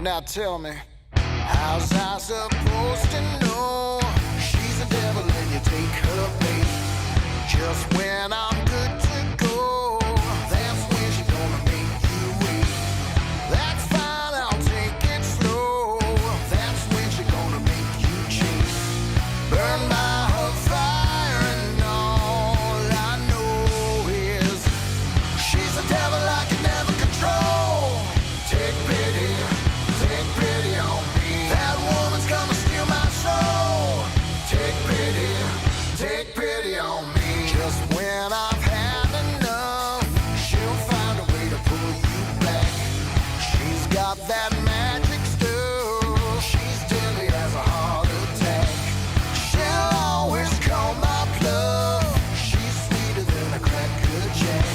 Now tell me, how's I supposed to know she's a devil and you take her bait? Just when I'm good to go, that's when she's gonna make you wait. That's fine, I'll take it slow. That's when she's gonna make you chase. Burn by her fire and all I know is she's a devil I can never control. Take pity on me. That woman's gonna steal my soul. Take pity on me. Just when I've had enough, she'll find a way to pull you back. She's got that magic stuff. She's deadly as a heart attack. She'll always call my bluff. She's sweeter than a cracker jack.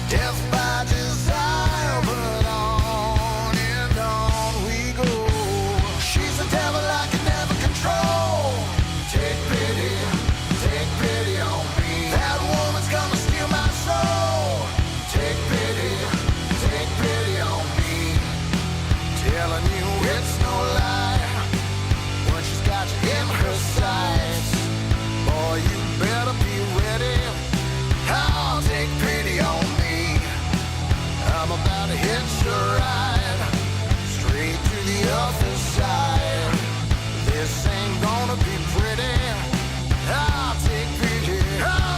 Death by desire, but on and on we go. She's a devil I can never control. Take pity on me. That woman's gonna steal my soul. Take pity on me. Telling you it's no lie when she's got you in her sights. Boy, you better be ready. I'll take pity on me. I'm about to hitch a ride straight to the other side. This ain't gonna be pretty. I'll take pity on me.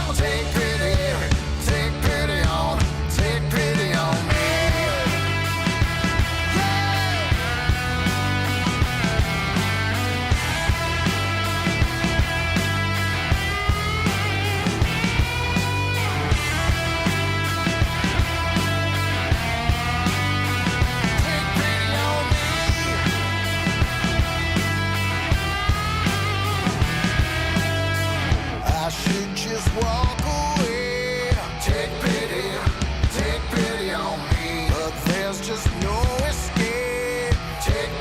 I should just walk away. Take pity on me. But there's just no escape. Take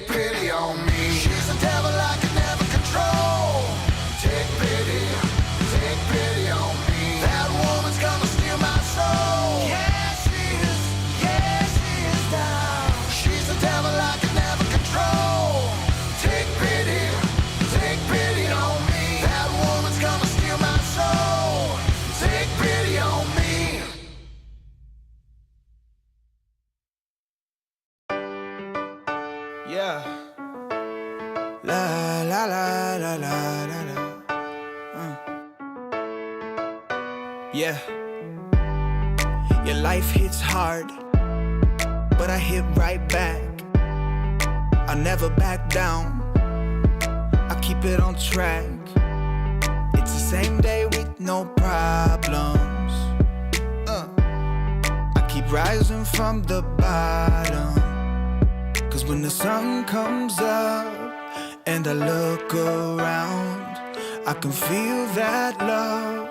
pity on me. She's a devil I can never control. Take pity on me. That woman's gonna steal my soul. Yeah, she is down. She's a devil I can never control. Take pity on me. That woman's gonna steal my soul. Take pity on me. Yeah. La la la la la la la. Yeah. Your life hits hard, but I hit right back. I never back down. I keep it on track. It's the same day with no problems. I keep rising from the bottom. Cause when the sun comes up and I look around, I can feel that love,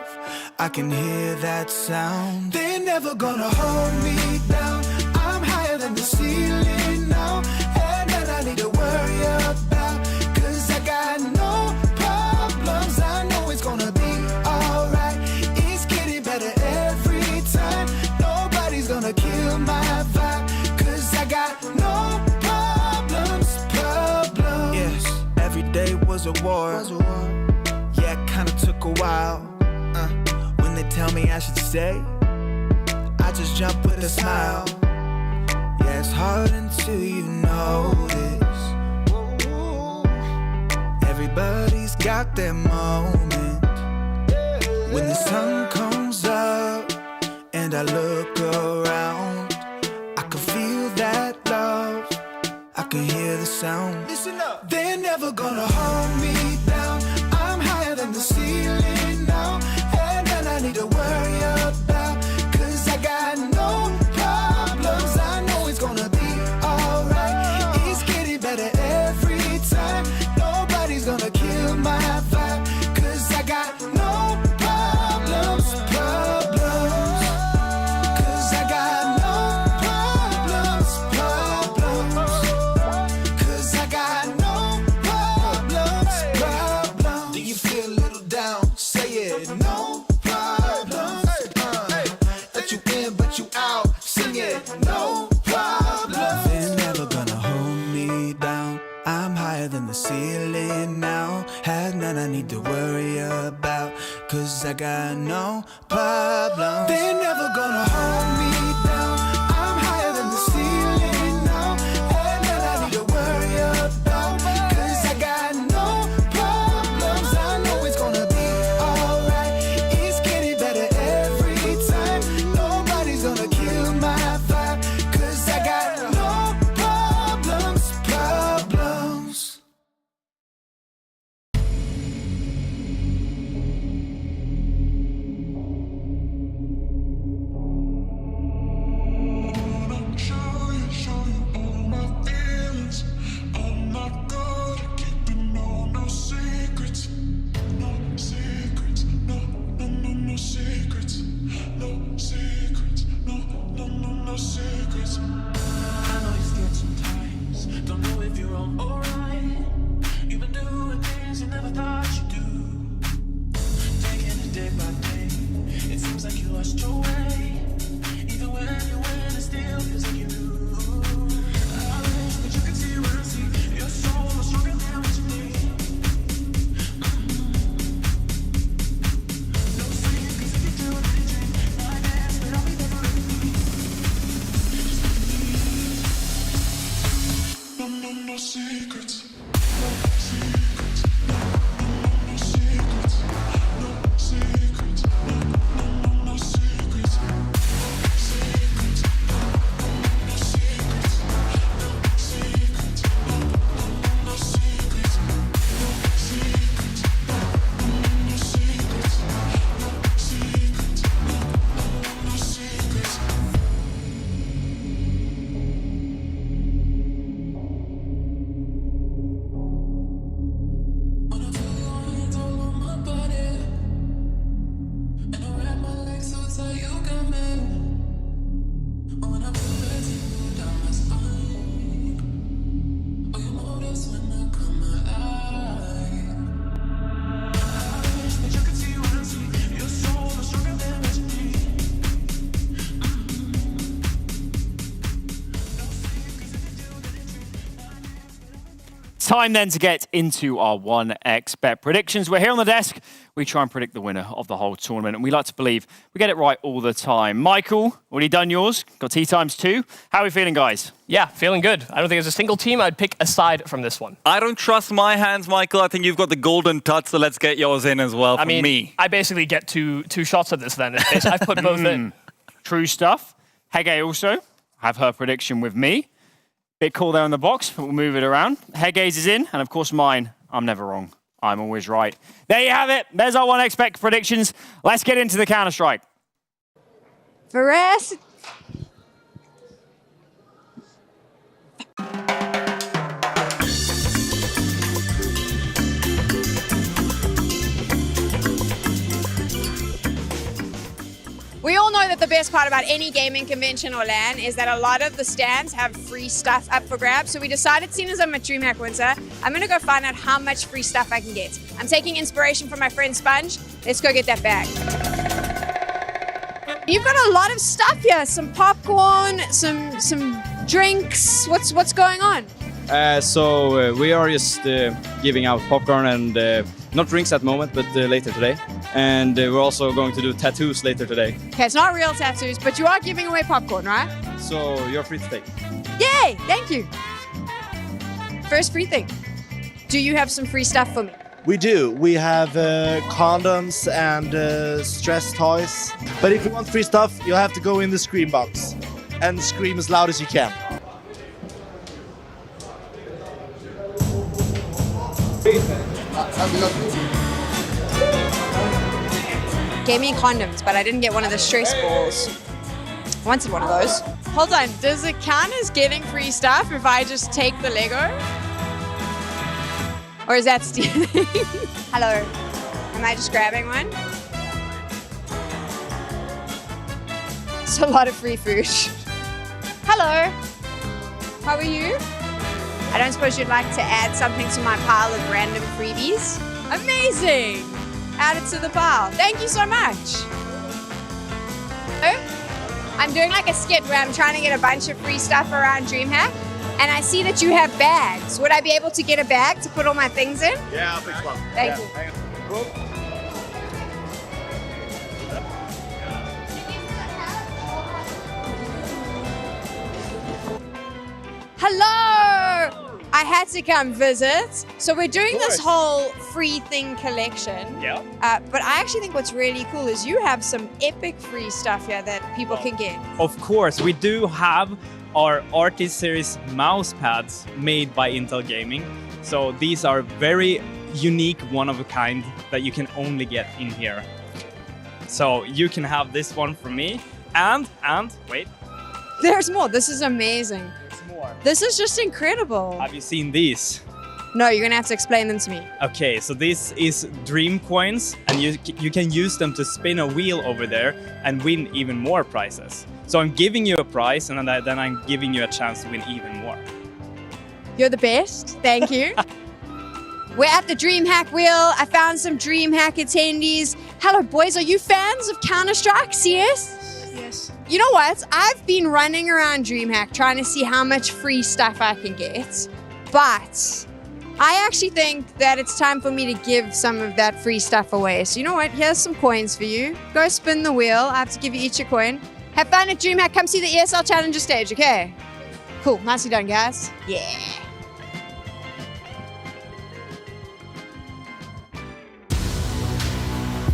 I can hear that sound. They're never gonna hold me down. I'm higher than the ceiling now. And then I need to worry about, cause I got no problems. I know it's gonna be alright. It's getting better every time. Nobody's gonna kill my vibe, cause I got no problems. Yes, every day was a war. Yeah, it kinda took a while. When they tell me I should stay, I just jump with a smile. Yeah, it's hard until you notice. Everybody's got their moment. When the sun comes up and I look around, I can feel that love, I can hear the sound. Listen up. They're never gonna hold me down. I'm higher than the ceiling now. And then I need to worry about, cause I got no problems. I know it's gonna be alright. It's getting better every time. Nobody's gonna kill my vibe, cause I got no problems. Cause I got no problems. Cause I got no problems. Do you feel a little down? 'cause I got no problems. They're never gonna hold me down. I'm higher than the ceiling now, and nothing I need to worry about, 'cause I got no problems. I know it's gonna be alright. It's getting better every time. Nobody's gonna kill my vibe, 'cause I got no problems. Time then to get into our 1x bet predictions. We're here on the desk. We try and predict the winner of the whole tournament, and we like to believe we get it right all the time. Michael, already done yours. Got tea times 2. How are we feeling, guys? Yeah, feeling good. I don't think there's a single team I'd pick aside from this one. I don't trust my hands, Michael. I think you've got the golden touch, so let's get yours in as well. I basically get two shots at this then. I've put both in. True stuff. Hege also have her prediction with me. Bit cool there on the box, but we'll move it around. Hege's is in, and of course mine. I'm never wrong. I'm always right. There you have it. There's our 1x bet predictions. Let's get into the Counter-Strike. Veracity. We all know that the best part about any gaming convention or LAN is that a lot of the stands have free stuff up for grabs. So we decided, seeing as I'm a DreamHack winter, I'm going to go find out how much free stuff I can get. I'm taking inspiration from my friend Sponge. Let's go get that bag. You've got a lot of stuff here. Some popcorn, some drinks. What's going on? So we are just giving out popcorn and not drinks at the moment, but later today. And we're also going to do tattoos later today. Okay, it's not real tattoos, but you are giving away popcorn, right? So you're free to take. Yay! Thank you. First free thing. Do you have some free stuff for me? We do. We have condoms and stress toys. But if you want free stuff, you have to go in the scream box and scream as loud as you can. Gave me condoms, but I didn't get one of the stress balls. I wanted one of those. Hold on, does it count as getting free stuff if I just take the Lego? Or is that stealing? Hello, am I just grabbing one? It's a lot of free food. Hello, how are you? I don't suppose you'd like to add something to my pile of random freebies? Amazing! Add it to the pile. Thank you so much. I'm doing like a skit where I'm trying to get a bunch of free stuff around DreamHack, and I see that you have bags. Would I be able to get a bag to put all my things in? Yeah, I'll pick one. Thank you. had to come visit. So we're doing this whole free thing collection. Yeah. But I actually think what's really cool is you have some epic free stuff here that people can get. Of course, we do have our RT Series mouse pads made by Intel Gaming. So these are very unique, one of a kind that you can only get in here. So you can have this one from me, and wait, There's more. This is amazing. there's more. This is just incredible. Have you seen these? No, you're gonna have to explain them to me. Okay, so this is dream coins, and you can use them to spin a wheel over there and win even more prizes. So I'm giving you a prize, and then I'm giving you a chance to win even more. You're the best. Thank you. We're at the DreamHack wheel. I found some DreamHack attendees. Hello, boys. Are you fans of Counter-Strike CS? Yes. You know what? I've been running around DreamHack trying to see how much free stuff I can get. But I actually think that it's time for me to give some of that free stuff away. So you know what? Here's some coins for you. Go spin the wheel. I have to give you each a coin. Have fun at DreamHack. Come see the ESL Challenger stage, okay? Cool. Nicely done, guys. Yeah.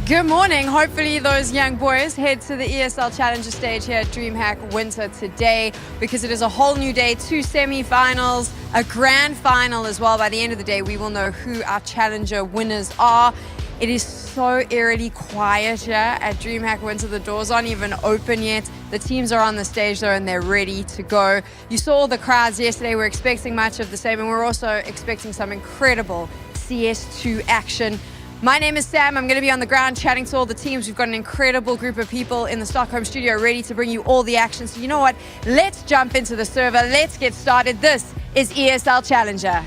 Good morning. Hopefully those young boys head to the ESL Challenger stage here at DreamHack Winter today, because it is a whole new day, 2 semi-finals, a grand final as well. By the end of the day, we will know who our Challenger winners are. It is so eerily quiet here at DreamHack Winter. The doors aren't even open yet. The teams are on the stage though, and they're ready to go. You saw the crowds yesterday. We're expecting much of the same, and we're also expecting some incredible CS2 action. My name is Sam. I'm going to be on the ground chatting to all the teams. We've got an incredible group of people in the Stockholm studio ready to bring you all the action. So you know what? Let's jump into the server. Let's get started. This is ESL Challenger.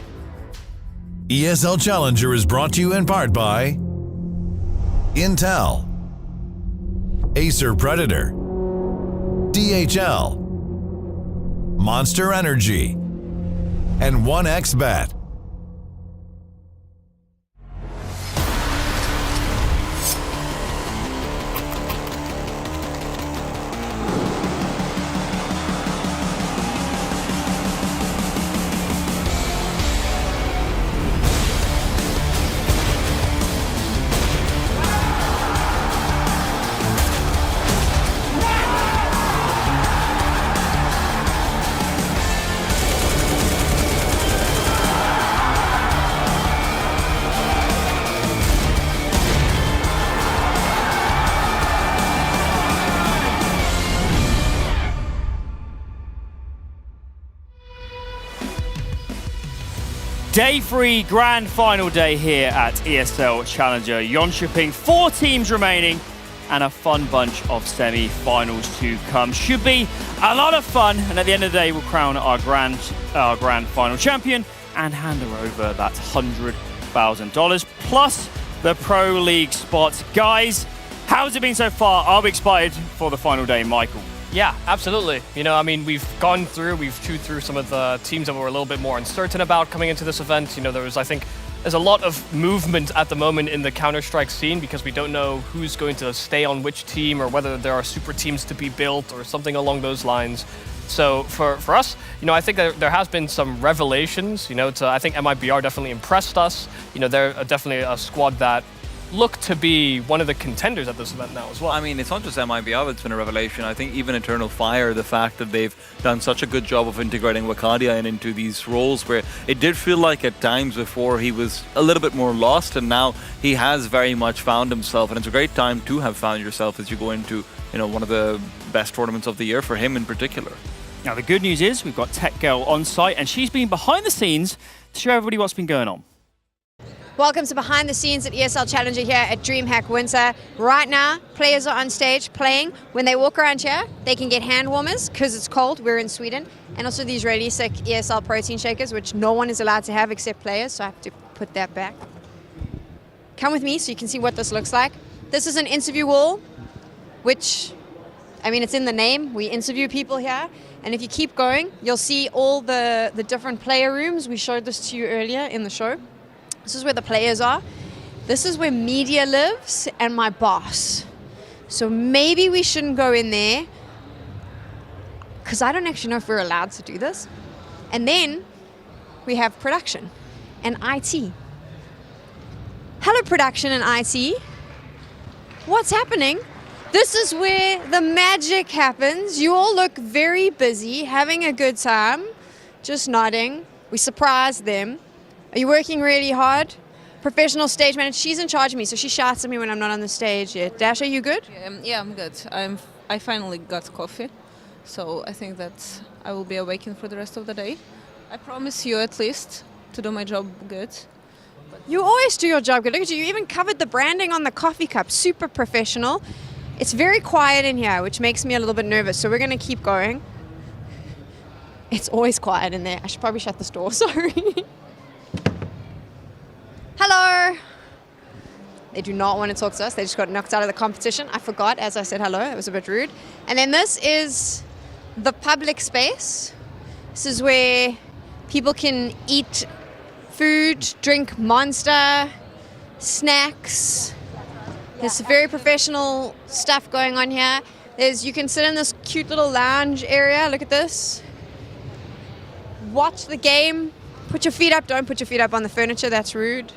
ESL Challenger is brought to you in part by Intel, Acer Predator, DHL, Monster Energy, and 1xBet. Day 3, grand final day here at ESL Challenger Jonkoping. 4 teams remaining and a fun bunch of semi-finals to come. Should be a lot of fun, and at the end of the day, we'll crown our grand final champion and hand her over that $100,000 plus the Pro League spots. Guys, how's it been so far? Are we excited for the final day, Michael? Yeah, absolutely. You know, I mean, we've chewed through some of the teams that we're a little bit more uncertain about coming into this event. You know, there's a lot of movement at the moment in the Counter-Strike scene because we don't know who's going to stay on which team or whether there are super teams to be built or something along those lines. So for us, you know, I think that there has been some revelations. You know, I think MIBR definitely impressed us. You know, they're definitely a squad that look to be one of the contenders at this event now as well. I mean, it's not just MIBR that's been a revelation. I think even Eternal Fire, the fact that they've done such a good job of integrating Wakadia into these roles, where it did feel like at times before he was a little bit more lost, and now he has very much found himself, and it's a great time to have found yourself as you go into, you know, one of the best tournaments of the year for him in particular. Now, the good news is we've got Tech Girl on site, and she's been behind the scenes to show everybody what's been going on. Welcome to Behind the Scenes at ESL Challenger here at DreamHack Winter. Right now, players are on stage playing. When they walk around here, they can get hand warmers because it's cold. We're in Sweden. And also these really sick ESL protein shakers, which no one is allowed to have except players, so I have to put that back. Come with me so you can see what this looks like. This is an interview wall, which, I mean, it's in the name. We interview people here. And if you keep going, you'll see all the different player rooms. We showed this to you earlier in the show. This is where the players are. This is where media lives and my boss. So maybe we shouldn't go in there because I don't actually know if we're allowed to do this. And then we have production and IT. Hello, production and IT. What's happening? This is where the magic happens. You all look very busy, having a good time, just nodding. We surprised them. Are you working really hard? Professional stage manager. She's in charge of me, so she shouts at me when I'm not on the stage yet. Dash, are you good? Yeah, I'm good. I finally got coffee, so I think that I will be awakened for the rest of the day. I promise you at least to do my job good. You always do your job good. Look at you. You even covered the branding on the coffee cup. Super professional. It's very quiet in here, which makes me a little bit nervous, so we're going to keep going. It's always quiet in there. I should probably shut this door. Sorry. Hello. They do not want to talk to us. They just got knocked out of the competition. I forgot, as I said hello. It was a bit rude. And then this is the public space. This is where people can eat food, drink Monster, snacks. There's very professional stuff going on here. You can sit in this cute little lounge area. Look at this. Watch the game. Put your feet up. Don't put your feet up on the furniture. That's rude.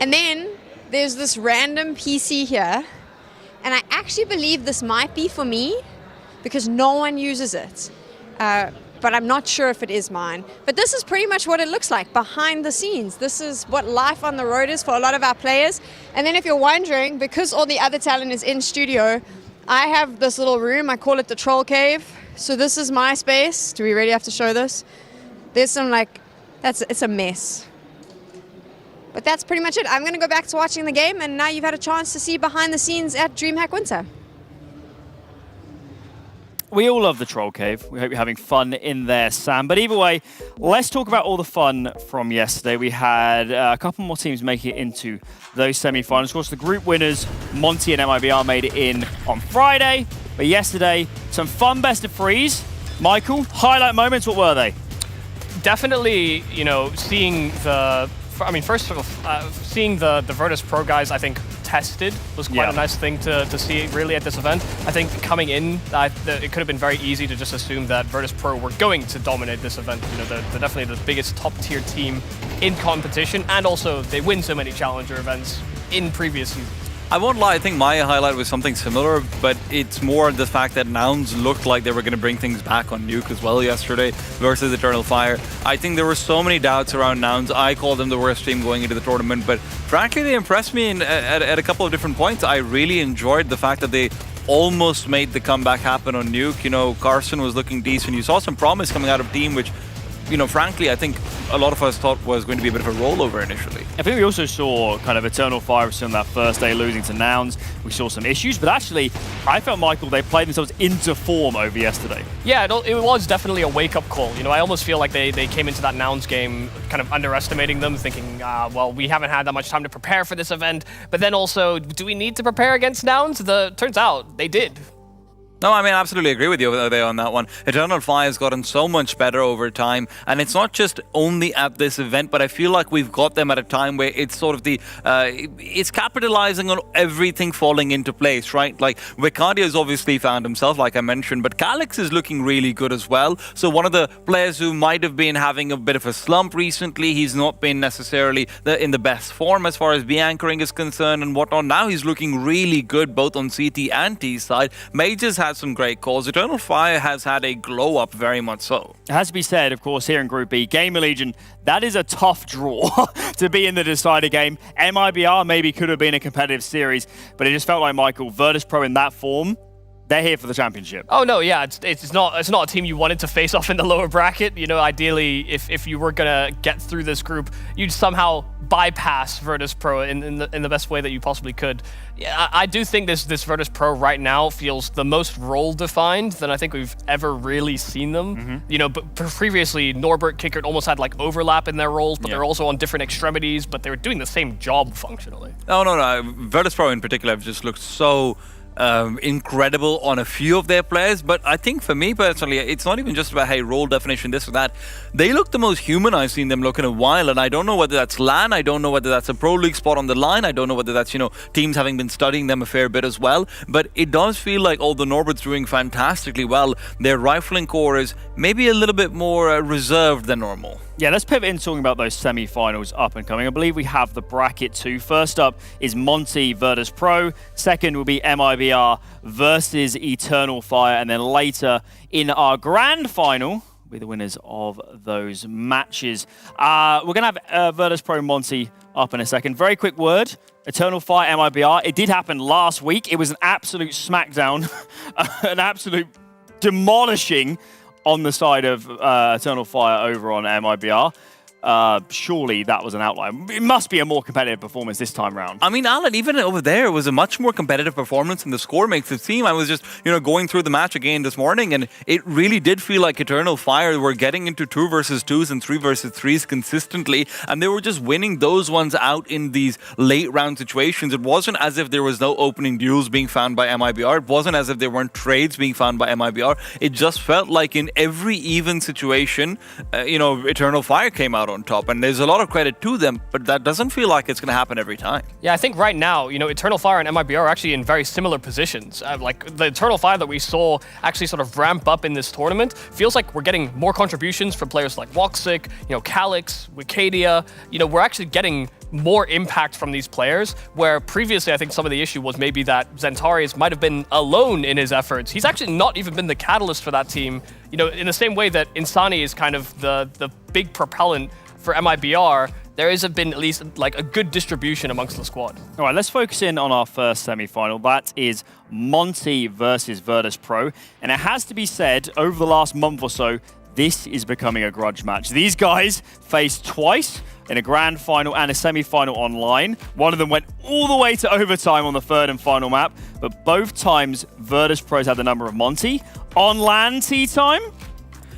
And then there's this random PC here. And I actually believe this might be for me because no one uses it. But I'm not sure if it is mine. But this is pretty much what it looks like behind the scenes. This is what life on the road is for a lot of our players. And then if you're wondering, because all the other talent is in studio, I have this little room. I call it the troll cave. So this is my space. Do we really have to show this? There's some it's a mess. But that's pretty much it. I'm going to go back to watching the game, and now you've had a chance to see behind the scenes at DreamHack Winter. We all love the Troll Cave. We hope you're having fun in there, Sam. But either way, let's talk about all the fun from yesterday. We had a couple more teams make it into those semi-finals. Of course, the group winners, Monte and MIBR, made it in on Friday. But yesterday, some fun best of threes. Michael, highlight moments, what were they? Definitely, seeing first of all, seeing the Virtus Pro guys, I think, tested was quite a nice thing to see really at this event. I think coming in, it could have been very easy to just assume that Virtus Pro were going to dominate this event. They're definitely the biggest top-tier team in competition, and also they win so many challenger events in previous seasons. I won't lie, I think my highlight was something similar, but it's more the fact that Nouns looked like they were going to bring things back on Nuke as well yesterday versus Eternal Fire. I think there were so many doubts around Nouns. I called them the worst team going into the tournament, but frankly, they impressed me at a couple of different points. I really enjoyed the fact that they almost made the comeback happen on Nuke. Carson was looking decent. You saw some promise coming out of team, which, frankly, I think a lot of us thought was going to be a bit of a rollover initially. I think we also saw kind of Eternal Fire on that first day losing to Nouns. We saw some issues, but actually, I felt, Michael, they played themselves into form over yesterday. Yeah, it was definitely a wake-up call. I almost feel like they came into that Nouns game kind of underestimating them, thinking, well, we haven't had that much time to prepare for this event. But then also, do we need to prepare against Nouns? Turns out they did. No, I absolutely agree with you there on that one. Eternal Fire has gotten so much better over time, and it's not just only at this event, but I feel like we've got them at a time where it's sort of it's capitalizing on everything falling into place, right? Like, Vicadia has obviously found himself, like I mentioned, but Calix is looking really good as well. So one of the players who might have been having a bit of a slump recently, he's not been necessarily in the best form as far as B-anchoring is concerned and whatnot. Now he's looking really good both on CT and T side. Majors has some great calls. Eternal Fire has had a glow up, very much so. It has to be said, of course, here in Group B, Gamer Legion, that is a tough draw to be in the decider game. MIBR maybe could have been a competitive series, but it just felt like, Michael, Virtus Pro in that form, they're here for the championship. Oh no, yeah, it's not a team you wanted to face off in the lower bracket. Ideally, if you were gonna get through this group, you'd somehow bypass Virtus Pro in the best way that you possibly could. Yeah, I do think this Virtus Pro right now feels the most role defined than I think we've ever really seen them. But previously Norbert, Kickert almost had like overlap in their roles, but they're also on different extremities, but they were doing the same job functionally. No. Virtus Pro in particular have just looked so incredible on a few of their players, but I think for me personally, it's not even just about, hey, role definition, this or that. They look the most human I've seen them look in a while, and I don't know whether that's LAN, I don't know whether that's a Pro League spot on the line, I don't know whether that's, teams having been studying them a fair bit as well, but it does feel like, although Norbert's doing fantastically well, their rifling core is maybe a little bit more reserved than normal. Yeah, let's pivot into talking about those semi-finals up and coming. I believe we have the bracket too. First up is Monte Virtus Pro. Second will be MIBR versus Eternal Fire. And then later in our grand final, will be the winners of those matches. We're going to have Virtus Pro Monte up in a second. Very quick word. Eternal Fire MIBR. It did happen last week. It was an absolute smackdown, an absolute demolishing on the side of Eternal Fire over on MIBR. Surely that was an outlier. It must be a more competitive performance this time round. I mean, Alan, even over there, it was a much more competitive performance, and the score makes it seem. I was just, going through the match again this morning, and it really did feel like Eternal Fire were getting into 2 versus 2s and 3 versus 3s consistently, and they were just winning those ones out in these late round situations. It wasn't as if there was no opening duels being found by MIBR. It wasn't as if there weren't trades being found by MIBR. It just felt like in every even situation, Eternal Fire came out on top, and there's a lot of credit to them, but that doesn't feel like it's going to happen every time. Yeah, I think right now, Eternal Fire and MIBR are actually in very similar positions. Like the Eternal Fire that we saw actually sort of ramp up in this tournament feels like we're getting more contributions from players like Woxic, Calix, Wicadia. We're actually getting more impact from these players, where previously I think some of the issue was maybe that Zentarius might have been alone in his efforts. He's actually not even been the catalyst for that team, in the same way that Insani is kind of the big propellant for MIBR. There has been at least like a good distribution amongst the squad. All right, let's focus in on our first semi-final. That is Monte versus Virtus Pro. And it has to be said, over the last month or so, this is becoming a grudge match. These guys faced twice in a grand final and a semi-final online. One of them went all the way to overtime on the third and final map, but both times Virtus Pros had the number of Monte. On LAN tea time,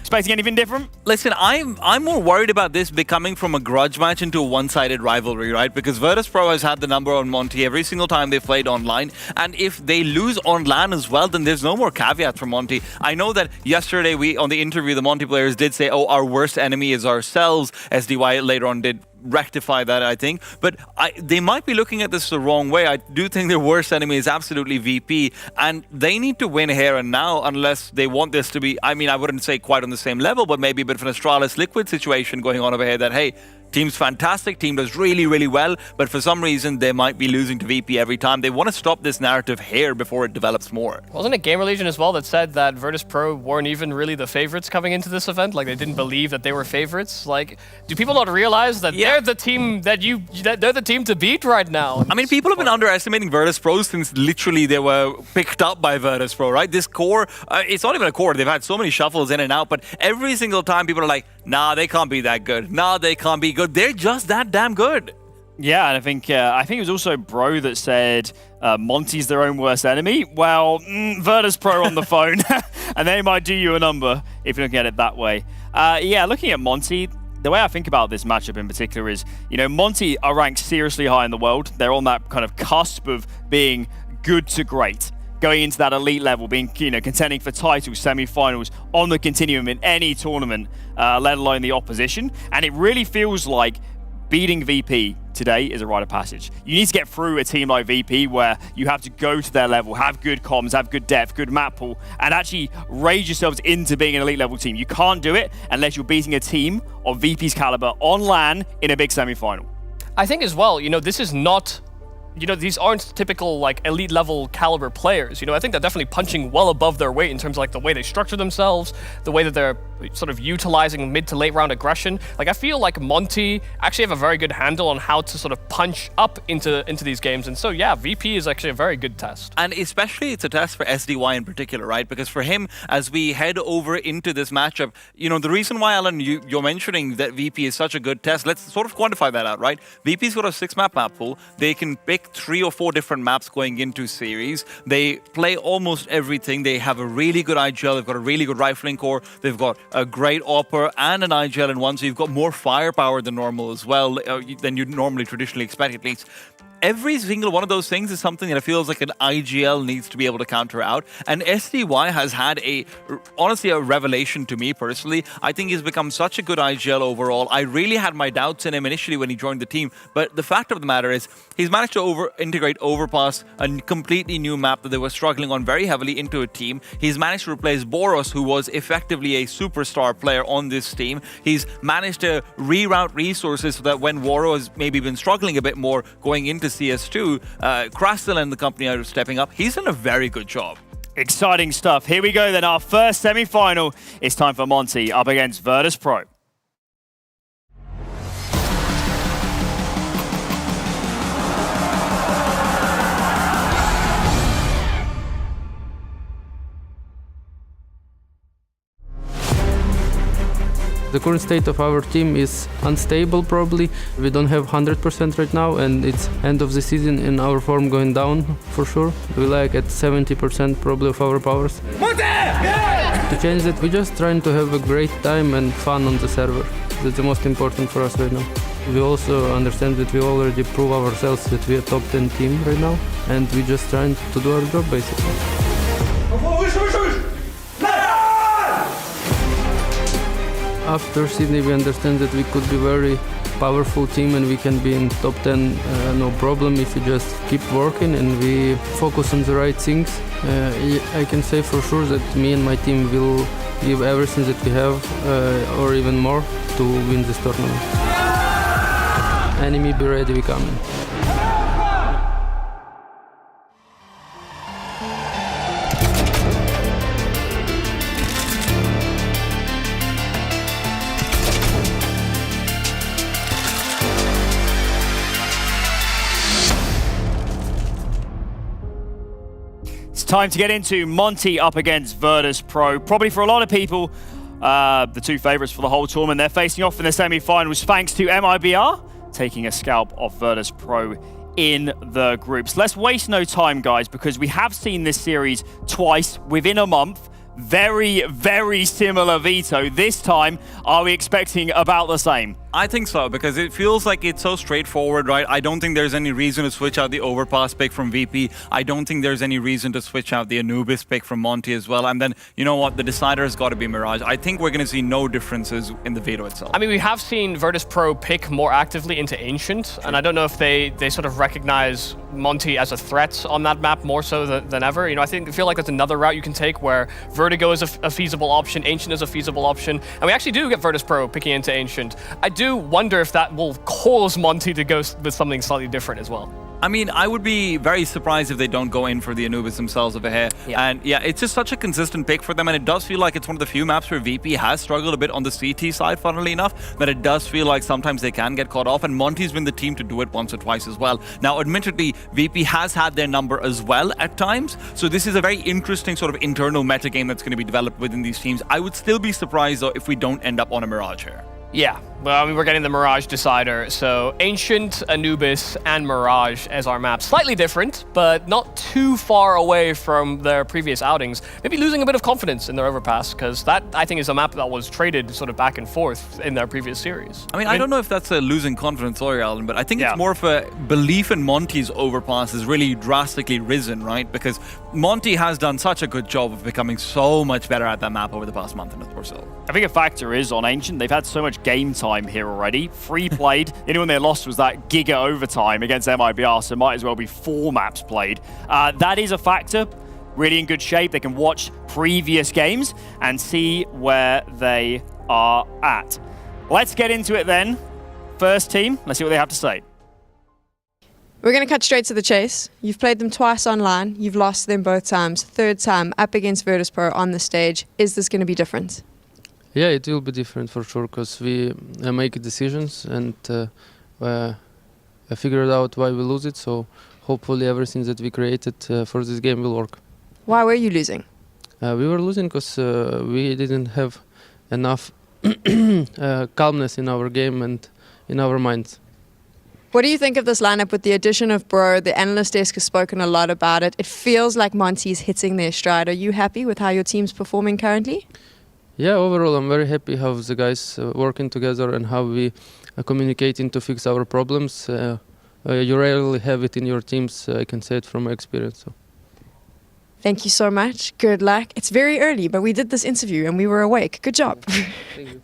expecting anything different? Listen, I'm more worried about this becoming from a grudge match into a one-sided rivalry, right? Because Virtus Pro has had the number on Monte every single time they played online, and if they lose on LAN as well, then there's no more caveats for Monte. I know that yesterday on the interview, the Monte players did say, oh, our worst enemy is ourselves. SDY later on did rectify that, I think, but they might be looking at this the wrong way. I do think their worst enemy is absolutely VP, and they need to win here and now unless they want this to be, I wouldn't say quite on the same level, but maybe a bit of an Astralis Liquid situation going on over here that, hey, team's fantastic, team does really, really well, but for some reason they might be losing to VP every time. They want to stop this narrative here before it develops more. Wasn't it Gamer Legion as well that said that Virtus Pro weren't even really the favorites coming into this event? Like, they didn't believe that they were favorites? Like, do people not realize that they're the team they're the team to beat right now? I mean, people have been underestimating Virtus Pro since literally they were picked up by Virtus Pro, right? This core, it's not even a core. They've had so many shuffles in and out, but every single time people are like, nah, they can't be that good. Nah, they can't be good. They're just that damn good. Yeah, and I think it was also Bro that said Monte's their own worst enemy. Well, Virtus Pro on the phone, and they might do you a number if you look at it that way. Yeah, looking at Monte, the way I think about this matchup in particular is, Monte are ranked seriously high in the world. They're on that kind of cusp of being good to great, going into that elite level, being contending for titles, semi-finals, on the continuum in any tournament, let alone the opposition. And it really feels like beating VP today is a rite of passage. You need to get through a team like VP where you have to go to their level, have good comms, have good depth, good map pool, and actually raise yourselves into being an elite level team. You can't do it unless you're beating a team of VP's caliber on LAN in a big semi-final. I think as well, this is not, these aren't typical like elite level caliber players. I think they're definitely punching well above their weight in terms of like the way they structure themselves, the way that they're sort of utilizing mid to late round aggression. Like, I feel like Monte actually have a very good handle on how to sort of punch up into these games. And so, yeah, VP is actually a very good test. And especially it's a test for SDY in particular, right? Because for him, as we head over into this matchup, the reason why, Alan, you're mentioning that VP is such a good test, let's sort of quantify that out, right? VP's got a 6-map map pool. They can pick 3 or 4 different maps going into series. They play almost everything. They have a really good IGL. They've got a really good rifling core. They've got a great AWPer and an IGL in one, so you've got more firepower than normal as well, than you'd normally traditionally expect at least. every single one of those things is something that feels like an IGL needs to be able to counter out. And SDY has had honestly a revelation to me personally. I think he's become such a good IGL overall. I really had my doubts in him initially when he joined the team, but the fact of the matter is he's managed to integrate Overpass, a completely new map that they were struggling on very heavily, into a team. He's managed to replace Boros, who was effectively a superstar player on this team. He's managed to reroute resources so that when Waro has maybe been struggling a bit more going into CS2, Krastel and the company are stepping up. He's done a very good job. Exciting stuff. Here we go then, our first semi-final. It's time for Monte up against Virtus Pro. The current state of our team is unstable probably. We don't have 100% right now, and it's end of the season and our form going down for sure. We like at 70% probably of our powers. Monte! Yeah! To change that, we're just trying to have a great time and fun on the server. That's the most important for us right now. We also understand that we already prove ourselves that we're a top 10 team right now, and we're just trying to do our job basically. After Sydney, we understand that we could be very powerful team and we can be in top 10 no problem if we just keep working and we focus on the right things. I can say for sure that me and my team will give everything that we have or even more to win this tournament. Enemy, be ready, we coming. Time to get into Monte up against Virtus Pro. Probably for a lot of people, the two favourites for the whole tournament. They're facing off in the semi-finals thanks to MIBR taking a scalp of Virtus Pro in the groups. Let's waste no time, guys, because we have seen this series twice within a month. Very, very similar veto. This time, are we expecting about the same? I think so, because it feels like it's so straightforward, right? I don't think there's any reason to switch out the Overpass pick from VP. I don't think there's any reason to switch out the Anubis pick from Monte as well. And then, you know what? The decider has got to be Mirage. I think we're going to see no differences in the veto itself. I mean, we have seen Virtus Pro pick more actively into Ancient, and I don't know if they sort of recognize Monte as a threat on that map more so than ever. You know, I feel like that's another route you can take where Vertigo is a feasible option, Ancient is a feasible option, and we actually do get Virtus Pro picking into Ancient. I do wonder if that will cause Monte to go with something slightly different as well. I mean, I would be very surprised if they don't go in for the Anubis themselves over here. Yeah. And yeah, it's just such a consistent pick for them, and it does feel like it's one of the few maps where VP has struggled a bit on the CT side, funnily enough, that it does feel like sometimes they can get caught off, and Monte's been the team to do it once or twice as well. Now, admittedly, VP has had their number as well at times, so this is a very interesting sort of internal meta game that's going to be developed within these teams. I would still be surprised, though, if we don't end up on a Mirage here. Yeah, well, I mean, we're getting the Mirage decider, so Ancient, Anubis, and Mirage as our map. Slightly different, but not too far away from their previous outings. Maybe losing a bit of confidence in their Overpass, because that, I think, is a map that was traded sort of back and forth in their previous series. I mean, I don't know if that's a losing confidence, sorry, Alan, but I think it's more of a belief in Monte's Overpass has really drastically risen, right? Because Monte has done such a good job of becoming so much better at that map over the past month or so. I think a factor is on Ancient, they've had so much game time here already. Free played. The only one they lost was that giga overtime against MIBR, so might as well be 4 maps played. That is a factor. Really in good shape. They can watch previous games and see where they are at. Let's get into it then. First team, let's see what they have to say. We're going to cut straight to the chase. You've played them twice online. You've lost them both times. Third time up against Virtus Pro on the stage. Is this going to be different? Yeah, it will be different for sure, because we make decisions and figured out why we lose it, so hopefully everything that we created for this game will work. Why were you losing? We were losing because we didn't have enough calmness in our game and in our minds. What do you think of this lineup with the addition of Bro? The analyst desk has spoken a lot about it. It feels like Monte's hitting their stride. Are you happy with how your team's performing currently? Yeah, overall I'm very happy how the guys working together and how we communicating to fix our problems. You rarely have it in your teams. I can say it from my experience. So. Thank you so much. Good luck. It's very early, but we did this interview and we were awake. Good job. Thank you.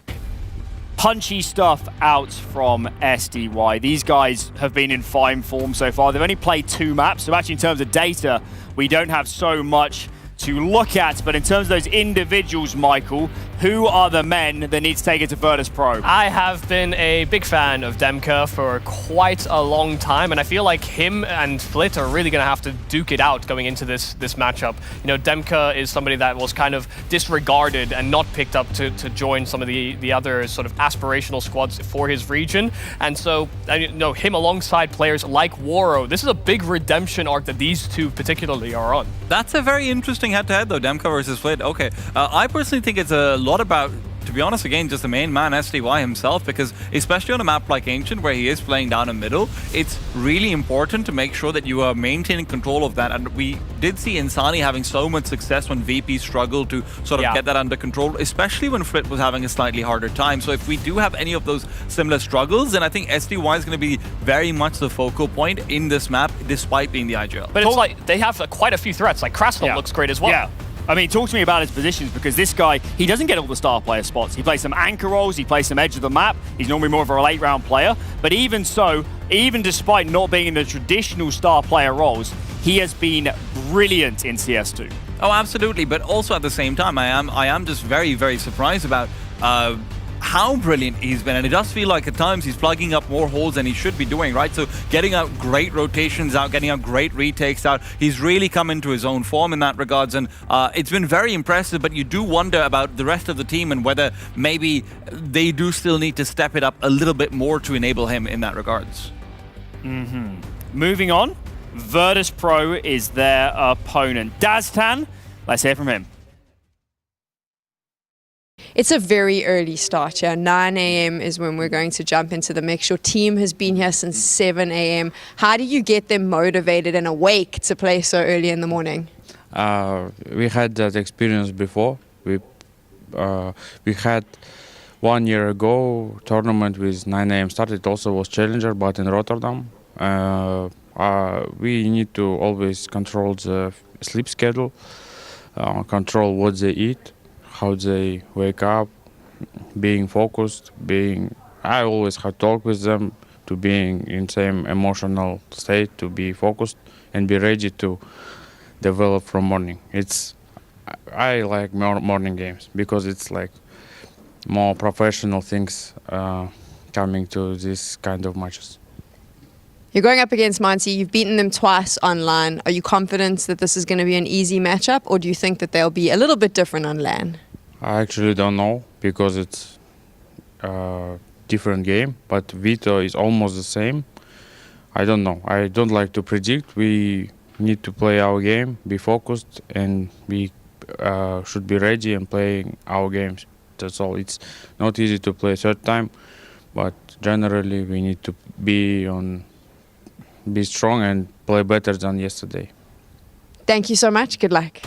Punchy stuff out from SDY. These guys have been in fine form so far. They've only played 2 maps, so actually in terms of data, we don't have so much to look at, but in terms of those individuals, Michael, who are the men that need to take it to Virtus Pro? I have been a big fan of Demka for quite a long time, and I feel like him and Flit are really going to have to duke it out going into this matchup. You know, Demka is somebody that was kind of disregarded and not picked up to join some of the other sort of aspirational squads for his region, and so him alongside players like Waro, this is a big redemption arc that these two particularly are on. That's a very interesting head-to-head though, Demka versus Flit. Okay, I personally think it's a lot about, to be honest, again, just the main man, SDY himself, because especially on a map like Ancient, where he is playing down in middle, it's really important to make sure that you are maintaining control of that. And we did see Insani having so much success when VP struggled to sort of get that under control, especially when Flit was having a slightly harder time. So if we do have any of those similar struggles, then I think SDY is going to be very much the focal point in this map, despite being the IGL. But it's like they have quite a few threats, like Krasnal looks great as well. Yeah. I mean, talk to me about his positions, because this guy, he doesn't get all the star player spots. He plays some anchor roles, he plays some edge of the map. He's normally more of a late round player. But even so, even despite not being in the traditional star player roles, he has been brilliant in CS2. Oh, absolutely. But also at the same time, I am just very, very surprised about how brilliant he's been. And it does feel like at times he's plugging up more holes than he should be doing, right? So getting out great rotations out, getting out great retakes out, he's really come into his own form in that regards. And it's been very impressive, but you do wonder about the rest of the team and whether maybe they do still need to step it up a little bit more to enable him in that regards. Moving on, Virtus Pro is their opponent. Daztan, let's hear from him. It's a very early start, yeah. 9 a.m. is when we're going to jump into the mix. Your team has been here since 7 a.m. How do you get them motivated and awake to play so early in the morning? We had that experience before. We had 1 year ago tournament with 9 a.m. start. It also was Challenger, but in Rotterdam. We need to always control the sleep schedule, control what they eat, how they wake up, being focused, I always have talk with them to being in same emotional state, to be focused and be ready to develop from morning. I like morning games because it's like more professional things coming to this kind of matches. You're going up against Monte. You've beaten them twice online. Are you confident that this is going to be an easy matchup, or do you think that they'll be a little bit different on LAN? I actually don't know because it's a different game, but Vito is almost the same. I don't know. I don't like to predict. We need to play our game, be focused, and we should be ready and playing our games. That's all. It's not easy to play third time, but generally we need to be strong and play better than yesterday. Thank you so much. Good luck.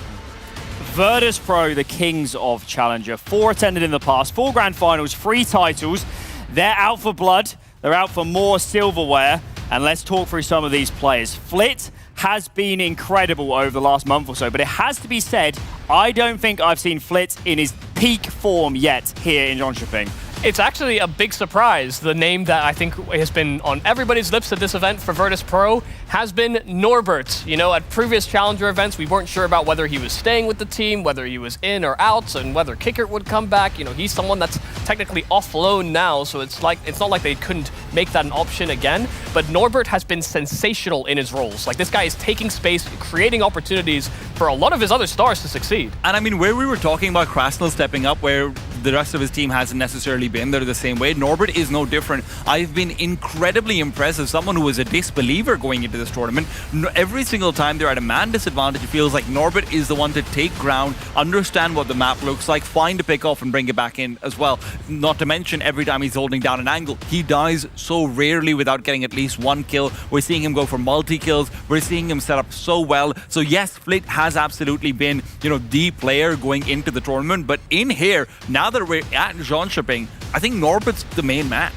Virtus Pro, the kings of Challenger. 4 attended in the past, 4 grand finals, 3 titles. They're out for blood. They're out for more silverware. And let's talk through some of these players. Flit has been incredible over the last month or so, but it has to be said, I don't think I've seen Flit in his peak form yet here in Jonkoping. It's actually a big surprise. The name that I think has been on everybody's lips at this event for Virtus Pro has been Norbert. You know, at previous Challenger events, we weren't sure about whether he was staying with the team, whether he was in or out, and whether Kickert would come back. You know, he's someone that's technically off loan now, so it's not like they couldn't make that an option again. But Norbert has been sensational in his roles. Like, this guy is taking space, creating opportunities for a lot of his other stars to succeed. And I mean, where we were talking about Krasnal stepping up, where the rest of his team hasn't necessarily been there the same way, Norbert is no different. I've been incredibly impressed as someone who was a disbeliever going into this tournament. Every single time they're at a man disadvantage, it feels like Norbert is the one to take ground, understand what the map looks like, find a pick off and bring it back in as well. Not to mention, every time he's holding down an angle, he dies so rarely without getting at least 1 kill. We're seeing him go for multi-kills. We're seeing him set up so well. So yes, Flit has absolutely been, the player going into the tournament. But in here, now that we're at Jonkoping, I think Norbert's the main man.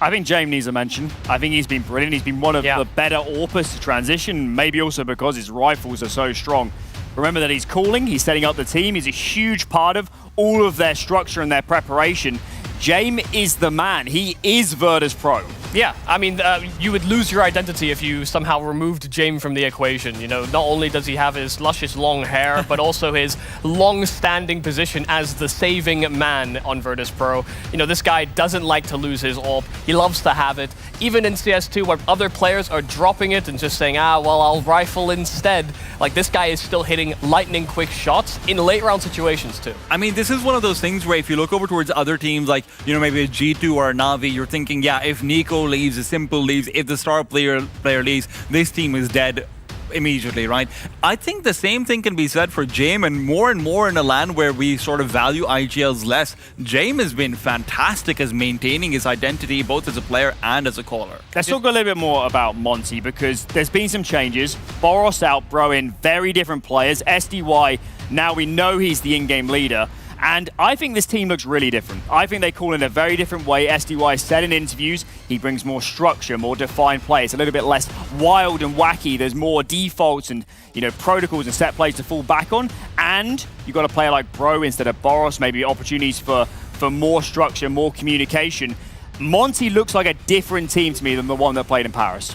I think James needs a mention. I think he's been brilliant. He's been one of the better AWPers to transition, maybe also because his rifles are so strong. Remember that he's calling, he's setting up the team, he's a huge part of all of their structure and their preparation. James is the man. He is Virtus Pro. Yeah, I mean, you would lose your identity if you somehow removed James from the equation. You know, not only does he have his luscious long hair, but also his long-standing position as the saving man on Virtus Pro. You know, this guy doesn't like to lose his AWP. He loves to have it. Even in CS2, where other players are dropping it and just saying, well, I'll rifle instead. Like, this guy is still hitting lightning-quick shots in late-round situations, too. I mean, this is one of those things where if you look over towards other teams, like, you know, maybe a G2 or a Na'Vi, you're thinking, yeah, if Nico leaves, if Simple leaves, if the star player leaves, this team is dead immediately, right? I think the same thing can be said for James, and more in a land where we sort of value IGLs less. James has been fantastic as maintaining his identity both as a player and as a caller. Let's talk a little bit more about Monte, because there's been some changes. Boros out, Bro in, very different players. SDY, now we know he's the in-game leader. And I think this team looks really different. I think they call in a very different way. SDY said in interviews, he brings more structure, more defined play. It's a little bit less wild and wacky. There's more defaults and, you know, protocols and set plays to fall back on. And you've got a player like Bro instead of Boros, maybe opportunities for more structure, more communication. Monte looks like a different team to me than the one that played in Paris.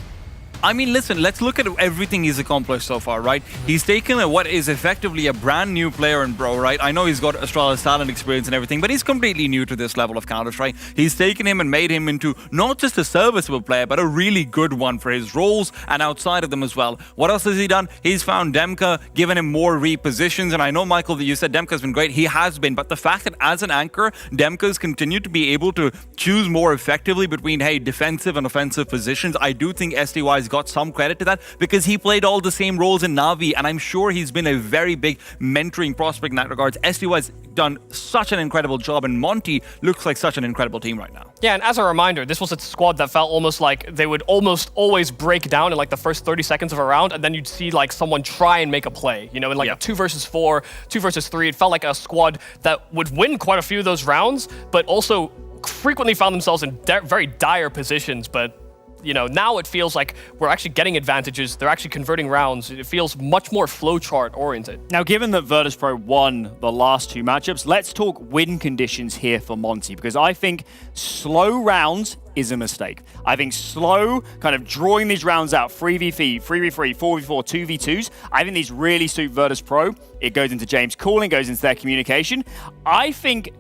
I mean, listen, let's look at everything he's accomplished so far, right? He's taken what is effectively a brand new player in Bro, right? I know he's got Australia's talent experience and everything, but he's completely new to this level of Counter-Strike. He's taken him and made him into not just a serviceable player, but a really good one for his roles and outside of them as well. What else has he done? He's found Demka, given him more repositions, and I know, Michael, that you said Demka's been great. He has been, but the fact that as an anchor, Demka's continued to be able to choose more effectively between, hey, defensive and offensive positions, I do think SDY's got some credit to that because he played all the same roles in Na'Vi, and I'm sure he's been a very big mentoring prospect in that regards. SDY's done such an incredible job, and Monte looks like such an incredible team right now. Yeah, and as a reminder, this was a squad that felt almost like they would almost always break down in like the first 30 seconds of a round, and then you'd see like someone try and make a play. You know, in like a 2 versus 4, 2 versus 3, it felt like a squad that would win quite a few of those rounds, but also frequently found themselves in very dire positions. But you know, now it feels like we're actually getting advantages. They're actually converting rounds. It feels much more flowchart oriented. Now, given that Virtus Pro won the last 2 matchups, let's talk win conditions here for Monte, because I think slow rounds is a mistake. I think slow, kind of drawing these rounds out, 3v3, 3v3, 4v4, 2v2s, I think these really suit Virtus Pro. It goes into James calling, goes into their communication. I think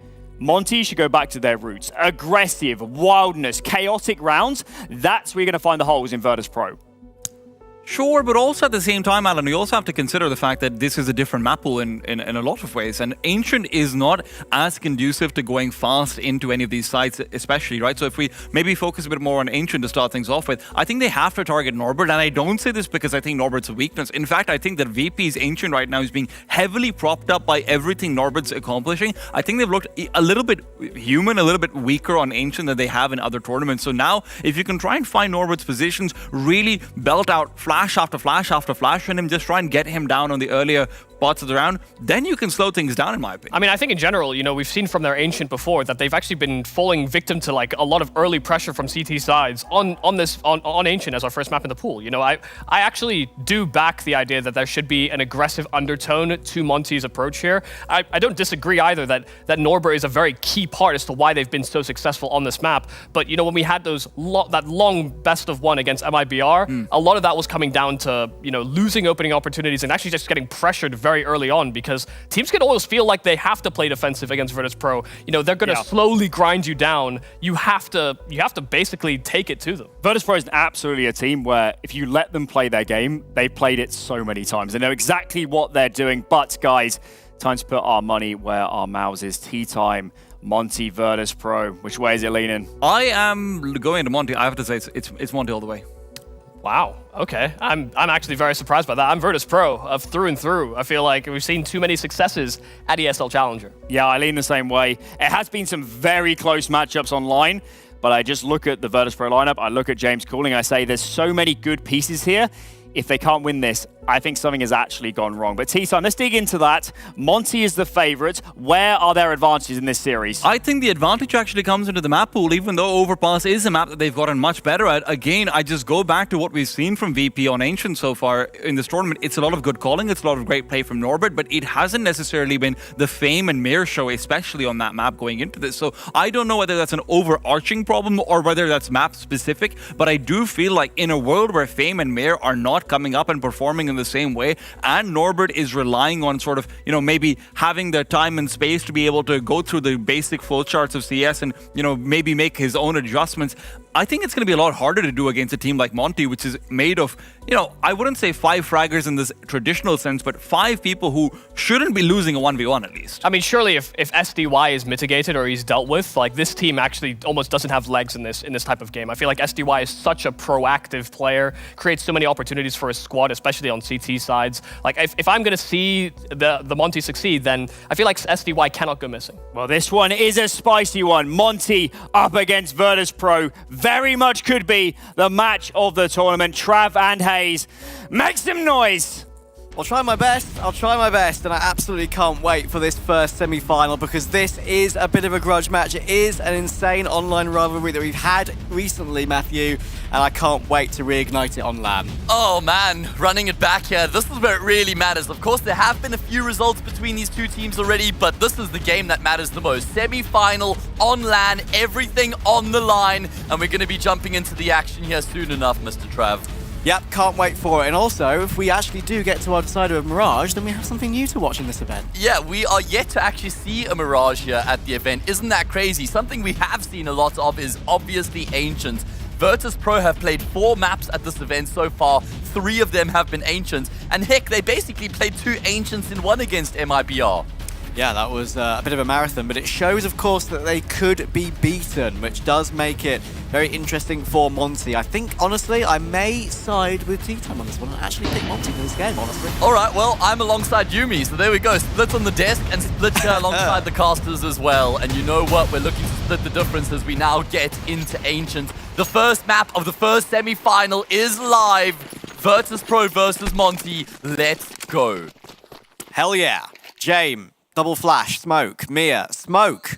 Monte should go back to their roots. Aggressive, wildness, chaotic rounds. That's where you're going to find the holes in Virtus Pro. Sure, but also at the same time, Alan, you also have to consider the fact that this is a different map pool in a lot of ways. And Ancient is not as conducive to going fast into any of these sites, especially, right? So if we maybe focus a bit more on Ancient to start things off with, I think they have to target Norbert. And I don't say this because I think Norbert's a weakness. In fact, I think that VP's Ancient right now is being heavily propped up by everything Norbert's accomplishing. I think they've looked a little bit human, a little bit weaker on Ancient than they have in other tournaments. So now, if you can try and find Norbert's positions, really belt out flash after flash after flash on him, just try and get him down on the earlier parts of the round, then you can slow things down, in my opinion. I mean, I think in general, you know, we've seen from their Ancient before that they've actually been falling victim to like a lot of early pressure from CT sides on Ancient as our first map in the pool. You know, I actually do back the idea that there should be an aggressive undertone to Monte's approach here. I don't disagree either that Norbert is a very key part as to why they've been so successful on this map. But you know, when we had that long best of 1 against MIBR, a lot of that was coming down to, you know, losing opening opportunities and actually just getting pressured very early on, because teams can always feel like they have to play defensive against Virtus Pro. You know, they're going to slowly grind you down. You have to basically take it to them. Virtus Pro is absolutely a team where if you let them play their game, they played it so many times. They know exactly what they're doing. But guys, time to put our money where our mouths is. Tea time. Monte, Virtus Pro. Which way is it leaning? I am going to Monte. I have to say it's Monte all the way. Wow. Okay. I'm actually very surprised by that. I'm Virtus Pro through and through. I feel like we've seen too many successes at ESL Challenger. Yeah, I lean the same way. It has been some very close matchups online, but I just look at the Virtus Pro lineup, I look at James calling, I say there's so many good pieces here. If they can't win this, I think something has actually gone wrong. But T-Time, let's dig into that. Monte is the favorite. Where are their advantages in this series? I think the advantage actually comes into the map pool, even though Overpass is a map that they've gotten much better at. Again, I just go back to what we've seen from VP on Ancient so far in this tournament. It's a lot of good calling, it's a lot of great play from Norbert, but it hasn't necessarily been the Fame and Mir show, especially on that map going into this. So I don't know whether that's an overarching problem or whether that's map specific, but I do feel like in a world where Fame and Mir are not coming up and performing in the same way, and Norbert is relying on sort of, you know, maybe having the time and space to be able to go through the basic flowcharts of CS and, you know, maybe make his own adjustments. I think it's going to be a lot harder to do against a team like Monte, which is made of, you know, I wouldn't say 5 fraggers in this traditional sense, but 5 people who shouldn't be losing a 1v1 at least. I mean, surely if SDY is mitigated or he's dealt with, like, this team actually almost doesn't have legs in this type of game. I feel like SDY is such a proactive player, creates so many opportunities for his squad, especially on CT sides. Like, if I'm going to see the Monte succeed, then I feel like SDY cannot go missing. Well, this one is a spicy one. Monte up against Virtus Pro. Very much could be the match of the tournament. Trav and Hayes, make some noise. I'll try my best, and I absolutely can't wait for this first semi-final because this is a bit of a grudge match. It is an insane online rivalry that we've had recently, Matthew, and I can't wait to reignite it on LAN. Oh man, running it back here, this is where it really matters. Of course, there have been a few results between these two teams already, but this is the game that matters the most. Semi-final, on LAN, everything on the line, and we're going to be jumping into the action here soon enough, Mr. Trav. Yep, can't wait for it. And also, if we actually do get to our side of a Mirage, then we have something new to watch in this event. Yeah, we are yet to actually see a Mirage here at the event. Isn't that crazy? Something we have seen a lot of is obviously Ancient. Virtus Pro have played 4 maps at this event so far. 3 of them have been Ancients. And heck, they basically played 2 Ancients in 1 against MIBR. Yeah, that was a bit of a marathon, but it shows, of course, that they could be beaten, which does make it very interesting for Monte. I think, honestly, I may side with T-Time on this one and actually pick Monte for this game, honestly. All right, well, I'm alongside Yumi, so there we go. Split on the desk and split alongside the casters as well. And you know what? We're looking to split the difference as we now get into Ancient. The first map of the first semi-final is live. Virtus Pro versus Monte. Let's go. Hell yeah. Jame. Double flash, smoke, Mia, smoke.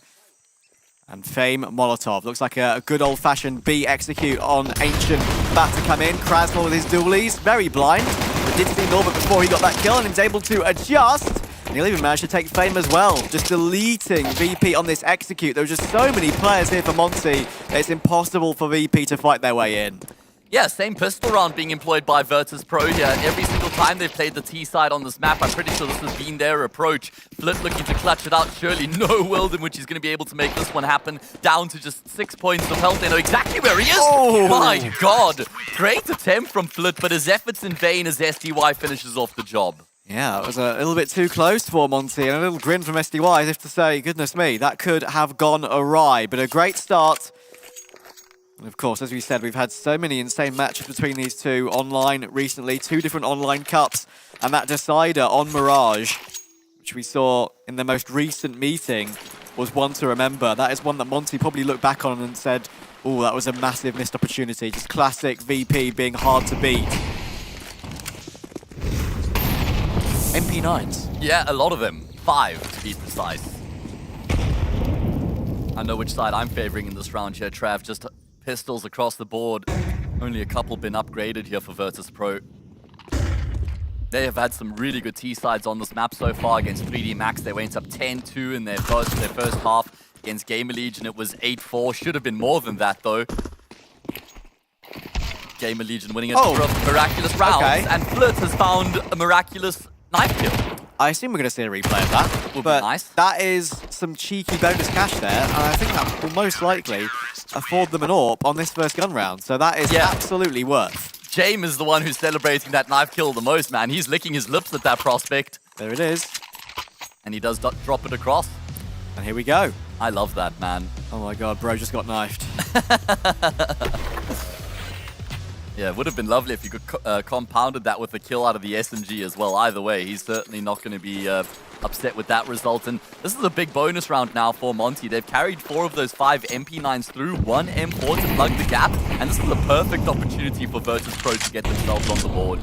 And Fame, Molotov. Looks like a good old-fashioned B execute on Ancient. About to come in. Krasmol with his dualies. Very blind. But did see Norbert before he got that kill and he's able to adjust. And he'll even manage to take Fame as well. Just deleting VP on this execute. There were just so many players here for Monte that it's impossible for VP to fight their way in. Yeah, same pistol round being employed by Virtus Pro here. Every single time they've played the T side on this map, I'm pretty sure this has been their approach. Flit looking to clutch it out. Surely no world in which he's going to be able to make this one happen. Down to just 6 points of health. They know exactly where he is. Oh my god. Great attempt from Flit, but his efforts in vain as SDY finishes off the job. Yeah, it was a little bit too close for Monte, and a little grin from SDY as if to say, goodness me, that could have gone awry. But a great start. And of course, as we said, we've had so many insane matches between these two online recently. 2 different online cups, and that decider on Mirage, which we saw in the most recent meeting, was one to remember. That is one that Monte probably looked back on and said, oh, that was a massive missed opportunity. Just classic VP being hard to beat. MP9s. Yeah, a lot of them. 5 to be precise. I know which side I'm favoring in this round here, Trav. Just pistols across the board. Only a couple been upgraded here for Virtus Pro. They have had some really good T-sides on this map so far against 3D Max. They went up 10-2 in their first half. Against Gamer Legion, it was 8-4. Should have been more than that, though. Gamer Legion winning a number of miraculous rounds. Okay. And Flit has found a miraculous knife kill. I assume we're going to see a replay of that. Would be nice. That is some cheeky bonus cash there, and I think that will most likely afford them an AWP on this first gun round. So that is absolutely worth. Jame is the one who's celebrating that knife kill the most, man. He's licking his lips at that prospect. There it is. And he does drop it across. And here we go. I love that, man. Oh my god, bro just got knifed. Yeah, it would have been lovely if you could compounded that with a kill out of the SMG as well. Either way, he's certainly not going to be upset with that result. And this is a big bonus round now for Monte. They've carried 4 of those 5 MP9s through, 1 M4 to plug the gap. And this is a perfect opportunity for Virtus Pro to get themselves on the board.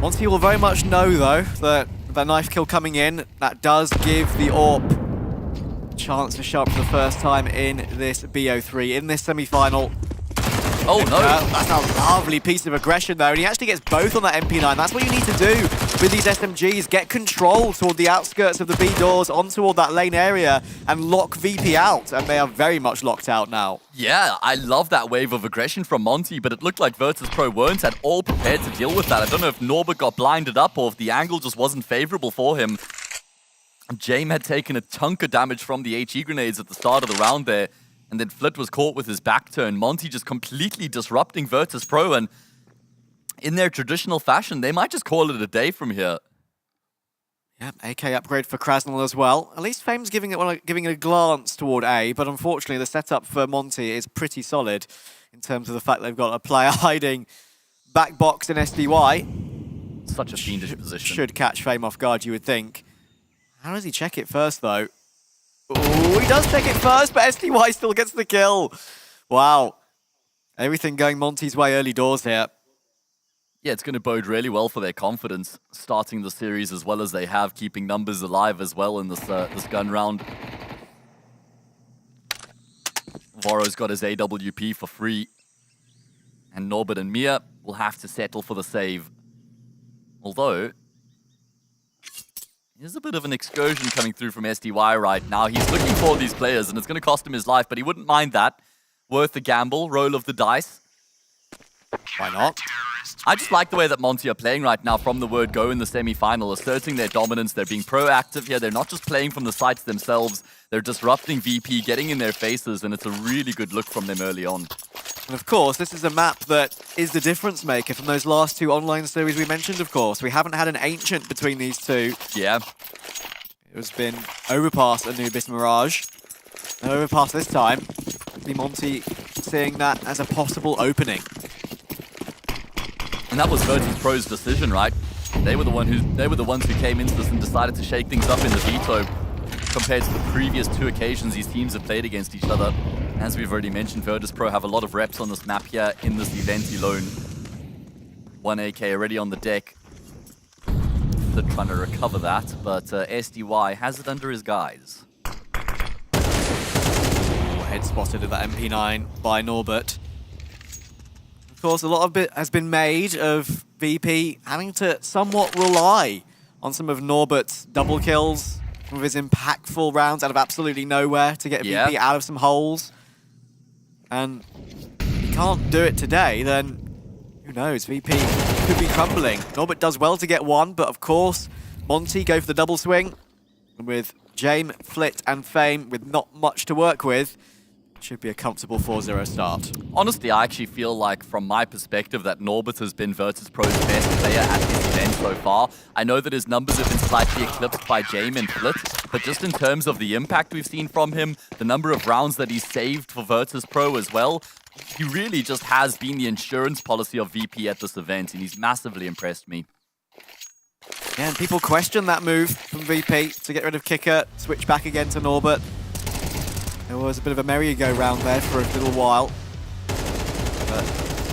Monte will very much know, though, that the knife kill coming in, that does give the AWP a chance to show up for the first time in this BO3, in this semi-final. Oh, no. That's a lovely piece of aggression, though, and he actually gets both on that MP9. That's what you need to do with these SMGs. Get control toward the outskirts of the B doors, on toward that lane area, and lock VP out, and they are very much locked out now. Yeah, I love that wave of aggression from Monte, but it looked like Virtus.pro weren't at all prepared to deal with that. I don't know if Norbert got blinded up or if the angle just wasn't favorable for him. Jame had taken a chunk of damage from the HE grenades at the start of the round there, and then Flit was caught with his back turn. Monte just completely disrupting Virtus.pro, and in their traditional fashion, they might just call it a day from here. Yep, AK upgrade for Krasnal as well. At least Fame's giving it a glance toward A, but unfortunately the setup for Monte is pretty solid in terms of the fact they've got a player hiding back box in SDY. Such a fiendish position. Should catch Fame off guard, you would think. How does he check it first, though? Oh, he does take it first, but SDY still gets the kill. Wow. Everything going Monte's way early doors here. Yeah, it's going to bode really well for their confidence, starting the series as well as they have, keeping numbers alive as well in this gun round. Voro's got his AWP for free, and Norbert and Mia will have to settle for the save. Although, there's a bit of an excursion coming through from SDY right now. He's looking for these players, and it's going to cost him his life, but he wouldn't mind that. Worth the gamble, roll of the dice. Why not? I just like the way that Monte are playing right now from the word go in the semi-final, asserting their dominance. They're being proactive here. They're not just playing from the sides themselves. They're disrupting VP, getting in their faces, and it's a really good look from them early on. And of course, this is a map that is the difference maker from those last two online series we mentioned, of course. We haven't had an Ancient between these two. Yeah. It has been Overpass Anubis Mirage. And Overpass this time. The Monte seeing that as a possible opening. And that was Virtus.pro's decision, right? They were the ones who came into this and decided to shake things up in the veto compared to the previous two occasions these teams have played against each other. As we've already mentioned, Virtus.pro have a lot of reps on this map here in this event alone. 1 AK already on the deck. They're trying to recover that, but SDY has it under his guise. Head spotted at that MP9 by Norbert. Of course, a lot of it has been made of VP having to somewhat rely on some of Norbert's double kills, some of his impactful rounds out of absolutely nowhere to get VP out of some holes. And if he can't do it today, then who knows, VP could be crumbling. Norbert does well to get one, but of course, Monte go for the double swing. And with Jame, Flit and Fame with not much to work with, should be a comfortable 4-0 start. Honestly, I actually feel like, from my perspective, that Norbert has been Virtus.pro's best player at this event so far. I know that his numbers have been slightly eclipsed by Jame and Flit, but just in terms of the impact we've seen from him, the number of rounds that he's saved for Virtus.pro as well, he really just has been the insurance policy of VP at this event, and he's massively impressed me. Yeah, and people question that move from VP to get rid of Kicker, switch back again to Norbert. There was a bit of a merry-go-round there for a little while, but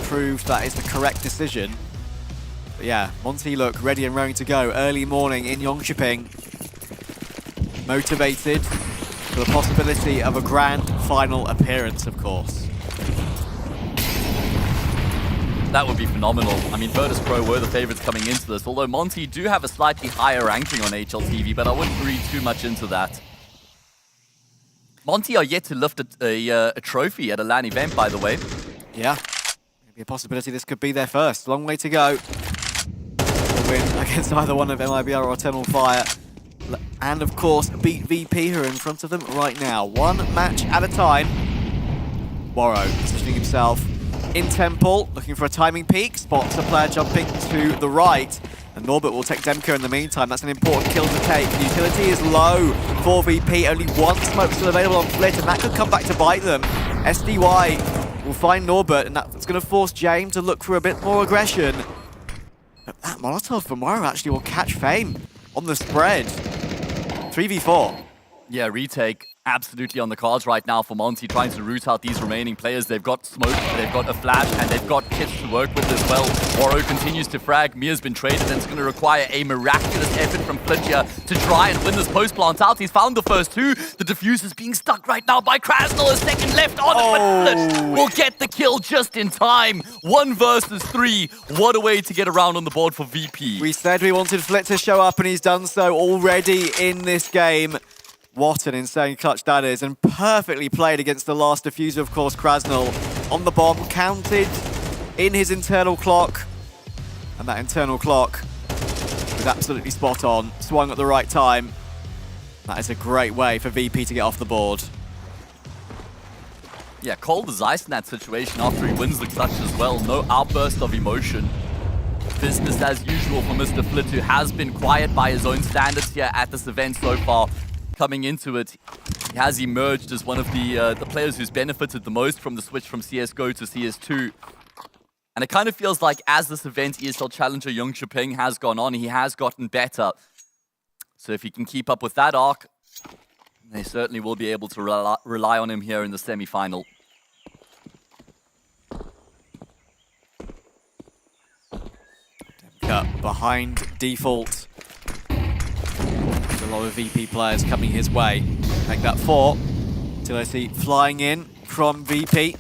proved that is the correct decision. But yeah, Monte look ready and raring to go. Early morning in Jonkoping. Motivated for the possibility of a grand final appearance, of course. That would be phenomenal. I mean, Virtus.pro were the favorites coming into this, although Monte do have a slightly higher ranking on HLTV, but I wouldn't read too much into that. Monte are yet to lift a trophy at a LAN event, by the way. Yeah, maybe a possibility this could be their first. Long way to go. A win against either one of MIBR or Eternal Fire. And of course, beat VP who are in front of them right now. One match at a time. Waro positioning himself in Temple, looking for a timing peak. Spots a player jumping to the right. And Norbert will take Demko in the meantime. That's an important kill to take. The utility is low for VP. Only one smoke still available on Flit, and that could come back to bite them. SDY will find Norbert, and that's going to force Jame to look for a bit more aggression. But that Molotov from Waro actually will catch Fame on the spread. 3v4. Yeah, retake absolutely on the cards right now for Monte, trying to root out these remaining players. They've got smoke, they've got a flash, and they've got kits to work with as well. Waro continues to frag. Mia's been traded, and it's going to require a miraculous effort from Flit here to try and win this post plant out. He's found the first two. The defuse is being stuck right now by Krasnal. A second left on it, but Flit will get the kill just in time. 1 versus 3. What a way to get around on the board for VP. We said we wanted Flit to show up, and he's done so already in this game. What an insane clutch that is, and perfectly played against the last diffuser, of course, Krasnal. On the bomb, counted in his internal clock. And that internal clock was absolutely spot on, swung at the right time. That is a great way for VP to get off the board. Yeah, cold as ice in that situation after he wins the clutch as well. No outburst of emotion. Business as usual for Mr. Flit, who has been quiet by his own standards here at this event so far. Coming into it, he has emerged as one of the players who's benefited the most from the switch from CSGO to CS2. And it kind of feels like as this event, ESL Challenger Jonkoping has gone on, he has gotten better. So if he can keep up with that arc, they certainly will be able to rely on him here in the semi-final. Demka behind default. A lot of VP players coming his way. Make that 4. Till I see flying in from VP.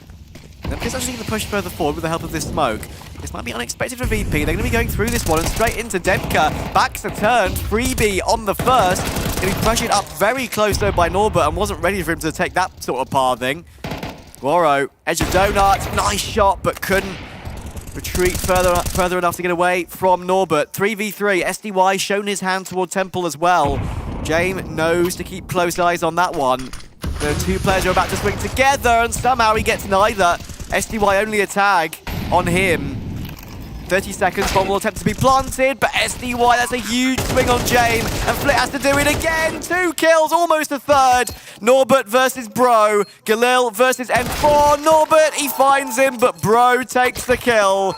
Demka's actually going to push further forward with the help of this smoke. This might be unexpected for VP. They're going to be going through this one and straight into Demka. Backs are turned. Freebie on the first. Going to be pressured up very close though by Norbert and wasn't ready for him to take that sort of pathing. Waro, edge of donut. Nice shot, but couldn't retreat further enough to get away from Norbert. 3v3. SDY shown his hand toward Temple as well. James knows to keep close eyes on that one. The two players are about to swing together, and somehow he gets neither. SDY only a tag on him. 30 seconds, bomb will attempt to be planted, but SDY, that's a huge swing on James, and Flit has to do it again. 2 kills, almost a third. Norbert versus Bro. Galil versus M4. Norbert, he finds him, but Bro takes the kill.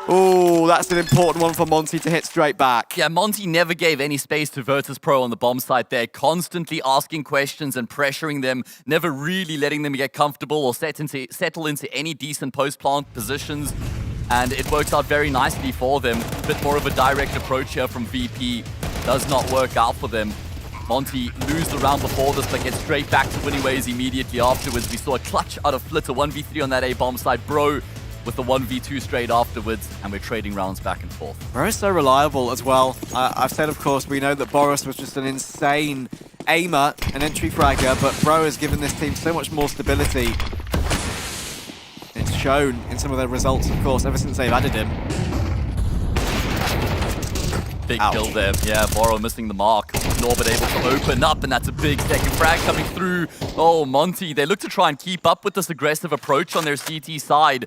Ooh, that's an important one for Monte to hit straight back. Yeah, Monte never gave any space to Virtus.pro on the bomb site there, constantly asking questions and pressuring them, never really letting them get comfortable or settle into any decent post-plant positions. And it works out very nicely for them. A bit more of a direct approach here from VP. Does not work out for them. Monte lose the round before this, but gets straight back to winning ways immediately afterwards. We saw a clutch out of Flit, a 1v3 on that A-bomb side. Bro with the 1v2 straight afterwards, and we're trading rounds back and forth. Boris so reliable as well. I've said, of course, we know that Boris was just an insane aimer, an entry fragger, but Bro has given this team so much more stability. It's shown in some of their results, of course, ever since they've added him. Big kill there. Yeah, Boro missing the mark. Norbert able to open up, and that's a big second frag coming through. Oh, Monte, they look to try and keep up with this aggressive approach on their CT side.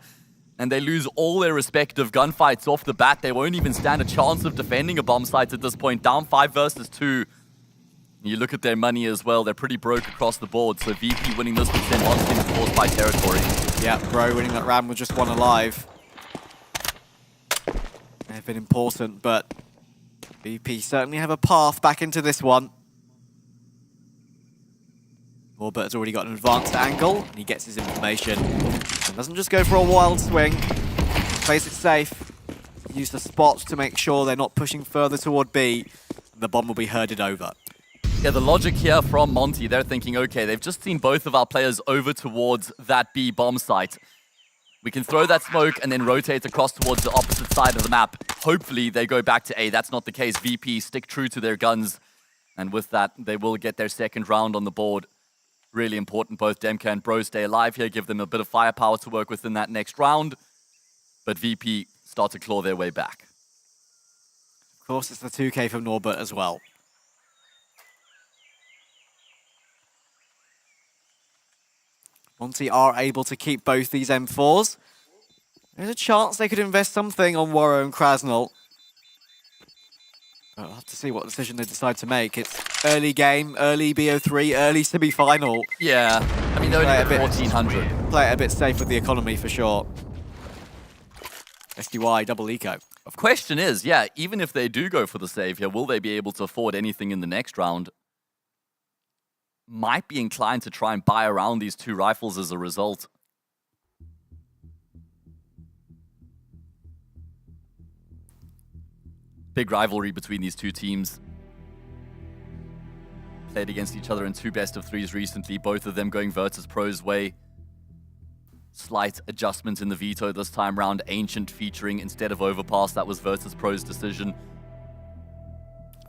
And they lose all their respective gunfights off the bat. They won't even stand a chance of defending a bomb site at this point. Down 5 versus 2. You look at their money as well. They're pretty broke across the board. So VP winning this would send Monte into force by territory. Yeah, Bro winning that round with just 1 alive. They've been important, but VP certainly have a path back into this one. Norbert has already got an advanced angle, and he gets his information. And doesn't just go for a wild swing. Plays it safe. Use the spots to make sure they're not pushing further toward B. The bomb will be herded over. Yeah, the logic here from Monte, they're thinking, okay, they've just seen both of our players over towards that B bomb site. We can throw that smoke and then rotate across towards the opposite side of the map. Hopefully they go back to A. That's not the case. VP stick true to their guns. And with that, they will get their second round on the board. Really important, both Demka and Bro stay alive here, give them a bit of firepower to work with in that next round. But VP start to claw their way back. Of course, it's the 2K from Norbert as well. Monte are able to keep both these M4s. There's a chance they could invest something on Waro and Krasnal. But we'll have to see what decision they decide to make. It's early game, early BO3, early semi-final. Yeah, I mean, they're only at 1400. Play it a bit safe with the economy for sure. SDY, double eco. The question is, yeah, even if they do go for the save here, will they be able to afford anything in the next round? Might be inclined to try and buy around these 2 rifles as a result. Big rivalry between these two teams. Played against each other in 2 best-of-3s recently, both of them going Virtus Pro's way. Slight adjustment in the veto this time round. Ancient featuring instead of Overpass. That was Virtus Pro's decision.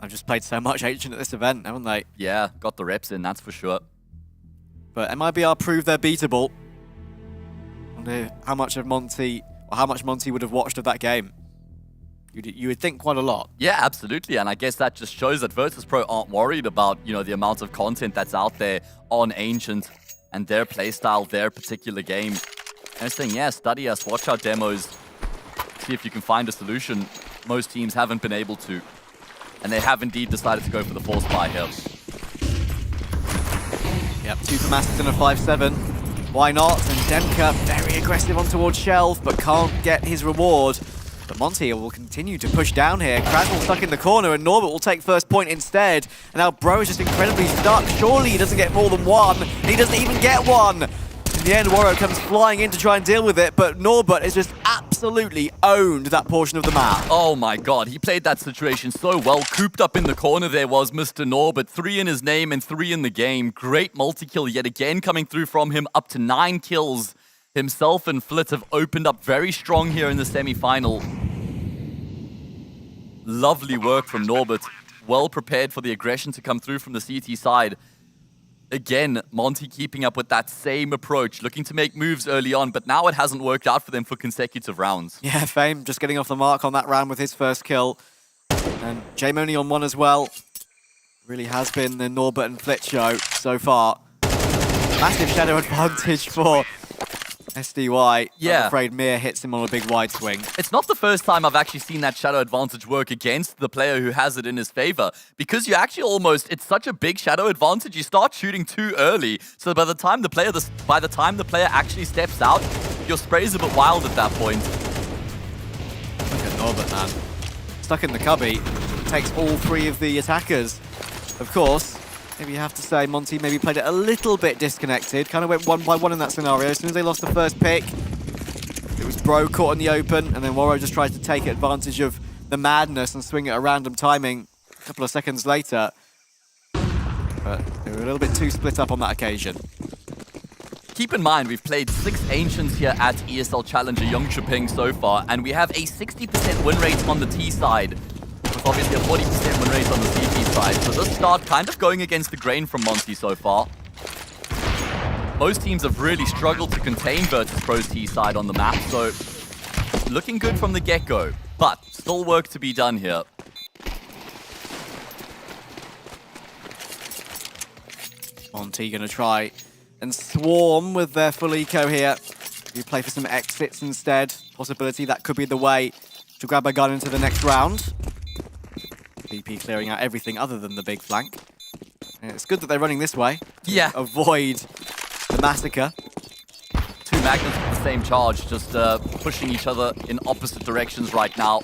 I've just played so much Ancient at this event, haven't they? Yeah, got the reps in, that's for sure. But MIBR proved they're beatable. I wonder how much of Monte, or how much Monte would have watched of that game. You would think quite a lot. Yeah, absolutely. And I guess that just shows that Virtus Pro aren't worried about, you know, the amount of content that's out there on Ancient and their playstyle, their particular game. And they're saying, yeah, study us, watch our demos, see if you can find a solution. Most teams haven't been able to. And they have indeed decided to go for the force buy here. Yep, 2 for Masters and a 5-7. Why not? And Denka very aggressive on towards Shelf, but can't get his reward. But Monte will continue to push down here. Krasl stuck in the corner, and Norbert will take first point instead. And now Bro is just incredibly stuck. Surely he doesn't get more than one. And he doesn't even get one. In the end, Waro comes flying in to try and deal with it, but Norbert has just absolutely owned that portion of the map. Oh my god, he played that situation so well. Cooped up in the corner there was Mr. Norbert. 3 in his name and 3 in the game. Great multi-kill yet again coming through from him. Up to 9 kills. Himself and Flit have opened up very strong here in the semi-final. Lovely work from Norbert. Well prepared for the aggression to come through from the CT side. Again, Monte keeping up with that same approach, looking to make moves early on, but now it hasn't worked out for them for consecutive rounds. Yeah, Fame just getting off the mark on that round with his first kill. And J-Money on 1 as well. Really has been the Norbert and Flit show so far. Massive shadow advantage for SDY. Yeah. I'm afraid Mir hits him on a big wide swing. It's not the first time I've actually seen that shadow advantage work against the player who has it in his favor, because you actually almost, it's such a big shadow advantage, you start shooting too early, so by the time the player actually steps out, your spray's a bit wild at that point. Look at Norbert, man. Stuck in the cubby, takes all 3 of the attackers. Of course, maybe you have to say Monte maybe played it a little bit disconnected. Kind of went 1 by 1 in that scenario. As soon as they lost the first pick, it was Bro caught in the open, and then Waro just tried to take advantage of the madness and swing it at random timing a couple of seconds later. But they were a little bit too split up on that occasion. Keep in mind, we've played 6 Ancients here at ESL Challenger Jonkoping so far, and we have a 60% win rate on the T side, with obviously a 40% win rate on the CT side. So this start kind of going against the grain from Monte so far. Most teams have really struggled to contain Virtus Pro's T side on the map, so looking good from the get-go, but still work to be done here. Monte gonna try and swarm with their full eco here. You play for some exits instead. Possibility that could be the way to grab a gun into the next round. VP clearing out everything other than the big flank. And it's good that they're running this way. Yeah. Avoid the massacre. 2 magnets with the same charge, just pushing each other in opposite directions right now.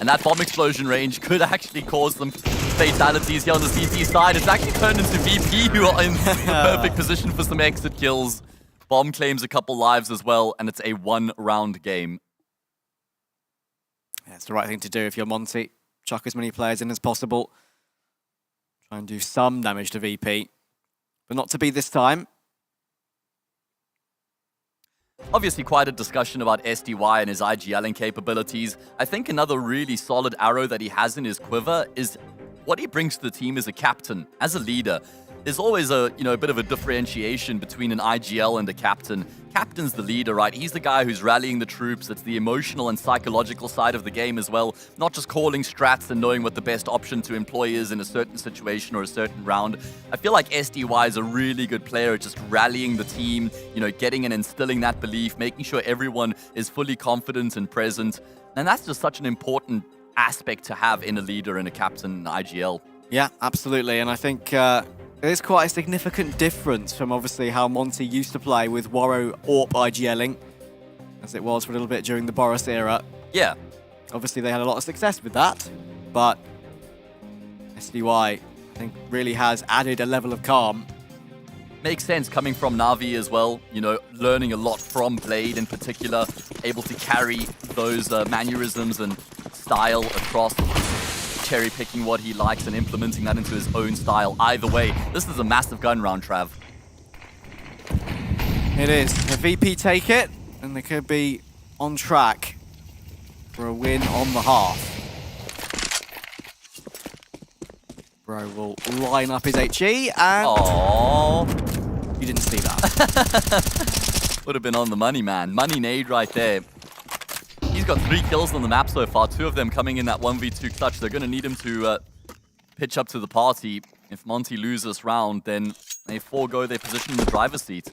And that bomb explosion range could actually cause some fatalities here on the CT side. It's actually turned into VP, who are in the perfect position for some exit kills. Bomb claims a couple lives as well, and it's a 1-round game. Yeah, it's the right thing to do if you're Monte. Chuck as many players in as possible. Try and do some damage to VP. But not to be this time. Obviously quite a discussion about SDY and his IGLing capabilities. I think another really solid arrow that he has in his quiver is what he brings to the team as a captain, as a leader. There's always a bit of a differentiation between an IGL and a captain. Captain's the leader, right? He's the guy who's rallying the troops. It's the emotional and psychological side of the game as well. Not just calling strats and knowing what the best option to employ is in a certain situation or a certain round. I feel like SDY is a really good player at just rallying the team, getting and instilling that belief, making sure everyone is fully confident and present. And that's just such an important aspect to have in a leader and a captain in IGL. Yeah, absolutely. And I think there's quite a significant difference from obviously how Monte used to play with Waro AWP IGLing, as it was for a little bit during the Boris era. Yeah. Obviously they had a lot of success with that, but SDY, I think, really has added a level of calm. Makes sense coming from Na'Vi as well, learning a lot from Blade in particular, able to carry those mannerisms and style across cherry-picking what he likes and implementing that into his own style. Either way, this is a massive gun round, Trav. It is. If VP take it, then they could be on track for a win on the half. Bro will line up his HE and... Aww. You didn't see that. Would have been on the money, man. Money nade right there. He's got 3 kills on the map so far, 2 of them coming in that 1v2 clutch. They're going to need him to pitch up to the party. If Monte loses this round, then they forego their position in the driver's seat.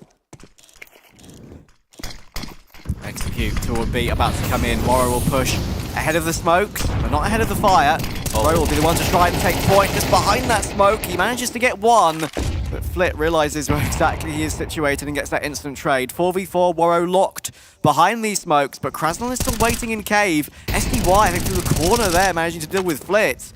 Execute toward B, about to come in. Warrow will push ahead of the smokes, but not ahead of the fire. Warrow will be the one to try and take point. Just behind that smoke, he manages to get one, but Flit realizes where exactly he is situated and gets that instant trade. 4v4, Warrow locked behind these smokes, but Krasnal is still waiting in cave. SDY, I think, through the corner there, managing to deal with Flit.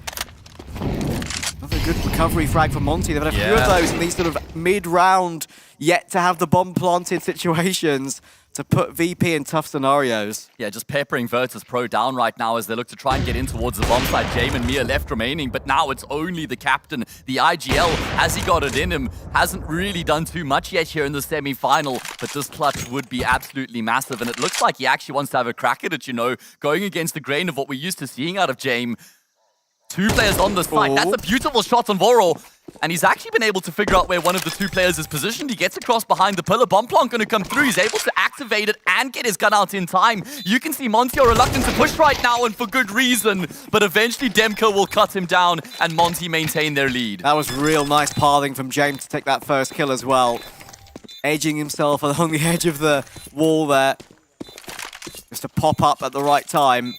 Another good recovery frag for Monte. They've had a few of those in these sort of mid-round, yet to have the bomb planted situations to put VP in tough scenarios. Yeah, just peppering Virtus Pro down right now as they look to try and get in towards the bomb side. Jame and Mia left remaining, but now it's only the captain. The IGL, has he got it in him, hasn't really done too much yet here in the semi-final, but this clutch would be absolutely massive, and it looks like he actually wants to have a crack at it, you know, going against the grain of what we're used to seeing out of Jame. 2 players on the side. That's a beautiful shot on Voro. And he's actually been able to figure out where one of the 2 players is positioned. He gets across behind the pillar. Bomb plant going to come through. He's able to activate it and get his gun out in time. You can see Monte are reluctant to push right now, and for good reason. But eventually Demko will cut him down and Monte maintain their lead. That was real nice pathing from James to take that first kill as well. Edging himself along the edge of the wall there. Just to pop up at the right time.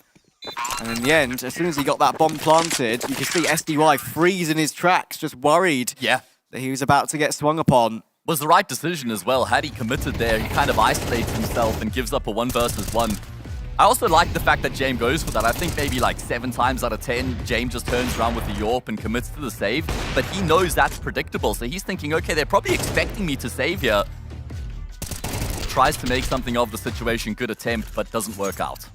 And in the end, as soon as he got that bomb planted, you could see SDY freeze in his tracks, just worried that he was about to get swung upon. Was the right decision as well. Had he committed there, he kind of isolates himself and gives up a 1 versus 1. I also like the fact that Jame goes for that. I think maybe like 7 times out of 10, Jame just turns around with the Yorp and commits to the save. But he knows that's predictable, so he's thinking, okay, they're probably expecting me to save here. Tries to make something of the situation, good attempt, but doesn't work out.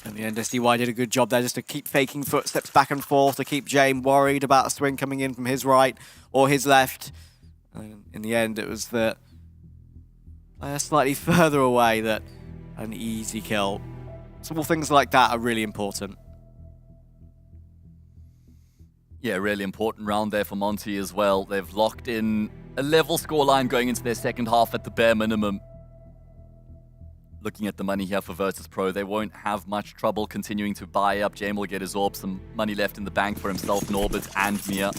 In the end, SDY did a good job there just to keep faking footsteps back and forth, to keep Jame worried about a swing coming in from his right or his left. And in the end, it was the player slightly further away that an easy kill. Small things like that are really important. Yeah, really important round there for Monte as well. They've locked in a level scoreline going into their second half at the bare minimum. Looking at the money here for Virtus Pro, they won't have much trouble continuing to buy up. Jame will get his orb, some money left in the bank for himself, Norbert and Mia.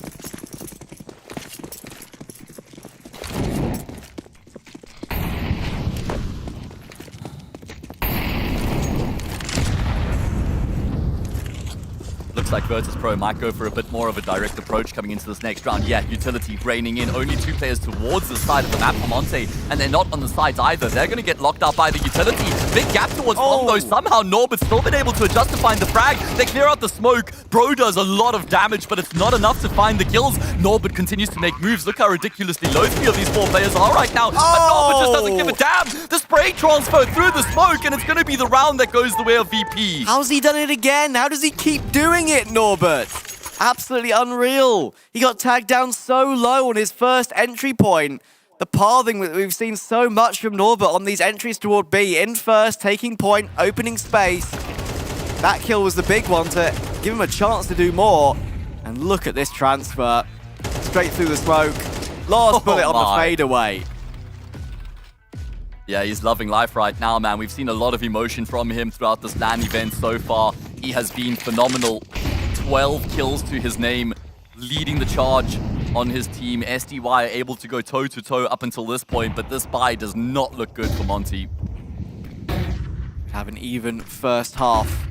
Looks like Virtus Pro might go for a bit more of a direct approach coming into this next round. Yeah, utility raining in. Only 2 players towards the side of the map for Monte, and they're not on the sides either. They're going to get locked out by the utility. Big gap towards bomb though. Somehow Norbert's still been able to adjust to find the frag. They clear out the smoke. Bro does a lot of damage, but it's not enough to find the kills. Norbert continues to make moves. Look how ridiculously low 3 of these 4 players are right now. But Norbert just doesn't give a damn. The spray transfer through the smoke, and it's going to be the round that goes the way of VP. How's he done it again? How does he keep doing it, Norbert? Absolutely unreal. He got tagged down so low on his first entry point. The pathing that we've seen so much from Norbert on these entries toward B. In first, taking point, opening space. That kill was the big one to give him a chance to do more. And look at this transfer. Straight through the smoke. Last bullet on the fadeaway. Yeah, he's loving life right now, man. We've seen a lot of emotion from him throughout this LAN event so far. He has been phenomenal. 12 kills to his name, leading the charge on his team. SDY are able to go toe-to-toe up until this point, but this buy does not look good for Monte. Have an even first half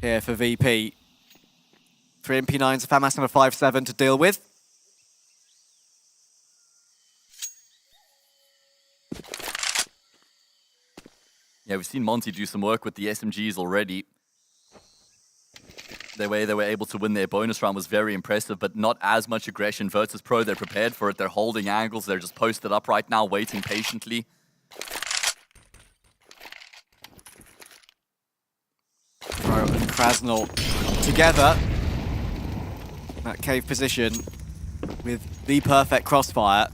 here for VP. 3 MP9s, a FAMAS and a 5-7 to deal with. Yeah, we've seen Monte do some work with the SMGs already. The way they were able to win their bonus round was very impressive, but not as much aggression. Virtus Pro, they're prepared for it. They're holding angles. They're just posted up right now, waiting patiently. Pro and Krasnal together. that cave position with the perfect crossfire.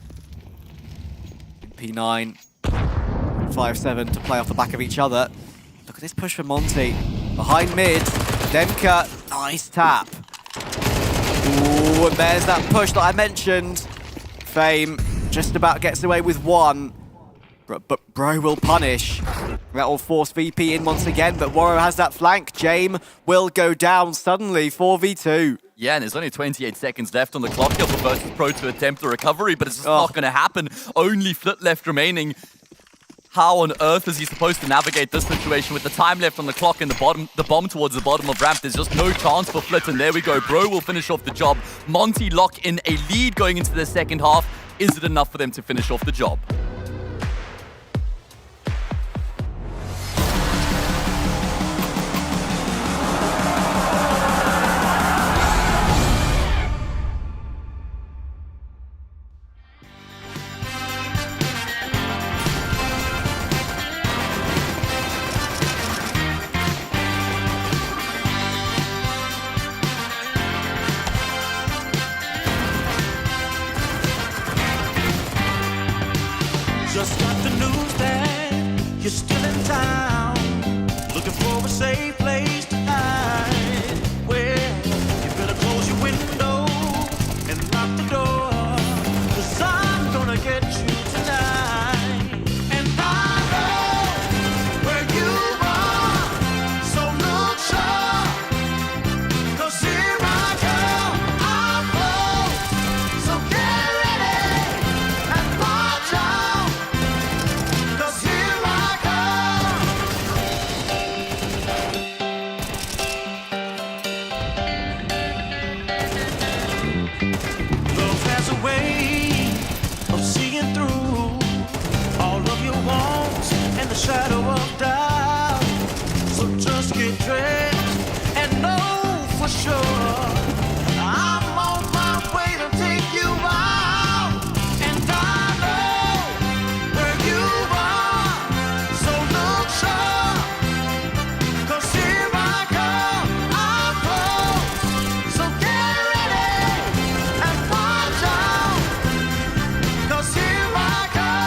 P9, 5-7 to play off the back of each other. Look at this push from Monte. Behind mid, Demka, nice tap. Ooh, and there's that push that I mentioned. Fame just about gets away with one. But Bro will punish. That will force VP in once again, but Warrow has that flank. Jame will go down suddenly, 4v2. Yeah, and there's only 28 seconds left on the clock here for Virtus Pro to attempt the recovery, but it's just not going to happen. Only Flit left remaining. How on earth is he supposed to navigate this situation with the time left on the clock and the bomb towards the bottom of ramp? There's just no chance for Flit, and there we go. Bro will finish off the job. Monte lock in a lead going into the second half. Is it enough for them to finish off the job? Just got the news that you're still in town, looking for a safe place to hide. Well, you better close your window and lock the door, 'cause I'm gonna get you tonight. And I know where you are, so look sharp, 'cause here I come, I'm close, so get ready and watch out. Love has a way of seeing through all of your wants and the shadow of doubt. So just get dressed and know for sure I'm on my way to take you out. And I know where you are, so look sharp, 'cause here I come, I'm close, so get ready and watch out, 'cause here I come.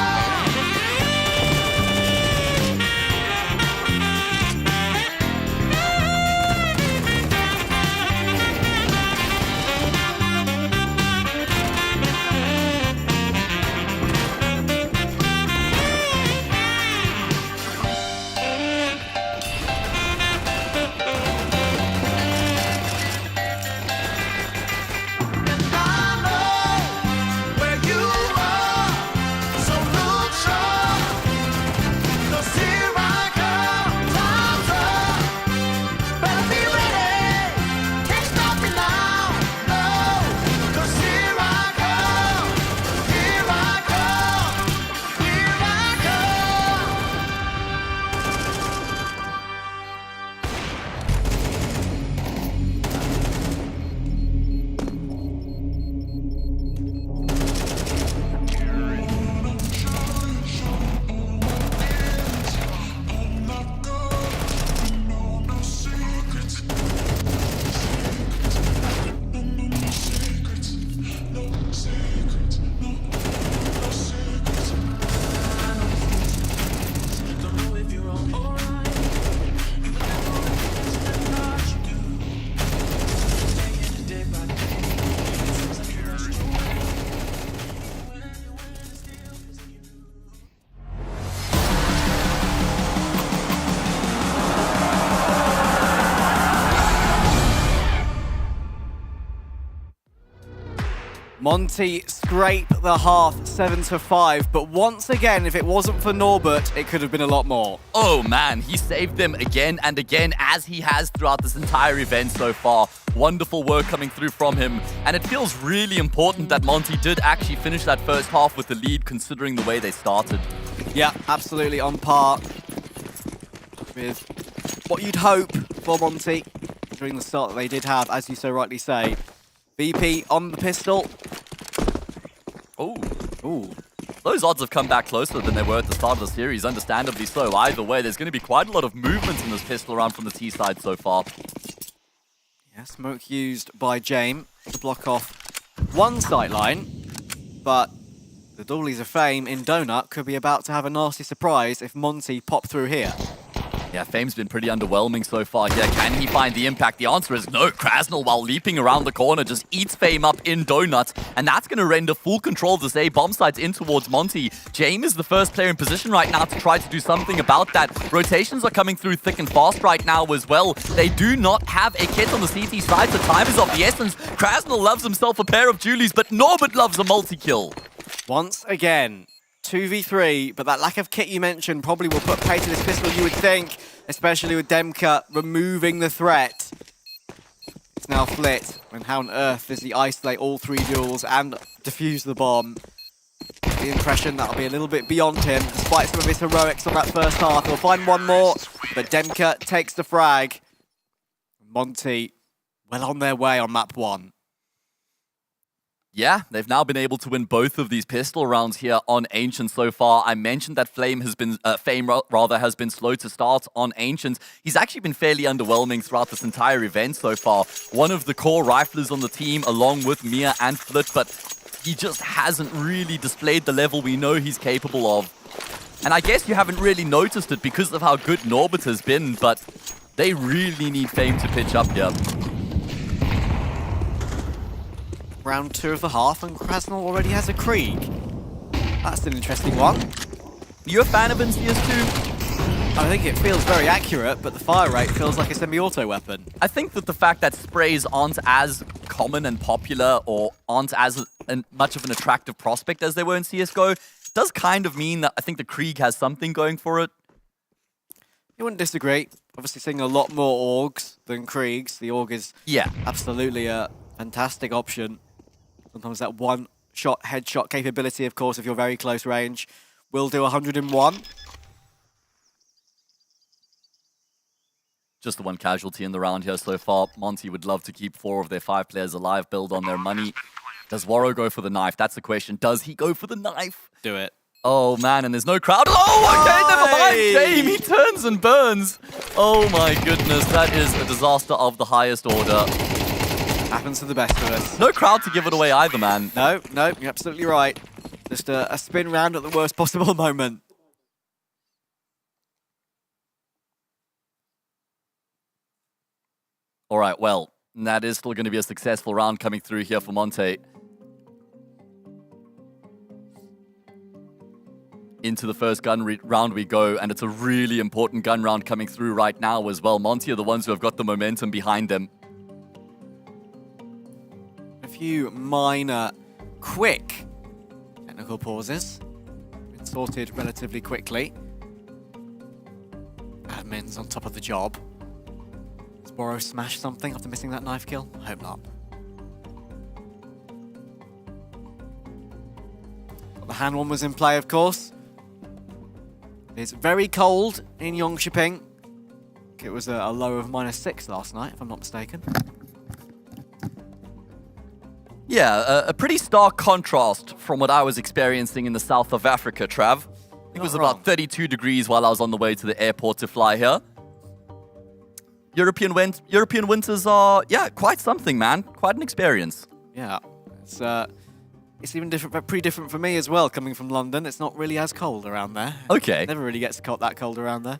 Monte scrape the half 7-5, but once again, if it wasn't for Norbert, it could have been a lot more. Oh man, he saved them again and again, as he has throughout this entire event so far. Wonderful work coming through from him, and it feels really important that Monte did actually finish that first half with the lead, considering the way they started. Yeah, absolutely on par with what you'd hope for Monte during the start that they did have, as you so rightly say. VP on the pistol. Ooh. Those odds have come back closer than they were at the start of the series, understandably so. Either way, there's going to be quite a lot of movement in this pistol round from the T side so far. Yeah, smoke used by James to block off one sight line, but the Doilies of Fame in Donut could be about to have a nasty surprise if Monte pop through here. Yeah, Fame's been pretty underwhelming so far here. Can he find the impact? The answer is no. Krasnal, while leaping around the corner, just eats Fame up in Donuts, and that's going to render full control of this A bomb sites in towards Monte. James is the first player in position right now to try to do something about that. Rotations are coming through thick and fast right now as well. They do not have a kit on the CT side, so time is of the essence. Krasnal loves himself a pair of Julies, but Norbert loves a multi-kill. Once again, 2v3, but that lack of kit you mentioned probably will put pay to this pistol, you would think, especially with Demka removing the threat. It's now Flit, and how on earth does he isolate all three duels and defuse the bomb? The impression that'll be a little bit beyond him, despite some of his heroics on that first half. He'll find one more, but Demka takes the frag. Monte, well on their way on map 1. Yeah, they've now been able to win both of these pistol rounds here on Ancient so far. I mentioned that Fame has been slow to start on Ancient. He's actually been fairly underwhelming throughout this entire event so far. One of the core riflers on the team, along with Mia and Flit, but he just hasn't really displayed the level we know he's capable of. And I guess you haven't really noticed it because of how good Norbert has been, but they really need Fame to pitch up here. Round 2 of the half, and Krasnal already has a Krieg. That's an interesting one. You a fan of NCS2? I think it feels very accurate, but the fire rate feels like a semi-auto weapon. I think that the fact that sprays aren't as common and popular or aren't as much of an attractive prospect as they were in CSGO does kind of mean that I think the Krieg has something going for it. You wouldn't disagree. Obviously seeing a lot more Augs than Kriegs. The Aug is absolutely a fantastic option. Sometimes that one-shot headshot capability, of course, if you're very close range, will do 101. Just the one casualty in the round here so far. Monte would love to keep 4 of their 5 players alive, build on their money. Does Waro go for the knife? That's the question. Does he go for the knife? Do it. Oh, man, and there's no crowd. Oh, okay, never mind. Shame, he turns and burns. Oh, my goodness. That is a disaster of the highest order. Happens to the best of us. No crowd to give it away either, man. No, you're absolutely right. Just a spin round at the worst possible moment. All right, well, that is still going to be a successful round coming through here for Monte. Into the first gun round we go, and it's a really important gun round coming through right now as well. Monte are the ones who have got the momentum behind them. A few minor, quick technical pauses. Been sorted relatively quickly. Admin's on top of the job. Does Boro smash something after missing that knife kill? I hope not. The hand one was in play, of course. It's very cold in Jonkoping. It was a low of -6 last night, if I'm not mistaken. Yeah, a pretty stark contrast from what I was experiencing in the south of Africa, Trav. It was about 32 degrees while I was on the way to the airport to fly here. European winters are, quite something, man. Quite an experience. Yeah, it's even different, pretty different for me as well, coming from London. It's not really as cold around there. Okay. It never really gets that cold around there.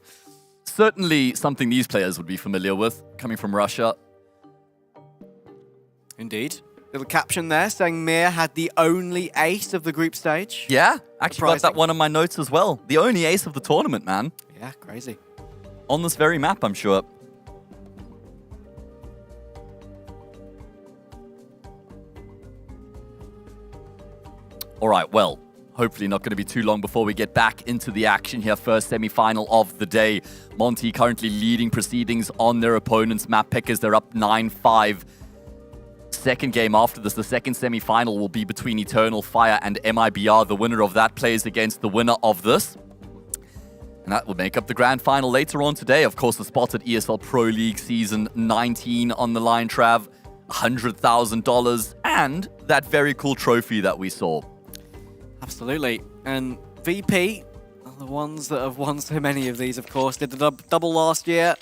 Certainly something these players would be familiar with, coming from Russia. Indeed. Little caption there saying Mir had the only ace of the group stage. Yeah, actually got that one on my notes as well. The only ace of the tournament, man. Yeah, crazy. On this very map, I'm sure. All right, well, hopefully not going to be too long before we get back into the action here. First semi-final of the day. Monte currently leading proceedings on their opponent's map pickers. They're up 9-5. Second game after this, the second semi-final will be between Eternal Fire and MIBR. The winner of that plays against the winner of this. And that will make up the grand final later on today. Of course, the spot at ESL Pro League Season 19 on the line, Trav. $100,000 and that very cool trophy that we saw. Absolutely. And VP are the ones that have won so many of these, of course. Did the double last year.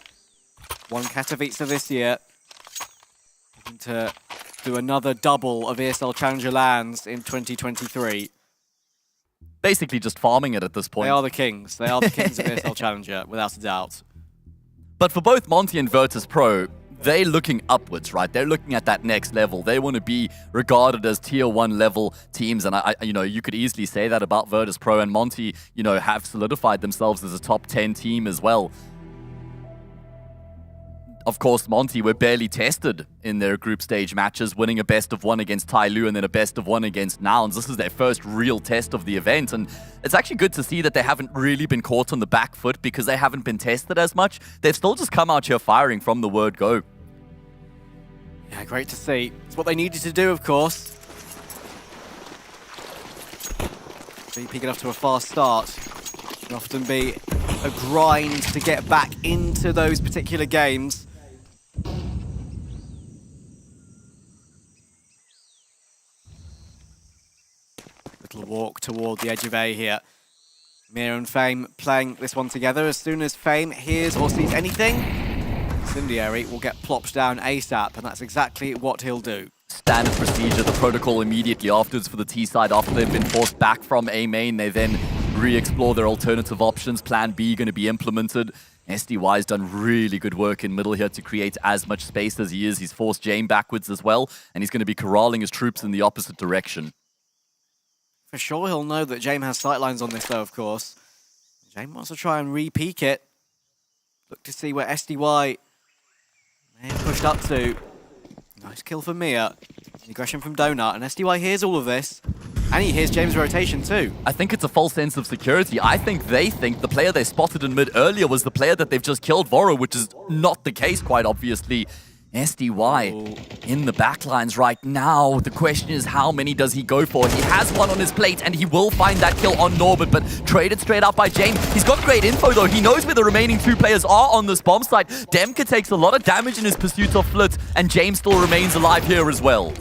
Won Katowice this year. looking to do another double of ESL Challenger lands in 2023. Basically just farming it at this point. They are the kings. They are the kings of ESL Challenger, without a doubt. But for both Monte and Virtus Pro, they're looking upwards, right? They're looking at that next level. They want to be regarded as tier 1 level teams. And you could easily say that about Virtus Pro, and Monte, have solidified themselves as a top 10 team as well. Of course, Monte were barely tested in their group stage matches, winning a best of 1 against Tai Lu and then a best of 1 against Nouns. This is their first real test of the event, and it's actually good to see that they haven't really been caught on the back foot because they haven't been tested as much. They've still just come out here firing from the word go. Yeah, great to see. It's what they needed to do, of course. VP get off to a fast start. Can often be a grind to get back into those particular games. Little walk toward the edge of A here. Mia and Fame playing this one together. As soon as Fame hears or sees anything, Incendiary will get plopped down ASAP, and that's exactly what he'll do. Standard procedure, the protocol immediately afterwards for the T side. After they've been forced back from A main, they then re-explore their alternative options. Plan B going to be implemented. SDY's done really good work in middle here to create as much space as he is. He's forced Jame backwards as well, and he's going to be corralling his troops in the opposite direction. For sure he'll know that Jame has sightlines on this though, of course. Jame wants to try and re-peek it. Look to see where SDY may have pushed up to. Nice kill for Mia. Aggression from Donut, and SDY hears all of this. And he hears James' rotation too. I think it's a false sense of security. I think they think the player they spotted in mid earlier was the player that they've just killed, Voro, which is not the case, quite obviously. SDY in the backlines right now. The question is, how many does he go for? He has one on his plate, and he will find that kill on Norbert, but traded straight out by James. He's got great info, though. He knows where the remaining 2 players are on this bomb site. Demka takes a lot of damage in his pursuit of Flit, and James still remains alive here as well.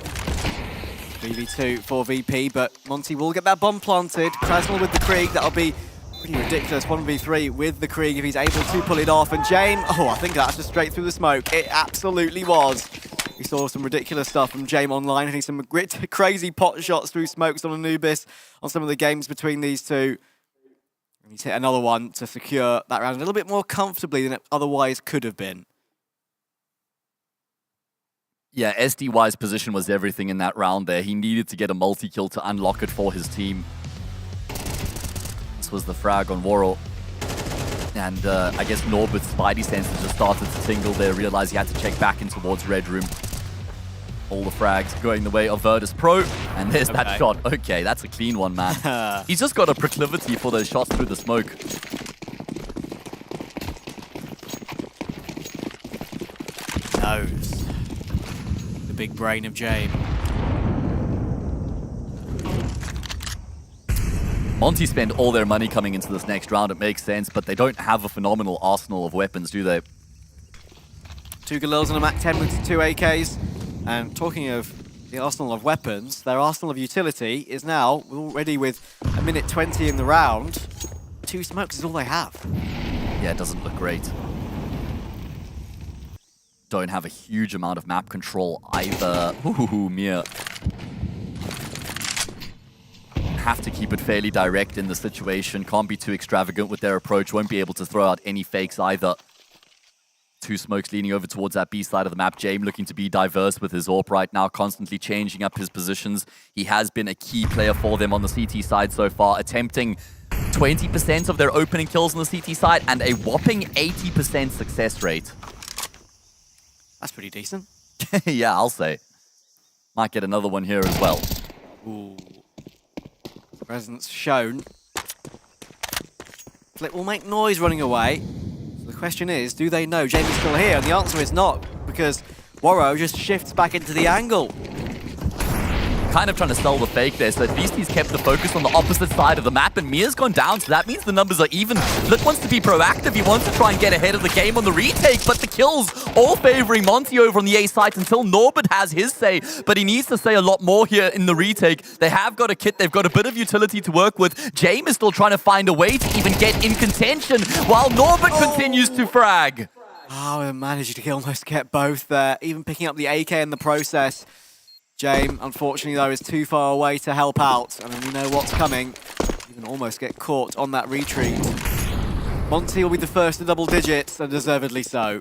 3v2 for VP, but Monte will get that bomb planted. Krasnal with the Krieg, that'll be pretty ridiculous. 1v3 with the Krieg if he's able to pull it off. And Jame, I think that's just straight through the smoke. It absolutely was. We saw some ridiculous stuff from Jame online, hitting some crazy pot shots through smokes on Anubis on some of the games between these two. And he's hit another one to secure that round a little bit more comfortably than it otherwise could have been. Yeah, SDY's position was everything in that round there. He needed to get a multi-kill to unlock it for his team. This was the frag on Woro. And I guess Norbert's spidey senses just started to tingle there, realized he had to check back in towards Red Room. All the frags going the way of Virtus Pro. And there's that shot. Okay, that's a clean one, man. He's just got a proclivity for those shots through the smoke. Knows. The big brain of Jame. Monte spend all their money coming into this next round, it makes sense, but they don't have a phenomenal arsenal of weapons, do they? 2 Galils and a Mac 10 with 2 AKs. And talking of the arsenal of weapons, their arsenal of utility is now, already with a minute 20 in the round, 2 smokes is all they have. Yeah, it doesn't look great. Don't have a huge amount of map control either. Ooh, Mia. Have to keep it fairly direct in the situation. Can't be too extravagant with their approach. Won't be able to throw out any fakes either. 2 smokes leaning over towards that B side of the map. Jame looking to be diverse with his AWP right now, constantly changing up his positions. He has been a key player for them on the CT side so far, attempting 20% of their opening kills on the CT side and a whopping 80% success rate. That's pretty decent. Yeah, I'll say. Might get another one here as well. Ooh. Presence shown. Flip will make noise running away. So the question is, do they know Jamie's still here? And the answer is not, because Woro just shifts back into the angle. Kind of trying to sell the fake there, so at least he's kept the focus on the opposite side of the map, and Mia's gone down, so that means the numbers are even. Flit wants to be proactive, he wants to try and get ahead of the game on the retake, but the kills all favoring Monte over on the A site until Norbert has his say, but he needs to say a lot more here in the retake. They have got a kit, they've got a bit of utility to work with. Jame is still trying to find a way to even get in contention, while Norbert continues to frag. Oh, managed to almost get both there, even picking up the AK in the process. James, unfortunately, though, is too far away to help out. I mean, we know what's coming. You can almost get caught on that retreat. Monte will be the first to double digits, and deservedly so.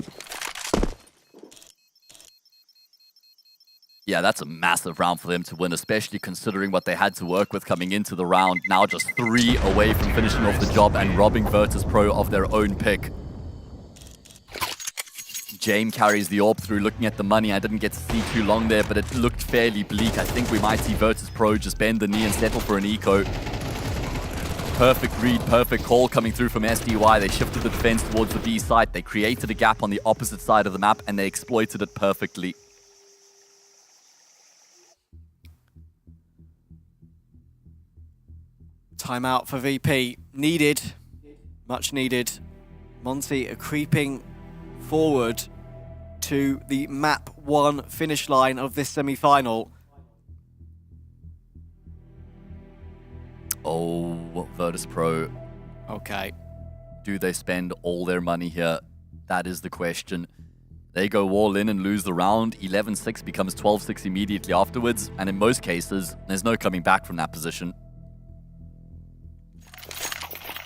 Yeah, that's a massive round for them to win, especially considering what they had to work with coming into the round. Now just 3 away from finishing off the job and robbing Virtus Pro of their own pick. James carries the AWP through, looking at the money. I didn't get to see too long there, but it looked fairly bleak. I think we might see Virtus Pro just bend the knee and settle for an eco. Perfect read, perfect call coming through from SDY. They shifted the defense towards the B site. They created a gap on the opposite side of the map, and they exploited it perfectly. Timeout for VP. Needed. Much needed. Monte are creeping forward to the map 1 finish line of this semi-final. Oh, Virtus Pro. Okay. Do they spend all their money here? That is the question. They go all in and lose the round. 11-6 becomes 12-6 immediately afterwards. And in most cases, there's no coming back from that position.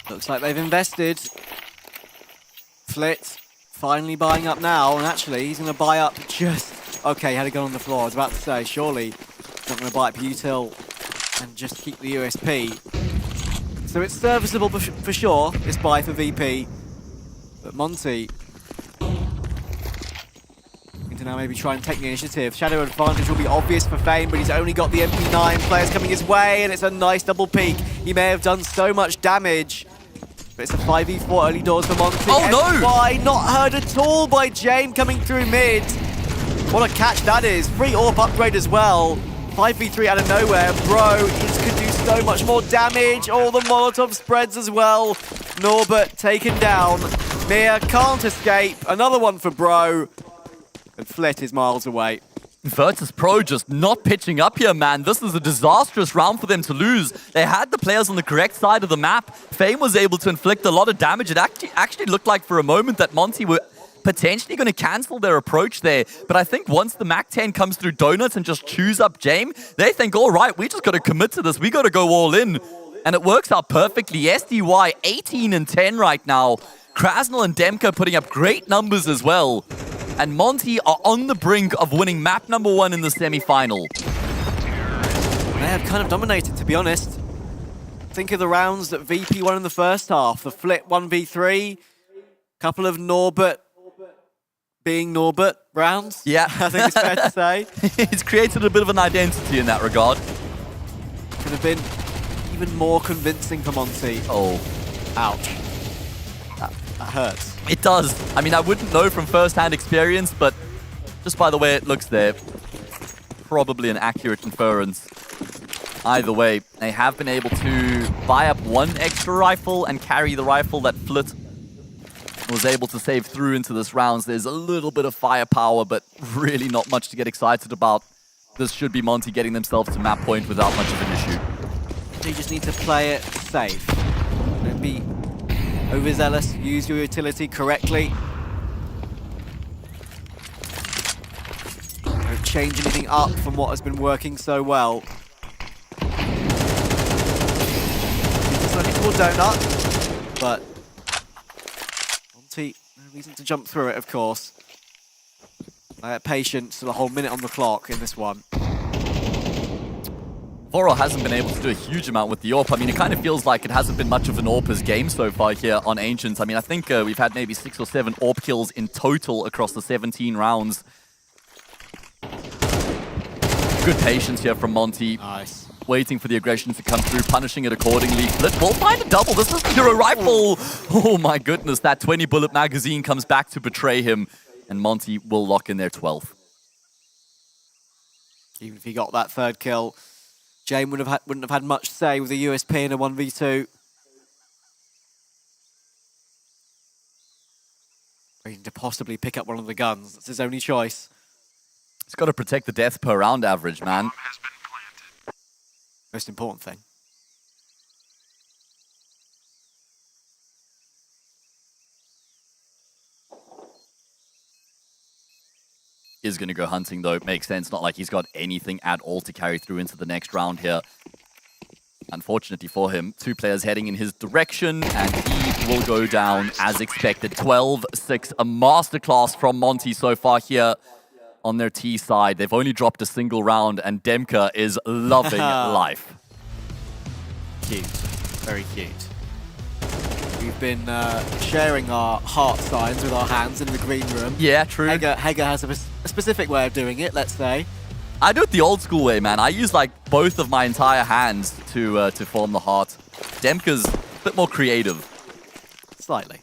Looks like they've invested. Flit finally buying up now, and actually he's going to buy up just... Okay, he had a gun on the floor. I was about to say, surely he's not going to buy up util and just keep the USP. So it's serviceable for sure, this buy for VP. But Monte need to now maybe try and take the initiative. Shadow advantage will be obvious for Fame, but he's only got the MP9 players coming his way, and it's a nice double peek. He may have done so much damage. But it's a 5v4 early doors for Monte. Oh no! Why not heard at all by James coming through mid. What a catch that is. Free AWP upgrade as well. 5v3 out of nowhere. Bro could do so much more damage. All the Molotov spreads as well. Norbert taken down. Mia can't escape. Another one for Bro. And Flit is miles away. Virtus Pro just not pitching up here, man. This is a disastrous round for them to lose. They had the players on the correct side of the map. Fame was able to inflict a lot of damage. It actually looked like for a moment that Monte were potentially going to cancel their approach there. But I think once the MAC-10 comes through Donuts and just chews up James, they think, all right, we just got to commit to this. We got to go all in. And it works out perfectly. SDY 18-10 right now. Krasnal and Demka putting up great numbers as well. And Monte are on the brink of winning map number 1 in the semi-final. They have kind of dominated, to be honest. Think of the rounds that VP won in the first half. The Flit 1v3, couple of Norbert being Norbert rounds. Yeah. I think it's fair to say. He's created a bit of an identity in that regard. Could have been even more convincing for Monte. Oh. Ouch. That hurts. It does. I mean, I wouldn't know from first-hand experience, but just by the way it looks there, probably an accurate inference. Either way, they have been able to buy up 1 extra rifle and carry the rifle that Flit was able to save through into this round. There's a little bit of firepower, but really not much to get excited about. This should be Monte getting themselves to map point without much of an issue. They just need to play it safe. Don't be overzealous. Use your utility correctly. Don't change anything up from what has been working so well. It's looking toward Donut, but Monte, no reason to jump through it, of course. Patience for the whole minute on the clock in this one. Voro hasn't been able to do a huge amount with the AWP. I mean, it kind of feels like it hasn't been much of an AWPer's game so far here on Ancients. I mean, I think we've had maybe 6 or 7 AWP kills in total across the 17 rounds. Good patience here from Monte. Nice. Waiting for the aggression to come through, punishing it accordingly. Flit will find a double. This is the Hero Rifle. Oh my goodness, that 20-bullet magazine comes back to betray him. And Monte will lock in their 12th. Even if he got that 3rd kill, James wouldn't have had much say with a USP in a 1v2. Waiting to possibly pick up one of the guns. That's his only choice. He's got to protect the death per round average, man. Most important thing. is going to go hunting, though. Makes sense. Not like he's got anything at all to carry through into the next round here. Unfortunately for him, 2 players heading in his direction, and he will go down as expected. 12-6, a masterclass from Monte so far here on their T side. They've only dropped a single round, and Demka is loving life. Cute. Very cute. We've been sharing our heart signs with our hands in the green room. Yeah, true. Hege has a specific way of doing it, let's say. I do it the old school way, man. I use like both of my entire hands to form the heart. Demka's a bit more creative. Slightly.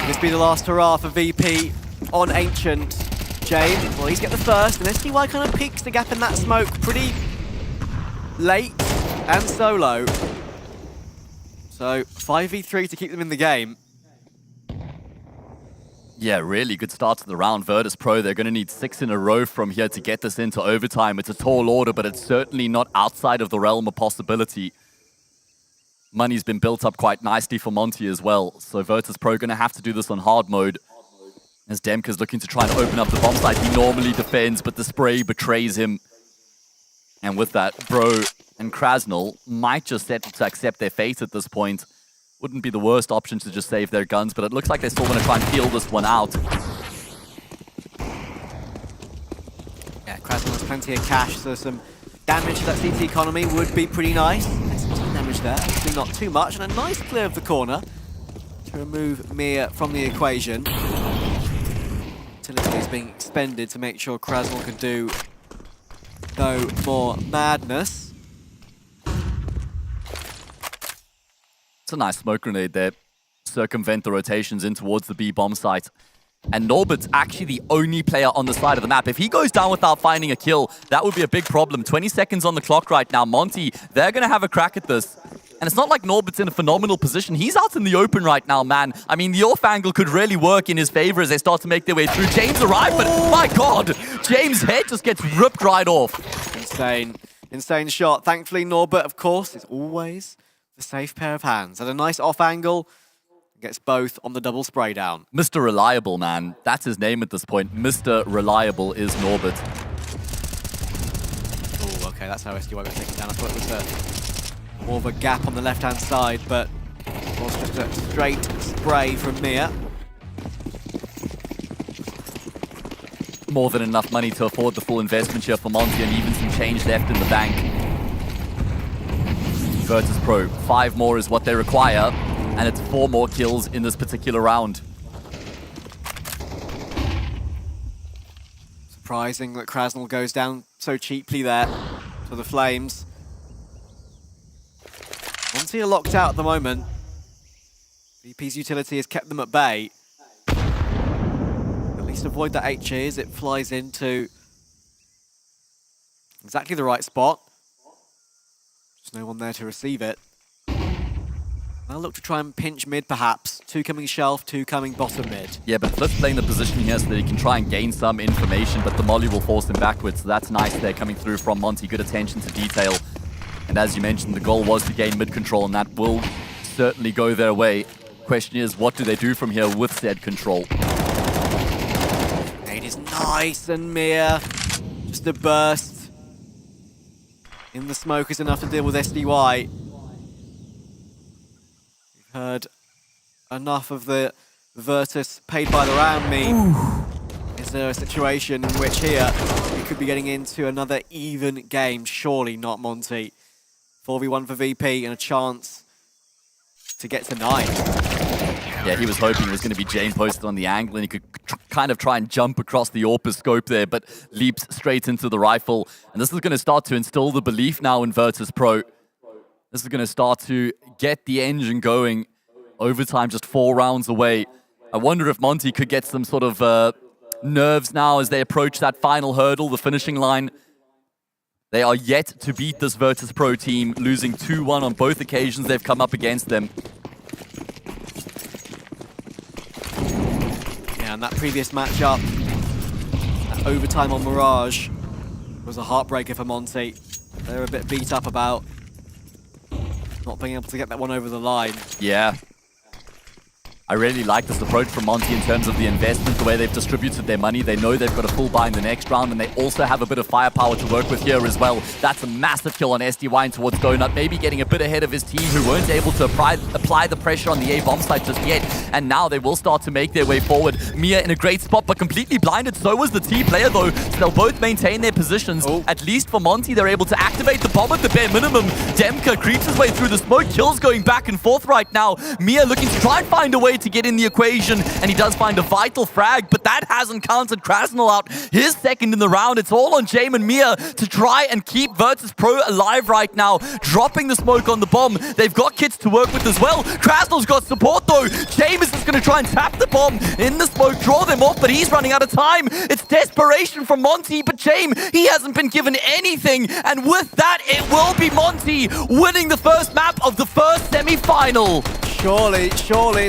This be the last hurrah for VP on Ancient. James, well, he's getting the first, and SDY kind of peeks the gap in that smoke pretty late and solo. So 5v3 to keep them in the game. Yeah, really good start to the round. Virtus Pro, they're going to need 6 in a row from here to get this into overtime. It's a tall order, but it's certainly not outside of the realm of possibility. Money's been built up quite nicely for Monte as well. So Virtus Pro going to have to do this on hard mode. As Demka's looking to try and open up the bomb site. He normally defends, but the spray betrays him. And with that, Bro and Krasnal might just settle to accept their fate at this point. Wouldn't be the worst option to just save their guns, but it looks like they still want to try and peel this one out. Yeah, Krasnal has plenty of cash, so some damage to that CT economy would be pretty nice. There's some damage there, actually not too much, and a nice clear of the corner to remove Mia from the equation. Utility is being expended to make sure Krasnal can do no more madness. It's a nice smoke grenade there. Circumvent the rotations in towards the B bomb site. And Norbert's actually the only player on the side of the map. If he goes down without finding a kill, that would be a big problem. 20 seconds on the clock right now. Monte, they're going to have a crack at this. And it's not like Norbert's in a phenomenal position. He's out in the open right now, man. I mean, the off angle could really work in his favor as they start to make their way through. James arrived, but my God, James' head just gets ripped right off. Insane. Insane shot. Thankfully, Norbert, of course, is always the safe pair of hands. At a nice off angle, gets both on the double spray down. Mr. Reliable, man. That's his name at this point. Mr. Reliable is Norbert. Oh, okay, that's how SDY got taken down. I thought it was more of a gap on the left-hand side, but it was just a straight spray from Mia. More than enough money to afford the full investment here for Monte, and even some change left in the bank. Virtus Pro, 5 more is what they require, and it's 4 more kills in this particular round. Surprising that Krasnal goes down so cheaply there to the Flames. Monte are locked out at the moment. VP's utility has kept them at bay. At least avoid that HE as it flies into exactly the right spot. There's no one there to receive it. They'll look to try and pinch mid, perhaps. 2 coming shelf, 2 coming bottom mid. Yeah, but Flip's playing the position here so that he can try and gain some information, but the molly will force him backwards, so that's nice there coming through from Monte. Good attention to detail. And as you mentioned, the goal was to gain mid control, and that will certainly go their way. Question is, what do they do from here with said control? It is nice, and Mia, just a burst in the smoke is enough to deal with SDY. We've heard enough of the Virtus paid by the round meme. Is there a situation in which here we could be getting into another even game? Surely not, Monte. 4v1 for VP and a chance to get to 9. Yeah, he was hoping it was going to be Jane posted on the angle and he could kind of try and jump across the AWP's scope there, but leaps straight into the rifle. And this is going to start to instill the belief now in Virtus Pro. This is going to start to get the engine going. Overtime just 4 rounds away. I wonder if Monte could get some sort of nerves now as they approach that final hurdle, the finishing line. They are yet to beat this Virtus Pro team, losing 2-1 on both occasions they've come up against them. Yeah, and that previous matchup, that overtime on Mirage, was a heartbreaker for Monte. They're a bit beat up about not being able to get that one over the line. Yeah. I really like this approach from Monte in terms of the investment, the way they've distributed their money. They know they've got a full buy in the next round, and they also have a bit of firepower to work with here as well. That's a massive kill on SD towards Donut, maybe getting a bit ahead of his team, who weren't able to apply the pressure on the A bomb site just yet. And now they will start to make their way forward. Mia in a great spot, but completely blinded. So was the T player, though. So they'll both maintain their positions. At least for Monte, they're able to activate the bomb at the bare minimum. Demka creeps his way through the smoke. Kills going back and forth right now. Mia looking to try and find a way to get in the equation, and he does find a vital frag, but that hasn't counted Krasnal out. His second in the round. It's all on Jame and Mia to try and keep Virtus Pro alive right now, dropping the smoke on the bomb. They've got kits to work with as well. Krasnal's got support though. Jame is just going to try and tap the bomb in the smoke, draw them off, but he's running out of time. It's desperation from Monte, but Jame, he hasn't been given anything, and with that, it will be Monte winning the first map of the first semi-final. Surely, it's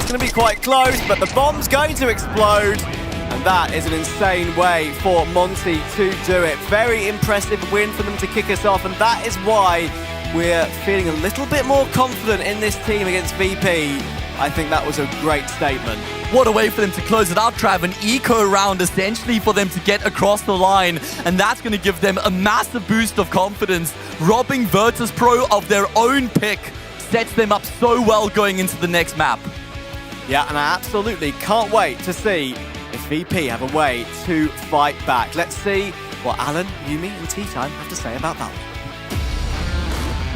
going to be quite close, but the bomb's going to explode. And that is an insane way for Monte to do it. Very impressive win for them to kick us off, and that is why we're feeling a little bit more confident in this team against VP. I think that was a great statement. What a way for them to close it out, Trav. An eco round, essentially, for them to get across the line. And that's going to give them a massive boost of confidence. Robbing Virtus Pro of their own pick sets them up so well going into the next map. Yeah, and I absolutely can't wait to see if VP have a way to fight back. Let's see what Alan, Yumi, and Tea Time have to say about that one.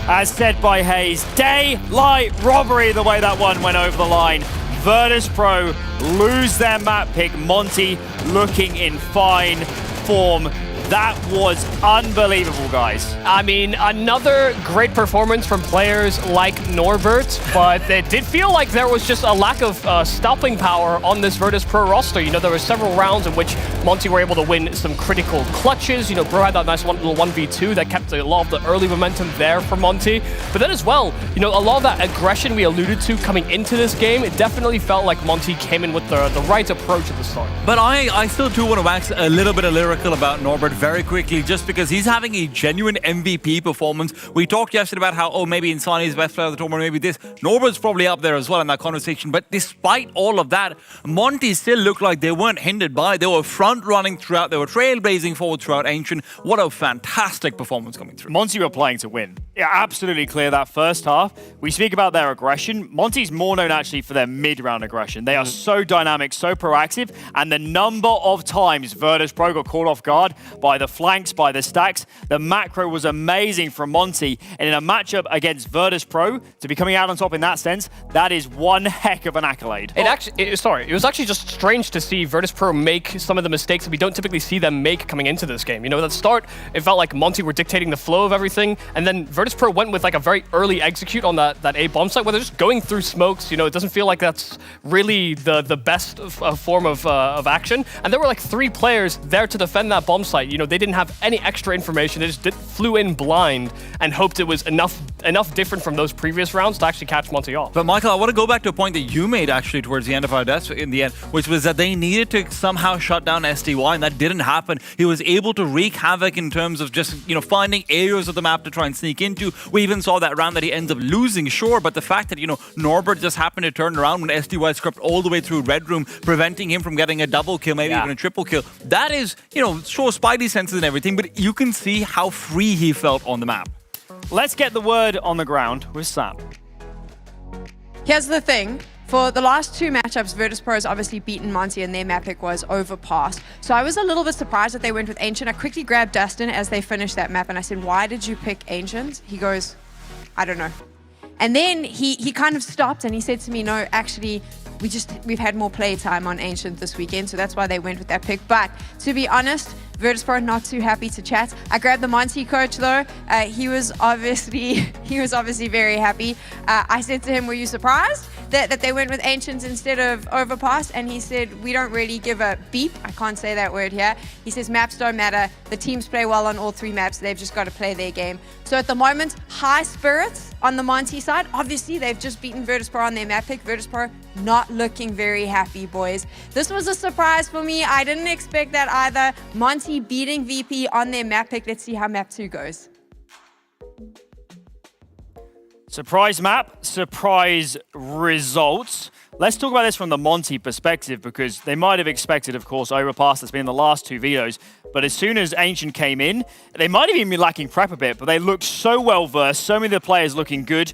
As said by Hayes, daylight robbery the way that one went over the line. Virtus Pro lose their map pick. Monte looking in fine form. That was unbelievable, guys. I mean, another great performance from players like Norbert, but it did feel like there was just a lack of stopping power on this Virtus Pro roster. You know, there were several rounds in which Monte were able to win some critical clutches. You know, Bro had that nice little 1v2 that kept a lot of the early momentum there for Monte. But then as well, you know, a lot of that aggression we alluded to coming into this game, it definitely felt like Monte came in with the right approach at the start. But I still do want to wax a little bit of lyrical about Norbert very quickly, just because he's having a genuine MVP performance. We talked yesterday about how, maybe Insani is best player of the tournament, maybe this. Norbert's probably up there as well in that conversation. But despite all of that, Monte still looked like they weren't hindered by. They were front-running throughout. They were trailblazing forward throughout Ancient. What a fantastic performance coming through. Monte were playing to win. Yeah, absolutely clear that first half. We speak about their aggression. Monte's more known actually for their mid-round aggression. They are so dynamic, so proactive, and the number of times Virtus Pro got caught off guard by the flanks, by the stacks, the macro was amazing from Monte. And in a matchup against Virtus Pro, to be coming out on top in that sense, that is one heck of an accolade. It was actually just strange to see Virtus Pro make some of the mistakes that we don't typically see them make coming into this game. You know, at the start, it felt like Monte were dictating the flow of everything, and then Virtus Pro went with like a very early execute on that A bomb site where they're just going through smokes. You know, it doesn't feel like that's really the best form of action. And there were like 3 players there to defend that bomb site. You know, they didn't have any extra information. They just flew in blind and hoped it was enough different from those previous rounds to actually catch Monte off. But Michael, I want to go back to a point that you made actually towards the end of our deaths in the end, which was that they needed to somehow shut down SDY, and that didn't happen. He was able to wreak havoc in terms of just, you know, finding areas of the map to try and sneak into. We even saw that round that he ends up losing, sure, but the fact that, you know, Norbert just happened to turn around when SDY scrubbed all the way through Red Room, preventing him from getting a double kill, maybe even a triple kill. That is, you know, shows spidey senses and everything, but you can see how free he felt on the map. Let's get the word on the ground with Sam. Here's the thing. For the last 2 matchups, Virtus Pro has obviously beaten Monte and their map pick was Overpass. So I was a little bit surprised that they went with Ancient. I quickly grabbed Dustin as they finished that map and I said, why did you pick Ancient? He goes, I don't know. And then he kind of stopped and he said to me, no, actually, we've had more play time on Ancient this weekend, so that's why they went with that pick. But to be honest, Virtus Pro not too happy to chat. I grabbed the Monte coach though. He was obviously very happy. I said to him, were you surprised that they went with Ancients instead of Overpass? And he said, we don't really give a beep. I can't say that word here. He says maps don't matter. The teams play well on all 3 maps. They've just got to play their game. So at the moment, high spirits on the Monte side. Obviously, they've just beaten Virtus Pro on their map pick. Virtus Pro not looking very happy, boys. This was a surprise for me. I didn't expect that either. Monte beating VP on their map pick. Let's see how map 2 goes. Surprise map, surprise results. Let's talk about this from the Monte perspective, because they might have expected, of course, Overpass. That's been in the last 2 vetoes. But as soon as Ancient came in, they might have even been lacking prep a bit, but they looked so well versed, so many of the players looking good.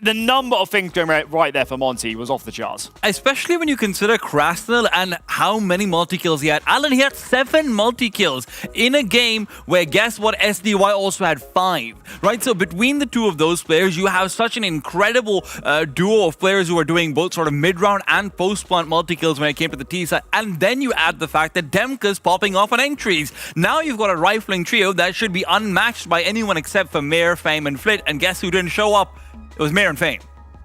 The number of things going right there for Monte was off the charts. Especially when you consider Krasnell and how many multi-kills he had. Alan, he had 7 multi-kills in a game where, guess what, SDY also had 5, right? So between the two of those players, you have such an incredible duo of players who are doing both sort of mid-round and post-plant multi-kills when it came to the T side. And then you add the fact that Demka's popping off on entries. Now you've got a rifling trio that should be unmatched by anyone except for Mayor, Fame, and Flit. And guess who didn't show up? It was Mayor and Fame.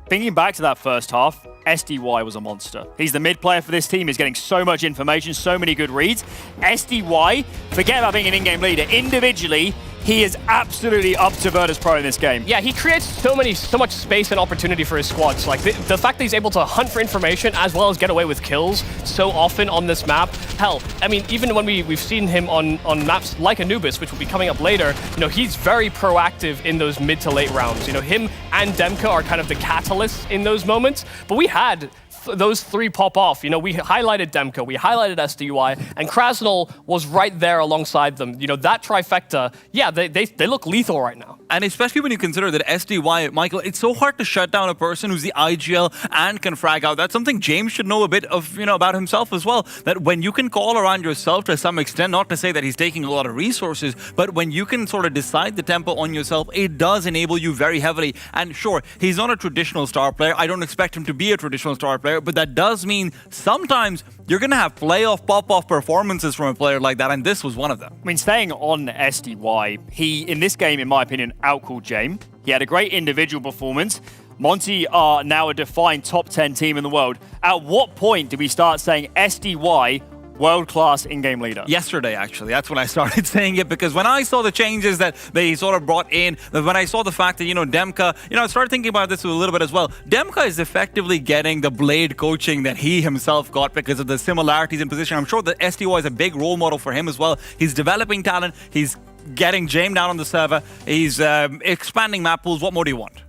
Thinking back to that first half, SDY was a monster. He's the mid player for this team. He's getting so much information, so many good reads. SDY, forget about being an in-game leader. Individually, he is absolutely up to Virtus Pro in this game. Yeah, he creates so much space and opportunity for his squads. Like the fact that he's able to hunt for information as well as get away with kills so often on this map. Hell, I mean, even when we've seen him on maps like Anubis, which will be coming up later, you know, he's very proactive in those mid to late rounds. You know, him and Demka are kind of the catalysts in those moments. But we had those 3 pop off. You know, we highlighted Demka, we highlighted SDY, and Krasnell was right there alongside them. You know, that trifecta, yeah, they look lethal right now. And especially when you consider that SDY, Michael, it's so hard to shut down a person who's the IGL and can frag out. That's something James should know a bit of, you know, about himself as well. That when you can call around yourself to some extent, not to say that he's taking a lot of resources, but when you can sort of decide the tempo on yourself, it does enable you very heavily. And sure, he's not a traditional star player. I don't expect him to be a traditional star player, but that does mean sometimes you're going to have playoff pop-off performances from a player like that, and this was one of them. I mean, staying on SDY, he, in this game, in my opinion, outcalled James. He had a great individual performance. Monte are now a defined top 10 team in the world. At what point do we start saying SDY world-class in-game leader? Yesterday, actually. That's when I started saying it, because when I saw the changes that they sort of brought in, when I saw the fact that, you know, Demka, you know, I started thinking about this a little bit as well. Demka is effectively getting the Blade coaching that he himself got because of the similarities in position. I'm sure that SDY is a big role model for him as well. He's developing talent. He's getting James down on the server. He's expanding map pools. What more do you want?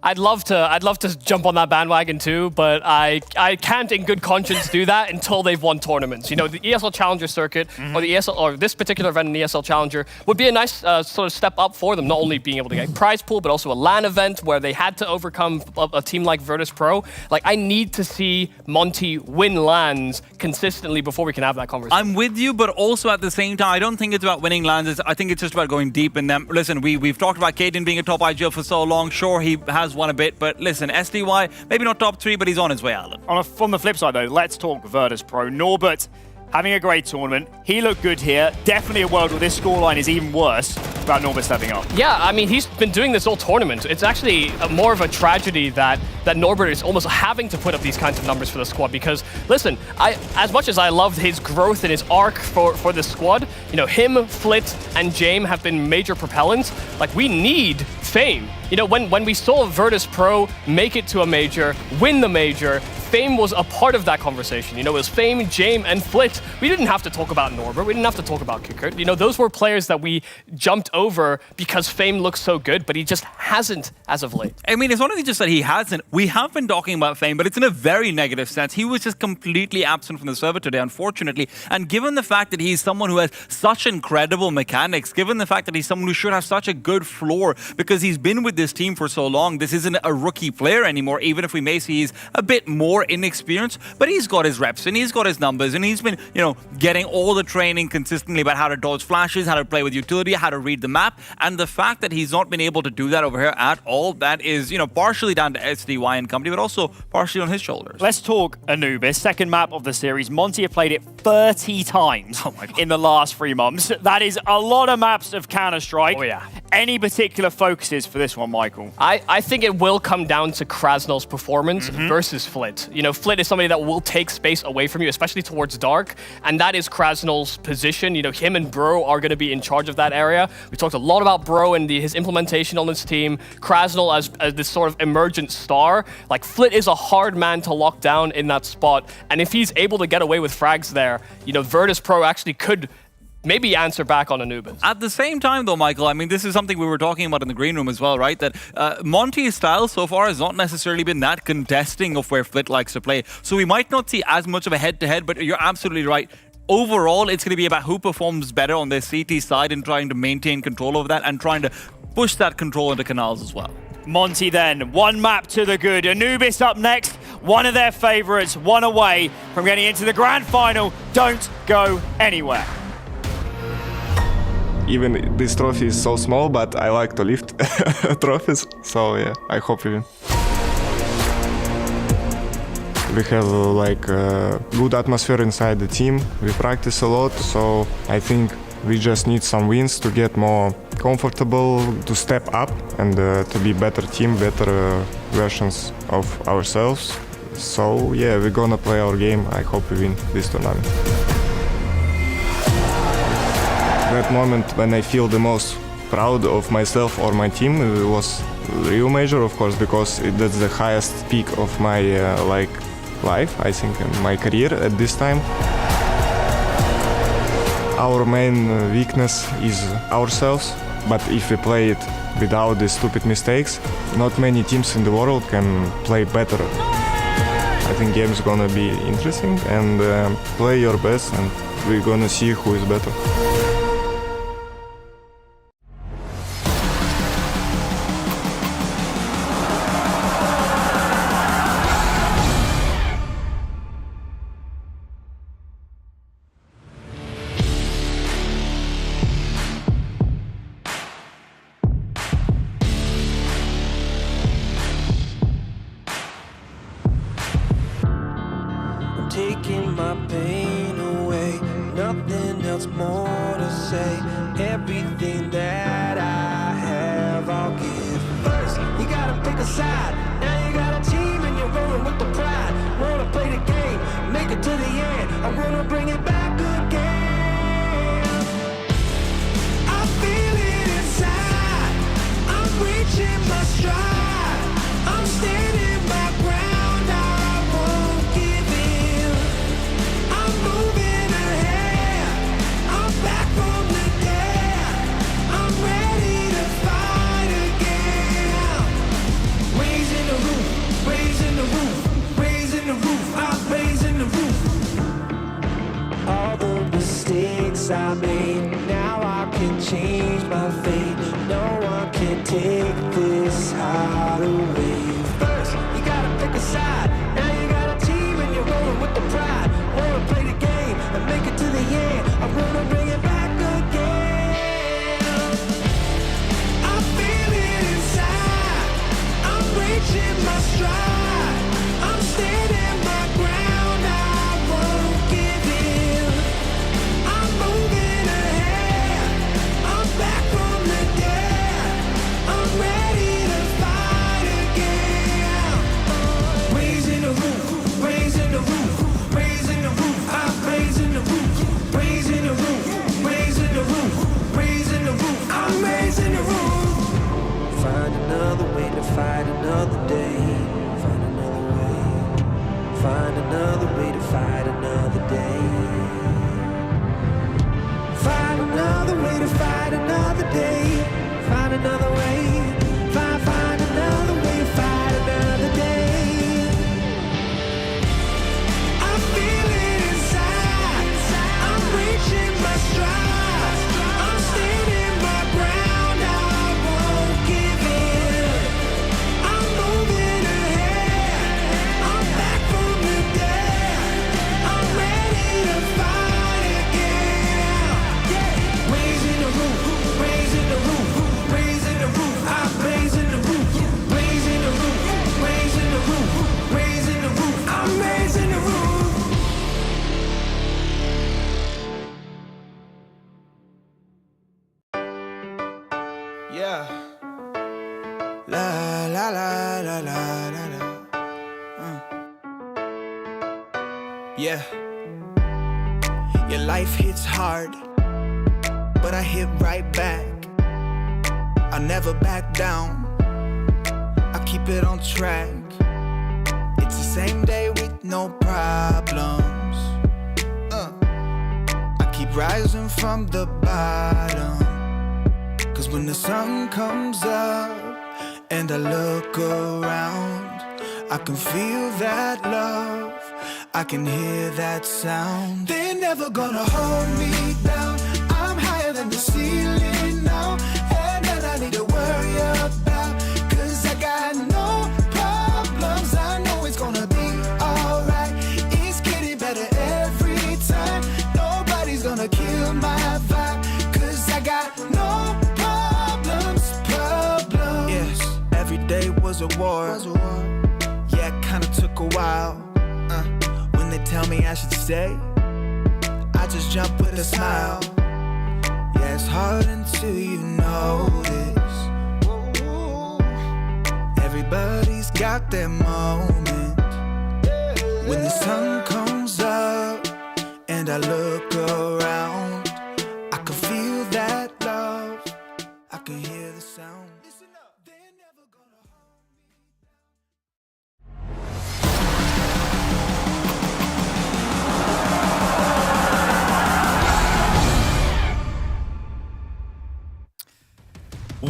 I'd love to jump on that bandwagon too, but I can't in good conscience do that until they've won tournaments. You know, the ESL Challenger circuit or the ESL or this particular event in the ESL Challenger would be a nice sort of step up for them, not only being able to get prize pool, but also a LAN event where they had to overcome a team like Virtus Pro. Like, I need to see Monte win LANs consistently before we can have that conversation. I'm with you, but also at the same time, I don't think it's about winning LANs. I think it's just about going deep in them. Listen, we've talked about Caden being a top IGL for so long. Sure, he has won a bit, but listen, SDY, maybe not top 3, but he's on his way out. From the flip side, though, let's talk Virtus Pro. Norbert having a great tournament. He looked good here. Definitely a world where this scoreline is even worse about Norbert stepping up. Yeah, I mean, he's been doing this whole tournament. It's actually more of a tragedy that Norbert is almost having to put up these kinds of numbers for the squad because, listen, as much as I loved his growth and his arc for the squad, you know, him, Flit, and James have been major propellants. Like, we need Fame. You know, when we saw Virtus Pro make it to a major, win the major, Fame was a part of that conversation. You know, it was Fame, James, and Flit. We didn't have to talk about Norbert. We didn't have to talk about Kikert. You know, those were players that we jumped over because Fame looks so good, but he just hasn't as of late. I mean, it's not only just that he hasn't. We have been talking about Fame, but it's in a very negative sense. He was just completely absent from the server today, unfortunately. And given the fact that he's someone who has such incredible mechanics, given the fact that he's someone who should have such a good floor because he's been with this team for so long, this isn't a rookie player anymore, even if we may see he's a bit more inexperienced, but he's got his reps and he's got his numbers and he's been, you know, getting all the training consistently about how to dodge flashes, how to play with utility, how to read the map. And the fact that he's not been able to do that over here at all, that is, you know, partially down to SDY and company, but also partially on his shoulders. Let's talk Anubis, second map of the series. Monte have played it 30 times in the last 3 months. That is a lot of maps of Counter-Strike. Oh, yeah. Any particular focuses for this one, Michael? I think it will come down to Krasnell's performance versus Flit. You know, Flit is somebody that will take space away from you, especially towards Dark, and that is Krasnell's position. You know, him and Bro are going to be in charge of that area. We talked a lot about Bro and his implementation on this team. Krasnell as this sort of emergent star. Like, Flit is a hard man to lock down in that spot, and if he's able to get away with frags there, you know, Virtus Pro actually could maybe answer back on Anubis. At the same time, though, Michael, I mean, this is something we were talking about in the green room as well, right? That Monte's style so far has not necessarily been that contesting of where Flit likes to play. So we might not see as much of a head-to-head, but you're absolutely right. Overall, it's going to be about who performs better on their CT side and trying to maintain control over that and trying to push that control into canals as well. Monte then, one map to the good. Anubis up next, one of their favourites, one away from getting into the grand final. Don't go anywhere. Even this trophy is so small, but I like to lift trophies, so yeah, I hope we win. We have good atmosphere inside the team. We practice a lot, so I think we just need some wins to get more comfortable, to step up and to be better team, better versions of ourselves. So yeah, we're gonna play our game. I hope we win this tournament. That moment when I feel the most proud of myself or my team was Rio Major, of course, because that's the highest peak of my life, I think, in my career at this time. Our main weakness is ourselves, but if we play it without the stupid mistakes, not many teams in the world can play better. I think game is gonna be interesting, and play your best, and we're gonna see who is better. Taking my pain away, nothing else more to say. Everything that I have, I'll give. First, you gotta pick a side. Now you got a team and you're rolling with the pride. Wanna play the game, make it to the end. I wanna bring it back again. I feel it inside. I'm reaching my stride. I'm standing my ground. I made, now I can change my fate. No one can take this heart away. First, you gotta pick a side. Now you got a team and you're rolling with the pride. Wanna play the game and make it to the end. I wanna bring it back again. I feel it inside. I'm reaching my stride. I'm standing my ground. I won't give in. I'm moving ahead. I'm back from the dead. I'm ready to fight again. Raising the roof, raising the roof, raising the roof. I'm raising the roof, raising the roof, raising the roof, raising the roof. I'm raising the roof. Find another way to fight another day. Find another way. Find another way to fight another day. Find another way to fight another day. Find another way. Find another way to fight another day. I feel it inside. I'm reaching my stride. I'm standing my ground. I won't give in. I'm moving ahead. I'm back from the dead. I'm ready to fight again. Raising the roof, raising the roof, raising the roof. I'm raising the roof, raising the roof, raising the roof, raising the roof. I'm raising the roof. Yeah. La la la la la la la. Yeah. Your life hits hard, but I hit right back. I never back down. I keep it on track. It's the same day with no problems. I keep rising from the bottom. Cause when the sun comes up and I look around, I can feel that love, I can hear that sound. They're never gonna hold me down. I'm higher than the ceiling now. And then I need to worry about, cause I got no problems. I know it's gonna be alright. It's getting better every time. Nobody's gonna kill my vibe, cause I got no problems. Yes, every day was a war. Yeah, it kinda took a while. When they tell me I should stay, I just jump with a smile. Yeah, it's hard until you notice. Everybody's got their moment. When the sun comes up and I look around, I can feel that love, I can hear the sound. Listen up, they're never gonna hold me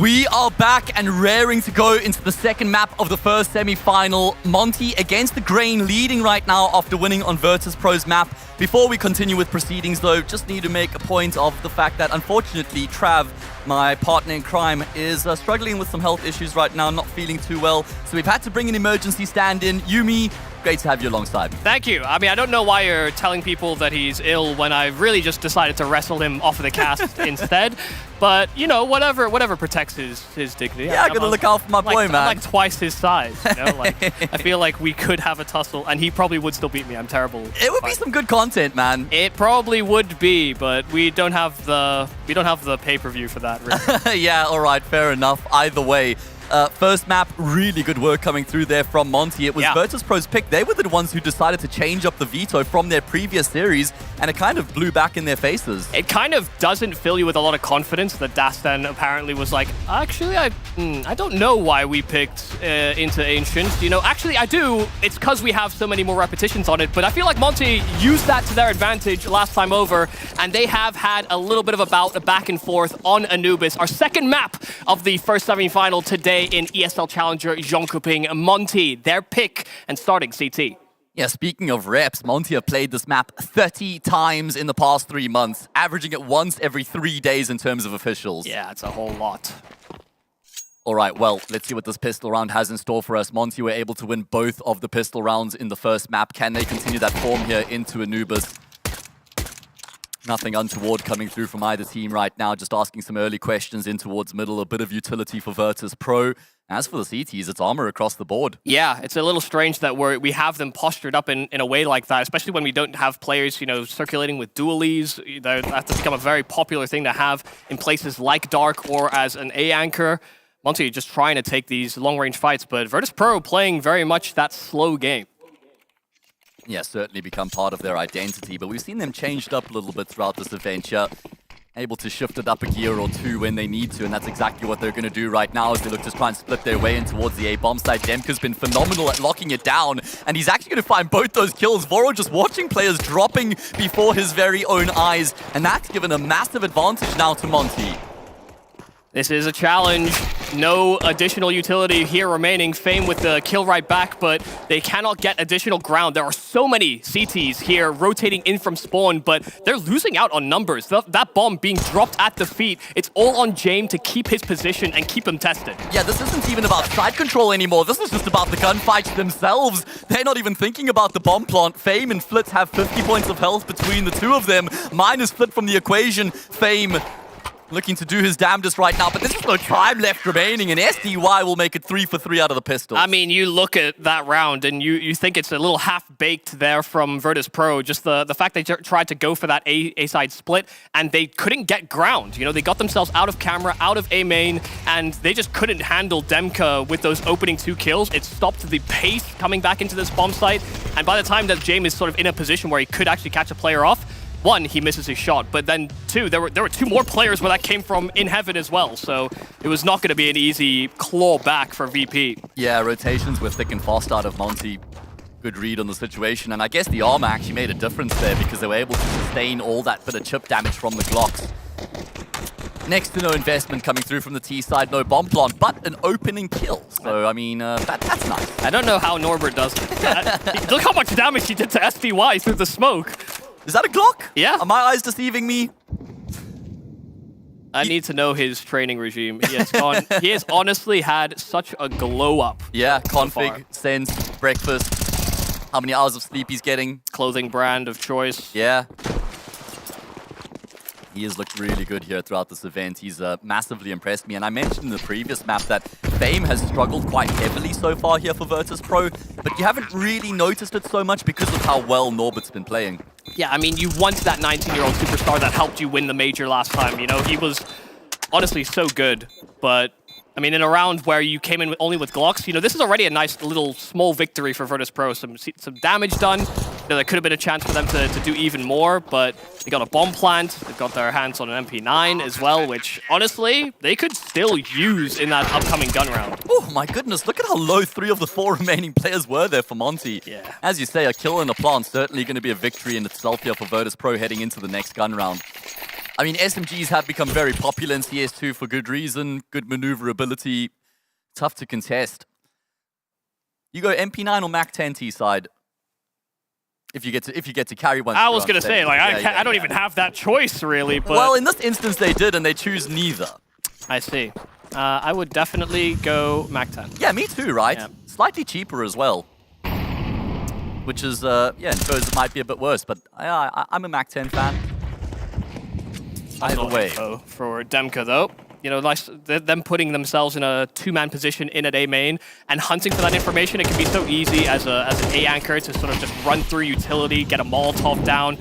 We are back and raring to go into the second map of the first semi-final. Monte against the Grain, leading right now after winning on Virtus.pro's map. Before we continue with proceedings though, just need to make a point of the fact that unfortunately Trav, my partner in crime, is struggling with some health issues right now, not feeling too well. So we've had to bring an emergency stand-in. Yumi, great to have you alongside me. Thank you. I mean, I don't know why you're telling people that he's ill when I really just decided to wrestle him off of the cast instead. But, you know, whatever protects his dignity. Yeah, I gotta look out for my boy, man. I'm like twice his size, you know? Like, I feel like we could have a tussle, and he probably would still beat me. I'm terrible. It would be some good content, man. It probably would be, but we don't have the pay-per-view for that, really. Yeah, all right, fair enough. Either way. First map, really good work coming through there from Monte. It was Virtus.pro's pick. They were the ones who decided to change up the veto from their previous series, and it kind of blew back in their faces. It kind of doesn't fill you with a lot of confidence that Dastan apparently was like, actually, I don't know why we picked into Ancient. You know, actually, I do. It's because we have so many more repetitions on it, but I feel like Monte used that to their advantage last time over, and they have had a little bit of a bout, a back and forth on Anubis, our second map of the first semi-final today in ESL Challenger Jonkoping. Monte, their pick, and starting CT. Yeah, speaking of reps, Monte have played this map 30 times in the past 3 months, averaging it once every 3 days in terms of officials. Yeah, it's a whole lot. All right, well, let's see what this pistol round has in store for us. Monte were able to win both of the pistol rounds in the first map. Can they continue that form here into Anubis? Nothing untoward coming through from either team right now. Just asking some early questions in towards middle. A bit of utility for Virtus.pro. As for the CTs, it's armor across the board. Yeah, it's a little strange that we have them postured up in a way like that, especially when we don't have players, you know, circulating with dualies. That's become a very popular thing to have in places like Dark or as an A anchor. Monte just trying to take these long-range fights, but Virtus.pro playing very much that slow game. Yeah, certainly become part of their identity, but we've seen them changed up a little bit throughout this adventure. Able to shift it up a gear or two when they need to, and that's exactly what they're going to do right now as they look to try and split their way in towards the A-bomb side. Demka's been phenomenal at locking it down, and he's actually going to find both those kills. Voro just watching players dropping before his very own eyes, and that's given a massive advantage now to Monte. This is a challenge. No additional utility here remaining. Fame with the kill right back, but they cannot get additional ground. There are so many CTs here rotating in from spawn, but they're losing out on numbers. That bomb being dropped at the feet, it's all on James to keep his position and keep him tested. Yeah, this isn't even about side control anymore. This is just about the gunfights themselves. They're not even thinking about the bomb plant. Fame and Flitz have 50 points of health between the two of them. Minus Flit from the equation. Fame looking to do his damnedest right now, but there's just no time left remaining, and SDY will make it 3 for 3 out of the pistol. I mean, you look at that round, and you think it's a little half-baked there from Virtus.pro. Just the fact they tried to go for that A-side split, and they couldn't get ground. You know, they got themselves out of camera, out of A-main, and they just couldn't handle Demka with those opening 2 kills. It stopped the pace coming back into this bomb site, and by the time that James is sort of in a position where he could actually catch a player off, 1, he misses his shot, but then 2, there were 2 more players where that came from in heaven as well, so it was not going to be an easy claw back for VP. Yeah, rotations were thick and fast out of Monte. Good read on the situation, and I guess the armor actually made a difference there because they were able to sustain all that bit of chip damage from the Glocks. Next to no investment coming through from the T side, no bomb plant, but an opening kill. So, I mean, that's nice. I don't know how Norbert does it. Look how much damage he did to SDY through the smoke. Is that a Glock? Yeah. Are my eyes deceiving me? I need to know his training regime. He has honestly had such a glow up. Yeah, config, sense, breakfast, how many hours of sleep he's getting. Clothing brand of choice. Yeah. He has looked really good here throughout this event. He's massively impressed me. And I mentioned in the previous map that Fame has struggled quite heavily so far here for Virtus Pro, but you haven't really noticed it so much because of how well Norbert's been playing. Yeah, I mean, you want that 19-year-old superstar that helped you win the major last time. You know, he was honestly so good, but I mean, in a round where you came in only with Glocks, you know, this is already a nice little small victory for Virtus Pro. Some damage done. You know, there could have been a chance for them to do even more, but they got a bomb plant. They've got their hands on an MP9 as well, which honestly, they could still use in that upcoming gun round. Oh my goodness, look at how low 3 of the 4 remaining players were there for Monte. Yeah. As you say, a kill and a plant certainly going to be a victory in itself here for Virtus Pro heading into the next gun round. I mean, SMGs have become very popular in CS2 for good reason, good maneuverability, tough to contest. You go MP9 or MAC-10 T side. If you get to carry one. I was gonna say, like, I don't even have that choice really. But well, in this instance they did, and they choose neither. I see. I would definitely go MAC-10. Yeah, me too, right? Yeah. Slightly cheaper as well. Which is, yeah, in shows it might be a bit worse, but I'm a MAC-10 fan. Either way. For Demka though. You know, nice, them putting themselves in a two-man position in at A main and hunting for that information. It can be so easy as an A anchor to sort of just run through utility, get a Molotov down,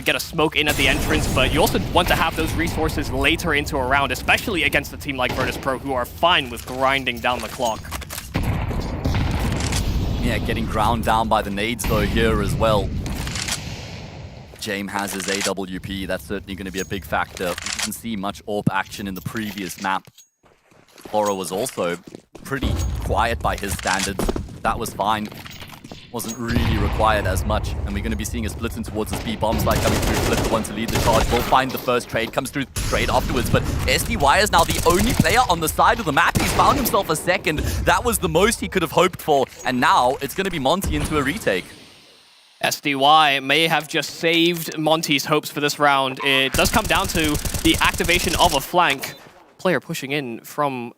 get a smoke in at the entrance, but you also want to have those resources later into a round, especially against a team like Virtus Pro, who are fine with grinding down the clock. Yeah, getting ground down by the nades though here as well. James has his AWP, that's certainly going to be a big factor. We didn't see much AWP action in the previous map. Horror was also pretty quiet by his standards. That was fine. Wasn't really required as much. And we're going to be seeing a split in towards this B bomb side coming through. Flip the one to lead the charge. Will find the first trade. Comes through trade afterwards. But SDY is now the only player on the side of the map. He's found himself a second. That was the most he could have hoped for. And now it's going to be Monte into a retake. SDY may have just saved Monte's hopes for this round. It does come down to the activation of a flank. Player pushing in from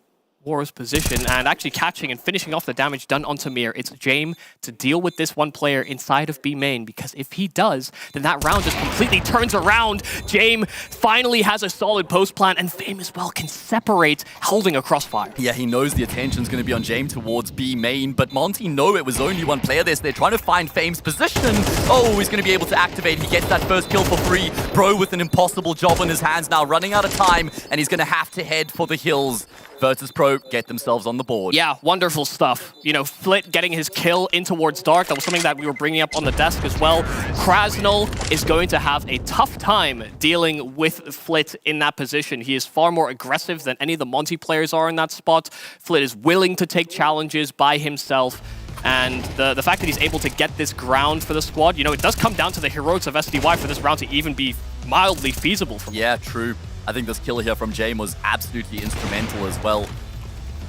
War's position and actually catching and finishing off the damage done on Tamir. It's James to deal with this one player inside of B main, because if he does, then that round just completely turns around. James finally has a solid post plan, and Fame as well can separate, holding a crossfire. Yeah, he knows the attention's going to be on James towards B main, but Monte know it was only one player there, so they're trying to find Fame's position. Oh, he's going to be able to activate. He gets that first kill for free. Bro with an impossible job on his hands now, running out of time, and he's going to have to head for the hills. Virtus Pro get themselves on the board. Yeah, wonderful stuff. You know, Flit getting his kill in towards Dark. That was something that we were bringing up on the desk as well. Krasnal is going to have a tough time dealing with Flit in that position. He is far more aggressive than any of the Monte players are in that spot. Flit is willing to take challenges by himself. And the fact that he's able to get this ground for the squad, you know, it does come down to the heroics of SDY for this round to even be mildly feasible for him. Yeah, true. I think this kill here from James was absolutely instrumental as well.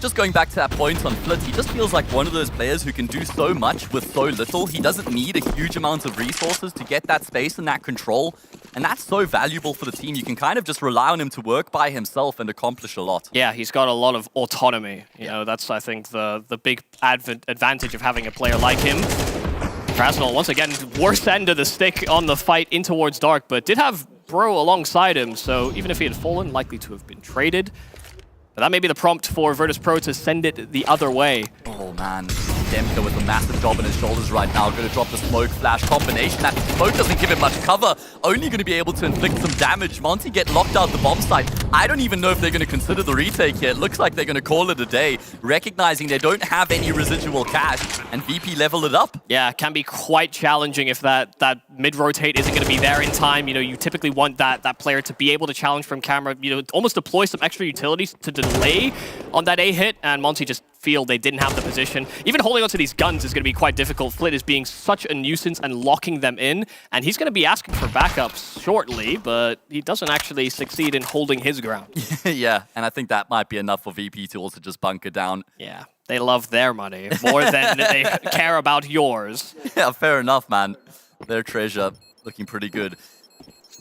Just going back to that point on Flit, he just feels like one of those players who can do so much with so little. He doesn't need a huge amount of resources to get that space and that control. And that's so valuable for the team. You can kind of just rely on him to work by himself and accomplish a lot. Yeah, he's got a lot of autonomy. You know, that's, I think, the big advantage of having a player like him. Krasnal, once again, worst end of the stick on the fight in towards Dark, but did have Bro alongside him, so even if he had fallen, likely to have been traded. But that may be the prompt for Virtus Pro to send it the other way. Oh man, Demka with a massive job on his shoulders right now, going to drop the smoke flash combination. That smoke doesn't give him much cover, only going to be able to inflict some damage. Monte get locked out the bomb site. I don't even know if they're going to consider the retake here. It looks like they're going to call it a day, recognizing they don't have any residual cash, and VP level it up. Yeah, it can be quite challenging if that mid-rotate isn't going to be there in time. You know, you typically want that player to be able to challenge from camera, you know, almost deploy some extra utilities to delay on that A hit, and Monte just feel they didn't have the position. Even holding onto these guns is going to be quite difficult. Flit is being such a nuisance and locking them in, and he's going to be asking for backups shortly, but he doesn't actually succeed in holding his ground. Yeah, and I think that might be enough for VP to also just bunker down. Yeah, they love their money more than they care about yours. Yeah, fair enough, man. Their treasure looking pretty good.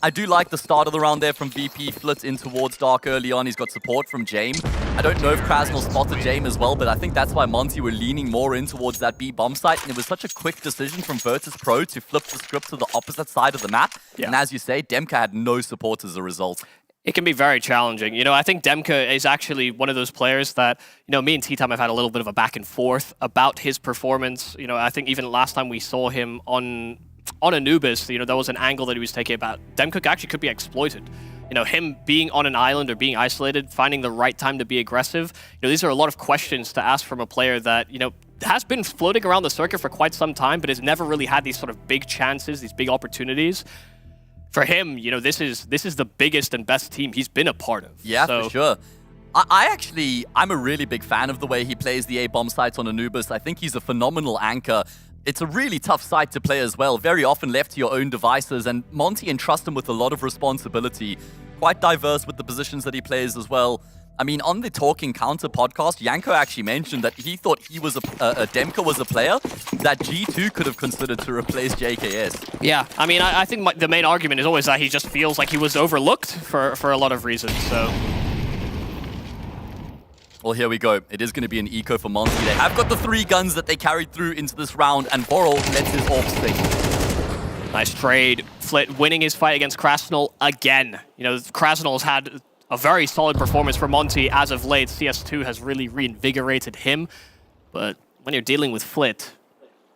I do like the start of the round there from VP. Flit in towards Dark early on. He's got support from Jame. I don't know if Krasnal spotted Jame as well, but I think that's why Monte were leaning more in towards that B bomb site. And it was such a quick decision from Virtus.pro to flip the script to the opposite side of the map. Yeah. And as you say, Demka had no support as a result. It can be very challenging. You know, I think Demka is actually one of those players that, you know, me and T-Time have had a little bit of a back and forth about his performance. You know, I think even last time we saw him on Anubis, you know, there was an angle that he was taking about Demka actually could be exploited. You know, him being on an island or being isolated, finding the right time to be aggressive. You know, these are a lot of questions to ask from a player that, you know, has been floating around the circuit for quite some time, but has never really had these sort of big chances, these big opportunities. For him, you know, this is the biggest and best team he's been a part of. Yeah, for sure. I'm a really big fan of the way he plays the A-bomb sites on Anubis. I think he's a phenomenal anchor. It's a really tough site to play as well, very often left to your own devices, and Monte entrusts him with a lot of responsibility. Quite diverse with the positions that he plays as well. I mean, on the Talking Counter podcast, Janko actually mentioned that he thought he was Demka was a player that G2 could have considered to replace JKS. Yeah, I mean, I think the main argument is always that he just feels like he was overlooked for a lot of reasons, so... Well, here we go. It is going to be an eco for Monte. They have got the 3 guns that they carried through into this round, and Boral lets his AWP sink. Nice trade. Flit winning his fight against Krasnal again. You know, Krasnal's had a very solid performance for Monte as of late. CS2 has really reinvigorated him. But when you're dealing with Flit,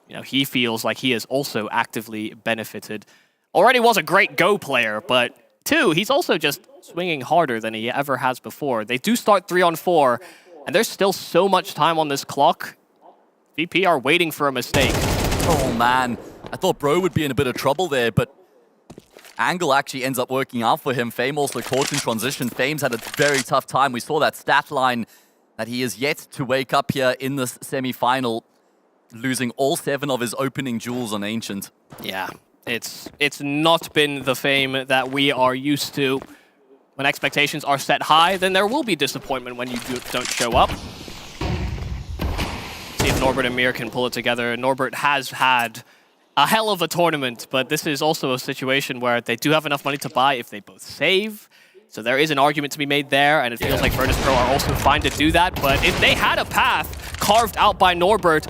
you know, he feels like he has also actively benefited. Already was a great Go player, but 2, he's also just swinging harder than he ever has before. They do start 3-on-4, and there's still so much time on this clock. VP are waiting for a mistake. Oh, man. I thought Bro would be in a bit of trouble there, but Angle actually ends up working out for him. Fame also caught in transition. Fame's had a very tough time. We saw that stat line that he is yet to wake up here in this semi-final, losing all 7 of his opening duels on Ancient. Yeah, it's not been the Fame that we are used to. When expectations are set high, then there will be disappointment when you don't show up. See if Norbert and Mir can pull it together. Norbert has had a hell of a tournament, but this is also a situation where they do have enough money to buy if they both save. So there is an argument to be made there, and it feels like Virtus.pro are also fine to do that. But if they had a path carved out by Norbert,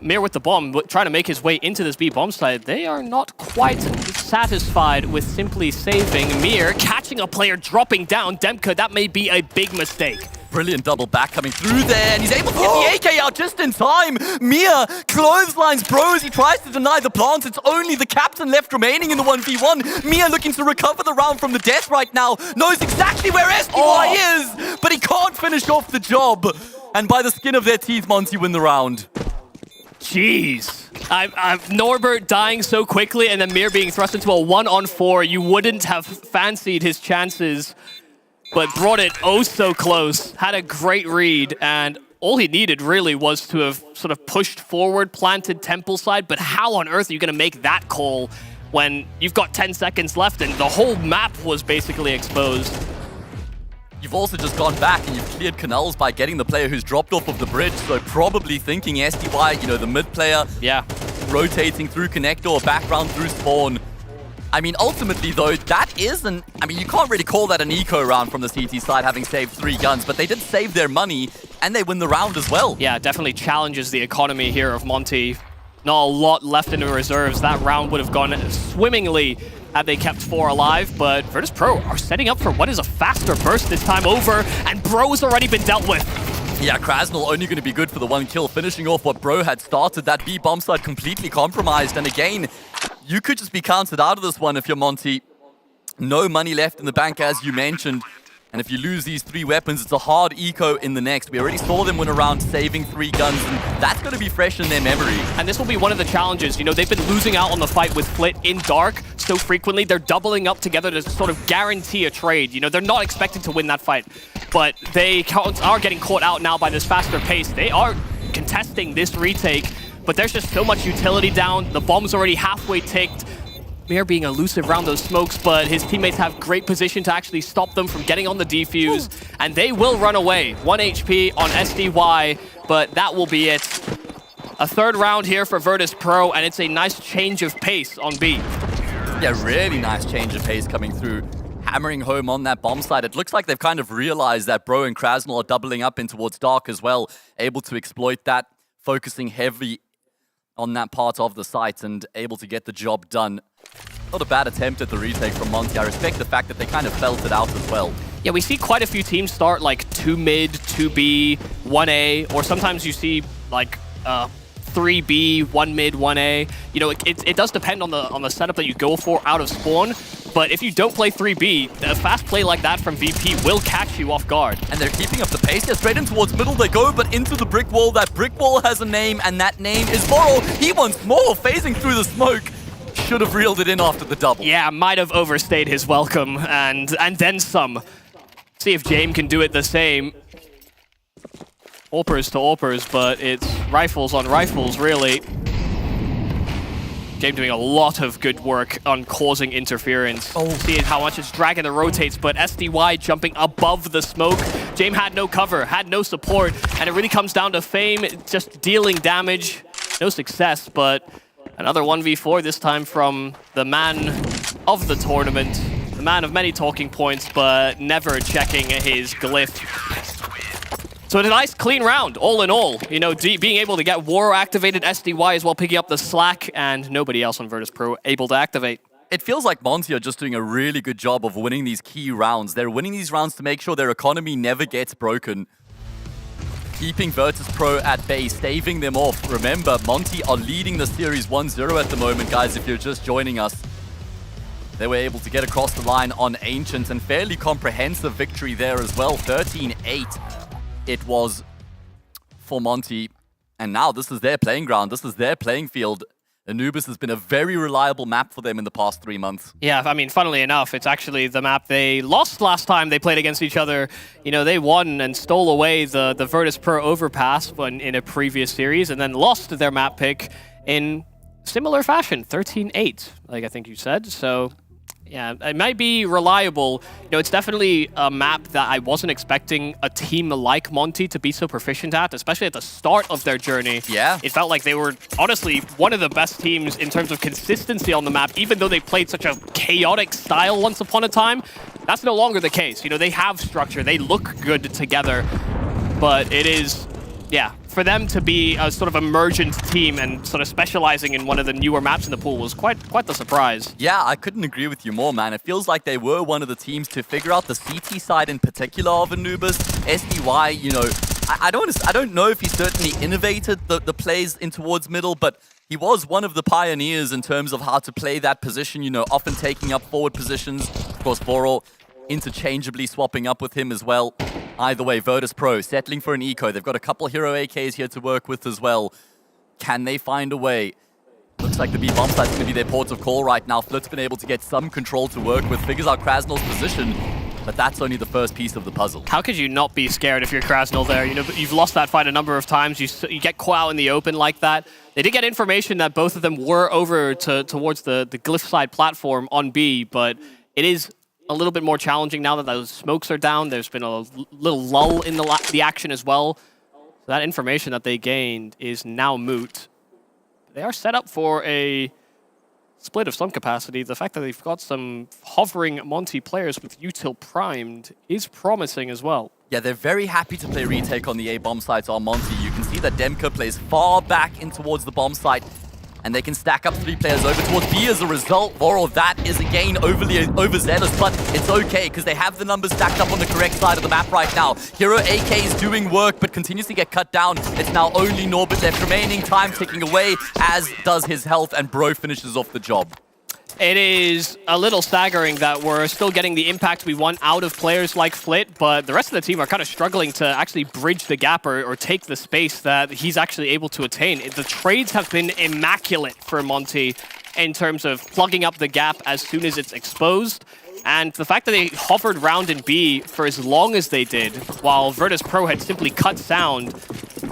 Mir with the bomb, trying to make his way into this B bomb site, they are not quite satisfied with simply saving. Mir catching a player dropping down. Demka, that may be a big mistake. Brilliant double back coming through there, and he's able to get the AK out just in time. Mir clotheslines Bro as he tries to deny the plant. It's only the captain left remaining in the 1v1. Mir looking to recover the round from the death right now. Knows exactly where SDY is, but he can't finish off the job. And by the skin of their teeth, Monte win the round. Jeez. Norbert dying so quickly and then Mir being thrust into a 1-on-4. You wouldn't have fancied his chances, but brought it oh so close. Had a great read, and all he needed really was to have sort of pushed forward, planted temple side, but how on earth are you going to make that call when you've got 10 seconds left and the whole map was basically exposed? You've also just gone back and you've cleared canals by getting the player who's dropped off of the bridge, so probably thinking SDY, you know, the mid player, rotating through connector or background through spawn. I mean, ultimately though, that isn't, I mean, you can't really call that an eco round from the CT side, having saved 3 guns, but they did save their money and they win the round as well. Yeah, definitely challenges the economy here of Monte. Not a lot left in the reserves. That round would have gone swimmingly had they kept 4 alive, but Virtus.pro are setting up for what is a faster burst this time over, and Bro's already been dealt with. Yeah, Krasnal only going to be good for the 1 kill, finishing off what Bro had started. That B bomb side completely compromised, and again, you could just be counted out of this one if you're Monte. No money left in the bank, as you mentioned. And if you lose these 3 weapons, it's a hard eco in the next. We already saw them win a round saving 3 guns, and that's going to be fresh in their memory. And this will be one of the challenges. You know, they've been losing out on the fight with Flit in Dark so frequently. They're doubling up together to sort of guarantee a trade. You know, they're not expecting to win that fight, but they are getting caught out now by this faster pace. They are contesting this retake, but there's just so much utility down. The bomb's already halfway ticked. They're being elusive around those smokes, but his teammates have great position to actually stop them from getting on the defuse, and they will run away. 1 HP on SDY, but that will be it. A 3rd round here for Virtus Pro, and it's a nice change of pace on B. Yeah, really nice change of pace coming through. Hammering home on that bomb side. It looks like they've kind of realized that Bro and Krasnal are doubling up in towards Dark as well, able to exploit that, focusing heavy on that part of the site and able to get the job done. Not a bad attempt at the retake from Monte. I respect the fact that they kind of felt it out as well. Yeah, we see quite a few teams start like 2 mid, 2B, 1A, or sometimes you see like 3B, 1 mid, 1A. You know, it does depend on the setup that you go for out of spawn. But if you don't play 3B, a fast play like that from VP will catch you off guard. And they're keeping up the pace. Yeah, straight in towards middle they go, but into the brick wall. That brick wall has a name, and that name is Moral. He wants more, phasing through the smoke. Should have reeled it in after the double. Yeah, might have overstayed his welcome, and then some. See if James can do it the same. Orpers to Orpers, but it's rifles on rifles, really. James doing a lot of good work on causing interference. Seeing how much it's dragging the rotates, but SDY jumping above the smoke. James had no cover, had no support, and it really comes down to Fame just dealing damage. No success, but another 1v4, this time from the man of the tournament. The man of many talking points, but never checking his glyph. So it's a nice, clean round, all in all. You know, being able to get War activated, SDY as well, picking up the slack, and nobody else on Virtus Pro able to activate. It feels like Monte are just doing a really good job of winning these key rounds. They're winning these rounds to make sure their economy never gets broken. Keeping Virtus Pro at bay, staving them off. Remember, Monte are leading the series 1-0 at the moment, guys, if you're just joining us. They were able to get across the line on Ancient, and fairly comprehensive victory there as well. 13-8 it was for Monte. And now this is their playing ground. This is their playing field. Anubis has been a very reliable map for them in the past 3 months. Yeah, I mean, funnily enough, it's actually the map they lost last time they played against each other. You know, they won and stole away the Virtus Pro overpass in a previous series, and then lost their map pick in similar fashion, 13-8, like I think you said. So yeah, it might be reliable. You know, it's definitely a map that I wasn't expecting a team like Monte to be so proficient at, especially at the start of their journey. Yeah. It felt like they were, honestly, one of the best teams in terms of consistency on the map, even though they played such a chaotic style once upon a time. That's no longer the case. You know, they have structure. They look good together. But it is, yeah, for them to be a sort of emergent team and sort of specializing in one of the newer maps in the pool was quite the surprise. Yeah, I couldn't agree with you more, man. It feels like they were one of the teams to figure out the CT side in particular of Anubis. SDY, you know, I don't know if he certainly innovated the plays in towards middle, but he was one of the pioneers in terms of how to play that position, you know, often taking up forward positions. Of course, Boral interchangeably swapping up with him as well. Either way, Virtus Pro settling for an eco. They've got a couple hero AKs here to work with as well. Can they find a way? Looks like the B bomb site's going to be their port of call right now. Flit's been able to get some control to work with, figures out Krasnal's position, but that's only the first piece of the puzzle. How could you not be scared if you're Krasnal there? You know, you've lost that fight a number of times. You get caught out in the open like that. They did get information that both of them were over towards the glyph side platform on B, but it is a little bit more challenging now that those smokes are down. There's been a little lull in the action as well. So that information that they gained is now moot. They are set up for a split of some capacity. The fact that they've got some hovering Monte players with util primed is promising as well. Yeah, they're very happy to play retake on the A bomb sites on Monte. You can see that Demka plays far back in towards the bomb site, and they can stack up 3 players over towards B as a result. Voral, that is again overly overzealous, but it's okay because they have the numbers stacked up on the correct side of the map right now. Hero AK is doing work, but continues to get cut down. It's now only Norbit left remaining, time ticking away, as does his health, and Bro finishes off the job. It is a little staggering that we're still getting the impact we want out of players like Flit, but the rest of the team are kind of struggling to actually bridge the gap or take the space that he's actually able to attain. The trades have been immaculate for Monte in terms of plugging up the gap as soon as it's exposed. And the fact that they hovered round in B for as long as they did, while Virtus Pro had simply cut sound,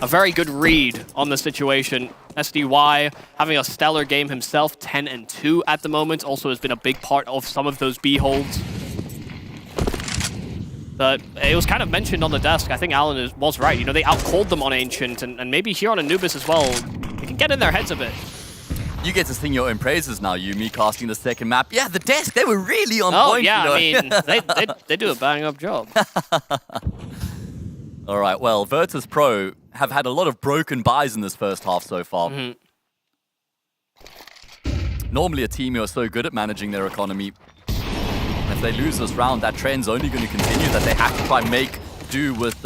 a very good read on the situation. SDY having a stellar game himself, 10-2 at the moment, also has been a big part of some of those B holds. But it was kind of mentioned on the desk, I think Alan was right, you know, they outcalled them on Ancient, and maybe here on Anubis as well, they can get in their heads a bit. You get to sing your own praises now, Yumi, casting the second map. Yeah, the desk, they were really on point. Yeah, you know? I mean, they do a bang-up job. All right, well, Virtus Pro have had a lot of broken buys in this first half so far. Normally a team who are so good at managing their economy. And if they lose this round, that trend's only going to continue, that they have to try and make do with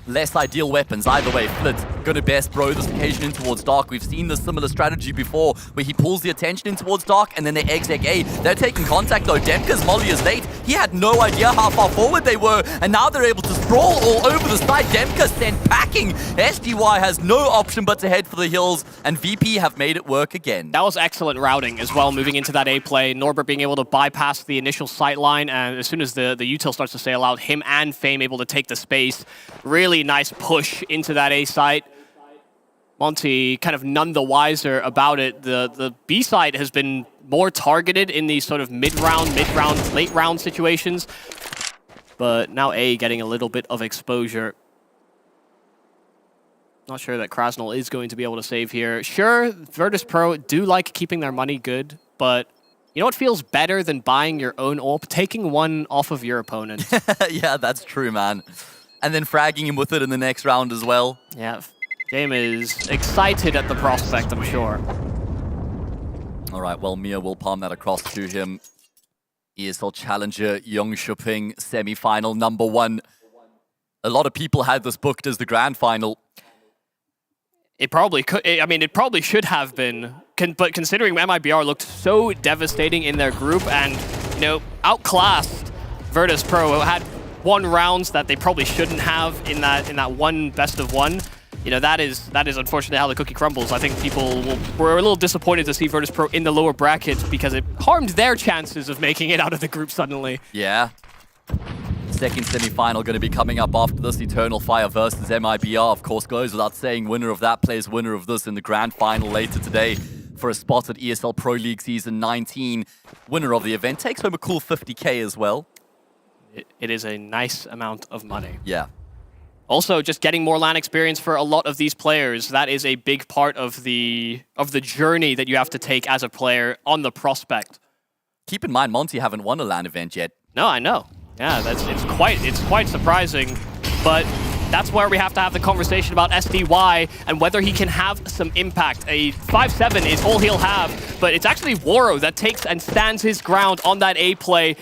less ideal weapons. Either way, Flit going to best bro this occasion in towards Dark. We've seen this similar strategy before where he pulls the attention in towards Dark and then they exec A. They're taking contact though. Demka's molly is late. He had no idea how far forward they were and now they're able to sprawl all over the side. Demka sent packing. SDY has no option but to head for the hills and VP have made it work again. That was excellent routing as well, moving into that A play. Norbert being able to bypass the initial sight line, and as soon as the util starts to sail out, him and Fame able to take the space. Really nice push into that A site. Monte kind of none the wiser about it. The B side has been more targeted in these sort of mid-round, late-round situations. But now A getting a little bit of exposure. Not sure that Krasnal is going to be able to save here. Sure, Virtus Pro do like keeping their money good, but you know what feels better than buying your own AWP? Taking one off of your opponent. Yeah, that's true, man. And then fragging him with it in the next round as well. Yeah, game is excited at the prospect, I'm sure. All right, well, Mia will palm that across to him. ESL Challenger, Jonkoping, semi-final #1. A lot of people had this booked as the grand final. It probably could. I mean, it probably should have been. But considering MIBR looked so devastating in their group and, you know, outclassed Virtus Pro, had won rounds that they probably shouldn't have in that one best of one. You know, that is unfortunately how the cookie crumbles. I think people were a little disappointed to see Virtus Pro in the lower bracket because it harmed their chances of making it out of the group suddenly. Yeah. Second semi-final going to be coming up after this. Eternal Fire versus MIBR, of course, goes without saying. Winner of that plays winner of this in the grand final later today for a spot at ESL Pro League Season 19. Winner of the event takes home a cool 50K as well. It is a nice amount of money. Yeah. Also, just getting more LAN experience for a lot of these players, that is a big part of the journey that you have to take as a player on the prospect. Keep in mind, Monte haven't won a LAN event yet. No, I know. Yeah, it's quite surprising, but that's where we have to have the conversation about SDY and whether he can have some impact. A 5-7 is all he'll have, but it's actually Waro that takes and stands his ground on that A play.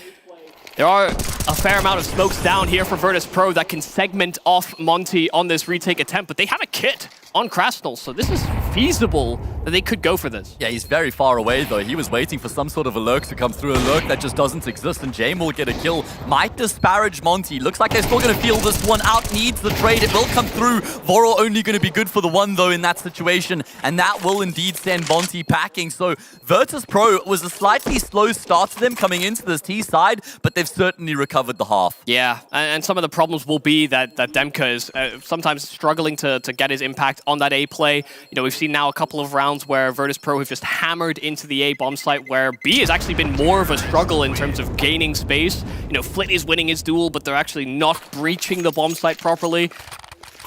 There are a fair amount of smokes down here for Virtus Pro that can segment off Monte on this retake attempt, but they have a kit on Krasnal, so this is feasible that they could go for this. Yeah, he's very far away though. He was waiting for some sort of a lurk to come through, a lurk that just doesn't exist, and Jame will get a kill. Might disparage Monte. Looks like they're still going to feel this one out. Needs the trade. It will come through. Voro only going to be good for the one though in that situation, and that will indeed send Monte packing. So Virtus Pro was a slightly slow start to them coming into this T side, but they've certainly recovered the half. Yeah, and some of the problems will be that Demka is sometimes struggling to get his impact on that A play. You know, we've seen now a couple of rounds where Virtus Pro have just hammered into the A bomb site, where B has actually been more of a struggle in terms of gaining space. You know, Flit is winning his duel, but they're actually not breaching the bomb site properly.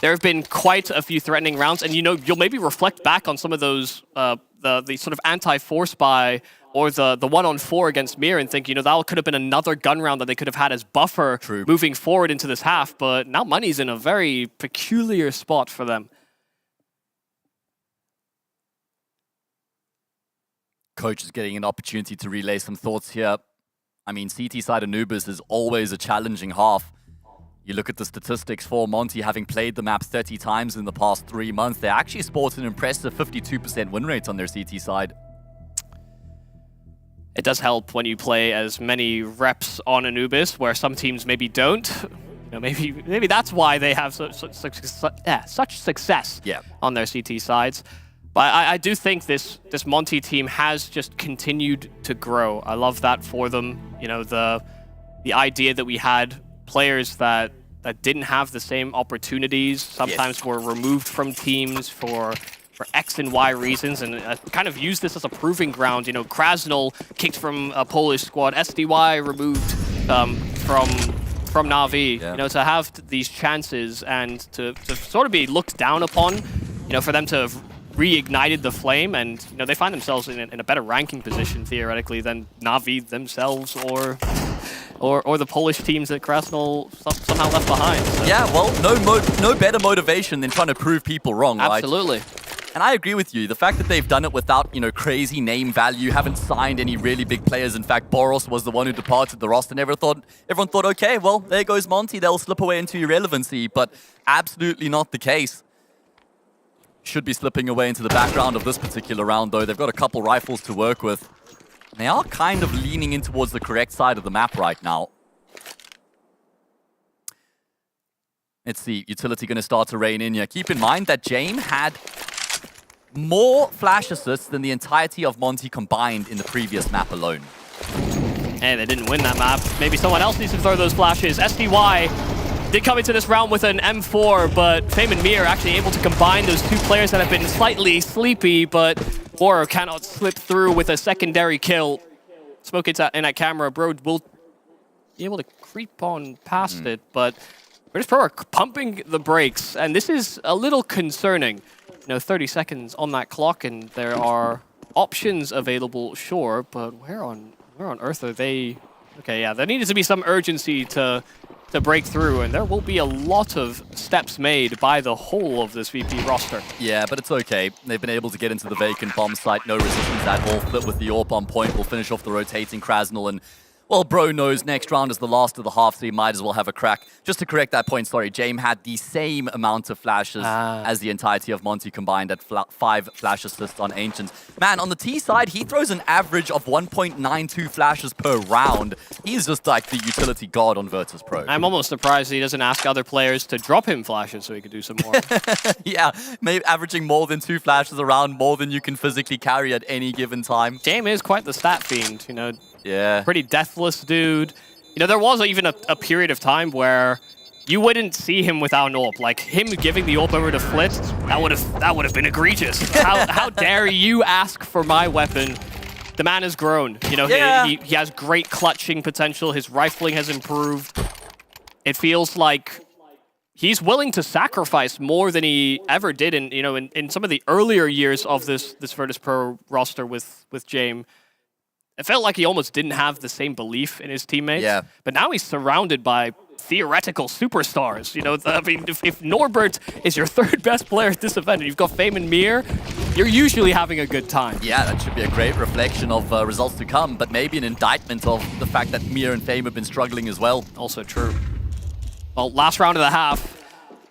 There have been quite a few threatening rounds, and you know, you'll maybe reflect back on some of those, the sort of anti-force buy or the 1-on-4 against Mir and think, you know, that could have been another gun round that they could have had as buffer moving forward into this half, but now Money's in a very peculiar spot for them. Coach is getting an opportunity to relay some thoughts here. I mean, CT side Anubis is always a challenging half. You look at the statistics for Monte, having played the map 30 times in the past 3 months, they actually sported an impressive 52% win rate on their CT side. it does help when you play as many reps on Anubis, where some teams maybe don't. You know, maybe that's why they have such success on their CT sides. But I do think this Monte team has just continued to grow. I love that for them. You know, the idea that we had players that didn't have the same opportunities, sometimes were removed from teams for X and Y reasons, and kind of use this as a proving ground. You know, Krasnal kicked from a Polish squad, SDY removed from Na'Vi. You know, to have these chances and to sort of be looked down upon, you know, for them to have reignited the flame, and you know, they find themselves in a better ranking position theoretically than Na'Vi themselves or the Polish teams that Krasnal somehow left behind. So. Yeah, well, no better motivation than trying to prove people wrong, right? Absolutely. And I agree with you. The fact that they've done it without, you know, crazy name value, haven't signed any really big players. In fact, Boros was the one who departed the roster. Everyone thought, okay, well, there goes Monte. They'll slip away into irrelevancy, but absolutely not the case. Should be slipping away into the background of this particular round, though. They've got a couple rifles to work with. They are kind of leaning in towards the correct side of the map right now. Let's see, utility going to start to rain in here. Keep in mind that Jame had more flash assists than the entirety of Monte combined in the previous map alone. And they didn't win that map. Maybe someone else needs to throw those flashes. SDY did come into this round with an M4, but Fame and Mir actually able to combine those two players that have been slightly sleepy, but Horror cannot slip through with a secondary kill. Smoke in that camera. Bro will be able to creep on past it, but Virtus Pro are pumping the brakes, and this is a little concerning. You know, 30 seconds on that clock, and there are options available, sure, but where on earth are they? Okay, yeah, there needed to be some urgency to break through, and there will be a lot of steps made by the whole of this VP roster. Yeah, but it's okay. They've been able to get into the vacant bomb site, no resistance at all. Flip with the AWP on point will finish off the rotating Krasnal, and well, bro knows next round is the last of the half, so he might as well have a crack. Just to correct that point, sorry, Jame had the same amount of flashes as the entirety of Monte combined at 5 flash assists on Ancient. Man, on the T side, he throws an average of 1.92 flashes per round. He's just like the utility god on Virtus Pro. I'm almost surprised he doesn't ask other players to drop him flashes so he could do some more. Yeah, maybe averaging more than 2 flashes around, more than you can physically carry at any given time. Jame is quite the stat fiend, you know. Yeah. Pretty deathless dude. You know, there was even a period of time where you wouldn't see him without an AWP. Like, him giving the AWP over to Flit, that would have been egregious. How dare you ask for my weapon? The man has grown. You know, he has great clutching potential. His rifling has improved. It feels like he's willing to sacrifice more than he ever did in some of the earlier years of this Virtus Pro roster with Jame. It felt like he almost didn't have the same belief in his teammates. Yeah. But now he's surrounded by theoretical superstars. You know, I mean, if Norbert is your third best player at this event and you've got Fame and Mir, you're usually having a good time. Yeah, that should be a great reflection of results to come, but maybe an indictment of the fact that Mir and Fame have been struggling as well. Also true. Well, last round of the half,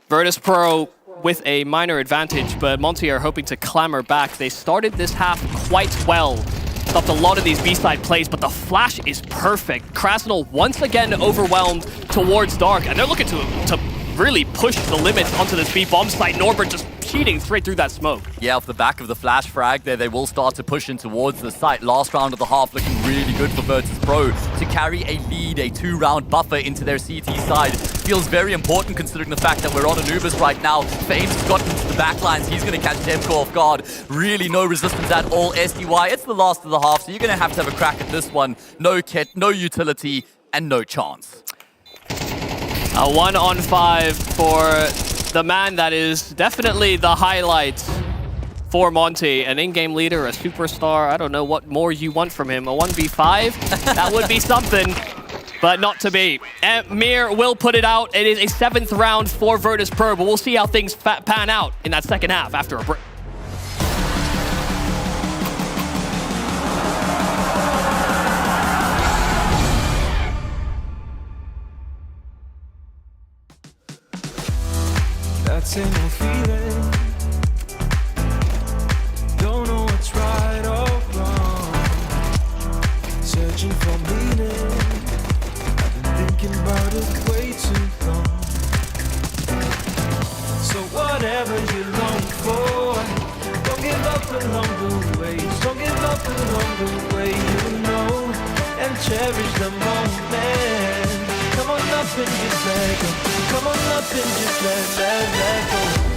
Virtus Pro with a minor advantage, but Monte are hoping to clamor back. They started this half quite well. Stopped a lot of these B-side plays, but the flash is perfect. Krasnal once again overwhelmed towards Dark, and they're looking to really push the limits onto this B-bomb site. Norbert just cheating straight through that smoke. Yeah, off the back of the flash frag there, they will start to push in towards the site. Last round of the half looking really good for Virtus Pro to carry a lead, a 2-round buffer into their CT side. Feels very important considering the fact that we're on Anubis right now. Fame's gotten into the backlines. He's going to catch Demko off guard. Really no resistance at all. SDY, it's the last of the half, so you're going to have a crack at this one. No kit, no utility, and no chance. A 1-on-5 for the man that is definitely the highlight for Monte. An in-game leader, a superstar. I don't know what more you want from him. A 1v5? That would be something, but not to be. Mir will put it out. It is a 7th round for Virtus Pro, but we'll see how things pan out in that second half after a break. That same old feeling. Don't know what's right or wrong. beating. I've been thinking about it way too long. So whatever you long for, don't give up along the way. Don't give up along the way, you know, and cherish the moment. Come on up and just let go. Come on up and just let go.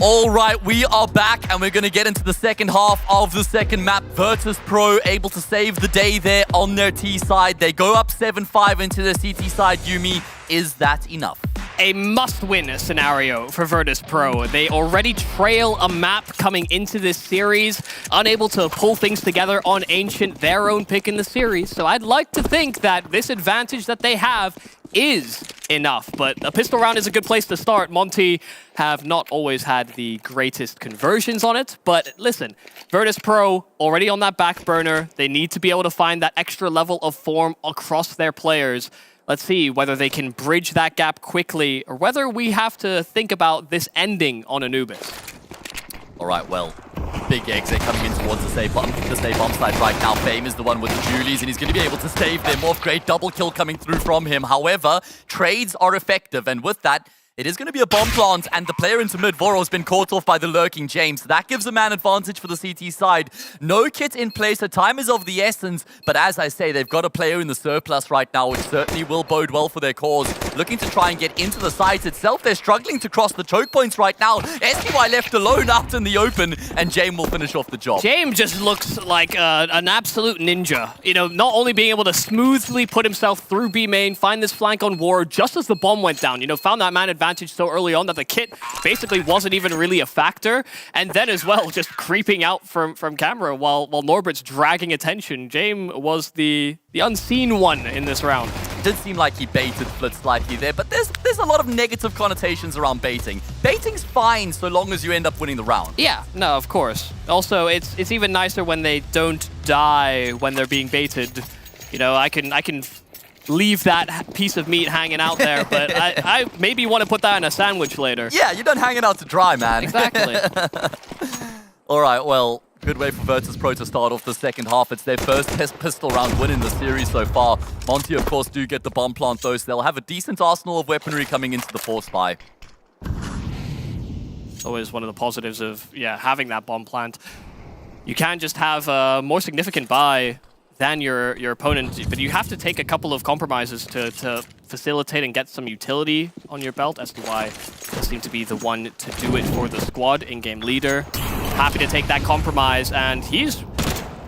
All right, we are back and we're going to get into the second half of the second map. Virtus Pro able to save the day there on their T side. They go up 7-5 into their CT side. Yumi, is that enough? A must-win scenario for Virtus Pro. They already trail a map coming into this series, unable to pull things together on Ancient, their own pick in the series. So I'd like to think that this advantage that they have is enough, but a pistol round is a good place to start. Monte have not always had the greatest conversions on it, but listen, Virtus Pro already on that back burner. They need to be able to find that extra level of form across their players. Let's see whether they can bridge that gap quickly or whether we have to think about this ending on Anubis. All right, well, big exit coming in towards the save bomb side right now. Fame is the one with the Julies, and he's going to be able to save them. Morph great double kill coming through from him. However, trades are effective, and with that, it is going to be a bomb plant, and the player into mid, Voro, has been caught off by the lurking James. That gives a man advantage for the CT side. No kit in place, so time is of the essence. But as I say, they've got a player in the surplus right now, which certainly will bode well for their cause. Looking to try and get into the site itself. They're struggling to cross the choke points right now. SPY left alone out in the open, and James will finish off the job. James just looks like an absolute ninja. You know, not only being able to smoothly put himself through B main, find this flank on War just as the bomb went down. You know, found that man advantage so early on that the kit basically wasn't even really a factor. And then as well, just creeping out from camera while Norbert's dragging attention. James was the unseen one in this round. It did seem like he baited Flit slightly there, but there's a lot of negative connotations around baiting. Baiting's fine so long as you end up winning the round. Yeah, no, of course. Also, it's even nicer when they don't die when they're being baited. You know, I can leave that piece of meat hanging out there, but I maybe want to put that in a sandwich later. Yeah, you don't hang it out to dry, man. Exactly. All right, well, good way for Virtus.pro to start off the second half. It's their first test pistol round win in the series so far. Monte, of course, do get the bomb plant, though, so they'll have a decent arsenal of weaponry coming into the force buy. Always one of the positives of having that bomb plant. You can just have a more significant buy than your opponent, but you have to take a couple of compromises to facilitate and get some utility on your belt. SDY seem to be the one to do it for the squad. In-game leader, happy to take that compromise, and he's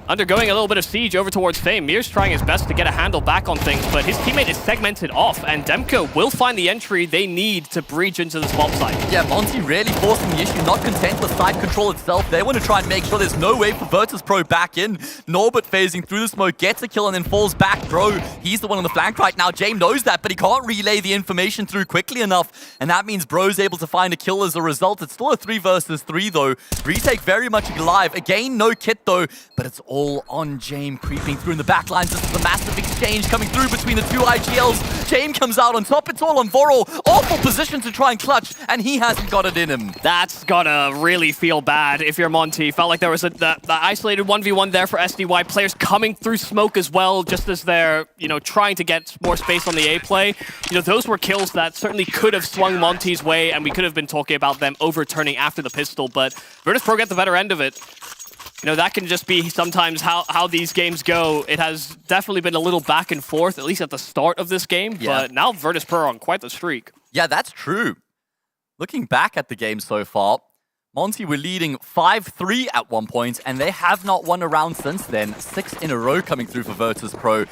undergoing a little bit of siege over towards Fame. Mir's trying his best to get a handle back on things, but his teammate is segmented off, and Demko will find the entry they need to breach into the swap site. Yeah, Monte really forcing the issue, not content with side control itself. They want to try and make sure there's no way for Virtus.pro back in. Norbert phasing through the smoke, gets a kill and then falls back. Bro, he's the one on the flank right now. James knows that, but he can't relay the information through quickly enough, and that means Bro's able to find a kill as a result. It's still a 3 versus 3 though. Retake very much alive. Again, no kit though, but it's all on James creeping through in the backlines. This is a massive exchange coming through between the two IGLs. James comes out on top. It's all on Voro. Awful position to try and clutch, and he hasn't got it in him. That's gotta really feel bad if you're Monte. Felt like there was the isolated 1v1 there for SDY. Players coming through smoke as well, just as they're, trying to get more space on the A play. Those were kills that certainly could have swung Monte's way, and we could have been talking about them overturning after the pistol, but Virtus.pro get the better end of it. That can just be sometimes how these games go. It has definitely been a little back and forth, at least at the start of this game, but now Virtus.pro are on quite the streak. Yeah, that's true. Looking back at the game so far, Monte were leading 5-3 at one point, and they have not won a round since then. 6 in a row coming through for Virtus.pro.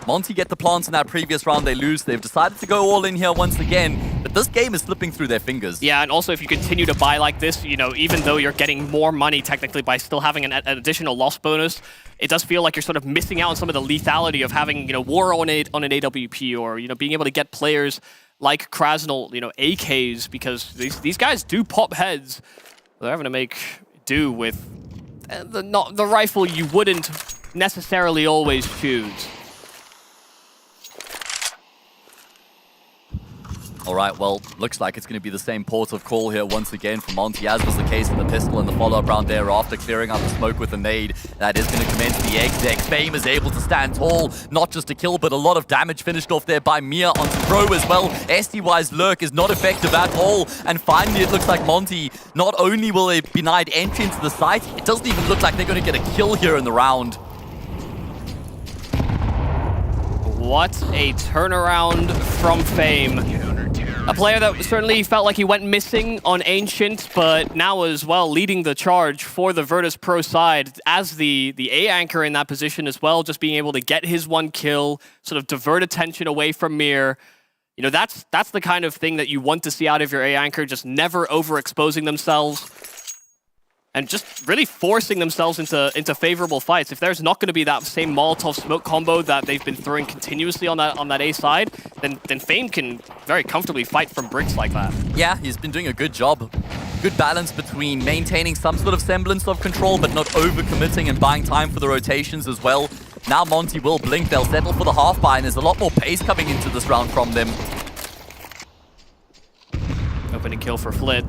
Monte get the plants in that previous round, they lose. They've decided to go all in here once again, but this game is slipping through their fingers. Yeah, and also if you continue to buy like this, even though you're getting more money technically by still having an additional loss bonus, it does feel like you're sort of missing out on some of the lethality of having, war on an AWP, or, being able to get players like Krasnal, AKs, because these guys do pop heads. They're having to make do with the rifle you wouldn't necessarily always choose. All right, well, looks like it's going to be the same port of call here once again for Monte, as was the case in the pistol in the follow-up round thereafter, clearing out the smoke with a nade. That is going to commence the exec. Fame is able to stand tall, not just a kill, but a lot of damage finished off there by Mir onto Bro as well. SDY's lurk is not effective at all, and finally it looks like Monte, not only will they be denied entry into the site, it doesn't even look like they're going to get a kill here in the round. What a turnaround from Fame. A player that certainly felt like he went missing on Ancient, but now as well leading the charge for the Virtus.pro side as the A anchor in that position as well, just being able to get his one kill, sort of divert attention away from Mir. That's the kind of thing that you want to see out of your A anchor, just never overexposing themselves and just really forcing themselves into favorable fights. If there's not going to be that same Molotov smoke combo that they've been throwing continuously on that A side, then Fame can very comfortably fight from bricks like that. Yeah, he's been doing a good job. Good balance between maintaining some sort of semblance of control, but not overcommitting and buying time for the rotations as well. Now Monte will blink. They'll settle for the half buy, and there's a lot more pace coming into this round from them. Opening kill for Flit.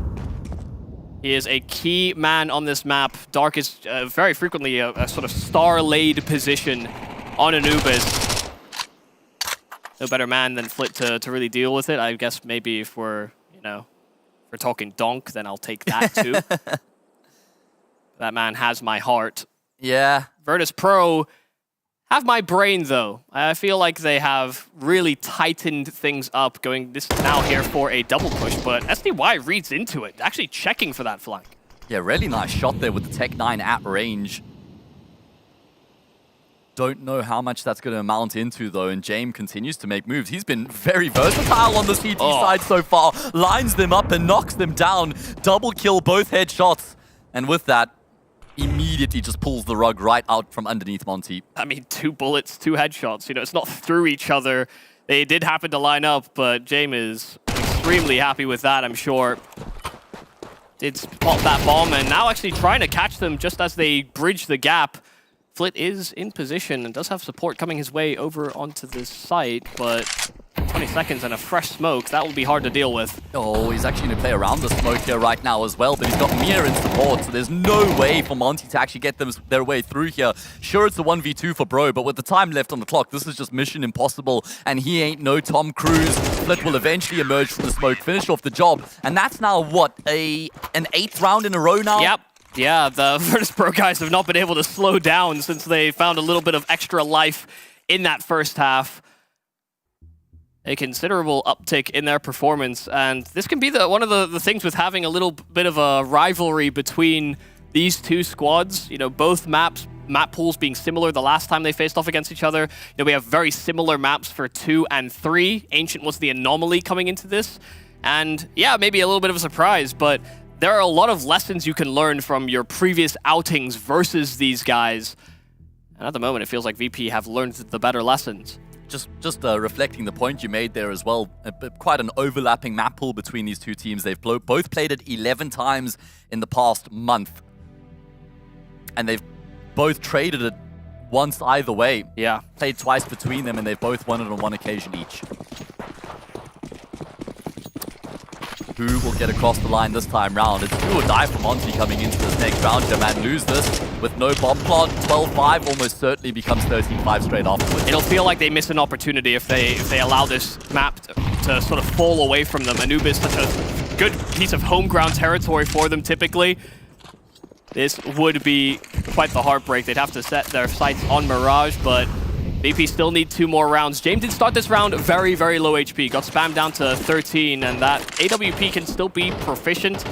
He is a key man on this map. Dark is very frequently a sort of star-laid position on Anubis. No better man than Flit to really deal with it. I guess maybe if we're talking donk, then I'll take that too. That man has my heart. Yeah. Virtus.pro have my brain, though. I feel like they have really tightened things up, going this now here for a double push, but SDY reads into it, actually checking for that flank. Yeah, really nice shot there with the Tech 9 at range. Don't know how much that's going to amount into, though, and James continues to make moves. He's been very versatile on the CT side so far. Lines them up and knocks them down. Double kill both headshots. And with that, immediately just pulls the rug right out from underneath Monte. I mean, 2 bullets, 2 headshots. It's not through each other. They did happen to line up, but James is extremely happy with that, I'm sure. Did pop that bomb, and now actually trying to catch them just as they bridge the gap. Flit is in position and does have support coming his way over onto this site, but 20 seconds and a fresh smoke, that will be hard to deal with. Oh, he's actually going to play around the smoke here right now as well, but he's got Mir in support, so there's no way for Monte to actually get their way through here. Sure, it's a 1v2 for Bro, but with the time left on the clock, this is just mission impossible, and he ain't no Tom Cruise. Flit will eventually emerge from the smoke, finish off the job, and that's now, what, an 8th round in a row now? Yep. Yeah, the Virtus Pro guys have not been able to slow down since they found a little bit of extra life in that first half. A considerable uptick in their performance, and this can be one of the things with having a little bit of a rivalry between these two squads. You know, both map pools being similar the last time they faced off against each other. You know, we have very similar maps for 2 and 3. Ancient was the anomaly coming into this, and yeah, maybe a little bit of a surprise, but there are a lot of lessons you can learn from your previous outings versus these guys. And at the moment, it feels like VP have learned the better lessons. Just reflecting the point you made there as well, quite an overlapping map pool between these two teams. They've both played it 11 times in the past month. And they've both traded it once either way. Yeah. Played twice between them, and they've both won it on one occasion each. Who will get across the line this time round? It's do or die for Monte coming into this next round here, man. Lose this with no bomb plot. 12-5 almost certainly becomes 13-5 straight afterwards. It'll feel like they miss an opportunity if they allow this map to sort of fall away from them. Anubis, such a good piece of home ground territory for them typically. This would be quite the heartbreak. They'd have to set their sights on Mirage, but VP still need 2 more rounds. James did start this round very, very low HP. Got spammed down to 13, and that AWP can still be proficient.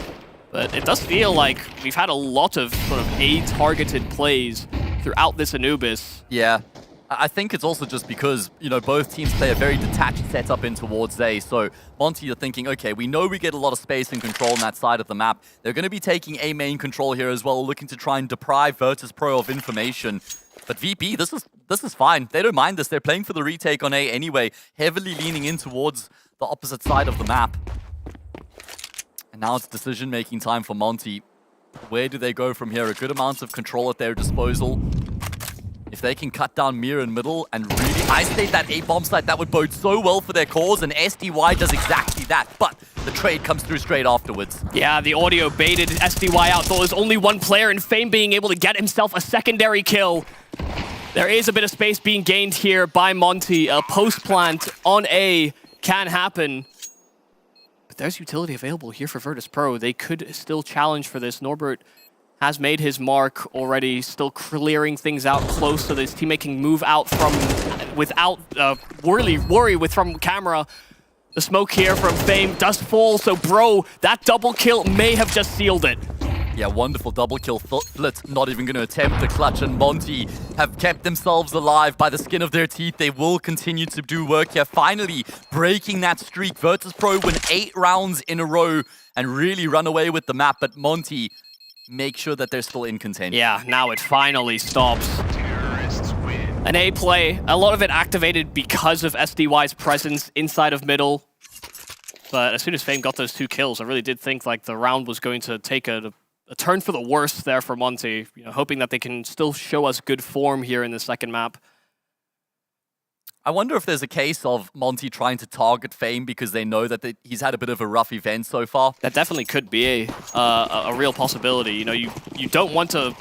But it does feel like we've had a lot of sort of A-targeted plays throughout this Anubis. Yeah. I think it's also just because, you know, both teams play a very detached setup in towards A. So Monte are thinking, okay, we know we get a lot of space and control on that side of the map. They're going to be taking A main control here as well, looking to try and deprive Virtus Pro of information. But VP, this is fine. They don't mind this. They're playing for the retake on A anyway, heavily leaning in towards the opposite side of the map. And now it's decision-making time for Monte. Where do they go from here? A good amount of control at their disposal. If they can cut down Mir in middle and really isolate that A bomb site, that would bode so well for their cause, and SDY does exactly that. But the trade comes through straight afterwards. Yeah, the audio baited SDY out. There was only one player in Fame being able to get himself a secondary kill. There is a bit of space being gained here by Monte. A post plant on A can happen. But there's utility available here for Virtus Pro. They could still challenge for this. Norbert has made his mark already, still clearing things out close so that his teammate can move out from without worry from camera. The smoke here from Fame does fall, so Bro, that double kill may have just sealed it. Yeah, wonderful double kill. Flit not even going to attempt the clutch, and Monte have kept themselves alive by the skin of their teeth. They will continue to do work here, finally breaking that streak. Virtus Pro win 8 rounds in a row and really run away with the map, but Monte make sure that they're still in contention. Yeah, now it finally stops. An A play, a lot of it activated because of SDY's presence inside of middle. But as soon as Fame got those 2 kills, I really did think like the round was going to take a turn for the worse there for Monte, you know, hoping that they can still show us good form here in the second map. I wonder if there's a case of Monte trying to target Fame because they know that he's had a bit of a rough event so far. That definitely could be a real possibility. You know, you don't want to...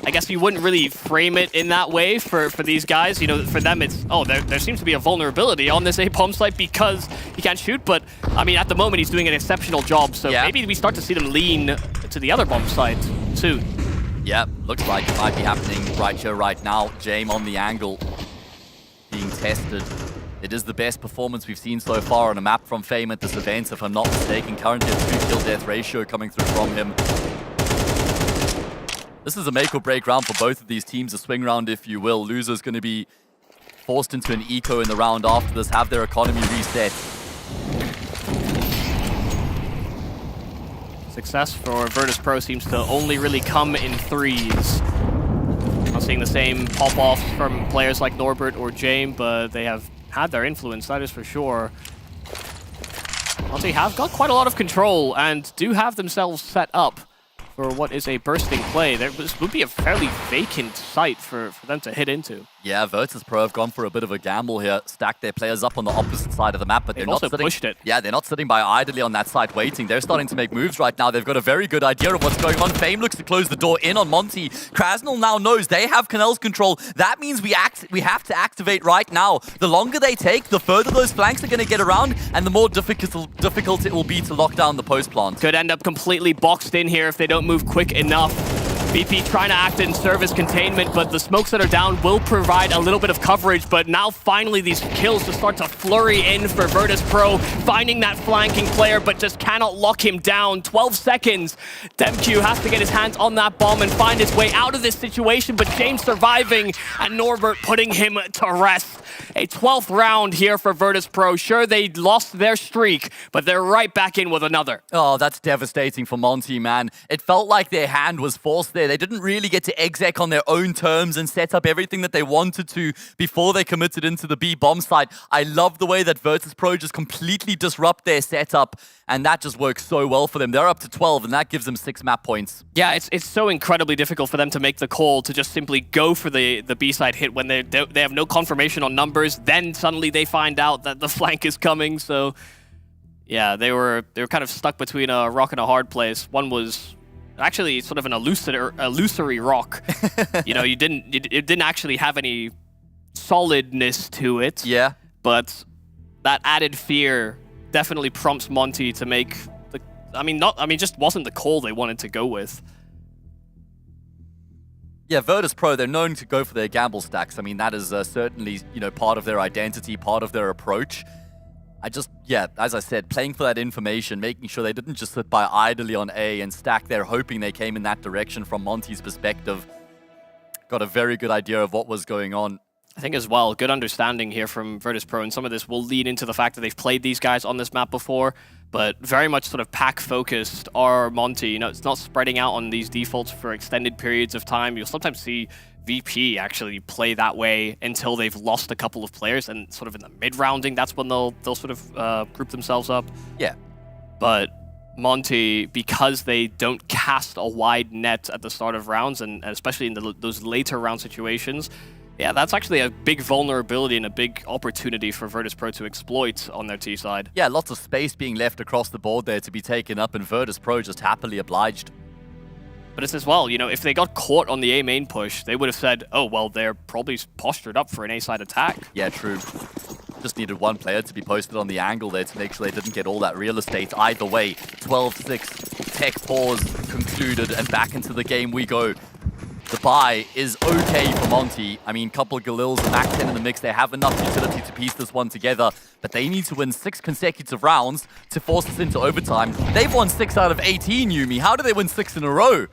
I guess you wouldn't really frame it in that way for these guys. You know, for them it's, oh, there seems to be a vulnerability on this A bomb site because he can't shoot. But, I mean, at the moment he's doing an exceptional job. So yeah, maybe we start to see them lean to the other bomb site soon. Yeah, looks like it might be happening right here, right now. Jame on the angle being tested. It is the best performance we've seen so far on a map from Fame at this event, if I'm not mistaken. Currently a 2-kill death ratio coming through from him. This is a make or break round for both of these teams, a swing round if you will. Loser's going to be forced into an eco in the round after this, have their economy reset. Success for Virtus Pro seems to only really come in 3s. Not seeing the same pop-offs from players like Norbert or Jame, but they have had their influence, that is for sure. Monte have got quite a lot of control and do have themselves set up for what is a bursting play. This would be a fairly vacant site for them to hit into. Yeah, Virtus.pro have gone for a bit of a gamble here, stacked their players up on the opposite side of the map, but they're not sitting. Pushed it. Yeah, they're not sitting by idly on that side waiting. They're starting to make moves right now. They've got a very good idea of what's going on. Fame looks to close the door in on Monte. Krasnal now knows they have Canel's control. That means we have to activate right now. The longer they take, the further those flanks are going to get around, and the more difficult it will be to lock down the post plant. Could end up completely boxed in here if they don't move quick enough. VP trying to act in service containment, but the smokes that are down will provide a little bit of coverage. But now finally these kills just start to flurry in for Virtus.pro, finding that flanking player, but just cannot lock him down. 12 seconds. Demq has to get his hands on that bomb and find his way out of this situation, but James surviving and Norbert putting him to rest. A 12th round here for Virtus.pro. Sure, they lost their streak, but they're right back in with another. Oh, that's devastating for Monte, man. It felt like their hand was forced there. They didn't really get to exec on their own terms and set up everything that they wanted to before they committed into the B bomb site. I love the way that Virtus.pro just completely disrupt their setup, and that just works so well for them. They're up to 12, and that gives them 6 map points. Yeah, it's so incredibly difficult for them to make the call to just simply go for the B side hit when they have no confirmation on numbers. Then suddenly they find out that the flank is coming. So yeah, they were kind of stuck between a rock and a hard place. One was actually sort of an illusory rock. You know, it didn't actually have any solidness to it. Yeah. But that added fear definitely prompts Monte to make the just wasn't the call they wanted to go with. Yeah, Virtus.pro, they're known to go for their gamble stacks. I mean, that is certainly, part of their identity, part of their approach. As I said, playing for that information, making sure they didn't just sit by idly on A and stack there, hoping they came in that direction from Monte's perspective. Got a very good idea of what was going on. I think as well, good understanding here from Virtus.pro, and some of this will lead into the fact that they've played these guys on this map before, but very much sort of pack-focused are Monte. It's not spreading out on these defaults for extended periods of time. You'll sometimes see VP actually play that way until they've lost a couple of players, and sort of in the mid-rounding, that's when they'll sort of group themselves up. Yeah. But Monte, because they don't cast a wide net at the start of rounds, and especially in those later round situations, yeah, that's actually a big vulnerability and a big opportunity for Virtus.pro to exploit on their T side. Yeah, lots of space being left across the board there to be taken up, and Virtus.pro just happily obliged. But it's as well, if they got caught on the A main push, they would have said, oh, well, they're probably postured up for an A side attack. Yeah, true. Just needed one player to be posted on the angle there to make sure they didn't get all that real estate. Either way, 12-6, tech pause concluded, and back into the game we go. The buy is okay for Monte. I mean, couple of Galils and Max 10 in the mix. They have enough utility to piece this one together, but they need to win 6 consecutive rounds to force us into overtime. They've won 6 out of 18, Yumi. How do they win 6 in a row?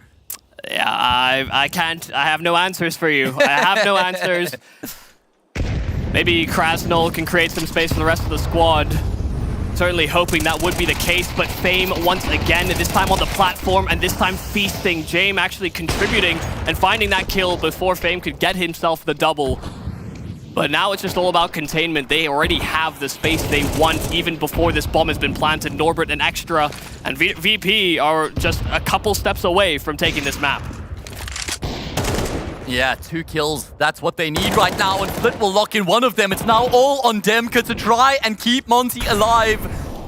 Yeah, I can't. I have no answers for you. I have no answers. Maybe Krasnal can create some space for the rest of the squad. Certainly hoping that would be the case, but Fame once again, this time on the platform, and this time feasting. James actually contributing and finding that kill before Fame could get himself the double. But now it's just all about containment. They already have the space they want even before this bomb has been planted. Norbert and Extra and VP are just a couple steps away from taking this map. Yeah, 2 kills. That's what they need right now, and Flit will lock in one of them. It's now all on Demka to try and keep Monte alive.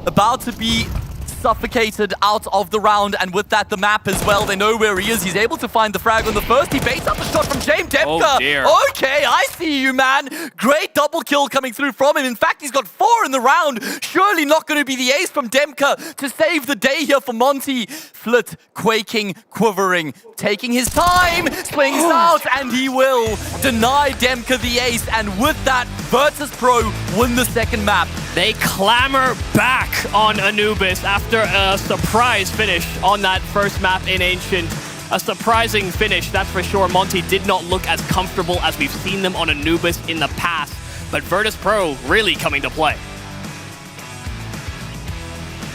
About to be suffocated out of the round, and with that, the map as well. They know where he is. He's able to find the frag on the first. He baits up a shot from James Demka. Oh, dear. Okay, I see you, man. Great double kill coming through from him. In fact, he's got 4 in the round. Surely not going to be the ace from Demka to save the day here for Monte. Flit quaking, quivering, taking his time, swings out, and he will deny Demka the ace. And with that, Virtus.pro win the second map. They clamor back on Anubis after a surprise finish on that first map in Ancient. A surprising finish, that's for sure. Monte did not look as comfortable as we've seen them on Anubis in the past, but Virtus.pro really coming to play.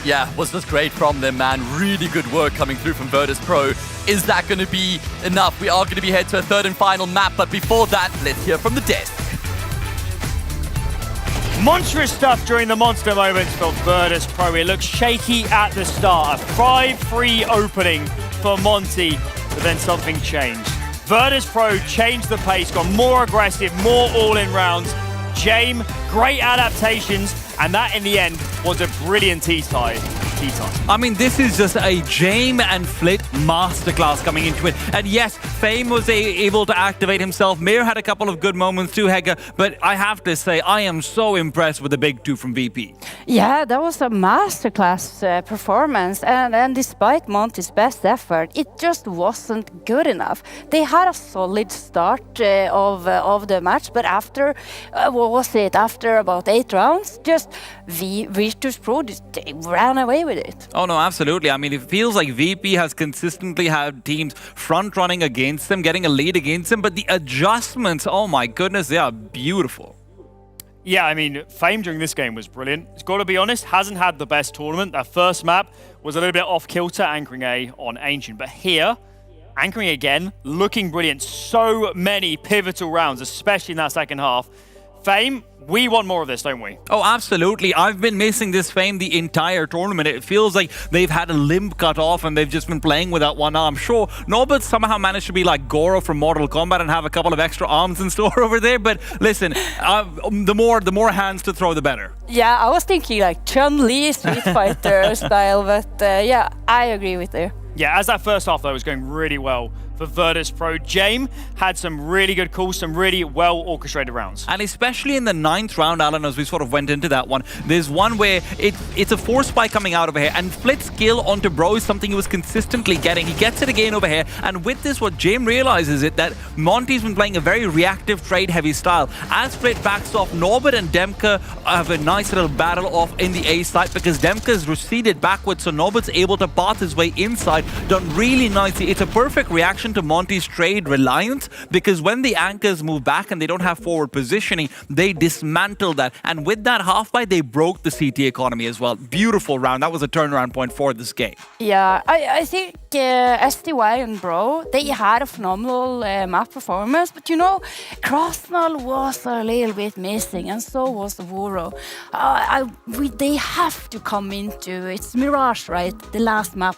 Yeah, was this great from them, man. Really good work coming through from Virtus.pro. Is that going to be enough? We are going to be headed to a third and final map, but before that, let's hear from the desk. Monstrous stuff during the monster moments for Virtus.pro. It looks shaky at the start. A 5-3 opening for Monte, but then something changed. Virtus Pro changed the pace, got more aggressive, more all-in rounds. Jame, great adaptations, and that in the end was a brilliant T-tie. I mean, this is just a Jame and Flit masterclass coming into it. And yes, Fame was able to activate himself. Mir had a couple of good moments too, Hege, but I have to say, I am so impressed with the big two from VP. Yeah, that was a masterclass performance, and despite Monte's best effort, it just wasn't good enough. They had a solid start of the match, but after, what was it, after about 8 rounds, just Virtus Pro they ran away with it. Oh no, absolutely. I mean, it feels like VP has consistently had teams front-running against them, getting a lead against them, but the adjustments, oh my goodness, they are beautiful. Yeah, I mean, Fame during this game was brilliant. It's got to be honest, hasn't had the best tournament. That first map was a little bit off-kilter, anchoring A on Ancient. But here, anchoring again, looking brilliant. So many pivotal rounds, especially in that second half. Fame, we want more of this, don't we? Oh, absolutely. I've been missing this Fame the entire tournament. It feels like they've had a limb cut off and they've just been playing without one arm. Sure, Norbert somehow managed to be like Goro from Mortal Kombat and have a couple of extra arms in store over there. But listen, the more hands to throw, the better. Yeah, I was thinking like Chun-Li Street Fighter style, but yeah, I agree with you. Yeah, as that first half, though, was going really well for Virtus Pro. Jame had some really good calls, some really well-orchestrated rounds. And especially in the 9th round, Alan, as we sort of went into that one, there's one where it's a force spike coming out over here, and Flit's skill onto Bro is something he was consistently getting. He gets it again over here, and with this, what Jame realizes is that Monte's been playing a very reactive, trade-heavy style. As Flit backs off, Norbert and Demke have a nice little battle off in the A side because Demke's receded backwards, so Norbert's able to path his way inside, done really nicely. It's a perfect reaction to Monte's trade reliance because when the anchors move back and they don't have forward positioning, they dismantle that. And with that half buy, they broke the CT economy as well. Beautiful round. That was a turnaround point for this game. Yeah, I think STY and Bro, they had a phenomenal map performance, but you know, Grandfinal was a little bit missing, and so was Wuro. They have to come into it's Mirage, right? The last map.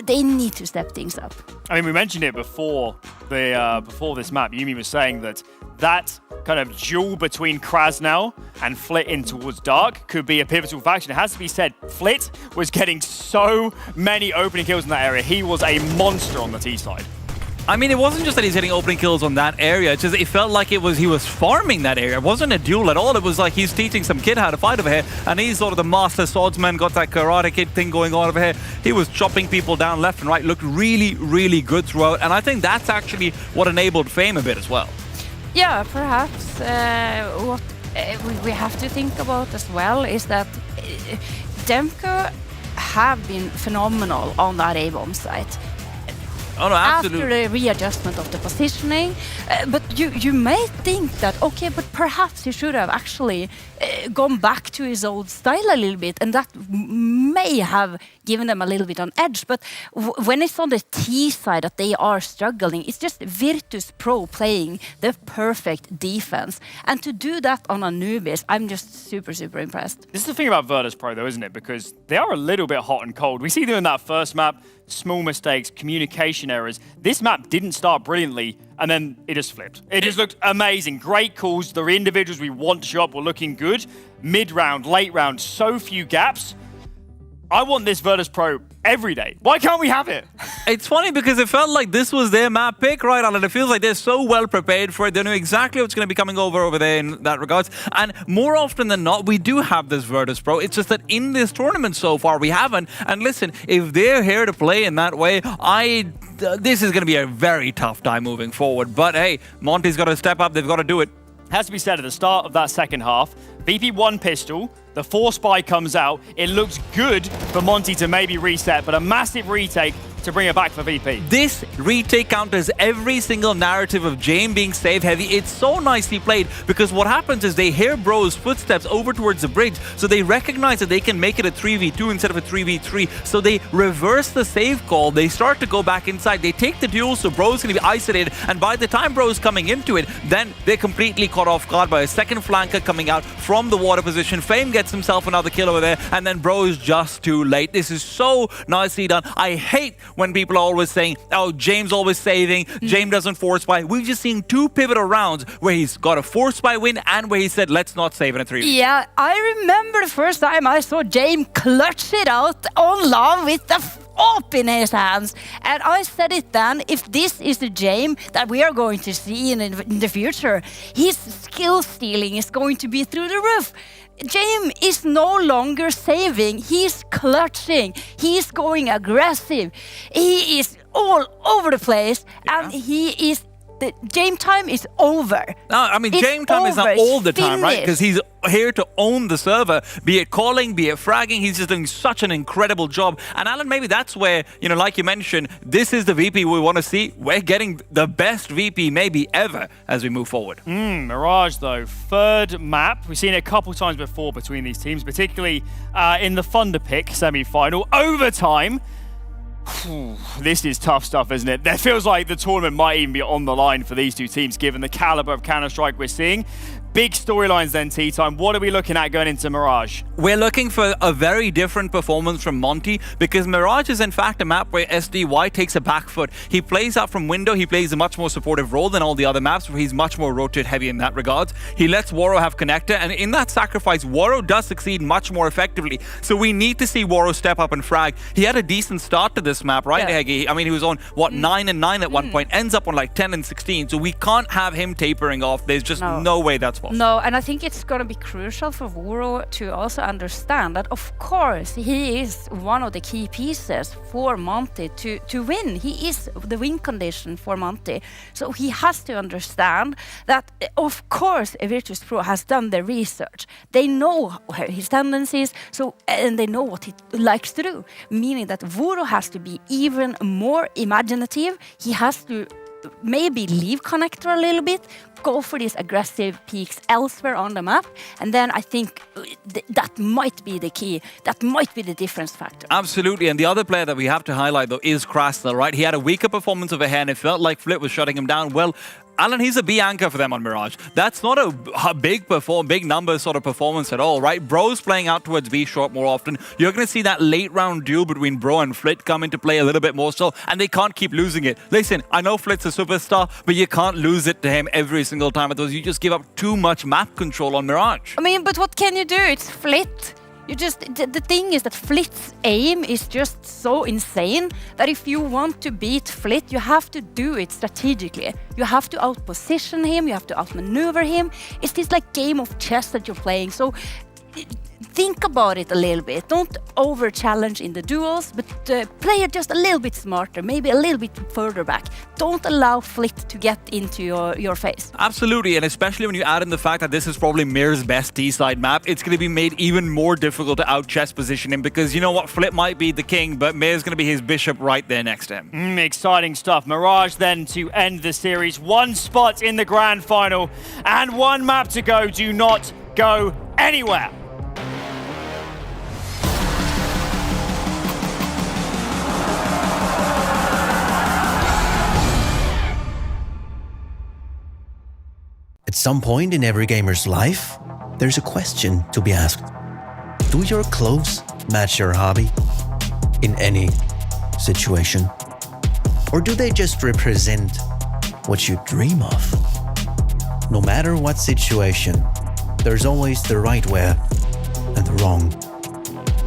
They need to step things up. I mean, we mentioned it before this map. Yumi was saying that kind of duel between Krasnal and Flit in towards Dark could be a pivotal faction. It has to be said, Flit was getting so many opening kills in that area. He was a monster on the T side. I mean, it wasn't just that he's getting opening kills on that area. It's just it felt like he was farming that area. It wasn't a duel at all. It was like he's teaching some kid how to fight over here, and he's sort of the master swordsman, got that Karate Kid thing going on over here. He was chopping people down left and right. Looked really, really good throughout, and I think that's actually what enabled Fame a bit as well. Yeah, perhaps what we have to think about as well is that Demke have been phenomenal on that A-bomb site. Oh, no, absolutely. After the readjustment of the positioning, but you may think that, okay, but perhaps he should have actually gone back to his old style a little bit, and that may have given them a little bit on edge. But when it's on the T side that they are struggling, it's just Virtus Pro playing the perfect defense. And to do that on Anubis, I'm just super, super impressed. This is the thing about Virtus Pro, though, isn't it? Because they are a little bit hot and cold. We see them in that first map, small mistakes, communication errors. This map didn't start brilliantly, and then it just flipped. It just looked amazing. Great calls. The individuals we want to show up were looking good. Mid-round, late round, so few gaps. I want this Virtus Pro every day. Why can't we have it? It's funny because it felt like this was their map pick, right, Alan? It feels like they're so well prepared for it. They know exactly what's going to be coming over there in that regards. And more often than not, we do have this Virtus Pro. It's just that in this tournament so far, we haven't. And listen, if they're here to play in that way, this is going to be a very tough time moving forward. But hey, Monte's got to step up. They've got to do it. Has to be said, at the start of that second half, VP one pistol, the force spy comes out. It looks good for Monte to maybe reset, but a massive retake to bring it back for VP. This retake counters every single narrative of Jame being save heavy. It's so nicely played because what happens is they hear Bro's footsteps over towards the bridge, so they recognize that they can make it a 3v2 instead of a 3v3. So they reverse the save call. They start to go back inside. They take the duel, so Bro's going to be isolated, and by the time Bro's coming into it, then they're completely caught off guard by a second flanker coming out from the water position. Fame gets himself another kill over there, and then Bro's just too late. This is so nicely done. I hate when people are always saying, oh, James always saving, James doesn't force buy. We've just seen two pivotal rounds where he's got a force buy win and where he said, let's not save in a 3v. Yeah, I remember the first time I saw James clutch it out on love with the up in his hands. And I said it then, if this is the James that we are going to see in the future, his skill stealing is going to be through the roof. James is no longer saving, he's clutching, he's going aggressive, he is all over the place, and he is the James time is over. No, I mean, James time is not all the time, right? Because he's here to own the server, be it calling, be it fragging. He's just doing such an incredible job. And Alan, maybe that's where, you know, like you mentioned, this is the VP we want to see. We're getting the best VP maybe ever as we move forward. Mirage, though, third map. We've seen it a couple times before between these teams, particularly in the Thunder Pick semi-final. Overtime. This is tough stuff, isn't it? It feels like the tournament might even be on the line for these two teams, given the caliber of Counter-Strike we're seeing. Big storylines then, T-Time. What are we looking at going into Mirage? We're looking for a very different performance from Monte, because Mirage is in fact a map where SDY takes a back foot. He plays out from window, he plays a much more supportive role than all the other maps, where he's much more rotate heavy in that regard. He lets Waro have connector, and in that sacrifice, Waro does succeed much more effectively. So we need to see Waro step up and frag. He had a decent start to this map, right, Heggy? I mean, he was on, what, 9 and 9 at one point, ends up on like 10 and 16. So we can't have him tapering off. There's just no way that's possible. No, and I think it's going to be crucial for Waro to also understand that, of course, he is one of the key pieces for Monte to win. He is the win condition for Monte. So he has to understand that, of course, a Virtus Pro has done their research. They know his tendencies, and they know what he likes to do, meaning that Waro has to be even more imaginative. He has to maybe leave connector a little bit, go for these aggressive peaks elsewhere on the map, and then I think that might be the key. That might be the difference factor. Absolutely, and the other player that we have to highlight, though, is Krasnell, right? He had a weaker performance over here, and it felt like Flit was shutting him down. Well, Alan, he's a B anchor for them on Mirage. That's not a big number sort of performance at all, right? Bro's playing out towards B short more often. You're going to see that late round duel between Bro and Flit come into play a little bit more so, and they can't keep losing it. Listen, I know Flit's a superstar, but you can't lose it to him every single time. Otherwise, you just give up too much map control on Mirage. I mean, but what can you do? It's Flit. The thing is that Flit's aim is just so insane that if you want to beat Flit, you have to do it strategically. You have to outposition him, you have to outmaneuver him. It's this like game of chess that you're playing. So think about it a little bit. Don't over-challenge in the duels, but play it just a little bit smarter, maybe a little bit further back. Don't allow Flit to get into your face. Absolutely, and especially when you add in the fact that this is probably Mir's best T-side map, it's going to be made even more difficult to out-chess position him, because you know what, Flit might be the king, but Mir's going to be his bishop right there next to him. Exciting stuff. Mirage then to end the series. 1 spot in the grand final and 1 map to go. Do not go anywhere. At some point in every gamer's life, there's a question to be asked. Do your clothes match your hobby in any situation? Or do they just represent what you dream of? No matter what situation, there's always the right way and the wrong.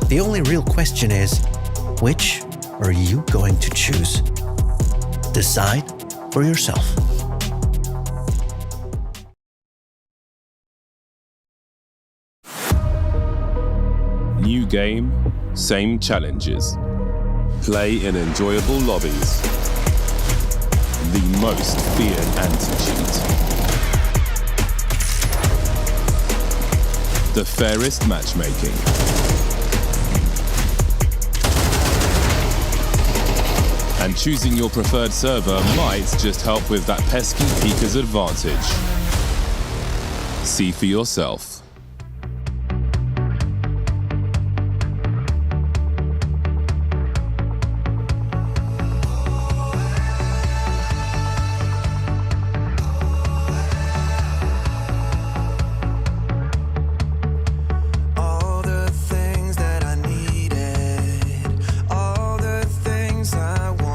The only real question is, which are you going to choose? Decide for yourself. New game, same challenges. Play in enjoyable lobbies. The most feared anti-cheat. The fairest matchmaking. And choosing your preferred server might just help with that pesky peeker's advantage. See for yourself. All the things that I needed, all the things I wanted.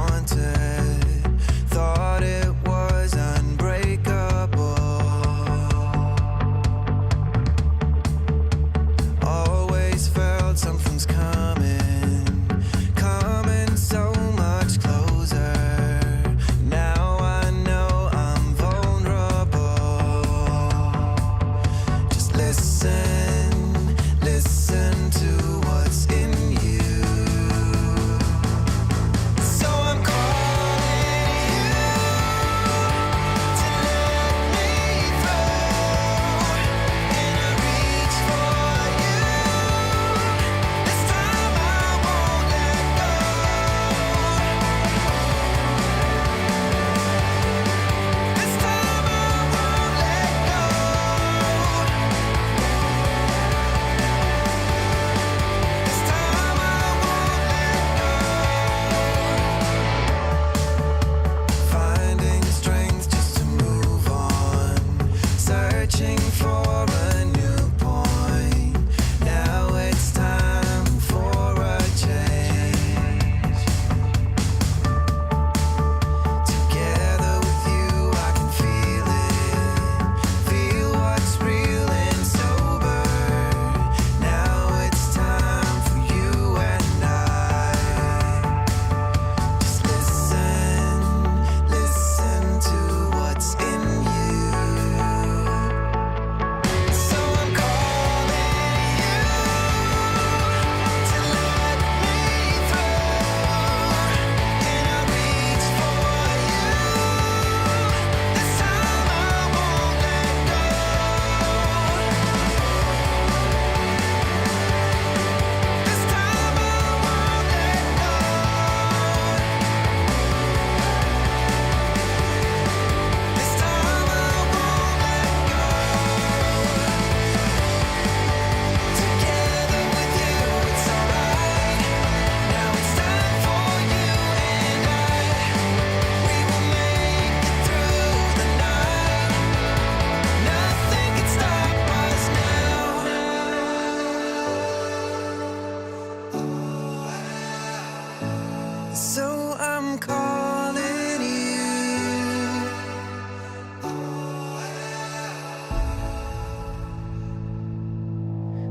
So I'm calling you.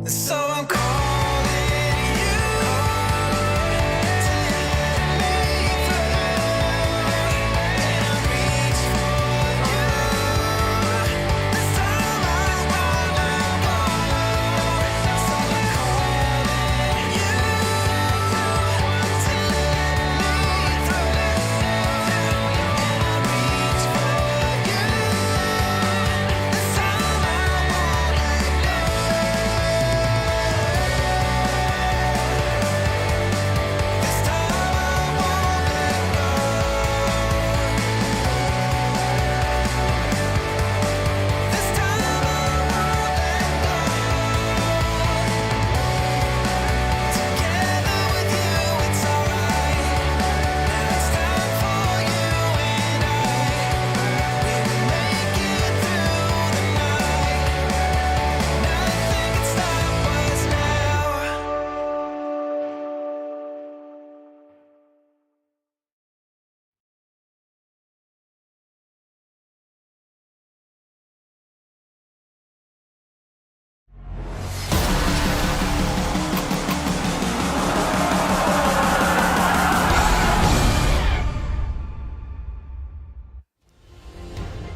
So I'm calling you to let me through. And I reach for you. This time I wanna go. So I'm calling you to let me through. And I reach for you. This time I won't let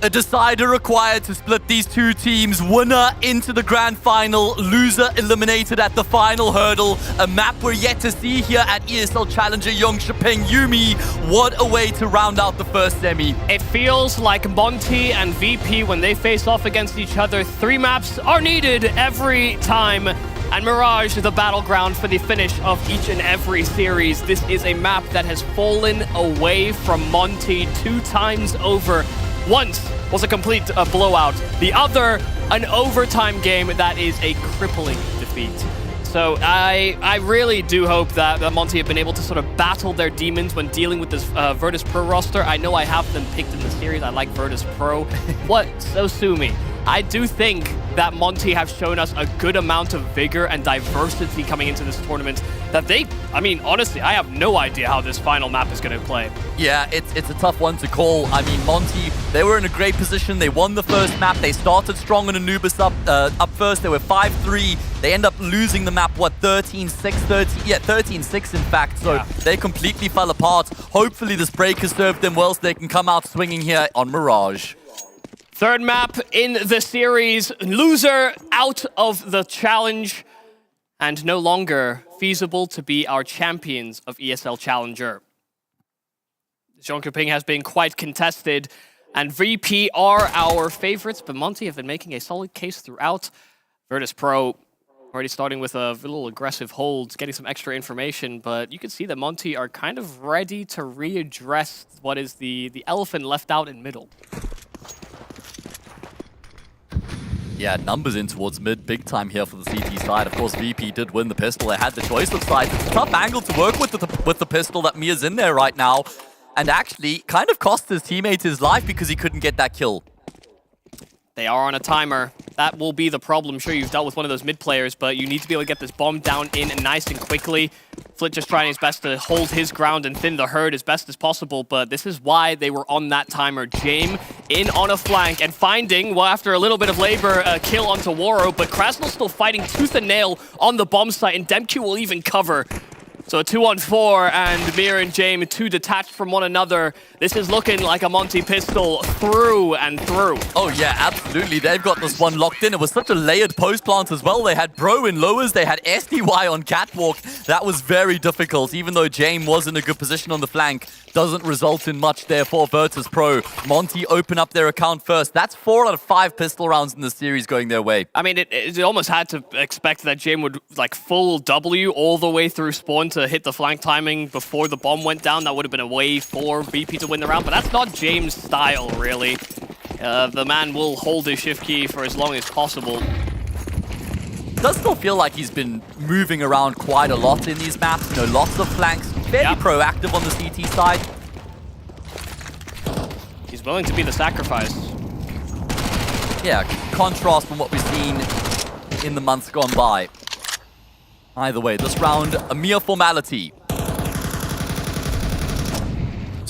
A decider required to split these two teams. Winner into the grand final, loser eliminated at the final hurdle. A map we're yet to see here at ESL Challenger Jonkoping. Yumi, what a way to round out the first semi. It feels like Monte and VP, when they face off against each other, 3 maps are needed every time. And Mirage is the battleground for the finish of each and every series. This is a map that has fallen away from Monte 2 times over. Once was a complete blowout. The other, an overtime game that is a crippling defeat. So I really do hope that Monte have been able to sort of battle their demons when dealing with this Virtus Pro roster. I know I have them picked in the series. I like Virtus Pro. What? So sue me. I do think that Monte have shown us a good amount of vigor and diversity coming into this tournament that I mean, honestly, I have no idea how this final map is going to play. Yeah, it's a tough one to call. I mean, Monte, they were in a great position. They won the first map. They started strong on Anubis up first. They were 5-3. They end up losing the map, what, 13-6? 13-6 in fact. So they completely fell apart. Hopefully this break has served them well so they can come out swinging here on Mirage. Third map in the series, loser out of the challenge, and no longer feasible to be our champions of ESL Challenger. Jonkoping has been quite contested, and VP are our favorites, but Monte have been making a solid case throughout. Virtus Pro already starting with a little aggressive hold, getting some extra information, but you can see that Monte are kind of ready to readdress what is the elephant left out in middle. Yeah, numbers in towards mid, big time here for the CT side. Of course, VP did win the pistol. They had the choice of sides. It's a tough angle to work with the pistol that Mia's in there right now. And actually, kind of cost his teammate his life because he couldn't get that kill. They are on a timer. That will be the problem. Sure, you've dealt with one of those mid players, but you need to be able to get this bomb down in nice and quickly. Flit just trying his best to hold his ground and thin the herd as best as possible, but this is why they were on that timer. Jame in on a flank and finding, well, after a little bit of labor, a kill onto Waro, but Krasnal's still fighting tooth and nail on the bomb site, and Demke will even cover. So a 2-on-4, and Mir and Jame, 2 detached from one another. This is looking like a Monte pistol through and through. Oh yeah, absolutely. They've got this one locked in. It was such a layered post plant as well. They had Bro in lowers, they had SDY on catwalk. That was very difficult, even though Jame was in a good position on the flank. Doesn't result in much there for Virtus Pro. Monte open up their account first. That's 4 out of 5 pistol rounds in the series going their way. I mean, it almost had to expect that Jame would like full W all the way through spawn to hit the flank timing before the bomb went down. That would have been a way for VP to win the round, but that's not James' style, really. The man will hold his shift key for as long as possible. Does still feel like he's been moving around quite a lot in these maps. You know, lots of flanks, fairly proactive on the CT side. He's willing to be the sacrifice. Yeah, contrast from what we've seen in the months gone by. Either way, this round, a mere formality.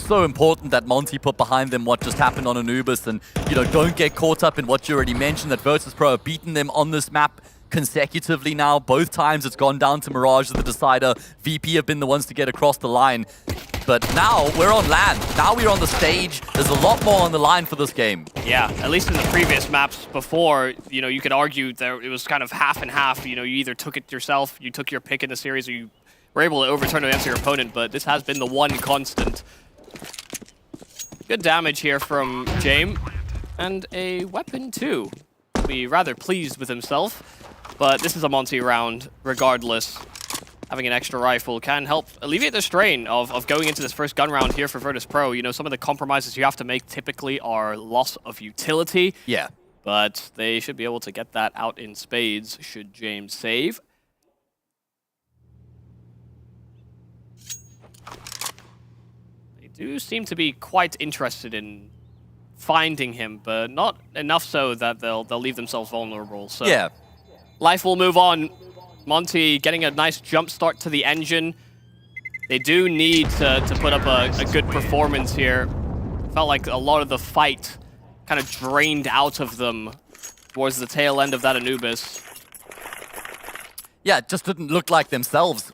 so important that Monte put behind them what just happened on Anubis, and don't get caught up in what you already mentioned, that Virtus.pro have beaten them on this map consecutively now. Both times it's gone down to Mirage as the decider. VP have been the ones to get across the line. But now we're on land. Now we're on the stage. There's a lot more on the line for this game. Yeah, at least in the previous maps before, you could argue that it was kind of half and half. You either took it yourself, you took your pick in the series, or you were able to overturn it against your opponent. But this has been the one constant. Good damage here from James. And a weapon too. Be rather pleased with himself. But this is a Monte round, regardless. Having an extra rifle can help alleviate the strain of going into this first gun round here for Virtus.pro. Some of the compromises you have to make typically are loss of utility. Yeah. But they should be able to get that out in spades should James save. They do seem to be quite interested in finding him, but not enough so that they'll leave themselves vulnerable. So yeah. Life will move on. Monte getting a nice jump start to the engine. They do need to put up a good performance here. Felt like a lot of the fight kind of drained out of them towards the tail end of that Anubis. Yeah, it just didn't look like themselves.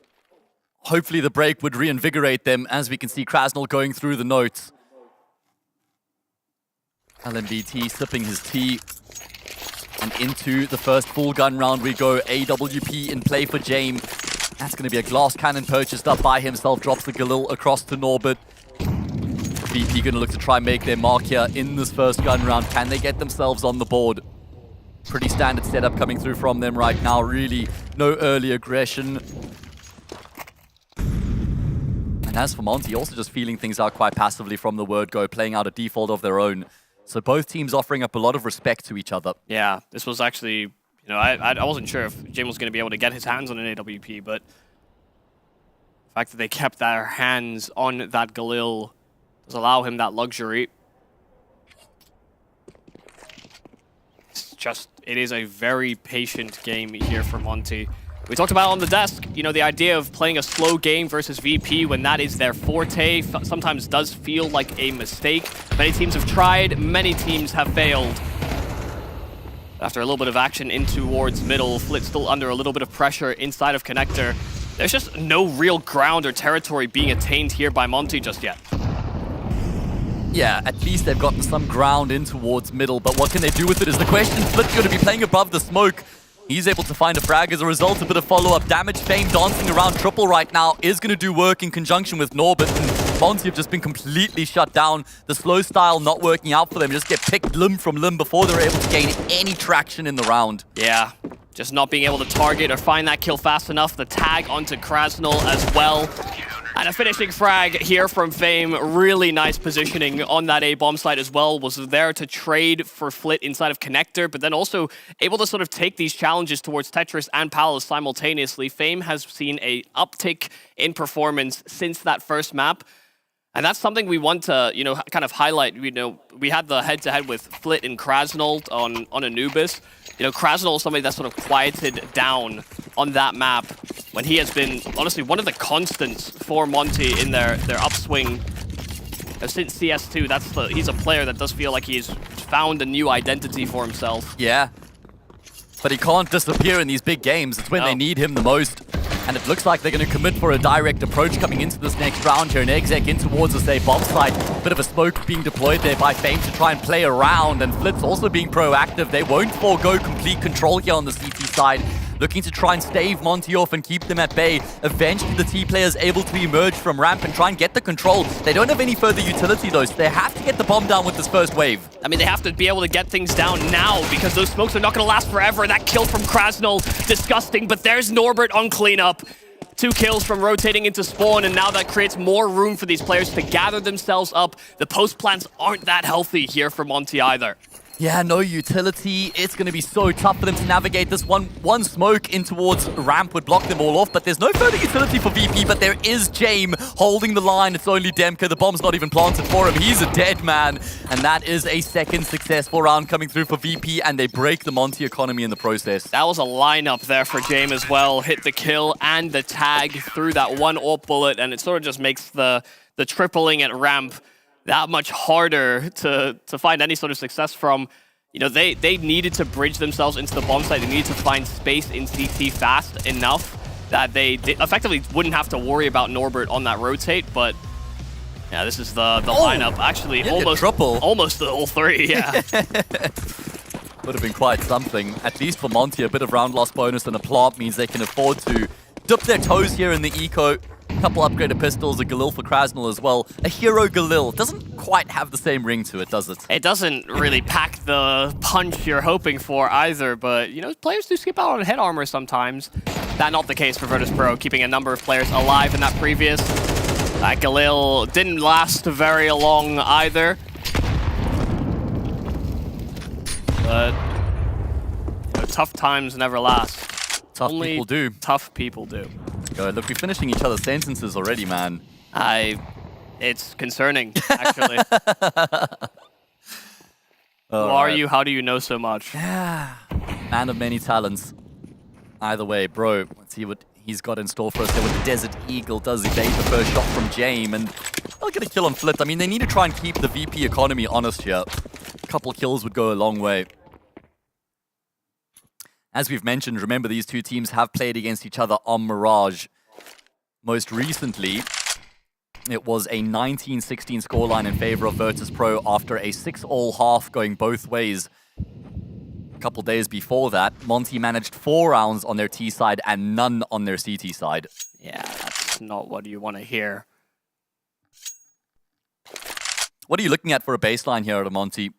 Hopefully the break would reinvigorate them, as we can see Krasnal going through the notes. LMBT sipping his tea. And into the first full gun round we go. AWP in play for James. That's going to be a glass cannon purchased up by himself. Drops the Galil across to Norbert. VP going to look to try and make their mark here in this first gun round. Can they get themselves on the board? Pretty standard setup coming through from them right now. Really no early aggression. And as for Monte, also just feeling things out quite passively from the word go, playing out a default of their own. So both teams offering up a lot of respect to each other. Yeah, this was actually, I wasn't sure if Jim was going to be able to get his hands on an AWP, but the fact that they kept their hands on that Galil does allow him that luxury. It is a very patient game here for Monte. We talked about on the desk, the idea of playing a slow game versus VP when that is their forte sometimes does feel like a mistake. Many teams have tried, many teams have failed. After a little bit of action in towards middle, Flit still under a little bit of pressure inside of Connector. There's just no real ground or territory being attained here by Monte just yet. Yeah, at least they've gotten some ground in towards middle, but what can they do with it is the question. Flit's going to be playing above the smoke. He's able to find a frag as a result, a bit of follow-up damage. Fame dancing around triple right now is going to do work in conjunction with Norbert, and Monte have just been completely shut down. The slow style not working out for them. Just get picked limb from limb before they're able to gain any traction in the round. Yeah, just not being able to target or find that kill fast enough. The tag onto Krasnal as well. And a finishing frag here from Fame. Really nice positioning on that A-bomb site as well. Was there to trade for Flit inside of Connector, but then also able to sort of take these challenges towards Tetris and Palace simultaneously. Fame has seen a uptick in performance since that first map. And that's something we want to, kind of highlight. We had the head-to-head with Flit and Krasnal on Anubis. Krasnal is somebody that's sort of quieted down on that map when he has been, honestly, one of the constants for Monte in their upswing. Since CS2, he's a player that does feel like he's found a new identity for himself. Yeah. But he can't disappear in these big games. It's when they need him the most. And it looks like they're going to commit for a direct approach coming into this next round here. An exec in towards the bomb site. Bit of a smoke being deployed there by Fame to try and play around. And Flit's also being proactive. They won't forego complete control here on the CT side. Looking to try and stave Monte off and keep them at bay. Eventually the T players able to emerge from ramp and try and get the control. They don't have any further utility though, so they have to get the bomb down with this first wave. I mean, they have to be able to get things down now because those smokes are not going to last forever. That kill from Krasnal, disgusting, but there's Norbert on cleanup. 2 kills from rotating into spawn, and now that creates more room for these players to gather themselves up. The post plants aren't that healthy here for Monte either. Yeah, no utility. It's going to be so tough for them to navigate this. One smoke in towards ramp would block them all off, but there's no further utility for VP, but there is Jame holding the line. It's only Demka. The bomb's not even planted for him. He's a dead man. And that is a second successful round coming through for VP, and they break the Monte economy in the process. That was a lineup there for Jame as well. Hit the kill and the tag through that one AWP bullet, and it sort of just makes the tripling at ramp that much harder to find any sort of success from. You know, they needed to bridge themselves into the bomb site. They needed to find space in CT fast enough that they effectively wouldn't have to worry about Norbert on that rotate, but yeah, this is the lineup. Actually, almost the whole three, yeah. Would have been quite something. At least for Monte, a bit of round loss bonus and a plant means they can afford to dip their toes here in the eco. Couple upgraded pistols, a Galil for Krasnal as well. A hero Galil doesn't quite have the same ring to it, does it? It doesn't really pack the punch you're hoping for either, but, you know, players do skip out on head armor sometimes. That's not the case for Virtus Pro, keeping a number of players alive in that previous. That Galil didn't last very long either. But, you know, tough times never last. Only people do. Tough people do. Go, look, we're finishing each other's sentences already, man. It's concerning, actually. Who are you? How do you know so much? Yeah. Man of many talents. Either way, bro, let's see what he's got in store for us there with the Desert Eagle. Does evade the first shot from Jame, and they'll get a kill on Flit. I mean, they need to try and keep the VP economy honest here. A couple kills would go a long way. As we've mentioned, remember, these two teams have played against each other on Mirage. Most recently, it was a 19-16 scoreline in favor of Virtus Pro after a 6-all half going both ways. A couple days before that, Monte managed 4 rounds on their T side and none on their CT side. Yeah, that's not what you want to hear. What are you looking at for a baseline here at Monte?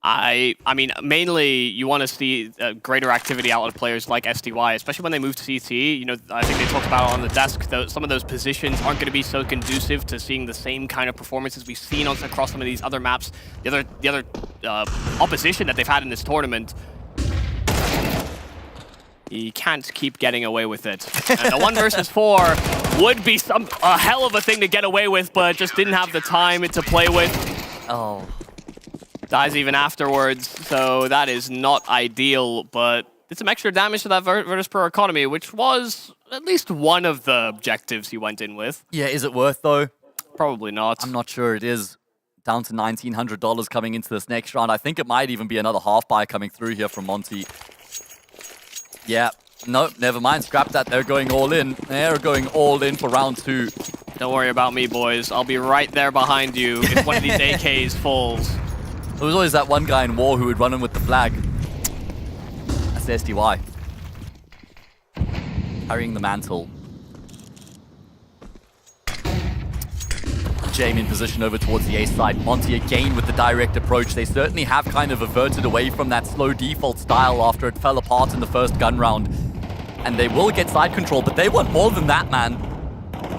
I mean, mainly you want to see greater activity out of players like SDY, especially when they move to CT. You know, I think they talked about it on the desk. Some of those positions aren't going to be so conducive to seeing the same kind of performances we've seen across some of these other maps. The other opposition that they've had in this tournament. You can't keep getting away with it. And the 1 versus 4 would be a hell of a thing to get away with, but just didn't have the time to play with. Oh. Dies even afterwards, so that is not ideal, but did some extra damage to that Virtus Pro economy, which was at least one of the objectives he went in with. Yeah, is it worth though? Probably not. I'm not sure it is. Down to $1,900 coming into this next round. I think it might even be another half buy coming through here from Monte. Yeah, no, never mind. Scrap that. They're going all in. They're going all in for round 2. Don't worry about me, boys. I'll be right there behind you if one of these AKs falls. There was always that one guy in war who would run in with the flag. That's SDY. Carrying the mantle. Jame in position over towards the A side. Monte again with the direct approach. They certainly have kind of averted away from that slow default style after it fell apart in the first gun round. And they will get side control, but they want more than that, man.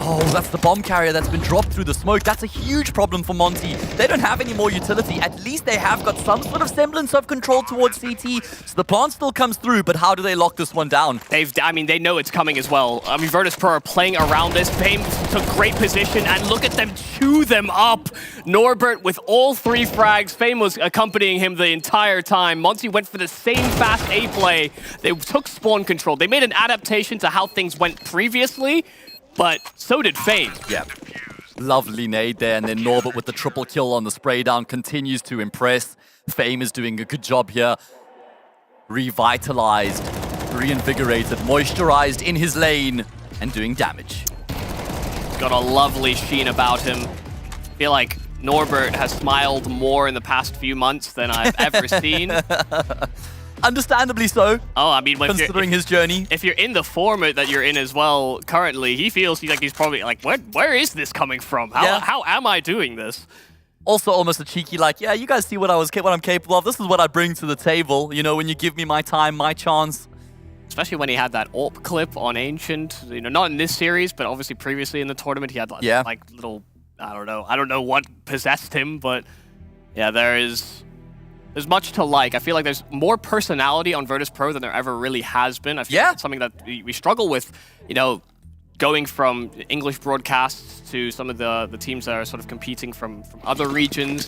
Oh, that's the bomb carrier that's been dropped through the smoke. That's a huge problem for Monte. They don't have any more utility. At least they have got some sort of semblance of control towards CT. So the plant still comes through, but how do they lock this one down? They know it's coming as well. I mean, Virtus Pro are playing around this. Fame took great position, and look at them chew them up. Norbert with all 3 frags. Fame was accompanying him the entire time. Monte went for the same fast A play. They took spawn control. They made an adaptation to how things went previously, but so did Fame. Yeah. Lovely nade there, and then Norbert with the triple kill on the spray down continues to impress. Fame is doing a good job here. Revitalized, reinvigorated, moisturized in his lane, and doing damage. Got a lovely sheen about him. I feel like Norbert has smiled more in the past few months than I've ever seen. Understandably so. Oh, I mean, considering his journey. If you're in the format that you're in as well currently, he feels like he's probably like, where is this coming from? How am I doing this? Also almost a cheeky like, yeah, you guys see what I'm capable of. This is what I bring to the table. You know, when you give me my time, my chance. Especially when he had that AWP clip on Ancient. You know, not in this series, but obviously previously in the tournament, he had like little, I don't know what possessed him, but yeah, there is There's much to like. I feel like there's more personality on Virtus Pro than there ever really has been. I feel like it's something that we struggle with, you know, going from English broadcasts to some of the teams that are sort of competing from other regions.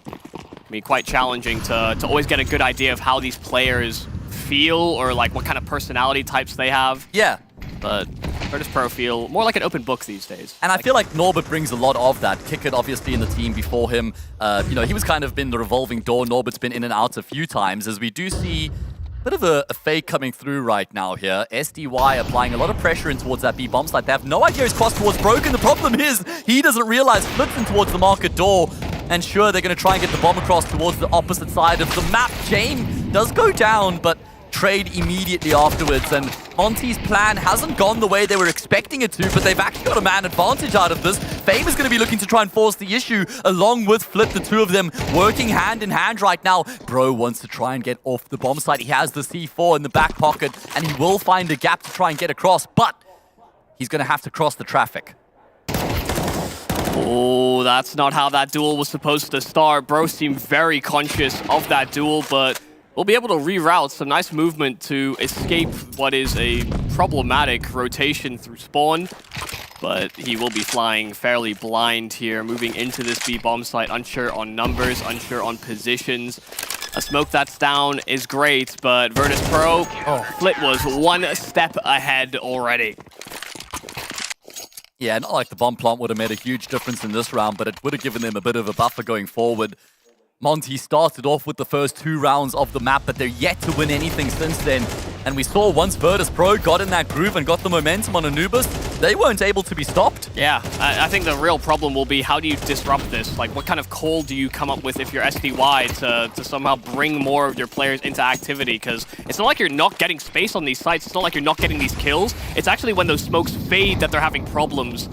I mean, quite challenging to always get a good idea of how these players feel or like what kind of personality types they have. Yeah. But Virtus Pro feel more like an open book these days. And I feel like Norbert brings a lot of that. Kickert obviously in the team before him. You know, he was kind of been the revolving door. Norbert's been in and out a few times, as we do see a bit of a fake coming through right now here. SDY applying a lot of pressure in towards that B bomb site. They have no idea his cross towards broken. The problem is he doesn't realize flips in towards the market door. And sure, they're going to try and get the bomb across towards the opposite side of the map. Jane does go down, but trade immediately afterwards. And Monte's plan hasn't gone the way they were expecting it to, but they've actually got a man advantage out of this. Fame is going to be looking to try and force the issue along with Flip, the two of them working hand in hand right now. Bro wants to try and get off the bomb site. He has the C4 in the back pocket, and he will find a gap to try and get across, but he's going to have to cross the traffic. Oh, that's not how that duel was supposed to start. Bro seemed very conscious of that duel, but we'll be able to reroute some nice movement to escape what is a problematic rotation through spawn. But he will be flying fairly blind here, moving into this B bomb site, unsure on numbers, unsure on positions. A smoke that's down is great, but Virtus Pro, Flit was one step ahead already. Yeah, not like the bomb plant would have made a huge difference in this round, but it would have given them a bit of a buffer going forward. Monte started off with the first 2 rounds of the map, but they're yet to win anything since then. And we saw once Virtus Pro got in that groove and got the momentum on Anubis, they weren't able to be stopped. Yeah, I think the real problem will be how do you disrupt this? Like, what kind of call do you come up with if you're SDY to somehow bring more of your players into activity? Because it's not like you're not getting space on these sites. It's not like you're not getting these kills. It's actually when those smokes fade that they're having problems.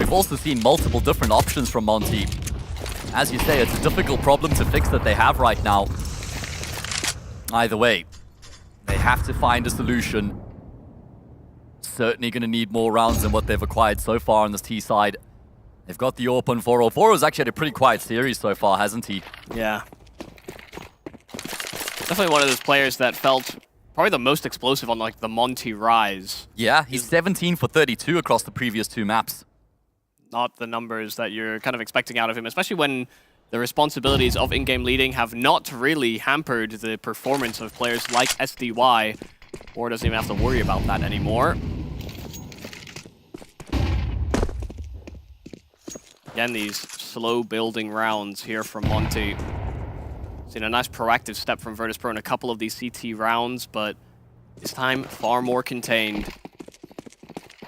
We've also seen multiple different options from Monte. As you say, it's a difficult problem to fix that they have right now. Either way, they have to find a solution. Certainly going to need more rounds than what they've acquired so far on this T side. They've got the AWP on Voro. Voro's actually had a pretty quiet series so far, hasn't he? Yeah. Definitely one of those players that felt probably the most explosive on like the Monte rise. Yeah, he's 17 for 32 across the previous 2 maps. Not the numbers that you're kind of expecting out of him, especially when the responsibilities of in-game leading have not really hampered the performance of players like SDY, or doesn't even have to worry about that anymore. Again, these slow building rounds here from Monte. Seen a nice proactive step from Virtus Pro in a couple of these CT rounds, but this time far more contained.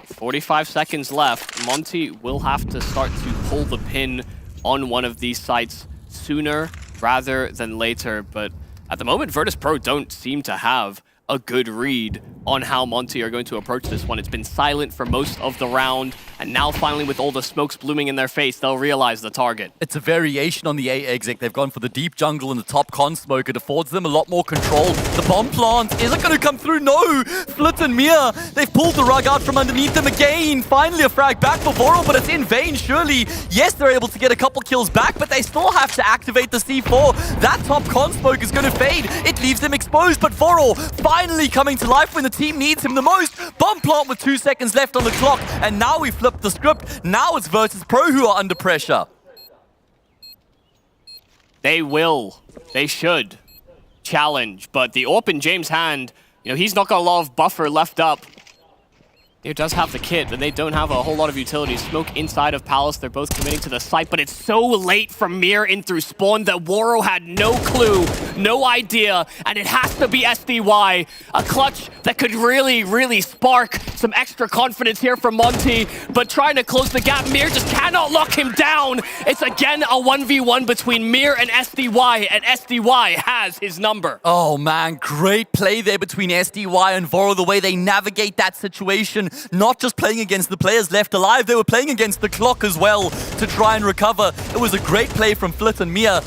45 seconds left. Monte will have to start to pull the pin on one of these sites sooner rather than later. But at the moment, Virtus Pro don't seem to have a good read on how Monte are going to approach this one. It's been silent for most of the round, and now finally with all the smokes blooming in their face, they'll realize the target. It's a variation on the A exit. They've gone for the deep jungle and the top con smoke. It affords them a lot more control. The bomb plant isn't going to come through. No! Flit and Mia, they've pulled the rug out from underneath them again. Finally a frag back for Voro, but it's in vain, surely. Yes, they're able to get a couple kills back, but they still have to activate the C4. That top con smoke is going to fade. It leaves them exposed, but Voro finally coming to life when the team needs him the most. Bomb plant with 2 seconds left on the clock, and now we flipped the script. Now it's Virtus Pro who are under pressure. They will. They should challenge, but the AWP in James' hand, you know, he's not got a lot of buffer left up. He does have the kit, but they don't have a whole lot of utility. Smoke inside of Palace, they're both committing to the site, but it's so late from Mir in through spawn that Waro had no clue, no idea, and it has to be SDY. A clutch that could really, really spark some extra confidence here from Monte, but trying to close the gap, Mir just cannot lock him down. It's again a 1v1 between Mir and SDY has his number. Oh man, great play there between SDY and Voro, the way they navigate that situation. Not just playing against the players left alive, they were playing against the clock as well to try and recover. It was a great play from Flit and Mia.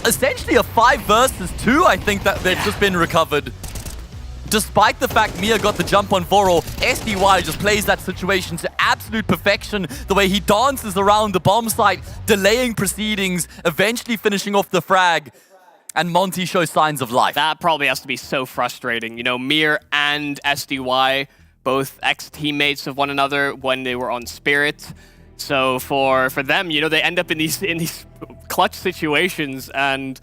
Essentially a 5 versus 2, I think, that they've just been recovered. despite the fact Mia got the jump on Voro, SDY just plays that situation to absolute perfection. The way he dances around the bomb site, delaying proceedings, eventually finishing off the frag. And Monte shows signs of life. That probably has to be so frustrating. You know, Mir and SDY, both ex-teammates of one another when they were on Spirit. So for them, you know, they end up in these clutch situations, and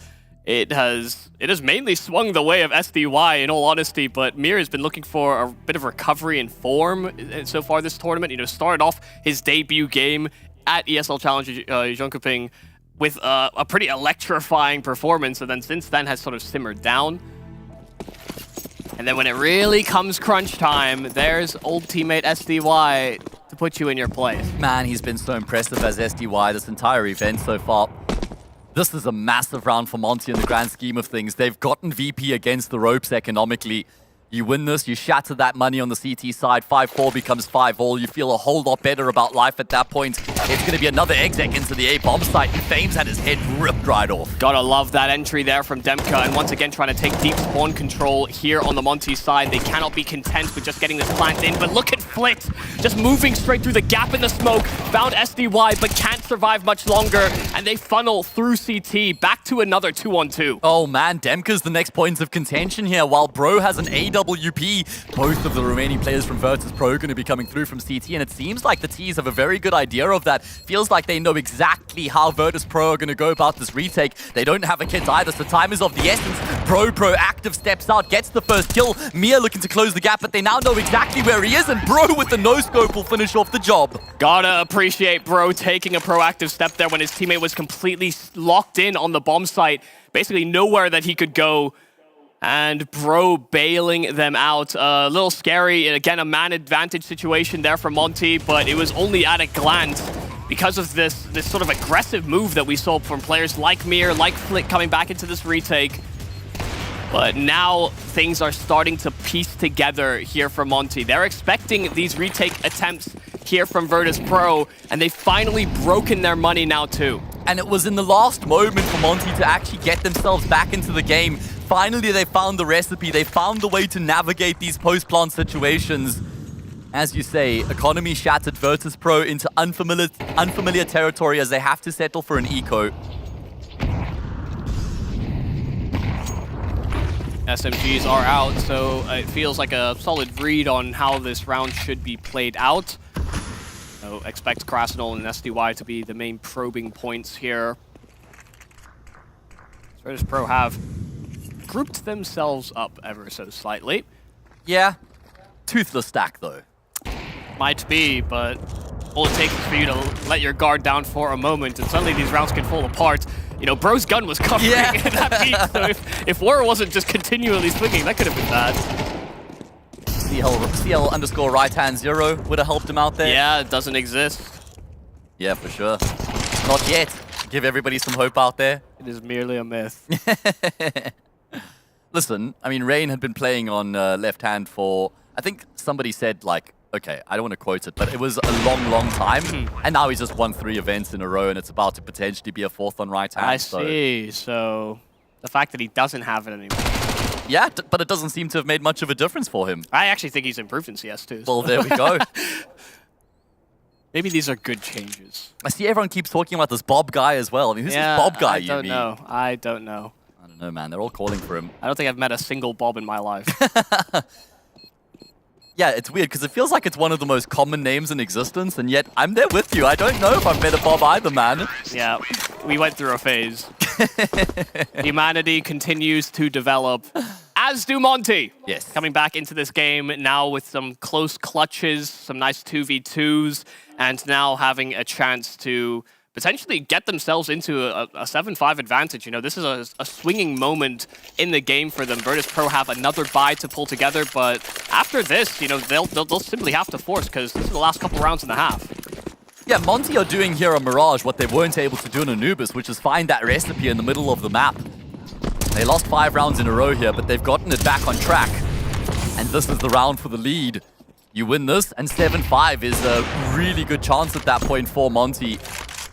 it has mainly swung the way of SDY, in all honesty. But Mir has been looking for a bit of recovery in form so far this tournament. You know, started off his debut game at ESL Challenger Jonkoping with a pretty electrifying performance, and then since then has sort of simmered down. And then when it really comes crunch time, there's old teammate SDY to put you in your place. Man, he's been so impressive as SDY this entire event so far. This is a massive round for Monte in the grand scheme of things. They've gotten VP against the ropes economically. You win this, you shatter that money on the CT side, 5-4 becomes 5-all. You feel a whole lot better about life at that point. It's going to be another exec into the A bomb site, and Fames had his head ripped right off. Gotta love that entry there from Demka, and once again trying to take deep spawn control here on the Monte side. They cannot be content with just getting this plant in, but look at Flit, just moving straight through the gap in the smoke, found SDY, but can't survive much longer, and they funnel through CT, back to another 2-on-2. Oh man, Demka's the next points of contention here, while Bro has an AWP. Both of the remaining players from Virtus Pro are going to be coming through from CT, and it seems like the T's have a very good idea of that. Feels like they know exactly how Virtus Pro are going to go about this retake. They don't have a kit either, so time is of the essence. Bro proactive steps out, gets the first kill. Mia looking to close the gap, but they now know exactly where he is, and Bro with the no-scope will finish off the job. Gotta appreciate Bro taking a proactive step there when his teammate was completely locked in on the bomb site. Basically nowhere that he could go. And Bro bailing them out. A little scary, and again, a man advantage situation there for Monte, but it was only at a glance because of this sort of aggressive move that we saw from players like Mir, like Flick coming back into this retake. But now things are starting to piece together here for Monte. They're expecting these retake attempts here from Virtus Pro, and they've finally broken their money now too. And it was in the last moment for Monte to actually get themselves back into the game. Finally, they found the recipe. They found the way to navigate these post-plant situations. As you say, economy shattered Virtus Pro into unfamiliar territory as they have to settle for an eco. SMGs are out, so it feels like a solid read on how this round should be played out. So expect Krasnol and SDY to be the main probing points here. Virtus Pro have grouped themselves up ever so slightly. Yeah, toothless stack though. Might be, but all it takes is for you to let your guard down for a moment, and suddenly these rounds can fall apart. You know, Bro's gun was covering that peak, so if War wasn't just continually swinging, that could have been bad. CL underscore right hand 0 would have helped him out there. Yeah, it doesn't exist. Yeah, for sure. Not yet. Give everybody some hope out there. It is merely a myth. Listen, I mean, Rain had been playing on left hand for, I think somebody said, like, okay, I don't want to quote it, but it was a long, long time. And now he's just won 3 events in a row, and it's about to potentially be a 4th on right hand. I see. So the fact that he doesn't have it anymore. Yeah, but it doesn't seem to have made much of a difference for him. I actually think he's improved in CS too. Well, there we go. Maybe these are good changes. I see everyone keeps talking about this Bob guy as well. I mean, who's this Bob guy you mean? I don't know. I don't know, man. They're all calling for him. I don't think I've met a single Bob in my life. Yeah, it's weird because it feels like it's one of the most common names in existence, and yet I'm there with you. I don't know if I've met a Bob either, man. Yeah, we went through a phase. Humanity continues to develop, as do Monte. Yes. Coming back into this game now with some close clutches, some nice 2v2s, and now having a chance to potentially get themselves into a 7-5 advantage. You know, this is a swinging moment in the game for them. Virtus Pro have another buy to pull together, but after this, you know, they'll simply have to force because this is the last couple rounds and a half. Yeah, Monte are doing here on Mirage what they weren't able to do in Anubis, which is find that recipe in the middle of the map. They lost 5 rounds in a row here, but they've gotten it back on track. And this is the round for the lead. You win this, and 7-5 is a really good chance at that point for Monte.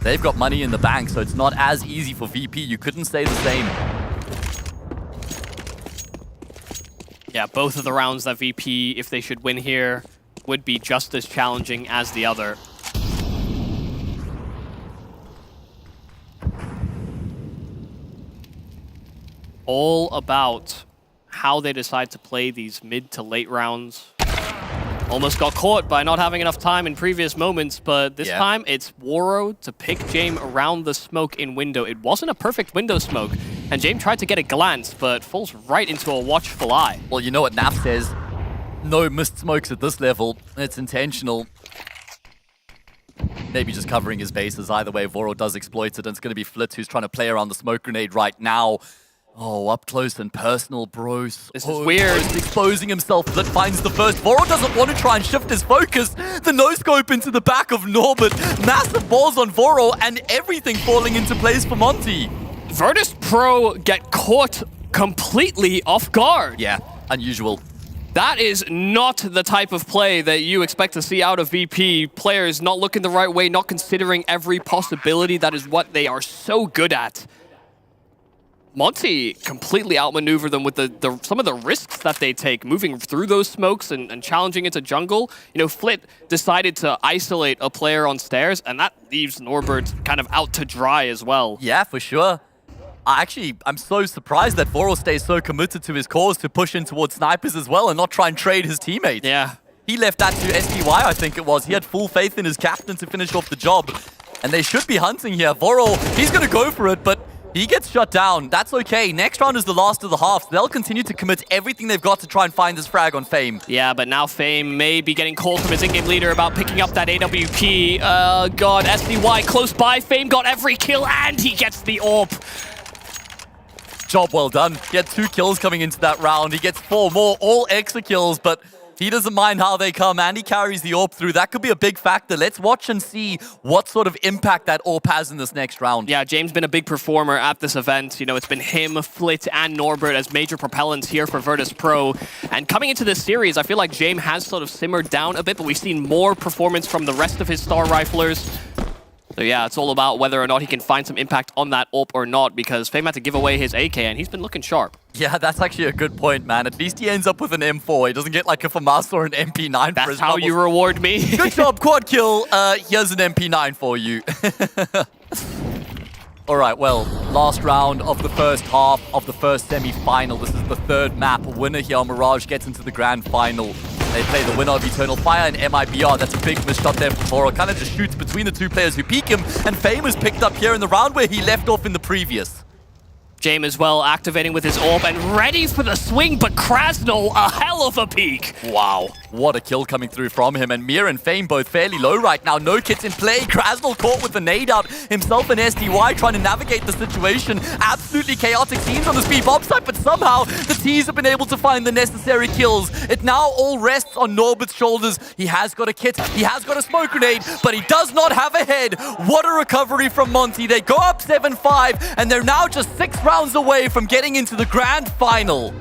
They've got money in the bank, so it's not as easy for VP. You couldn't say the same. Yeah, both of the rounds that VP, if they should win here, would be just as challenging as the other. All about how they decide to play these mid to late rounds. Almost got caught by not having enough time in previous moments, but this time it's Woro to pick Jame around the smoke in window. It wasn't a perfect window smoke, and Jame tried to get a glance, but falls right into a watchful eye. Well, you know what Naf says. No missed smokes at this level. It's intentional. Maybe just covering his bases. Either way, Voro does exploit it, and it's going to be Flit who's trying to play around the smoke grenade right now. Oh, up close and personal, bros. This is weird. He's exposing himself. Flit finds the first. Voro doesn't want to try and shift his focus. The no-scope into the back of Norbert. Massive balls on Voro, and everything falling into place for Monte. Virtus Pro get caught completely off guard. Yeah, unusual. That is not the type of play that you expect to see out of VP. Players not looking the right way, not considering every possibility. That is what they are so good at. Monte completely outmaneuvered them with some of the risks that they take, moving through those smokes and challenging into jungle. You know, Flit decided to isolate a player on stairs, and that leaves Norbert kind of out to dry as well. Yeah, for sure. I'm so surprised that Voro stays so committed to his cause to push in towards snipers as well and not try and trade his teammates. Yeah. He left that to SDY, I think it was. He had full faith in his captain to finish off the job. And they should be hunting here. Voro, he's going to go for it, but he gets shut down. That's okay. Next round is the last of the half. So they'll continue to commit everything they've got to try and find this frag on Fame. Yeah, but now Fame may be getting called from his in-game leader about picking up that AWP. God, SDY close by. Fame got every kill, and he gets the AWP. Job well done. He had 2 kills coming into that round. He gets 4 more, all extra kills, but he doesn't mind how they come, and he carries the AWP through. That could be a big factor. Let's watch and see what sort of impact that AWP has in this next round. Yeah, James been a big performer at this event. You know, it's been him, Flit, and Norbert as major propellants here for Virtus Pro. And coming into this series, I feel like James has sort of simmered down a bit, but we've seen more performance from the rest of his star riflers. So yeah, it's all about whether or not he can find some impact on that AWP or not, because Fame had to give away his AK, and he's been looking sharp. Yeah, that's actually a good point, man. At least he ends up with an M4. He doesn't get like a FAMAS or an MP9 for his That's how you reward me. Good job, quad kill. Here's an MP9 for you. All right, well, last round of the first half of the first semi-final. This is the 3rd map. Winner here, Mirage, gets into the grand final. They play the winner of Eternal Fire and MIBR. That's a big miss shot there from Voro. Kind of just shoots between the 2 players who peek him, and Fame is picked up here in the round where he left off in the previous. Jame as well, activating with his AWP and ready for the swing, but Krasnal, a hell of a peek. Wow, what a kill coming through from him. And Mir and Fame both fairly low right now. No kits in play. Krasnal caught with the nade out. Himself and SDY trying to navigate the situation. Absolutely chaotic scenes on the speed bomb site, but somehow the T's have been able to find the necessary kills. It now all rests on Norbert's shoulders. He has got a kit, he has got a smoke grenade, but he does not have a head. What a recovery from Monte. They go up 7-5, and they're now just 6 rounds away from getting into the grand final.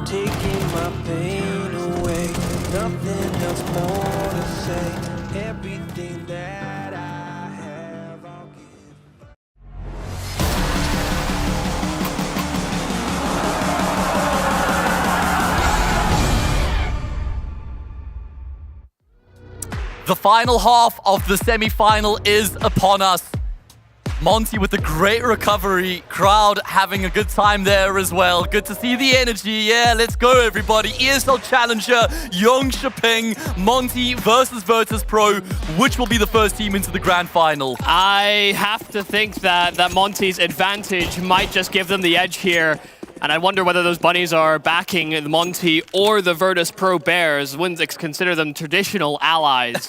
Taking my pain away, nothing else more to say. Everything that I have, I'll give. The final half of the semi-final is upon us. Monte with a great recovery, crowd having a good time there as well. Good to see the energy. Yeah, let's go everybody. ESL Challenger, Jonkoping, Monte versus Virtus.pro. Which will be the first team into the grand final? I have to think that Monte's advantage might just give them the edge here. And I wonder whether those bunnies are backing the Monte or the Virtus.pro Bears. Wouldn't consider them traditional allies.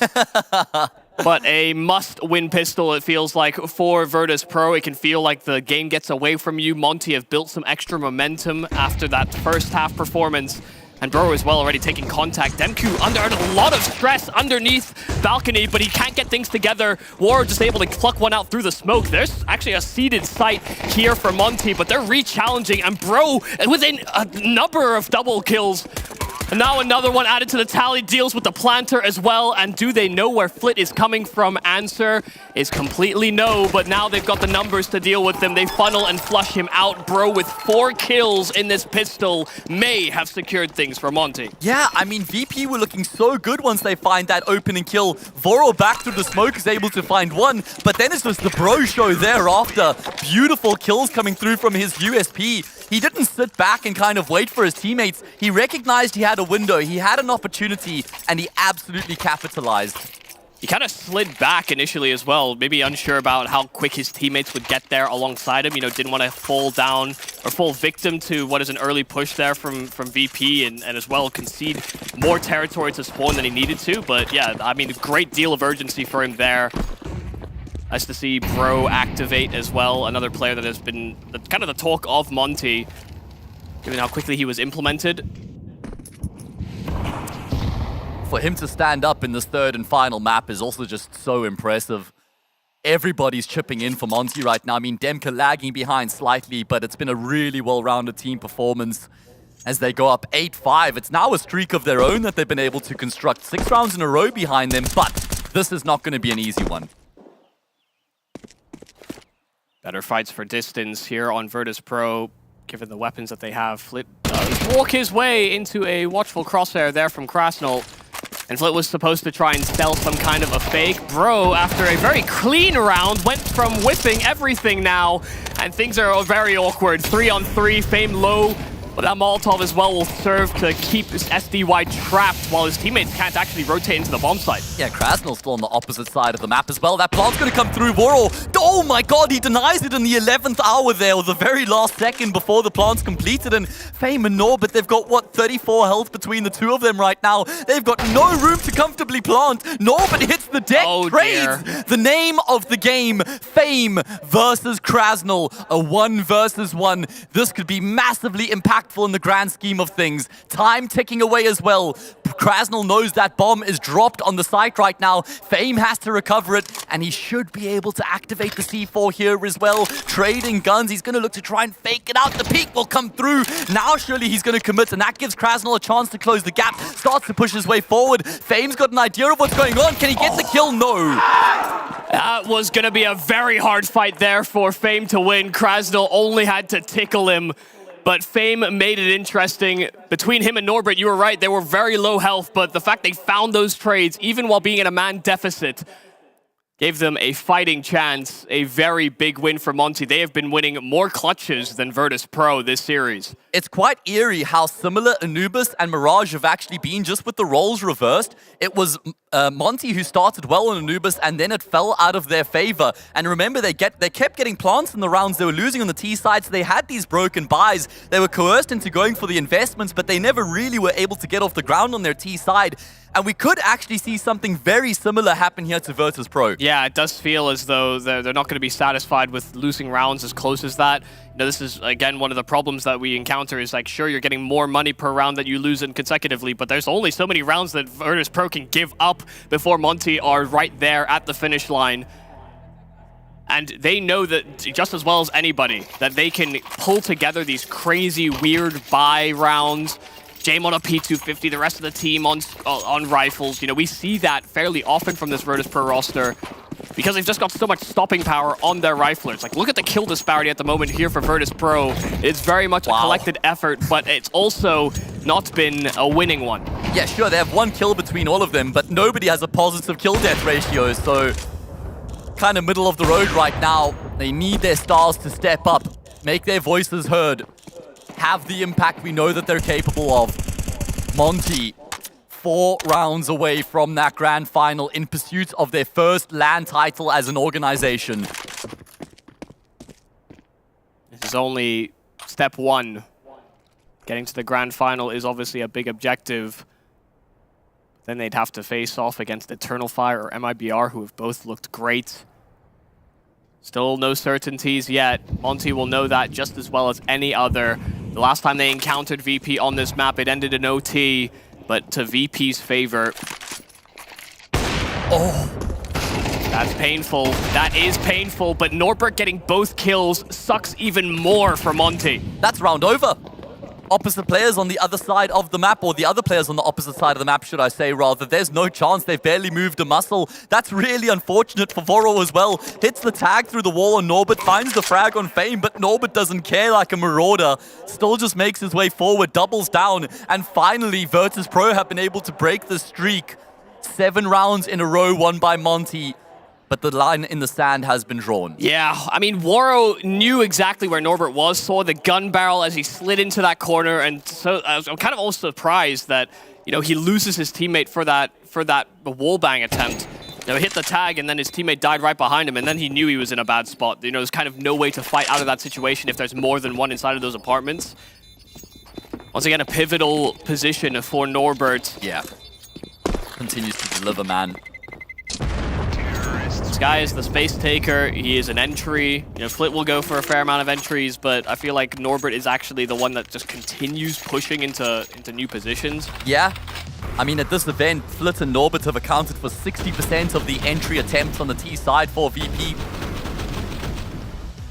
But a must-win pistol, it feels like, for Virtus.pro. It can feel like the game gets away from you. Monte have built some extra momentum after that first half performance. And Bro as well already taking contact. Demku under a lot of stress underneath balcony, but he can't get things together. War just able to pluck one out through the smoke. There's actually a seeded site here for Monte, but they're re-challenging. And Bro, within a number of double kills. And now another one added to the tally, deals with the planter as well. And do they know where Flit is coming from? Answer is completely no, but now they've got the numbers to deal with them. They funnel and flush him out. Bro with 4 kills in this pistol may have secured things for Monte. Yeah, I mean, VP were looking so good once they find that opening kill. Voro back through the smoke is able to find one, but then it's just the Bro show thereafter. Beautiful kills coming through from his USP. He didn't sit back and kind of wait for his teammates. He recognized he had a window, he had an opportunity, and he absolutely capitalized. He kind of slid back initially as well, maybe unsure about how quick his teammates would get there alongside him. You know, didn't want to fall down or fall victim to what is an early push there from VP and as well concede more territory to spawn than he needed to. But yeah, I mean, a great deal of urgency for him there. Nice to see Bro activate as well, another player that has been kind of the talk of Monte, given how quickly he was implemented. For him to stand up in this third and final map is also just so impressive. Everybody's chipping in for Monte right now. I mean, Demka lagging behind slightly, but it's been a really well-rounded team performance as they go up 8-5. It's now a streak of their own that they've been able to construct 6 rounds in a row behind them, but this is not going to be an easy one. Better fights for distance here on Virtus.pro, given the weapons that they have. Flit does walk his way into a watchful crosshair there from Krasnal. And Flit was supposed to try and sell some kind of a fake. Bro, after a very clean round, went from whipping everything now. And things are very awkward. 3-on-3, Fame low. But that Molotov as well will serve to keep his SDY trapped while his teammates can't actually rotate into the bomb site. Yeah, Krasnal's still on the opposite side of the map as well. That plant's going to come through. Voro, oh my god, he denies it in the 11th hour there, or the very last second before the plant's completed. And Fame and Norbert, they've got, what, 34 health between the two of them right now. They've got no room to comfortably plant. Norbert hits the deck, trades. Dear. The name of the game, Fame versus Krasnal. A 1 versus 1. This could be massively impactful in the grand scheme of things. Time ticking away as well. Krasnal knows that bomb is dropped on the site right now. Fame has to recover it, and he should be able to activate the C4 here as well. Trading guns, he's going to look to try and fake it out. The peak will come through. Now surely he's going to commit, and that gives Krasnal a chance to close the gap. Starts to push his way forward. Fame's got an idea of what's going on. Can he get the kill? No. That was going to be a very hard fight there for Fame to win. Krasnal only had to tickle him, but Fame made it interesting. Between him and Norbert, you were right, they were very low health, but the fact they found those trades, even while being in a man deficit, gave them a fighting chance. A very big win for Monte. They have been winning more clutches than Virtus Pro this series. It's quite eerie how similar Anubis and Mirage have actually been, just with the roles reversed. It was Monte who started well on Anubis, and then it fell out of their favor. And remember, they kept getting plants in the rounds. They were losing on the T side, so they had these broken buys. They were coerced into going for the investments, but they never really were able to get off the ground on their T side. And we could actually see something very similar happen here to Virtus Pro. Yeah, it does feel as though they're not going to be satisfied with losing rounds as close as that. You know, this is, again, one of the problems that we encounter is, like, sure, you're getting more money per round that you lose in consecutively, but there's only so many rounds that Virtus Pro can give up before Monte are right there at the finish line. And they know that, just as well as anybody, that they can pull together these crazy, weird buy rounds. Jame on a P250, the rest of the team on rifles. You know, we see that fairly often from this Virtus Pro roster because they've just got so much stopping power on their riflers. Like, look at the kill disparity at the moment here for Virtus Pro. It's very much a collected effort, but it's also not been a winning one. Yeah, sure, they have one kill between all of them, but nobody has a positive kill-death ratio, so kind of middle of the road right now. They need their stars to step up, make their voices heard, have the impact we know that they're capable of. Monte, 4 rounds away from that grand final in pursuit of their first LAN title as an organization. This is only step 1. Getting to the grand final is obviously a big objective. Then they'd have to face off against Eternal Fire or MIBR, who have both looked great. Still no certainties yet. Monte will know that just as well as any other. The last time they encountered VP on this map, it ended in OT, but to VP's favor. Oh, that's painful. That is painful, but Norbert getting both kills sucks even more for Monte. That's round over. Opposite players on the other side of the map, or the other players on the opposite side of the map, should I say, rather. There's no chance. They've barely moved a muscle. That's really unfortunate for Voro as well. Hits the tag through the wall on Norbert, finds the frag on Fame, but Norbert doesn't care like a marauder. Still just makes his way forward, doubles down, and finally Virtus Pro have been able to break the streak. 7 rounds in a row won by Monte. But the line in the sand has been drawn. Yeah, I mean, Waro knew exactly where Norbert was, saw the gun barrel as he slid into that corner, and so I'm kind of also surprised that, you know, he loses his teammate for that wallbang attempt. You know, hit the tag, and then his teammate died right behind him, and then he knew he was in a bad spot. You know, there's kind of no way to fight out of that situation if there's more than one inside of those apartments. Once again, a pivotal position for Norbert. Yeah. Continues to deliver, man. This guy is the space taker. He is an entry. You know, Flit will go for a fair amount of entries, but I feel like Norbert is actually the one that just continues pushing into new positions. Yeah. I mean, at this event, Flit and Norbert have accounted for 60% of the entry attempts on the T side for VP.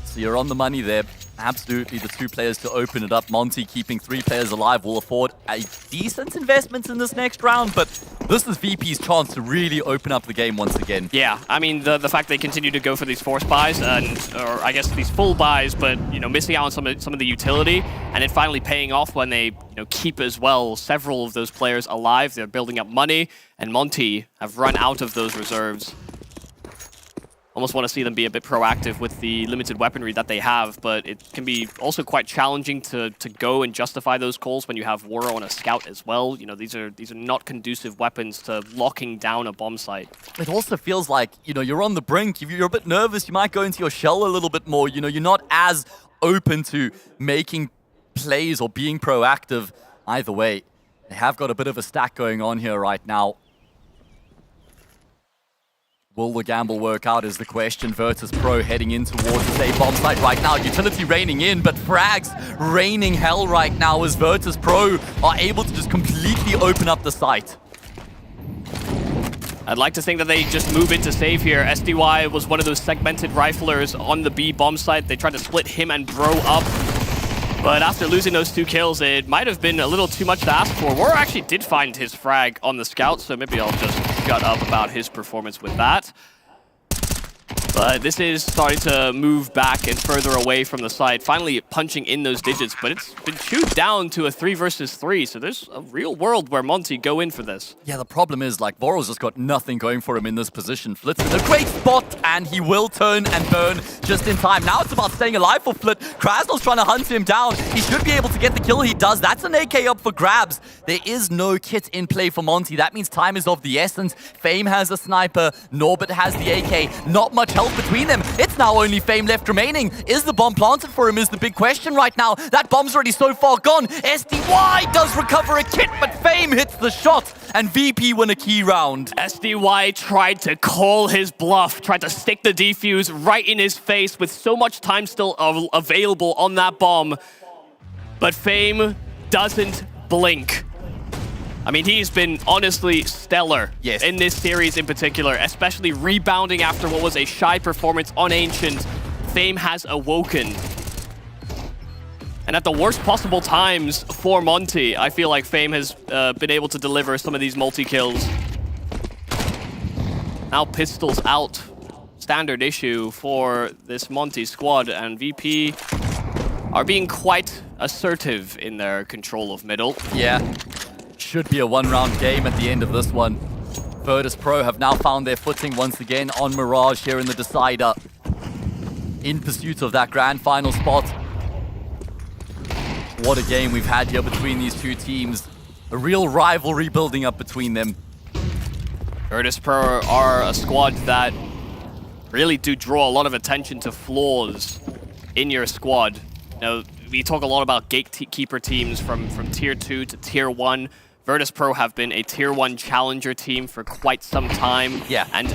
So you're on the money there. Absolutely the 2 players to open it up. Monte keeping 3 players alive will afford a decent investment in this next round, but this is VP's chance to really open up the game once again. Yeah, I mean, the fact they continue to go for these force buys, or I guess these full buys, but, you know, missing out on some of the utility, and it finally paying off when they, you know, keep as well several of those players alive. They're building up money, and Monte have run out of those reserves. Almost want to see them be a bit proactive with the limited weaponry that they have, but it can be also quite challenging to go and justify those calls when you have Waro on a scout as well. You know, these are not conducive weapons to locking down a bomb site. It also feels like, you know, you're on the brink. You're a bit nervous. You might go into your shell a little bit more. You know, you're not as open to making plays or being proactive. Either way, they have got a bit of a stack going on here right now. Will the gamble work out is the question. Virtus Pro heading in towards the safe bomb site right now. Utility raining in, but frags raining hell right now as Virtus Pro are able to just completely open up the site. I'd like to think that they just move in to save here. SDY was one of those segmented riflers on the B bomb site. They tried to split him and Bro up. But after losing those 2 kills, it might have been a little too much to ask for. War actually did find his frag on the scout, so maybe I'll just shut up about his performance with that. But this is starting to move back and further away from the site, finally punching in those digits, but it's been chewed down to a 3 versus 3, so there's a real world where Monte go in for this. Yeah, the problem is, like, Voro's just got nothing going for him in this position. Flit's in a great spot, and he will turn and burn just in time. Now it's about staying alive for Flit. Krasnal's trying to hunt him down. He should be able to get the kill. He does. That's an AK up for grabs. There is no kit in play for Monte. That means time is of the essence. Fame has a sniper. Norbert has the AK. Not much help between them. It's now only Fame left remaining. Is the bomb planted for him is the big question right now. That bomb's already so far gone. SDY does recover a kit, but Fame hits the shot, and VP win a key round. SDY tried to call his bluff, tried to stick the defuse right in his face with so much time still available on that bomb. But Fame doesn't blink. I mean, he's been honestly stellar in this series in particular, especially rebounding after what was a shy performance on Ancient. Fame has awoken. And at the worst possible times for Monte, I feel like Fame has been able to deliver some of these multi-kills. Now pistols out. Standard issue for this Monte squad, and VP are being quite assertive in their control of middle. Yeah. Should be a 1-round game at the end of this one. Virtus Pro have now found their footing once again on Mirage here in the decider. In pursuit of that grand final spot. What a game we've had here between these two teams. A real rivalry building up between them. Virtus Pro are a squad that really do draw a lot of attention to flaws in your squad. You know, we talk a lot about gatekeeper teams from tier 2 to tier 1. Virtus Pro have been a tier 1 challenger team for quite some time. Yeah. And,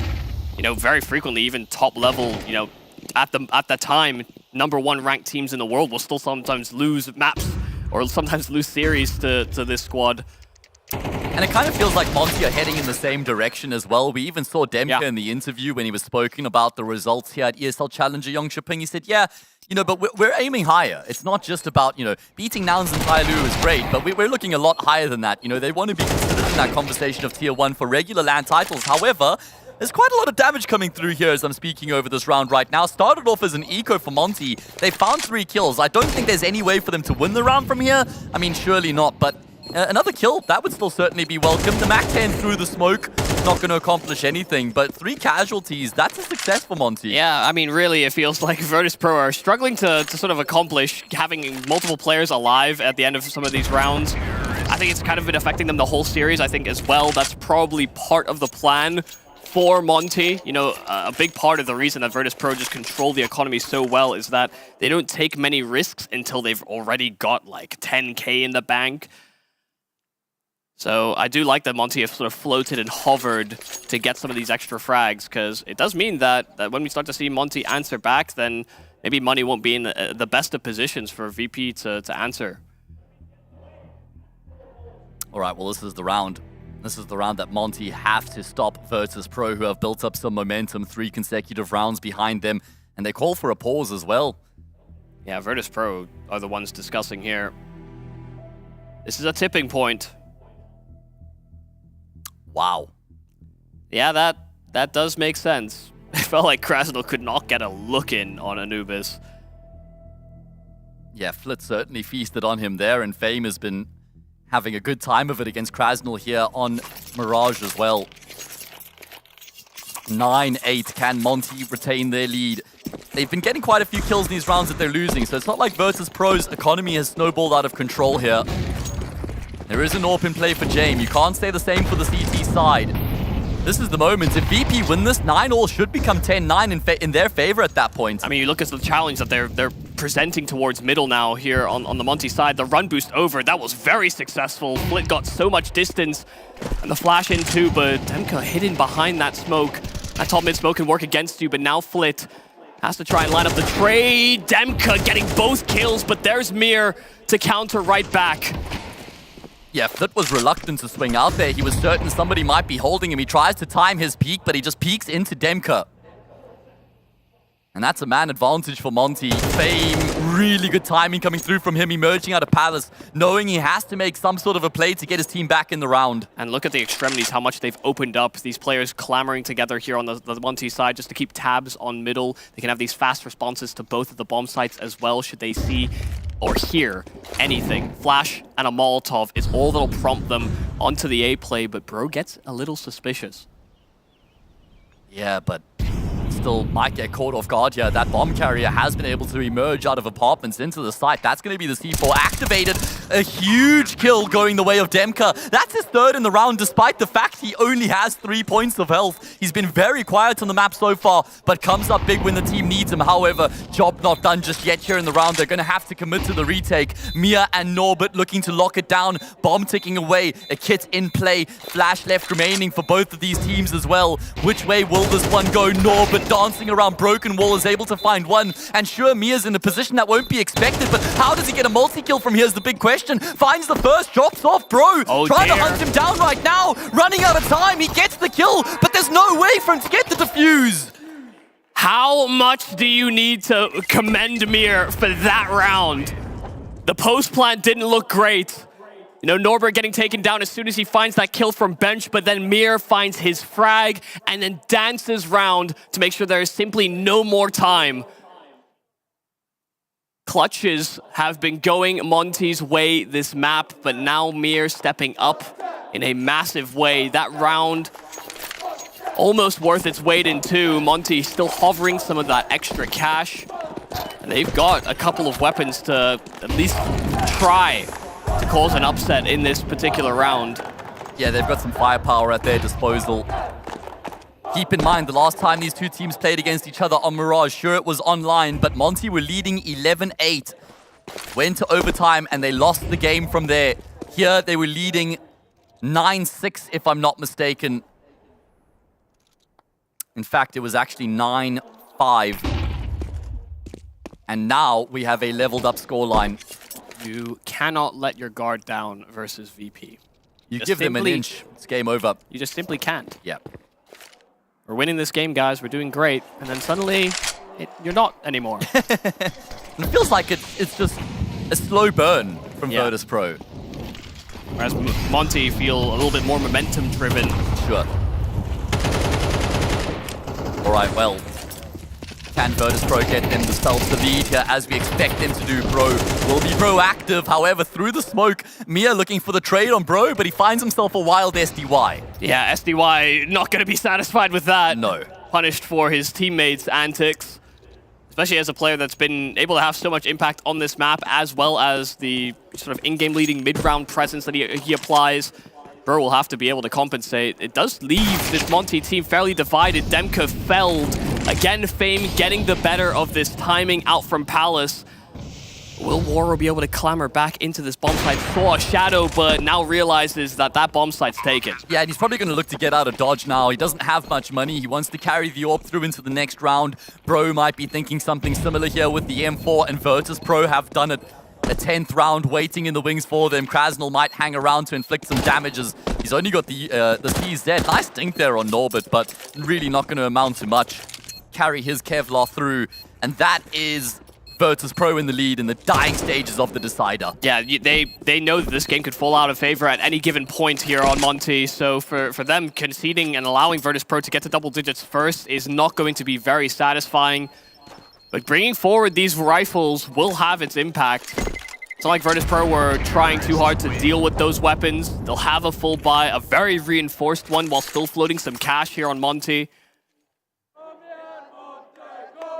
you know, very frequently, even top level, you know, at the time, #1 ranked teams in the world will still sometimes lose maps or sometimes lose series to this squad. And it kind of feels like Monte are heading in the same direction as well. We even saw Demka in the interview when he was spoken about the results here at ESL Challenger Jonkoping. He said, yeah, you know, but we're aiming higher. It's not just about, you know, beating Nouns and Tyloo is great, but we're looking a lot higher than that. You know, they want to be considered in that conversation of tier 1 for regular LAN titles. However, there's quite a lot of damage coming through here as I'm speaking over this round right now. Started off as an eco for Monte. They found 3 kills. I don't think there's any way for them to win the round from here. I mean, surely not, but another kill, that would still certainly be welcome. The MAC-10 through the smoke, not going to accomplish anything, but 3 casualties, that's a success for Monte. Yeah, I mean, really, it feels like Virtus Pro are struggling to sort of accomplish having multiple players alive at the end of some of these rounds. I think it's kind of been affecting them the whole series, I think, as well. That's probably part of the plan for Monte. You know, a big part of the reason that Virtus Pro just control the economy so well is that they don't take many risks until they've already got like 10K in the bank. So I do like that Monte have sort of floated and hovered to get some of these extra frags, because it does mean that when we start to see Monte answer back, then maybe Money won't be in the best of positions for VP to answer. All right, well, this is the round. This is the round that Monte have to stop Virtus Pro, who have built up some momentum, 3 consecutive rounds behind them, and they call for a pause as well. Yeah, Virtus Pro are the ones discussing here. This is a tipping point. Wow. Yeah, that does make sense. It felt like Krasnal could not get a look in on Anubis. Yeah, Flit certainly feasted on him there, and Fame has been having a good time of it against Krasnal here on Mirage as well. 9-8, can Monte retain their lead? They've been getting quite a few kills in these rounds that they're losing, so it's not like Virtus Pro's economy has snowballed out of control here. There is an AWP in play for Jame. You can't say the same for the CT side. This is the moment. If VP win this, 9-all should become 10-9 in their favor at that point. I mean, you look at the challenge that they're presenting towards middle now here on the Monte side. The run boost over, that was very successful. Flit got so much distance, and the flash in too, but Demka hidden behind that smoke. That top mid smoke can work against you, but now Flit has to try and line up the trade. Demka getting both kills, but there's Mir to counter right back. Yeah, Flit was reluctant to swing out there. He was certain somebody might be holding him. He tries to time his peek, but he just peeks into Demka. And that's a man advantage for Monte. Fame, really good timing coming through from him, emerging out of Palace, knowing he has to make some sort of a play to get his team back in the round. And look at the extremities, how much they've opened up. These players clamoring together here on the Monte side just to keep tabs on middle. They can have these fast responses to both of the bomb sites as well, should they see or hear anything. Flash and a Molotov is all that'll prompt them onto the A play, but Bro gets a little suspicious. Yeah, but still might get caught off guard here. That bomb carrier has been able to emerge out of apartments into the site. That's going to be the C4 activated. A huge kill going the way of Demka. That's his third in the round, despite the fact he only has 3 points of health. He's been very quiet on the map so far, but comes up big when the team needs him. However, job not done just yet here in the round. They're going to have to commit to the retake. Mia and Norbert looking to lock it down. Bomb ticking away. A kit in play. Flash left remaining for both of these teams as well. Which way will this one go? Norbert dancing around Broken Wall is able to find one. And sure, Mia's in a position that won't be expected, but how does he get a multi-kill from here is the big question. Finds the first, drops off Bro. Trying to hunt him down right now. Running out of time. He gets the kill, but there's no way for him to get the defuse. How much do you need to commend Mir for that round? The post plant didn't look great. You know, Norbert getting taken down as soon as he finds that kill from bench, but then Mir finds his frag and then dances round to make sure there is simply no more time. Clutches have been going Monte's way this map, but now Mir stepping up in a massive way. That round almost worth its weight in two. Monte still hovering some of that extra cash. And they've got a couple of weapons to at least try to cause an upset in this particular round. Yeah, they've got some firepower at their disposal. Keep in mind, the last time these two teams played against each other on Mirage, sure, it was online, but Monte were leading 11-8. Went to overtime, and they lost the game from there. Here, they were leading 9-6, if I'm not mistaken. In fact, it was actually 9-5. And now we have a leveled up scoreline. You cannot let your guard down versus VP. You give them an inch, it's game over. You just simply can't. Yeah. We're winning this game, guys. We're doing great. And then suddenly, you're not anymore. It feels like it's just a slow burn from Virtus Pro. Whereas Monte feel a little bit more momentum-driven. Sure. All right, well, can Virtus Pro get themselves the lead here as we expect them to do? Bro will be proactive. However, through the smoke, Mia looking for the trade on Bro, but he finds himself a wild SDY. Yeah, SDY not going to be satisfied with that. No. Punished for his teammates' antics. Especially as a player that's been able to have so much impact on this map, as well as the sort of in-game leading mid-round presence that he applies. Bro will have to be able to compensate. It does leave this Monte team fairly divided. Demka felled. Again, Fame getting the better of this timing out from Palace. Will Waro be able to clamber back into this bomb site? Saw a shadow, but now realizes that that bomb site's taken. Yeah, and he's probably going to look to get out of dodge now. He doesn't have much money. He wants to carry the AWP through into the next round. Bro might be thinking something similar here with the M4, and Virtus Pro have done it. A 10th round waiting in the wings for them. Krasnal might hang around to inflict some damages. He's only got the CZ. Nice dink there on Norbert, but really not going to amount to much. Carry his Kevlar through, and that is Virtus Pro in the lead in the dying stages of the decider. Yeah, they know that this game could fall out of favor at any given point here on Monte, so for them conceding and allowing Virtus Pro to get to double digits first is not going to be very satisfying. But bringing forward these rifles will have its impact. It's not like Virtus Pro were trying too hard to deal with those weapons. They'll have a full buy, a very reinforced one, while still floating some cash here on Monte.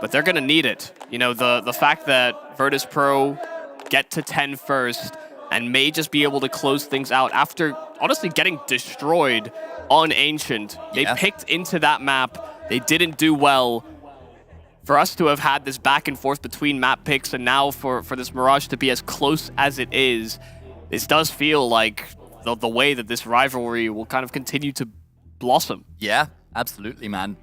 But they're going to need it. You know, the fact that Virtus Pro get to 10 first and may just be able to close things out after, honestly, getting destroyed on Ancient. They picked into that map. They didn't do well. For us to have had this back and forth between map picks and now for this Mirage to be as close as it is, this does feel like the way that this rivalry will kind of continue to blossom. Yeah, absolutely, man.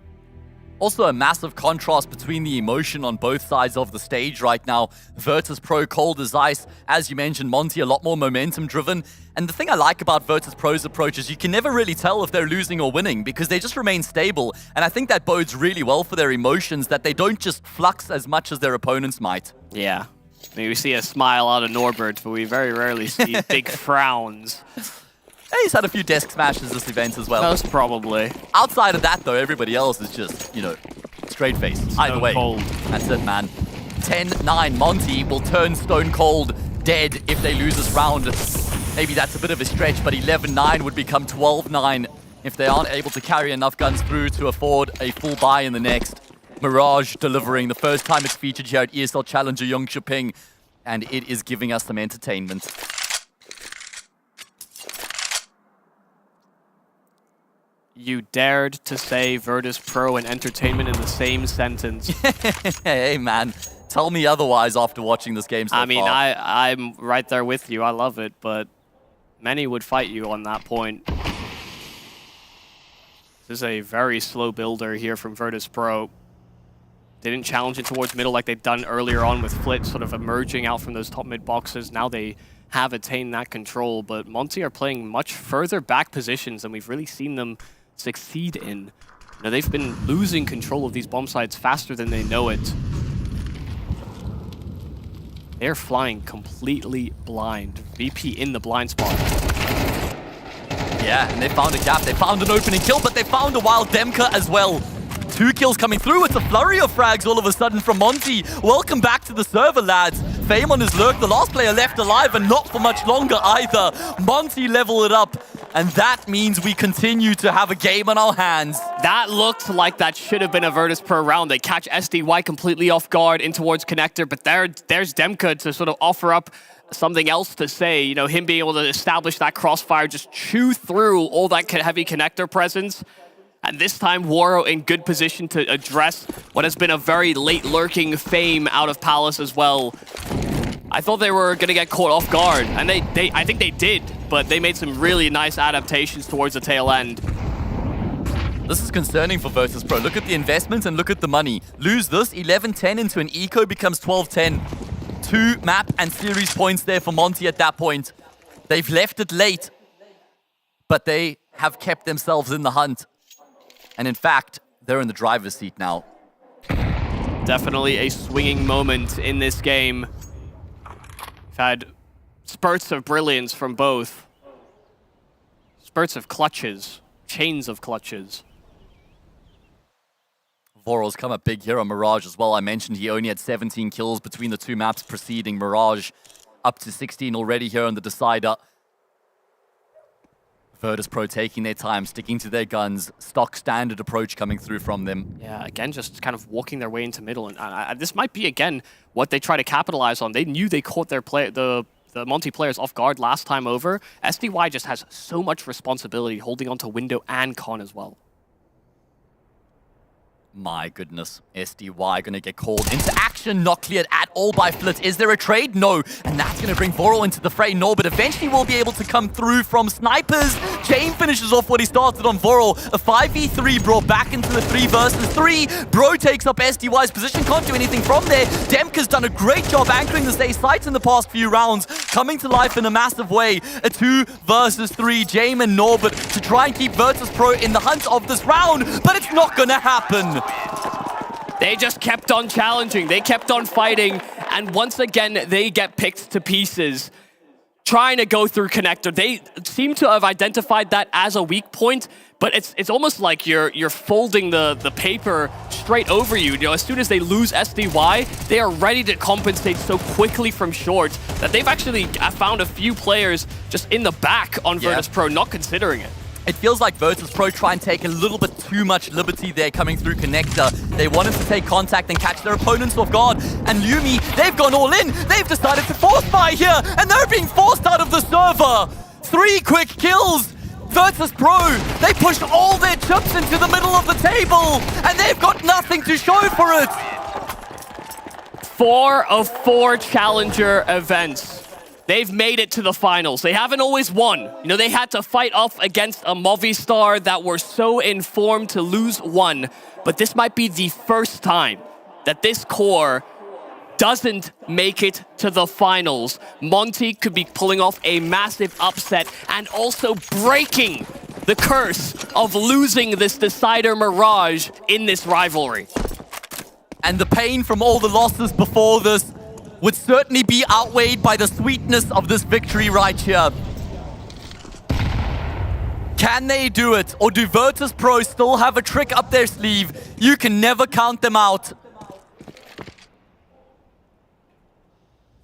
Also a massive contrast between the emotion on both sides of the stage right now. Virtus Pro cold as ice. As you mentioned, Monte a lot more momentum driven. And the thing I like about Virtus Pro's approach is you can never really tell if they're losing or winning because they just remain stable. And I think that bodes really well for their emotions, that they don't just flux as much as their opponents might. Yeah. I mean, we see a smile out of Norbert, but we very rarely see big frowns. He's had a few desk smashes this event as well. Most probably. Outside of that, though, everybody else is just, you know, straight-faced. Either way. Cold. That's it, man. 10-9. Monte will turn stone cold dead if they lose this round. Maybe that's a bit of a stretch, but 11-9 would become 12-9 if they aren't able to carry enough guns through to afford a full buy in the next. Mirage delivering the first time it's featured here at ESL Challenger Jonkoping, and it is giving us some entertainment. You dared to say Virtus Pro and entertainment in the same sentence. Hey, man. Tell me otherwise after watching this game so far. I mean, I'm right there with you. I love it, but many would fight you on that point. This is a very slow builder here from Virtus Pro. They didn't challenge it towards middle like they'd done earlier on with Flit sort of emerging out from those top mid boxes. Now they have attained that control, but Monte are playing much further back positions than we've really seen them succeed in. Now, they've been losing control of these bomb sites faster than they know it. They're flying completely blind. VP in the blind spot. Yeah, and they found a gap. They found an opening kill, but they found a wild Demka as well. 2 kills coming through. It's a flurry of frags all of a sudden from Monte. Welcome back to the server, lads. Fame on his lurk, the last player left alive, and not for much longer either. Monte level it up, and that means we continue to have a game on our hands. That looked like that should have been a Virtus Pro round. They catch SDY completely off guard in towards Connector, but there's Demka to sort of offer up something else to say. You know, him being able to establish that crossfire, just chew through all that heavy Connector presence. And this time, Waro in good position to address what has been a very late lurking Fame out of Palace as well. I thought they were going to get caught off guard, and I think they did, but they made some really nice adaptations towards the tail end. This is concerning for Virtus Pro. Look at the investment and look at the money. Lose this, 11-10 into an eco becomes 12-10. 2 map and series points there for Monte at that point. They've left it late, but they have kept themselves in the hunt. And in fact, they're in the driver's seat now. Definitely a swinging moment in this game. We've had spurts of brilliance from both. Spurts of clutches, chains of clutches. Voral's come up big here on Mirage as well. I mentioned he only had 17 kills between the 2 maps preceding Mirage. Up to 16 already here on the decider. Virtus Pro taking their time, sticking to their guns, stock standard approach coming through from them. Yeah, again, just kind of walking their way into middle. And this might be, again, what they try to capitalize on. They knew they caught their the Monte players off guard last time over. SDY just has so much responsibility holding onto Window and Con as well. My goodness, SDY gonna get called into action, not cleared at all by Flit. Is there a trade? No. And that's gonna bring Voral into the fray. No, but eventually will be able to come through from snipers. Jane finishes off what he started on Voral. A 5v3 brought back into the 3 versus 3. Bro takes up SDY's position, can't do anything from there. Demka's done a great job anchoring the A site in the past few rounds, coming to life in a massive way. A 2 versus 3, Jame and Norbert to try and keep Virtus Pro in the hunt of this round, but it's not gonna happen. They just kept on challenging. They kept on fighting. And once again, they get picked to pieces. Trying to go through Connector. They seem to have identified that as a weak point, but it's almost like you're folding the paper straight over you. You know, as soon as they lose SDY, they are ready to compensate so quickly from short that they've actually found a few players just in the back on Virtus Pro, not considering it. It feels like Virtus Pro try and take a little bit too much liberty there coming through Connector. They wanted to take contact and catch their opponents off guard. And Lumi, they've gone all in. They've decided to force buy here, and they're being forced out of the server. 3 quick kills. Virtus Pro, they pushed all their chips into the middle of the table, and they've got nothing to show for it. 4 of 4 challenger events. they've made it to the finals. They haven't always won. You know, they had to fight off against a Movistar that were so informed to lose one. But this might be the first time that this core doesn't make it to the finals. Monte could be pulling off a massive upset and also breaking the curse of losing this decider Mirage in this rivalry. And the pain from all the losses before this would certainly be outweighed by the sweetness of this victory right here. Can they do it? Or do Virtus Pro still have a trick up their sleeve? You can never count them out.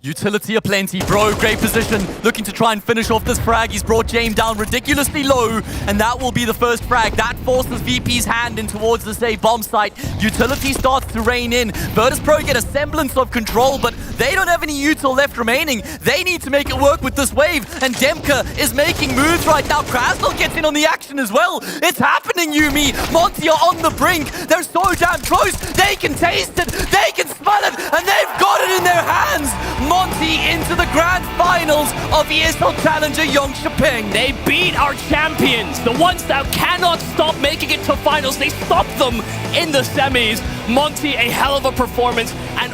Utility aplenty, bro, great position. Looking to try and finish off this frag. He's brought James down ridiculously low, and that will be the first frag. That forces VP's hand in towards the safe bomb site. Utility starts to rein in. Virtus Pro get a semblance of control, but they don't have any util left remaining. They need to make it work with this wave, and Demka is making moves right now. Krasnal gets in on the action as well. It's happening, Yumi. Monte are on the brink. They're so damn close. They can taste it. They can smell it, and they've got it in their hands. Monte into the grand finals of ESL Challenger Jonkoping. They beat our champions, the ones that cannot stop making it to finals. They stopped them in the semis. Monte, a hell of a performance, and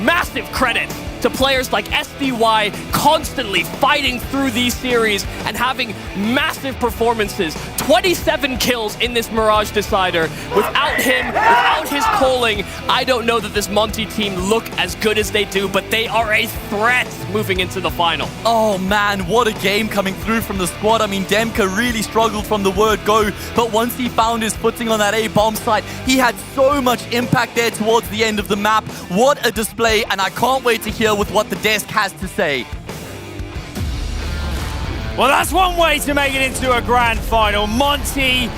massive credit to players like SDY constantly fighting through these series and having massive performances. 27 kills in this Mirage Decider. Without him, without his calling, I don't know that this Monte team look as good as they do, but they are a threat moving into the final. Oh man, what a game coming through from the squad. I mean, Demka really struggled from the word go, but once he found his footing on that A bomb site, he had so much impact there towards the end of the map. What a display, and I can't wait to hear with what the desk has to say. Well, that's one way to make it into a grand final. Monte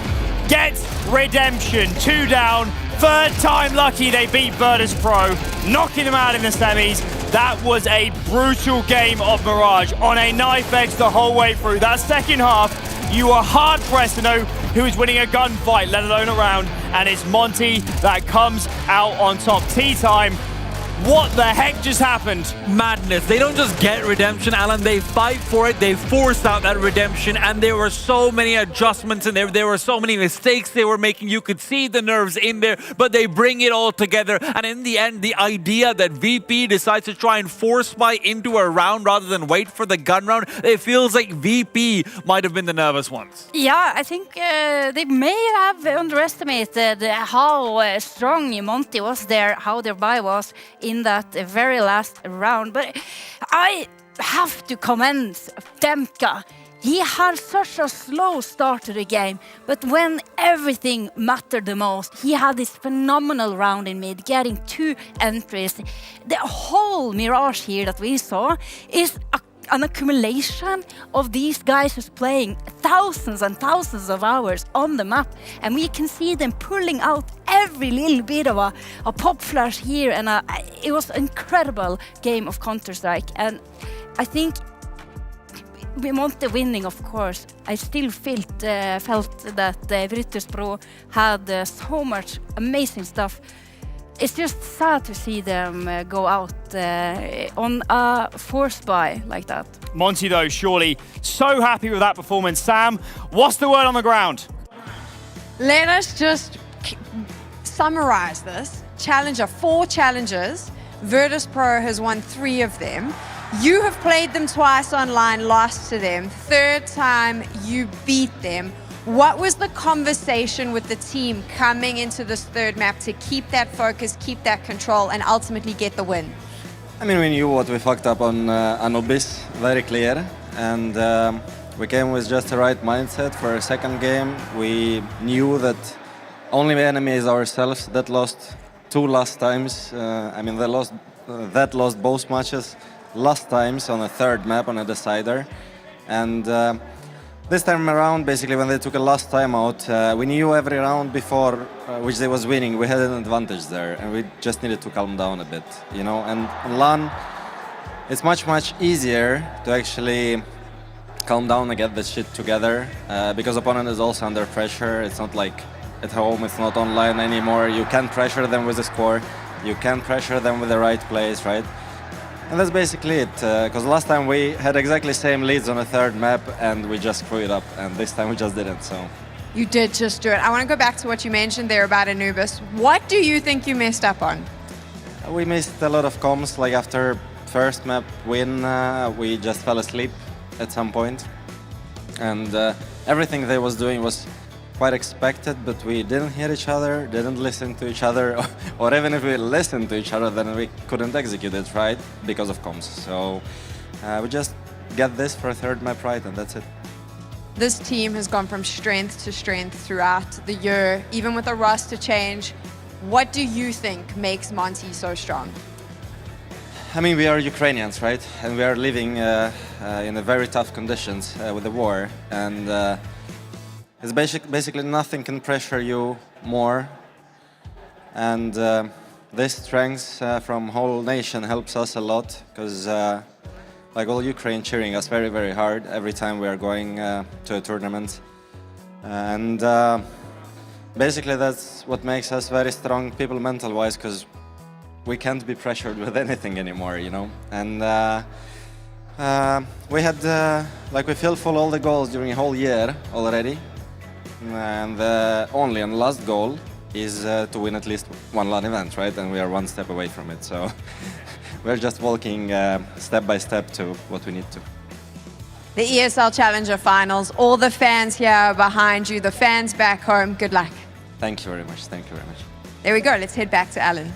gets redemption. 2 down. Third time lucky they beat Virtus Pro, knocking them out in the semis. That was a brutal game of Mirage on a knife edge the whole way through. That second half, you were hard pressed to know who is winning a gunfight, let alone a round. And it's Monte that comes out on top. Tea time. What the heck just happened? Madness. They don't just get redemption, Alan. They fight for it. They force out that redemption. And there were so many adjustments in there. There were so many mistakes they were making. You could see the nerves in there, but they bring it all together. And in the end, the idea that VP decides to try and force buy into a round rather than wait for the gun round, it feels like VP might have been the nervous ones. Yeah, I think they may have underestimated how strong Monte was there, how their buy was in that very last round. But I have to commend Demka. He had such a slow start to the game, but when everything mattered the most, he had this phenomenal round in mid, getting 2 entries. The whole Mirage here that we saw is an accumulation of these guys who's playing thousands and thousands of hours on the map, and we can see them pulling out every little bit of a pop flash here, and it was an incredible game of Counter-Strike. And I think we want the winning, of course. I still felt that Virtus Pro had so much amazing stuff. It's just sad to see them go out on a forced buy like that. Monte, though, surely so happy with that performance. Sam, what's the word on the ground? Let us just summarize this. Challenger, 4 challenges. Virtus Pro has won 3 of them. You have played them twice online, lost to them. Third time, you beat them. What was the conversation with the team coming into this third map to keep that focus, keep that control, and ultimately get the win? I mean, we knew what we fucked up on Anubis, very clear. And we came with just the right mindset for a second game. We knew that only the enemy is ourselves. That lost 2 last times. I mean, that lost both matches last times on a third map on a decider. And this time around, basically, when they took a last time out, we knew every round before which they was winning. We had an advantage there, and we just needed to calm down a bit, you know. And on LAN, it's much easier to actually calm down and get this shit together because opponent is also under pressure. It's not like at home, it's not online anymore. You can pressure them with a score. You can pressure them with the right plays, right? And that's basically it, because last time we had exactly same leads on a third map and we just screwed it up, and this time we just didn't, so. You did just do it. I want to go back to what you mentioned there about Anubis. What do you think you messed up on? We missed a lot of comms, like after first map win, we just fell asleep at some point. And everything they was doing was quite expected, but we didn't hear each other, didn't listen to each other, or even if we listened to each other, then we couldn't execute it right because of comms. So we just get this for a third map right, and that's it. This team has gone from strength to strength throughout the year, even with a roster change. What do you think makes Monte so strong? I mean, we are Ukrainians, right? And we are living in a very tough conditions with the war. And it's basically nothing can pressure you more. And this strength from whole nation helps us a lot, because like all Ukraine cheering us very, very hard every time we are going to a tournament. And basically that's what makes us very strong people mental-wise, because we can't be pressured with anything anymore, you know. And we had, like we filled full all the goals during a whole year already. And the only and last goal is to win at least one LAN event, right? And we are one step away from it, so we're just walking step by step to what we need to. The ESL Challenger Finals, all the fans here behind you, the fans back home, good luck. Thank you very much, thank you very much. There we go, let's head back to Alan.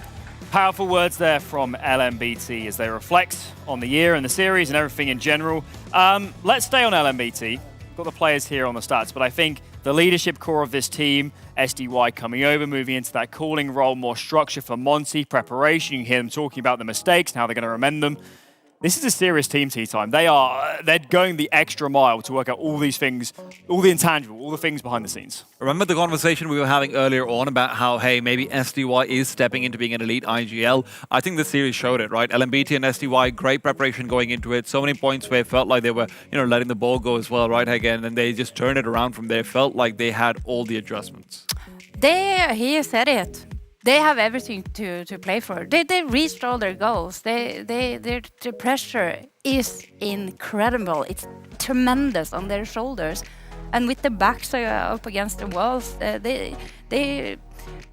Powerful words there from LMBT as they reflect on the year and the series and everything in general. Let's stay on LMBT. Got the players here on the stats, but I think the leadership core of this team, SDY coming over, moving into that calling role, more structure for Monte, preparation. You hear them talking about the mistakes and how they're going to amend them. This is a serious team, T-Time. They're going the extra mile to work out all these things, all the intangible, all the things behind the scenes. Remember the conversation we were having earlier on about how, hey, maybe SDY is stepping into being an elite IGL? I think the series showed it, right? LMBT and SDY, great preparation going into it. So many points where it felt like they were, letting the ball go as well, right, again, and they just turned it around from there. It felt like they had all the adjustments. He said it. They have everything to play for. They reached all their goals. Their pressure is incredible. It's tremendous on their shoulders, and with the backs up against the walls, they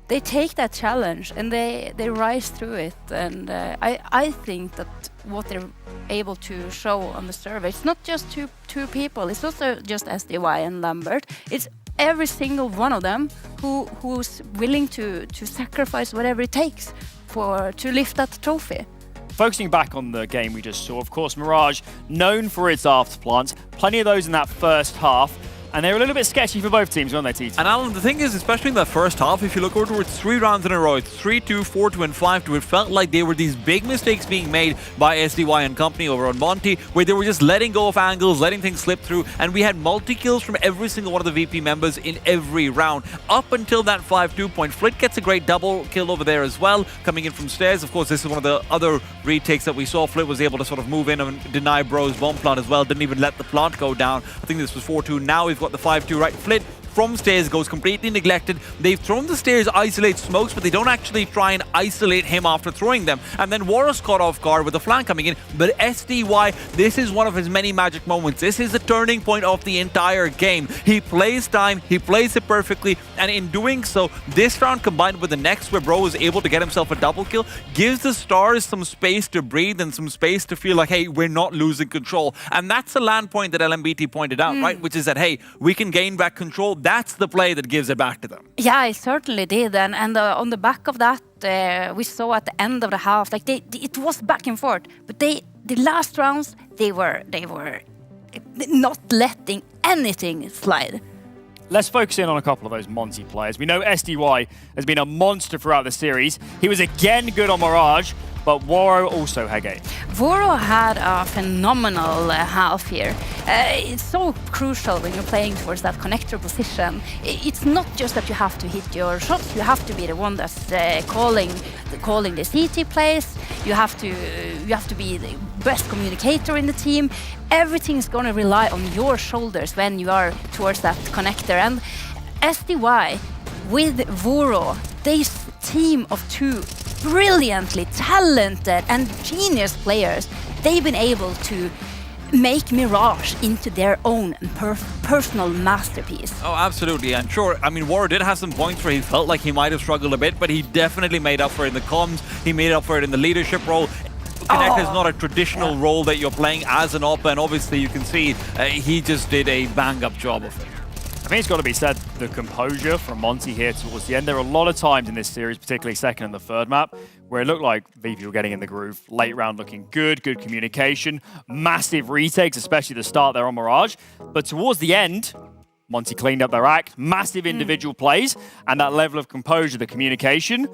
take that challenge and they rise through it. And I think that what they're able to show on the server, it's not just two people. It's also just SDY and Lambert. It's every single one of them who's willing to sacrifice whatever it takes to lift that trophy. Focusing back on the game we just saw, of course, Mirage, known for its afterplants, plenty of those in that first half. And they were a little bit sketchy for both teams, weren't they, TT? And Alan, the thing is, especially in the first half, if you look over towards 3 rounds in a row, it's 3-2, 4-2, and 5-2, it felt like there were these big mistakes being made by SDY and company over on Monte, where they were just letting go of angles, letting things slip through, and we had multi-kills from every single one of the VP members in every round, up until that 5-2 point. Flit gets a great double kill over there as well, coming in from stairs. Of course, this is one of the other retakes that we saw. Flit was able to sort of move in and deny Bro's bomb plant as well, didn't even let the plant go down. I think this was 4-2. Now we've got the 5-2, right? Flit from stairs goes completely neglected. They've thrown the stairs, isolate smokes, but they don't actually try and isolate him after throwing them. And then Warros caught off guard with the flank coming in. But SDY, this is one of his many magic moments. This is the turning point of the entire game. He plays time, he plays it perfectly, and in doing so, this round combined with the next where Bro was able to get himself a double kill, gives the Stars some space to breathe and some space to feel like, hey, we're not losing control. And that's the land point that LMBT pointed out, right? Which is that, hey, we can gain back control. That's the play that gives it back to them. Yeah, it certainly did. And on the back of that, we saw at the end of the half, like it was back and forth. But the last rounds, they were not letting anything slide. Let's focus in on a couple of those Monte players. We know SDY has been a monster throughout the series. He was again good on Mirage, but Woro also, Hege. Woro had a phenomenal half here. It's so crucial when you're playing towards that connector position. It's not just that you have to hit your shots, you have to be the one that's calling the CT plays. You have to be the best communicator in the team. Everything's going to rely on your shoulders when you are towards that connector. And SDY with Woro, this team of two brilliantly talented and genius players, they've been able to make Mirage into their own personal masterpiece. Oh, absolutely. And sure, I mean, War did have some points where he felt like he might have struggled a bit, but he definitely made up for it in the comms. He made up for it in the leadership role. Connect is not a traditional role that you're playing as an AWP, and obviously you can see he just did a bang-up job of it. I think it's got to be said, the composure from Monte here towards the end. There were a lot of times in this series, particularly second and the third map, where it looked like VP were getting in the groove. Late round looking good communication, massive retakes, especially the start there on Mirage. But towards the end, Monte cleaned up their act, massive individual plays, and that level of composure, the communication,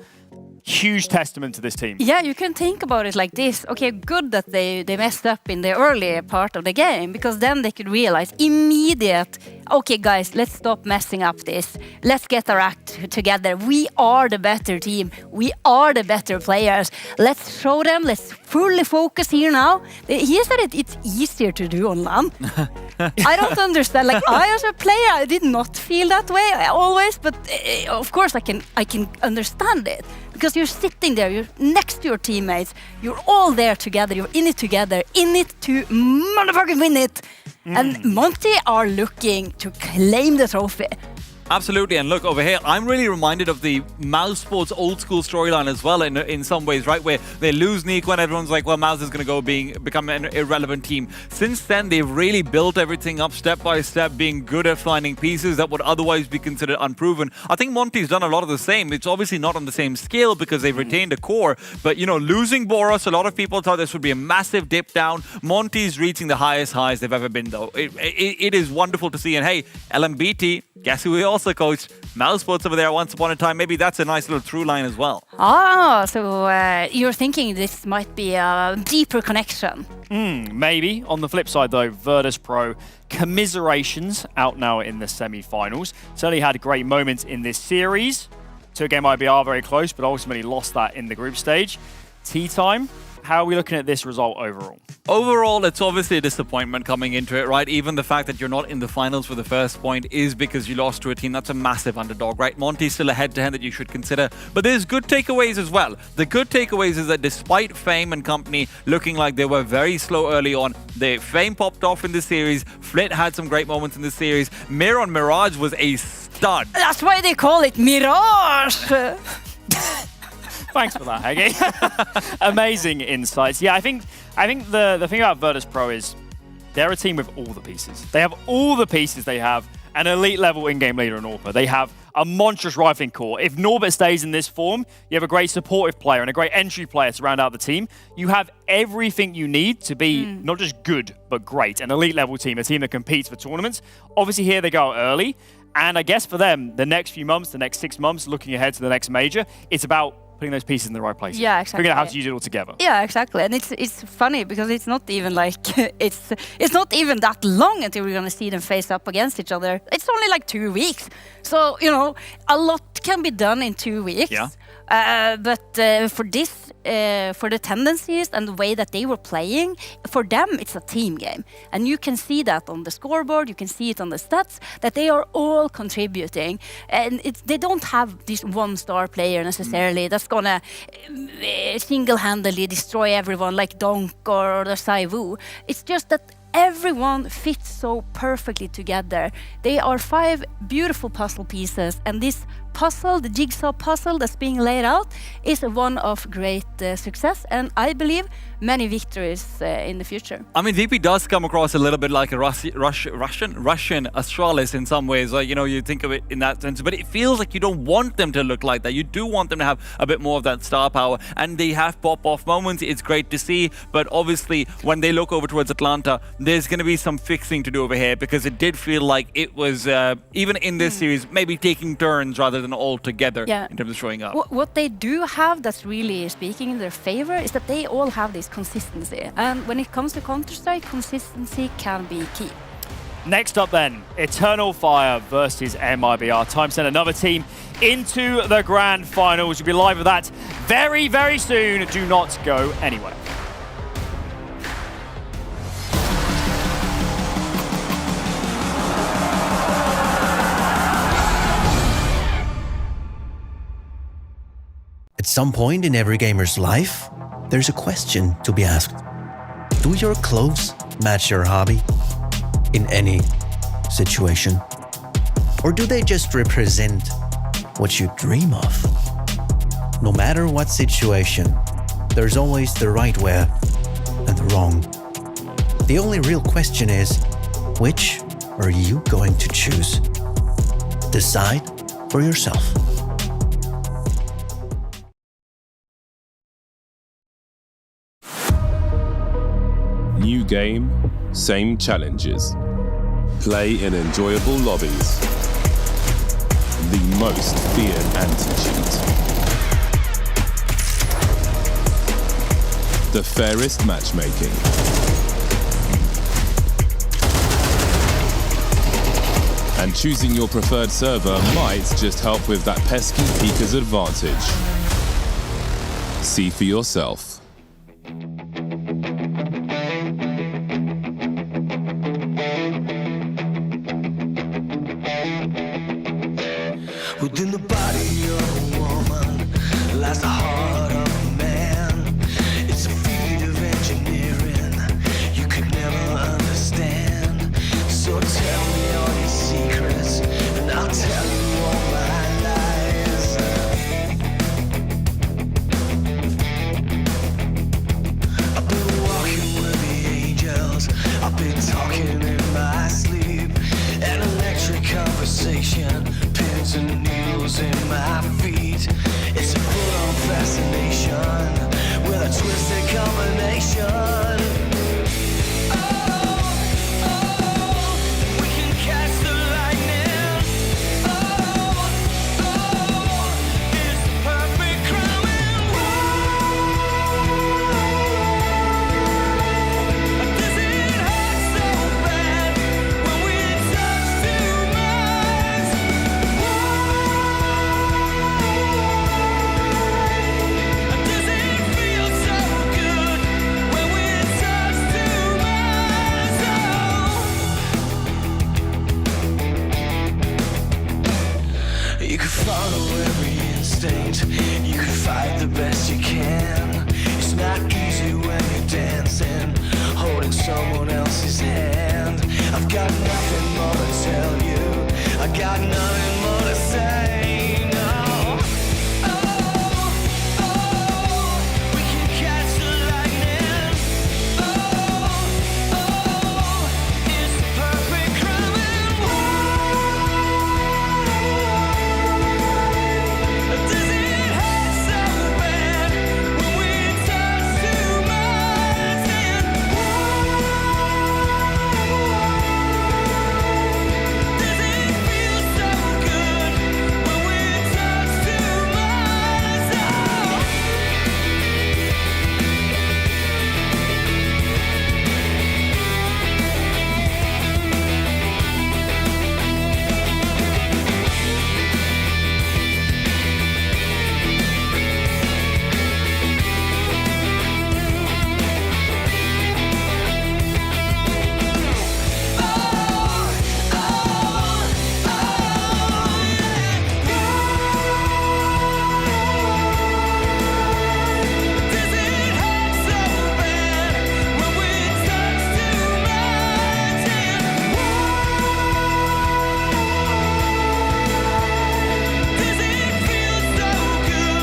huge testament to this team. Yeah, you can think about it like this. Okay, good that they messed up in the early part of the game, because then they could realize immediate, okay guys, let's stop messing up this. Let's get our act together. We are the better team. We are the better players. Let's show them. Let's fully focus here now. He said it's easier to do on LAN. I don't understand. Like, I as a player, I did not feel that way always, but of course I can understand it. Because you're sitting there, you're next to your teammates, you're all there together, you're in it together, in it to motherfucking win it. And Monte are looking to claim the trophy. Absolutely, and look over here, I'm really reminded of the Mouse Sports old school storyline as well in some ways, right? Where they lose Nico and everyone's like, well, Mouse is going to go become an irrelevant team. Since then, they've really built everything up step by step, being good at finding pieces that would otherwise be considered unproven. I think Monte's done a lot of the same. It's obviously not on the same scale because they've retained a core, but you know, losing Boros, a lot of people thought this would be a massive dip down. Monte's reaching the highest highs they've ever been, though. It is wonderful to see, and hey, LMBT, guess who we also coached? Mouse Sports over there once upon a time. Maybe that's a nice little through line as well. So you're thinking this might be a deeper connection. Maybe. On the flip side, though, Virtus Pro, commiserations out now in the semi-finals. Certainly had great moments in this series. Took MIBR very close, but ultimately lost that in the group stage. Tea time. How are we looking at this result overall? Overall, it's obviously a disappointment coming into it, right? Even the fact that you're not in the finals for the first point is because you lost to a team that's a massive underdog, right? Monte's still a head-to-head that you should consider. But there's good takeaways as well. The good takeaways is that despite Fame and company looking like they were very slow early on, Fame popped off in this series. Flit had some great moments in this series. Mir on Mirage was a stud. That's why they call it Mirage! Thanks for that, Hege. Amazing insights. Yeah, I think the thing about Virtus Pro is they're a team with all the pieces. They have all the pieces. They have an elite level in-game leader in Orpa. They have a monstrous rifling core. If Norbert stays in this form, you have a great supportive player and a great entry player to round out the team. You have everything you need to be not just good, but great. An elite level team, a team that competes for tournaments. Obviously here they go early. And I guess for them, the next few months, the next 6 months, looking ahead to the next major, it's about putting those pieces in the right places. Yeah, exactly. Figuring out how to use it all together. Yeah, exactly. And it's funny because it's not even like it's not even that long until we're gonna see them face up against each other. It's only like 2 weeks. So, you know, a lot can be done in 2 weeks. Yeah. But for the tendencies and the way that they were playing, for them it's a team game. And you can see that on the scoreboard, you can see it on the stats, that they are all contributing. And they don't have this one-star player necessarily that's gonna single-handedly destroy everyone like Donk or the Saivu. It's just that everyone fits so perfectly together. They are 5 beautiful puzzle pieces, and this puzzle, the jigsaw puzzle that's being laid out, is one of great success, and I believe many victories in the future. I mean, VP does come across a little bit like a Russian Astralis in some ways. Like, you know, you think of it in that sense, but it feels like you don't want them to look like that. You do want them to have a bit more of that star power, and they have pop-off moments. It's great to see, but obviously when they look over towards Atlanta, there's going to be some fixing to do over here, because it did feel like it was, even in this series, maybe taking turns rather than all together in terms of showing up. What they do have that's really speaking in their favor is that they all have this consistency. And when it comes to Counter-Strike, consistency can be key. Next up then, Eternal Fire versus MIBR. Time to send another team into the grand finals. We'll be live with that very, very soon. Do not go anywhere. At some point in every gamer's life, there's a question to be asked. Do your clothes match your hobby in any situation? Or do they just represent what you dream of? No matter what situation, there's always the right way and the wrong. The only real question is, which are you going to choose? Decide for yourself. New game, same challenges. Play in enjoyable lobbies. The most feared anti-cheat. The fairest matchmaking. And choosing your preferred server might just help with that pesky peeker's advantage. See for yourself. Within the body of a woman lies the heart of a man. It's a feat of engineering you could never understand. So tell me all your secrets and I'll tell you all my lies. I've been walking with the angels, I've been talking in my sleep. An electric conversation, pins and needles in my feet. It's a full-on fascination with a twisted combination. We can catch the lightning. It's perfect crowning. Does it hurt so bad when we touch too much? Does it feel so good when we touch too much? You could follow every instinct, you could fight the best you can. It's not easy when you're dancing, holding someone else's hand. I've got nothing more to tell you, I got nothing more to say, no. We can catch the lightning. It's perfect crowning. Does it hurt so bad when we touch too much? Does it feel so good when we touch too much? Does it hurt so bad when we touch too much? Does it feel so good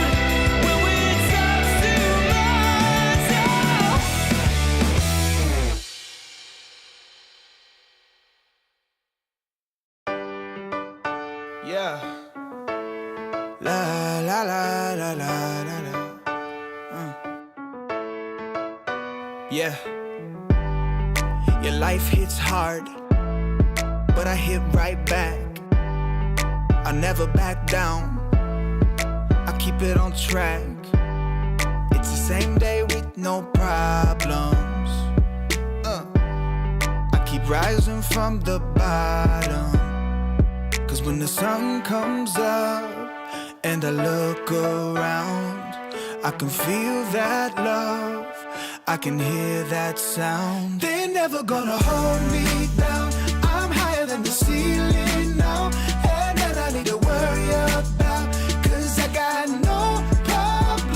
when we touch too much? Yeah. La la la la la la la. Yeah. Your life hits hard, but I hit right back. I never back down, I keep it on track. It's the same day with no problems. I keep rising from the bottom. Cause when the sun comes up and I look around, I can feel that love, I can hear that sound. They're never gonna hold me down, I'm higher than the ceiling now. And then I need to worry about, cause I got no problem.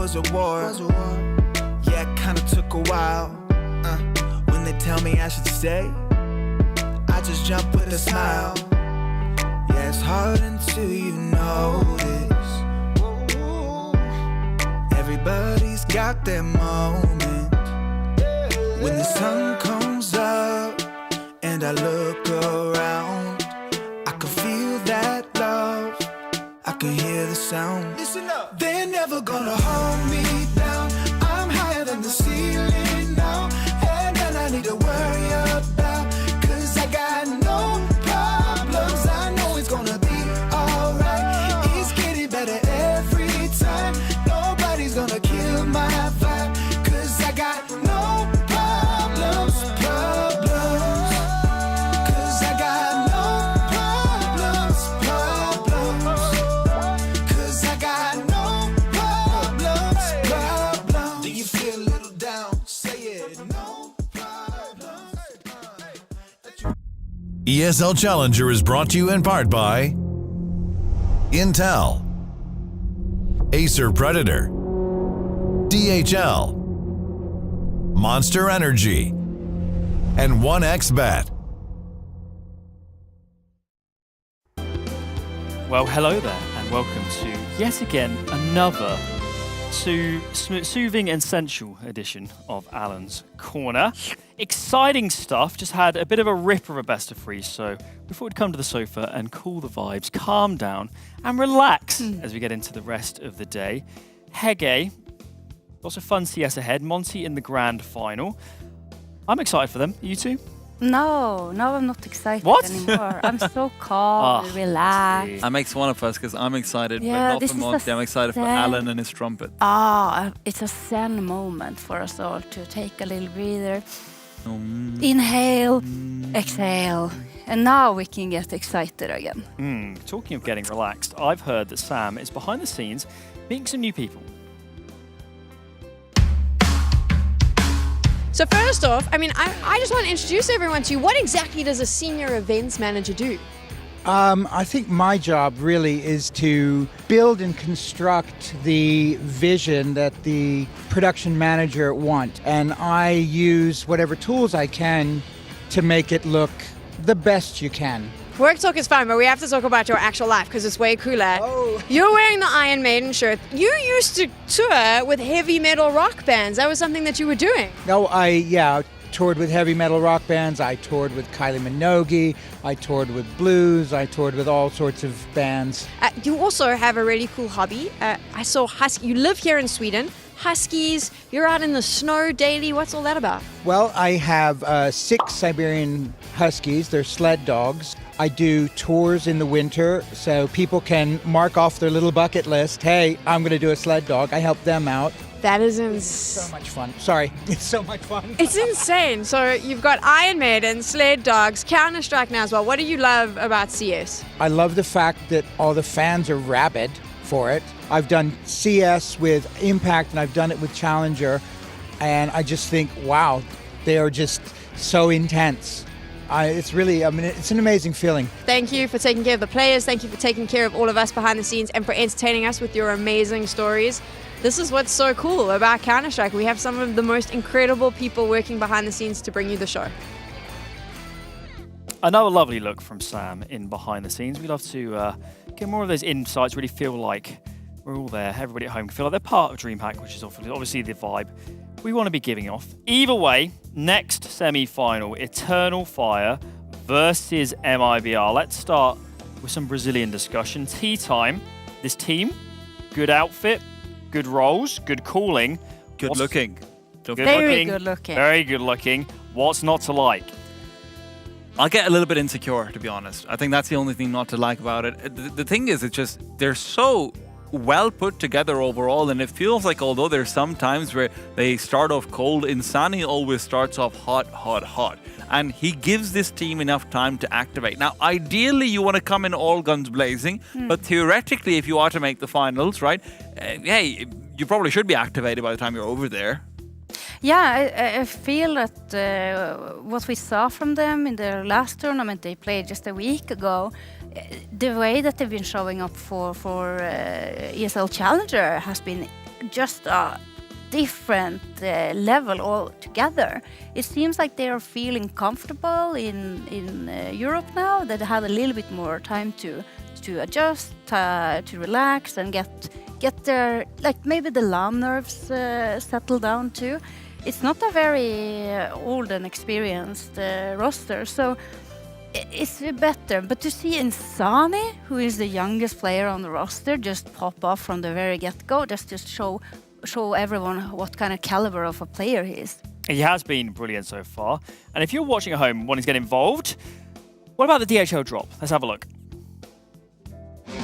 was a war. Yeah, it kinda took a while. When they tell me I should stay, I just jump with a smile. Yeah, it's hard until you notice. Everybody's got their moment. When the sun comes up and I look around, I can feel that love, I can hear the sound. Listen up. They're never gonna hold me down. I'm higher than the ceiling now, and then I need to worry about, 'cause I got no problems. I know it's gonna be alright. It's getting better every time. Nobody's gonna kill my vibe, 'cause I got no problems. 'Cause I got no problems. 'Cause I got no problems. Do you feel a little down? Say it. No problems. ESL Challenger is brought to you in part by Intel, Acer Predator, DHL, Monster Energy, and 1xBet. Well, hello there, and welcome to yet again another soothing and sensual edition of Alan's Corner. Exciting stuff. Just had a bit of a rip of a best of three, so we thought we'd come to the sofa and cool the vibes, calm down, and relax as we get into the rest of the day. Hege, lots of fun CS ahead. Monte in the grand final. I'm excited for them. You two? No, I'm not excited What? anymore. I'm so calm and relaxed. That makes one of us because I'm excited, Yeah, but not this for is Monte. I'm excited for sad- Alan and his trumpet. It's a zen moment for us all to take a little breather. Inhale, exhale, and now we can get excited again. Talking of getting relaxed, I've heard that Sam is behind the scenes meeting some new people. So first off, I just want to introduce everyone to you. What exactly does a senior events manager do? I think my job really is to build and construct the vision that the production manager wants. And I use whatever tools I can to make it look the best you can. Work talk is fine, but we have to talk about your actual life because it's way cooler. You're wearing the Iron Maiden shirt. You used to tour with heavy metal rock bands. That was something that you were doing. No, I toured with heavy metal rock bands. I toured with Kylie Minogue. I toured with blues. I toured with all sorts of bands. You also have a really cool hobby. I saw Husky. You live here in Sweden. Huskies. You're out in the snow daily. What's all that about? Well, I have 6 Siberian Huskies. They're sled dogs. I do tours in the winter so people can mark off their little bucket list. Hey, I'm going to do a sled dog. I help them out. That is so much fun. Sorry, it's so much fun. It's insane. So you've got Iron Maiden, Sled Dogs, Counter-Strike now as well. What do you love about CS? I love the fact that all the fans are rabid for it. I've done CS with Impact and I've done it with Challenger, and I just think, wow, they are just so intense. It's an amazing feeling. Thank you for taking care of the players. Thank you for taking care of all of us behind the scenes and for entertaining us with your amazing stories. This is what's so cool about Counter-Strike. We have some of the most incredible people working behind the scenes to bring you the show. Another lovely look from Sam in behind the scenes. We love to get more of those insights, really feel like we're all there, everybody at home can feel like they're part of DreamHack, which is obviously the vibe we want to be giving off. Either way, next semi-final, Eternal Fire versus MIBR. Let's start with some Brazilian discussion. Tea time. This team, good outfit, good roles, good calling. Good looking. Very good looking. Very good looking. What's not to like? I'll get a little bit insecure, to be honest. I think that's the only thing not to like about it. The thing is, it's just, they're so well put together overall, and it feels like although there's some times where they start off cold, Insani always starts off hot. And he gives this team enough time to activate. Now, ideally, you want to come in all guns blazing, but theoretically, if you are to make the finals, right, hey, you probably should be activated by the time you're over there. Yeah, I feel that what we saw from them in their last tournament they played just a week ago, the way that they've been showing up for ESL Challenger has been just a different level altogether. It seems like they are feeling comfortable in Europe now, that they have a little bit more time to adjust, to relax and get their, like maybe the LAN nerves settle down too. It's not a very old and experienced roster, so it's better. But to see Insani, who is the youngest player on the roster, just pop off from the very get-go, just to show everyone what kind of caliber of a player he is. He has been brilliant so far. And if you're watching at home and wanting to get involved, what about the DHL drop? Let's have a look.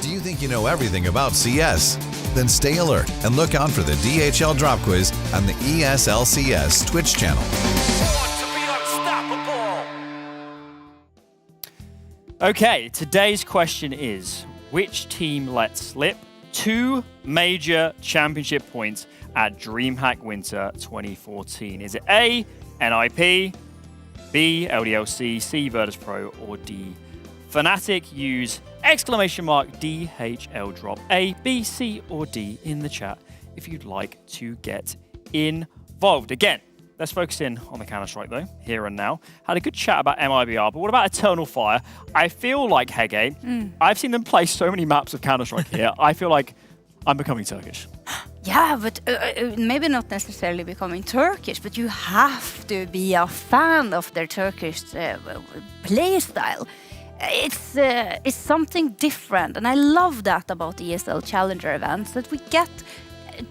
Do you think you know everything about CS? Then stay alert and look out for the DHL Drop Quiz on the ESL CS Twitch channel. Okay, today's question is, which team let slip 2 major championship points at DreamHack Winter 2014? Is it A, NIP, B, LDLC, C, Virtus.pro, or D, Fnatic? Use !DHL drop A, B, C, or D in the chat if you'd like to get involved. Again, let's focus in on the Counter-Strike though, here and now. Had a good chat about MIBR, but what about Eternal Fire? I feel like, Hege, I've seen them play so many maps of Counter-Strike here, I feel like I'm becoming Turkish. Yeah, but maybe not necessarily becoming Turkish, but you have to be a fan of their Turkish play style. It's something different, and I love that about ESL Challenger events, that we get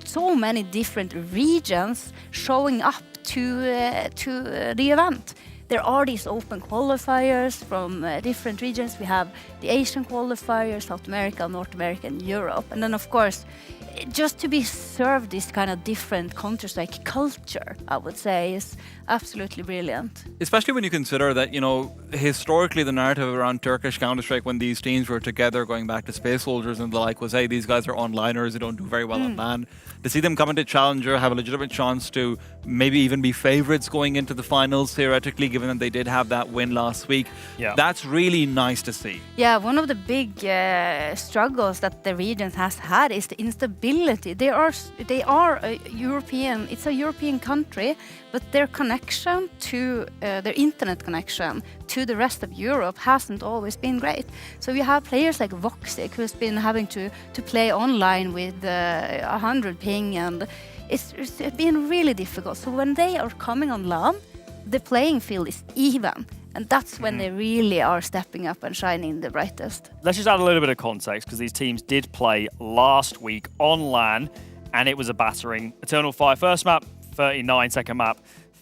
so many different regions showing up to the event. There are these open qualifiers from different regions. We have the Asian qualifiers, South America, North America, and Europe. And then, of course, just to be served this kind of different Counter-Strike culture, I would say, is absolutely brilliant. Especially when you consider that, you know, historically the narrative around Turkish Counter-Strike when these teams were together, going back to Space Soldiers and the like, was, hey, these guys are onliners, they don't do very well on LAN. To see them come into Challenger, have a legitimate chance to maybe even be favorites going into the finals, theoretically, given that they did have that win last week, that's really nice to see. Yeah, one of the big struggles that the region has had is the instability. They are a European, it's a European country, but their connection to their internet connection to the rest of Europe hasn't always been great. So you have players like Voxic, who's been having to play online with 100 ping, and it's been really difficult. So when they are coming on LAN, the playing field is even. And that's when they really are stepping up and shining the brightest. Let's just add a little bit of context, because these teams did play last week on LAN, and it was a battering. Eternal Fire first map, 39, second map,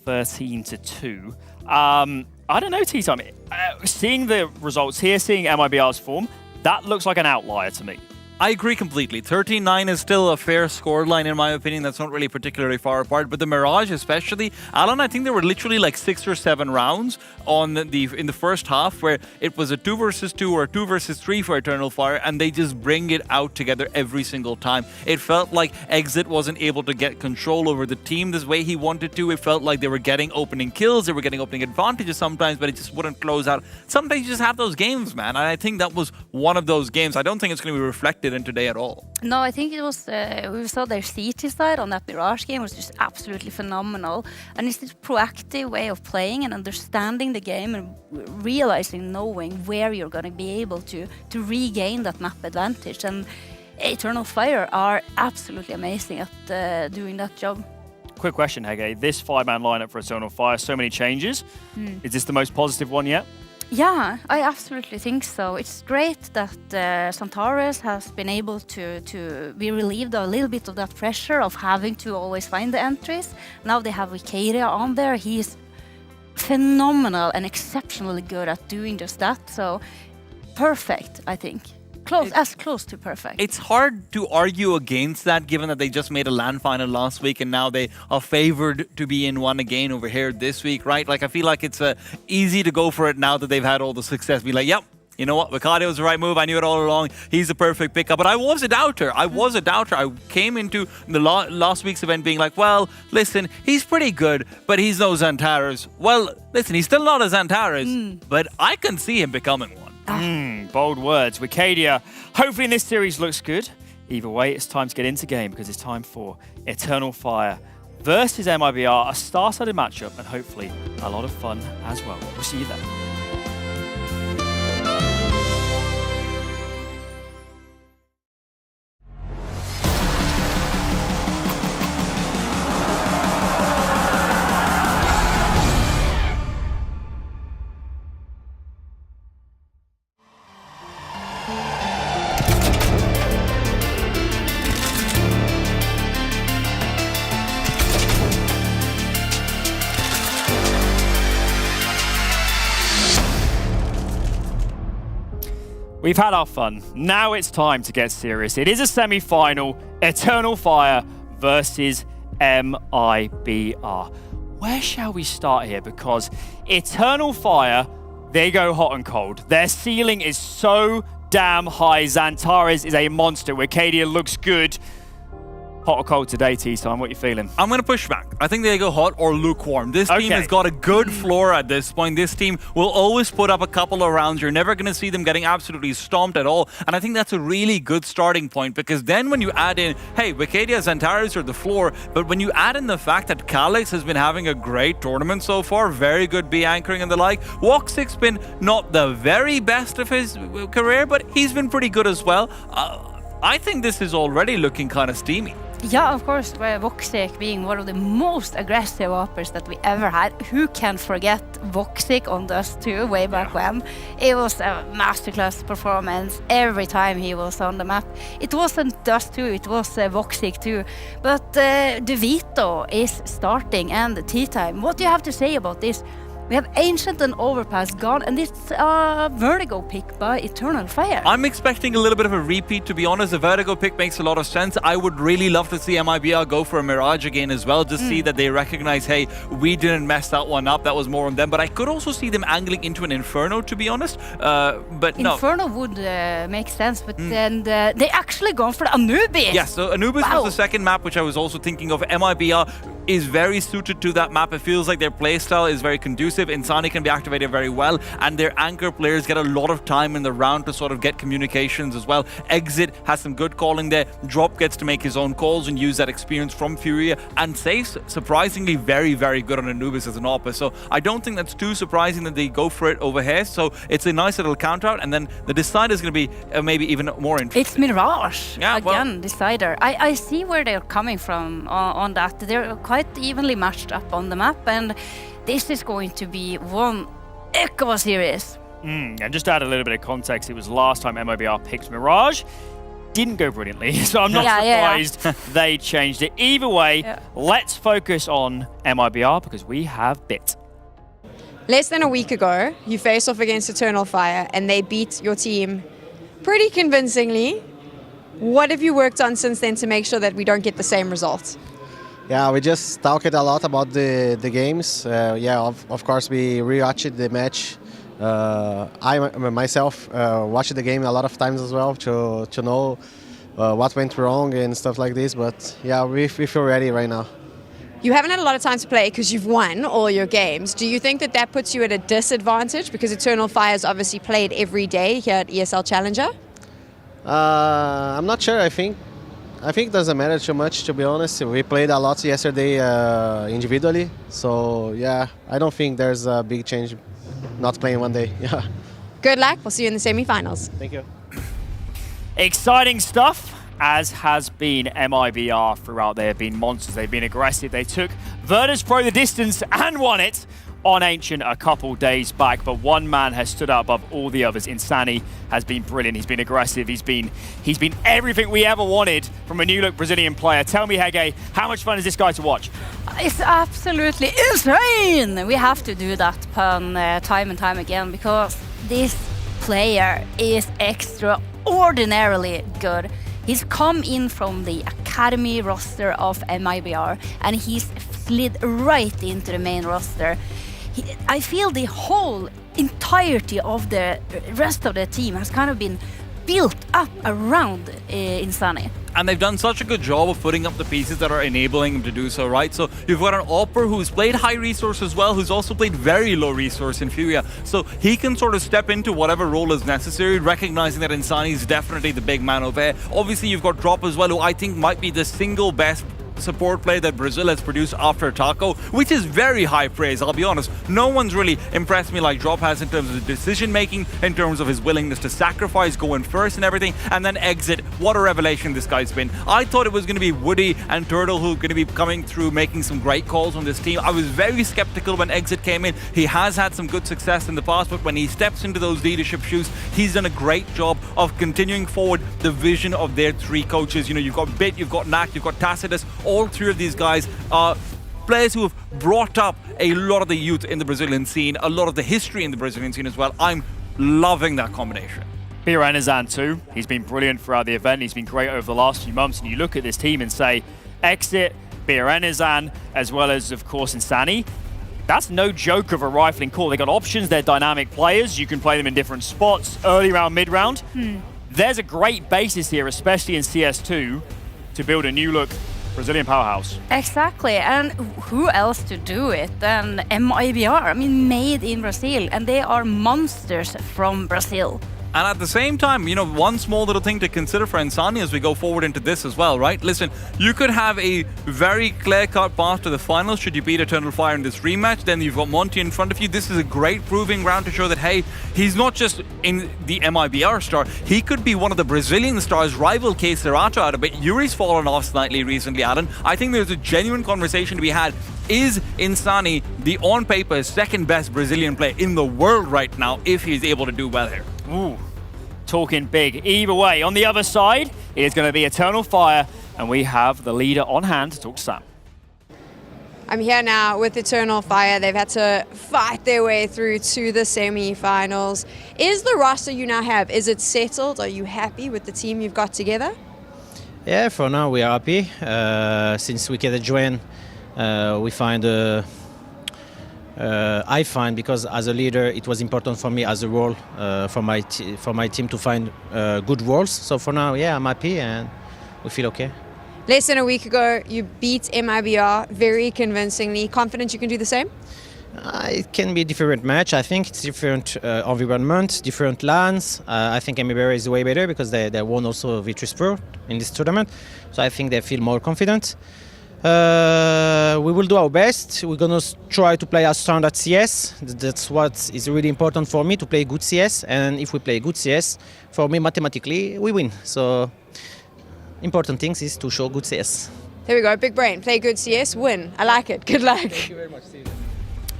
13-2. I don't know, T-Time. Seeing the results here, seeing MIBR's form, that looks like an outlier to me. I agree completely. 13-9 is still a fair scoreline in my opinion. That's not really particularly far apart. But the Mirage especially, Alan, I think there were literally like 6 or 7 rounds in the first half where it was a 2 versus 2 or a 2 versus 3 for Eternal Fire, and they just bring it out together every single time. It felt like Exit wasn't able to get control over the team this way he wanted to. It felt like they were getting opening kills, they were getting opening advantages sometimes, but it just wouldn't close out. Sometimes you just have those games, man. And I think that was one of those games. I don't think it's going to be reflected in today at all. No, I think it was, we saw their CT side on that Mirage game was just absolutely phenomenal. And it's this proactive way of playing and understanding the game and realizing, knowing where you're going to be able to regain that map advantage. And Eternal Fire are absolutely amazing at doing that job. Quick question, Hege. This 5-man lineup for Eternal Fire, so many changes. Is this the most positive one yet? Yeah, I absolutely think so. It's great that Santares has been able to be relieved a little bit of that pressure of having to always find the entries. Now they have Vicaria on there. He's phenomenal and exceptionally good at doing just that. So perfect, I think. As close to perfect. It's hard to argue against that, given that they just made a LAN final last week and now they are favored to be in one again over here this week, right? Like, I feel like it's easy to go for it now that they've had all the success. Be like, yep, you know what? Vicario was the right move. I knew it all along. He's the perfect pickup. But I was a doubter. I came into the last week's event being like, well, listen, he's pretty good, but he's no Xantares. Well, listen, he's still not a Xantares, but I can see him becoming one. Bold words. Wicadia, hopefully in this series looks good. Either way, it's time to get into game because it's time for Eternal Fire versus MIBR, a star-studded matchup and hopefully a lot of fun as well. We'll see you there. We've had our fun. Now it's time to get serious. It is a semi-final, Eternal Fire versus MIBR. Where shall we start here? Because Eternal Fire, they go hot and cold. Their ceiling is so damn high. Xantares is a monster. Wicadia looks good. Hot or cold today, T-Time? What are you feeling? I'm going to push back. I think they go hot or lukewarm. This team has got a good floor at this point. This team will always put up a couple of rounds. You're never going to see them getting absolutely stomped at all. And I think that's a really good starting point because then when you add in, hey, Wicadia, Xantares are the floor, but when you add in the fact that Calix has been having a great tournament so far, very good B anchoring and the like, Woxic's been not the very best of his career, but he's been pretty good as well. I think this is already looking kind of steamy. Yeah, of course, Voxic being one of the most aggressive uppers that we ever had. Who can forget Voxic on Dust 2 way back when? It was a masterclass performance every time he was on the map. It wasn't Dust 2, it was Voxic 2. But DeVito is starting and T-Time. What do you have to say about this? We have Ancient and Overpass gone, and it's a Vertigo pick by Eternal Fire. I'm expecting a little bit of a repeat, to be honest. The Vertigo pick makes a lot of sense. I would really love to see MIBR go for a Mirage again as well, just see that they recognize, hey, we didn't mess that one up. That was more on them. But I could also see them angling into an Inferno, to be honest. But no. Inferno would make sense, but then they actually gone for Anubis. Yeah, so Anubis was the second map, which I was also thinking of. MIBR is very suited to that map. It feels like their playstyle is very conducive. Insani can be activated very well, and their anchor players get a lot of time in the round to sort of get communications as well. Exit has some good calling there. Drop gets to make his own calls and use that experience from Furia, and Safe's surprisingly very, very good on Anubis as an AWP. So I don't think that's too surprising that they go for it over here. So it's a nice little count out, and then the Decider is going to be maybe even more interesting. It's Mirage again, Decider. I see where they're coming from on that. They're quite evenly matched up on the map, and this is going to be one heck of a series. And just to add a little bit of context, it was last time MIBR picked Mirage. Didn't go brilliantly, so I'm not surprised they changed it. Either way, let's focus on MIBR because we have Bit. Less than a week ago, you faced off against Eternal Fire and they beat your team pretty convincingly. What have you worked on since then to make sure that we don't get the same results? Yeah, we just talked a lot about the games. Of course, we rewatched the match. I myself watched the game a lot of times as well to know what went wrong and stuff like this. But yeah, we feel ready right now. You haven't had a lot of time to play because you've won all your games. Do you think that that puts you at a disadvantage because Eternal Fire has obviously played every day here at ESL Challenger? I'm not sure. I think it doesn't matter too much, to be honest. We played a lot yesterday individually, so yeah, I don't think there's a big change not playing one day. Yeah. Good luck. We'll see you in the semi-finals. Thank you. Exciting stuff, as has been MIBR throughout. They have been monsters. They've been aggressive. They took Virtus Pro the distance and won it on Ancient a couple days back, but one man has stood out above all the others. Insani has been brilliant. He's been aggressive. He's been everything we ever wanted from a new look Brazilian player. Tell me, Hege, how much fun is this guy to watch? It's absolutely insane. We have to do that pun time and time again because this player is extraordinarily good. He's come in from the academy roster of MIBR and he's slid right into the main roster. I feel the whole entirety of the rest of the team has kind of been built up around Insani. And they've done such a good job of putting up the pieces that are enabling him to do so, right? So you've got an Opper who's played high resource as well, who's also played very low resource in Furia. So he can sort of step into whatever role is necessary, recognizing that Insani is definitely the big man over there. Obviously, you've got Drop as well, who I think might be the single best support play that Brazil has produced after Taco, which is very high praise, I'll be honest. No one's really impressed me like Drop has in terms of the decision making, in terms of his willingness to sacrifice, go in first and everything, and then exit. What a revelation this guy's been. I thought it was going to be Woody and Turtle who are going to be coming through making some great calls on this team. I was very skeptical when Exit came in. He has had some good success in the past, but when he steps into those leadership shoes, he's done a great job of continuing forward the vision of their three coaches. You know, you've got Bit, you've got Nak, you've got Tacitus. All three of these guys are players who have brought up a lot of the youth in the Brazilian scene, a lot of the history in the Brazilian scene as well. I'm loving that combination. Biranizan too. He's been brilliant throughout the event. He's been great over the last few months. And you look at this team and say, Exit, Biranizan, as well as, of course, Insani. That's no joke of a rifling call. They got options. They're dynamic players. You can play them in different spots, early round, mid round. There's a great basis here, especially in CS2, to build a new look Brazilian powerhouse. Exactly, and who else to do it than MIBR? I mean, made in Brazil, and they are monsters from Brazil. And at the same time, you know, one small little thing to consider for Insani as we go forward into this as well, right? Listen, you could have a very clear-cut path to the finals should you beat Eternal Fire in this rematch. Then you've got Monte in front of you. This is a great proving ground to show that, hey, he's not just in the MIBR star. He could be one of the Brazilian stars, rival K Serato out of it. Yuri's fallen off slightly recently, Alan. I think there's a genuine conversation to be had. Is Insani the, on paper, second best Brazilian player in the world right now if he's able to do well here? Ooh, talking big. Either way, on the other side, it is going to be Eternal Fire, and we have the leader on hand to talk to Sam. I'm here now with Eternal Fire. They've had to fight their way through to the semi-finals. Is the roster you now have, is it settled? Are you happy with the team you've got together? Yeah, for now we are happy. Since we get join, we find I find, because as a leader it was important for me as a role for my team to find good roles. So for now, yeah, I'm happy and we feel okay. Less than a week ago, you beat MIBR very convincingly. Confident you can do the same? It can be a different match. I think it's different environment, different lands. I think MIBR is way better because they won also Virtus Pro in this tournament. So I think they feel more confident. We will do our best. We're going to try to play as standard CS. That's what is really important for me, to play good CS. And if we play good CS, for me, mathematically, we win. So important things is to show good CS. There we go, big brain. Play good CS, win. I like it. Good luck. Thank you very much, Steve.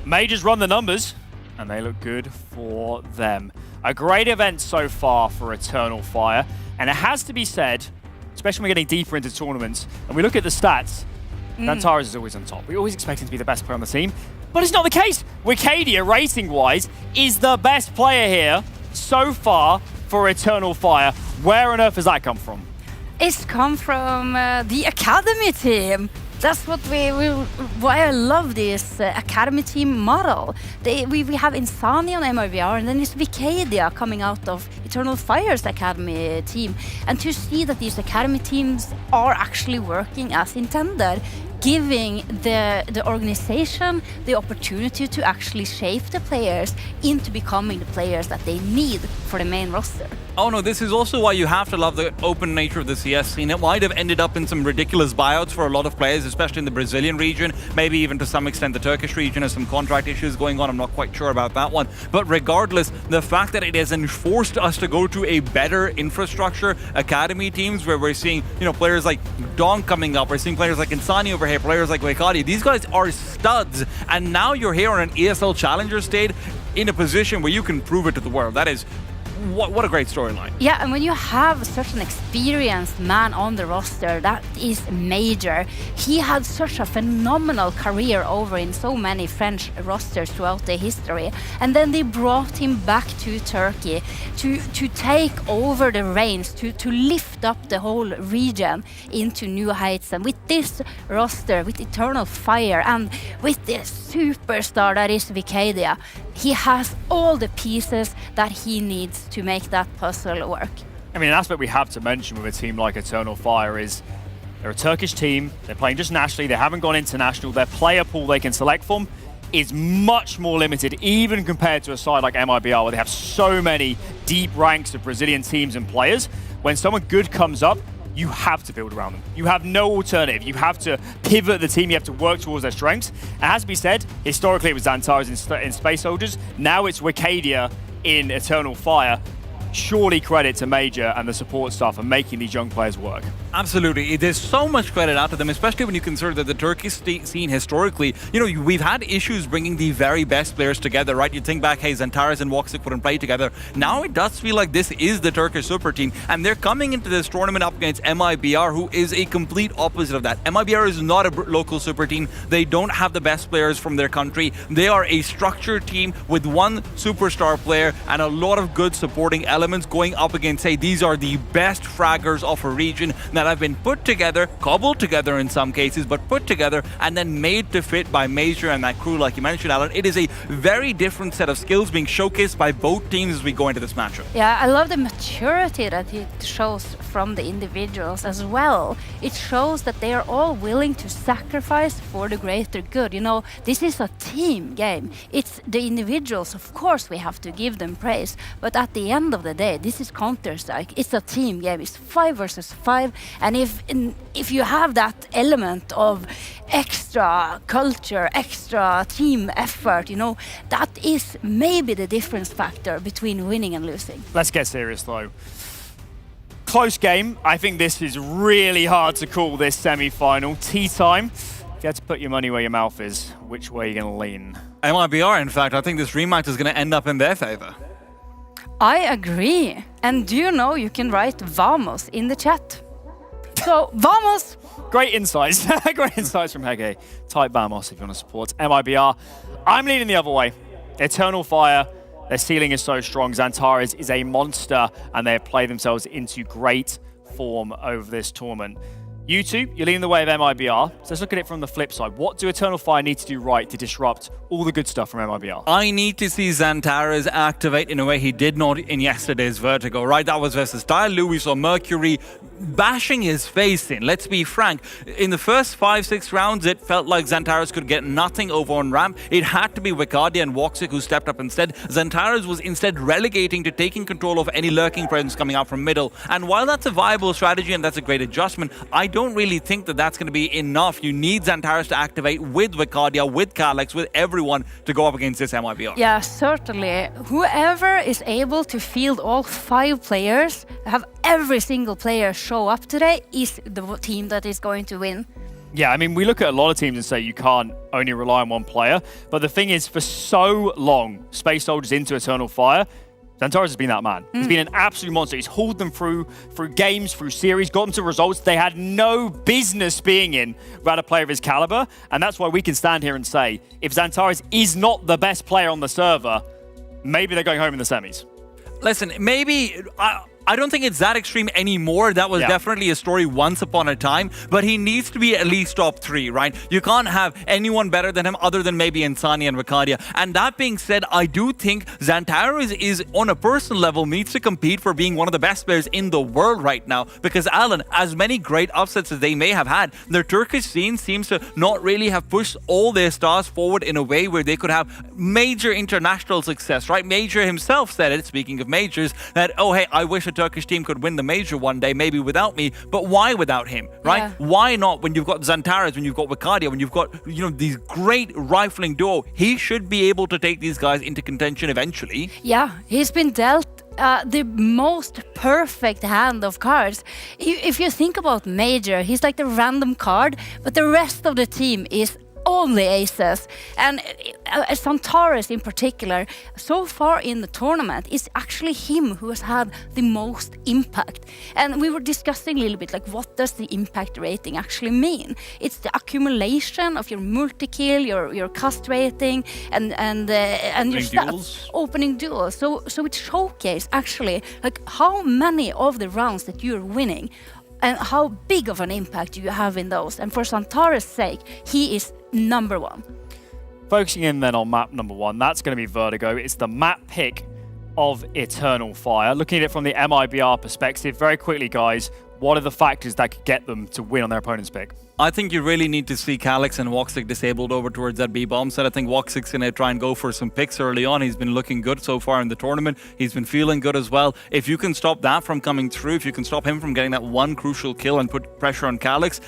Majors run the numbers, and they look good for them. A great event so far for Eternal Fire. And it has to be said, especially when we're getting deeper into tournaments, and we look at the stats, Dantares is always on top. We always expect him to be the best player on the team, but it's not the case. Wicadia, rating-wise, is the best player here so far for Eternal Fire. Where on earth has that come from? It's come from the academy team. That's what why I love this academy team model. We have Insani on MIBR, and then it's Wicadia coming out of Eternal Fire's academy team. And to see that these academy teams are actually working as intended, giving the organization the opportunity to actually shape the players into becoming the players that they need for the main roster. Oh no, this is also why you have to love the open nature of the CS scene. It might have ended up in some ridiculous buyouts for a lot of players, especially in the Brazilian region, maybe even to some extent the Turkish region has some contract issues going on. I'm not quite sure about that one. But regardless, the fact that it has enforced us to go to a better infrastructure, academy teams where we're seeing, you know, players like Don coming up, we're seeing players like Insani over here, players like Wicadia. These guys are studs, and now you're here on an ESL Challenger stage in a position where you can prove it to the world. That is what a great storyline. Yeah, and when you have such an experienced man on the roster, that is major. He had such a phenomenal career over in so many French rosters throughout the history. And then they brought him back to Turkey to take over the reins, to lift up the whole region into new heights. And with this roster, with Eternal Fire, and with this superstar that is Wicadia, he has all the pieces that he needs to make that puzzle work. I mean, an aspect we have to mention with a team like Eternal Fire is they're a Turkish team, they're playing just nationally, they haven't gone international, their player pool they can select from is much more limited, even compared to a side like MIBR, where they have so many deep ranks of Brazilian teams and players. When someone good comes up, you have to build around them. You have no alternative. You have to pivot the team. You have to work towards their strengths. It has to be said, historically it was Xantares in Space Soldiers. Now it's Wicadia in Eternal Fire. Surely credit to Major and the support staff for making these young players work. Absolutely. There's so much credit out to them, especially when you consider that the Turkish scene historically, you know, we've had issues bringing the very best players together, right? You think back, hey, Xantares and Woxic wouldn't play together. Now it does feel like this is the Turkish super team, and they're coming into this tournament up against MIBR, who is a complete opposite of that. MIBR is not a local super team. They don't have the best players from their country. They are a structured team with one superstar player and a lot of good supporting elements going up against, say, these are the best fraggers of a region that have been put together, cobbled together in some cases, but put together and then made to fit by Major and that crew, like you mentioned, Alan. It is a very different set of skills being showcased by both teams as we go into this matchup. Yeah, I love the maturity that it shows from the individuals as well. It shows that they are all willing to sacrifice for the greater good. You know, this is a team game. It's the individuals, of course, we have to give them praise, but at the end of the day, this is Counter-Strike. It's a team game. It's 5 versus 5, and if you have that element of extra culture, extra team effort, you know, that is maybe the difference factor between winning and losing. Let's get serious though. Close game. I think this is really hard to call this semi-final. Tea time. If you had to put your money where your mouth is, which way are you going to lean? MIBR, in fact, I think this rematch is going to end up in their favor. I agree. And do you know you can write Vamos in the chat? So, Vamos! Great insights. Great insights from Hege. Type Vamos if you want to support MIBR. I'm leaning the other way. Eternal Fire, their ceiling is so strong. Xantares is a monster, and they have played themselves into great form over this tournament. You two, you're leaning the way of MIBR. So let's look at it from the flip side. What do Eternal Fire need to do right to disrupt all the good stuff from MIBR? I need to see Xantares activate in a way he did not in yesterday's Vertigo, right? That was versus Dialu. We saw Mercury bashing his face in. Let's be frank. In the first 5-6 rounds, it felt like Xantares could get nothing over on ramp. It had to be Wicadia and Woxic who stepped up instead. Xantares was instead relegating to taking control of any lurking presence coming out from middle. And while that's a viable strategy and that's a great adjustment, I don't really think that that's going to be enough. You need Xantares to activate with Wicadia, with Calyx, with everyone to go up against this MIBR. Yeah, certainly. Whoever is able to field all 5 players, have every single player show up today, is the team that is going to win. Yeah, I mean, we look at a lot of teams and say you can't only rely on one player. But the thing is, for so long, Space Soldiers into Eternal Fire, Xantares has been that man. He's been an absolute monster. He's hauled them through games, through series, got them to results they had no business being in without a player of his caliber. And that's why we can stand here and say, if Xantares is not the best player on the server, maybe they're going home in the semis. Listen, maybe... I don't think it's that extreme anymore. That was definitely a story once upon a time, but he needs to be at least top 3, right? You can't have anyone better than him other than maybe Insani and Wicadia. And that being said, I do think Xantares is, on a personal level, needs to compete for being one of the best players in the world right now. Because Alan, as many great upsets as they may have had, their Turkish scene seems to not really have pushed all their stars forward in a way where they could have major international success, right? Major himself said it, speaking of majors, that, oh, hey, I wish a Turkish team could win the major one day, maybe without me, but why without him, right? Yeah. Why not when you've got Xantares, when you've got Wicadia, when you've got, you know, these great rifling duo? He should be able to take these guys into contention eventually. Yeah, he's been dealt the most perfect hand of cards. If you think about Major, he's like the random card, but the rest of the team is only aces. And Xantares in particular, so far in the tournament, is actually him who has had the most impact. And we were discussing a little bit, like, what does the impact rating actually mean? It's the accumulation of your multi-kill, your cast rating, and your stats. Opening duels. So it showcases actually like how many of the rounds that you're winning and how big of an impact you have in those. And for Xantares' sake, he is number 1. Focusing in then on map number 1, that's going to be Vertigo. It's the map pick of Eternal Fire. Looking at it from the MIBR perspective, very quickly, guys, what are the factors that could get them to win on their opponent's pick? I think you really need to see Calyx and Woxic disabled over towards that B-bomb side. I think Woxic's going to try and go for some picks early on. He's been looking good so far in the tournament. He's been feeling good as well. If you can stop that from coming through, if you can stop him from getting that one crucial kill and put pressure on Calyx,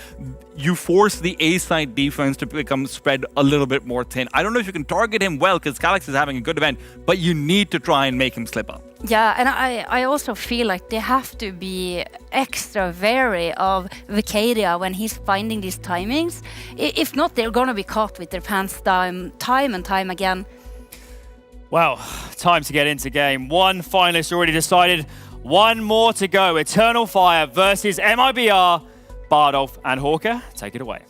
you force the A-side defense to become spread a little bit more thin. I don't know if you can target him well because Calyx is having a good event, but you need to try and make him slip up. Yeah, and I also feel like they have to be extra wary of Vicadia when he's finding these timings. If not, they're going to be caught with their pants down time and time again. Well, time to get into game. One finalist already decided. One more to go. Eternal Fire versus MIBR. Bardolph and Hawker, take it away.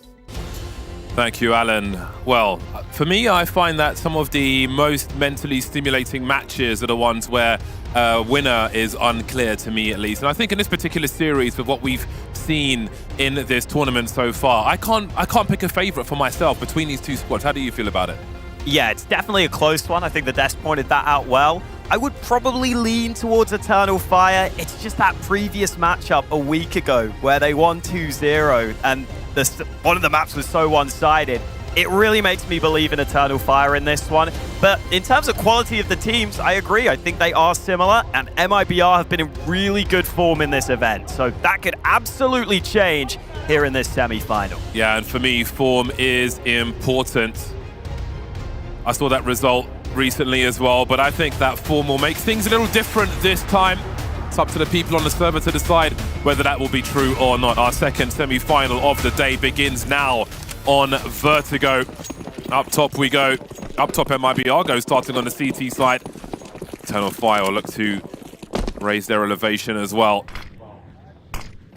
Thank you, Alan. Well, for me, I find that some of the most mentally stimulating matches are the ones where winner is unclear, to me at least. And I think in this particular series, with what we've seen in this tournament so far, I can't pick a favorite for myself between these two squads. How do you feel about it? Yeah, it's definitely a close one. I think the Desk pointed that out well. I would probably lean towards Eternal Fire. It's just that previous matchup a week ago where they won 2-0 and one of the maps was so one-sided. It really makes me believe in Eternal Fire in this one. But in terms of quality of the teams, I agree. I think they are similar, and MIBR have been in really good form in this event. So that could absolutely change here in this semi-final. Yeah, and for me, form is important. I saw that result recently as well, but I think that form will make things a little different this time. It's up to the people on the server to decide whether that will be true or not. Our second semi-final of the day begins now on Vertigo. Up top we go. Up top MIBR goes starting on the CT side. Eternal Fire will look to raise their elevation as well.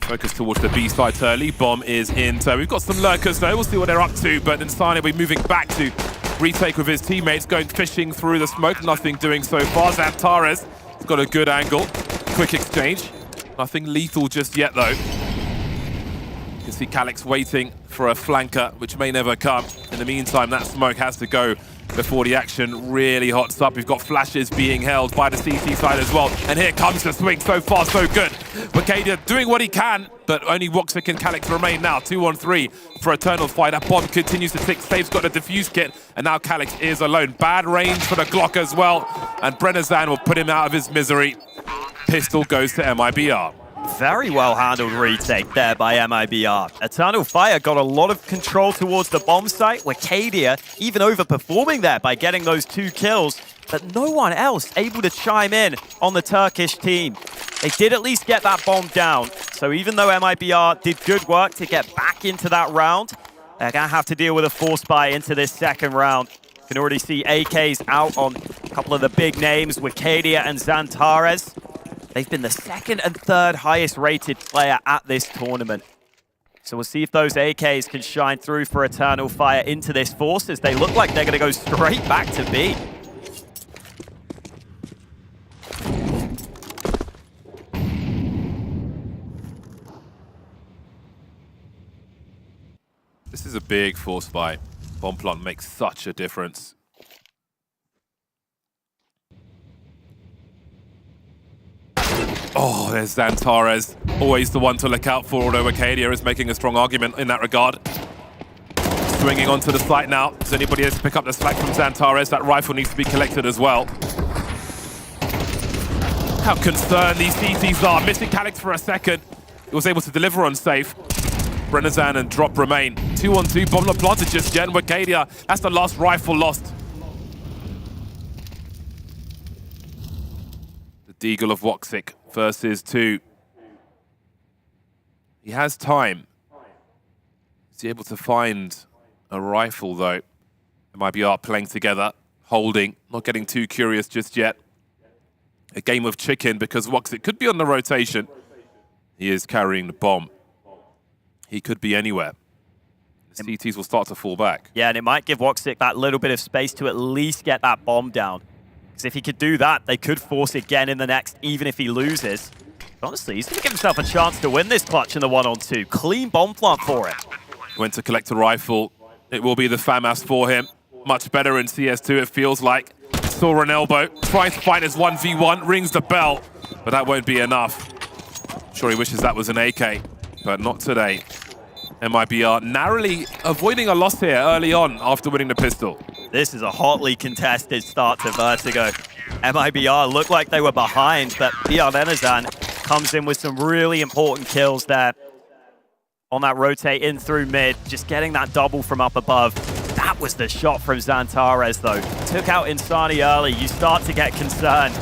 Focus towards the B side early. Bomb is in. So we've got some lurkers though. We'll see what they're up to. But Insani will be moving back to retake with his teammates, going fishing through the smoke. Nothing doing so far. Xantares has got a good angle. Quick exchange. Nothing lethal just yet though. You can see Calyx waiting for a flanker, which may never come. In the meantime, that smoke has to go before the action really hots up. We've got flashes being held by the CT side as well. And here comes the swing. So far, so good. Vicadia doing what he can, but only Woxic and Calyx remain now. 2-on-3 for Eternal Fire. That bomb continues to tick. Save's got a defuse kit, and now Calyx is alone. Bad range for the Glock as well, and Brennazan will put him out of his misery. Pistol goes to MIBR. Very well handled retake there by MIBR. Eternal Fire got a lot of control towards the bomb site. Vicadia even overperforming there by getting those 2 kills, but no one else able to chime in on the Turkish team. They did at least get that bomb down. So even though MIBR did good work to get back into that round, they're going to have to deal with a force buy into this second round. You can already see AKs out on a couple of the big names, Vicadia and Xantares. They've been the second and third highest rated player at this tournament. So we'll see if those AKs can shine through for Eternal Fire into this force, as they look like they're going to go straight back to B. This is a big force buy. Bomb plant makes such a difference. Oh, there's Xantares. Always the one to look out for, although Vicadia is making a strong argument in that regard. Swinging onto the site now. Does anybody else pick up the slack from Xantares? That rifle needs to be collected as well. How concerned these CTs are. Missing Calyx for a second. He was able to deliver on safe. Brennazan and Drop remain. 2-on-2, bomb not planted just yet. And Vicadia, that's the last rifle lost. The Deagle of Woxic versus 2. He has time. Is he able to find a rifle, though? MIBR playing together, holding, not getting too curious just yet. A game of chicken because Woxic could be on the rotation. He is carrying the bomb. He could be anywhere. The CTs will start to fall back. Yeah, and it might give Woxic that little bit of space to at least get that bomb down. Because if he could do that, they could force again in the next, even if he loses. Honestly, he's going to give himself a chance to win this clutch in the 1-on-2. Clean bomb plant for it. Went to collect a rifle. It will be the FAMAS for him. Much better in CS2, it feels like. saw an elbow, trying to find his 1v1, rings the bell, but that won't be enough. Sure, he wishes that was an AK, but not today. MIBR narrowly avoiding a loss here early on after winning the pistol. This is a hotly contested start to Vertigo. MIBR looked like they were behind, but Bjorn Enezan comes in with some really important kills there. On that rotate in through mid, just getting that double from up above. That was the shot from Xantares, though. Took out Insani early. You start to get concerned.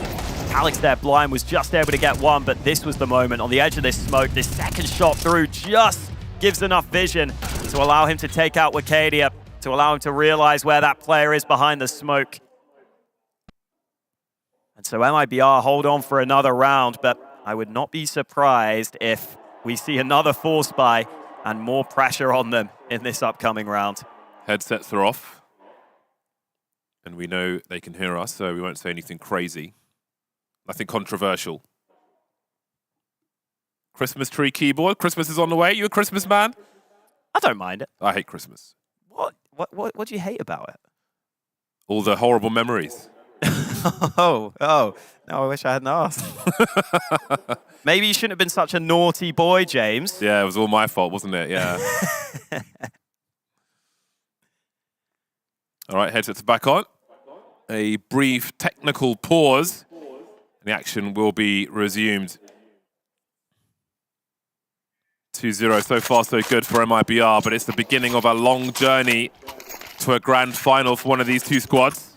Alex there, blind, was just able to get one, but this was the moment. On the edge of this smoke, this second shot through just gives enough vision to allow him to take out Wakadia, to allow him to realize where that player is behind the smoke. And so MIBR hold on for another round, but I would not be surprised if we see another force buy and more pressure on them in this upcoming round. Headsets are off. And we know they can hear us, so we won't say anything crazy. Nothing controversial. Christmas tree keyboard. Christmas is on the way. You a Christmas man? I don't mind it. I hate Christmas. What do you hate about it? All the horrible memories. Oh, no, I wish I hadn't asked. Maybe you shouldn't have been such a naughty boy, James. Yeah, it was all my fault, wasn't it? Yeah. All right, headsets are back on. A brief technical pause, and the action will be resumed. 2-0, so far so good for MIBR, but it's the beginning of a long journey to a grand final for one of these two squads.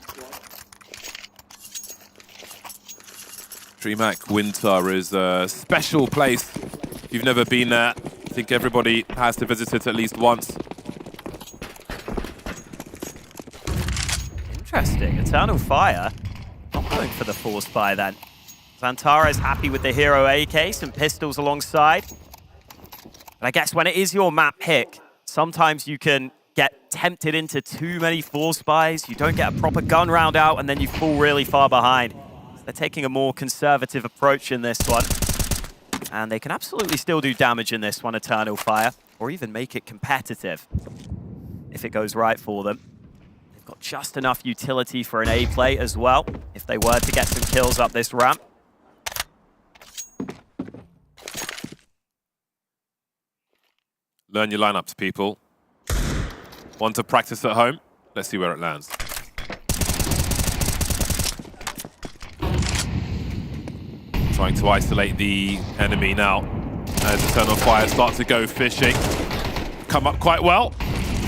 DreamHack Winter is a special place. If you've never been there, I think everybody has to visit it at least once. Interesting. Eternal Fire not going for the force buy then. Xantares happy with the hero AK, some pistols alongside. But I guess when it is your map pick, sometimes you can get tempted into too many force buys. You don't get a proper gun round out, and then you fall really far behind. So they're taking a more conservative approach in this one. And they can absolutely still do damage in this one, Eternal Fire, or even make it competitive if it goes right for them. They've got just enough utility for an A play as well, if they were to get some kills up this ramp. Learn your lineups, people. One to practice at home. Let's see where it lands. Trying to isolate the enemy now as Eternal Fire starts to go fishing. Come up quite well.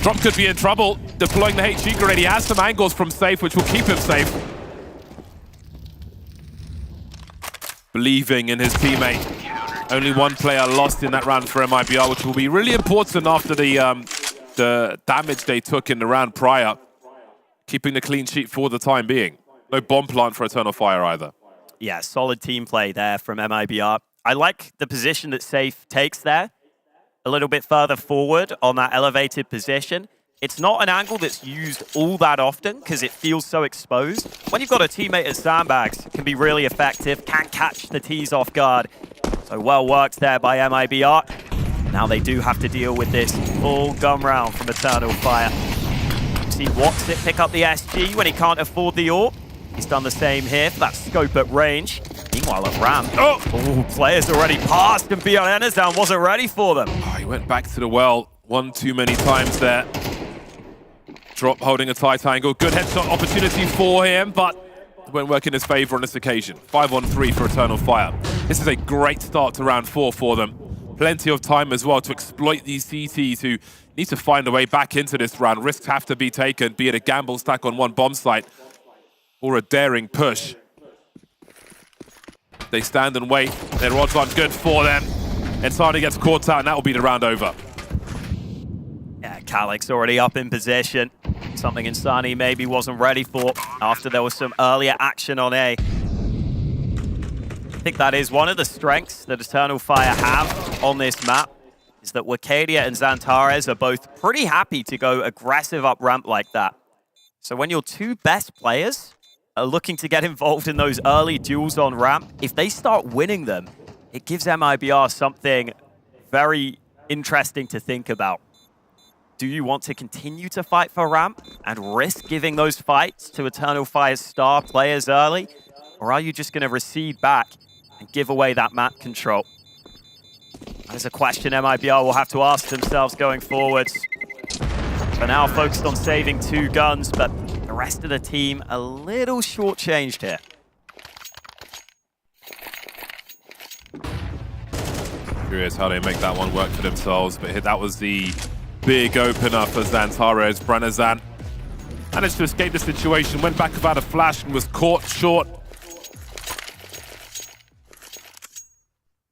Drop could be in trouble. Deploying the HE grenade. He has some angles from safe, which will keep him safe. Believing in his teammate. Only one player lost in that round for MIBR, which will be really important after the damage they took in the round prior. Keeping the clean sheet for the time being. No bomb plant for Eternal Fire either. Yeah, solid team play there from MIBR. I like the position that Safe takes there. A little bit further forward on that elevated position. It's not an angle that's used all that often because it feels so exposed. When you've got a teammate at sandbags, it can be really effective, can catch the T's off guard. So well worked there by MIBR. Now they do have to deal with this full gun round from Eternal Fire. See Watsit pick up the SG when he can't afford the AWP. He's done the same here for that scope at range. Meanwhile at ramp, players already passed and Bjorn Enezan wasn't ready for them. Oh, he went back to the well one too many times there. Drop holding a tight angle. Good headshot opportunity for him, but it won't work in his favor on this occasion. 5-on-3 for Eternal Fire. This is a great start to round 4 for them. Plenty of time as well to exploit these CTs who need to find a way back into this round. Risks have to be taken, be it a gamble stack on one bomb site or a daring push. They stand and wait. Their odds aren't good for them. And Sani gets caught out, and that will be the round over. Yeah, Calyx already up in position. Something Insani maybe wasn't ready for after there was some earlier action on A. I think that is one of the strengths that Eternal Fire have on this map, is that Wakadia and Xantares are both pretty happy to go aggressive up ramp like that. So when your two best players are looking to get involved in those early duels on ramp, if they start winning them, it gives MIBR something very interesting to think about. Do you want to continue to fight for ramp and risk giving those fights to Eternal Fire's star players early? Or are you just going to recede back and give away that map control? That is a question MIBR will have to ask themselves going forwards. For now, focused on saving 2 guns, but the rest of the team a little shortchanged here. Curious how they make that one work for themselves, but that was the big opener for Xantares. Brennezan managed to escape the situation, went back without a flash and was caught short.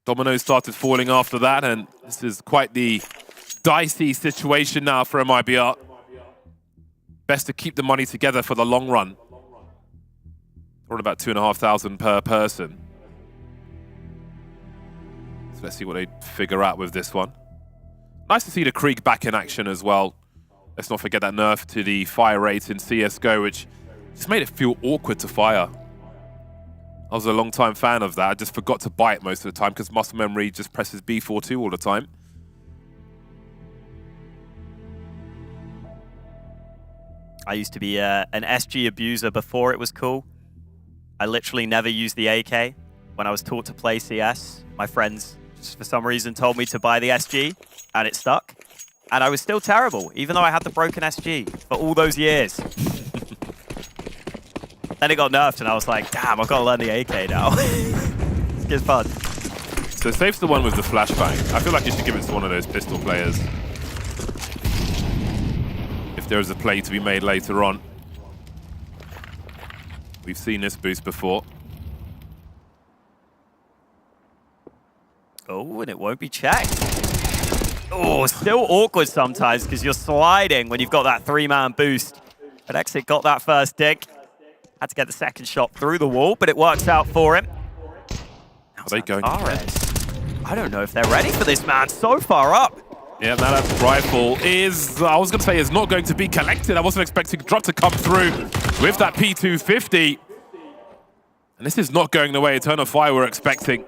Dominoes started falling after that, and this is quite the dicey situation now for MIBR. Best to keep the money together for the long run. We're at about 2,500 per person. So let's see what they figure out with this one. Nice to see the Krieg back in action as well. Let's not forget that nerf to the fire rate in CSGO, which just made it feel awkward to fire. I was a long-time fan of that. I just forgot to buy it most of the time because muscle memory just presses B42 all the time. I used to be an SG abuser before it was cool. I literally never used the AK. When I was taught to play CS, my friends, just for some reason, told me to buy the SG, and it stuck. And I was still terrible, even though I had the broken SG for all those years. Then it got nerfed, and I was like, damn, I've got to learn the AK now. It's good fun. So Safe's the one with the flashbang. I feel like you should give it to one of those pistol players. If there is a play to be made later on. We've seen this boost before. Oh, and it won't be checked. Oh, still awkward sometimes because you're sliding when you've got that 3-man boost. But Exit got that first dig. Had to get the second shot through the wall, but it works out for him. Are they going? I don't know if they're ready for this, man. So far up. Yeah, that rifle is, I was going to say, is not going to be collected. I wasn't expecting Drop to come through with that P250. And this is not going the way Eternal Fire were expecting.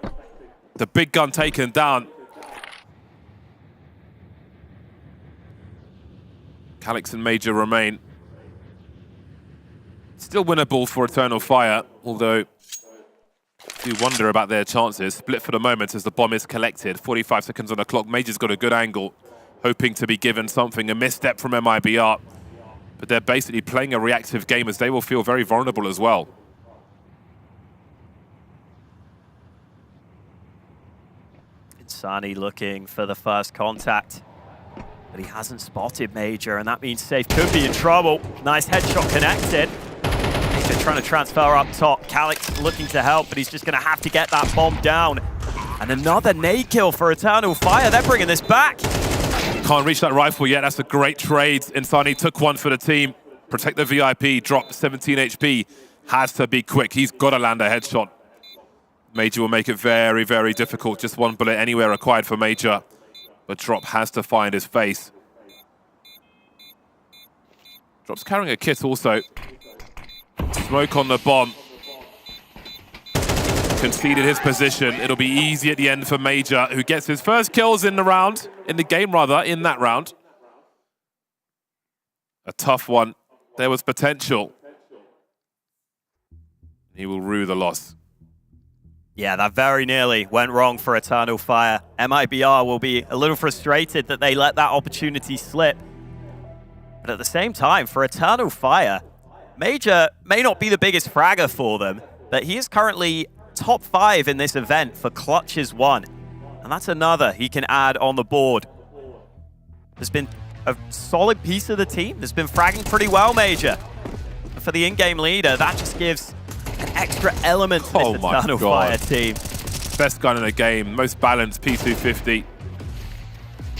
The big gun taken down. Calix and Major remain. Still winnable for Eternal Fire, although I do wonder about their chances. Split for the moment as the bomb is collected. 45 seconds on the clock. Major's got a good angle, hoping to be given something. A misstep from MIBR. But they're basically playing a reactive game as they will feel very vulnerable as well. Insani looking for the first contact. But he hasn't spotted Major, and that means Safe could be in trouble. Nice headshot connected. Major trying to transfer up top. Calix looking to help, but he's just going to have to get that bomb down. And another nade kill for Eternal Fire. They're bringing this back. Can't reach that rifle yet. That's a great trade. Insani took one for the team. Protect the VIP. Drop 17 HP. Has to be quick. He's got to land a headshot. Major will make it very, very difficult. Just one bullet anywhere required for Major. But Drop has to find his face. Drop's carrying a kit also. Smoke on the bomb. Conceded his position. It'll be easy at the end for Major, who gets his first kills in the round. In the game, rather, in that round. A tough one. There was potential. He will rue the loss. Yeah, that very nearly went wrong for Eternal Fire. MIBR will be a little frustrated that they let that opportunity slip. But at the same time, for Eternal Fire, Major may not be the biggest fragger for them, but he is currently top 5 in this event for clutches won. And that's another he can add on the board. There's been a solid piece of the team that's been fragging pretty well, Major. But for the in-game leader, that just gives an extra element to this Eternal Fire team. Best gun in the game, most balanced P250.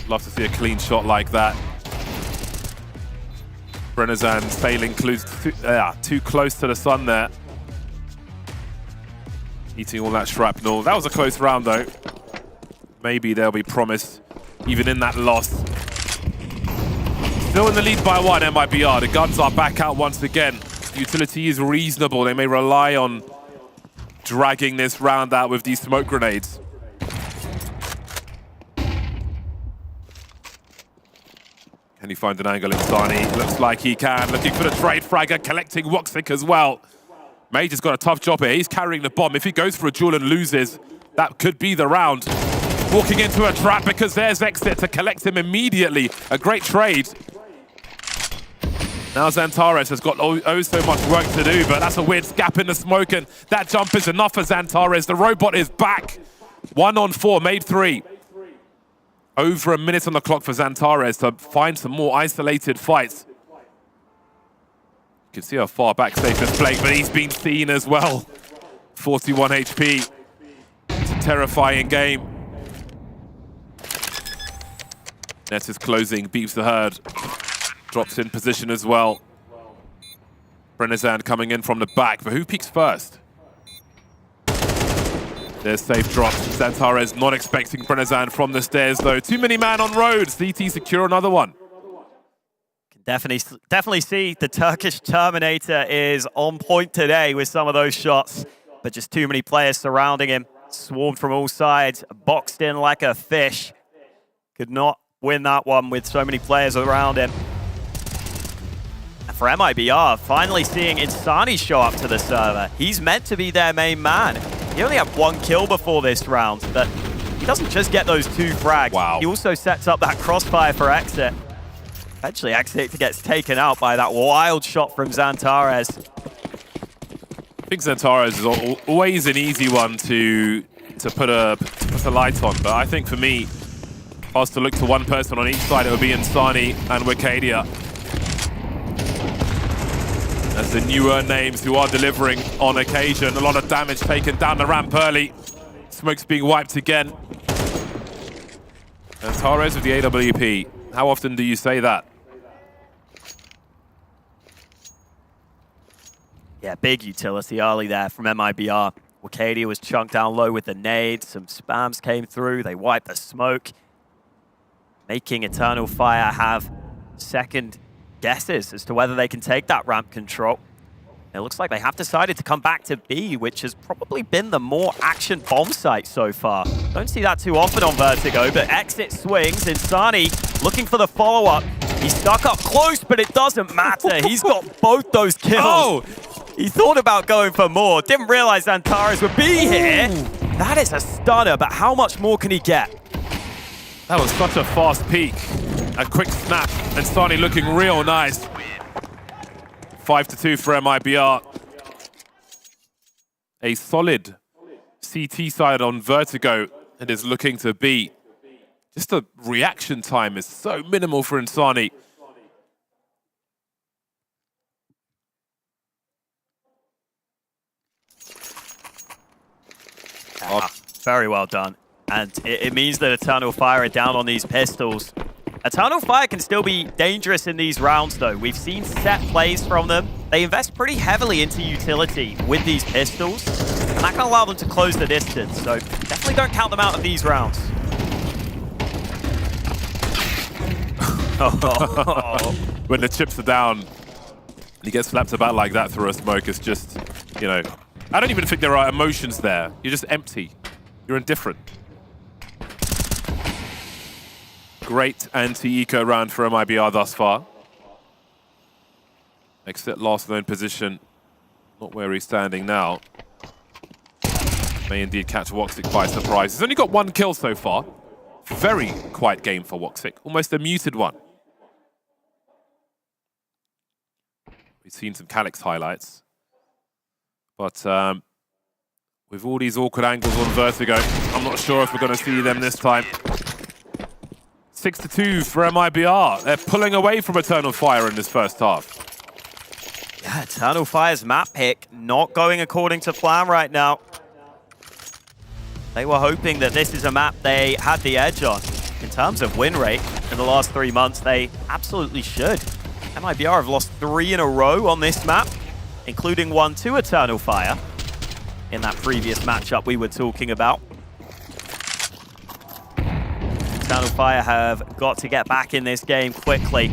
Love to see a clean shot like that. Brennezan sailing too close to the sun there. Eating all that shrapnel. That was a close round though. Maybe there'll be promise even in that loss. Still in the lead by 1, MIBR. The guns are back out once again. Utility is reasonable. They may rely on dragging this round out with these smoke grenades. Can he find an angle in Insani? Looks like he can. Looking for the trade fragger, collecting Woxic as well. Major's got a tough job here. He's carrying the bomb. If he goes for a duel and loses, that could be the round. Walking into a trap because there's Exit to collect him immediately. A great trade. Now Xantares has got oh so much work to do, but that's a weird gap in the smoke, and that jump is enough for Xantares. The robot is back. 1 on 4, made 3. Over a minute on the clock for Xantares to find some more isolated fights. You can see how far back Safe is playing, but he's been seen as well. 41 HP. It's a terrifying game. Net is closing, beeps the herd. Drops in position as well. Brennezand coming in from the back, but who peeks first? There's Safe drop. Xantares not expecting Brennezand from the stairs though. Too many man on road. CT secure another one. Definitely see the Turkish Terminator is on point today with some of those shots, but just too many players surrounding him. Swarmed from all sides, boxed in like a fish. Could not win that one with so many players around him. And for MIBR, finally seeing Insani show up to the server. He's meant to be their main man. He only had 1 kill before this round, but he doesn't just get those 2 frags. Wow. He also sets up that crossfire for Exit. Eventually, Exit gets taken out by that wild shot from Xantares. I think Xantares is always an easy one to put a light on, but I think for me, if I was to look to one person on each side, it would be Insani and Wikadia. As the newer names who are delivering on occasion. A lot of damage taken down the ramp early. Smoke's being wiped again. Xantares with the AWP. How often do you say that? Yeah, big utility early there from MIBR. Wikadia was chunked down low with the nades. Some spams came through. They wiped the smoke, making Eternal Fire have second guesses as to whether they can take that ramp control. It looks like they have decided to come back to B, which has probably been the more action bomb site so far. Don't see that too often on Vertigo, but Exit swings. Insani looking for the follow-up. He's stuck up close, but it doesn't matter. He's got both those kills. Oh! He thought about going for more. Didn't realize Xantares would be here. That is a stunner, but how much more can he get? That was such a fast peek. A quick snap. Insani looking real nice. 5-2 for MIBR. A solid CT side on Vertigo and is looking to beat. Just the reaction time is so minimal for Insani. Very well done. And it means that Eternal Fire are down on these pistols. Eternal Fire can still be dangerous in these rounds, though. We've seen set plays from them. They invest pretty heavily into utility with these pistols, and that can allow them to close the distance. So definitely don't count them out of these rounds. When the chips are down, he gets slapped about like that through a smoke. It's just, you know, I don't even think there are emotions there. You're just empty. You're indifferent. Great anti-eco round for MIBR thus far. Exit last known position. Not where he's standing now. May indeed catch Woxic by surprise. He's only got 1 kill so far. Very quiet game for Woxic. Almost a muted one. We've seen some Calyx highlights. But with all these awkward angles on Vertigo, I'm not sure if we're going to see them this time. 6-2 for MIBR. They're pulling away from Eternal Fire in this first half. Yeah, Eternal Fire's map pick not going according to plan right now. They were hoping that this is a map they had the edge on. In terms of win rate in the last 3 months, they absolutely should. MIBR have lost 3 in a row on this map, including 1 to Eternal Fire in that previous matchup we were talking about. Eternal Fire have got to get back in this game quickly.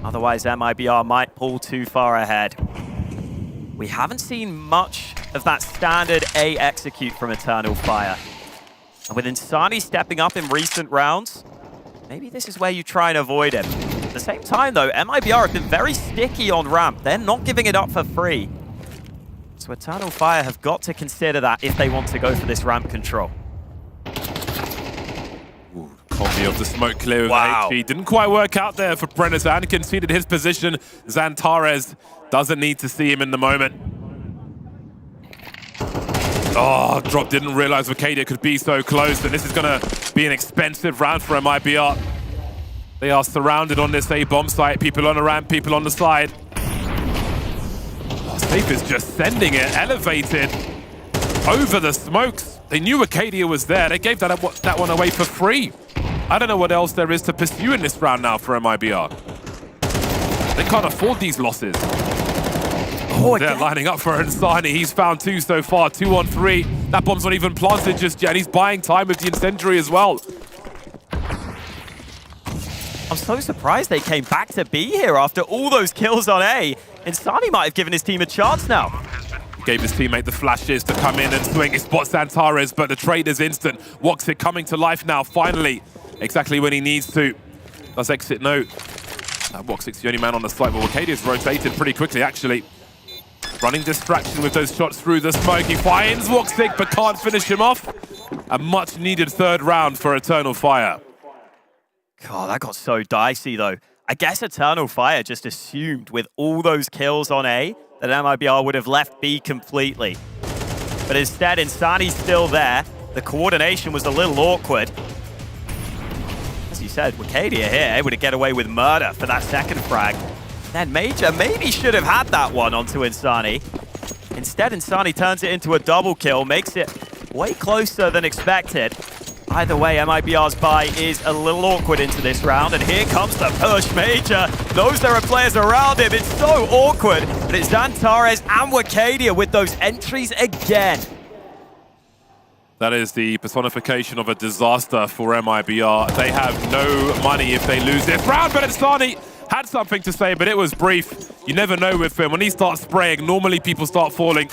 Otherwise, MIBR might pull too far ahead. We haven't seen much of that standard A execute from Eternal Fire. And with Insani stepping up in recent rounds, maybe this is where you try and avoid him. At the same time, though, MIBR have been very sticky on ramp. They're not giving it up for free. So Eternal Fire have got to consider that if they want to go for this ramp control. Combi of the smoke clear with Wow. HP. Didn't quite work out there for Brenizan. Conceded his position. Xantares doesn't need to see him in the moment. Oh, Drop didn't realize Vacadia could be so close, and this is going to be an expensive round for MIBR. They are surrounded on this A bomb site. People on the ramp, people on the side. Oh, Safe is just sending it, elevated over the smokes. They knew Acadia was there. They gave that one away for free. I don't know what else there is to pursue in this round now for MIBR. They can't afford these losses. Oh, they're lining up for Insani. He's found 2 so far, 2 on 3. That bomb's not even planted just yet. He's buying time with the incendiary as well. I'm so surprised they came back to B here after all those kills on A. Insani might have given his team a chance now. Gave his teammate the flashes to come in and swing. He spots Xantares, but the trade is instant. Woxic coming to life now, finally. Exactly when he needs to. Does exit no. Woxic's the only man on the site, but Wacadia's rotated pretty quickly, actually. Running distraction with those shots through the smoke. He finds Woxic, but can't finish him off. A much-needed third round for Eternal Fire. God, that got so dicey, though. I guess Eternal Fire just assumed with all those kills on A that MIBR would have left B completely. But instead, Insani's still there. The coordination was a little awkward. As you said, Wacadia here able to get away with murder for that second frag. Then Major maybe should have had that one onto Insani. Instead, Insani turns it into a double kill, makes it way closer than expected. Either way, MIBR's buy is a little awkward into this round, and here comes the push. Major knows there are players around him. It's so awkward, but it's Xantares and Wacadia with those entries again. That is the personification of a disaster for MIBR. They have no money if they lose this round, but Insani had something to say, but it was brief. You never know with him. When he starts spraying, normally people start falling.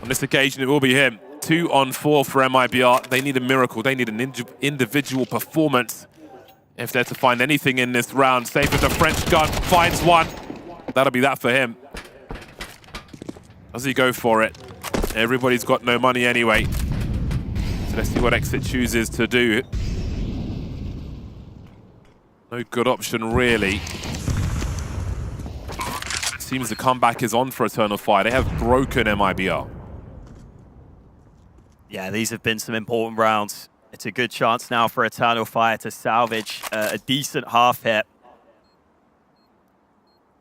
On this occasion, it will be him. 2 on 4 for MIBR. They need a miracle. They need an individual performance if they're to find anything in this round. Safe with the French gun, finds one. That'll be that for him. Does he go for it? Everybody's got no money anyway. So let's see what Exit chooses to do. No good option, really. Seems the comeback is on for Eternal Fire. They have broken MIBR. Yeah, these have been some important rounds. It's a good chance now for Eternal Fire to salvage a decent half hit.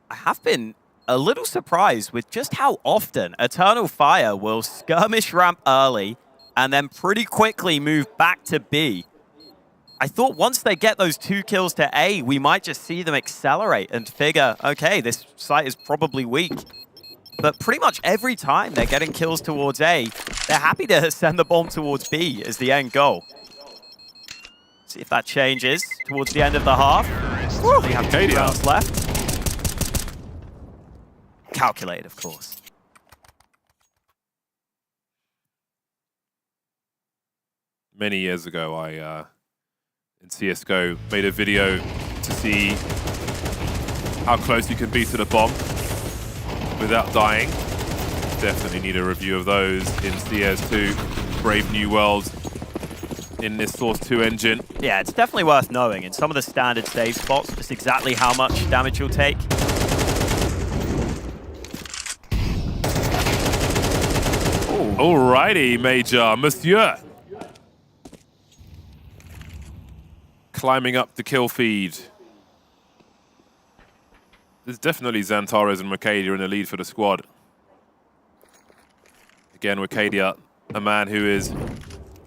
I have been a little surprised with just how often Eternal Fire will skirmish ramp early and then pretty quickly move back to B. I thought once they get those 2 kills to A, we might just see them accelerate and figure, okay, this site is probably weak. But pretty much every time they're getting kills towards A, they're happy to send the bomb towards B as the end goal. See if that changes towards the end of the half. They have 2 rounds left. Calculate, of course. Many years ago, I, in CSGO, made a video to see how close you can be to the bomb without dying. Definitely need a review of those in CS2, Brave New World, in this Source 2 engine. Yeah, it's definitely worth knowing in some of the standard save spots just exactly how much damage you'll take. Alrighty, Major. Monsieur. Climbing up the kill feed. There's definitely Xantares and Wacadia in the lead for the squad. Again, Wacadia, a man who is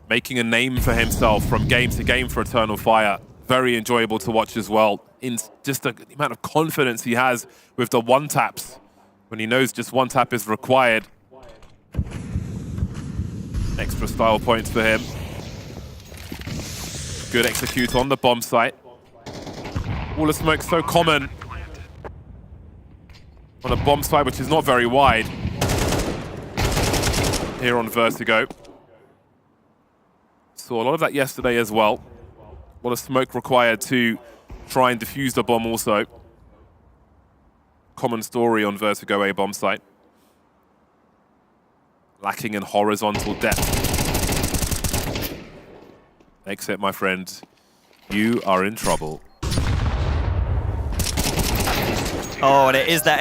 making a name for himself from game to game for Eternal Fire. Very enjoyable to watch as well. In just the amount of confidence he has with the one-taps, when he knows just one tap is required. Extra style points for him. Good execute on the bomb site. Wall of smoke so common on a bomb site which is not very wide here on Vertigo. Saw a lot of that yesterday as well. A lot of smoke required to try and defuse the bomb also. Common story on Vertigo A bomb site. Lacking in horizontal depth. Exit, my friend. You are in trouble. Oh, and it is the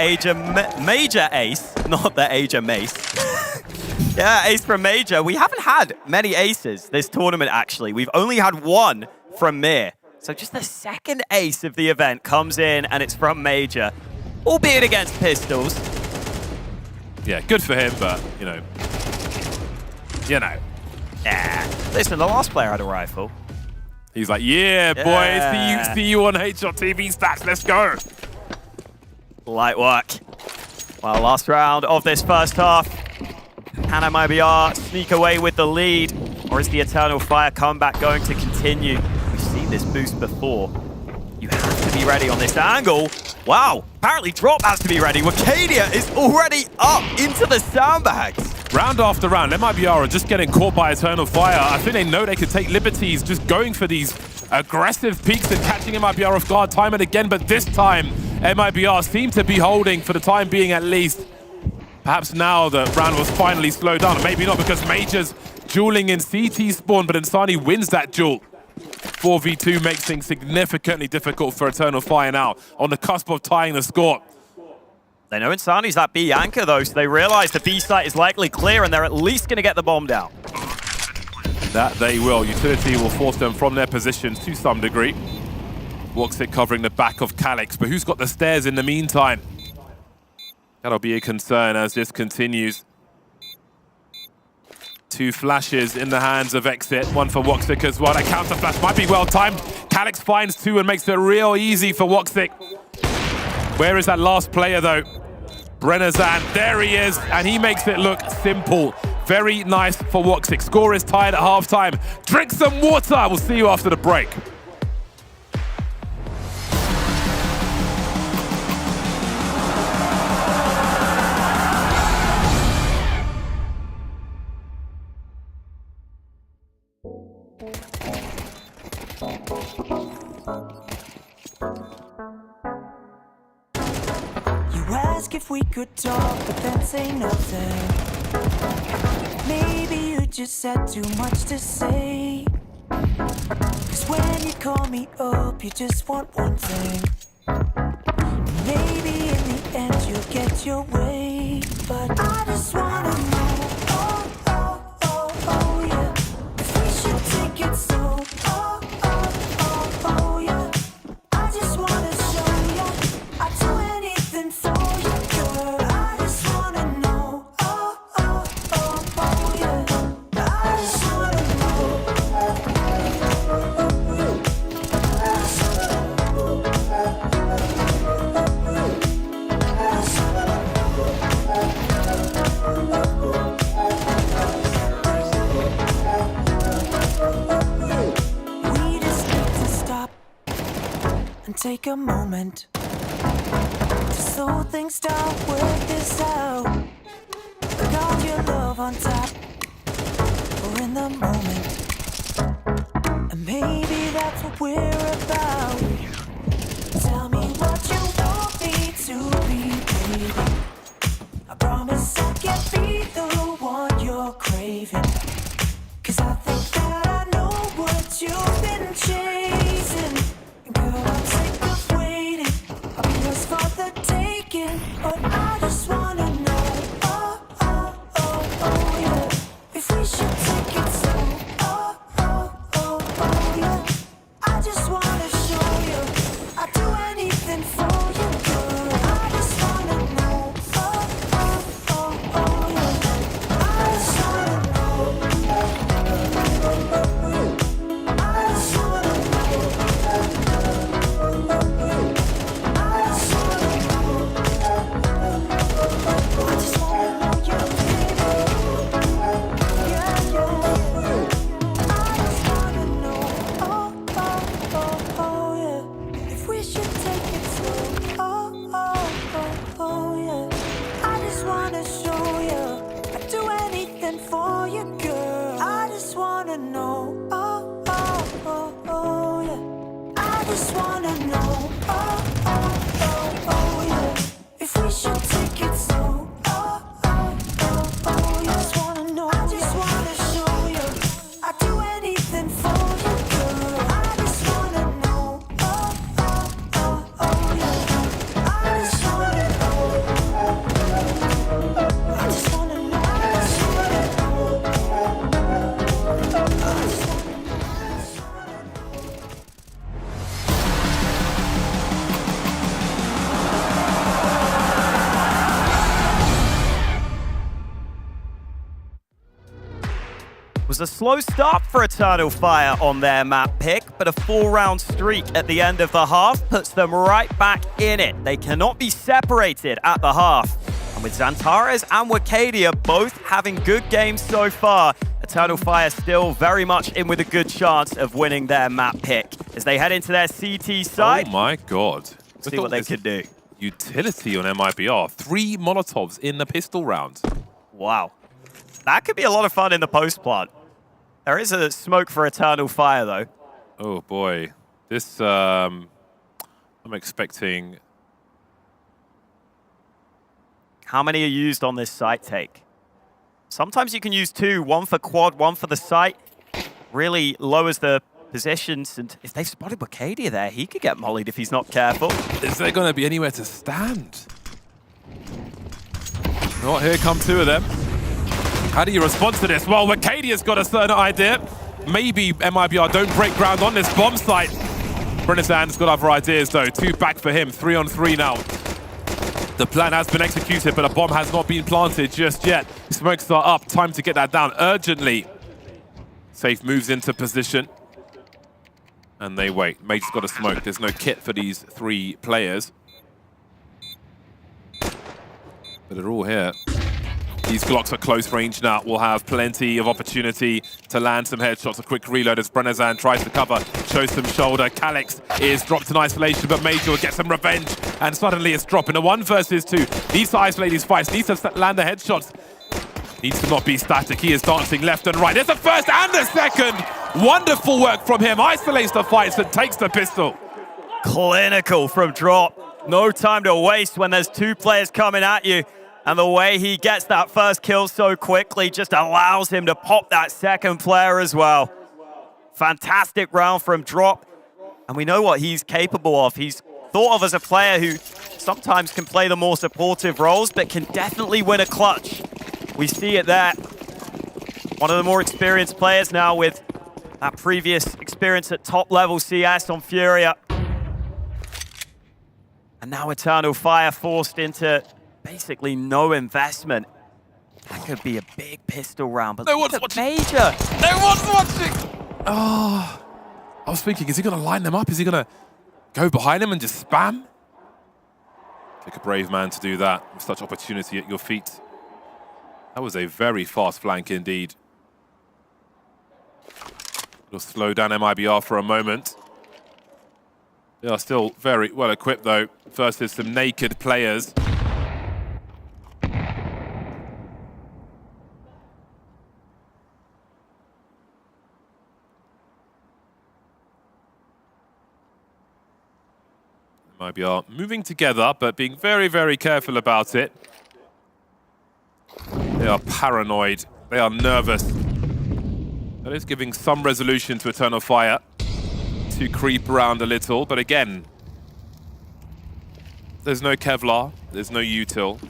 Major ace, not the Asia mace. Yeah, ace from Major. We haven't had many aces this tournament, actually. We've only had one from Mir. So just the second ace of the event comes in, and it's from Major, albeit against pistols. Yeah, good for him, but, you know. Yeah. Listen, the last player had a rifle. He's like, yeah, boy, see you on HLTV stats, let's go. Light work. Well, last round of this first half. Can MIBR sneak away with the lead? Or is the Eternal Fire comeback going to continue? We've seen this boost before. You have to be ready on this angle. Wow, apparently Drop has to be ready. Wakadia is already up into the sandbags. Round after round, MIBR are just getting caught by Eternal Fire. I think they know they could take liberties just going for these aggressive peaks and catching MIBR off guard time and again, but this time MIBR seem to be holding for the time being at least. Perhaps now the round was finally slowed down. Maybe not, because Major's dueling in CT spawn, but Insani wins that duel. 4v2 makes things significantly difficult for Eternal Fire now, on the cusp of tying the score. They know Insani's that B anchor though, so they realize the B site is likely clear and they're at least going to get the bomb down. That they will. Utility will force them from their positions to some degree. Woxic covering the back of Calyx, but who's got the stairs in the meantime? That'll be a concern as this continues. Two flashes in the hands of Exit, one for Woxic as well. That counter flash might be well timed. Calyx finds two and makes it real easy for Woxic. Where is that last player though? Brennazan, there he is, and he makes it look simple. Very nice for Woxic. Score is tied at halftime. Drink some water. We'll see you after the break. Ask if we could talk, but then say nothing. Maybe you just had too much to say. Cause when you call me up, you just want one thing. Maybe in the end you'll get your way. But I just wanna know, oh yeah, if we should take it slow. Oh yeah, I just wanna show ya I'd do anything for you. Take a moment to slow things down, work this out. Got your love on top, or in the moment, and maybe that's what we're about. Tell me what you want me to be, baby. I promise I can't be the one you're craving. Cause I think that I know what you've been chasing. Girl, I'm sick of waiting. I'll be yours for the taking. But I just wanna know, oh yeah, if we should take it slow. Oh yeah, I just wanna show you I'd do anything for you, girl. I just wanna know, oh yeah, I just wanna know. a slow start for Eternal Fire on their map pick, but a 4-round streak at the end of the half puts them right back in it. They cannot be separated at the half. And with Xantares and Wakadia both having good games so far, Eternal Fire still very much in with a good chance of winning their map pick. As they head into their CT side. Oh my god. See what they could do. Utility on MIBR. 3 Molotovs in the pistol round. Wow. That could be a lot of fun in the post plant. There is a smoke for Eternal Fire, though. Oh, boy. This, I'm expecting... How many are used on this site take? Sometimes you can use 2, 1 for quad, 1 for the site. Really lowers the positions, and if they've spotted Wakadia there, he could get mollied if he's not careful. Is there going to be anywhere to stand? Oh, here come 2 of them. How do you respond to this? Well, Wakadia's got a certain idea. Maybe MIBR don't break ground on this bomb site. Brenizan's got other ideas, though. 2 back for him, 3 on 3 now. The plan has been executed, but a bomb has not been planted just yet. Smokes are up. Time to get that down urgently. Safe moves into position. And they wait. Mage's got a smoke. There's no kit for these 3 players. But they're all here. These Glocks are close range now. Will have plenty of opportunity to land some headshots. A quick reload as Brenizan tries to cover, shows some shoulder. Calyx is dropped in isolation, but Mage will get some revenge. And suddenly it's dropping. A 1 versus 2. Needs to isolate these fights. Needs to land the headshots. Needs to not be static. He is dancing left and right. There's a first and a second. Wonderful work from him. Isolates the fights and takes the pistol. Clinical from Drop. No time to waste when there's 2 players coming at you. And the way he gets that first kill so quickly just allows him to pop that second player as well. Fantastic round from Drop. And we know what he's capable of. He's thought of as a player who sometimes can play the more supportive roles, but can definitely win a clutch. We see it there. One of the more experienced players now with that previous experience at top level CS on Furia. And now Eternal Fire forced into basically no investment. That could be a big pistol round, but no one's watching. Major. No one's watching. Oh, I was thinking, is he going to line them up? Is he going to go behind him and just spam? Take a brave man to do that with such opportunity at your feet. That was a very fast flank indeed. It'll slow down MIBR for a moment. They are still very well equipped though, versus some naked players. MIBR moving together, but being very, very careful about it. They are paranoid. They are nervous. That is giving some resolution to Eternal Fire to creep around a little, but again, there's no Kevlar, there's no util.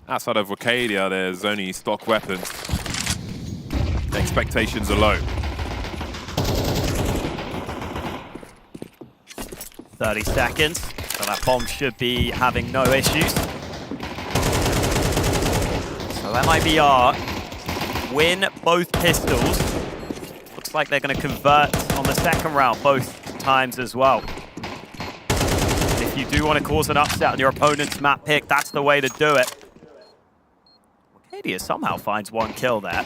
Outside of Wakadia, there's only stock weapons. The expectations are low. 30 seconds, so that bomb should be having no issues. So MIBR win both pistols. Looks like they're going to convert on the second round both times as well. If you do want to cause an upset on your opponent's map pick, that's the way to do it. Wakadia somehow finds 1 kill there. I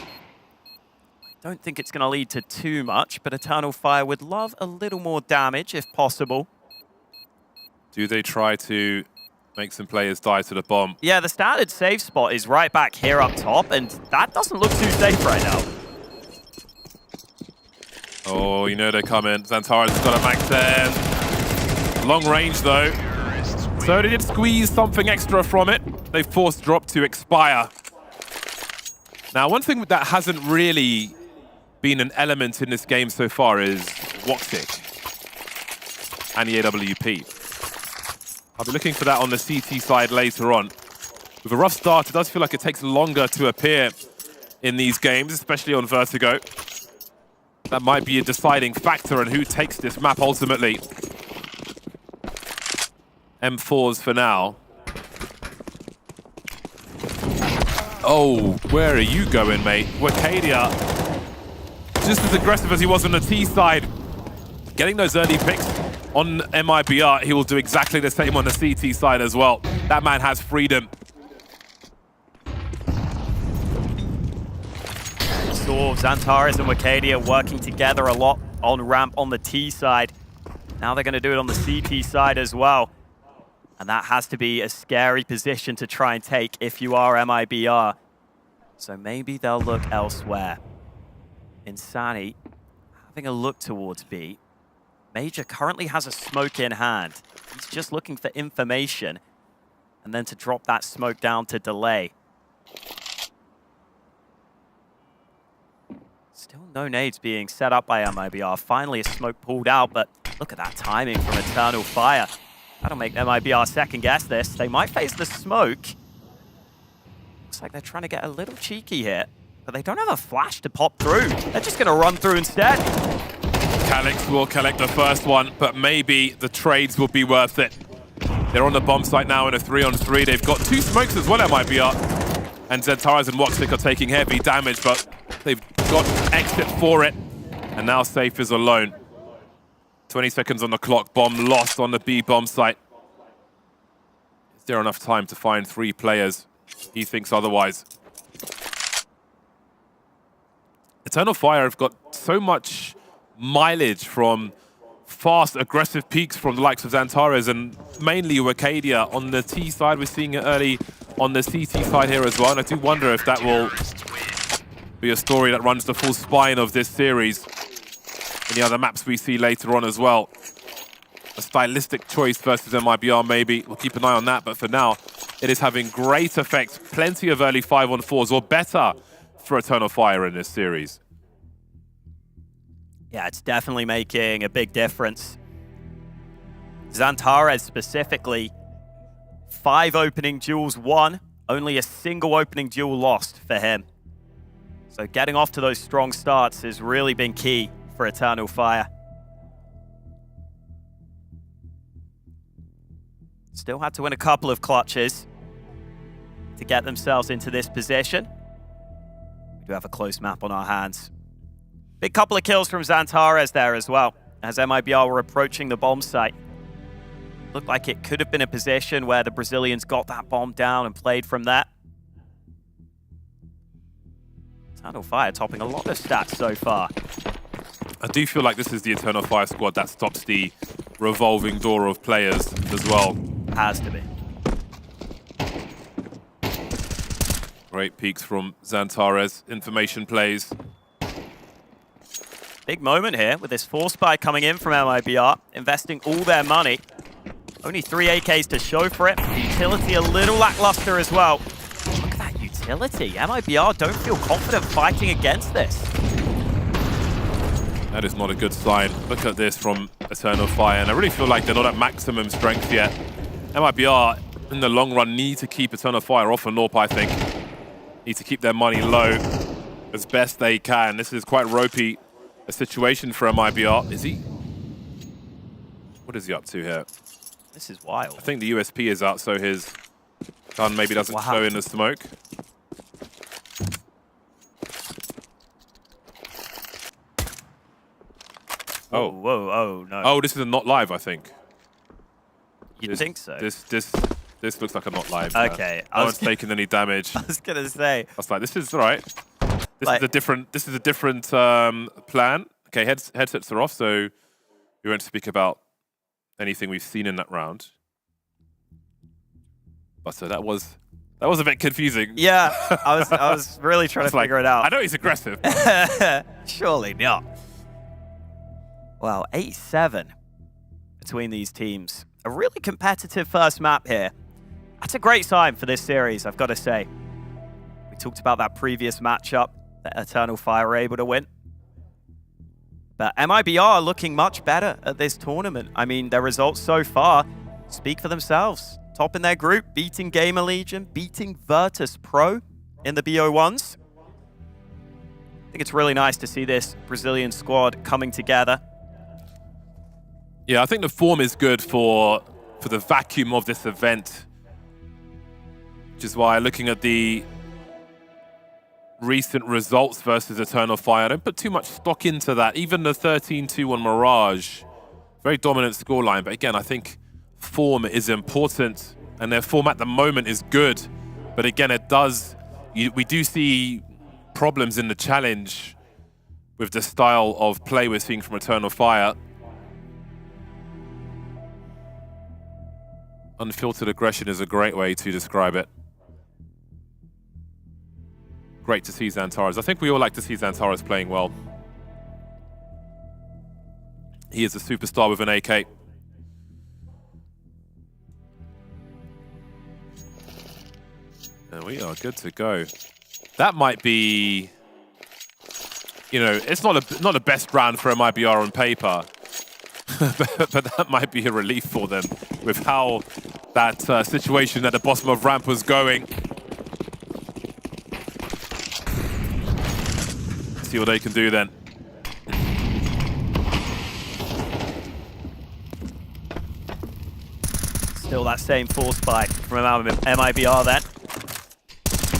don't think it's going to lead to too much, but Eternal Fire would love a little more damage if possible. Do they try to make some players die to the bomb? Yeah, the standard safe spot is right back here up top, and that doesn't look too safe right now. Oh, you know they're coming. Xantares has got a max 10. Long range, though. So they did squeeze something extra from it. They forced Drop to expire. Now, one thing that hasn't really been an element in this game so far is Woxic and the AWP. I'll be looking for that on the CT side later on. With a rough start, it does feel like it takes longer to appear in these games, especially on Vertigo. That might be a deciding factor in who takes this map ultimately. M4s for now. Oh, where are you going, mate? Wakadia just as aggressive as he was on the T side. Getting those early picks on MIBR, he will do exactly the same on the CT side as well. That man has freedom. Saw Xantares and Wakadia working together a lot on ramp on the T side. Now they're going to do it on the CT side as well. And that has to be a scary position to try and take if you are MIBR. So maybe they'll look elsewhere. Insani having a look towards B. Major currently has a smoke in hand. He's just looking for information and then to drop that smoke down to delay. Still no nades being set up by MIBR. Finally a smoke pulled out, but look at that timing from Eternal Fire. That'll make MIBR second guess this. They might face the smoke. Looks like they're trying to get a little cheeky here, but they don't have a flash to pop through. They're just gonna run through instead. Calix will collect the first one, but maybe the trades will be worth it. They're on the bomb site now in a 3-on-3. They've got 2 smokes as well, MIBR. And Xantares and Woxic are taking heavy damage, but they've got exit for it. And now Safe is alone. 20 seconds on the clock, bomb lost on the B bomb site. Is there enough time to find 3 players? He thinks otherwise. Eternal Fire have got so much mileage from fast, aggressive peaks from the likes of Xantares and mainly Wakadia. On the T side, we're seeing it early on the CT side here as well. And I do wonder if that will be a story that runs the full spine of this series. And the other maps we see later on as well. A stylistic choice versus MIBR maybe. We'll keep an eye on that, but for now, it is having great effect. Plenty of early 5-on-4s or better for Eternal Fire in this series. Yeah, it's definitely making a big difference. Xantares specifically, 5 opening duels won, only a single opening duel lost for him. So getting off to those strong starts has really been key for Eternal Fire. Still had to win a couple of clutches to get themselves into this position. We do have a close map on our hands. Big couple of kills from Xantares there as well, as MIBR were approaching the bomb site. Looked like it could have been a position where the Brazilians got that bomb down and played from that. Eternal Fire topping a lot of stats so far. I do feel like this is the Eternal Fire squad that stops the revolving door of players as well. Has to be. Great peaks from Xantares. Information plays. Big moment here with this Force Spy coming in from MIBR, investing all their money. Only 3 AKs to show for it. The utility a little lackluster as well. Look at that utility. MIBR don't feel confident fighting against this. That is not a good sign. Look at this from Eternal Fire, and I really feel like they're not at maximum strength yet. MIBR, in the long run, need to keep Eternal Fire off of Norp, I think. Need to keep their money low as best they can. This is quite ropey a situation for MIBR. Is he? What is he up to here? This is wild. I think the USP is out, so his gun maybe doesn't show in the smoke. Oh, whoa, oh no. Oh, this is a not live, I think. You'd think so. This looks like a not live. Okay. No one's taking any damage. I was gonna say. I was like, this is all right. This is a different plan. Okay, headsets are off, so we won't speak about anything we've seen in that round. But so that was a bit confusing. Yeah, I was really trying to figure it out. I know he's aggressive. Surely not. Well, 8-7 between these teams. A really competitive first map here. That's a great sign for this series, I've got to say. We talked about that previous matchup that Eternal Fire were able to win. But MIBR are looking much better at this tournament. I mean, their results so far speak for themselves. Top in their group, beating Gamer Legion, beating Virtus Pro in the BO1s. I think it's really nice to see this Brazilian squad coming together. Yeah, I think the form is good for the vacuum of this event. Which is why looking at the recent results versus Eternal Fire. I don't put too much stock into that. Even the 13-2 on Mirage, very dominant scoreline. But again, I think form is important, and their form at the moment is good. But again, we do see problems in the challenge with the style of play we're seeing from Eternal Fire. Unfiltered aggression is a great way to describe it. Great to see Xantares. I think we all like to see Xantares playing well. He is a superstar with an AK. And we are good to go. That might be, you know, it's not a best round for MIBR on paper, but that might be a relief for them with how that situation at the bottom of ramp was going. See what they can do then. Still that same force spike from MIBR then.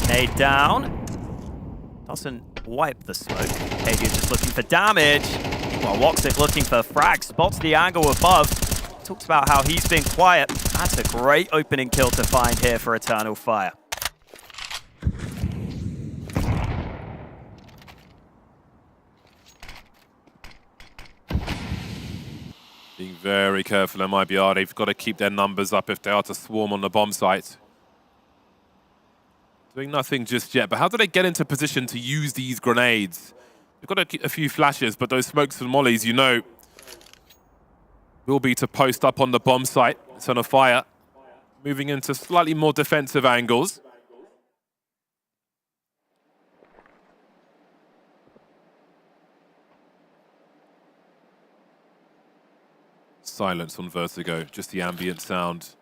Nade down. Doesn't wipe the smoke. Kadia just looking for damage. While Woxic looking for frag. Spots the angle above. Talks about how he's been quiet. That's a great opening kill to find here for Eternal Fire. Being very careful MIBR. They've got to keep their numbers up if they are to swarm on the bomb site. Doing nothing just yet, but how do they get into position to use these grenades? They've got a few flashes, but those smokes and mollies, you know, will be to post up on the bomb site. Eternal Fire moving into slightly more defensive angles. Silence on Vertigo, just the ambient sound.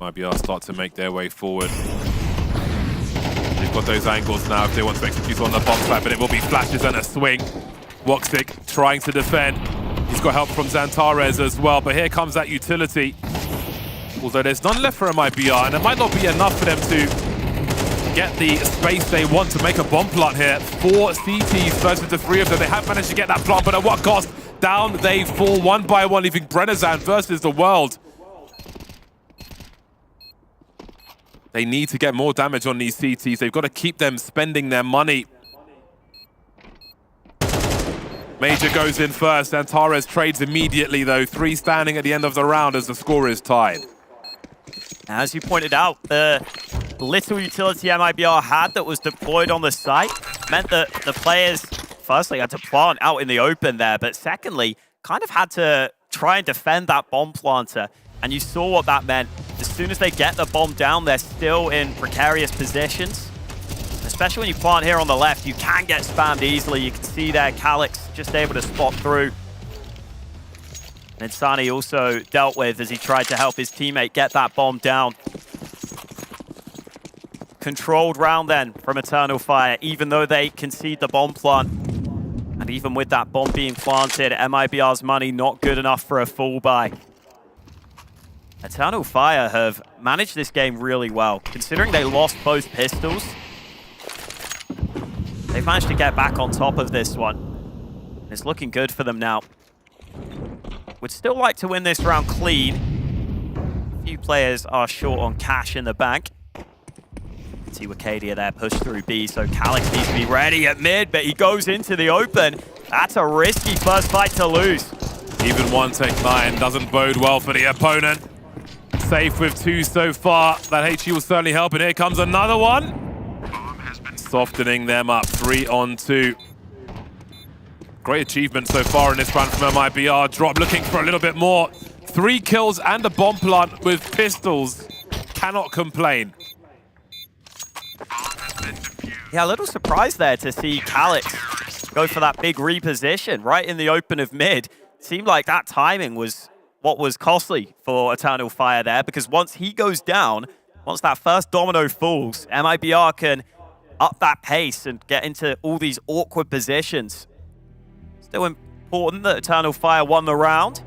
MIBR start to make their way forward. They've got those angles now if they want to execute on the bomb site, but it will be flashes and a swing. Woxic trying to defend. He's got help from Xantares as well, but here comes that utility. Although there's none left for MIBR, and it might not be enough for them to get the space they want to make a bomb plant here. 4 CTs versus the 3 of them. They have managed to get that plant, but at what cost? Down they fall one by one, leaving Brennezan versus the world. They need to get more damage on these CTs. They've got to keep them spending their money. Major goes in first. Xantares trades immediately, though. 3 standing at the end of the round as the score is tied. As you pointed out, the little utility MIBR had that was deployed on the site meant that the players, firstly, had to plant out in the open there, but secondly, kind of had to try and defend that bomb planter. And you saw what that meant. As soon as they get the bomb down, they're still in precarious positions. Especially when you plant here on the left, you can get spammed easily. You can see there, Calyx just able to spot through. And Sani also dealt with as he tried to help his teammate get that bomb down. Controlled round then from Eternal Fire, even though they concede the bomb plant. And even with that bomb being planted, MIBR's money not good enough for a full buy. Eternal Fire have managed this game really well. Considering they lost both pistols, they've managed to get back on top of this one. It's looking good for them now. Would still like to win this round clean. A few players are short on cash in the bank. See Wakadia there push through B, so Calyx needs to be ready at mid, but he goes into the open. That's a risky first fight to lose. Even 1 take 9 doesn't bode well for the opponent. Safe with 2 so far. That HE will certainly help, and here comes another one. Softening them up, 3 on 2. Great achievement so far in this round from MIBR. Drop looking for a little bit more. 3 kills and a bomb plant with pistols. Cannot complain. Yeah, a little surprised there to see Calyx go for that big reposition right in the open of mid. Seemed like that timing was what was costly for Eternal Fire there, because once he goes down, once that first domino falls, MIBR can up that pace and get into all these awkward positions. Still important that Eternal Fire won the round.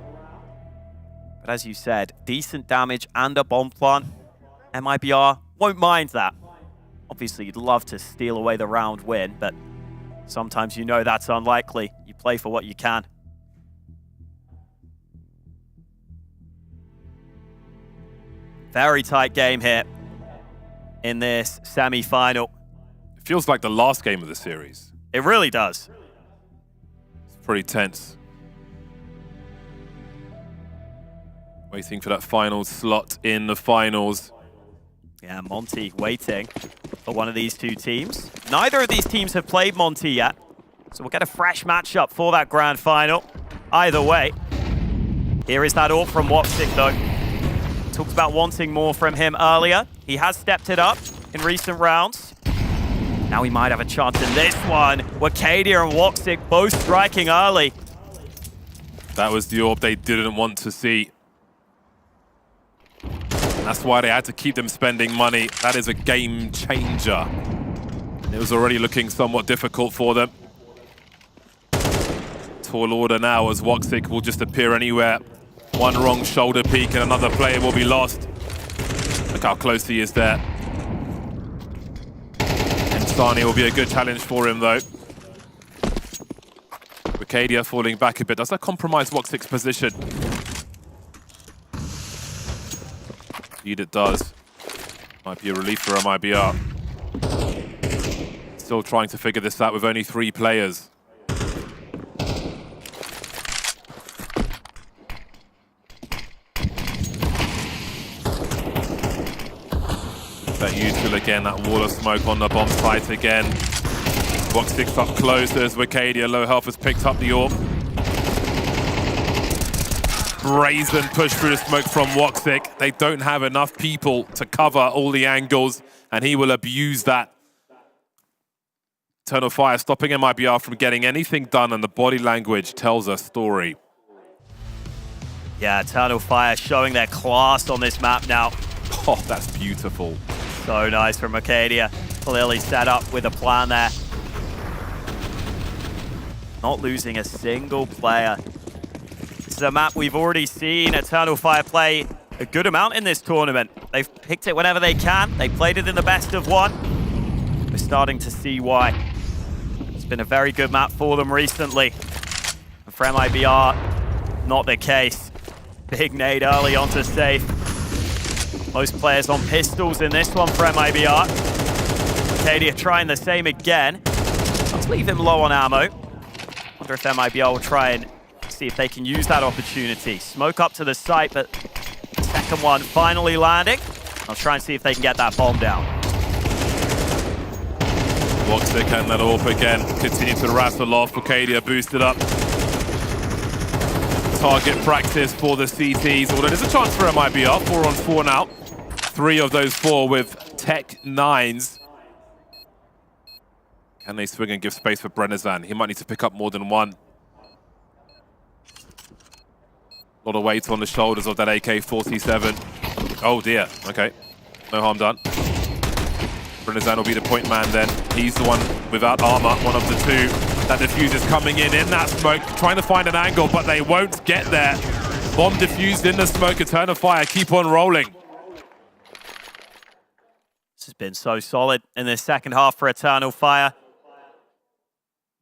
But as you said, decent damage and a bomb plant. MIBR won't mind that. Obviously, you'd love to steal away the round win, but sometimes you know that's unlikely. You play for what you can. Very tight game here in this semi-final. It feels like the last game of the series. It really does. It's pretty tense. Waiting for that final slot in the finals. Yeah, Monte waiting for one of these two teams. Neither of these teams have played Monte yet, so we'll get a fresh matchup for that grand final. Either way, here is that AWP from Woxic though. Talked about wanting more from him earlier. He has stepped it up in recent rounds. Now he might have a chance in this one. Wakadia and Woxic both striking early. That was the AWP they didn't want to see. That's why they had to keep them spending money. That is a game changer. It was already looking somewhat difficult for them. Tall order now as Woxic will just appear anywhere. One wrong shoulder peek and another player will be lost. Look how close he is there. And Sani will be a good challenge for him though. Wakadia falling back a bit. Does that compromise Woxic's position? Indeed it does. Might be a relief for MIBR. Still trying to figure this out with only 3 players. That useful again, that wall of smoke on the bomb site again. Woxic's up close as Wakadia, low health, has picked up the AWP. Brazen push through the smoke from Woxic. They don't have enough people to cover all the angles, and he will abuse that. Eternal Fire stopping MIBR from getting anything done, and the body language tells a story. Yeah, Eternal Fire showing their class on this map now. Oh, that's beautiful. So nice from Wakadia. Clearly set up with a plan there. Not losing a single player. This is a map we've already seen Eternal Fire play a good amount in this tournament. They've picked it whenever they can. They played it in the best of 1. We're starting to see why. It's been a very good map for them recently. And for MIBR, not the case. Big nade early onto safe. Most players on pistols in this one for MIBR. Wakadia trying the same again. Let's leave him low on ammo. Wonder if MIBR will try and see if they can use that opportunity. Smoke up to the site, but second one finally landing. I'll try and see if they can get that bomb down. Woxic and that AWP again. Continue to wrestle off. Wakadia boosted up. Target practice for the CTs. Although there's a chance for MIBR. 4 on 4 now. 3 of those 4 with Tech 9s. Can they swing and give space for Brennezan? He might need to pick up more than 1. A lot of weight on the shoulders of that AK-47. Oh dear, okay. No harm done. Brennezan will be the point man then. He's the one without armor, one of the 2. That defuse is coming in that smoke, trying to find an angle, but they won't get there. Bomb diffused in the smoke, Eternal Fire keep on rolling. This has been so solid in the second half for Eternal Fire.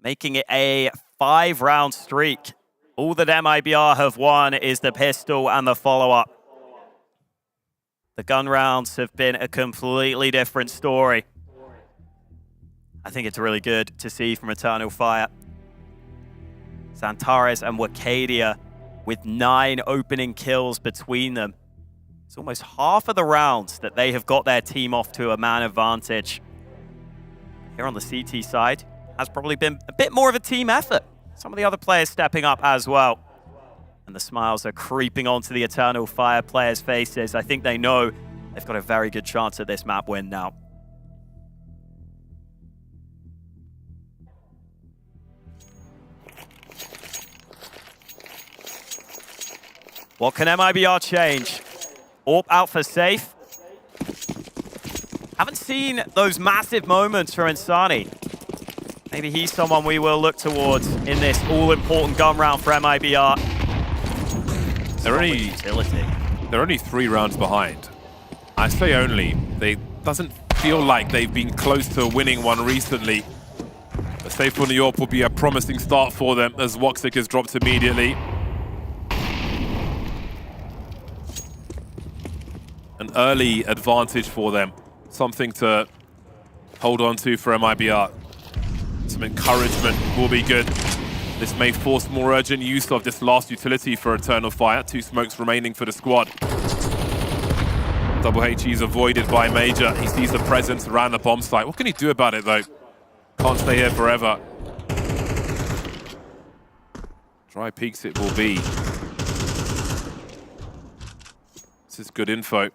Making it a 5-round streak. All that MIBR have won is the pistol and the follow-up. The gun rounds have been a completely different story. I think it's really good to see from Eternal Fire. Xantares and Wakadia with 9 opening kills between them. It's almost half of the rounds that they have got their team off to a man advantage. Here on the CT side, has probably been a bit more of a team effort. Some of the other players stepping up as well. And the smiles are creeping onto the Eternal Fire players' faces. I think they know they've got a very good chance at this map win now. What can MIBR change? AWP out for safe. Haven't seen those massive moments from Insani. Maybe he's someone we will look towards in this all-important gun round for MIBR. They're only 3 rounds behind. I say only. They doesn't feel like they've been close to winning one recently. A save for New York will be a promising start for them as Woxic is dropped immediately. An early advantage for them. Something to hold on to for MIBR. Some encouragement will be good. This may force more urgent use of this last utility for Eternal Fire. 2 smokes remaining for the squad. Double HE is avoided by Major. He sees the presence around the bomb site. What can he do about it, though? Can't stay here forever. Dry peaks it will be. This is good info.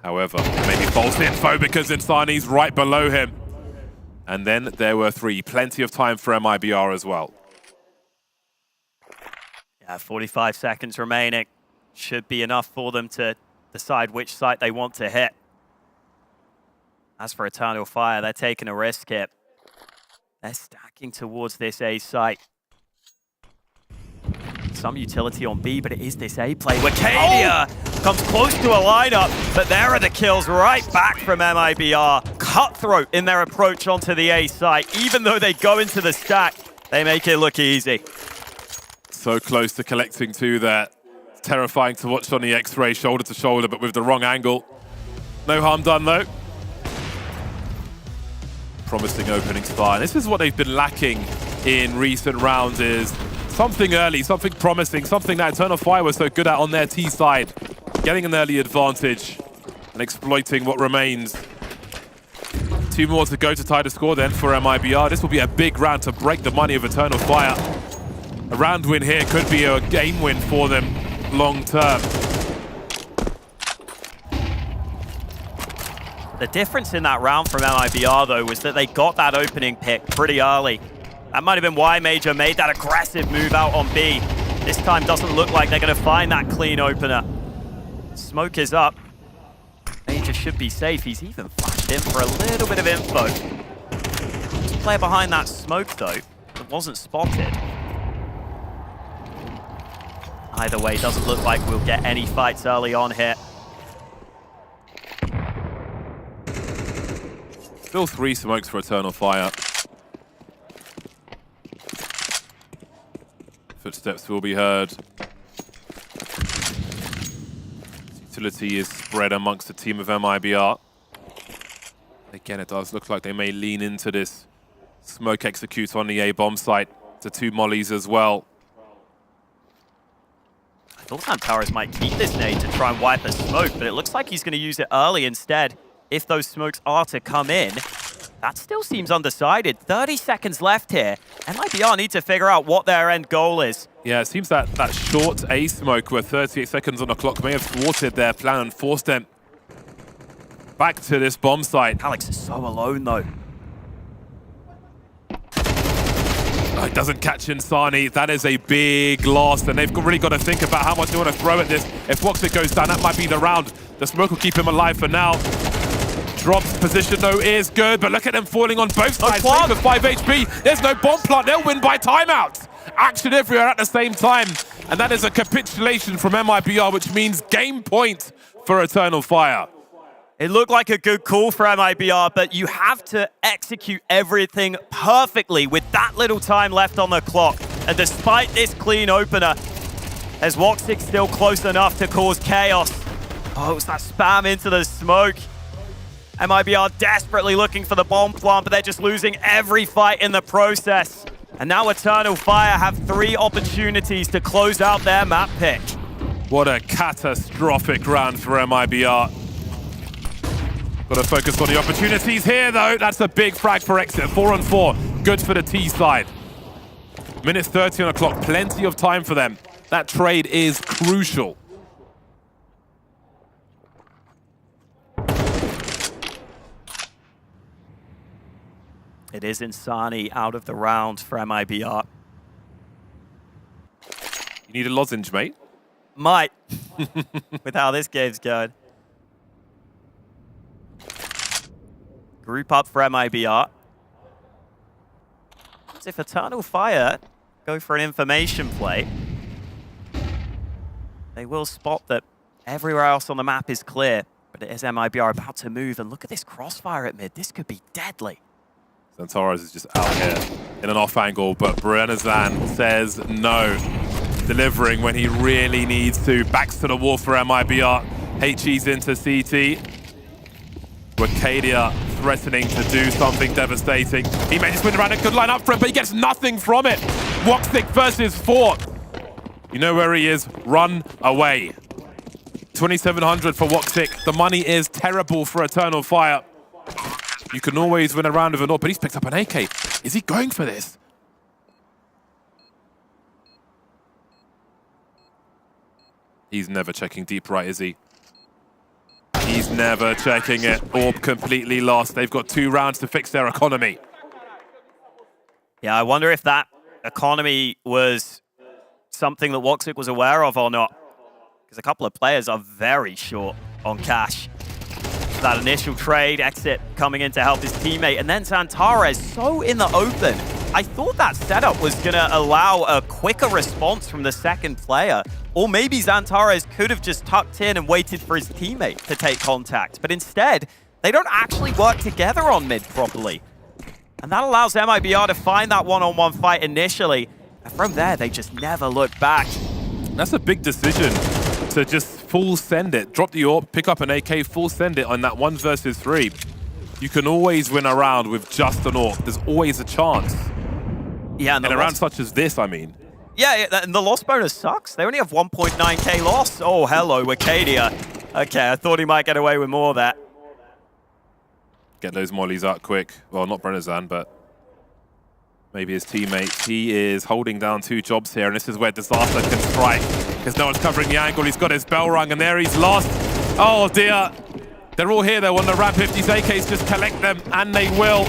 However, maybe false info because Insani's right below him. And then there were 3. Plenty of time for MIBR as well. Yeah, 45 seconds remaining. Should be enough for them to decide which site they want to hit. As for Eternal Fire, they're taking a risk here. They're stacking towards this A site. Some utility on B, but it is this A play. Wacadia comes close to a lineup, but there are the kills right back from MIBR. Cutthroat in their approach onto the A site. Even though they go into the stack, they make it look easy. So close to collecting 2 there. It's terrifying to watch on the X-ray, shoulder to shoulder, but with the wrong angle. No harm done, though. Promising opening start. This is what they've been lacking in recent rounds, is something early, something promising, something that Eternal Fire was so good at on their T side. Getting an early advantage and exploiting what remains. 2 more to go to tie the score then for MIBR. This will be a big round to break the money of Eternal Fire. A round win here could be a game win for them long term. The difference in that round from MIBR, though, was that they got that opening pick pretty early. That might have been why Major made that aggressive move out on B. This time doesn't look like they're going to find that clean opener. Smoke is up. Major should be safe. He's even flashed in for a little bit of info. There's a player behind that smoke, though, that wasn't spotted. Either way, doesn't look like we'll get any fights early on here. Still 3 smokes for Eternal Fire. Footsteps will be heard. Utility is spread amongst the team of MIBR. Again, it does look like they may lean into this smoke execute on the A bomb site. The 2 mollies as well. I thought Antares might keep this nade to try and wipe a smoke, but it looks like he's going to use it early instead. If those smokes are to come in, that still seems undecided. 30 seconds left here. MIBR need to figure out what their end goal is. Yeah, it seems that that short A smoke with 38 seconds on the clock may have thwarted their plan and forced them back to this bomb site. Alex is so alone, though. Oh, it doesn't catch Insani. That is a big loss, and they've really got to think about how much they want to throw at this. If Woxic goes down, that might be the round. The smoke will keep him alive for now. Drops position, though, is good, but look at them falling on both sides. Same with 5 HP. There's no bomb plant. They'll win by timeout. Action everywhere at the same time. And that is a capitulation from MIBR, which means game point for Eternal Fire. It looked like a good call for MIBR, but you have to execute everything perfectly with that little time left on the clock. And despite this clean opener, as Woxic still close enough to cause chaos. Oh, it was that spam into the smoke. MIBR desperately looking for the bomb plant, but they're just losing every fight in the process. And now Eternal Fire have 3 opportunities to close out their map pick. What a catastrophic round for MIBR. Got to focus on the opportunities here, though. That's a big frag for exit. 4 on 4. Good for the T side. Minutes 30 on the clock. Plenty of time for them. That trade is crucial. It is Insani out of the round for MIBR. You need a lozenge, mate? Might. With how this game's going. Group up for MIBR. As if Eternal Fire go for an information play, they will spot that everywhere else on the map is clear. But as MIBR about to move, and look at this crossfire at mid. This could be deadly. Xantares is just out here in an off angle, but Brenazan says no. Delivering when he really needs to. Backs to the wall for MIBR. HE's into CT. Wakadia threatening to do something devastating. He may just win around a good line up for it, but he gets nothing from it. Woxic versus 4. You know where he is. Run away. 2,700 for Woxic. The money is terrible for Eternal Fire. You can always win a round of an AWP, but he's picked up an AK. Is he going for this? He's never checking deep right, is he? He's never checking it. AWP completely lost. They've got 2 rounds to fix their economy. Yeah, I wonder if that economy was something that Woxic was aware of or not. Because a couple of players are very short on cash. That initial trade, exit coming in to help his teammate, and then Xantares so in the open. I thought that setup was going to allow a quicker response from the second player, or maybe Xantares could have just tucked in and waited for his teammate to take contact, but instead, they don't actually work together on mid properly. And that allows MIBR to find that one-on-one fight initially, and from there, they just never look back. That's a big decision to just full send it. Drop the AWP, pick up an AK, full send it on that 1 versus 3. You can always win a round with just an AWP. There's always a chance. Yeah, and a round such as this, I mean. Yeah, and the loss bonus sucks. They only have 1.9k loss. Oh, hello, Wakadia. Okay, I thought he might get away with more of that. Get those mollies out quick. Well, not Brenazan, but maybe his teammate. He is holding down 2 jobs here, and this is where disaster can strike. Because no one's covering the angle. He's got his bell rung, and there he's lost. Oh, dear. They're all here, though, on the ramp. If these AKs just collect them, and they will.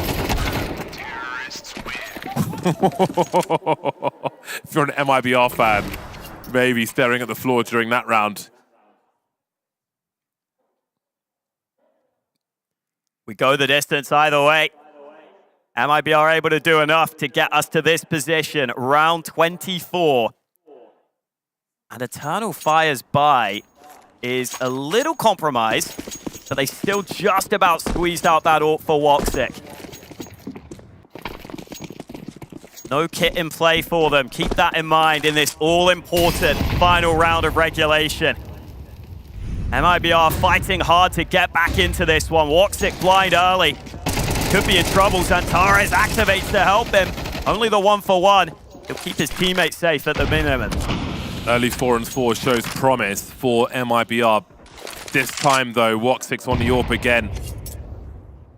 If you're an MIBR fan, maybe staring at the floor during that round. We go the distance either way. MIBR able to do enough to get us to this position, round 24. And Eternal Fire's buy is a little compromised, but they still just about squeezed out that AWP for Woxic. No kit in play for them. Keep that in mind in this all-important final round of regulation. MIBR fighting hard to get back into this one. Woxic blind early. Could be in trouble. Xantares activates to help him. Only the 1-for-1. He'll keep his teammates safe at the minimum. Early 4-4 shows promise for MIBR. This time, though, Woxic's on the AWP again.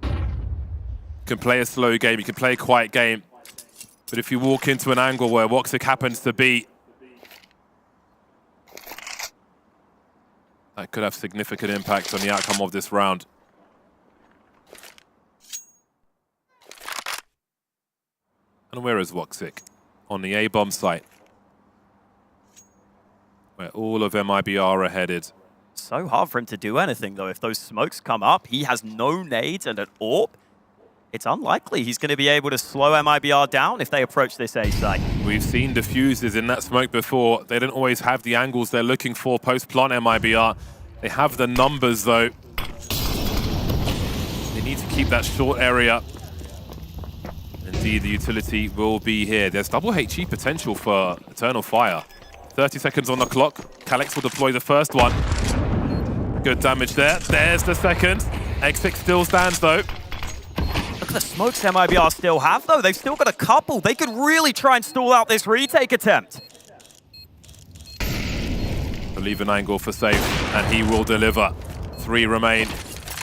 You can play a slow game, you can play a quiet game. But if you walk into an angle where Woxic happens to be, that could have significant impact on the outcome of this round. And where is Woxic? On the A-bomb site, where all of MIBR are headed. So hard for him to do anything, though. If those smokes come up, he has no nades and an AWP. It's unlikely he's going to be able to slow MIBR down if they approach this A site. We've seen diffusers in that smoke before. They don't always have the angles they're looking for post-plant MIBR. They have the numbers, though. They need to keep that short area. Indeed, the utility will be here. There's double HE potential for Eternal Fire. 30 seconds on the clock. Calyx will deploy the first one. Good damage there. There's the second. X6 still stands, though. Look at the smokes MIBR still have, though. They've still got a couple. They could really try and stall out this retake attempt. Leave an angle for Safe, and he will deliver. 3 remain.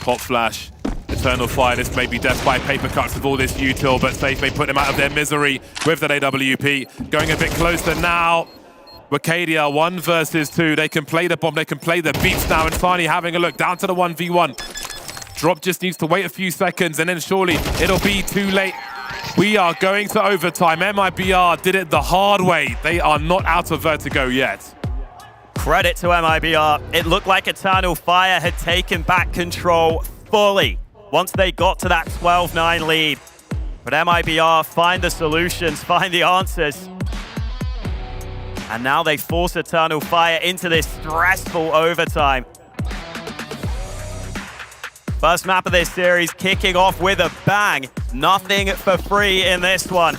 Pop flash. Eternal Fire. This may be death by paper cuts with all this util, but Safe may put him out of their misery with that AWP. Going a bit closer now. Wakadia, 1 versus 2. They can play the bomb, they can play the beats now, and Sani having a look down to the 1v1. Drop just needs to wait a few seconds, and then surely it'll be too late. We are going to overtime. MIBR did it the hard way. They are not out of vertigo yet. Credit to MIBR. It looked like Eternal Fire had taken back control fully once they got to that 12-9 lead. But MIBR find the solutions, find the answers. And now they force Eternal Fire into this stressful overtime. First map of this series kicking off with a bang. Nothing for free in this one.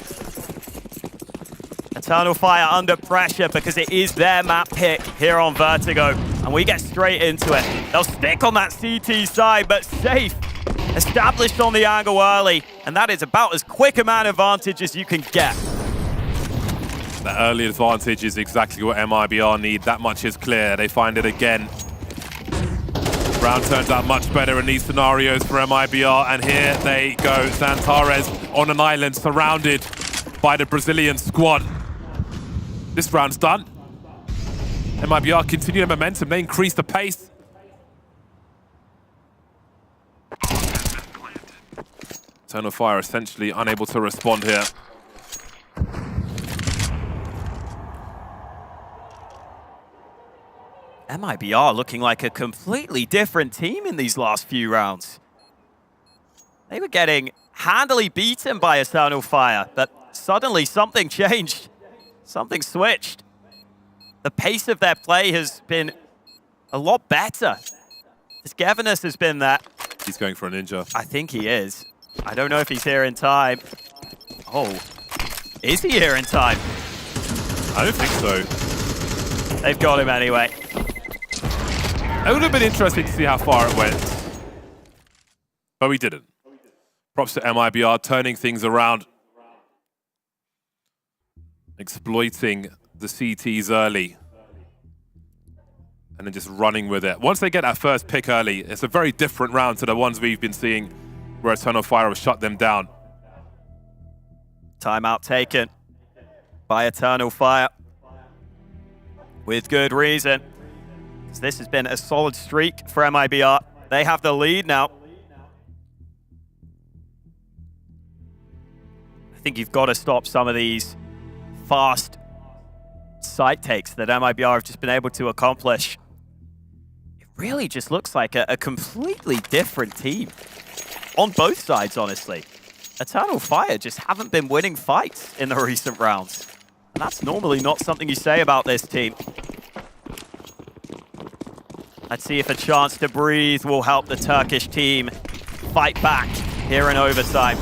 Eternal Fire under pressure because it is their map pick here on Vertigo. And we get straight into it. They'll stick on that CT side, but safe. Established on the angle early. And that is about as quick a man advantage as you can get. That early advantage is exactly what MIBR need. That much is clear. They find it again. Round turns out much better in these scenarios for MIBR. And here they go. Santares on an island surrounded by the Brazilian squad. This round's done. MIBR continue the momentum. They increase the pace. Eternal Fire essentially unable to respond here. MIBR looking like a completely different team in these last few rounds. They were getting handily beaten by Eternal Fire, but suddenly something changed. Something switched. The pace of their play has been a lot better. This Gevinus has been that. He's going for a ninja. I think he is. I don't know if he's here in time. Oh, is he here in time? I don't think so. They've got him anyway. It would have been interesting to see how far it went. But we didn't. Props to MIBR turning things around. Exploiting the CTs early. And then just running with it. Once they get that first pick early, it's a very different round to the ones we've been seeing where Eternal Fire has shut them down. Timeout taken by Eternal Fire. With good reason. This has been a solid streak for MIBR. They have the lead now. I think you've got to stop some of these fast site takes that MIBR have just been able to accomplish. It really just looks like a completely different team. On both sides, honestly. Eternal Fire just haven't been winning fights in the recent rounds. And that's normally not something you say about this team. Let's see if a chance to breathe will help the Turkish team fight back here in overtime.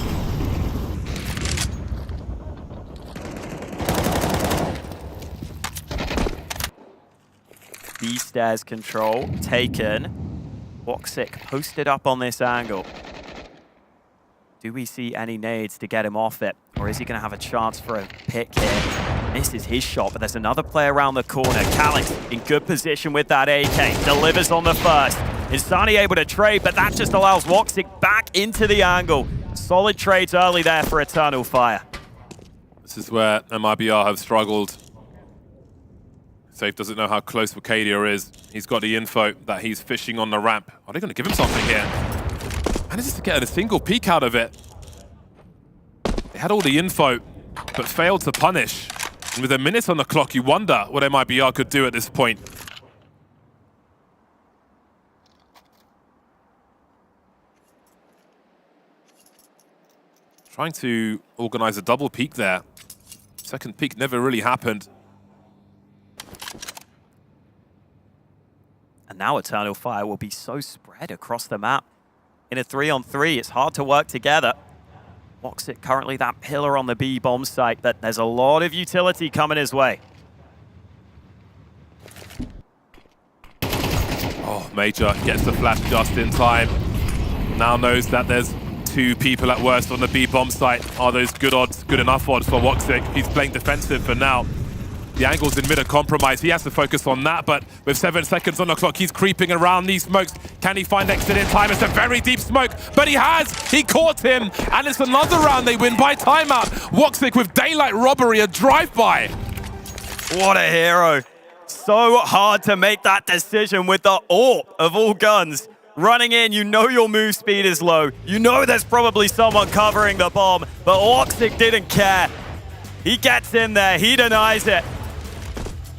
B-stairs control taken. Woxic posted up on this angle. Do we see any nades to get him off it? Or is he going to have a chance for a pick here? Misses his shot, but there's another player around the corner. Calix in good position with that AK. Delivers on the first. Insani able to trade, but that just allows Woxic back into the angle. Solid trades early there for Eternal Fire. This is where MIBR have struggled. Safe doesn't know how close Wakadia is. He's got the info that he's fishing on the ramp. Are they going to give him something here? Manages to get a single peek out of it. They had all the info, but failed to punish. And with a minute on the clock, you wonder what MIBR could do at this point. Trying to organize a double peek there. Second peek never really happened. And now Eternal Fire will be so spread across the map. In a 3-on-3, it's hard to work together. Woxic currently that pillar on the B bomb site, but there's a lot of utility coming his way. Oh, Major gets the flash just in time. Now knows that there's two people at worst on the B bomb site. Are those good odds, good enough odds for Woxic? He's playing defensive for now. The angle's in mid of compromise. He has to focus on that, but with 7 seconds on the clock, he's creeping around these smokes. Can he find exit in time? It's a very deep smoke, but he has! He caught him, and it's another round they win by timeout. Woxic with daylight robbery, a drive-by. What a hero. So hard to make that decision with the AWP of all guns. Running in, you know your move speed is low. You know there's probably someone covering the bomb, but Woxic didn't care. He gets in there, he denies it.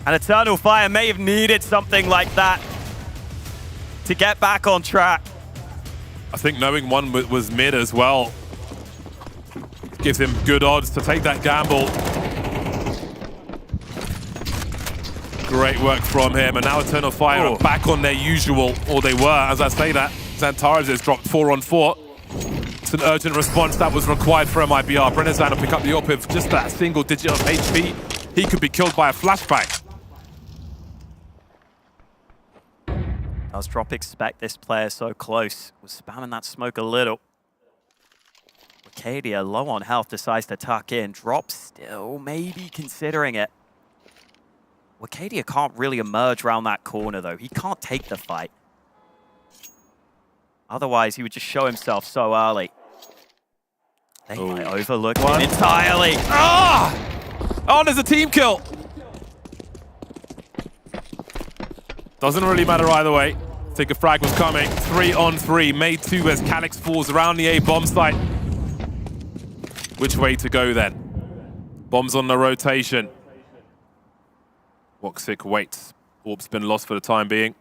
And Eternal Fire may have needed something like that to get back on track. I think knowing one was mid as well gives him good odds to take that gamble. Great work from him, and now Eternal Fire are back on their usual, or they were, as I say that, Xantares has dropped 4 on 4. It's an urgent response that was required for MIBR. Brennezan will pick up the op with just that single digit of HP. He could be killed by a flashbang. Does Drop expect this player so close? Was spamming that smoke a little. Arcadia, low on health, decides to tuck in. Drop still maybe considering it. Arcadia can't really emerge around that corner, though. He can't take the fight. Otherwise, he would just show himself so early. They might overlook him entirely. Ah! Oh, there's a team kill. Doesn't really matter either way. I think a frag was coming. 3 on 3. Made 2 as Calyx falls around the A bomb site. Which way to go then? Bombs on the rotation. Woxic waits. Orb's been lost for the time being.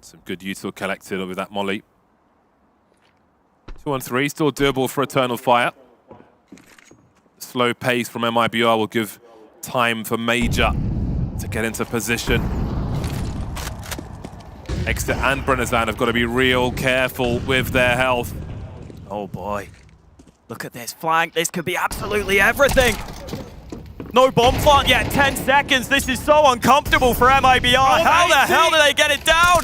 Some good util collected with that molly. 2 on 3, still doable for Eternal Fire. The slow pace from MIBR will give time for Major to get into position. Exit and Brennezan have got to be real careful with their health. Oh boy. Look at this flank. This could be absolutely everything. No bomb plant yet. 10 seconds. This is so uncomfortable for MIBR. Oh, how the hell do they get it down?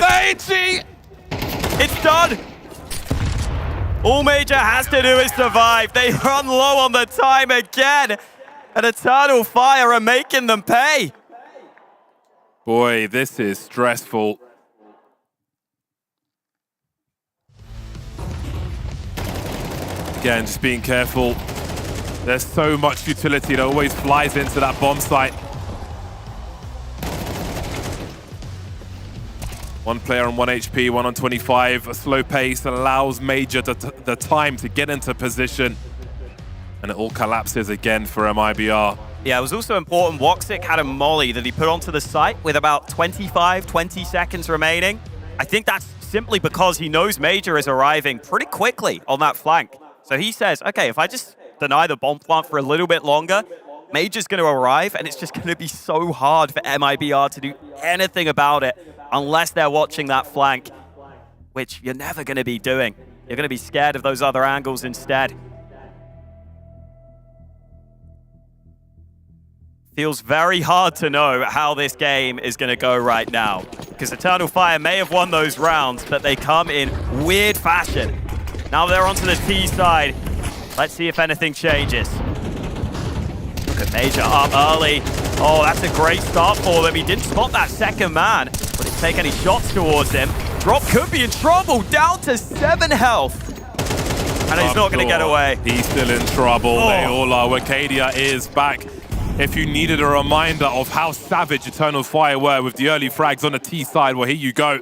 It's done. All Major has to do is survive. They run low on the time again. And Eternal Fire are making them pay. Boy, this is stressful. Again, just being careful. There's so much utility that always flies into that bomb site. One player on 1 HP, 1 on 25. A slow pace allows Major the time to get into position. And it all collapses again for MIBR. Yeah, it was also important. Woxic had a molly that he put onto the site with about 20 seconds remaining. I think that's simply because he knows Major is arriving pretty quickly on that flank. So he says, okay, if I just deny the bomb plant for a little bit longer, Major's going to arrive, and it's just going to be so hard for MIBR to do anything about it unless they're watching that flank, which you're never going to be doing. You're going to be scared of those other angles instead. Feels very hard to know how this game is going to go right now, because Eternal Fire may have won those rounds, but they come in weird fashion. Now they're onto the T side. Let's see if anything changes. Look at Major up early. Oh, that's a great start for them. He didn't spot that second man, but didn't take any shots towards him. Drop could be in trouble, down to 7 health. And he's not going to get away. He's still in trouble. They all are. Arcadia is back. If you needed a reminder of how savage Eternal Fire were with the early frags on the T side, well, here you go.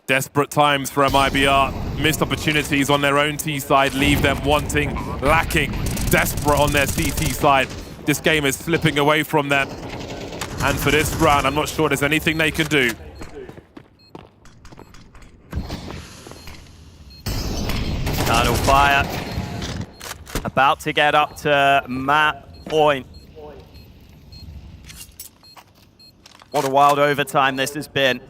Desperate times for MIBR. Missed opportunities on their own T side leave them wanting, lacking, desperate on their CT side. This game is slipping away from them. And for this round, I'm not sure there's anything they can do. Eternal Fire about to get up to map point. What a wild overtime this has been.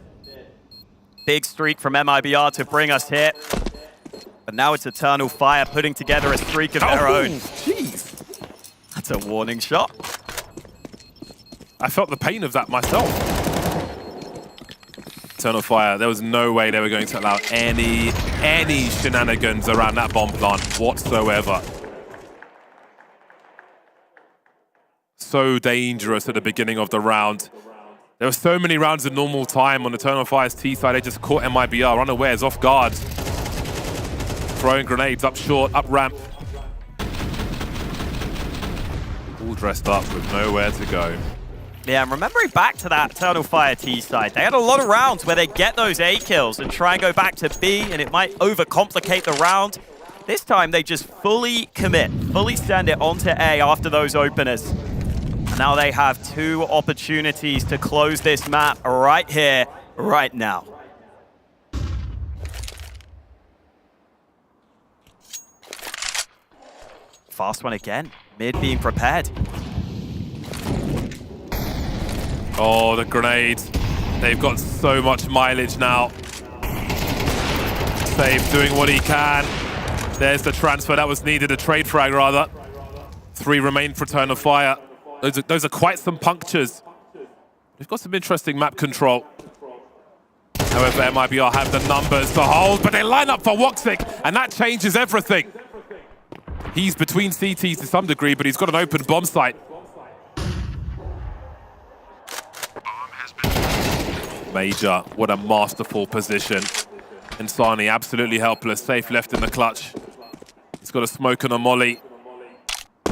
Big streak from MIBR to bring us here. But now it's Eternal Fire putting together a streak of their own. Jeez. That's a warning shot. I felt the pain of that myself. Eternal Fire, there was no way they were going to allow any shenanigans around that bomb plant whatsoever. So dangerous at the beginning of the round. There were so many rounds in normal time on Eternal Fire's T side. They just caught MIBR unawares, off guard. Throwing grenades up short, up ramp. All dressed up with nowhere to go. Yeah, and remembering back to that Eternal Fire T side, they had a lot of rounds where they get those A kills and try and go back to B, and it might overcomplicate the round. This time they just fully commit, fully send it onto A after those openers. Now they have 2 opportunities to close this map right here, right now. Fast one again. Mid being prepared. Oh, the grenades. They've got so much mileage now. Save doing what he can. There's the transfer that was needed, a trade frag rather. 3 remain for Eternal Fire. Those are quite some punctures. They've got some interesting map control. However, MIBR have the numbers to hold, but they line up for Woxic, and that changes everything. He's between CTs to some degree, but he's got an open bomb site. Major, what a masterful position. And Sani absolutely helpless, safe left in the clutch. He's got a smoke and a molly.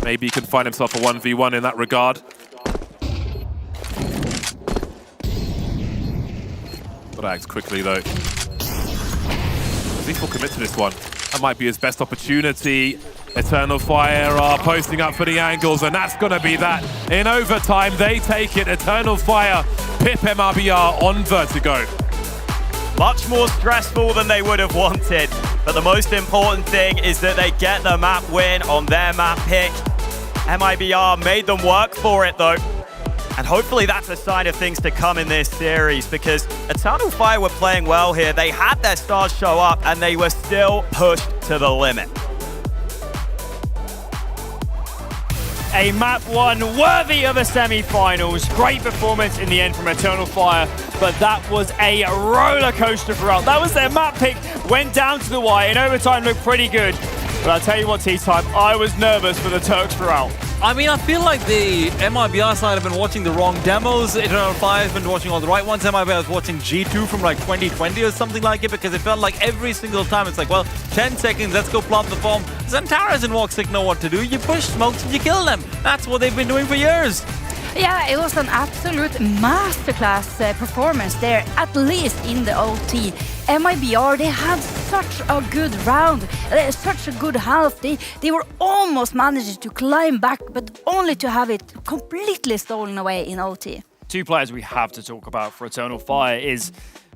Maybe he can find himself a 1v1 in that regard. Got to act quickly though. He will commit to this one. That might be his best opportunity. Eternal Fire are posting up for the angles, and that's going to be that. In overtime, they take it. Eternal Fire pip MRBR on Vertigo. Much more stressful than they would have wanted, but the most important thing is that they get the map win on their map pick. MIBR made them work for it though, and hopefully that's a sign of things to come in this series, because Eternal Fire were playing well here. They had their stars show up and they were still pushed to the limit. A map one worthy of the semi-finals. Great performance in the end from Eternal Fire, but that was a roller coaster throughout. That was their map pick, went down to the wire. In overtime looked pretty good, but I'll tell you what, Tea Time, I was nervous for the Turks throughout. I mean, I feel like the MIBR side have been watching the wrong demos. Eternal Fire has been watching all the right ones. MIBR was watching G2 from like 2020 or something like it, because it felt like every single time it's like, well, 10 seconds, let's go plant the bomb. Xantaras and Woxic know what to do. You push smokes and you kill them. That's what they've been doing for years. Yeah, it was an absolute masterclass performance there, at least in the OT. MIBR, they had such a good round, such a good half. They were almost managed to climb back, but only to have it completely stolen away in OT. 2 players we have to talk about for Eternal Fire is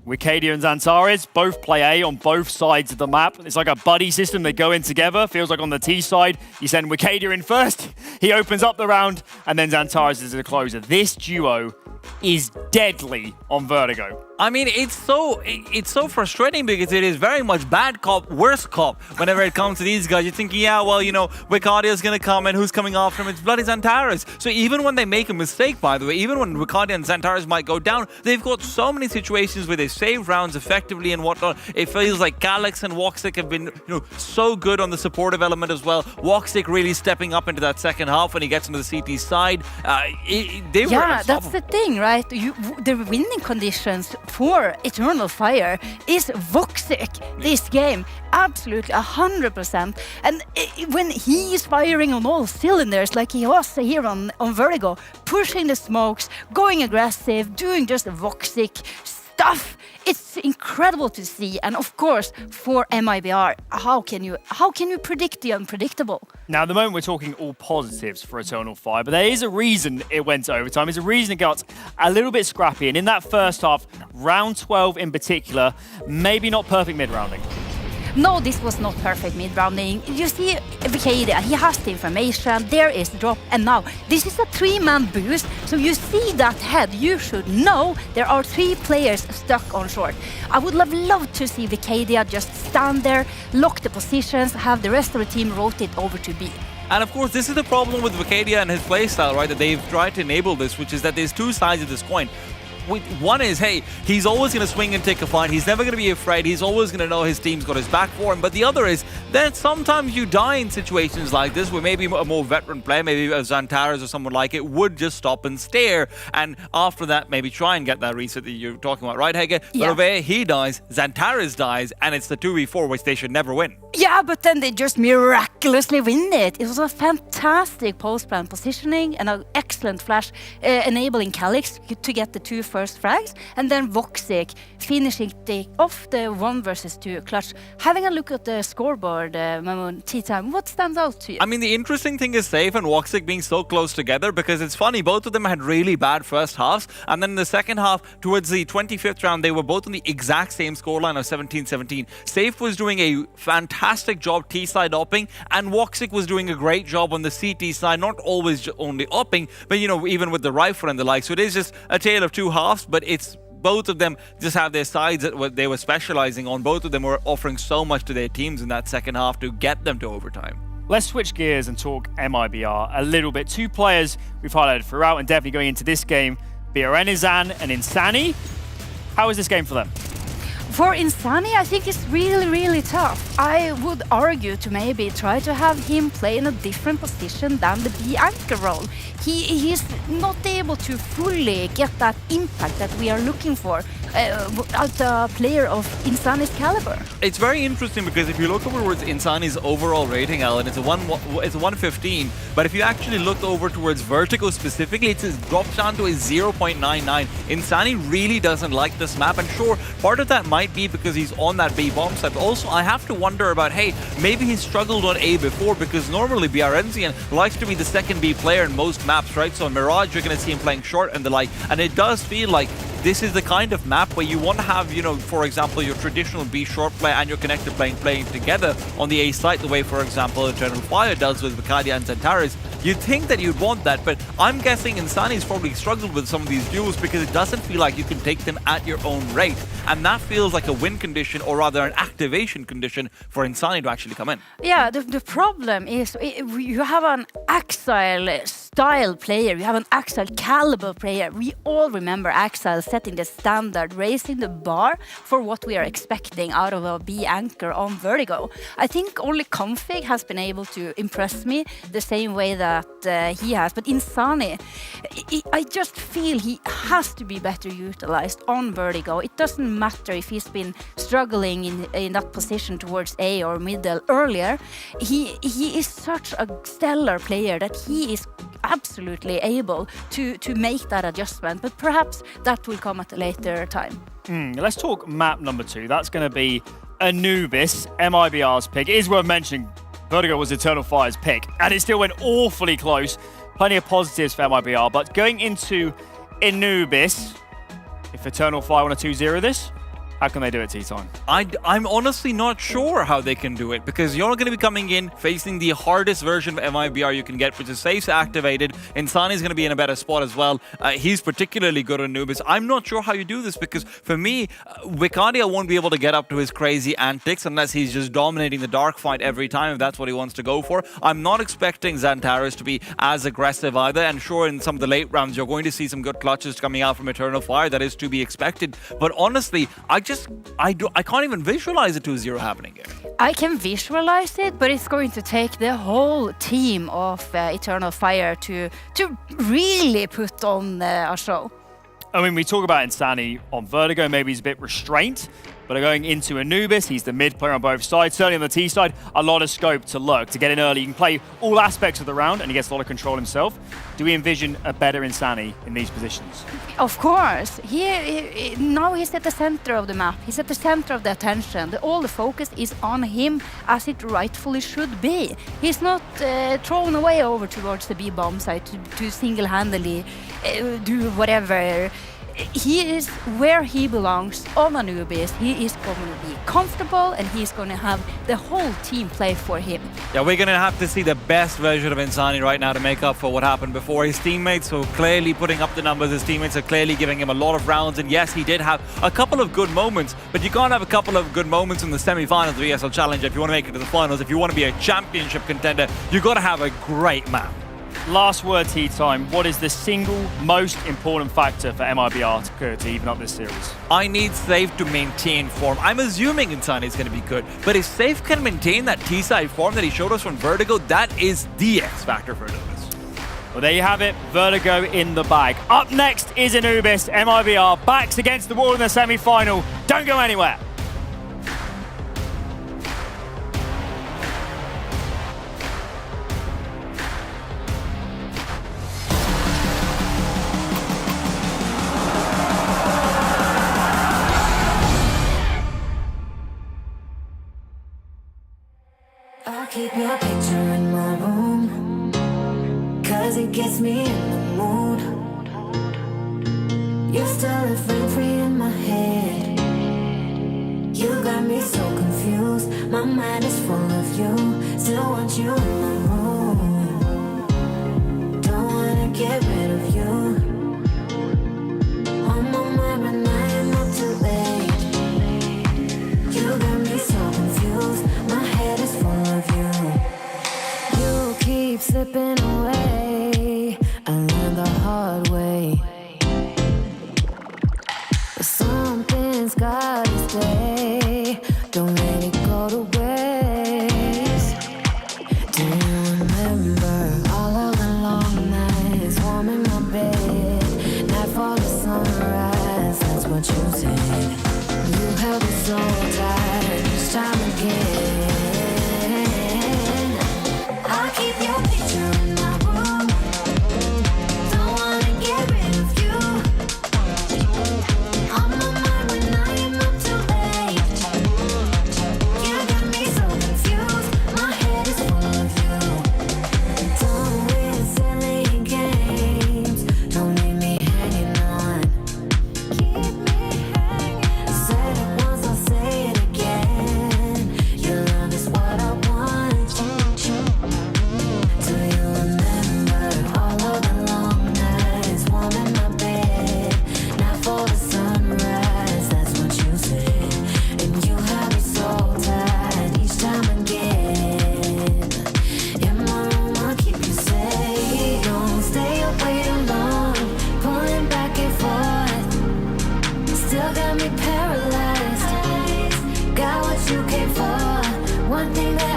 Wicadia and Xantares. Both play A on both sides of the map. It's like a buddy system. They go in together. Feels like on the T side, you send Wicadia in first. He opens up the round, and then Xantares is the closer. This duo is deadly on Vertigo. I mean, it's so frustrating, because it is very much bad cop, worse cop whenever it comes to these guys. You're thinking, yeah, well, you know, Wicadia is going to come, and who's coming after him? It's bloody Xantares. So even when they make a mistake, by the way, even when Wicadia and Xantares might go down, they've got so many situations where they save rounds effectively and whatnot. It feels like Calyx and Woxic have been, so good on the supportive element as well. Woxic really stepping up into that second half when he gets into the CT side. Yeah, that's the thing, right? The winning conditions for Eternal Fire is Woxic this game. Absolutely 100%. And when he is firing on all cylinders like he was here on Vertigo, pushing the smokes, going aggressive, doing just Woxic stuff, it's incredible to see. And of course, for MIBR, how can you predict the unpredictable? Now, at the moment, we're talking all positives for Eternal Fire, but there is a reason it went to overtime. There's a reason it got a little bit scrappy. And in that first half, round 12 in particular, maybe not perfect mid-rounding. No, this was not perfect mid-rounding. You see, Wicadia, he has the information, there is the drop, and now this is a 3-man boost, so you see that head, you should know there are 3 players stuck on short. I would love to see Wicadia just stand there, lock the positions, have the rest of the team rotate over to B. And of course, this is the problem with Wicadia and his playstyle, right? That they've tried to enable this, which is that there's 2 sides of this coin. One is, hey, he's always going to swing and take a fight. He's never going to be afraid. He's always going to know his team's got his back for him. But the other is that sometimes you die in situations like this where maybe a more veteran player, maybe a Xantares or someone like it, would just stop and stare. And after that, maybe try and get that reset that you're talking about, right, Hege? Yeah. But over here, he dies, Xantares dies, and it's the 2v4, which they should never win. Yeah, but then they just miraculously win it. It was a fantastic post-plan positioning and an excellent flash enabling Calyx to get the 2 first frags, and then Voxic finishing off the 1 versus 2 clutch. Having a look at the scoreboard, Mamoon, tea time, what stands out to you? I mean, the interesting thing is Safe and Voxic being so close together, because it's funny, both of them had really bad first halves, and then in the second half, towards the 25th round, they were both on the exact same scoreline of 17-17. Safe was doing a fantastic job T-side opping, and Voxic was doing a great job on the CT side, not always only opping, but even with the rifle and the like. So it is just a tale of two halves, but it's both of them just have their sides that what they were specializing on. Both of them were offering so much to their teams in that second half to get them to overtime. Let's switch gears and talk MIBR a little bit. Two players we've highlighted throughout and definitely going into this game, Biorenizan and Insani. How is this game for them? For Insani, I think it's really, really tough. I would argue to maybe try to have him play in a different position than the B anchor role. He's not able to fully get that impact that we are looking for at a player of Insani's caliber. It's very interesting because if you look over towards Insani's overall rating, Alan, it's a 115. But if you actually look over towards Vertigo specifically, it's dropped down to a 0.99. Insani really doesn't like this map, and sure, part of that might be because he's on that B bomb site. But also, I have to wonder about, hey, maybe he struggled on A before, because normally Biorenzian likes to be the second B player in most maps, right? So in Mirage, you're going to see him playing short and the like, and it does feel like this is the kind of map where you want to have, for example, your traditional B short player and your connector playing together on the A site, the way, for example, Eternal Fire does with Vicadia and Zentaris. You'd think that you'd want that, but I'm guessing Insani's probably struggled with some of these duels because it doesn't feel like you can take them at your own rate. And that feels like a win condition, or rather an activation condition for Insani to actually come in. Yeah, the problem is you have an Axile style player, you have an Axile caliber player. We all remember Axile setting the standard, raising the bar for what we are expecting out of a B anchor on Vertigo. I think only Config has been able to impress me the same way that he has, but Insani, I just feel he has to be better utilized on Vertigo. It doesn't matter if he's been struggling in that position towards A or middle earlier. He is such a stellar player that he is absolutely able to make that adjustment, but perhaps that will come at a later time. Let's talk map number 2. That's going to be Anubis, MIBR's pick. It is worth mentioning Vertigo was Eternal Fire's pick, and it still went awfully close. Plenty of positives for MIBR, but going into Anubis, if Eternal Fire want to 2-0 this, how can they do it, T-Time? I'm honestly not sure how they can do it, because you're going to be coming in facing the hardest version of MIBR you can get, which is Safe's activated. Insani's going to be in a better spot as well. He's particularly good on Anubis. I'm not sure how you do this, because for me, Vicadia won't be able to get up to his crazy antics unless he's just dominating the dark fight every time, if that's what he wants to go for. I'm not expecting Xantaris to be as aggressive either, and sure, in some of the late rounds, you're going to see some good clutches coming out from Eternal Fire. That is to be expected. But honestly, I can't even visualize a 2-0 happening here. I can visualize it, but it's going to take the whole team of Eternal Fire to really put on a show. I mean, we talk about Insani on Vertigo, maybe he's a bit restrained, but going into Anubis, he's the mid player on both sides. Certainly on the T side, a lot of scope to lurk, to get in early. You can play all aspects of the round, and he gets a lot of control himself. Do we envision a better Insani in these positions? Of course. Now he's at the center of the map. He's at the center of the attention. All the focus is on him, as it rightfully should be. He's not thrown away over towards the B bomb site to single-handedly do whatever. He is where he belongs on Anubis. He is going to be comfortable, and he's going to have the whole team play for him. Yeah, we're going to have to see the best version of Insani right now to make up for what happened before. His teammates are clearly putting up the numbers. His teammates are clearly giving him a lot of rounds. And yes, he did have a couple of good moments, but you can't have a couple of good moments in the semi-finals of the ESL Challenge if you want to make it to the finals. If you want to be a championship contender, you've got to have a great map. Last word, T-Time. What is the single most important factor for MIBR to even up this series? I need Safe to maintain form. I'm assuming Insani is going to be good, but if Safe can maintain that T-side form that he showed us from Vertigo, that is the X factor for Anubis. Well, there you have it. Vertigo in the bag. Up next is Anubis. MIBR backs against the wall in the semi-final. Don't go anywhere. keep your picture in my room, 'cause it gets me in the mood. You're still a friend free in my head. You got me so confused. My mind is full of you. Still want you in my room. Don't wanna get rid of you. On my mind when I am up too late. You got me so confused. My head is full of you. You keep slipping away. I learned the hard way. But something's gotta stay. Don't let it go to waste. Do you remember all of the long nights, warm in my bed, nightfall to sunrise? That's what you said. You held me so tight each time again. I keep your picture in my room. Don't wanna get rid of you. On my mind when I am up too late. You got me so confused. My head is full of you. Done with silly games. Don't leave me hanging on. Keep me hanging. I said it once, I'll say it again. Your love is what I want. Do you remember all of the long nights, warm in my bed, not for the sunrise? That's what you said. And you had me so tight each time again. In my room, I'll keep you safe. Don't stay away too long, pulling back and forth. Still got me paralyzed. Got what you came for. One thing that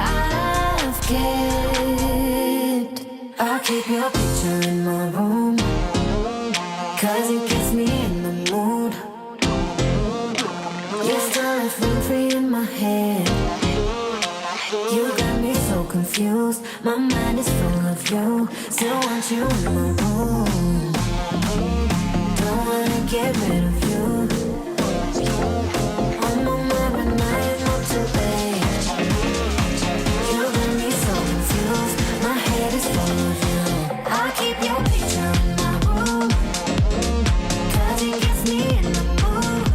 I've kept. I'll keep your picture in my room, 'cause it gets me in the mood. You're still a friend free in my head. You got me so confused. My mind is full of you. Still want you in my room. Don't wanna get rid of you. On my mind when I am up too late. You got me so confused. My head is full of you. I keep your picture in my room, 'cause it gets me in the mood.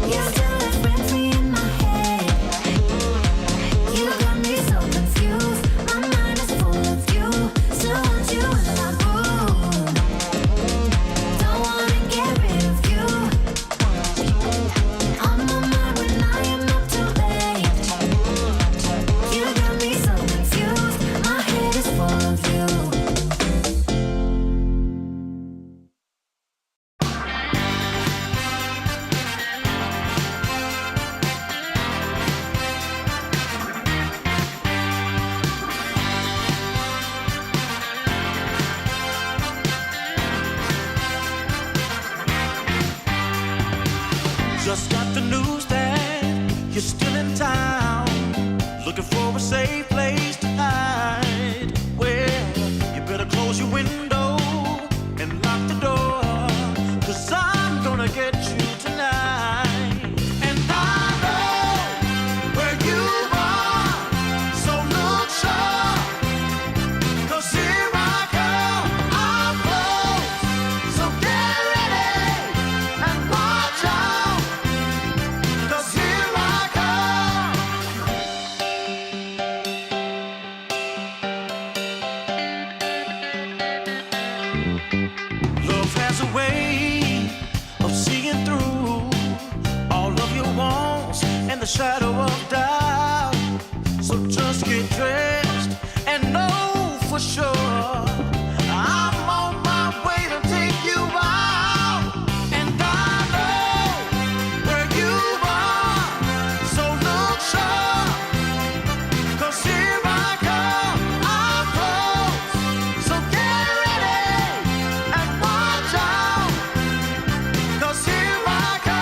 You're still a friend free in my head. You got me so confused. My mind is full of you. Still want you in my room. Don't wanna get rid of you. On my mind when I am up too late. You got me so confused. My head is full of you. Just got the news that you're still in town, looking for a safe place to hide. Well, you better close your window and lock the door, 'cause I'm gonna get you tonight. And I know where you are, so look sharp, 'cause here I come, I'm close. So get ready and watch out, 'cause here I come. Love has a way of seeing through all of your wants and the shadow of doubt. So just get dressed and know for sure I'm on my way to take you out. And I know where you are, so look sharp, 'cause here I come, I'm close. So get ready and watch out, 'cause here I come.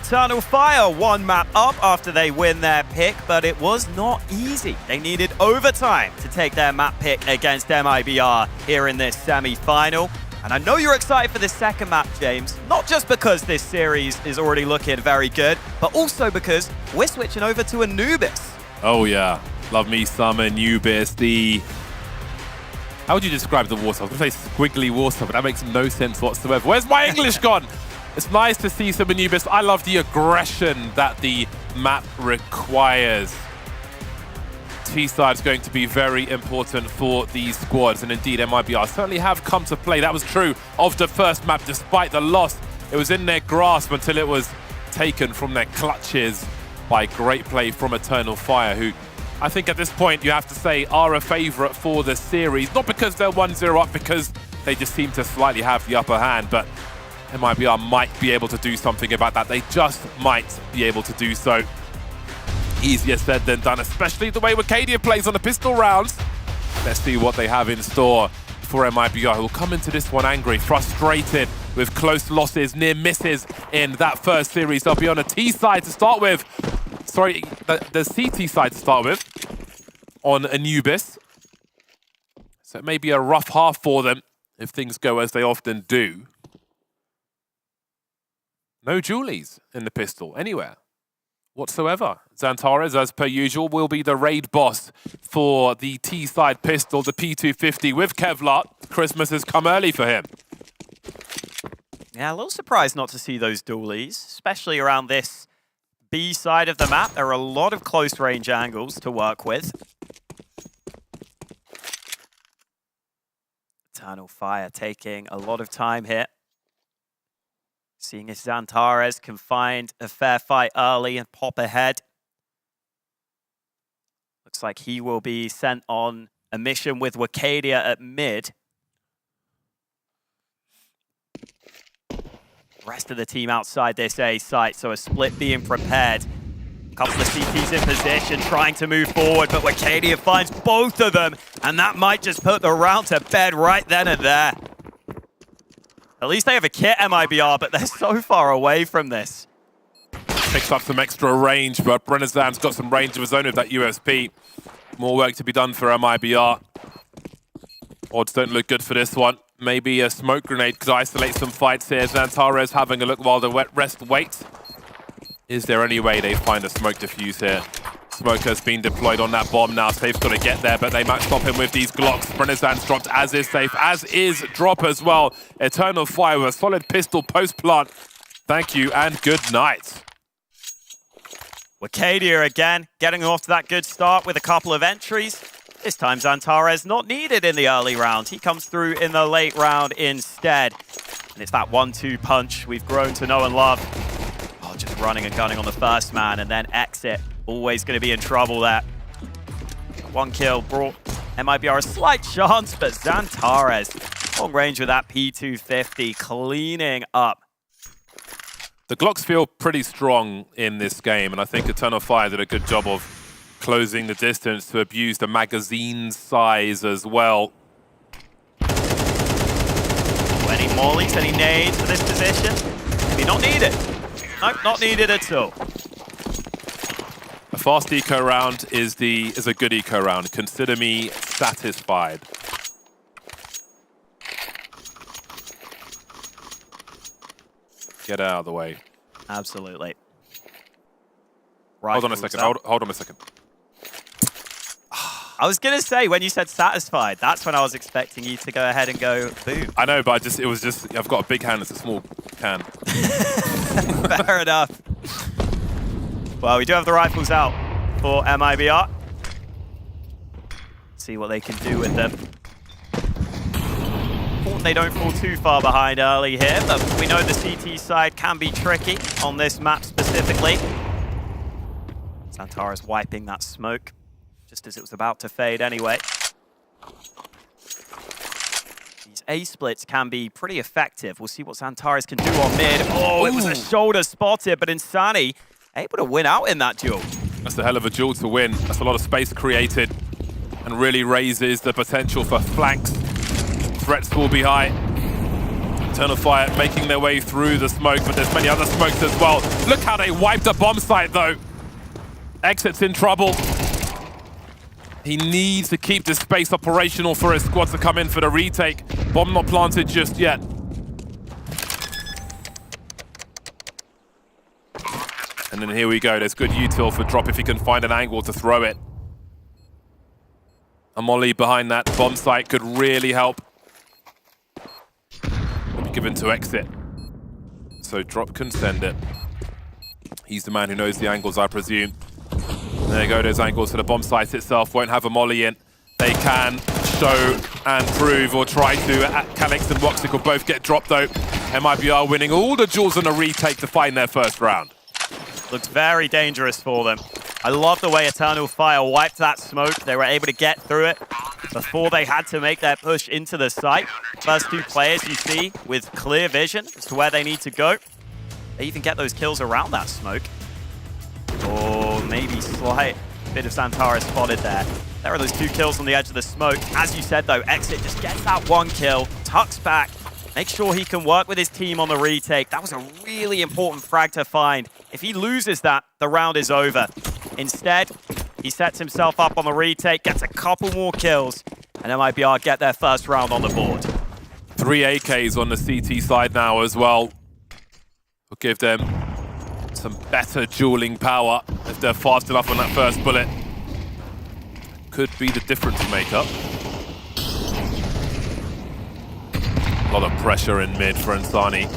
Eternal Fire 1 map up after they win their pick, but it was not easy. They needed overtime to take their map pick against MIBR here in this semi-final. And I know you're excited for this second map, James, not just because this series is already looking very good, but also because we're switching over to Anubis. Oh yeah, love me some Anubis. How would you describe the water? I was going to say squiggly water, but that makes no sense whatsoever. Where's my English gone? It's nice to see some Anubis. I love the aggression that the map requires. T-side is going to be very important for these squads, and indeed MIBR certainly have come to play. That was true of the first map, despite the loss. It was in their grasp until it was taken from their clutches by great play from Eternal Fire, who I think at this point you have to say are a favorite for the series. Not because they're 1-0 up, because they just seem to slightly have the upper hand, but MIBR might be able to do something about that. They just might be able to do so. Easier said than done, especially the way Wakadia plays on the pistol rounds. Let's see what they have in store for MIBR, who will come into this one angry, frustrated with close losses, near misses in that first series. They'll be on a T side to start with. Sorry, the CT side to start with on Anubis. So it may be a rough half for them if things go as they often do. No Julies in the pistol anywhere whatsoever. Xantares, as per usual, will be the raid boss for the T-side pistol, the P250 with Kevlar. Christmas has come early for him. Yeah, a little surprised not to see those dualies, especially around this B side of the map. There are a lot of close range angles to work with. Eternal Fire taking a lot of time here. Seeing if Xantares can find a fair fight early and pop ahead. Looks like he will be sent on a mission with Wakadia at mid. Rest of the team outside this A site, so a split being prepared. A couple of CTs in position, trying to move forward, but Wakadia finds both of them, and that might just put the round to bed right then and there. At least they have a kit, MIBR, but they're so far away from this. Picks up some extra range, but Brennazan's got some range of his own with that USP. More work to be done for MIBR. Odds don't look good for this one. Maybe a smoke grenade could isolate some fights here. Xantares having a look while the rest waits. Is there any way they find a smoke defuse here? Smoke has been deployed on that bomb now. Safe's got to get there, but they might stop him with these Glocks. Brennazan's dropped, as is Safe, as is Drop as well. Eternal Fire with a solid pistol post-plant. Thank you and good night. Wakadia again, getting off to that good start with a couple of entries. This time Xantares not needed in the early round. He comes through in the late round instead. And it's that 1-2 punch we've grown to know and love. Oh, just running and gunning on the first man and then exit. Always going to be in trouble there. One kill brought MIBR a slight chance, but Xantares long range with that P250, cleaning up. The Glocks feel pretty strong in this game, and I think Eternal Fire did a good job of closing the distance to abuse the magazine size as well. Any mollies, any nades for this position? Maybe not needed. Nope, not needed at all. A fast eco round is a good eco round. Consider me satisfied. Get out of the way. Absolutely. Hold on a second. Hold on a second. I was going to say, when you said satisfied, that's when I was expecting you to go ahead and go boom. I know, but it was just, I've got a big hand, it's a small can. Fair enough. Well, we do have the rifles out for MIBR. See what they can do with them. They don't fall too far behind early here, but we know the CT side can be tricky on this map specifically. Xantares wiping that smoke just as it was about to fade anyway. These A splits can be pretty effective. We'll see what Xantares can do on mid. Oh, it was a shoulder spotted, but Insani able to win out in that duel. That's a hell of a duel to win. That's a lot of space created and really raises the potential for flanks. Threats will be high. Eternal Fire making their way through the smoke, but there's many other smokes as well. Look how they wiped a bomb site, though. Exit's in trouble. He needs to keep this space operational for his squad to come in for the retake. Bomb not planted just yet. And then here we go. There's good util for Drop if he can find an angle to throw it. A molly behind that bomb site could really help. Given to Exit. So Drop can send it. He's the man who knows the angles, I presume. There you go, those angles to the bomb site itself. Won't have a molly in. They can show and prove, or try to. Calix and Woxic will both get dropped though. MIBR winning all the duels on a retake to find their first round. Looks very dangerous for them. I love the way Eternal Fire wiped that smoke. They were able to get through it before they had to make their push into the site. First two players you see with clear vision as to where they need to go. They even get those kills around that smoke. Or maybe slight bit of Xantares spotted there. There are those 2 kills on the edge of the smoke. As you said though, Exit just gets that 1 kill, tucks back, makes sure he can work with his team on the retake. That was a really important frag to find. If he loses that, the round is over. Instead, he sets himself up on the retake, gets a couple more kills, and MIBR get their first round on the board. 3 AKs on the CT side now as well. Will give them some better dueling power if they're fast enough on that first bullet. Could be the difference maker. A lot of pressure in mid for Insani.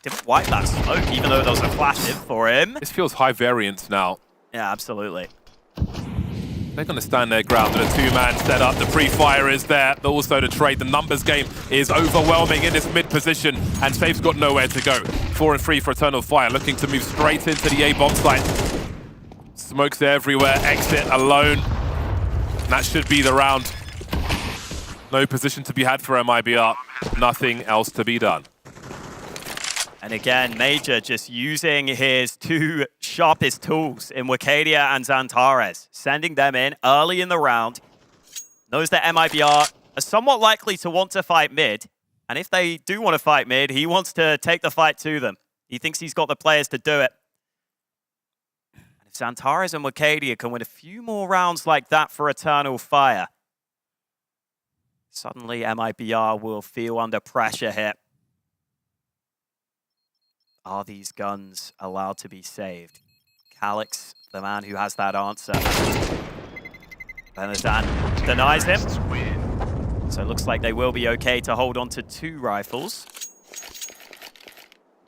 Didn't wipe that smoke, even though there was a flash in for him. This feels high variance now. Yeah, absolutely. They're going to stand their ground with a 2-man setup. The pre-fire is there, but also the trade. The numbers game is overwhelming in this mid position, and Safe's got nowhere to go. 4 and 3 for Eternal Fire, looking to move straight into the A bomb site. Smokes everywhere, Exit alone. And that should be the round. No position to be had for MIBR. Nothing else to be done. And again, Major just using his 2 sharpest tools in Wakadia and Xantares, sending them in early in the round. Knows that MIBR are somewhat likely to want to fight mid. And if they do want to fight mid, he wants to take the fight to them. He thinks he's got the players to do it. And if Xantares and Wakadia can win a few more rounds like that for Eternal Fire, suddenly MIBR will feel under pressure here. Are these guns allowed to be saved? Calix, the man who has that answer. Benazan denies him. So it looks like they will be okay to hold on to 2 rifles.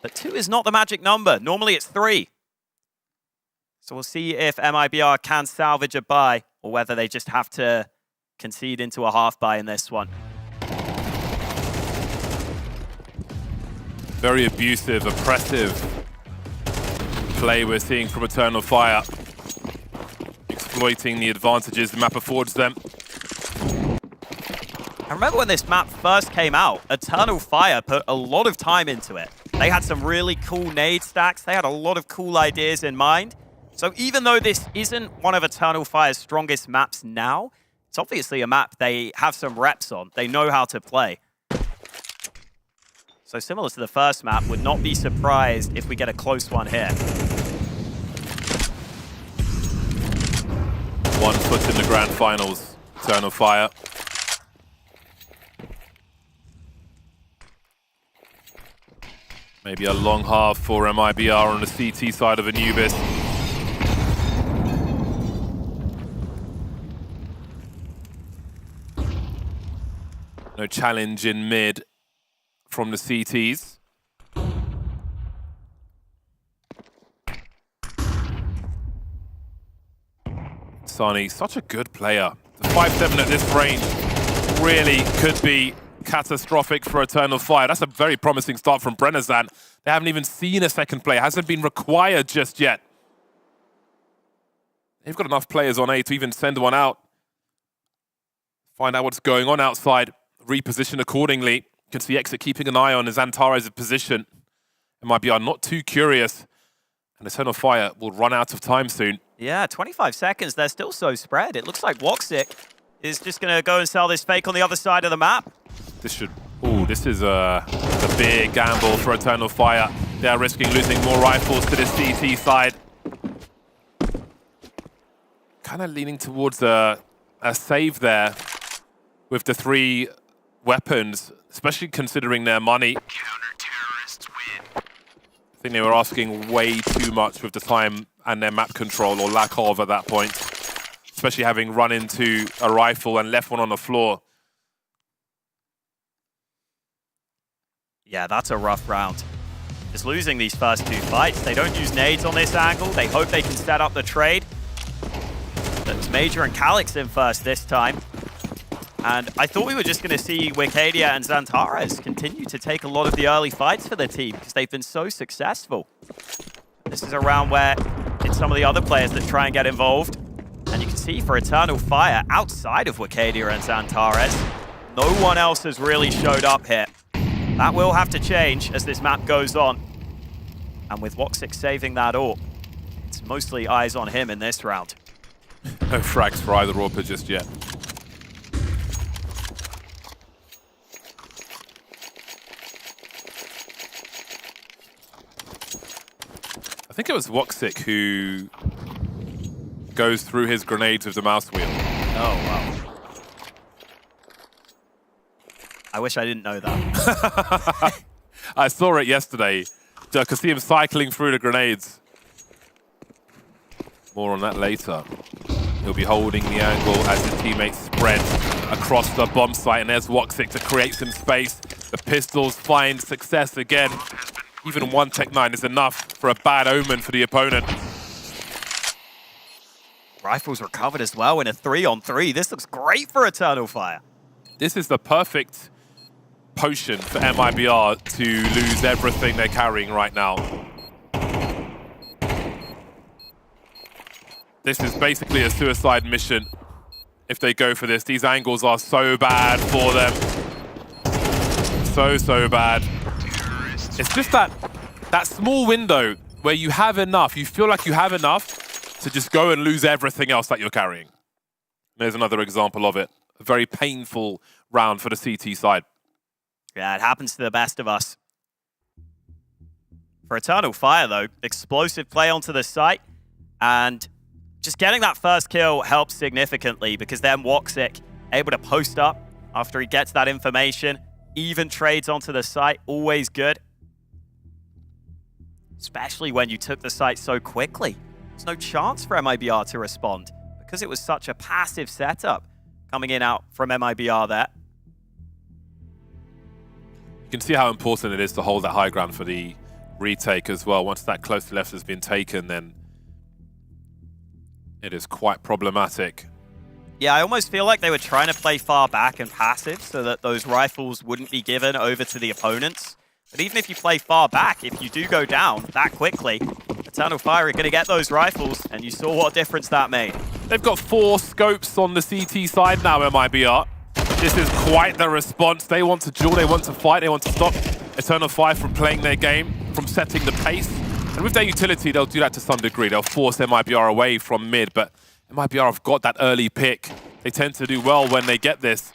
But 2 is not the magic number. Normally it's 3. So we'll see if MIBR can salvage a buy or whether they just have to concede into a half buy in this one. Very abusive, oppressive play we're seeing from Eternal Fire. Exploiting the advantages the map affords them. I remember when this map first came out, Eternal Fire put a lot of time into it. They had some really cool nade stacks. They had a lot of cool ideas in mind. So even though this isn't one of Eternal Fire's strongest maps now, it's obviously a map they have some reps on. They know how to play. So similar to the first map, would not be surprised if we get a close one here. 1 foot in the grand finals, Eternal Fire. Maybe a long half for MIBR on the CT side of Anubis. No challenge in mid from the CTs. Sani, such a good player. The 5-7 at this range really could be catastrophic for Eternal Fire. That's a very promising start from Brennazan. They haven't even seen a second player. Hasn't been required just yet. They've got enough players on A to even send one out. Find out what's going on outside. Reposition accordingly. You can see Exit keeping an eye on his Xantares' position. MIBR not too curious And Eternal Fire will run out of time soon. Yeah, 25 seconds. They're still so spread. It looks like Woxic is just going to go and sell this fake on the other side of the map. This should... Ooh, this is a big gamble for Eternal Fire. They are risking losing more rifles to the CT side. Kind of leaning towards a save there with the 3 weapons, especially considering their money. I think they were asking way too much with the time and their map control, or lack of at that point. Especially having run into a rifle and left one on the floor. Yeah, that's a rough round. Just losing these first 2 fights. They don't use nades on this angle. They hope they can set up the trade. That's Major and Calix in first this time. And I thought we were just going to see Wicadia and Xantares continue to take a lot of the early fights for the team because they've been so successful. This is a round where it's some of the other players that try and get involved. And you can see for Eternal Fire, outside of Wicadia and Xantares, no one else has really showed up here. That will have to change as this map goes on. And with Woxic saving that AWP, it's mostly eyes on him in this round. No frags for either AWPer just yet. I think it was Woxic who goes through his grenades with the mouse wheel. Oh, wow. I wish I didn't know that. I saw it yesterday. I could see him cycling through the grenades. More on that later. He'll be holding the angle as his teammates spread across the bomb site, and there's Woxic to create some space. The pistols find success again. Even one Tech-9 is enough for a bad omen for the opponent. Rifles recovered as well in a 3-on-3. This looks great for Eternal Fire. This is the perfect potion for MIBR to lose everything they're carrying right now. This is basically a suicide mission if they go for this. These angles are so bad for them. So bad. It's just that small window where you have enough, you feel like you have enough to just go and lose everything else that you're carrying. There's another example of it. A very painful round for the CT side. Yeah, it happens to the best of us. For Eternal Fire, though, explosive play onto the site, and just getting that first kill helps significantly because then Woxic able to post up after he gets that information. Even trades onto the site, always good. Especially when you took the site so quickly. There's no chance for MIBR to respond because it was such a passive setup coming in out from MIBR there. You can see how important it is to hold that high ground for the retake as well. Once that close to left has been taken, then it is quite problematic. Yeah, I almost feel like they were trying to play far back and passive so that those rifles wouldn't be given over to the opponents. But even if you play far back, if you do go down that quickly, Eternal Fire are going to get those rifles, and you saw what difference that made. They've got 4 scopes on the CT side now, MIBR. This is quite the response. They want to duel, they want to fight, they want to stop Eternal Fire from playing their game, from setting the pace. And with their utility, they'll do that to some degree. They'll force MIBR away from mid, but MIBR have got that early pick. They tend to do well when they get this.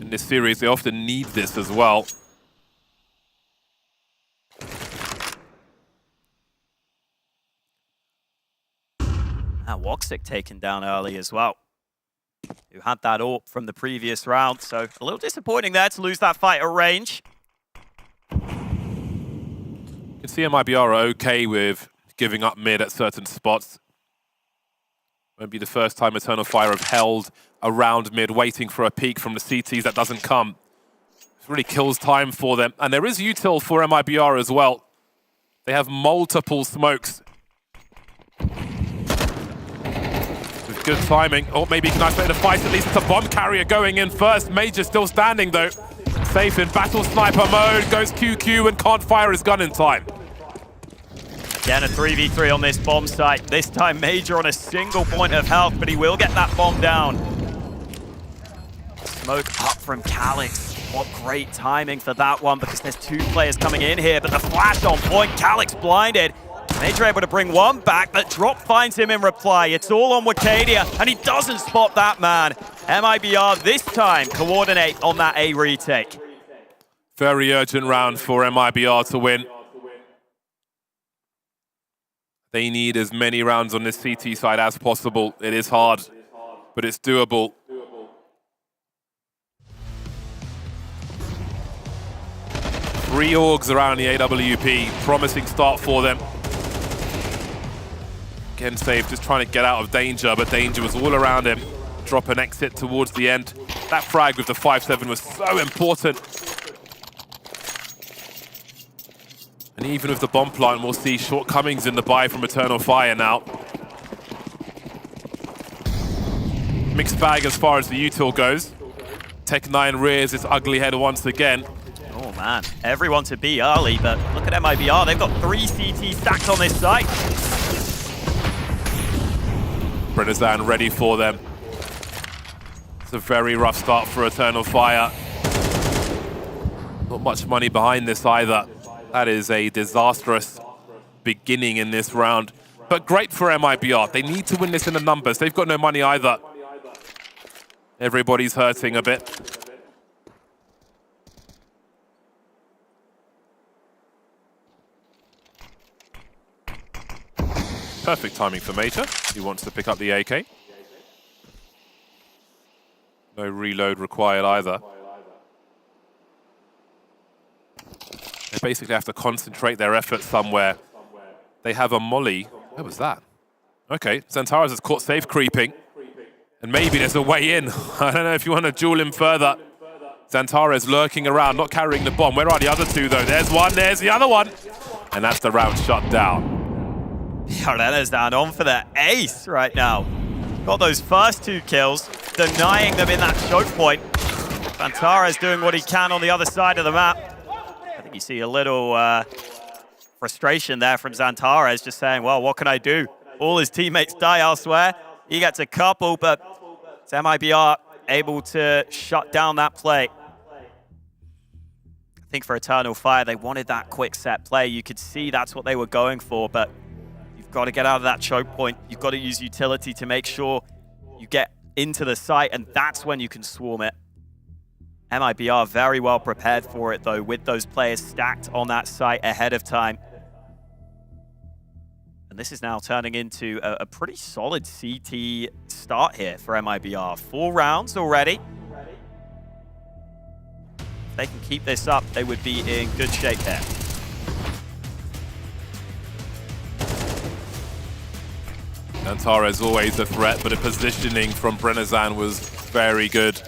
In this series, they often need this as well. Woxic taken down early as well, who had that AWP from the previous round. So a little disappointing there to lose that fight at range. You can see MIBR are okay with giving up mid at certain spots. Won't be the first time Eternal Fire have held around mid, waiting for a peek from the CTs that doesn't come. It really kills time for them. And there is util for MIBR as well. They have multiple smokes. With good timing. Oh, maybe he can isolate the fight. At least it's a bomb carrier going in first. Major still standing though. Safe in battle sniper mode. Goes QQ and can't fire his gun in time. Again, a 3v3 on this bomb site. This time Major on a single point of health, but he will get that bomb down. Smoke up from Calix. What great timing for that one, because there's 2 players coming in here, but the flash on point, Calyx blinded. Major able to bring one back, but Drop finds him in reply. It's all on Wakadia, and he doesn't spot that man. MIBR this time coordinate on that A retake. Very urgent round for MIBR to win. They need as many rounds on this CT side as possible. It is hard, but it's doable. Three orgs around the AWP. Promising start for them. Again, Save just trying to get out of danger, but danger was all around him. Drop an exit towards the end. That frag with the 5-7 was so important. And even with the bomb plant, we'll see shortcomings in the buy from Eternal Fire now. Mixed bag as far as the util goes. Tech9 rears its ugly head once again. Oh man, everyone to be early, but look at MIBR. They've got 3 CT stacked on this site. Brenizan ready for them. It's a very rough start for Eternal Fire. Not much money behind this either. That is a disastrous beginning in this round. But great for MIBR. They need to win this in the numbers. They've got no money either. Everybody's hurting a bit. Perfect timing for Major. He wants to pick up the AK. No reload required either. They basically have to concentrate their efforts somewhere. They have a molly. Where was that? Okay, Xantares has caught safe creeping. And maybe there's a way in. I don't know if you want to duel him further. Xantares lurking around, not carrying the bomb. Where are the other 2 though? There's one, there's the other one. And that's the round shut down. Jarlena's down on for the ace right now. Got those first 2 kills, denying them in that choke point. Xantares doing what he can on the other side of the map. I think you see a little frustration there from Xantares, just saying, well, what can I do? All his teammates die elsewhere. He gets a couple, but it's MIBR able to shut down that play. I think for Eternal Fire, they wanted that quick set play. You could see that's what they were going for, but you've got to get out of that choke point. You've got to use utility to make sure you get into the site, and that's when you can swarm it. MIBR very well prepared for it, though, with those players stacked on that site ahead of time. And this is now turning into a pretty solid CT start here for MIBR. 4 rounds already. If they can keep this up, they would be in good shape there. Xantares always a threat, but the positioning from Brenizan was very good.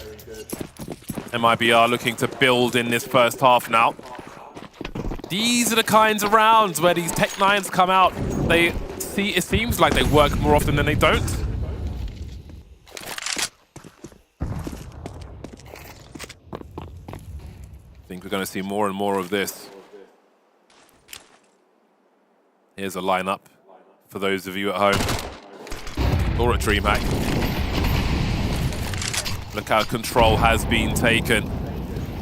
MIBR looking to build in this first half now. These are the kinds of rounds where these Tech9s come out. It seems like they work more often than they don't. I think we're going to see more and more of this. Here's a lineup for those of you at home. Or at DreamHack. Look how control has been taken.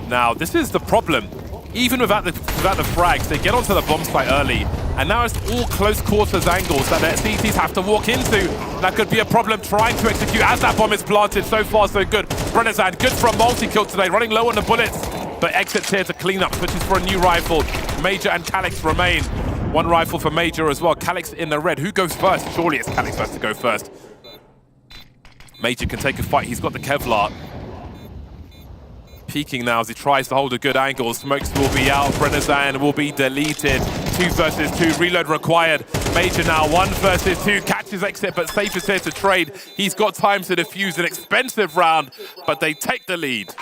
Now, this is the problem. Even without the frags, they get onto the bomb site early, and now it's all close quarters angles that their CTs have to walk into. That could be a problem trying to execute as that bomb is planted. So far, so good. Brenizan, good for a multi-kill today, running low on the bullets, but exits here to clean up, switches for a new rifle. Major and Calyx remain. 1 rifle for Major as well. Calyx in the red. Who goes first? Surely it's Calyx first to go first. Major can take a fight. He's got the Kevlar. Peeking now as he tries to hold a good angle. Smokes will be out. Brenizan will be deleted. 2 versus 2. Reload required. Major now 1 versus 2. Catches exit, but Safe is here to trade. He's got time to defuse an expensive round, but they take the lead.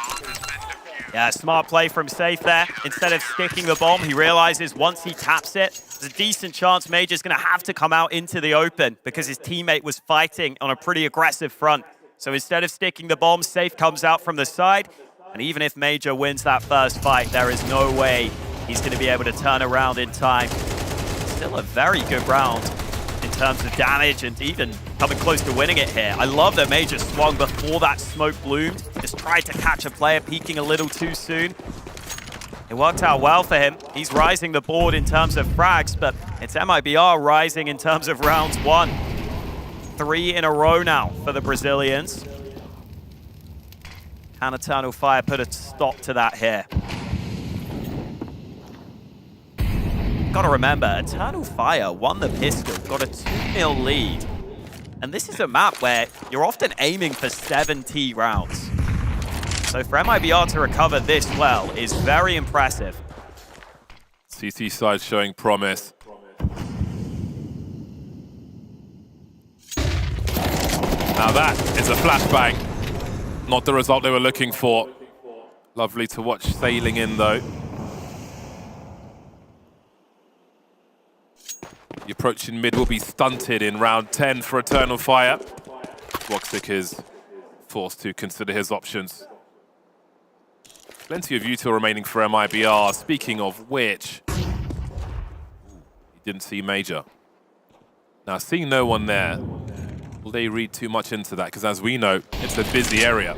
Yeah, smart play from Safe there. Instead of sticking the bomb, he realizes once he taps it, there's a decent chance Major's going to have to come out into the open because his teammate was fighting on a pretty aggressive front. So instead of sticking the bomb, Safe comes out from the side. And even if Major wins that first fight, there is no way he's going to be able to turn around in time. Still a very good round in terms of damage and even coming close to winning it here. I love that Major swung before that smoke bloomed. Just tried to catch a player peeking a little too soon. It worked out well for him. He's rising the board in terms of frags, but it's MIBR rising in terms of rounds won. 3 in a row now for the Brazilians. Can Eternal Fire put a stop to that here? Gotta remember, Eternal Fire won the pistol, got a 2-0 lead. And this is a map where you're often aiming for 70 rounds. So for MIBR to recover this well is very impressive. CT side showing promise. Now that is a flashbang. Not the result they were looking for. Lovely to watch sailing in though. The approach in mid will be stunted in round 10 for Eternal Fire. Woxic is forced to consider his options. Plenty of util remaining for MIBR. Speaking of which, he didn't see Major. Now, seeing no one there, will they read too much into that? Because as we know, it's a busy area.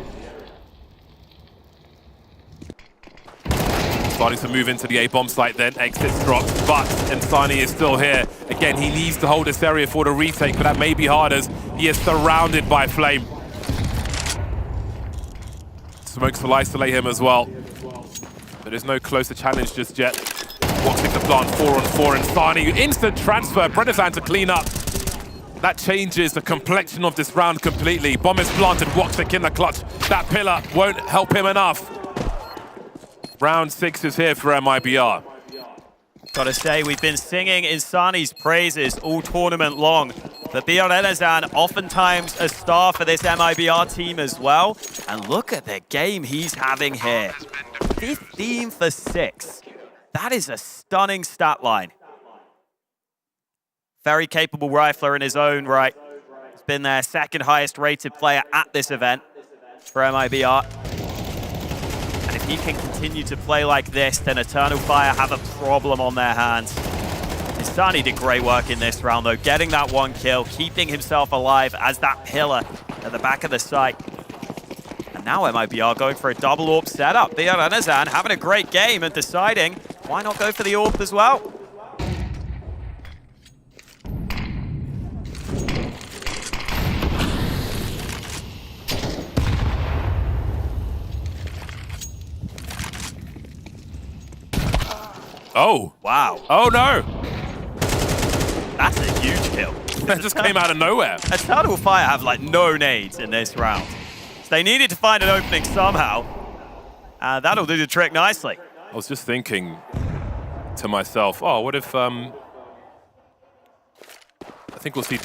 Starting to move into the A-bomb site then, exits dropped, but Insani is still here. Again, he needs to hold this area for the retake, but that may be hard as he is surrounded by flame. Smokes will isolate him as well. There is no closer challenge just yet. Woxic the plant 4-on-4, Insani, instant transfer, Brenizan to clean up. That changes the complexion of this round completely. Bomb is planted, Woxic in the clutch. That pillar won't help him enough. Round 6 is here for MIBR. Gotta say, we've been singing Insani's praises all tournament long. But Brenizan, oftentimes a star for this MIBR team as well. And look at the game he's having here. 15 for 6. That is a stunning stat line. Very capable rifler in his own right. He's been their second highest rated player at this event for MIBR. And if he can continue to play like this, then Eternal Fire have a problem on their hands. Insani did great work in this round though, getting that 1 kill, keeping himself alive as that pillar at the back of the site. And now MIBR going for a double AWP setup. Brenizan having a great game and deciding why not go for the AWP as well. Oh. Wow. Oh no. That's a huge kill. That just came out of nowhere. Eternal Fire have like no nades in this round. So they needed to find an opening somehow. And that'll do the trick nicely. I was just thinking to myself, oh, what if, I think we'll see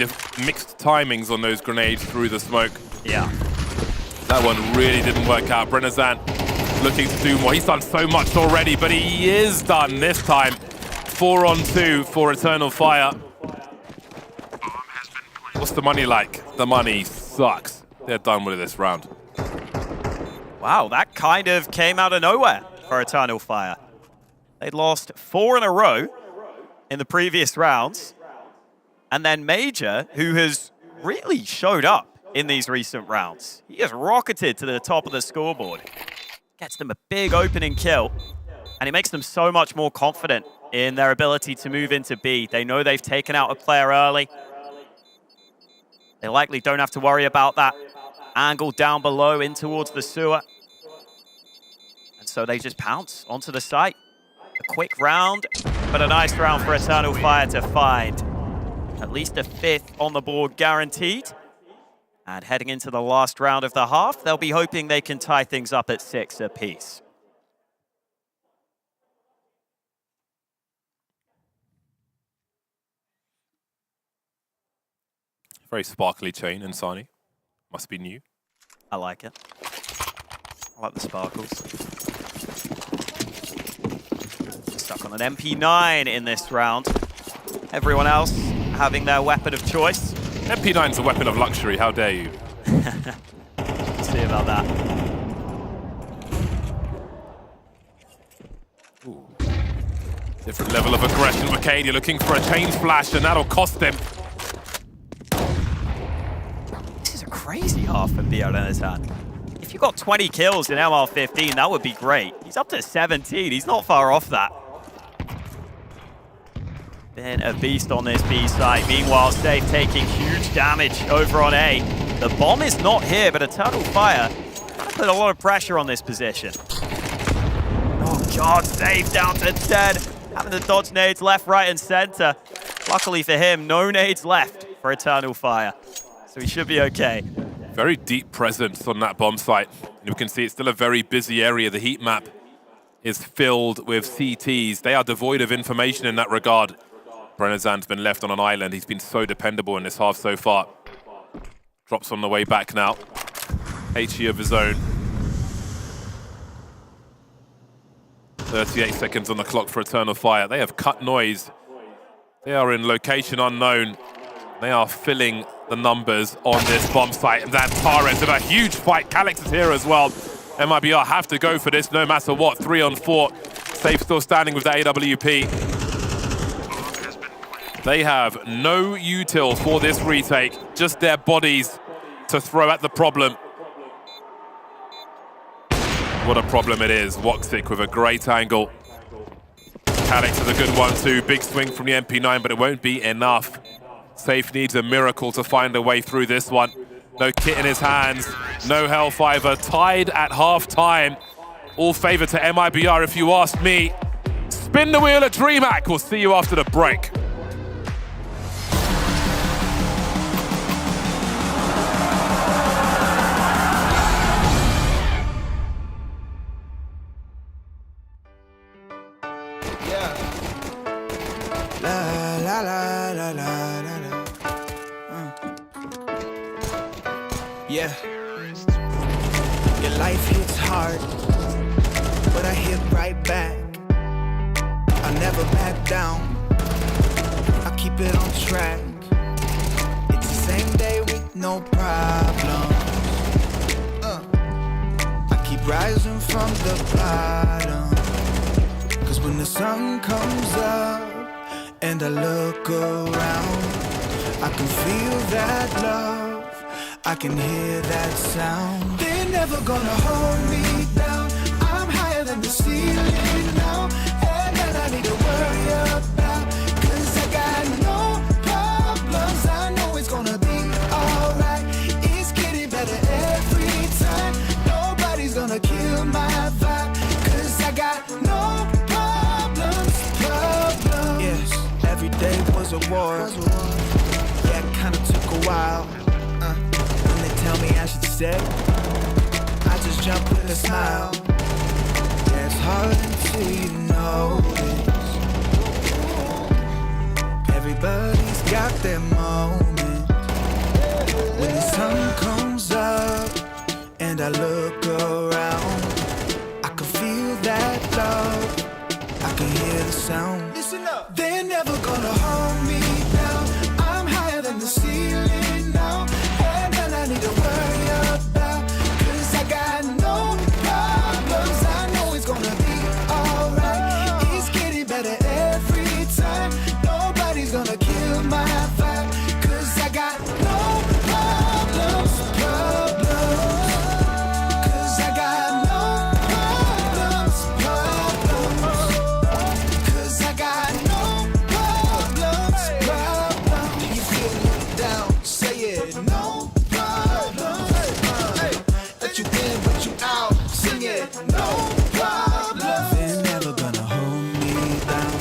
mixed timings on those grenades through the smoke. Yeah. That one really didn't work out. Brenizan looking to do more. He's done so much already, but he is done this time. 4-on-2 for Eternal Fire. What's the money like? The money sucks. They're done with this round. Wow, that kind of came out of nowhere for Eternal Fire. They'd lost 4 in a row in the previous rounds. And then Major, who has really showed up in these recent rounds. He has rocketed to the top of the scoreboard. Gets them a big opening kill. And it makes them so much more confident in their ability to move into B. They know they've taken out a player early. They likely don't have to worry about that angle down below in towards the sewer. And so they just pounce onto the site. A quick round, but a nice round for Eternal Fire to find. At least a 5th on the board guaranteed. And heading into the last round of the half, they'll be hoping they can tie things up at 6 apiece. Very sparkly chain, Insani. Must be new. I like it. I like the sparkles. Stuck on an MP9 in this round. Everyone else having their weapon of choice. MP9's a weapon of luxury, how dare you? See about that. Ooh. Different level of aggression. Arcadia looking for a chain flash, and that'll cost him. crazy half from Biolenazan. If you got 20 kills in MR15, that would be great. He's up to 17. He's not far off that. Been a beast on this B site. Meanwhile, Safe taking huge damage over on A. The bomb is not here, but Eternal Fire trying to put a lot of pressure on this position. Oh God, Safe down to 10. Having to dodge nades left, right, and center. Luckily for him, no nades left for Eternal Fire. So he should be okay. Very deep presence on that bomb site. You can see it's still a very busy area. The heat map is filled with CTs. They are devoid of information in that regard. Brenazan's been left on an island. He's been so dependable in this half so far. Drops on the way back now. HE of his own. 38 seconds on the clock for Eternal Fire. They have cut noise. They are in location unknown. They are filling the numbers on this bomb site. And then Tares in a huge fight. Calix is here as well. MIBR have to go for this no matter what. 3 on 4. Safe still standing with the AWP. They have no util for this retake. Just their bodies to throw at the problem. What a problem it is. Woxic with a great angle. Calix is a good one too. Big swing from the MP9, but it won't be enough. Safe needs a miracle to find a way through this one. No kit in his hands. No health either. Tied at half-time. All favor to MIBR if you ask me. Spin the wheel at DreamHack. We'll see you after the break. Yeah. Your life hits hard, but I hit right back. I never back down. I keep it on track. It's the same day with no problem. I keep rising from the bottom. 'Cause when the sun comes up and I look around, I can feel that love. I can hear that sound. They're never gonna hold me down. I'm higher than the ceiling now. And then I need to worry about, 'cause I got no problems. I know it's gonna be alright. It's getting better every time. Nobody's gonna kill my vibe, 'cause I got no problems. Yes, every day was a war. Yeah, it kinda took a while. Tell me I should stay. I just jump with a smile. Yeah, it's hard until you notice. Everybody's got their moment. When the sun comes up and I look around, I can feel that love. I can hear the sound. Listen up. They're never gonna hold me down. I'm higher than the ceiling now. I need to worry about, 'cause I got no problems. I know it's gonna be alright. It's getting better every time. Nobody's gonna kill my vibe, 'cause I got no problems. 'Cause I got no problems. 'Cause I got no problems. You feel me down, say it, no. You in, but you out, sing it, no problem. They're never gonna hold me down.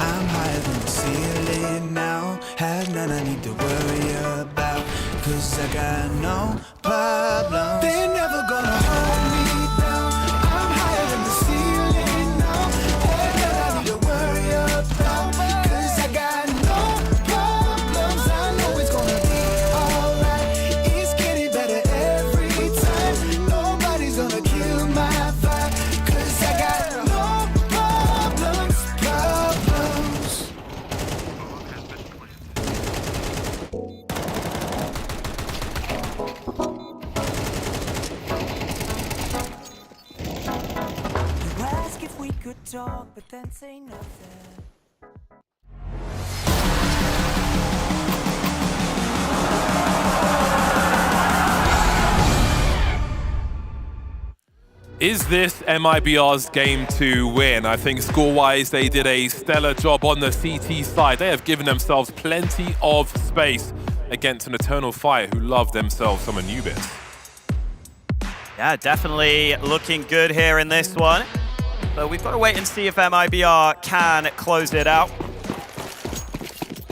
I'm higher than the ceiling now. Have none I need to worry about, 'cause I got no problem. They're never gonna hold me down. I'm higher than the ceiling now. Have none I need to worry about, 'cause I got no problems. I know it's gonna be alright. It's getting better every time. Nobody's gonna kill my vibe, 'cause I got no problems. You ask if we could talk, but then say nothing. Is this MIBR's game to win? I think score-wise, they did a stellar job on the CT side. They have given themselves plenty of space against an Eternal Fire who love themselves some Anubis. Yeah, definitely looking good here in this one. But we've got to wait and see if MIBR can close it out.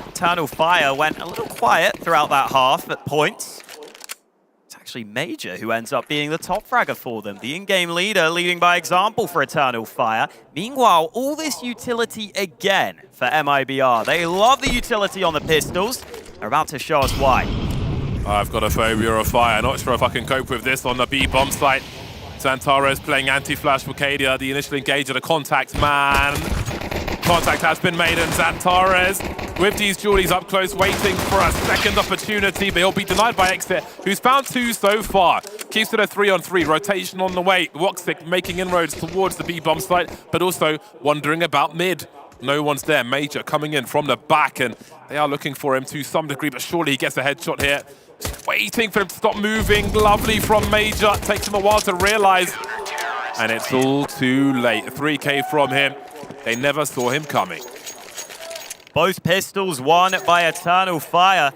Eternal Fire went a little quiet throughout that half at points. It's actually Major who ends up being the top fragger for them. The in-game leader leading by example for Eternal Fire. Meanwhile, all this utility again for MIBR. They love the utility on the pistols. They're about to show us why. I've got a phobia of fire. Not sure if I can cope with this on the B bomb site. Xantares playing anti-flash for Cadia. The initial engager, the contact man. Contact has been made, and Xantares with these Julies up close, waiting for a second opportunity, but he'll be denied by Exit, who's found 2 so far. Keeps it a 3-on-3, rotation on the way. Woxic making inroads towards the B bomb site, but also wondering about mid. No one's there. Major coming in from the back, and they are looking for him to some degree, but surely he gets a headshot here. Just waiting for him to stop moving. Lovely from Major. Takes him a while to realize, and it's all too late. 3K from him. They never saw him coming. Both pistols won by Eternal Fire.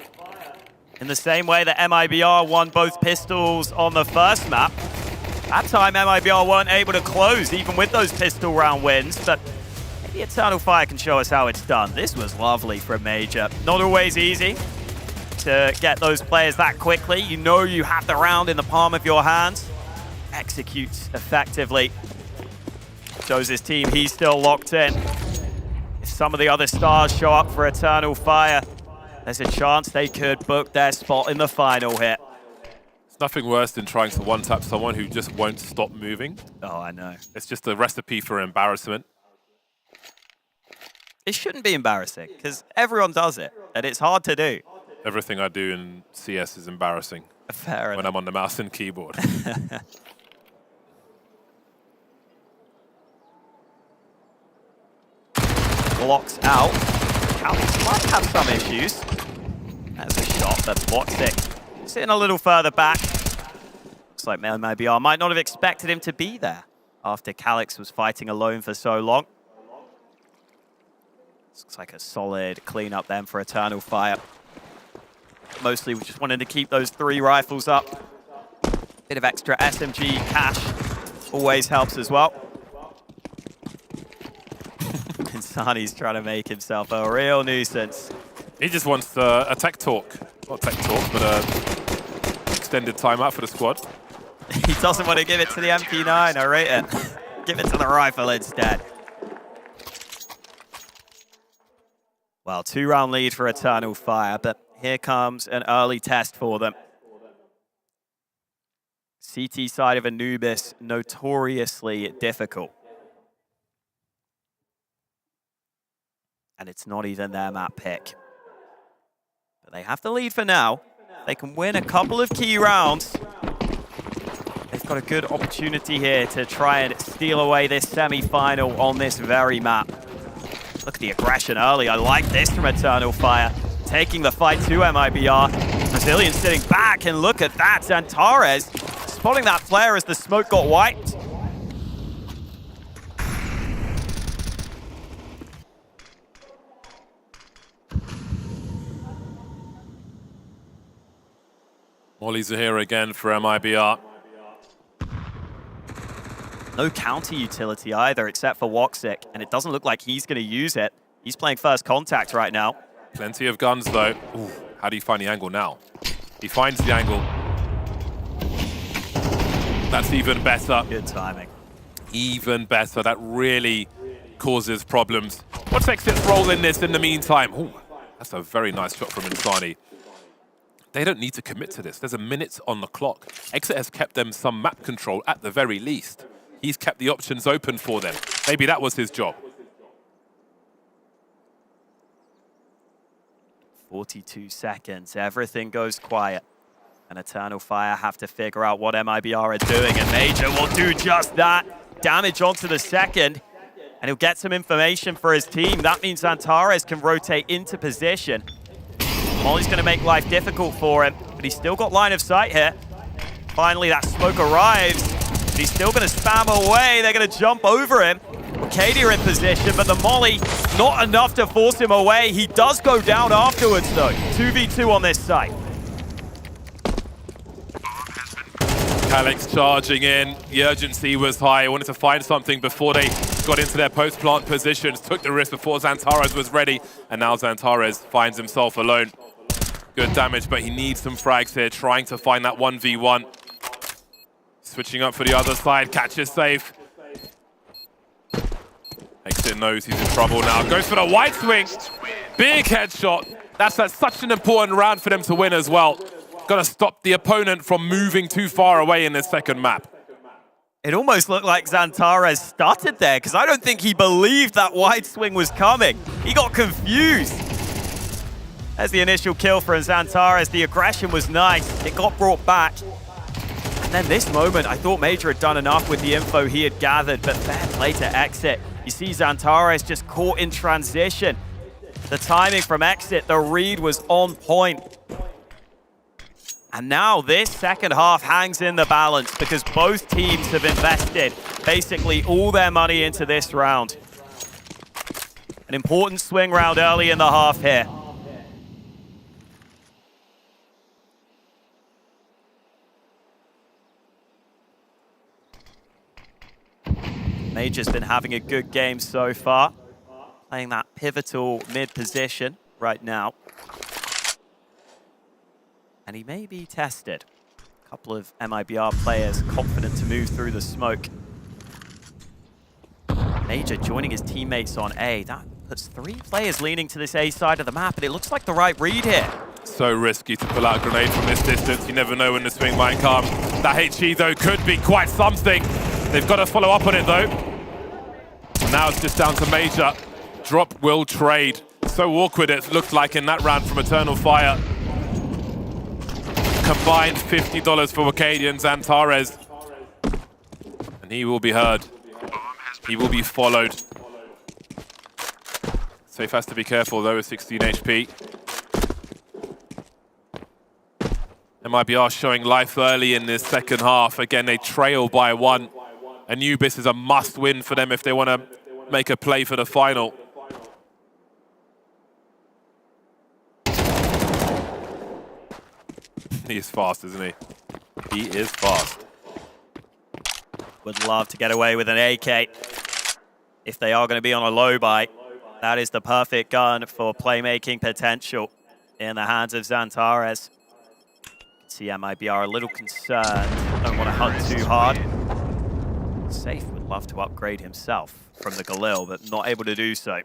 In the same way that MIBR won both pistols on the first map. That time MIBR weren't able to close even with those pistol round wins, but maybe Eternal Fire can show us how it's done. This was lovely from Major. Not always easy to get those players that quickly. You know you have the round in the palm of your hands. Executes effectively. Shows his team he's still locked in. If some of the other stars show up for Eternal Fire, there's a chance they could book their spot in the final here. It's nothing worse than trying to one-tap someone who just won't stop moving. Oh, I know. It's just a recipe for embarrassment. It shouldn't be embarrassing, because everyone does it, and it's hard to do. Everything I do in CS is embarrassing. Fair when enough. I'm on the mouse and keyboard. Blocks out. Calix might have some issues. That's a shot, but Woxic sitting a little further back. Looks like MIBR might not have expected him to be there after Calix was fighting alone for so long. Looks like a solid cleanup then for Eternal Fire. Mostly we just wanted to keep those 3 rifles up. Bit of extra SMG cash always helps as well. Insani's trying to make himself a real nuisance. He just wants a tech talk. Not tech talk, but a extended timeout for the squad. He doesn't want to give it to the MP9, I rate it. Give it to the rifle instead. Well, 2-round lead for Eternal Fire, but here comes an early test for them. CT side of Anubis, notoriously difficult. And it's not even their map pick. But they have the lead for now. They can win a couple of key rounds. They've got a good opportunity here to try and steal away this semi-final on this very map. Look at the aggression early. I like this from Eternal Fire. Taking the fight to MIBR. Brazilian sitting back, and look at that. Xantares spotting that flare as the smoke got wiped. Mollies are here again for MIBR. No counter utility either, except for Woxic, and it doesn't look like he's going to use it. He's playing first contact right now. Plenty of guns, though. Ooh, how do you find the angle now? He finds the angle. That's even better. Good timing. Even better. That really causes problems. What's Exit's role in this in the meantime? Ooh, that's a very nice shot from Insani. They don't need to commit to this. There's a minute on the clock. Exit has kept them some map control at the very least. He's kept the options open for them. Maybe that was his job. 42 seconds. Everything goes quiet. And Eternal Fire have to figure out what MIBR are doing. And Major will do just that. Damage onto the second. And he'll get some information for his team. That means Xantares can rotate into position. Molly's going to make life difficult for him, but he's still got line of sight here. Finally, that smoke arrives. He's still going to spam away. They're going to jump over him. Arcadia in position, but the molly not enough to force him away. He does go down afterwards, though. 2v2 on this side. Calyx charging in. The urgency was high. Wanted to find something before they got into their post-plant positions. Took the risk before Xantares was ready. And now Xantares finds himself alone. Good damage, but he needs some frags here. Trying to find that 1v1. Switching up for the other side. Catch is safe. Exit knows he's in trouble now. Goes for the wide swing. Big headshot. That's such an important round for them to win as well. Got to stop the opponent from moving too far away in this second map. It almost looked like Xantares started there, because I don't think he believed that wide swing was coming. He got confused. There's the initial kill for Xantares. The aggression was nice. It got brought back. And then this moment, I thought Major had done enough with the info he had gathered, but fair play to Exit. You see Xantares just caught in transition. The timing from Exit, the read was on point. And now this second half hangs in the balance because both teams have invested basically all their money into this round. An important swing round early in the half here. Major's been having a good game so far, playing that pivotal mid position right now. And he may be tested. A couple of MIBR players confident to move through the smoke. Major joining his teammates on A. That puts 3 players leaning to this A side of the map, and it looks like the right read here. So risky to pull out a grenade from this distance. You never know when the swing might come. That HE, though, could be quite something. They've got to follow up on it, though. And now it's just down to Major. Drop will trade. So awkward it looked like in that round from Eternal Fire. Combined $50 for Arcadia and Xantares. And he will be heard. He will be followed. Safe has to be careful though with 16 HP. MIBR showing life early in this second half. Again, they trail by 1. Anubis is a must-win for them if they want to make a play for the final. He is fast, isn't he? He is fast. Would love to get away with an AK. If they are going to be on a low buy, that is the perfect gun for playmaking potential in the hands of Xantares. See MIBR a little concerned. Don't want to hunt too hard. Safe would love to upgrade himself from the Galil, but not able to do so.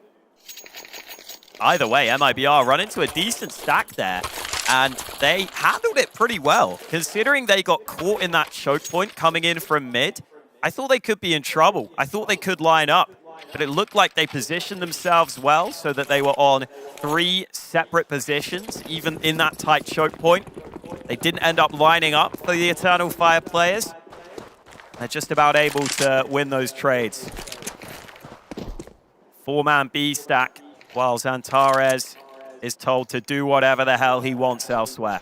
Either way, MIBR run into a decent stack there. And they handled it pretty well. Considering they got caught in that choke point coming in from mid, I thought they could be in trouble. I thought they could line up. But it looked like they positioned themselves well so that they were on 3 separate positions, even in that tight choke point. They didn't end up lining up for the Eternal Fire players. They're just about able to win those trades. 4-man B stack, while Xantares is told to do whatever the hell he wants elsewhere.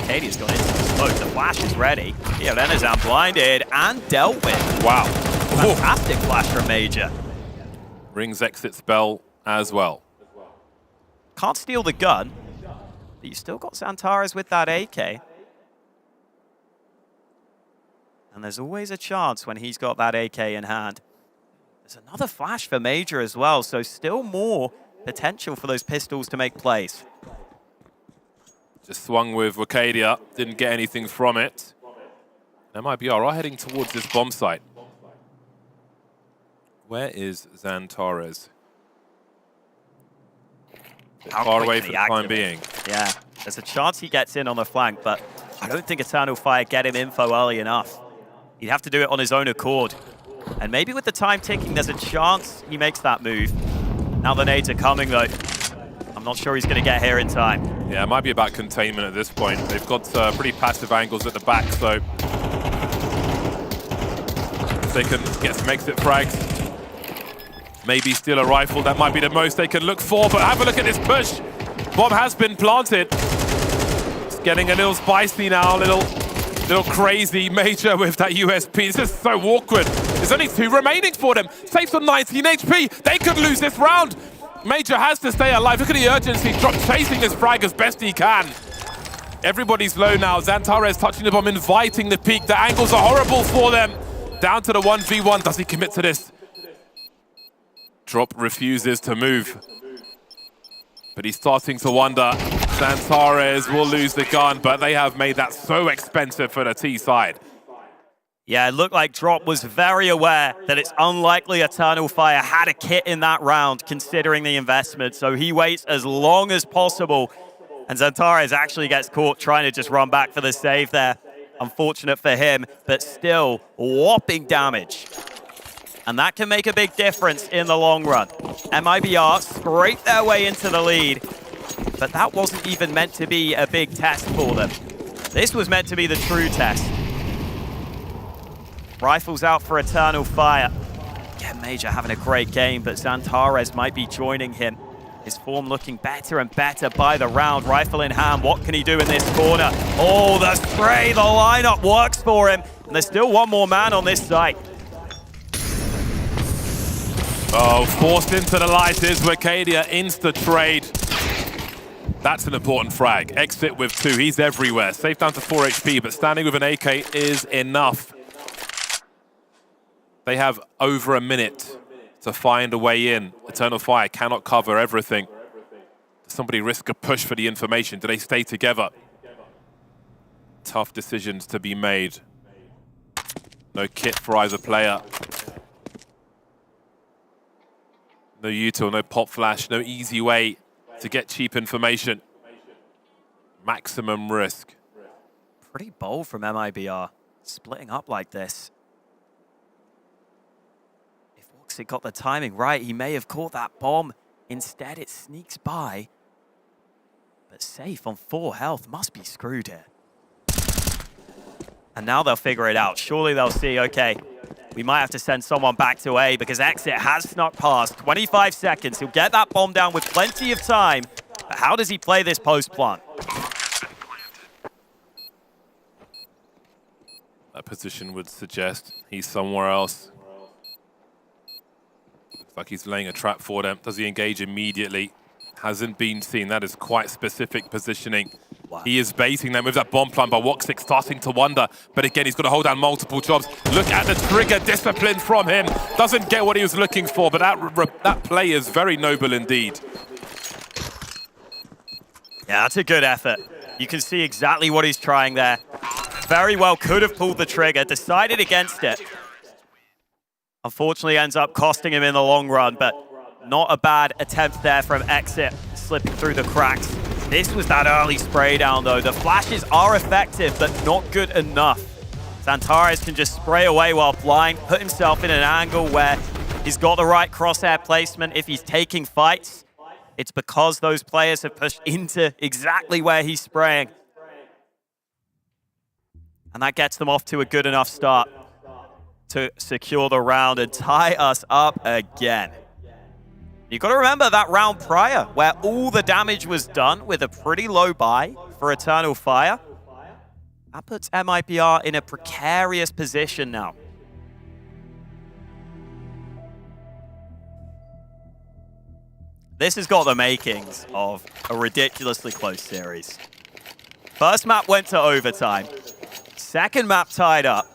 Arcadia's gone into the smoke. The flash is ready. Yeah, Enezan blinded and dealt with. Wow. Fantastic flash from Major. Rings exit spell as well. Can't steal the gun, but you still got Xantares with that AK. And there's always a chance when he's got that AK in hand. There's another flash for Major as well, so still more potential for those pistols to make plays. Just swung with Arcadia, didn't get anything from it. MIBR are heading towards this bomb site. Where is Xantares? Far away for the time being. Yeah, there's a chance he gets in on the flank, but I don't think Eternal Fire get him info early enough. He'd have to do it on his own accord. And maybe with the time ticking, there's a chance he makes that move. Now the nades are coming, though. I'm not sure he's going to get here in time. Yeah, it might be about containment at this point. They've got pretty passive angles at the back, so if they can get some exit frags. Maybe steal a rifle, that might be the most they can look for, but have a look at this push. Bomb has been planted. It's getting a little spicy now, a little crazy. Major with that USP. This is so awkward. There's only 2 remaining for them. Safe's on 19 HP. They could lose this round. Major has to stay alive. Look at the urgency. Drop chasing this frag as best he can. Everybody's low now. Xantares touching the bomb, inviting the peek. The angles are horrible for them. Down to the 1v1. Does he commit to this? Drop refuses to move. But he's starting to wonder. Xantares will lose the gun, but they have made that so expensive for the T side. Yeah, it looked like Drop was very aware that it's unlikely Eternal Fire had a kit in that round, considering the investment. So he waits as long as possible. And Xantares actually gets caught trying to just run back for the save there. Unfortunate for him, but still whopping damage. And that can make a big difference in the long run. MIBR scrape their way into the lead, but that wasn't even meant to be a big test for them. This was meant to be the true test. Rifles out for Eternal Fire. Yeah, Major having a great game, but Xantares might be joining him. His form looking better and better by the round. Rifle in hand, what can he do in this corner? Oh, the spray, the lineup works for him. And there's still one more man on this site. Oh, forced into the light is Wicadia, insta-trade. That's an important frag. Exit with 2, he's everywhere. Safe down to 4 HP, but standing with an AK is enough. They have over a minute to find a way in. Eternal Fire cannot cover everything. Does somebody risk a push for the information? Do they stay together? Tough decisions to be made. No kit for either player. No util, no pop flash, no easy way to get cheap information. Maximum risk. Pretty bold from MIBR, splitting up like this. If Woxit got the timing right, he may have caught that bomb. Instead, it sneaks by. But Safe on 4 health must be screwed here. And now they'll figure it out. Surely they'll see, okay, we might have to send someone back to A because Exit has snuck past. 25 seconds. He'll get that bomb down with plenty of time. But how does he play this post plant? That position would suggest he's somewhere else. Looks like he's laying a trap for them. Does he engage immediately? Hasn't been seen. That is quite specific positioning. Wow. He is baiting them with that bomb plant, but Woxic starting to wonder. But again, he's got to hold down multiple jobs. Look at the trigger discipline from him. Doesn't get what he was looking for, but that play is very noble indeed. Yeah, that's a good effort. You can see exactly what he's trying there. Very well could have pulled the trigger, decided against it. Unfortunately ends up costing him in the long run, but not a bad attempt there from Exit, slipping through the cracks. This was that early spray down though. The flashes are effective, but not good enough. Xantares can just spray away while blind, put himself in an angle where he's got the right crosshair placement. If he's taking fights, it's because those players have pushed into exactly where he's spraying. And that gets them off to a good enough start to secure the round and tie us up again. You've got to remember that round prior, where all the damage was done with a pretty low buy for Eternal Fire. That puts MIBR in a precarious position now. This has got the makings of a ridiculously close series. First map went to overtime. Second map tied up.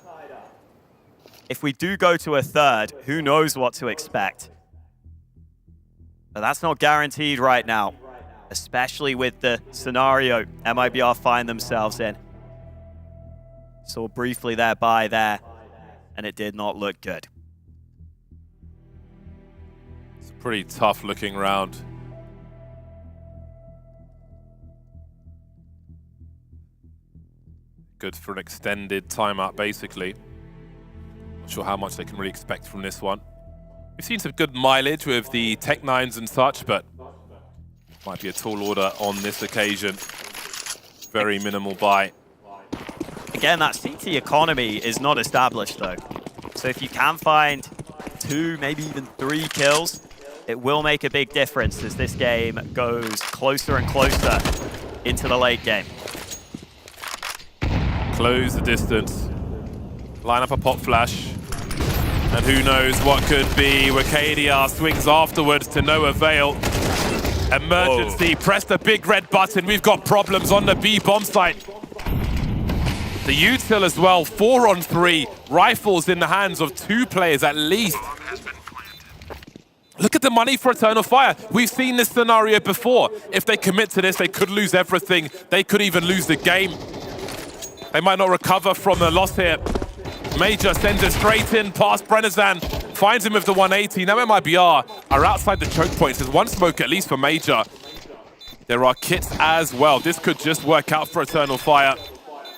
If we do go to a third, who knows what to expect. But that's not guaranteed right now, especially with the scenario MIBR find themselves in. Saw briefly their buy there, and it did not look good. It's a pretty tough looking round. Good for an extended timeout, basically. Not sure how much they can really expect from this one. We've seen some good mileage with the Tech 9s and such, but might be a tall order on this occasion. Very minimal buy. Again, that CT economy is not established though. So if you can find 2, maybe even 3 kills, it will make a big difference as this game goes closer and closer into the late game. Close the distance. Line up a pop flash. And who knows what could be. Wakadia swings afterwards to no avail. Emergency, press the big red button. We've got problems on the B bomb site. The util as well, 4-on-3. Rifles in the hands of 2 players at least. Look at the money for Eternal Fire. We've seen this scenario before. If they commit to this, they could lose everything. They could even lose the game. They might not recover from the loss here. Major sends it straight in past Brennezan. Finds him with the 180. Now MIBR are outside the choke points. There's 1 smoke at least for Major. There are kits as well. This could just work out for Eternal Fire.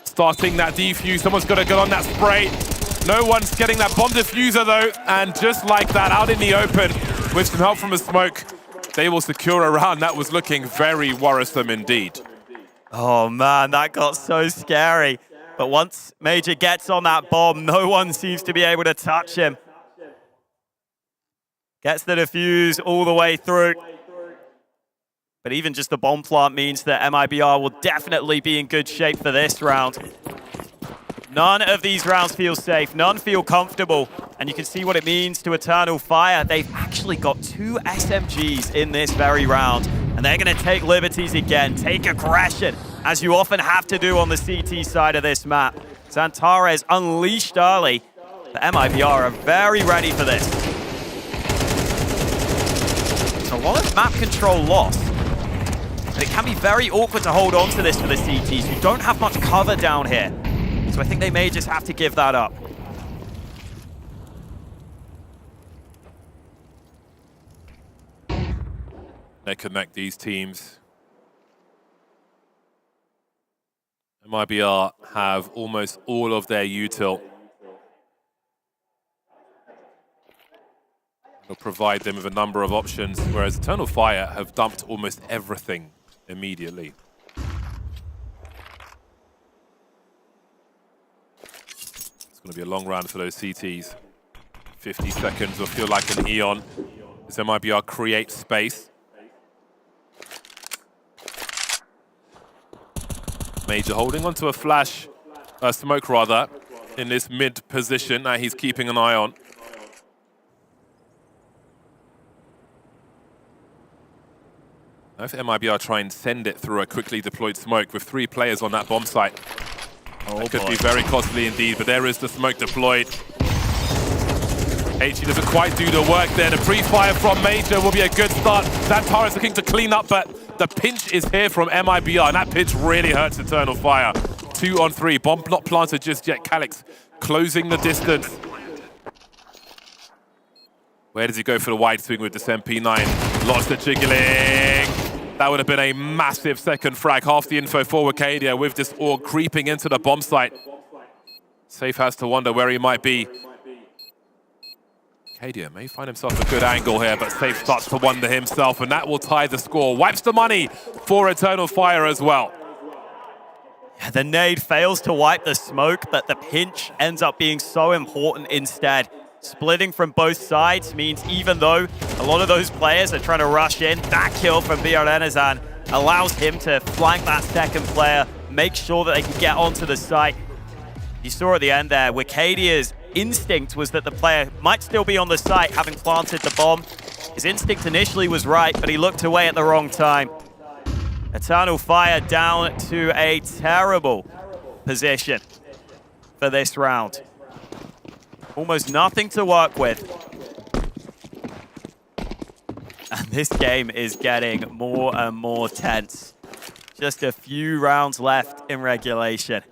Starting that defuse. Someone's got to get on that spray. No one's getting that bomb diffuser though. And just like that, out in the open, with some help from the smoke, they will secure a round. That was looking very worrisome indeed. Oh man, that got so scary. But once Major gets on that bomb, no one seems to be able to touch him. Gets the defuse all the way through. But even just the bomb plant means that MIBR will definitely be in good shape for this round. None of these rounds feel safe. None feel comfortable. And you can see what it means to Eternal Fire. They've actually got 2 SMGs in this very round. And they're going to take liberties again, take aggression, as you often have to do on the CT side of this map. Xantares unleashed early, but MIBR are very ready for this. It's a lot of map control lost, but it can be very awkward to hold on to this for the CTs. You don't have much cover down here, so I think they may just have to give that up. They connect these teams. MIBR have almost all of their util. It'll provide them with a number of options, whereas Eternal Fire have dumped almost everything immediately. It's going to be a long round for those CTs. 50 seconds will feel like an eon as MIBR create space. Major holding onto a flash, smoke rather, in this mid position that he's keeping an eye on. Now if MIBR try and send it through a quickly deployed smoke with 3 players on that bomb site, that could be very costly indeed, but there is the smoke deployed. HE doesn't quite do the work there. The pre-fire from Major will be a good start. Xantares looking to clean up, but the pinch is here from MIBR, and that pinch really hurts Eternal Fire. 2-on-3, bomb not planted just yet. Calyx closing the distance. Where does he go for the wide swing with this MP9? Lots of jiggling. That would have been a massive second frag. Half the info for Wakadia with this org creeping into the bomb site. Safe has to wonder where he might be. Wakadia may find himself a good angle here, but Safe starts to wonder himself, and that will tie the score. Wipes the money for Eternal Fire as well. Yeah, the nade fails to wipe the smoke, but the pinch ends up being so important instead. Splitting from both sides means even though a lot of those players are trying to rush in, that kill from Brennezan allows him to flank that second player, make sure that they can get onto the site. You saw at the end there, Wikadia's instinct was that the player might still be on the site having planted the bomb. His instinct initially was right, but he looked away at the wrong time. Eternal Fire down to a terrible position for this round. Almost nothing to work with. And this game is getting more and more tense. Just a few rounds left in regulation.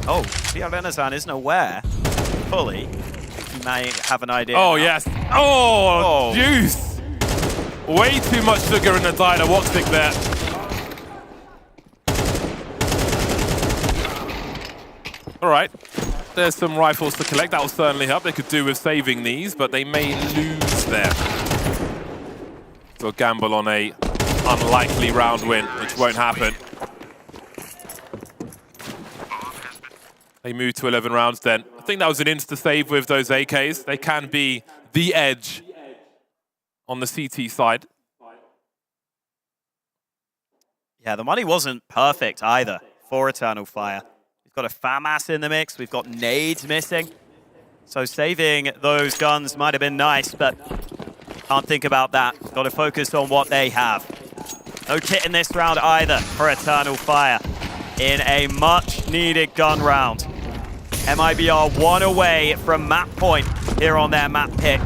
Oh, Brennezan isn't aware fully. He may have an idea. Oh, yes. Oh, juice. Way too much sugar in the diner. Woxic there. All right. There's some rifles to collect. That will certainly help. They could do with saving these, but they may lose them. So gamble on a unlikely round win, which won't happen. They move to 11 rounds then. I think that was an insta-save with those AKs. They can be the edge on the CT side. Yeah, the money wasn't perfect either for Eternal Fire. We've got a FAMAS in the mix. We've got nades missing. So saving those guns might have been nice, but can't think about that. Got to focus on what they have. No kit in this round either for Eternal Fire in a much-needed gun round. MIBR 1 away from map point here on their map pick.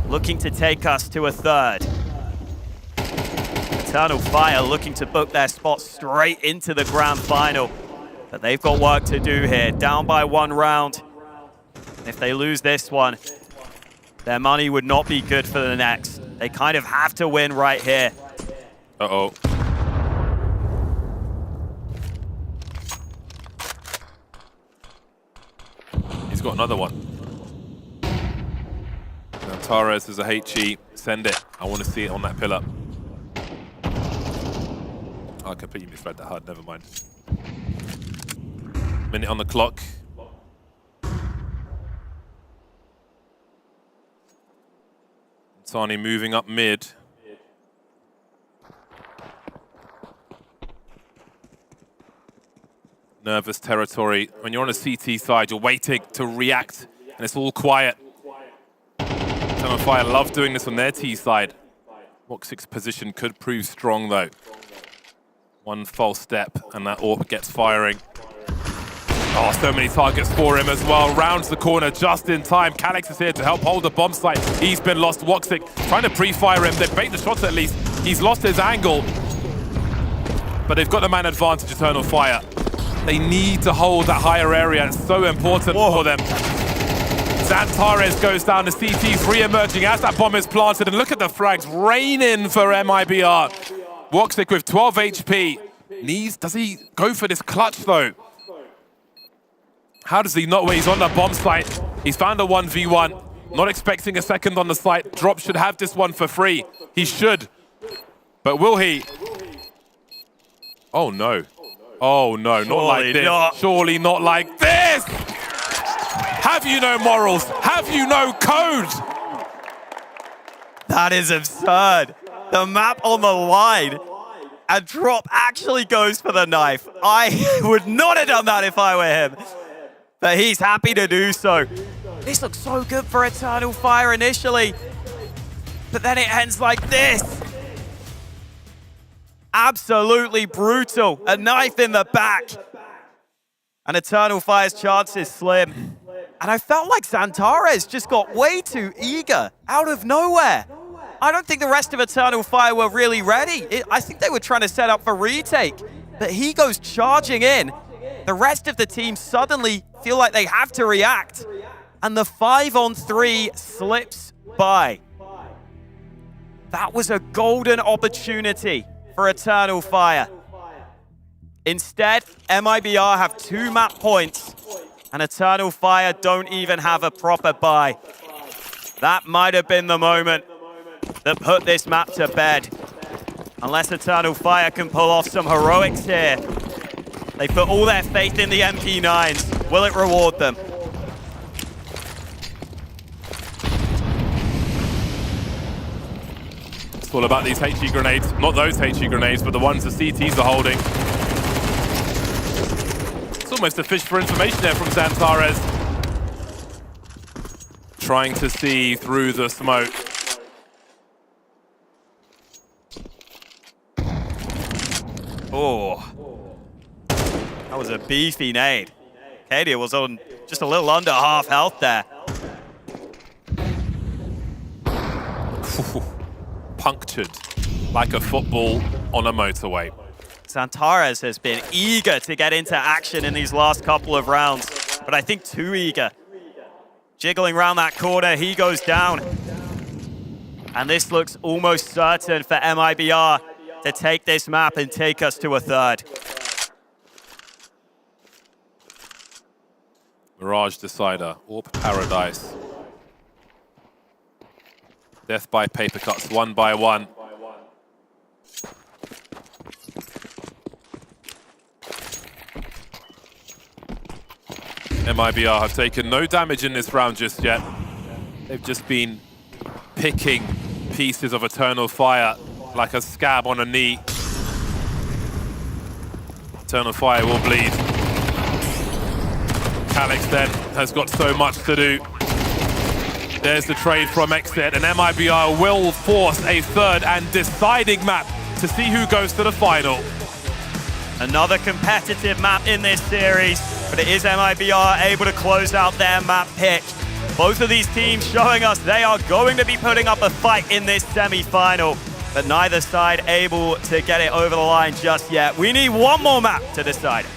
Looking to take us to a third. Eternal Fire looking to book their spot straight into the grand final. But they've got work to do here. Down by 1 round. If they lose this one, their money would not be good for the next. They kind of have to win right here. Uh-oh. He's got another one. Now Torres is a HE. Send it. I want to see it on that pillar. Oh, I completely misread that HUD. Never mind. Minute on the clock. Tani moving up mid. Nervous territory. When you're on a CT side, you're waiting to react, and it's all quiet. Eternal Fire love doing this on their T side. Woxic's position could prove strong, though. One false step, and that AWP gets firing. Oh, so many targets for him as well. Rounds the corner just in time. Calyx is here to help hold the bomb site. He's been lost. Woxic trying to pre-fire him. They bait the shots at least. He's lost his angle. But they've got the man advantage, Eternal Fire. They need to hold that higher area. It's so important for them. Xantares goes down. The CT's re-emerging as that bomb is planted. And look at the frags raining for MIBR. Woxic with 12 HP. Does he go for this clutch, though? How does he not when he's on the bomb site? He's found a 1v1. Not expecting a second on the site. Drop should have this one for free. He should. But will he? Oh, no. Oh, no, not like this. Not. Surely not like this! Have you no morals? Have you no code? That is absurd. The map on the line. And Drop actually goes for the knife. I would not have done that if I were him. But he's happy to do so. This looks so good for Eternal Fire initially. But then it ends like this. Absolutely brutal. A knife in the back. And Eternal Fire's chances slim. And I felt like Xantares just got way too eager out of nowhere. I don't think the rest of Eternal Fire were really ready. I think they were trying to set up for retake. But he goes charging in. The rest of the team suddenly feel like they have to react. And the 5-on-3 slips by. That was a golden opportunity for Eternal Fire. Instead, MIBR have 2 map points. And Eternal Fire don't even have a proper buy. That might have been the moment that put this map to bed. Unless Eternal Fire can pull off some heroics here. They put all their faith in the MP9s. Will it reward them? It's all about these HE grenades. Not those HE grenades, but the ones the CTs are holding. It's almost a fish for information there from Xantares. Trying to see through the smoke. Oh. That was a beefy nade. Cadia was on just a little under half health there. Punctured like a football on a motorway. Xantares has been eager to get into action in these last couple of rounds, but I think too eager. Jiggling around that corner, he goes down. And this looks almost certain for MIBR to take this map and take us to a third. Mirage Decider, Orb Paradise. Death by paper cuts, 1 by 1. MIBR have taken no damage in this round just yet. They've just been picking pieces of Eternal Fire like a scab on a knee. Eternal Fire will bleed. Calix then has got so much to do. There's the trade from Exit, and MIBR will force a third and deciding map to see who goes to the final. Another competitive map in this series, but it is MIBR able to close out their map pick. Both of these teams showing us they are going to be putting up a fight in this semi-final, but neither side able to get it over the line just yet. We need one more map to decide it.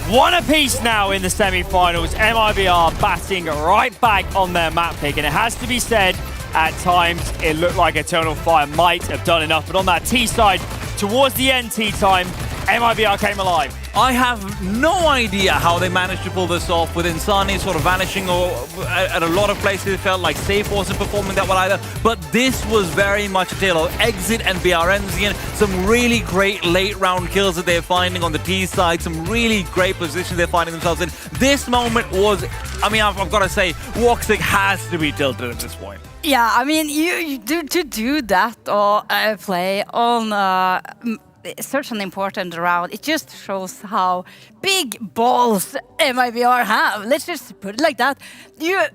One apiece now in the semi-finals. MIBR batting right back on their map pick, and it has to be said, at times it looked like Eternal Fire might have done enough, but on that T side, towards the end T time, MIBR came alive. I have no idea how they managed to pull this off, with Insani sort of vanishing, or at a lot of places it felt like Safe wasn't performing that well either. But this was very much a tale of Exit and BRNZN. Some really great late round kills that they're finding on the T side, some really great positions they're finding themselves in. This moment was, I mean, I've got to say, Woxic has to be tilted at this point. Yeah, I mean, you do that or play on such an important round. It just shows how big balls MIBR have. Let's just put it like that. You're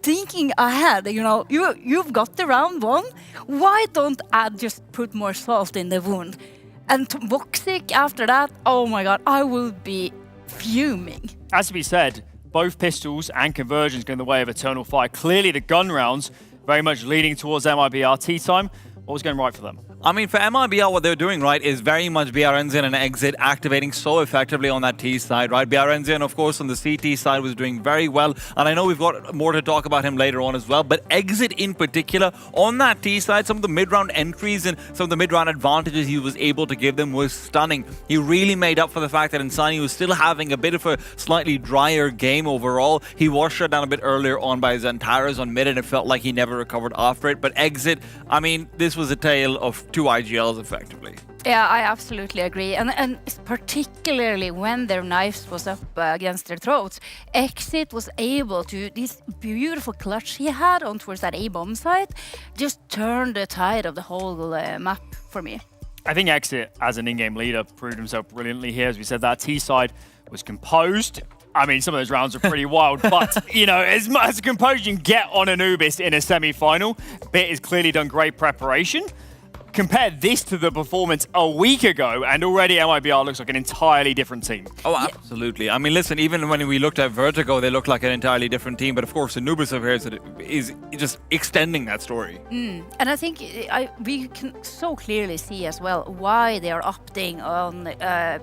thinking ahead, you know, you've got the round won. Why don't I just put more salt in the wound? And Woxic after that, oh my god, I will be fuming. As to be said, both pistols and conversions going the way of Eternal Fire. Clearly the gun rounds very much leaning towards MIBR T time. What was going right for them? I mean, for MIBR, what they're doing, right, is very much BRNZN and Exit activating so effectively on that T side, right? BRNZN, of course, on the CT side was doing very well, and I know we've got more to talk about him later on as well, but Exit in particular, on that T side, some of the mid-round entries and some of the mid-round advantages he was able to give them was stunning. He really made up for the fact that Insani was still having a bit of a slightly drier game overall. He was shut down a bit earlier on by Xantares on mid, and it felt like he never recovered after it, but Exit, I mean, this was a tale of two IGLs effectively. Yeah, I absolutely agree. And particularly when their knives was up against their throats, Exit was able to, this beautiful clutch he had on towards that A-bomb site, just turned the tide of the whole map for me. I think Exit, as an in-game leader, proved himself brilliantly here. As we said, that T side was composed. I mean, some of those rounds are pretty wild, but, you know, as composed you can get on Anubis in a semi-final. Bit has clearly done great preparation. Compare this to the performance a week ago, and already MIBR looks like an entirely different team. Oh, absolutely. I mean, listen, even when we looked at Vertigo, they looked like an entirely different team, but of course, Anubis over here is just extending that story. And I think we can so clearly see as well why they are opting on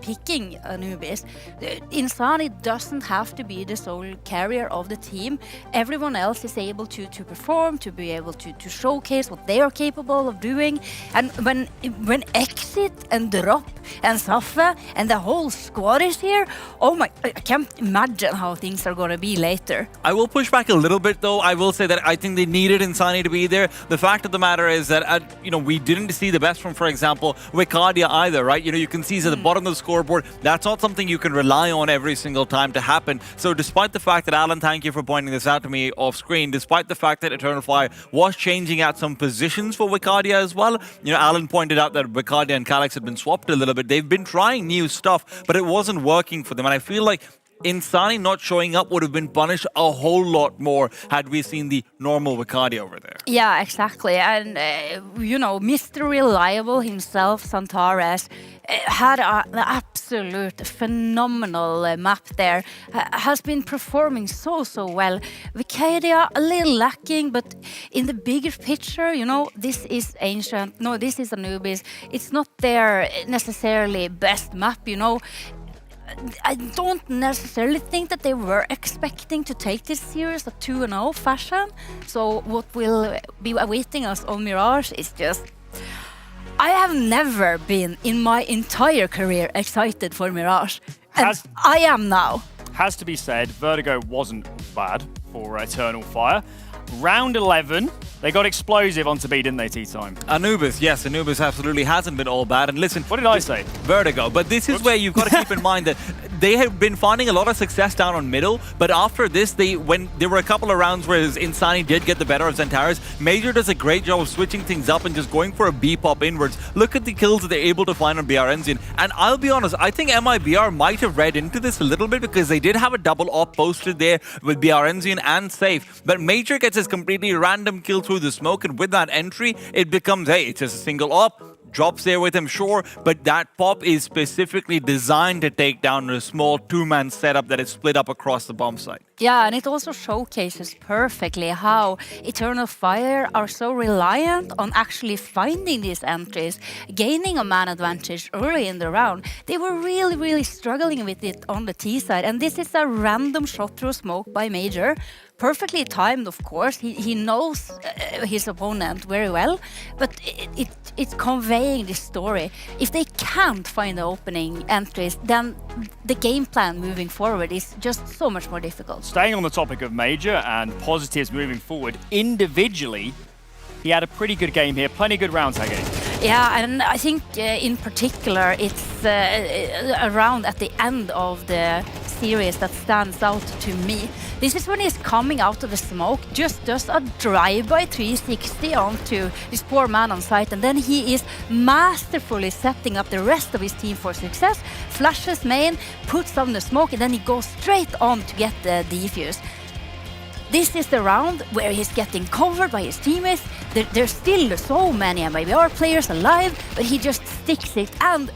picking Anubis. Insani doesn't have to be the sole carrier of the team. Everyone else is able to perform, to be able to showcase what they are capable of doing. And when Exit and Drop and Safa and the whole squad is here, oh my, I can't imagine how things are going to be later. I will push back a little bit though. I will say that I think they needed Insani to be there. The fact of the matter is that, you know, we didn't see the best from, for example, Wicadia either, right? You know, you can see he's at the bottom of the scoreboard. That's not something you can rely on every single time to happen. So despite the fact that, Alan, thank you for pointing this out to me off screen, despite the fact that Eternal Fire was changing out some positions for Wicadia as well, you know, Alan pointed out that Wicadia and Calix had been swapped a little bit. They've been trying new stuff, but it wasn't working for them. And I feel like Insani not showing up would have been punished a whole lot more had we seen the normal Wicadia over there. Yeah, exactly. And, you know, Mr. Reliable himself, Xantares, had an absolute phenomenal map there. Has been performing so well. Wicadia a little lacking, but in the bigger picture, you know, this is Ancient. No, this is Anubis. It's not their necessarily best map, you know. I don't necessarily think that they were expecting to take this series a 2-0 fashion. So what will be awaiting us on Mirage is just... I have never been in my entire career excited for Mirage. And I am now. Has to be said, Vertigo wasn't bad for Eternal Fire. Round 11, they got explosive on to B, didn't they, Tea Time? Anubis, yes, Anubis absolutely hasn't been all bad. And listen, what did I say? Vertigo. But this is where you've got to keep in mind that they have been finding a lot of success down on middle, but after this, when there were a couple of rounds where Insani did get the better of Xantares, Major does a great job of switching things up and just going for a B pop inwards. Look at the kills that they're able to find on BRNZ. And I'll be honest, I think MIBR might have read into this a little bit because they did have a double op posted there with BRNZ and Safe. But Major gets his completely random kill through the smoke, and with that entry, it becomes, hey, it's just a single op. Drops there with him, sure, but that pop is specifically designed to take down a small two-man setup that is split up across the bomb site. Yeah, and it also showcases perfectly how Eternal Fire are so reliant on actually finding these entries, gaining a man advantage early in the round. They were really, really struggling with it on the T side, and this is a random shot through smoke by Major. Perfectly timed, of course. He knows his opponent very well, but it's conveying this story. If they can't find the opening entries, then the game plan moving forward is just so much more difficult. Staying on the topic of Major and positives moving forward, individually, he had a pretty good game here. Plenty of good rounds that game. Yeah, and I think in particular, it's a round at the end of the series that stands out to me. This is when he's coming out of the smoke, just does a drive-by 360 onto this poor man on site, and then he is masterfully setting up the rest of his team for success, flashes main, puts on the smoke, and then he goes straight on to get the defuse. This is the round where he's getting covered by his teammates. There's still so many MIBR players alive, but he just sticks it and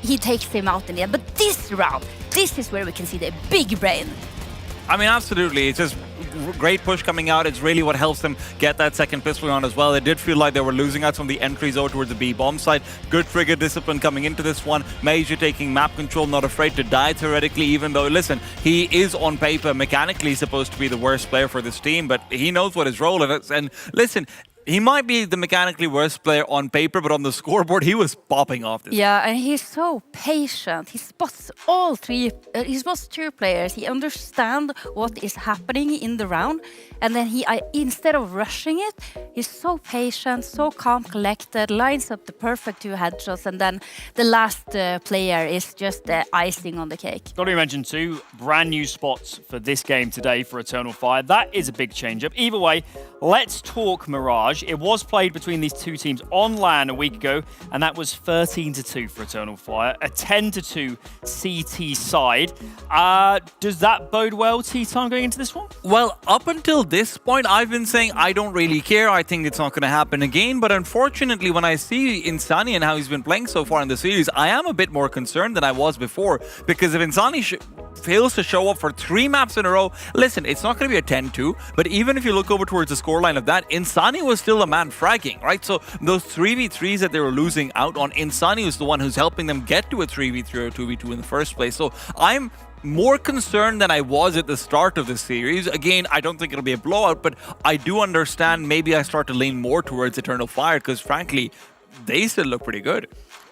he takes him out in the end. But this round, this is where we can see the big brain. I mean, absolutely. It's just great push coming out. It's really what helps them get that second pistol round as well. It did feel like they were losing out some of the entries over towards the B bomb side. Good trigger discipline coming into this one. Major taking map control, not afraid to die theoretically, even though, listen, he is on paper mechanically supposed to be the worst player for this team, but he knows what his role is. And listen, he might be the mechanically worst player on paper, but on the scoreboard, he was popping off this. Yeah, and he's so patient. He spots all three. He spots two players. He understands what is happening in the round, and then instead of rushing it, he's so patient, so calm, collected, lines up the perfect two headshots, and then the last player is just the icing on the cake. Got to mention two brand new spots for this game today for Eternal Fire. That is a big change-up. Either way, let's talk Mirage. It was played between these two teams on LAN a week ago, and that was 13-2 for Eternal Fire, a 10-2 CT side. Does that bode well, T-Time, going into this one? Well, up until this point, I've been saying I don't really care. I think it's not going to happen again. But unfortunately, when I see Insani and how he's been playing so far in the series, I am a bit more concerned than I was before. Because if Insani fails to show up for 3 maps in a row, listen, it's not going to be a 10-2. But even if you look over towards the scoreline of that, Insani was still a man fragging, right? So those 3v3s that they were losing out on, Insani was the one who's helping them get to a 3v3 or 2v2 in the first place. So I'm more concerned than I was at the start of the series. Again, I don't think it'll be a blowout, but I do understand maybe I start to lean more towards Eternal Fire because frankly, they still look pretty good.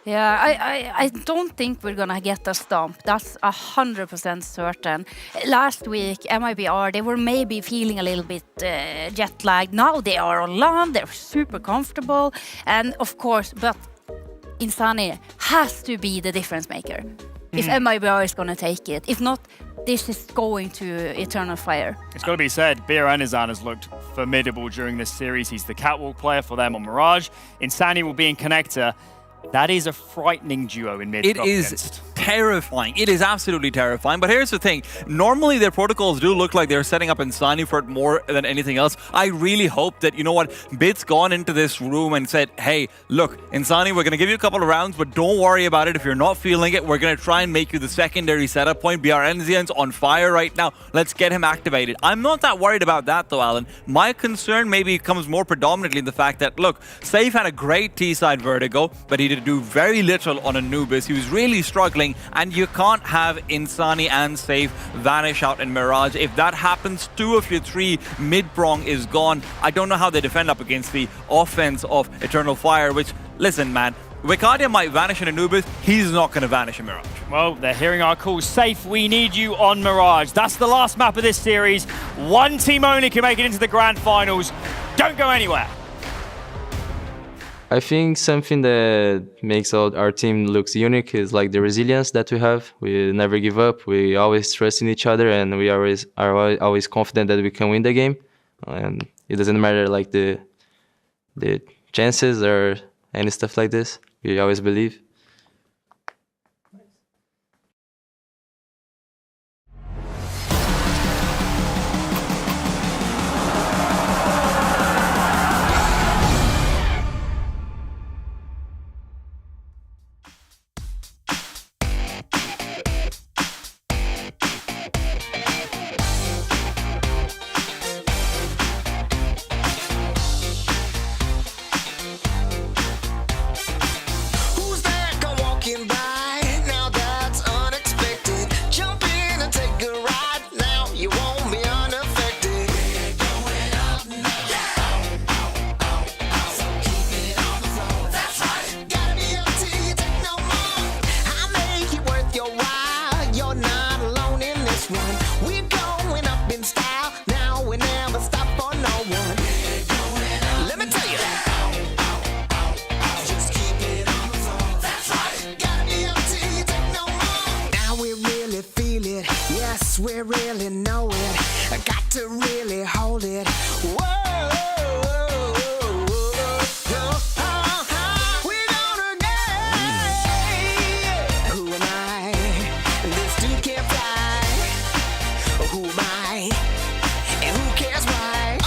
Yeah, I don't think we're gonna get a stomp. That's 100% certain. Last week, MIBR, they were maybe feeling a little bit jet lagged. Now they are on LAN, they're super comfortable. And of course, but Insani has to be the difference maker. If MIBR is gonna take it. If not, this is going to Eternal Fire. It's got to be said, BRNZ has looked formidable during this series. He's the catwalk player for them on Mirage. Insani will be in Connector. That is a frightening duo in mid. It is terrifying. It is absolutely terrifying. But here's the thing. Normally, their protocols do look like they're setting up Insani for it more than anything else. I really hope that, you know what, Bit's gone into this room and said, hey, look, Insani, we're going to give you a couple of rounds, but don't worry about it. If you're not feeling it, we're going to try and make you the secondary setup point. BRNZN's on fire right now. Let's get him activated. I'm not that worried about that, though, Alan. My concern maybe comes more predominantly in the fact that, look, Safe had a great T-side vertigo, but he did do very little on Anubis. He was really struggling, and you can't have Insani and Safe vanish out in Mirage. If that happens, 2 of your 3 mid-prong is gone. I don't know how they defend up against the offense of Eternal Fire, which, listen, man, Vicadia might vanish in Anubis, he's not going to vanish in Mirage. Well, they're hearing our call. Safe, we need you on Mirage. That's the last map of this series. One team only can make it into the grand finals. Don't go anywhere. I think something that makes our team looks unique is like the resilience that we have. We never give up. We always trust in each other, and we are always confident that we can win the game. And it doesn't matter like the chances or any stuff like this. We always believe. We really know it. I got to really hold it. Whoa. We're gonna get. Who am I? This dude can't fly. Who am I? And who cares why?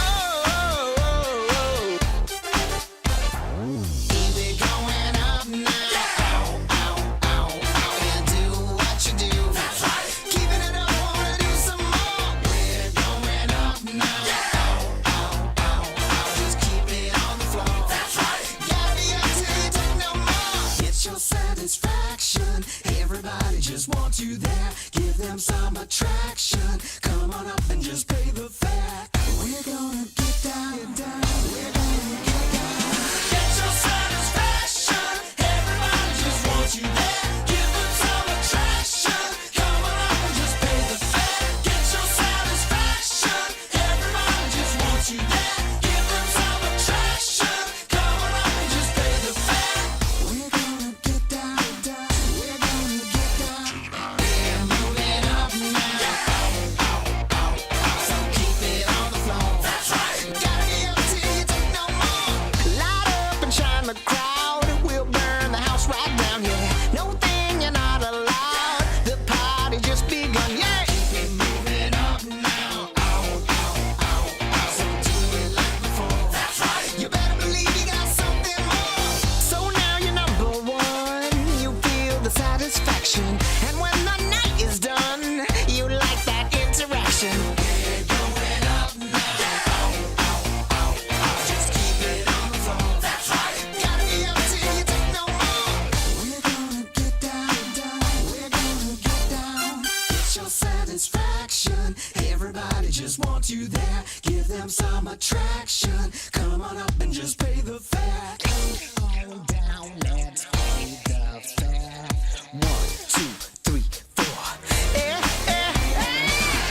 Easy going up now. You do what you do. That's right. Keeping it up. Satisfaction, everybody just wants you there. Give them some attraction. Come on up and just pay the fare. We're gonna get down, We're gonna get down. Get your satisfaction. Everybody just wants you there. Give them some attraction. Come on up and just pay the fare. Get your satisfaction. Everybody just wants you there. Give them some attraction. Come on up and just pay the fare. We're gonna get down. And when the night is done, you like that interaction. We're going up now. Just keep it on the floor. That's right. Gotta be up till you take no more. We're gonna get down. We're gonna get down. Get your satisfaction. Everybody just wants you there. Give them some attraction. Come on up and just pay the fare. Come on down, let's pay the fare. 1, 2, 3, 4.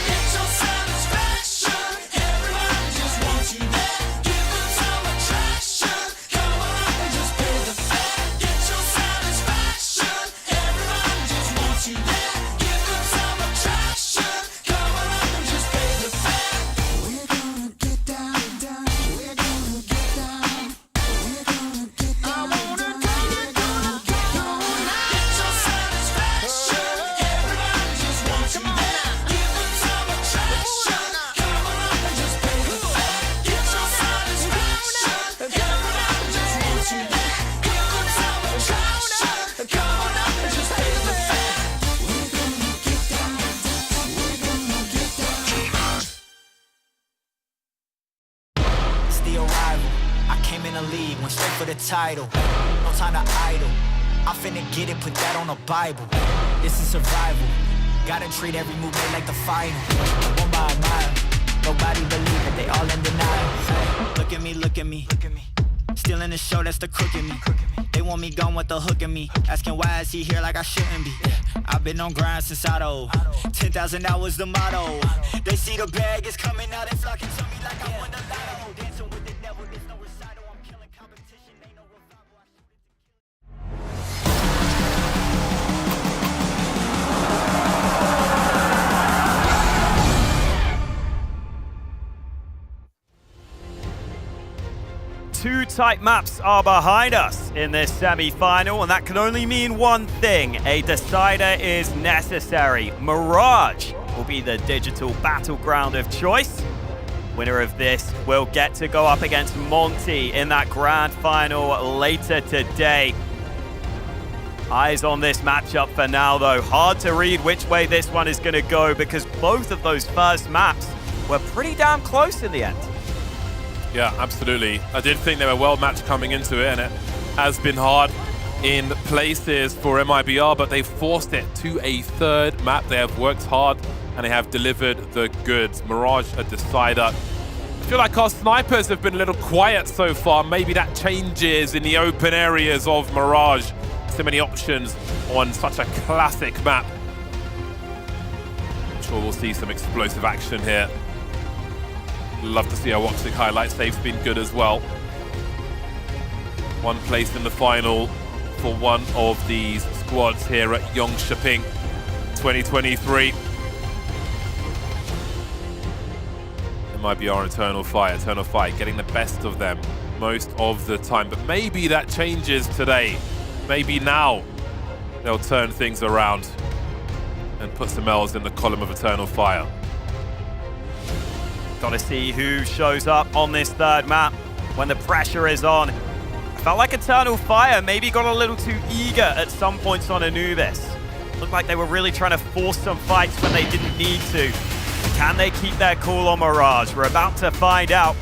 Get your satisfaction. Everybody just wants you there. Give them some attraction. Come on up and just pay the fare. Get your satisfaction. Everybody just wants you there. Give them some attraction. Come on up and just pay the fare. We're gonna get down. We're gonna get down. We're gonna get down. I wanna get down. Get your satisfaction. Everybody just wants you there. Give them some attraction. Come on up and just pay the fare. Get your satisfaction. Everybody just wants you there. Give them some attraction. Come on up and just pay the fare. We're gonna get down. We're gonna get down. It's the arrival. I came in the league, went straight for the title. No time to idle. I'm finna get it, put that on a Bible. This is survival. Gotta treat every move made like the final. One by a mile. Nobody believe it, they all in denial. Look at me, look at me. Still in the show, that's the crook in me. They want me gone with the hook in me. Asking why is he here like I shouldn't be. I've been on grind since I old. 10,000 hours the motto. They see the bag is coming out, they flocking to me like I won the lotto. Dancing with the devil, there's no recital. I'm killing competition, ain't no revival. Two tight maps are behind us in this semi-final, and that can only mean one thing. A decider is necessary. Mirage will be the digital battleground of choice. Winner of this will get to go up against Monte in that grand final later today. Eyes on this matchup for now, though. Hard to read which way this one is going to go because both of those first maps were pretty damn close in the end. Yeah, absolutely. I did think they were well matched coming into it, and it has been hard in places for MIBR, but they forced it to a third map. They have worked hard and they have delivered the goods. Mirage, a decider. I feel like our snipers have been a little quiet so far. Maybe that changes in the open areas of Mirage. So many options on such a classic map. I'm sure we'll see some explosive action here. Love to see our Woxic highlight save's been good as well. One place in the final for one of these squads here at Jonkoping 2023. It might be our Eternal Fire getting the best of them most of the time, but maybe that changes today. Maybe now they'll turn things around and put some L's in the column of Eternal Fire. Got to see who shows up on this third map when the pressure is on. I felt like Eternal Fire maybe got a little too eager at some points on Anubis. Looked like they were really trying to force some fights when they didn't need to. Can they keep their cool on Mirage? We're about to find out.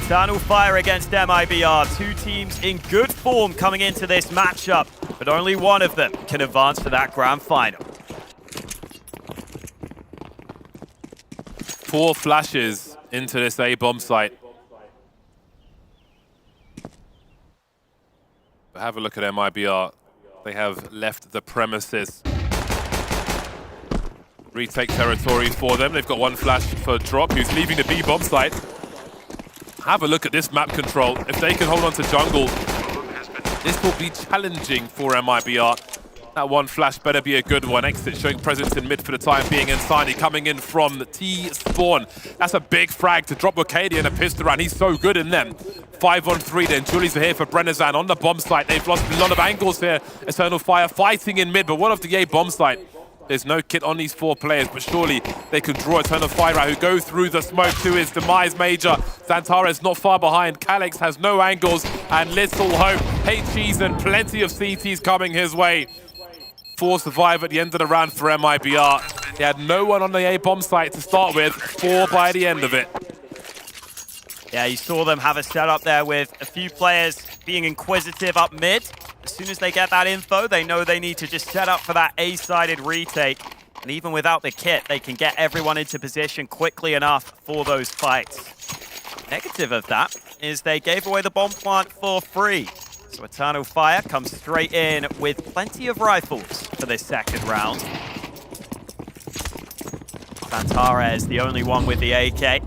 Eternal Fire against MIBR. Two teams in good form coming into this matchup, but only one of them can advance to that grand final. 4 flashes into this A-bomb site. But have a look at MIBR. They have left the premises. Retake territory for them. They've got 1 flash for Drop, who's leaving the B-bomb site. Have a look at this map control. If they can hold on to jungle, this will be challenging for MIBR. That 1 flash better be a good one. Exit showing presence in mid for the time being. Insani coming in from the T-spawn. That's a big frag to drop Wakadia and a pistol round. He's so good in them. 5-on-3 then. Julies are here for Brennezan on the bomb site. They've lost a lot of angles here. Eternal Fire fighting in mid, but what of the A bomb site? There's no kit on these 4 players, but surely they can draw Eternal Fire out, who go through the smoke to his demise. Major Zantares not far behind. Calix has no angles and little hope. HEs and plenty of CTs coming his way. 4 survive at the end of the round for MIBR. They had no one on the A-bomb site to start with, 4 by the end of it. Yeah, you saw them have a setup there with a few players being inquisitive up mid. As soon as they get that info, they know they need to just set up for that A-sided retake. And even without the kit, they can get everyone into position quickly enough for those fights. Negative of that is they gave away the bomb plant for free. So Eternal Fire comes straight in with plenty of rifles for this second round. Zantares, the only one with the AK.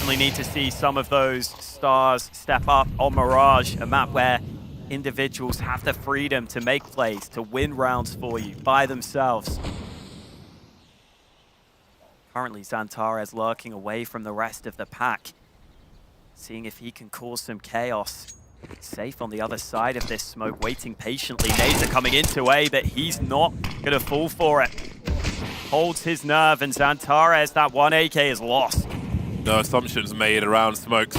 Only need to see some of those stars step up on Mirage, a map where individuals have the freedom to make plays, to win rounds for you by themselves. Currently, Zantares lurking away from the rest of the pack, seeing if he can cause some chaos. Safe on the other side of this smoke, waiting patiently. Nades are coming into A, but he's not going to fall for it. Holds his nerve, and Zantares, that 1 AK is lost. No assumptions made around smokes.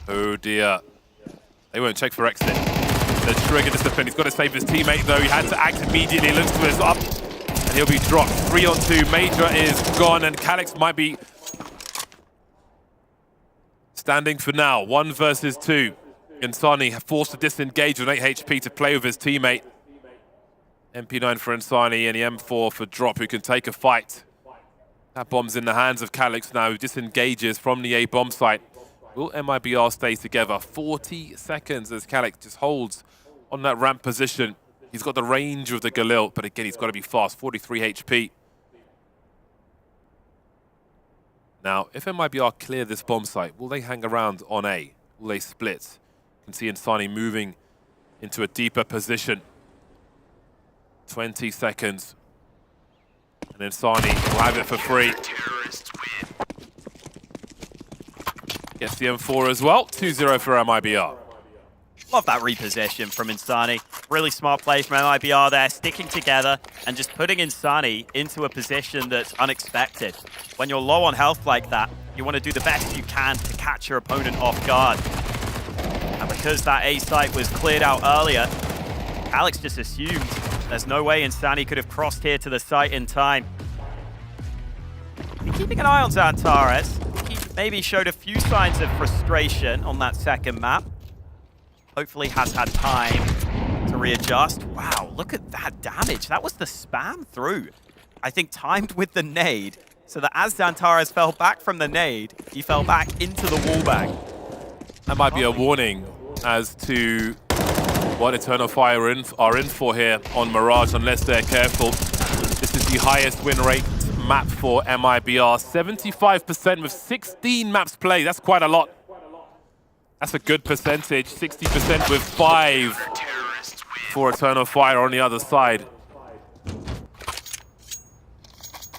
Oh dear. They won't check for exit. The trigger discipline. He's got to save his teammate though. He had to act immediately. Looks to his up. And he'll be dropped. 3-on-2. Major is gone. And Calix might be standing for now. 1 versus 2. Insani forced to disengage with 8 HP to play with his teammate. MP9 for Insani and the M4 for Drop, who can take a fight. That bomb's in the hands of Calix now, who disengages from the A bomb site. Will MIBR stay together? 40 seconds as Calix just holds on that ramp position. He's got the range of the Galil, but again, he's got to be fast, 43 HP. Now, if MIBR clear this bomb site, will they hang around on A? Will they split? You can see Insani moving into a deeper position. 20 seconds. And Insani will have it for free. Gets the M4 as well. 2-0 for MIBR. Love that repossession from Insani. Really smart play from MIBR there, sticking together and just putting Insani into a position that's unexpected. When you're low on health like that, you want to do the best you can to catch your opponent off guard. And because that A site was cleared out earlier, Alex just assumed there's no way Insani could have crossed here to the site in time. Be keeping an eye on Xantares. He maybe showed a few signs of frustration on that second map. Hopefully has had time to readjust. Wow, look at that damage. That was the spam through. I think timed with the nade, so that as Xantares fell back from the nade, he fell back into the wallbang. That might be a warning as to what Eternal Fire are in for here on Mirage, unless they're careful. This is the highest win rate map for MIBR. 75% with 16 maps played. That's quite a lot. That's a good percentage. 60% with 5 for Eternal Fire on the other side.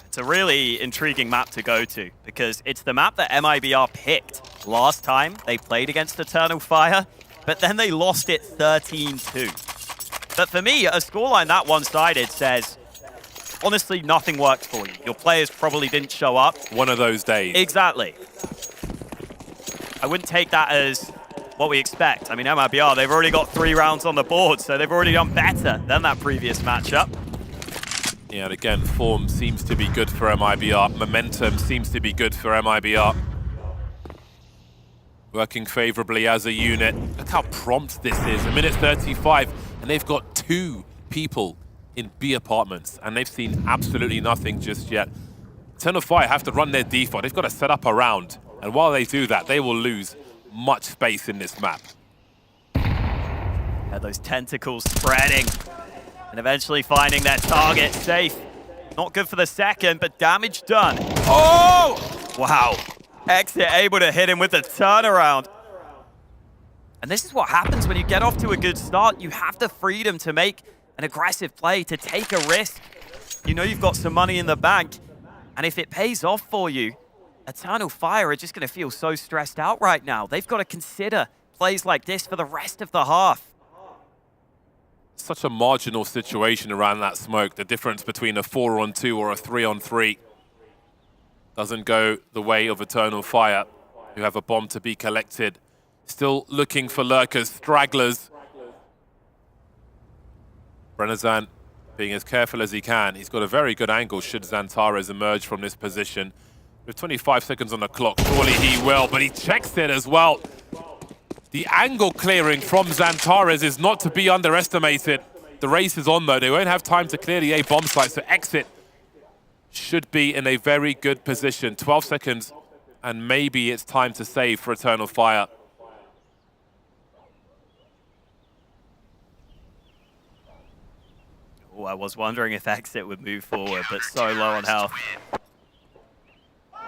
It's a really intriguing map to go to, because it's the map that MIBR picked last time they played against Eternal Fire, but then they lost it 13-2. But for me, a scoreline that one-sided says, honestly, nothing worked for you. Your players probably didn't show up. One of those days. Exactly. I wouldn't take that as what we expect. I mean, MIBR, they've already got 3 rounds on the board, so they've already done better than that previous matchup. Yeah, and again, form seems to be good for MIBR. Momentum seems to be good for MIBR. Working favorably as a unit. Look how prompt this is. A minute 35, and they've got 2 people in B apartments, and they've seen absolutely nothing just yet. Eternal Fire have to run their default. They've got to set up a round, and while they do that, they will lose much space in this map. Yeah, those tentacles spreading and eventually finding their target safe. Not good for the second, but damage done. Oh! Wow. Exit able to hit him with the turnaround. And this is what happens when you get off to a good start. You have the freedom to make an aggressive play, to take a risk. You know you've got some money in the bank, and if it pays off for you, Eternal Fire are just going to feel so stressed out right now. They've got to consider plays like this for the rest of the half. Such a marginal situation around that smoke. The difference between a 4-on-2 or a 3-on-3 doesn't go the way of Eternal Fire, who have a bomb to be collected. Still looking for lurkers, stragglers. Brenazan being as careful as he can. He's got a very good angle should Xantares emerge from this position. With 25 seconds on the clock, surely he will, but he checks it as well. The angle clearing from Xantares is not to be underestimated. The race is on though. They won't have time to clear the A bomb site, so exit should be in a very good position. 12 seconds, and maybe it's time to save for Eternal Fire. Oh, I was wondering if exit would move forward, but so low on health.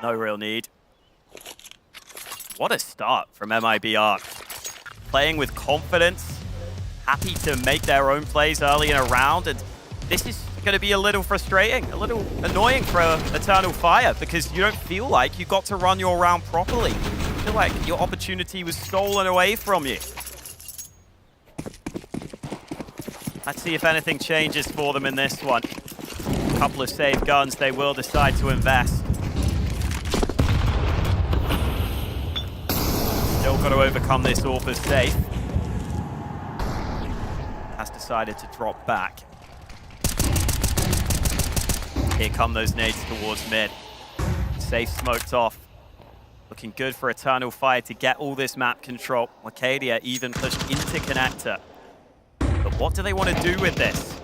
No real need. What a start from MIBR. Playing with confidence, happy to make their own plays early in a round, and this is going to be a little frustrating, a little annoying for Eternal Fire, because you don't feel like you got to run your round properly. You feel like your opportunity was stolen away from you. Let's see if anything changes for them in this one. A couple of save guns they will decide to invest. Still got to overcome this AWP as safe. Has decided to drop back. Here come those nades towards mid. Safe smoked off. Looking good for Eternal Fire to get all this map control. Arcadia even pushed into connector. But what do they want to do with this?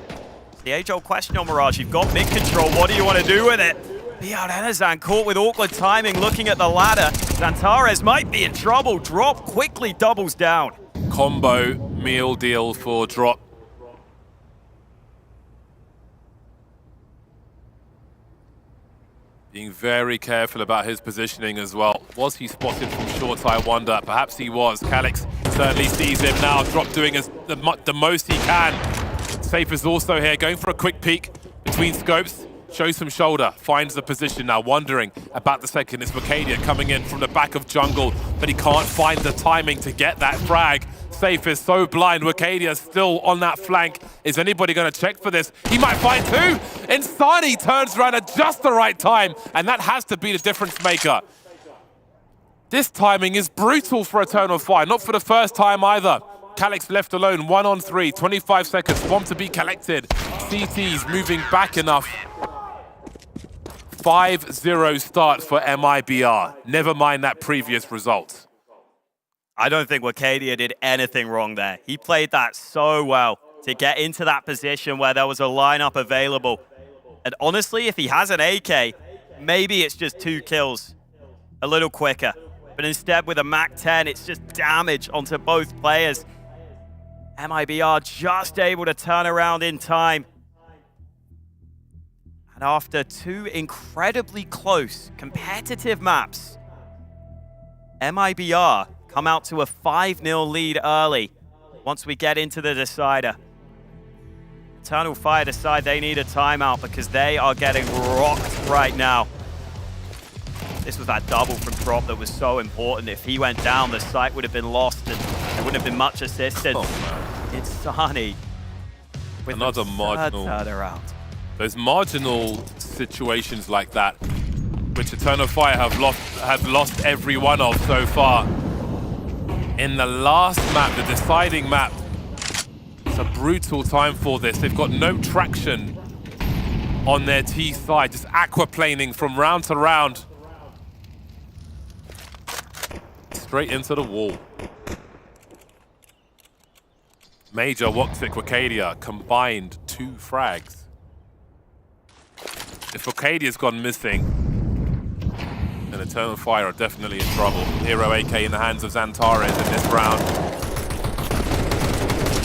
It's the age-old question on Mirage. You've got mid control. What do you want to do with it? Bjorn Enezan caught with awkward timing, looking at the ladder. Zantares might be in trouble. Drop quickly doubles down. Combo meal deal for Drop. Being very careful about his positioning as well. Was he spotted from short, I wonder? Perhaps he was. Calix certainly sees him now. Drop doing the most he can. Safe is also here, going for a quick peek between scopes. Shows some shoulder, finds the position now, wondering about the second. It's Wacadia coming in from the back of jungle, but he can't find the timing to get that frag. Safe is so blind. Wacadia still on that flank. Is anybody going to check for this? He might find two. Insani turns around at just the right time, and that has to be the difference maker. This timing is brutal for Eternal Fire, not for the first time either. Calix left alone, 1 on 3, 25 seconds, bomb to be collected. CT's moving back enough. 5-0 start for MIBR. Never mind that previous result. I don't think Wacadia did anything wrong there. He played that so well to get into that position where there was a lineup available. And honestly, if he has an AK, maybe it's just 2 kills a little quicker. But instead with a MAC-10, it's just damage onto both players. MIBR just able to turn around in time. And after 2 incredibly close, competitive maps, MIBR come out to a 5-0 lead early once we get into the decider. Eternal Fire decide they need a timeout because they are getting rocked right now. This was that double from Drop that was so important. If he went down, the site would have been lost and there wouldn't have been much assistance. It's Sani with another marginal turnaround. Those marginal situations like that, which Eternal Fire have lost every one of so far. In the last map, the deciding map, it's a brutal time for this. They've got no traction on their T side, just aquaplaning from round to round. Straight into the wall. Major, Woxic, Wacadia combined 2 frags. If Wacadia's gone missing, then Eternal Fire are definitely in trouble. Hero AK in the hands of Zantares in this round.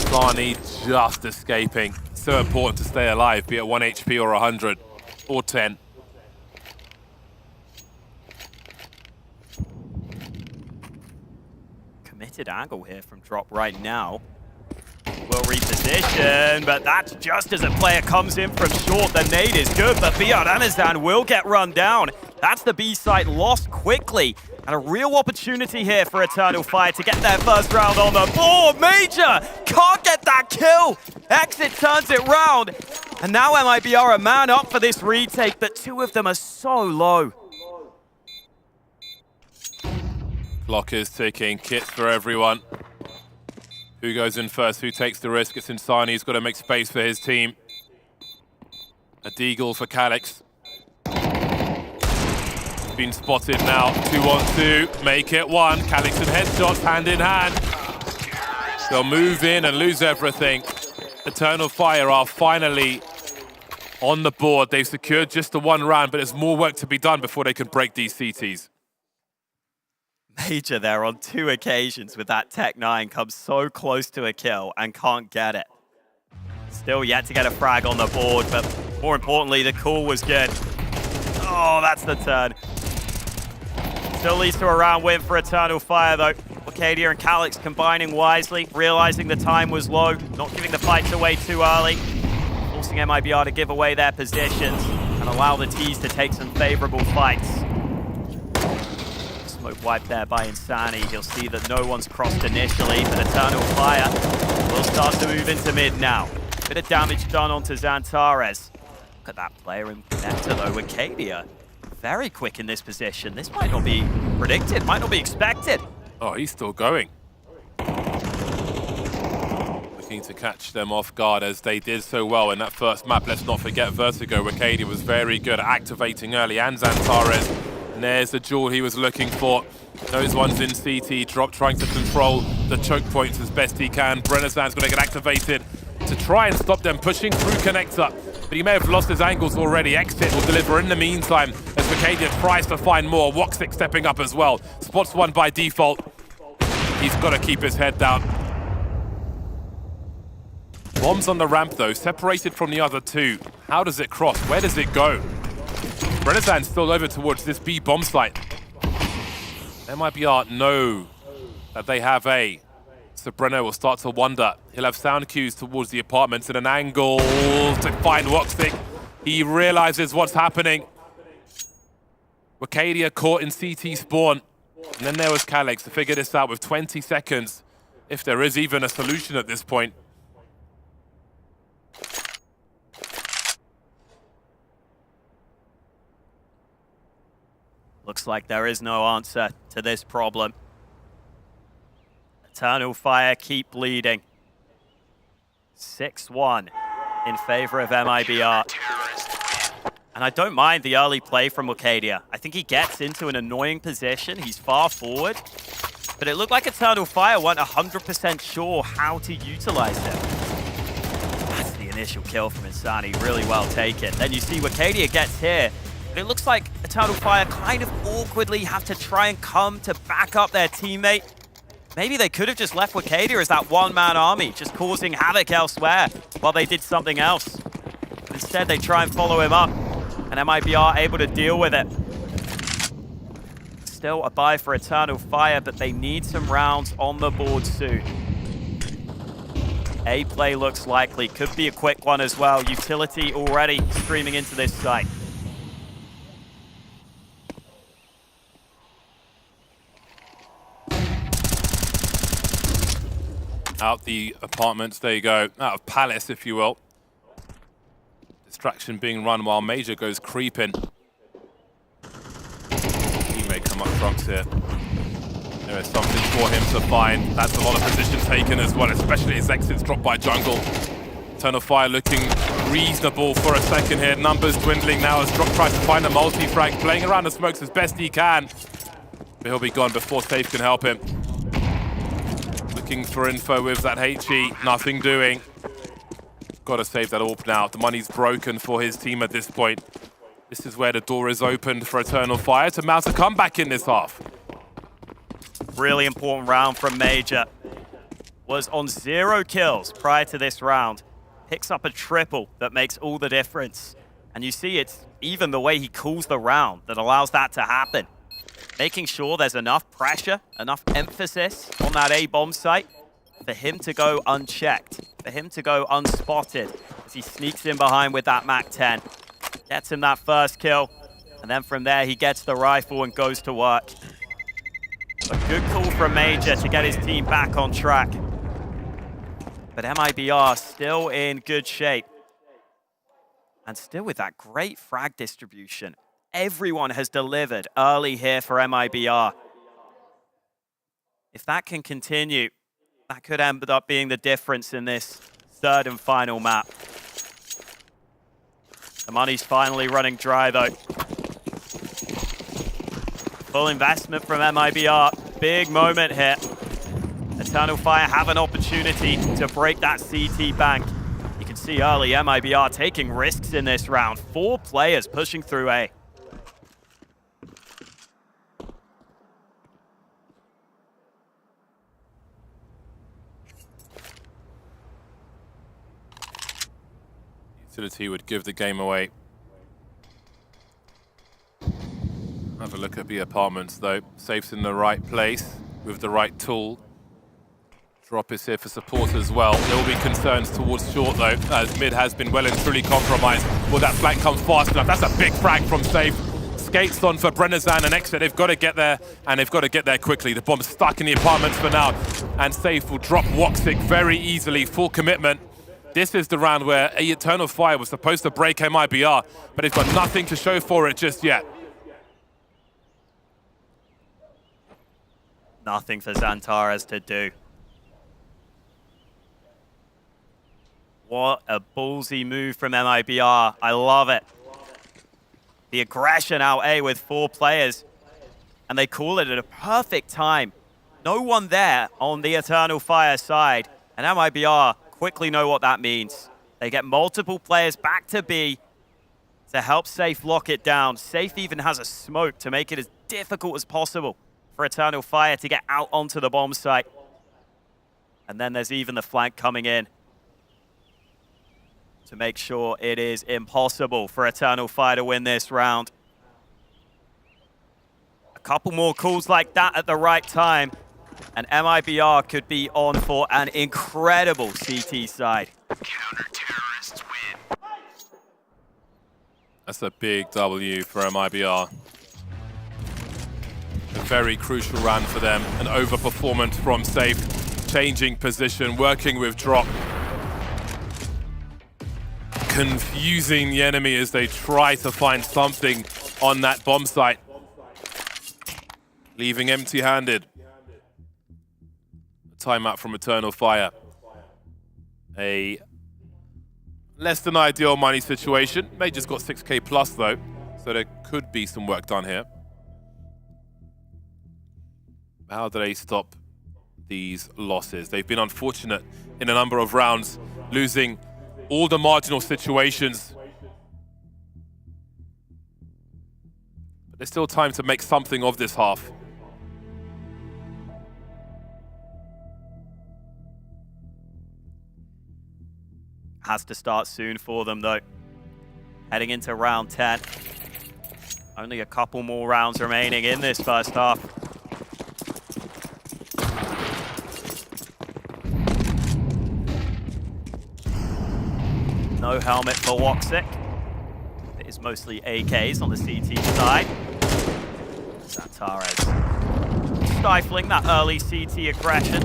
Sani just escaping. So important to stay alive, be it 1 HP or 100 or 10. Committed angle here from Drop right now. Will reposition, but that's just as a player comes in from short. The nade is good, but Bjorn Enezan will get run down. That's the B site lost quickly. And a real opportunity here for Eternal Fire to get their first round on the board. Major can't get that kill. Exit turns it round. And now MIBR a man up for this retake, but 2 of them are so low. Clock is ticking, kits for everyone. Who goes in first? Who takes the risk? It's Insani. He's got to make space for his team. A deagle for Calix. Been spotted now. 2 on 2. Make it 1. Calix and headshots hand in hand. They'll move in and lose everything. Eternal Fire are finally on the board. They've secured just the 1 round, but there's more work to be done before they can break these CTs. Major there on 2 occasions with that Tech-9 comes so close to a kill and can't get it. Still yet to get a frag on the board, but more importantly, the call was good. Oh, that's the turn. Still leads to a round win for Eternal Fire though. Wacadia and Calix combining wisely, realizing the time was low, not giving the fights away too early, forcing MIBR to give away their positions and allow the T's to take some favorable fights. Smoke wiped there by Insani. He'll see that no one's crossed initially, but Eternal Fire will start to move into mid now. Bit of damage done onto Zantares. Look at that player in connector though, Wacadia. Very quick in this position. This might not be predicted, might not be expected. Oh, he's still going. Looking to catch them off guard as they did so well in that first map. Let's not forget Vertigo. Wacadia was very good at activating early, and Zantares. And there's the jewel he was looking for. Those ones in CT. Drop trying to control the choke points as best he can. Brennersland's going to get activated to try and stop them pushing through connector. But he may have lost his angles already. Exit will deliver in the meantime. Vacadia tries to find more. Woxic stepping up as well. Spots one by default. He's got to keep his head down. Bombs on the ramp though, separated from the other two. How does it cross? Where does it go? Brenizan's still over towards this B bomb site. MIBR know that they have A. So Brenner will start to wonder. He'll have sound cues towards the apartments in an angle to find Woxic. He realizes what's happening. Vacadia caught in CT spawn. And then there was Calyx to figure this out with 20 seconds, if there is even a solution at this point. Looks like there is no answer to this problem. Eternal Fire keep leading. 6-1 in favor of MIBR. And I don't mind the early play from Vacadia. I think he gets into an annoying position. He's far forward. But it looked like Eternal Fire weren't 100% sure how to utilize him. That's the initial kill from Insani. Really well taken. Then you see Vacadia gets here. But it looks like Eternal Fire kind of awkwardly have to try and come to back up their teammate. Maybe they could have just left Vacadia as that one-man army, just causing havoc elsewhere while they did something else. But instead, they try and follow him up, and MIBR able to deal with it. Still a buy for Eternal Fire, but they need some rounds on the board soon. A play looks likely. Could be a quick one as well. Utility already streaming into this site. Out the apartments, there you go. Out of Palace, if you will. Distraction being run while Major goes creeping. He may come up trunks here. There is something for him to find. That's a lot of position taken as well, especially his exits dropped by Jungle. Eternal Fire looking reasonable for a second here. Numbers dwindling now as Drop tries to find a multi-frag. Playing around the smokes as best he can. But he'll be gone before Safe can help him. Looking for info with that HE, nothing doing. Got to save that AWP now. The money's broken for his team at this point. This is where the door is opened for Eternal Fire to mount a comeback in this half. Really important round from Major. Was on 0 kills prior to this round. Picks up a triple that makes all the difference. And you see it's even the way he calls the round that allows that to happen. Making sure there's enough pressure, enough emphasis on that A bomb site for him to go unchecked, for him to go unspotted as he sneaks in behind with that MAC-10. Gets him that first kill, and then from there he gets the rifle and goes to work. A good call from Major to get his team back on track. But MIBR still in good shape. And still with that great frag distribution. Everyone has delivered early here for MIBR. If that can continue, that could end up being the difference in this third and final map. The money's finally running dry though. Full investment from MIBR. Big moment here. Eternal Fire have an opportunity to break that CT bank. You can see early MIBR taking risks in this round. 4 players pushing through A. Utility would give the game away. Have a look at the apartments though. Safe's in the right place with the right tool. Drop is here for support as well. There will be concerns towards short though, as mid has been well and truly compromised. Will that flank come fast enough? That's a big frag from Safe. Skates on for Brenizan and Exit. They've got to get there, and they've got to get there quickly. The bomb's stuck in the apartments for now, and Safe will drop Woxic very easily. Full commitment. This is the round where Eternal Fire was supposed to break MIBR, but it's got nothing to show for it just yet. Nothing for Xantares to do. What a ballsy move from MIBR. I love it. The aggression out A with 4 players, and they call it at a perfect time. No one there on the Eternal Fire side, and MIBR quickly know what that means. They get multiple players back to B. to help Safe lock it down. Safe even has a smoke to make it as difficult as possible for Eternal Fire to get out onto the bomb site. And then there's even the flank coming in to make sure it is impossible for Eternal Fire to win this round. A couple more calls like that at the right time, and MIBR could be on for an incredible CT side. Counter-terrorists win. That's a big W for MIBR. A very crucial round for them. An overperformance from Safe. Changing position, working with drop. Confusing the enemy as they try to find something on that bomb site. Leaving empty-handed. Timeout from Eternal Fire. A less than ideal money situation. Major's got 6K plus though, so there could be some work done here. How do they stop these losses? They've been unfortunate in a number of rounds, losing all the marginal situations. But there's still time to make something of this half. Has to start soon for them though. Heading into round 10. Only a couple more rounds remaining in this first half. No helmet for Woxic. It is mostly AKs on the CT side. Xantares stifling that early CT aggression.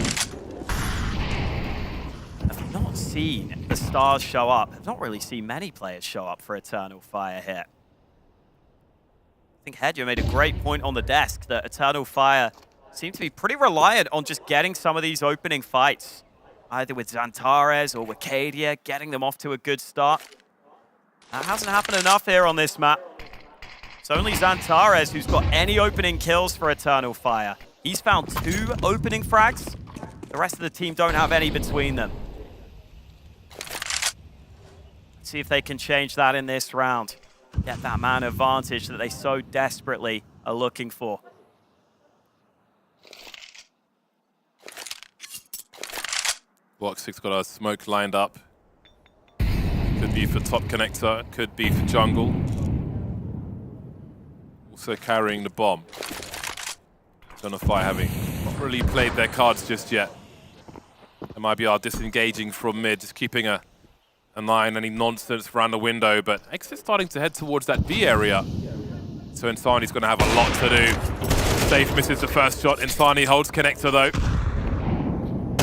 I've not seen the stars show up. I've not really seen many players show up for Eternal Fire here. I think Hedger made a great point on the desk that Eternal Fire seem to be pretty reliant on just getting some of these opening fights, either with Xantares or with Cadia, getting them off to a good start. That hasn't happened enough here on this map. It's only Xantares who's got any opening kills for Eternal Fire. He's found 2 opening frags. The rest of the team don't have any between them. Let's see if they can change that in this round. Get that man advantage that they so desperately are looking for. Woxic's got a smoke lined up. Could be for top connector, could be for jungle. Also carrying the bomb. Eternal Fire having not really played their cards just yet. MIBR disengaging from mid, just keeping an eye on any nonsense around the window, but Exit's starting to head towards that B area. So Insani's going to have a lot to do. Safe misses the first shot. Insani holds connector though.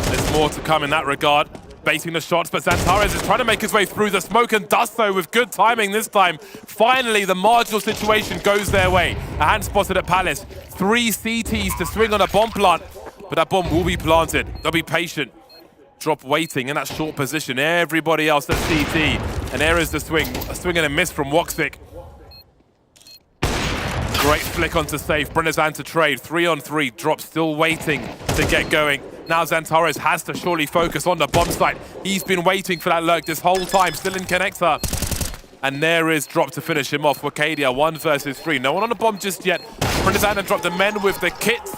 There's more to come in that regard. Basing the shots, but Xantares is trying to make his way through the smoke and does so with good timing this time. Finally, the marginal situation goes their way. A hand spotted at Palace. 3 CTs to swing on a bomb plant, but that bomb will be planted. They'll be patient. Drop waiting in that short position. Everybody else at CT. And there is the swing. A swing and a miss from Woxic. Great flick onto Safe. Brennezan to trade. 3-on-3. Drop still waiting to get going. Now Xantares has to surely focus on the bomb site. He's been waiting for that lurk this whole time. Still in connector. And there is Drop to finish him off. Wakadia 1 versus 3. No one on the bomb just yet. Brennezan dropped the men with the kits.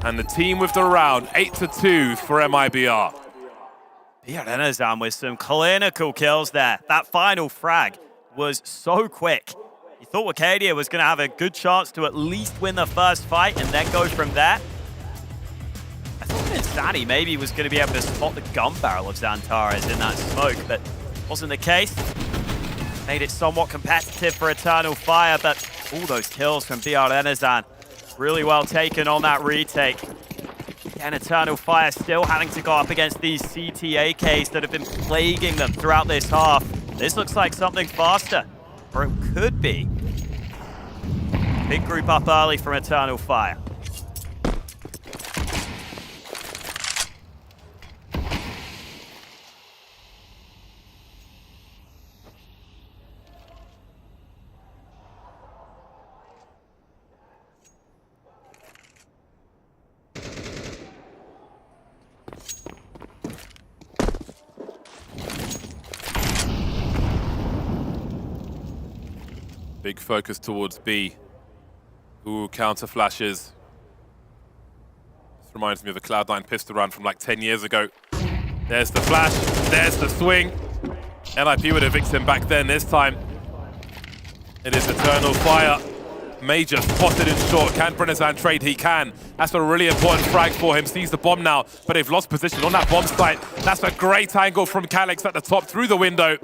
And the team with the round, 8-2 for MIBR. Brennezan with some clinical kills there. That final frag was so quick. You thought Wakadia was going to have a good chance to at least win the first fight and then go from there. I thought Insani maybe was going to be able to spot the gun barrel of Xantares in that smoke, but wasn't the case. Made it somewhat competitive for Eternal Fire, but all those kills from Brennezan really well taken on that retake. And Eternal Fire still having to go up against these CTAKs that have been plaguing them throughout this half. This looks like something faster, or it could be. Big group up early from Eternal Fire. Big focus towards B. Ooh, counter flashes. This reminds me of a Cloud9 pistol round from like 10 years ago. There's the flash, there's the swing. NIP would have evict him back then. This time, it is Eternal Fire. Major spotted in short. Can Brenizan trade? He can. That's a really important frag for him. Sees the bomb now, but they've lost position on that bomb site. That's a great angle from Calix at the top through the window.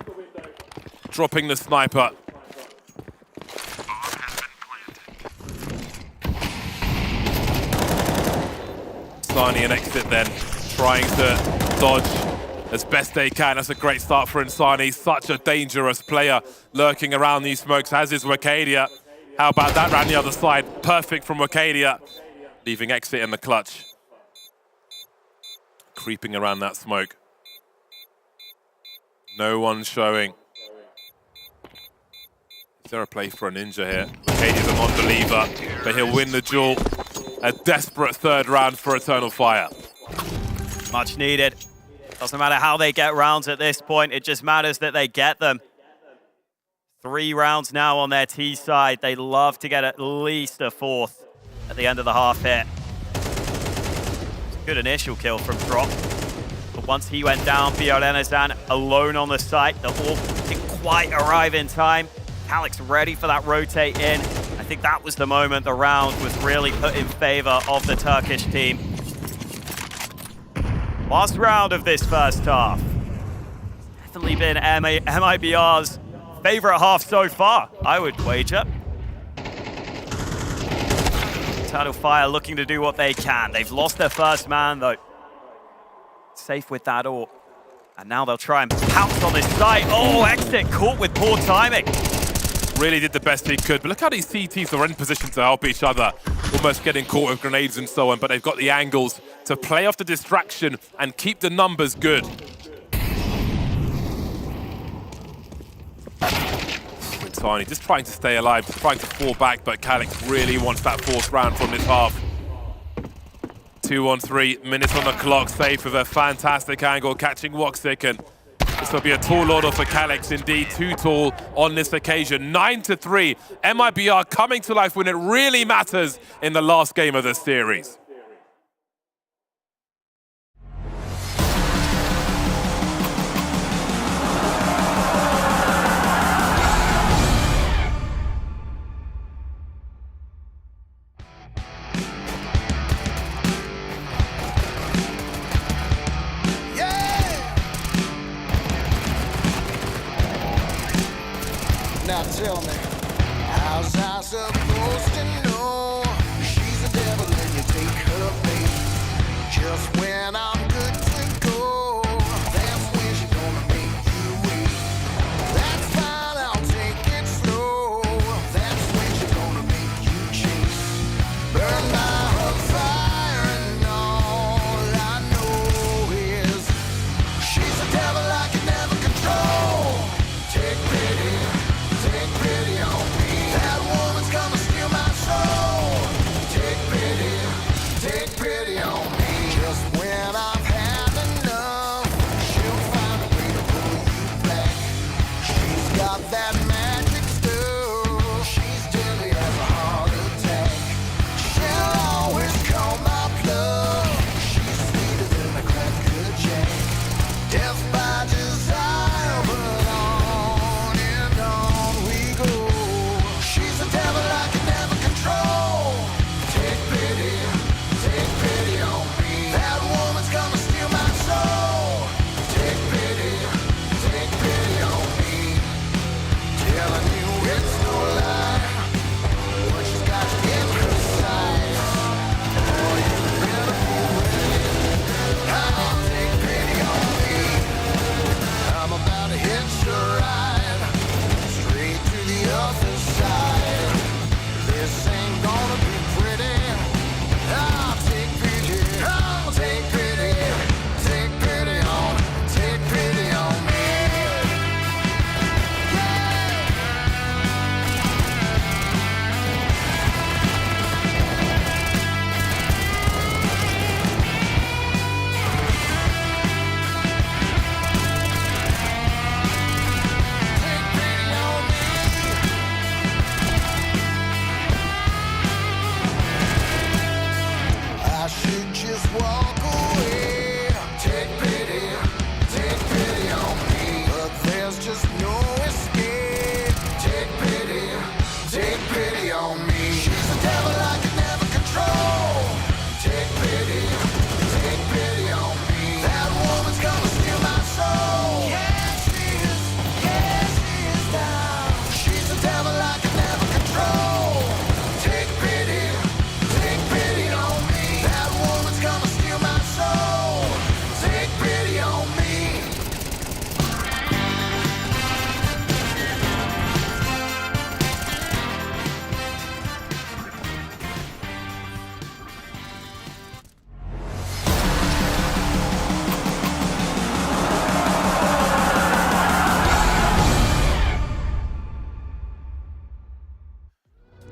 Dropping the sniper. Insani an exit then, trying to dodge as best they can. That's a great start for Insani. Such a dangerous player lurking around these smokes, as is Wakadia. How about that round the other side? Perfect from Wakadia, leaving exit in the clutch. Creeping around that smoke. No one showing. Is there a play for a ninja here? Wacadia's a non-believer, but he'll win the duel. A desperate third round for Eternal Fire. Much needed. Doesn't matter how they get rounds at this point, it just matters that they get them. 3 rounds now on their T side. They love to get at least a 4th at the end of the half hit. Good initial kill from Drop. But once he went down, Brenizan alone on the site. The AWP didn't quite arrive in time. Calix ready for that rotate in. I think that was the moment the round was really put in favor of the Turkish team. Last round of this first half. Definitely been MIBR's favorite half so far, I would wager. Eternal Fire looking to do what they can. They've lost their first man though. Safe with that AWP. And now they'll try and pounce on this site. Oh, exit caught with poor timing. Really did the best he could, but look how these CTs are in position to help each other. Almost getting caught with grenades and so on, but they've got the angles to play off the distraction and keep the numbers good. Tiny just trying to stay alive, just trying to fall back, but Calix really wants that 4th round from this half. 2-on-3 minutes on the clock, safe with a fantastic angle, catching Woxic, and this will be a tall order for Calix, indeed, too tall on this occasion. 9-3, MIBR coming to life when it really matters in the last game of the series. Now tell me, how's I supposed to know she's a devil and you take her bait? Just when I'm good to go, that's when she's gonna make you wait. That's fine, I'll take it slow. That's when she's gonna make you chase. Burn by her fire and all I know is she's a devil I can never control. Take pity. Take pity on me. That woman's gonna steal my soul. Take pity on me. Just when I've had enough, she'll find a way to pull you back. She's got that magic stuff. She's deadly as a heart attack. She'll always call my bluff. She's sweeter than a cracker jack. Death by desire, but on and on we go. She's a devil I can never control. Take pity on me. That woman's gonna steal my soul. Take pity on me.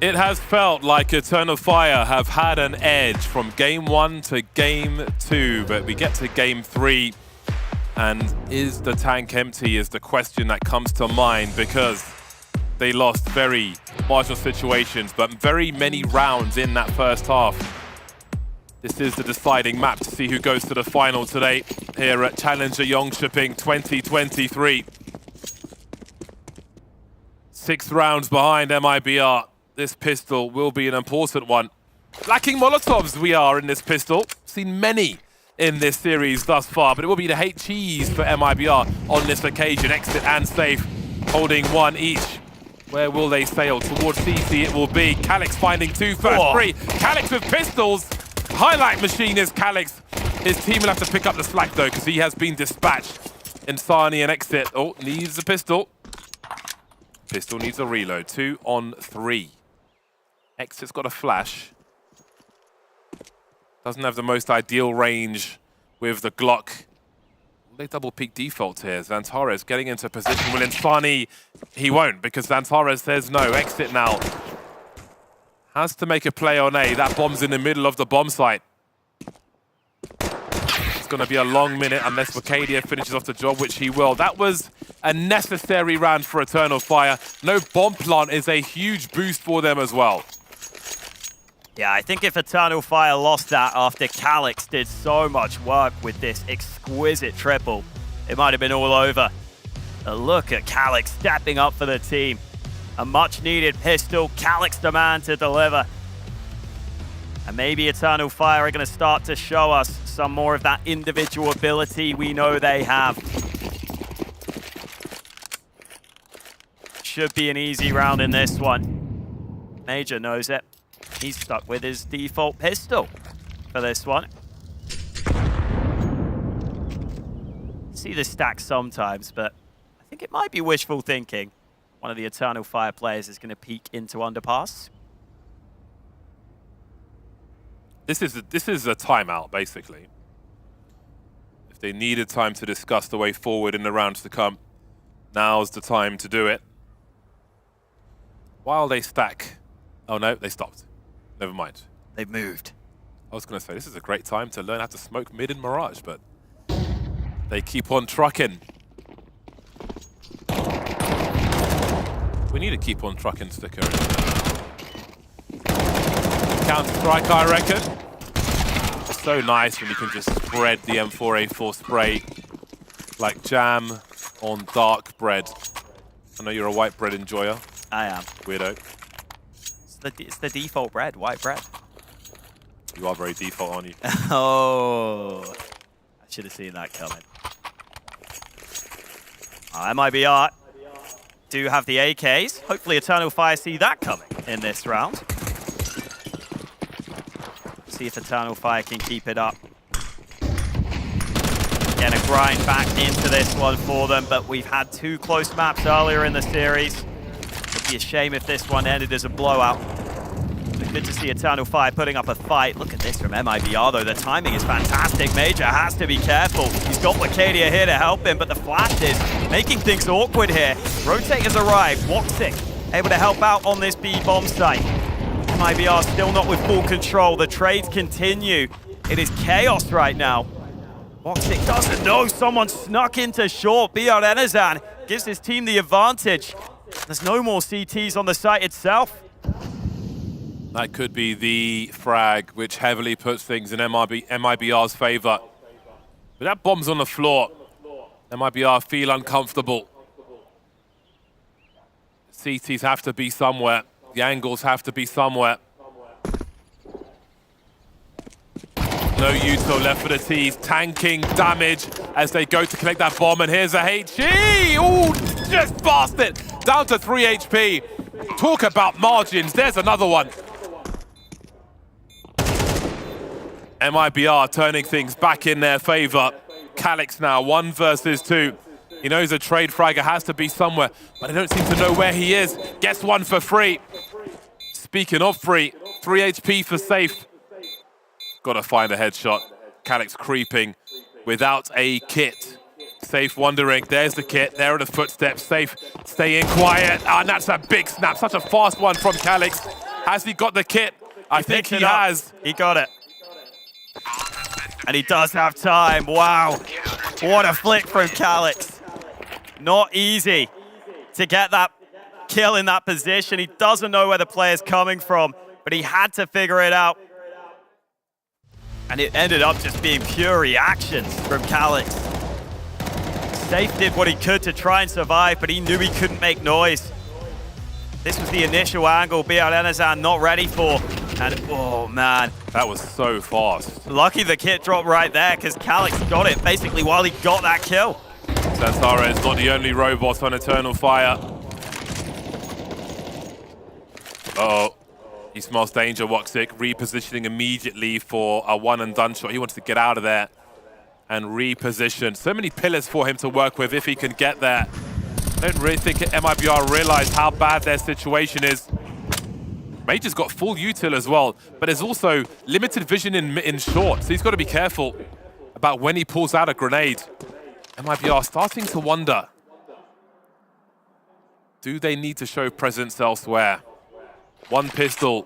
It has felt like Eternal Fire have had an edge from game 1 to game 2, but we get to game 3, and is the tank empty is the question that comes to mind, because they lost very marginal situations, but very many rounds in that first half. This is the deciding map to see who goes to the final today here at Challenger Jonkoping 2023. 6 rounds behind MIBR. This pistol will be an important one. Lacking Molotovs we are in this pistol. Seen many in this series thus far, but it will be the HEs for MIBR on this occasion. Exit and safe, holding 1 each. Where will they sail? Towards CT it will be. Calix finding 2 first. 3. Calix with pistols. Highlight machine is Calix. His team will have to pick up the slack though, because he has been dispatched. Insani and Exit. Oh, needs a pistol. Pistol needs a reload. 2 on 3. Exit's got a flash. Doesn't have the most ideal range with the Glock. They double peek default here. Zantares getting into position. Will Insani? He won't, because Zantares says no. Exit now. Has to make a play on A. That bomb's in the middle of the bomb site. It's going to be a long minute unless Wacadia finishes off the job, which he will. That was a necessary round for Eternal Fire. No bomb plant is a huge boost for them as well. Yeah, I think if Eternal Fire lost that after Calix did so much work with this exquisite triple, it might have been all over. But look at Calix stepping up for the team. A much-needed pistol, Calix the man to deliver. And maybe Eternal Fire are going to start to show us some more of that individual ability we know they have. Should be an easy round in this one. Major knows it. He's stuck with his default pistol for this one. See the stack sometimes, but I think it might be wishful thinking. One of the Eternal Fire players is going to peek into underpass. This is a timeout, basically. If they needed time to discuss the way forward in the rounds to come, now's the time to do it. While they stack... Oh no, they stopped. Never mind. They've moved. I was going to say, this is a great time to learn how to smoke mid in Mirage, but they keep on trucking. We need to keep on trucking sticker. Counter-strike, I reckon. It's so nice when you can just spread the M4A4 spray like jam on dark bread. I know you're a white bread enjoyer. I am. Weirdo. It's the default bread, white bread. You are very default, aren't you? Oh, I should have seen that coming. MIBR do have the AKs. Hopefully Eternal Fire see that coming in this round. See if Eternal Fire can keep it up. Again, a grind back into this one for them, but we've had 2 close maps earlier in the series. It'd be a shame if this one ended as a blowout. But good to see Eternal Fire putting up a fight. Look at this from MIBR though, the timing is fantastic. Major has to be careful. He's got Wacadia here to help him, but the flash is making things awkward here. Rotate has arrived, Woxic able to help out on this B bomb site. MIBR still not with full control, the trades continue. It is chaos right now. Woxic doesn't know someone snuck into short. BR Enazan gives his team the advantage. There's no more CTs on the site itself. That could be the frag, which heavily puts things in MIBR's favor. But that bomb's on the floor. MIBR feel uncomfortable. CTs have to be somewhere. The angles have to be somewhere. No Uto left for the T's. Tanking damage as they go to collect that bomb. And here's a HE. Ooh, just past it. Down to 3 HP. Talk about margins. There's another one. MIBR turning things back in their favor. Calix now, 1 versus 2. He knows a trade fragger has to be somewhere, but I don't seem to know where he is. Gets one for free. Speaking of free, 3 HP for safe. Gotta find a headshot. Calix creeping without a kit. Safe wondering, there's the kit, there are the footsteps. Safe staying quiet, and that's a big snap. Such a fast one from Calix. Has he got the kit? I think he picked it up. has. He got it. And he does have time. Wow. What a flick from Calix. Not easy to get that kill in that position. He doesn't know where the player's coming from, but he had to figure it out. And it ended up just being pure reactions from Calix. Safe did what he could to try and survive, but he knew he couldn't make noise. This was the initial angle BR Enezan not ready for. And oh man. That was so fast. Lucky the kit dropped right there because Calix got it basically while he got that kill. Sansara is not the only robot on Eternal Fire. Uh-oh. He smells danger, Woxic, repositioning immediately for a one and done shot. He wants to get out of there and reposition. So many pillars for him to work with if he can get there. I don't really think MIBR realize how bad their situation is. Major's got full util as well, but there's also limited vision in short, so he's got to be careful about when he pulls out a grenade. MIBR starting to wonder, do they need to show presence elsewhere? 4 pistols,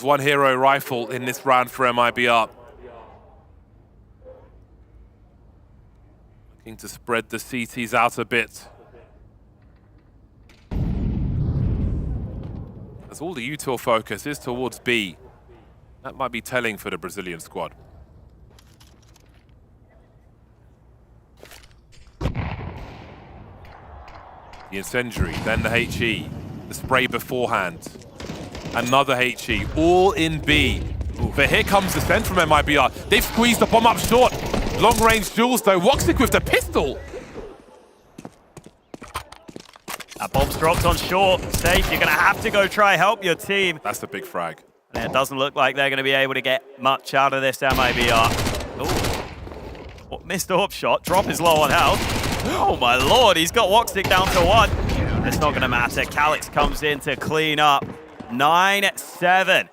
1 hero rifle in this round for MIBR. Looking to spread the CTs out a bit. As all the util focus is towards B. That might be telling for the Brazilian squad. The incendiary, then the HE. The spray beforehand. Another HE, all in B. But here comes the send from MIBR. They've squeezed the bomb up short. Long range duels though. Woxic with the pistol. That bomb's dropped on short. Safe, you're going to have to go try help your team. That's a big frag. And it doesn't look like they're going to be able to get much out of this MIBR. Oh, missed AWP shot. Drop is low on health. Oh my lord, he's got Woxic down to 1. It's not going to matter. Calix comes in to clean up. 9-7.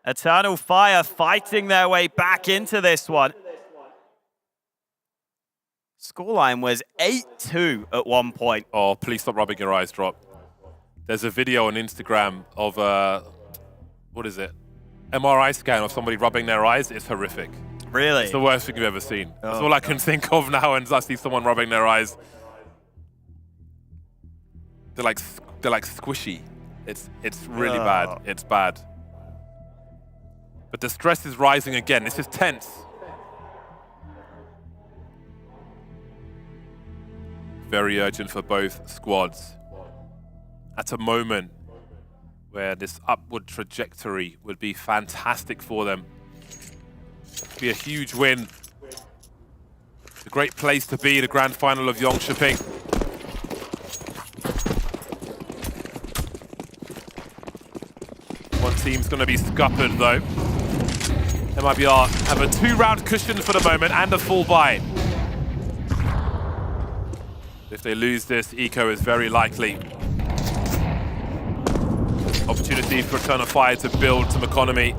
Eternal Fire fighting their way back into this one. Scoreline was 8-2 at one point. Oh, please stop rubbing your eyes, Drop. There's a video on Instagram of, what is it? MRI scan of somebody rubbing their eyes. It's horrific. Really? It's the worst thing you've ever seen. Oh, That's all I can think of now, and I see someone rubbing their eyes. They're like squishy. It's really bad. It's bad. But the stress is rising again. This is tense. Very urgent for both squads. At a moment where this upward trajectory would be fantastic for them. Be a huge win. It's a great place to be, the grand final of Jonkoping. One team's going to be scuppered though. MIBR have a 2-round cushion for the moment and a full buy. If they lose this, eco is very likely. Opportunity for Eternal Fire to build some economy.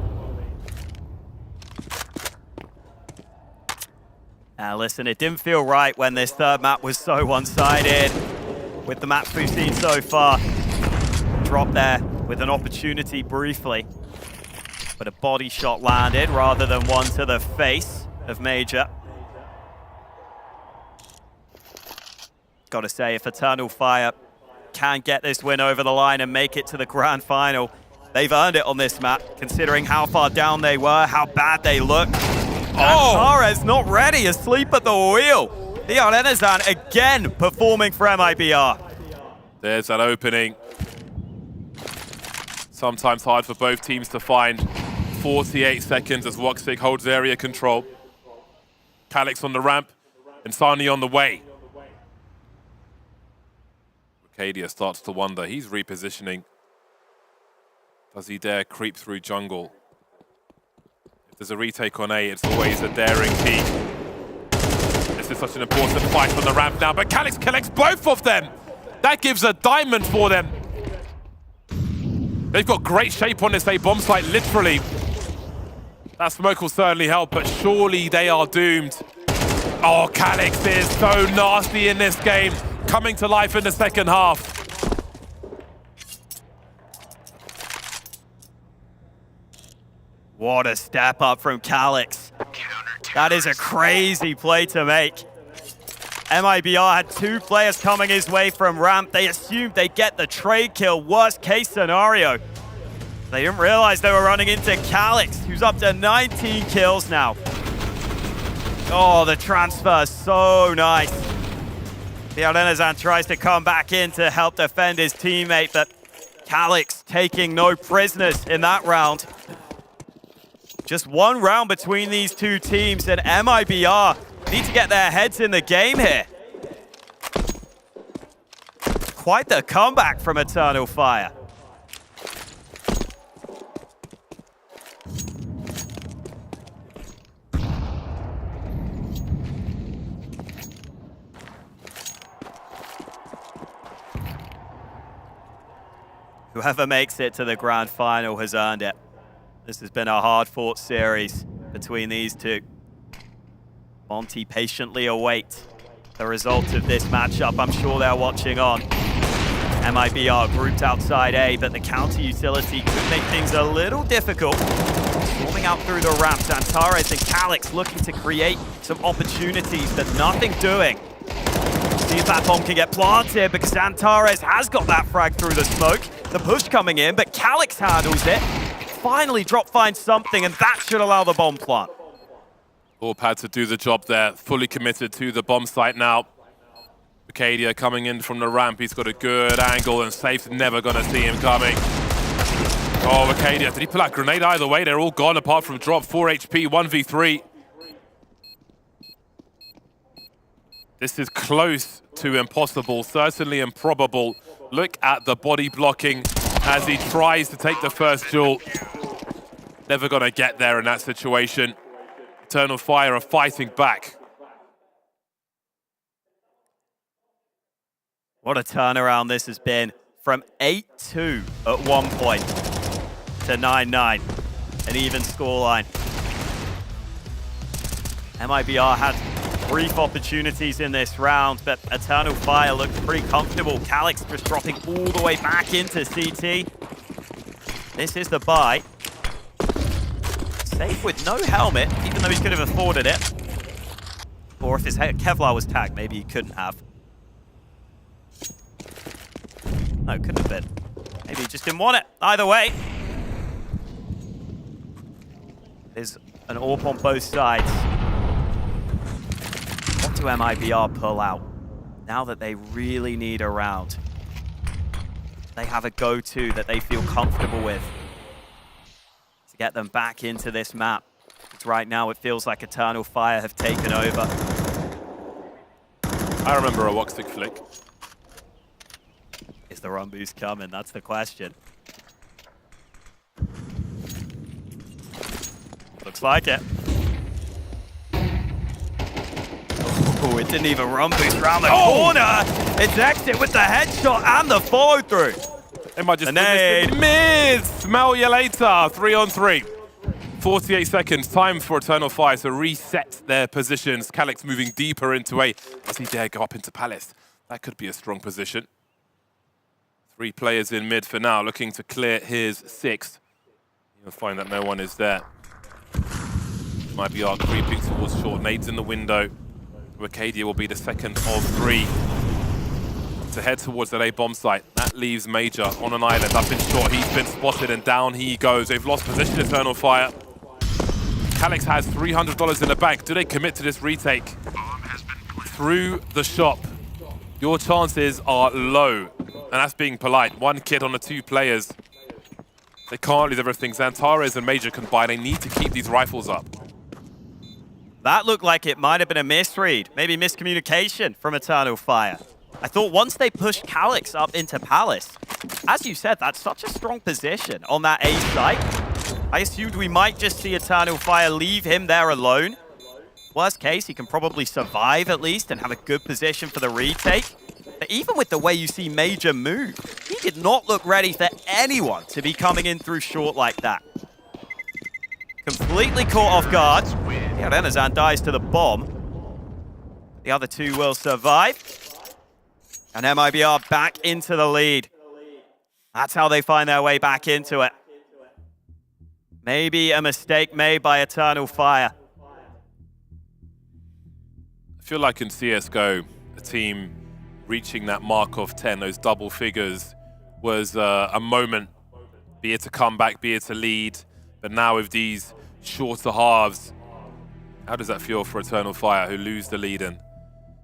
Listen, it didn't feel right when this third map was so one-sided. With the maps we've seen so far. Drop there with an opportunity briefly. But a body shot landed rather than one to the face of Major. Gotta say, if Eternal Fire can get this win over the line and make it to the grand final, they've earned it on this map, considering how far down they were, how bad they look. Oh! Torres not ready, asleep at the wheel. BR Enezan again performing for MIBR. There's that opening. Sometimes hard for both teams to find. 48 seconds as Woxic holds area control. Calix on the ramp, and Sani on the way. Arcadia starts to wonder. He's repositioning. Does he dare creep through jungle? If there's a retake on A, it's always a daring peek. This is such an important fight on the ramp now, but Calix collects both of them. That gives a diamond for them. They've got great shape on this A bomb site, literally. That smoke will certainly help, but surely they are doomed. Oh, Calix is so nasty in this game, coming to life in the second half. What a step up from Calix. That is a crazy play to make. MIBR had 2 players coming his way from ramp. They assumed they'd get the trade kill, worst case scenario. They didn't realize they were running into Calix, who's up to 19 kills now. Oh, the transfer, so nice. Fiorenazan tries to come back in to help defend his teammate, but Calix taking no prisoners in that round. Just 1 round between these 2 teams, and MIBR need to get their heads in the game here. Quite the comeback from Eternal Fire. Whoever makes it to the Grand Final has earned it. This has been a hard-fought series between these 2. Monte patiently await the result of this matchup. I'm sure they're watching on. MIBR grouped outside A, but the counter utility could make things a little difficult. Swarming out through the ramps, Antares and Calix looking to create some opportunities, but nothing doing. See if that bomb can get planted, because Antares has got that frag through the smoke. The push coming in, but Calix handles it. Finally, Drop finds something, and that should allow the bomb plant. Orp had to do the job there, fully committed to the bomb site now. Arcadia coming in from the ramp, he's got a good angle, and Safe's never going to see him coming. Oh, Arcadia, did he pull out a grenade? Either way, they're all gone apart from Drop. 4 HP, 1v3. This is close to impossible, certainly improbable. Look at the body blocking as he tries to take the first duel. Never going to get there in that situation. Eternal Fire are fighting back. What a turnaround this has been. From 8-2 at one point to 9-9. An even scoreline. MIBR had brief opportunities in this round, but Eternal Fire looked pretty comfortable. Calix just dropping all the way back into CT. This is the buy. Safe with no helmet, even though he could have afforded it. Or if his Kevlar was tagged, maybe he couldn't have. No, couldn't have been. Maybe he just didn't want it. Either way. There's an AWP on both sides. What do MIBR pull out now that they really need a round? They have a go-to that they feel comfortable with to get them back into this map. Because right now it feels like Eternal Fire have taken over. I remember a walk stick flick. Is the run boost coming? That's the question. Looks like it. Oh, it didn't even run boost around the corner. It's exit with the headshot and the follow through. It might just miss. Smell you later. 3 on 3. 48 seconds. Time for Eternal Fire to reset their positions. Calix moving deeper into A. Does he dare go up into Palace? That could be a strong position. 3 players in mid for now, looking to clear his 6th. You'll find that no one is there. Might be creeping towards short. Nades in the window. Arcadia will be the second of 3 to head towards that A bomb site. That leaves Major on an island up in short. He's been spotted and down he goes. They've lost position, Eternal Fire. Calix has $300 in the bank. Do they commit to this retake? Through the shop. Your chances are low, and that's being polite. 1 kid on the 2 players. They can't lose everything. Xantares and Major can buy. They need to keep these rifles up. That looked like it might have been a misread, maybe miscommunication from Eternal Fire. I thought once they pushed Calix up into Palace, as you said, that's such a strong position on that A site. I assumed we might just see Eternal Fire leave him there alone. Worst case, he can probably survive at least and have a good position for the retake. But even with the way you see Major move, he did not look ready for anyone to be coming in through short like that. Completely caught off guard. Fiorenazan dies to the bomb. The other 2 will survive. And MIBR back into the lead. That's how they find their way back into it. Maybe a mistake made by Eternal Fire. I feel like in CSGO, a team reaching that mark of 10, those double figures, was a moment, be it a comeback, be it a lead. But now with these shorter halves, how does that feel for Eternal Fire, who lose the lead and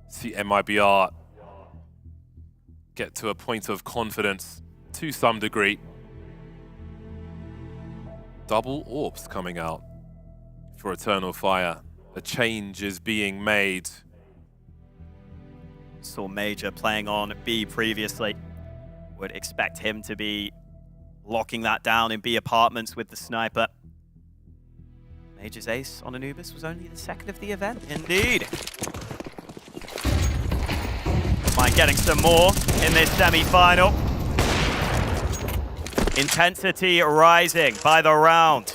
see MIBR get to a point of confidence to some degree? Double AWPs coming out for Eternal Fire. A change is being made. Saw Major playing on B previously. Would expect him to be locking that down in B apartments with the sniper. Major's ace on Anubis was only the second of the event. Indeed. Mind getting some more in this semi-final. Intensity rising by the round.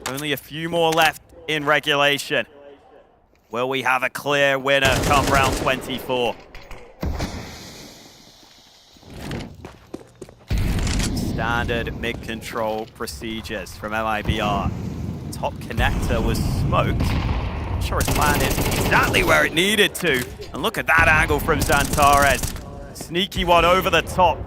Only a few more left in regulation. Will we have a clear winner come round 24? Standard mid-control procedures from MIBR. Top connector was smoked. I'm sure his plan is exactly where it needed to. And look at that angle from Xantares. Sneaky one over the top.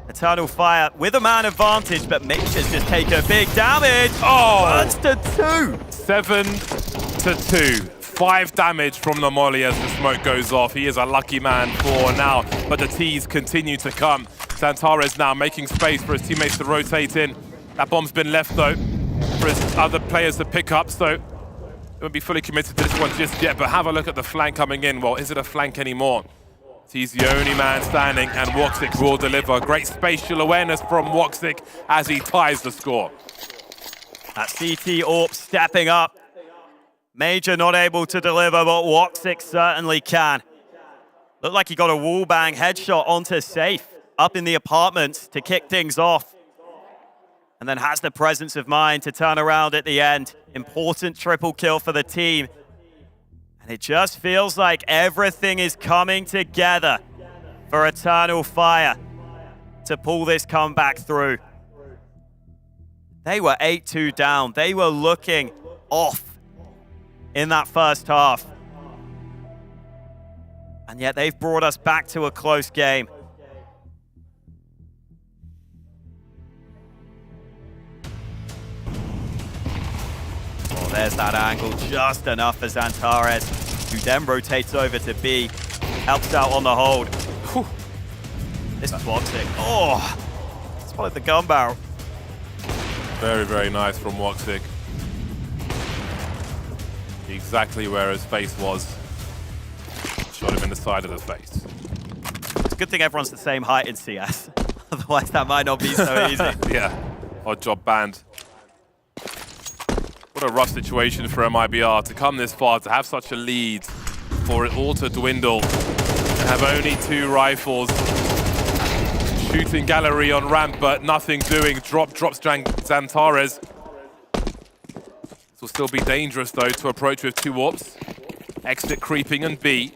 Eternal Fire with a man advantage, but Major's just taken big damage. Oh! Burns to 2. 7 to 2. 5 damage from the molly as the smoke goes off. He is a lucky man for now, but the T's continue to come. Xantares now making space for his teammates to rotate in. That bomb's been left though for his other players to pick up, so they won't be fully committed to this one just yet, but have a look at the flank coming in. Well, is it a flank anymore? He's the only man standing, and Woxic will deliver. Great spatial awareness from Woxic as he ties the score. That CT AWP stepping up. Major not able to deliver, but Woxic certainly can. Looked like he got a wallbang headshot onto Safe up in the apartments to kick things off. And then has the presence of mind to turn around at the end. Important triple kill for the team. And it just feels like everything is coming together for Eternal Fire to pull this comeback through. They were 8-2 down. They were looking off in that first half. And yet they've brought us back to a close game. Oh, there's that angle, just enough for Xantares, who then rotates over to B, helps out on the hold. Whew. This is Woxic. Oh, spotted the gun barrel. Very, very nice from Woxic. Exactly where his face was. Shot him in the side of the face. It's a good thing everyone's the same height in CS. Otherwise, that might not be so easy. Yeah, odd job banned. What a rough situation for MIBR to come this far, to have such a lead, for it all to dwindle, and have only 2 rifles. Shooting gallery on ramp, but nothing doing. Drops Xantares. This will still be dangerous, though, to approach with 2 AWPs. Exit creeping and B.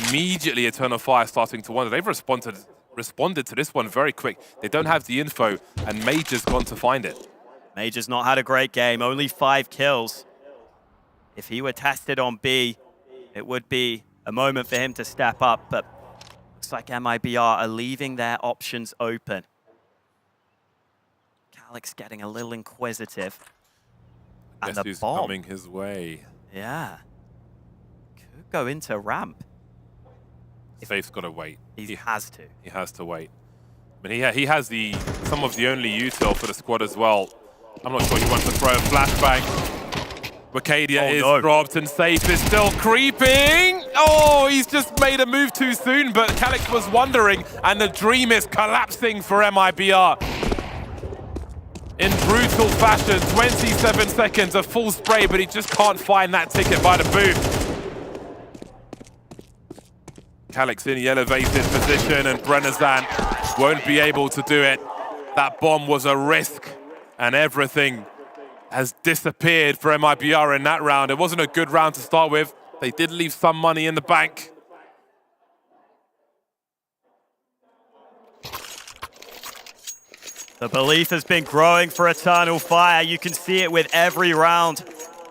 Immediately, Eternal Fire starting to wonder. They've responded to this one very quick. They don't have the info, and Major's gone to find it. Major's not had a great game, only 5 kills. If he were tested on B, it would be a moment for him to step up, but looks like MIBR are leaving their options open. Calyx getting a little inquisitive. And Guess the who's bomb coming his way? Yeah. Could go into ramp. Safe's got to wait. He has to. He has to wait. But he has some of the only util for the squad as well. I'm not sure he wants to throw a flashbang. Wakadia is dropped and Safe is still creeping. Oh, he's just made a move too soon, but Calyx was wondering, and the dream is collapsing for MIBR. In brutal fashion, 27 seconds, a full spray, but he just can't find that ticket by the booth. Calyx in the elevated position, and Brennazan won't be able to do it. That bomb was a risk, and everything has disappeared for MIBR in that round. It wasn't a good round to start with. They did leave some money in the bank. The belief has been growing for Eternal Fire. You can see it with every round.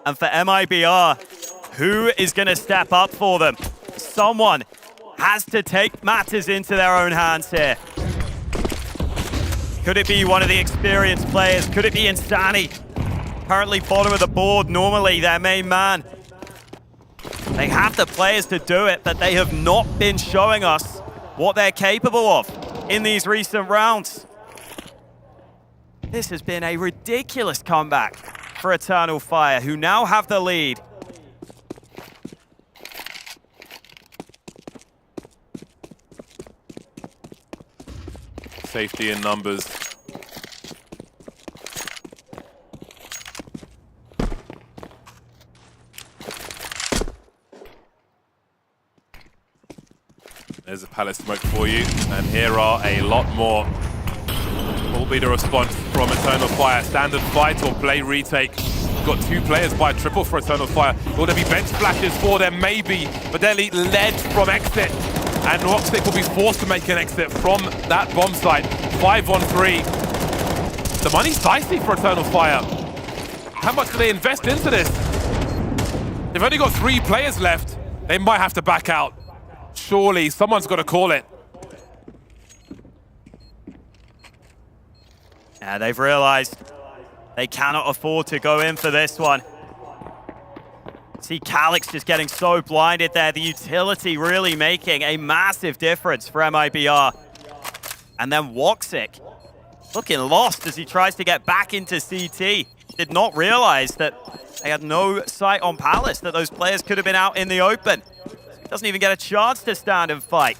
And for MIBR, who is going to step up for them? Someone has to take matters into their own hands here. Could it be one of the experienced players? Could it be Insani? Currently bottom of the board, normally their main man. They have the players to do it, but they have not been showing us what they're capable of in these recent rounds. This has been a ridiculous comeback for Eternal Fire, who now have the lead. Safety in numbers. There's a pallet smoke for you, and here are a lot more. What will be the response from Eternal Fire? Standard fight or play retake? Got 2 players by triple for Eternal Fire. Will there be bench flashes for them? Maybe, but they're led from exit. And Roxic will be forced to make an exit from that bomb site. 5-on-3. The money's dicey for Eternal Fire. How much do they invest into this? They've only got 3 players left. They might have to back out. Surely, someone's got to call it. Yeah, they've realized they cannot afford to go in for this one. See Calix just getting so blinded there. The utility really making a massive difference for MIBR. And then Woxic looking lost as he tries to get back into CT. Did not realize that they had no sight on Palace, that those players could have been out in the open. Doesn't even get a chance to stand and fight.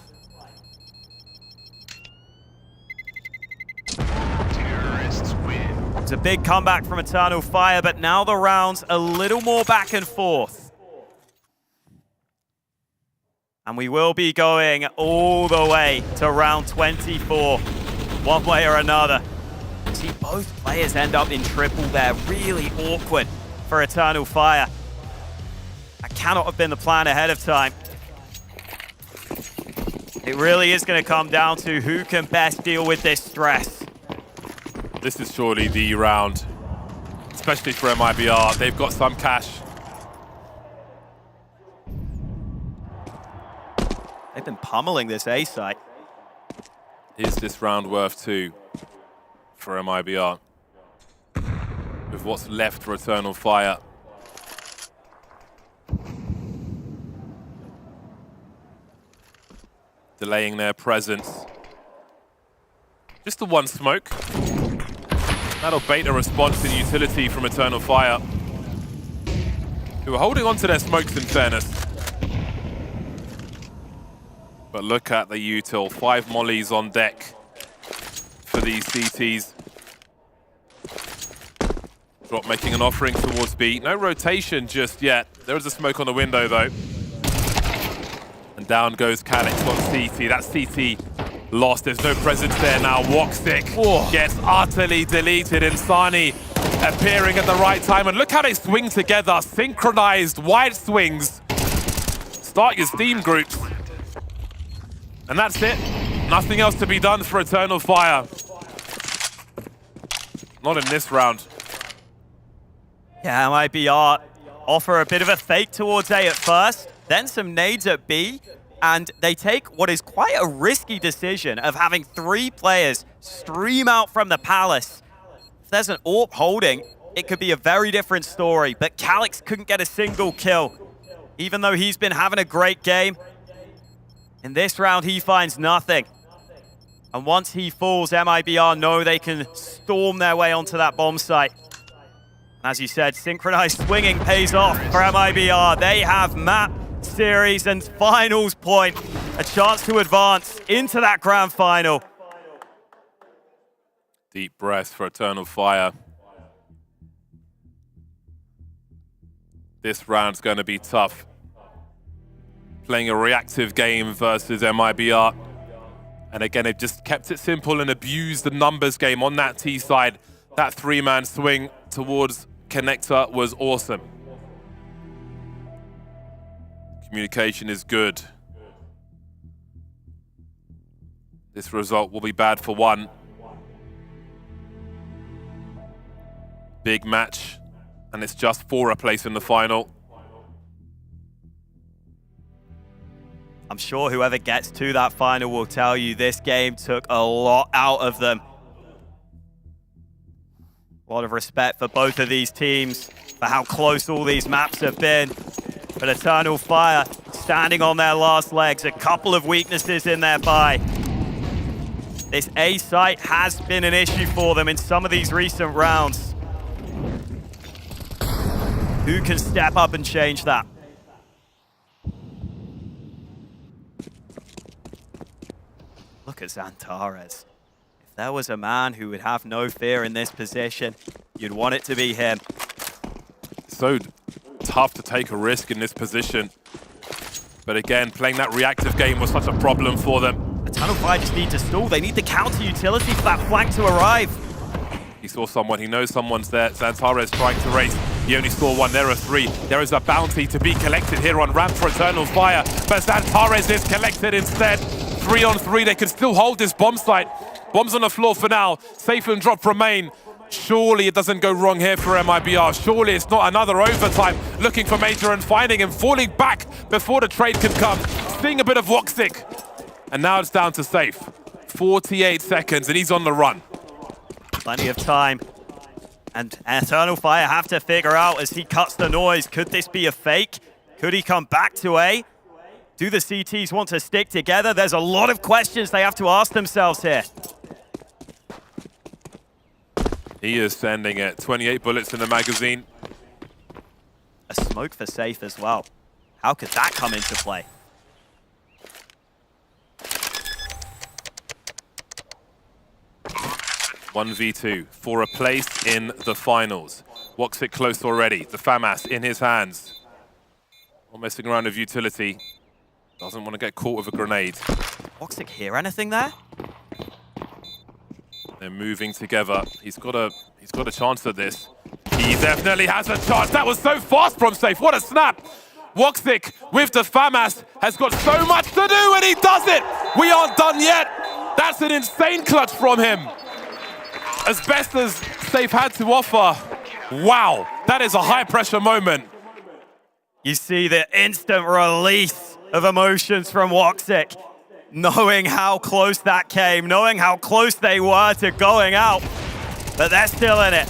It's a big comeback from Eternal Fire, but now the round's a little more back and forth. And we will be going all the way to round 24, one way or another. See, both players end up in triple there. Really awkward for Eternal Fire. That cannot have been the plan ahead of time. It really is going to come down to who can best deal with this stress. This is surely the round, especially for MIBR. They've got some cash. They've been pummeling this A site. Is this round worth 2 for MIBR? With what's left for Eternal Fire. Delaying their presence. Just the one smoke. That'll bait a response in utility from Eternal Fire, who are holding on to their smokes in fairness. But look at the util. 5 mollies on deck for these CTs. Drop making an offering towards B. No rotation just yet. There is a smoke on the window though. And down goes Calix on CT. That CT lost. There's no presence there now. Woxic gets utterly deleted. Insani appearing at the right time. And look how they swing together. Synchronized wide swings. Start your Steam groups. And that's it. Nothing else to be done for Eternal Fire. Not in this round. Yeah, MIBR offer a bit of a fake towards A at first, then some nades at B, and they take what is quite a risky decision of having 3 players stream out from the Palace. If there's an AWP holding, it could be a very different story, but Calix couldn't get a single kill, even though he's been having a great game. In this round, he finds nothing. And once he falls, MIBR know they can storm their way onto that bomb site. As you said, synchronized swinging pays off for MIBR. They have map, series, and finals point. A chance to advance into that grand final. Deep breath for Eternal Fire. This round's going to be tough. Playing a reactive game versus MIBR. And again, they've just kept it simple and abused the numbers game on that T side. That 3-man swing towards Connector was awesome. Communication is good. This result will be bad for one. big match, and it's just for a place in the final. I'm sure whoever gets to that final will tell you this game took a lot out of them. A lot of respect for both of these teams, for how close all these maps have been. But Eternal Fire standing on their last legs, a couple of weaknesses in their buy. This A site has been an issue for them in some of these recent rounds. Who can step up and change that? Look at Xantares. If there was a man who would have no fear in this position, you'd want it to be him. So tough to take a risk in this position. But again, playing that reactive game was such a problem for them. Eternal Fire just need to stall. They need the counter utility for that flank to arrive. He saw someone, he knows someone's there. Xantares trying to race. He only saw one, there are three. There is a bounty to be collected here on ramp for Eternal Fire, but Xantares is collected instead. 3 on 3, they can still hold this bomb site. Bombs on the floor for now. Safe and drop remain. Surely it doesn't go wrong here for MIBR. Surely it's not another overtime. Looking for Major and finding him, falling back before the trade can come. Seeing a bit of Woxic. And now it's down to Safe. 48 seconds and he's on the run. Plenty of time. And Eternal Fire have to figure out as he cuts the noise, could this be a fake? Could he come back to A? Do the CTs want to stick together? There's a lot of questions they have to ask themselves here. He is sending it. 28 bullets in the magazine. A smoke for Safe as well. How could that come into play? One v2 for a place in the finals. Woxic close already. The FAMAS in his hands. Not messing around with utility. Doesn't want to get caught with a grenade. Woxic hear anything there? They're moving together. He's got a chance at this. He definitely has a chance. That was so fast from Safe. What a snap. Woxic with the FAMAS has got so much to do and he does it. We aren't done yet. That's an insane clutch from him. As best as Safe had to offer. Wow, that is a high pressure moment. You see the instant release of emotions from Woxic, knowing how close that came, knowing how close they were to going out, but they're still in it.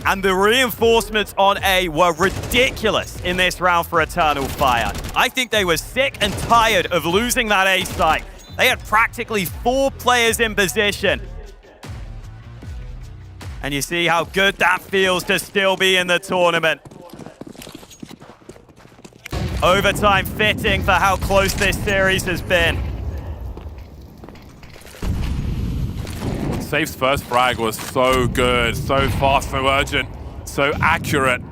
And the reinforcements on A were ridiculous in this round for Eternal Fire. I think they were sick and tired of losing that A site. They had practically 4 players in position. And you see how good that feels to still be in the tournament. Overtime fitting for how close this series has been. Safe's first frag was so good, so fast, so urgent, so accurate.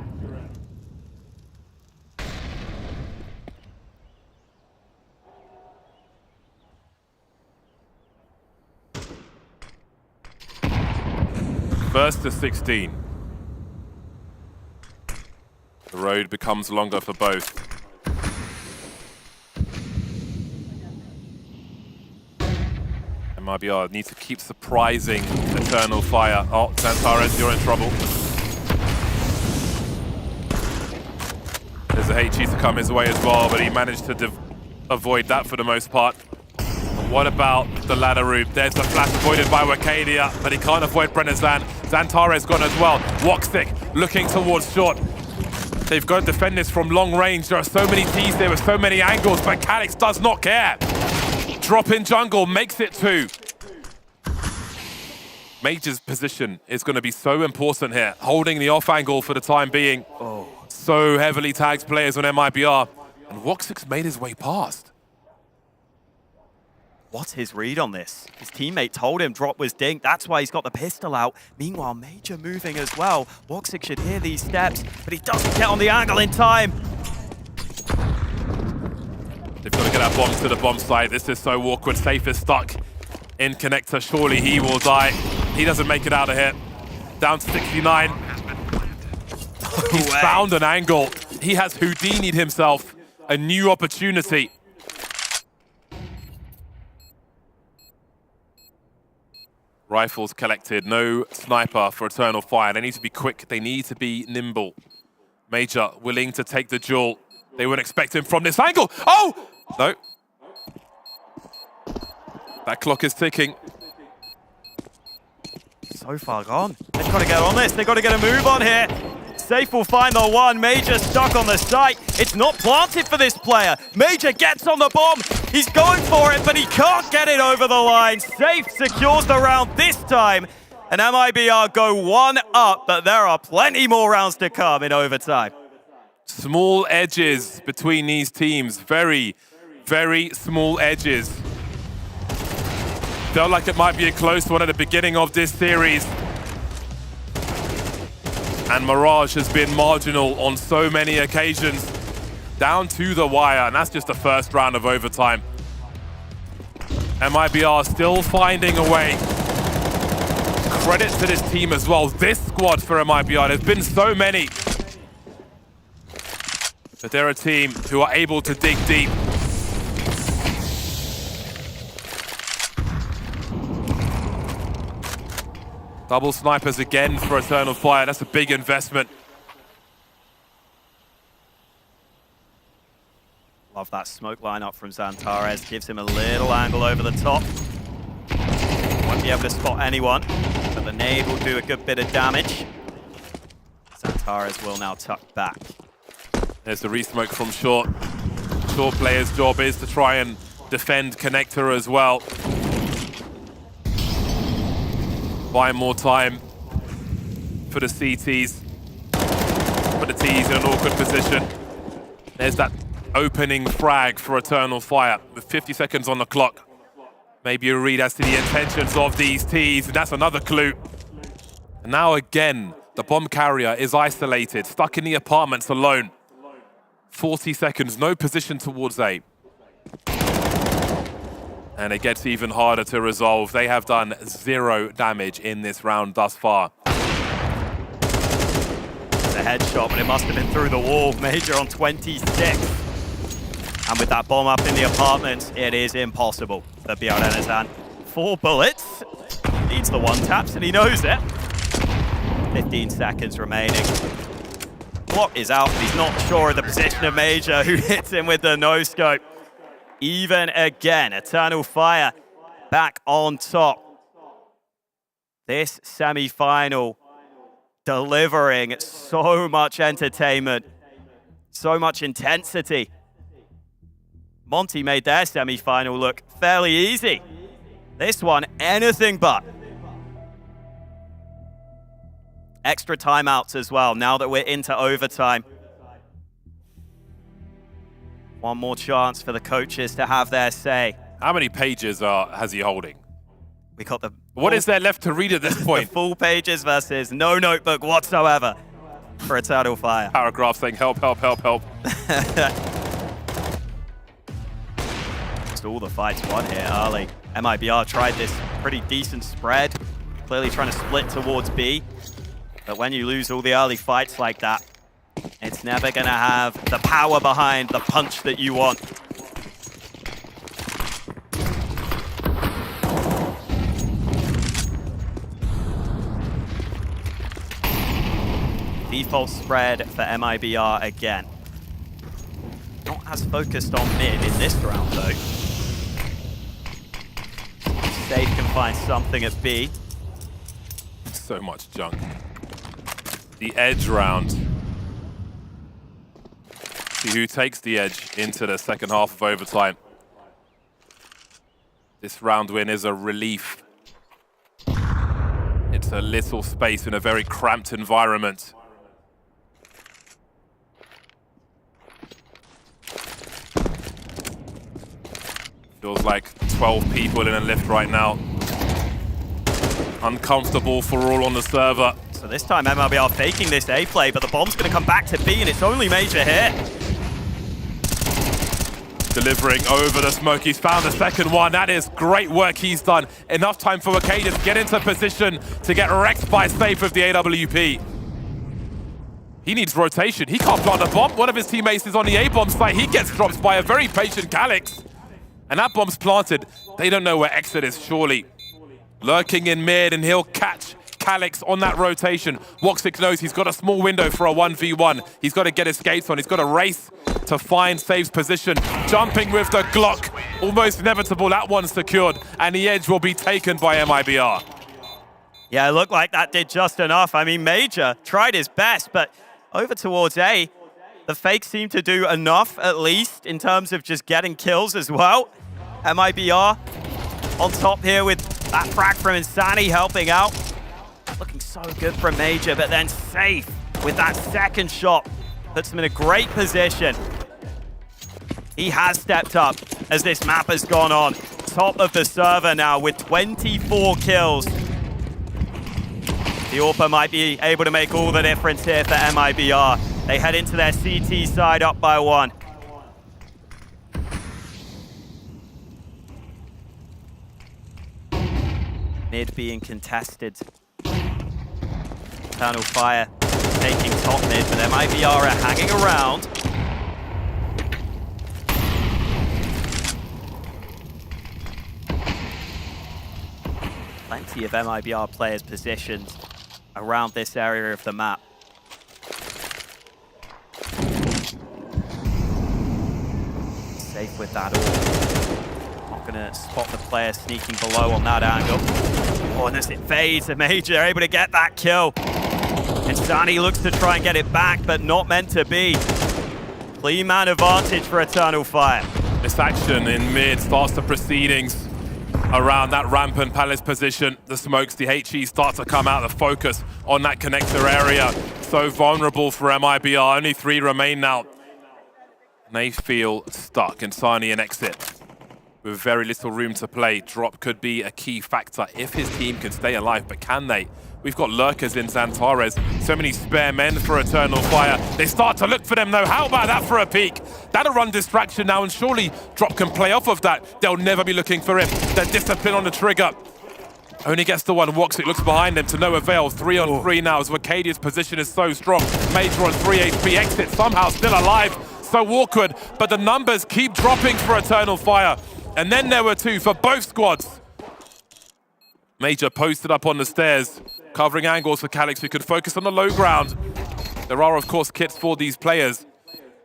First to 16. The road becomes longer for both. MIBR needs to keep surprising Eternal Fire. Oh, Xantares, you're in trouble. There's a HE to come his way as well, but he managed to avoid that for the most part. But what about the ladder route? There's the flash avoided by Wakadia, but he can't avoid Brennezan. Xantares gone as well. Woxic looking towards short. They've got to defend this from long range. There are so many Ts there with so many angles, but Calix does not care. Drop in jungle, makes it 2. Major's position is going to be so important here. Holding the off angle for the time being. Oh. So heavily tagged players on MIBR. And Woxic's made his way past. What's his read on this? His teammate told him drop was dink. That's why he's got the pistol out. Meanwhile, Major moving as well. Woxic should hear these steps, but he doesn't get on the angle in time. They've got to get that bomb to the bomb site. This is so awkward. Safe is stuck in connector. Surely he will die. He doesn't make it out of here. Down to 69. He's found an angle. He has Houdini'd himself a new opportunity. Rifles collected, no sniper for Eternal Fire. They need to be quick, they need to be nimble. Major willing to take the duel. They wouldn't expect him from this angle. Oh! No. That clock is ticking. So far gone. They've got to get on this. They've got to get a move on here. Safe will find the one. Major stuck on the site. It's not planted for this player. Major gets on the bomb. He's going for it, but he can't get it over the line. Safe secures the round this time. And MIBR go 1 up, but there are plenty more rounds to come in overtime. Small edges between these teams. Very, very small edges. Felt like it might be a close one at the beginning of this series. And Mirage has been marginal on so many occasions. Down to the wire, and that's just the first round of overtime. MIBR still finding a way. Credit to this team as well. This squad for MIBR, there's been so many. But they're a team who are able to dig deep. Double snipers again for Eternal Fire. That's a big investment. Love that smoke lineup from Xantares. Gives him a little angle over the top. Won't be able to spot anyone, but the nade will do a good bit of damage. Xantares will now tuck back. There's the re-smoke from Short. Short player's job is to try and defend Connector as well. Buy more time for the CTs. Put the T's in an awkward position. There's that opening frag for Eternal Fire with 50 seconds on the clock. Maybe a read as to the intentions of these T's, and that's another clue. And now again, the bomb carrier is isolated, stuck in the apartments alone. 40 seconds, no position towards A. And it gets even harder to resolve. They have done 0 damage in this round thus far. It's a headshot, but it must have been through the wall. Major on 26. And with that bomb up in the apartments, it is impossible for Bjarnenazan. 4 bullets. Needs the one taps, and he knows it. 15 seconds remaining. Block is out, but he's not sure of the position of Major, who hits him with the no-scope. Even again, Eternal Fire back on top. This semi-final delivering so much entertainment, so much intensity. Monte made their semi-final look fairly easy. This one, anything but. Extra timeouts as well, now that we're into overtime. One more chance for the coaches to have their say. How many pages has he holding? We got the... What is there left to read at this point? The full pages versus no notebook whatsoever for Eternal Fire. Paragraph saying help, help, help, help. Just all the fights won here early. MIBR tried this pretty decent spread, clearly trying to split towards B. But when you lose all the early fights like that, it's never going to have the power behind the punch that you want. Default spread for MIBR again. Not as focused on mid in this round, though. Safe can find something at B. So much junk. The edge round. See who takes the edge into the second half of overtime. This round win is a relief. It's a little space in a very cramped environment. Feels like 12 people in a lift right now. Uncomfortable for all on the server. So this time MLBR faking this A play, but the bomb's going to come back to B, and it's only Major here. Delivering over the smoke. He's found the second one. That is great work he's done. Enough time for Arcadis to get into position to get wrecked by Safe with the AWP. He needs rotation. He can't plant a bomb. One of his teammates is on the A-bomb site. He gets dropped by a very patient Calyx. And that bomb's planted. They don't know where exit is, surely. lurking in mid, and he'll catch Calix on that rotation. Woxic knows he's got a small window for a 1v1. He's got to get his skates on. He's got to race to find Safe's position. Jumping with the Glock. Almost inevitable, that one's secured. And the edge will be taken by MIBR. Yeah, it looked like that did just enough. I mean, Major tried his best, but over towards A, the fakes seem to do enough, at least, in terms of just getting kills as well. MIBR on top here with that frag from Insani helping out. Looking so good from Major, but then Safe with that second shot puts him in a great position. He has stepped up as this map has gone on. Top of the server now with 24 kills. The AWPer might be able to make all the difference here for MIBR. They head into their CT side up by 1. Mid being contested. Eternal Fire taking top mid, but MIBR are hanging around. Plenty of MIBR players positioned around this area of the map. Safe with that all. Not gonna spot the player sneaking below on that angle. Oh, and as it fades, the Major able to get that kill. And Sani looks to try and get it back, but not meant to be. Clean man advantage for Eternal Fire. This action in mid starts the proceedings around that rampant Palace position. The smokes, the HE start to come out, the focus on that connector area. So vulnerable for MIBR, only 3 remain now. They feel stuck, and Sani an exit with very little room to play. Drop could be a key factor if his team can stay alive, but can they? We've got lurkers in Xantares, so many spare men for Eternal Fire. They start to look for them though. How about that for a peek? That'll run distraction now, and surely Drop can play off of that. They'll never be looking for him. Their discipline on the trigger. Only gets the one. Woxic looks behind him to no avail. 3 on 3 now as Wacadia's position is so strong. Major on 3 HP. Exit somehow still alive. So awkward, but the numbers keep dropping for Eternal Fire. And then there were 2 for both squads. Major posted up on the stairs, covering angles for Calix, who could focus on the low ground. There are, of course, kits for these players.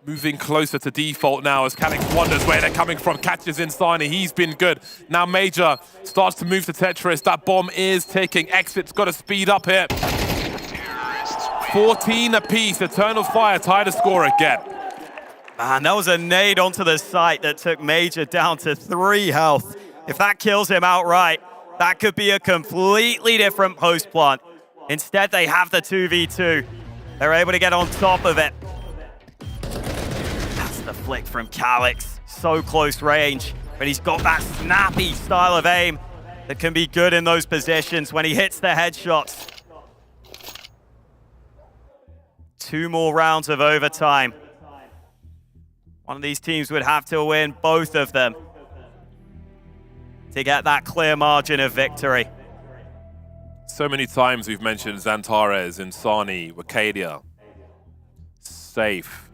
Moving closer to default now as Calix wonders where they're coming from. Catches Insani, he's been good. Now Major starts to move to Tetris. That bomb is ticking. Exit's got to speed up here. 14 apiece. Eternal Fire tie the score again. Man, that was a nade onto the site that took Major down to 3 health. If that kills him outright, that could be a completely different post plant. Instead, they have the 2v2. They're able to get on top of it. That's the flick from Calix. So close range, but he's got that snappy style of aim that can be good in those positions when he hits the headshots. 2 more rounds of overtime. One of these teams would have to win both of them to get that clear margin of victory. So many times we've mentioned Xantares, Insani, Wacadia, Safe,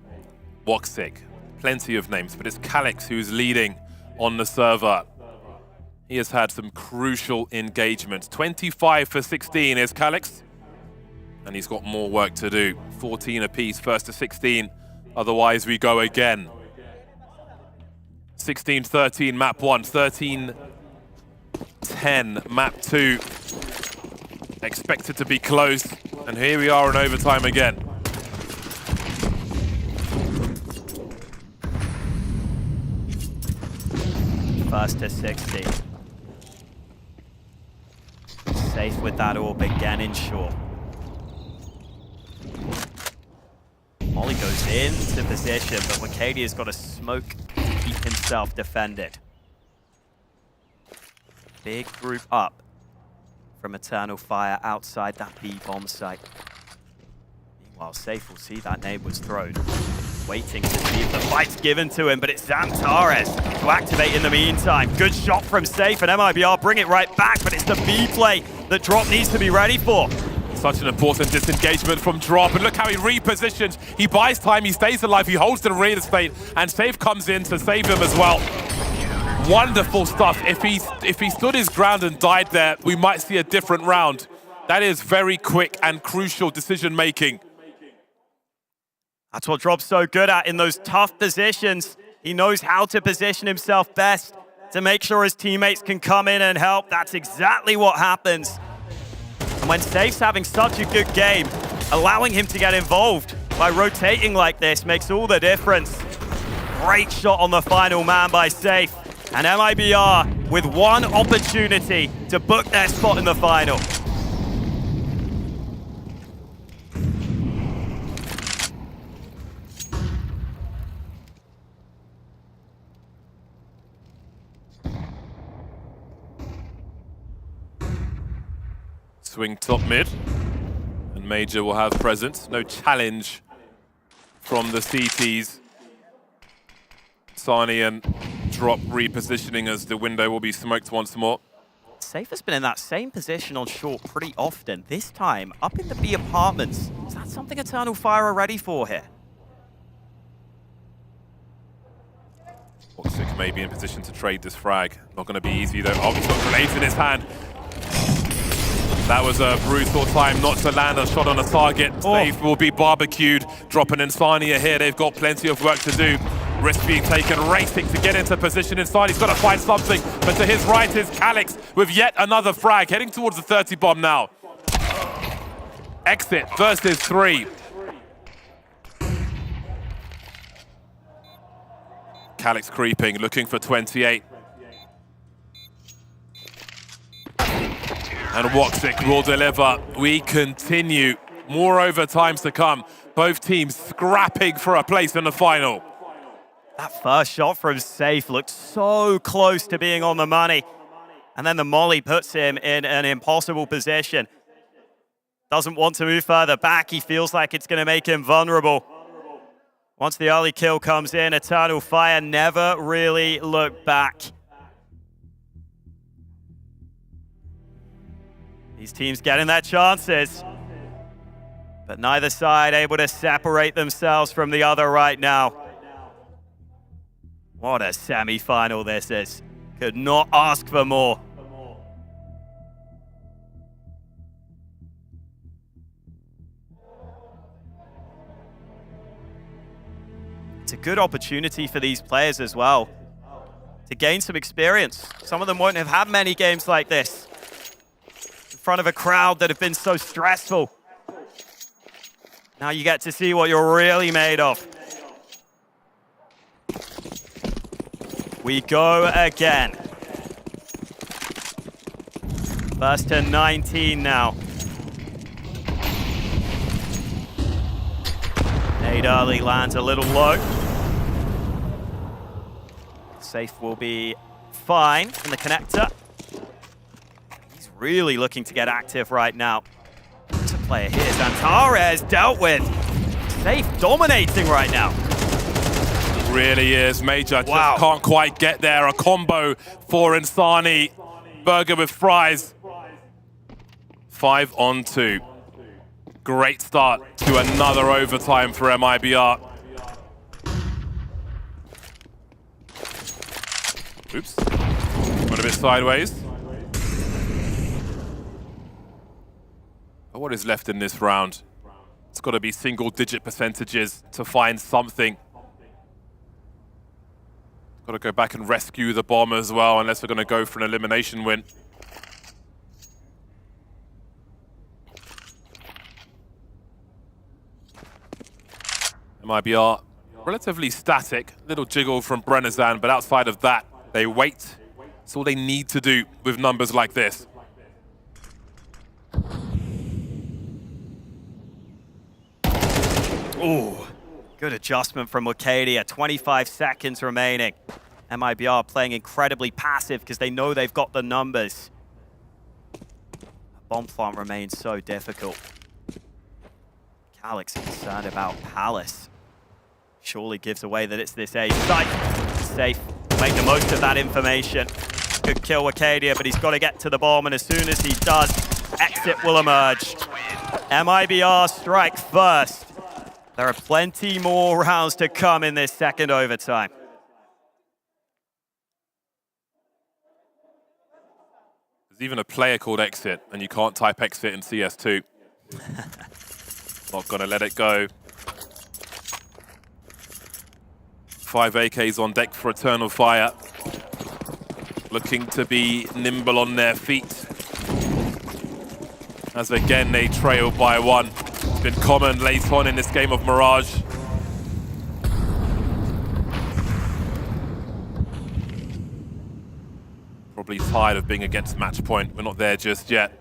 Woxic, plenty of names, but it's Calix who's leading on the server. He has had some crucial engagements. 25 for 16 is Calix, and he's got more work to do. 14 apiece, first to 16, otherwise we go again. 16-13 map 1, 13-10 map 2. Expected to be close, and here we are in overtime again. First to 60. Safe with that orb again in short. Molly goes into position, but Wacadia's got a smoke to keep himself defended. Big group up from Eternal Fire outside that B bomb site. Meanwhile, Safe will see that nade was thrown. Waiting to see if the fight's given to him, but it's Xantares to activate in the meantime. Good shot from Safe, and MIBR bring it right back, but it's the B play that Drop needs to be ready for. Such an important disengagement from Drop, and look how he repositions. He buys time, he stays alive, he holds the real estate, and Safe comes in to save him as well. Wonderful stuff. If he stood his ground and died there, we might see a different round. That is very quick and crucial decision making. That's what Drop's so good at in those tough positions. He knows how to position himself best to make sure his teammates can come in and help. That's exactly what happens. And when Safe's having such a good game, allowing him to get involved by rotating like this makes all the difference. Great shot on the final man by Safe. And MIBR with one opportunity to book their spot in the final. Swing top mid, and Major will have presence. No challenge from the CTs. Sani and Drop repositioning as the window will be smoked once more. Safe has been in that same position on short pretty often. This time, up in the B apartments. Is that something Eternal Fire are ready for here? Toxic may be in position to trade this frag. Not going to be easy though. Oh, he's got grenades in his hand. That was a brutal time not to land a shot on a target. Safe will be barbecued. Dropping Insania here. They've got plenty of work to do. Risk being taken, racing to get into position inside. He's got to find something. But to his right is Calix with yet another frag. Heading towards the 30 bomb now. Exit versus 3. Calix creeping, looking for 28. And Woxic will deliver. We continue. More overtimes to come. Both teams scrapping for a place in the final. That first shot from Safe looked so close to being on the money. And then the molly puts him in an impossible position. Doesn't want to move further back. He feels like it's going to make him vulnerable. Once the early kill comes in, Eternal Fire never really looked back. These teams getting their chances, but neither side able to separate themselves from the other right now. What a semi-final this is. Could not ask for more. It's a good opportunity for these players as well to gain some experience. Some of them won't have had many games like this in front of a crowd that have been so stressful. Now you get to see what you're really made of. We go again. First to 19 now. Nade early lands a little low. Safe will be fine in the connector. He's really looking to get active right now. It's a player here. Zantares dealt with. Safe dominating right now. Really is. Major just can't quite get there. A combo for Insani. Burger with fries. 5 on 2. Great start to another overtime for MIBR. Oops. Went a bit sideways. But what is left in this round? It's got to be single-digit percentages to find something. Got to go back and rescue the bomb as well, unless we're going to go for an elimination win. MIBR relatively static, little jiggle from Brennazan, but outside of that, they wait. That's all they need to do with numbers like this. Ooh, good adjustment from Arcadia. 25 seconds remaining. MIBR playing incredibly passive because they know they've got the numbers. Bomb plant remains so difficult. Calix concerned about Palace. Surely gives away that it's this A site. Safe, make the most of that information. Good kill Arcadia, but he's got to get to the bomb, and as soon as he does, exit will emerge. MIBR strike first. There are plenty more rounds to come in this second overtime. There's even a player called Exit, and you can't type Exit in CS2. Not gonna let it go. 5 AKs on deck for Eternal Fire. Looking to be nimble on their feet. As again, they trail by 1. It's been common late on in this game of Mirage. Probably tired of being against match point. We're not there just yet.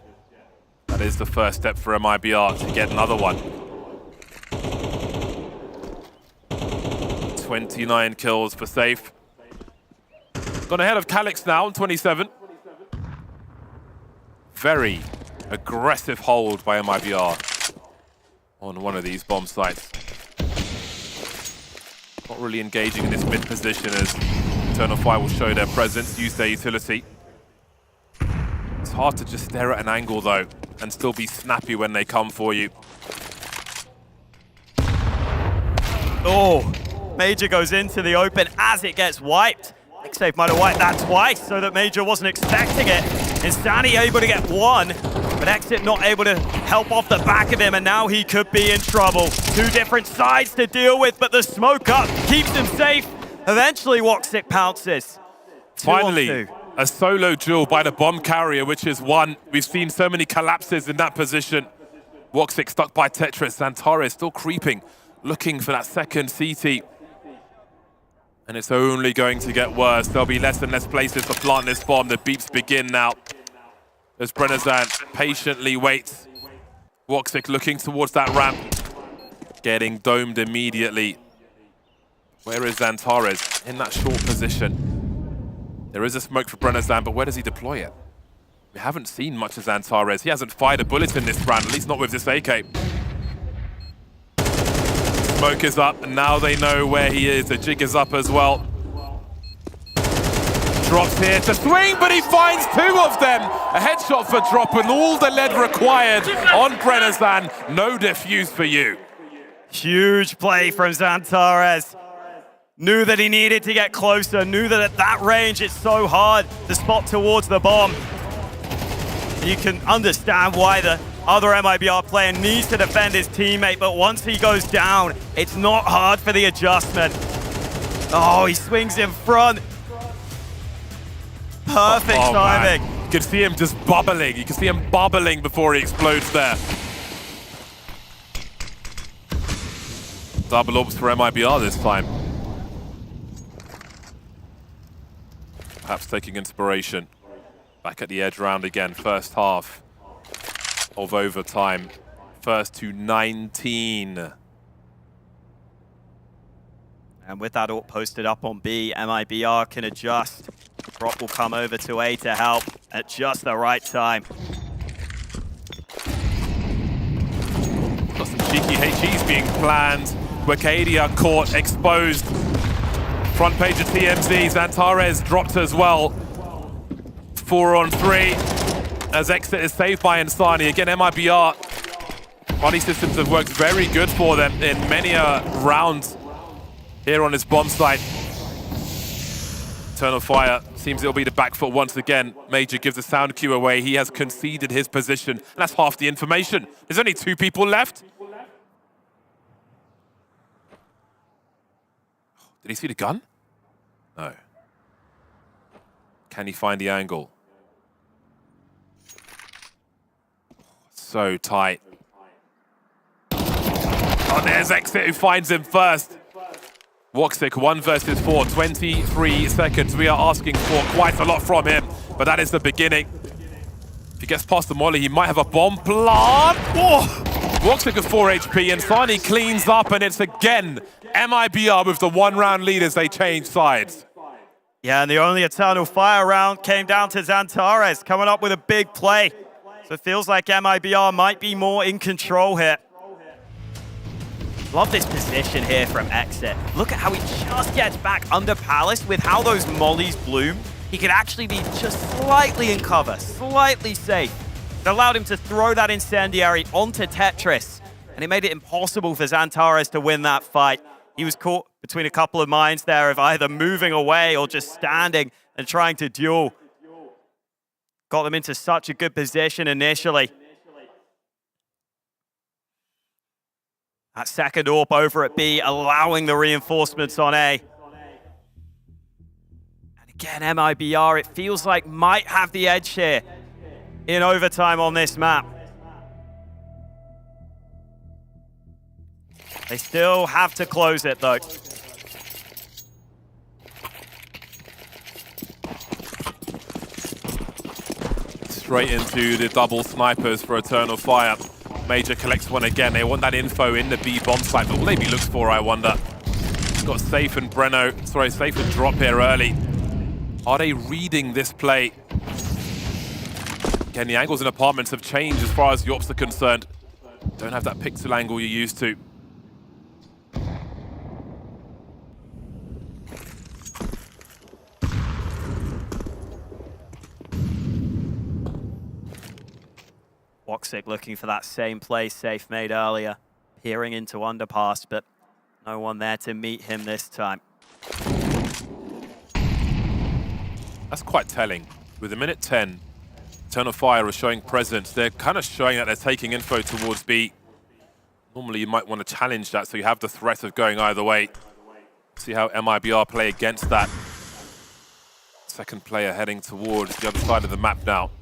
That is the first step for MIBR to get another one. 29 kills for Safe. Gone ahead of Calyx now on 27. Very aggressive hold by MIBR on one of these bomb sites. Not really engaging in this mid position as Eternal Fire will show their presence, use their utility. It's hard to just stare at an angle though and still be snappy when they come for you. Oh, Major goes into the open as it gets wiped. Safe might have wiped that twice so that Major wasn't expecting it. Instani able to get 1, but Exit not able to help off the back of him, and now he could be in trouble. 2 different sides to deal with, but the smoke up keeps him safe. Eventually, Woxic pounces. Finally, a solo duel by the bomb carrier, which is 1. We've seen so many collapses in that position. Woxic stuck by Tetris. Xantares still creeping, looking for that second CT. And it's only going to get worse. There'll be less and less places to plant this bomb. The beeps begin now. As Brennezan patiently waits. Woxic looking towards that ramp. Getting domed immediately. Where is Xantares? In that short position. There is a smoke for Brennezan, but where does he deploy it? We haven't seen much of Xantares. He hasn't fired a bullet in this round, at least not with this AK. Smoke is up, and now they know where he is. The jig is up as well. Drops here to swing, but he finds 2 of them. A headshot for Drop, and all the lead required on Brennezan. No defuse for you. Huge play from Xantares. Knew that he needed to get closer, knew that at that range it's so hard to spot towards the bomb. You can understand why the other MIBR player needs to defend his teammate, but once he goes down, it's not hard for the adjustment. Oh, he swings in front. Perfect timing. Man. You can see him just bubbling. You can see him bubbling before he explodes there. Double orbs for MIBR this time. Perhaps taking inspiration. Back at the edge round again, first half of overtime. First to 19. And with that AWP posted up on B, MIBR can adjust. Drop will come over to A to help at just the right time. Got some cheeky HEs being planned. Wakadia caught, exposed. Front page of TMZ, Xantares dropped as well. 4 on 3. As Exit is saved by Instani. Again, MIBR. Body systems have worked very good for them in many rounds here on this bomb site. Eternal Fire seems it'll be the back foot once again. Major gives the sound cue away. He has conceded his position. And that's half the information. There's only 2 people left. Did he see the gun? No. Can he find the angle? So tight. Oh, there's Exit who finds him first. Woxic 1 versus 4, 23 seconds. We are asking for quite a lot from him, but that is the beginning. If he gets past the molly, he might have a bomb plant. Oh! Woxic with 4 HP, and Sani cleans up, and it's again MIBR with the 1-round lead as they change sides. Yeah, and the only Eternal Fire round came down to Xantares, coming up with a big play. So it feels like MIBR might be more in control here. Love this position here from Exit. Look at how he just gets back under Palace with how those mollies bloom. He could actually be just slightly in cover, slightly safe. It allowed him to throw that incendiary onto Tetris, and it made it impossible for Xantares to win that fight. He was caught between a couple of minds there of either moving away or just standing and trying to duel. got them into such a good position initially. That second AWP over at B, allowing the reinforcements on A. And again, MIBR, it feels like might have the edge here in overtime on this map. They still have to close it, though. Straight into the double snipers for Eternal Fire. Major collects one again. They want that info in the B bomb site, but what maybe looks for, I wonder. Got Safe and Safe and Drop here early. Are they reading this play? Again, the angles in apartments have changed as far as the ops are concerned. Don't have that pixel angle you're used to. Woxic looking for that same play Safe made earlier, peering into underpass, but no one there to meet him this time. That's quite telling. With a minute 10, Eternal Fire is showing presence. They're kind of showing that they're taking info towards B. Normally you might want to challenge that so you have the threat of going either way. See how MIBR play against that. Second player heading towards the other side of the map now.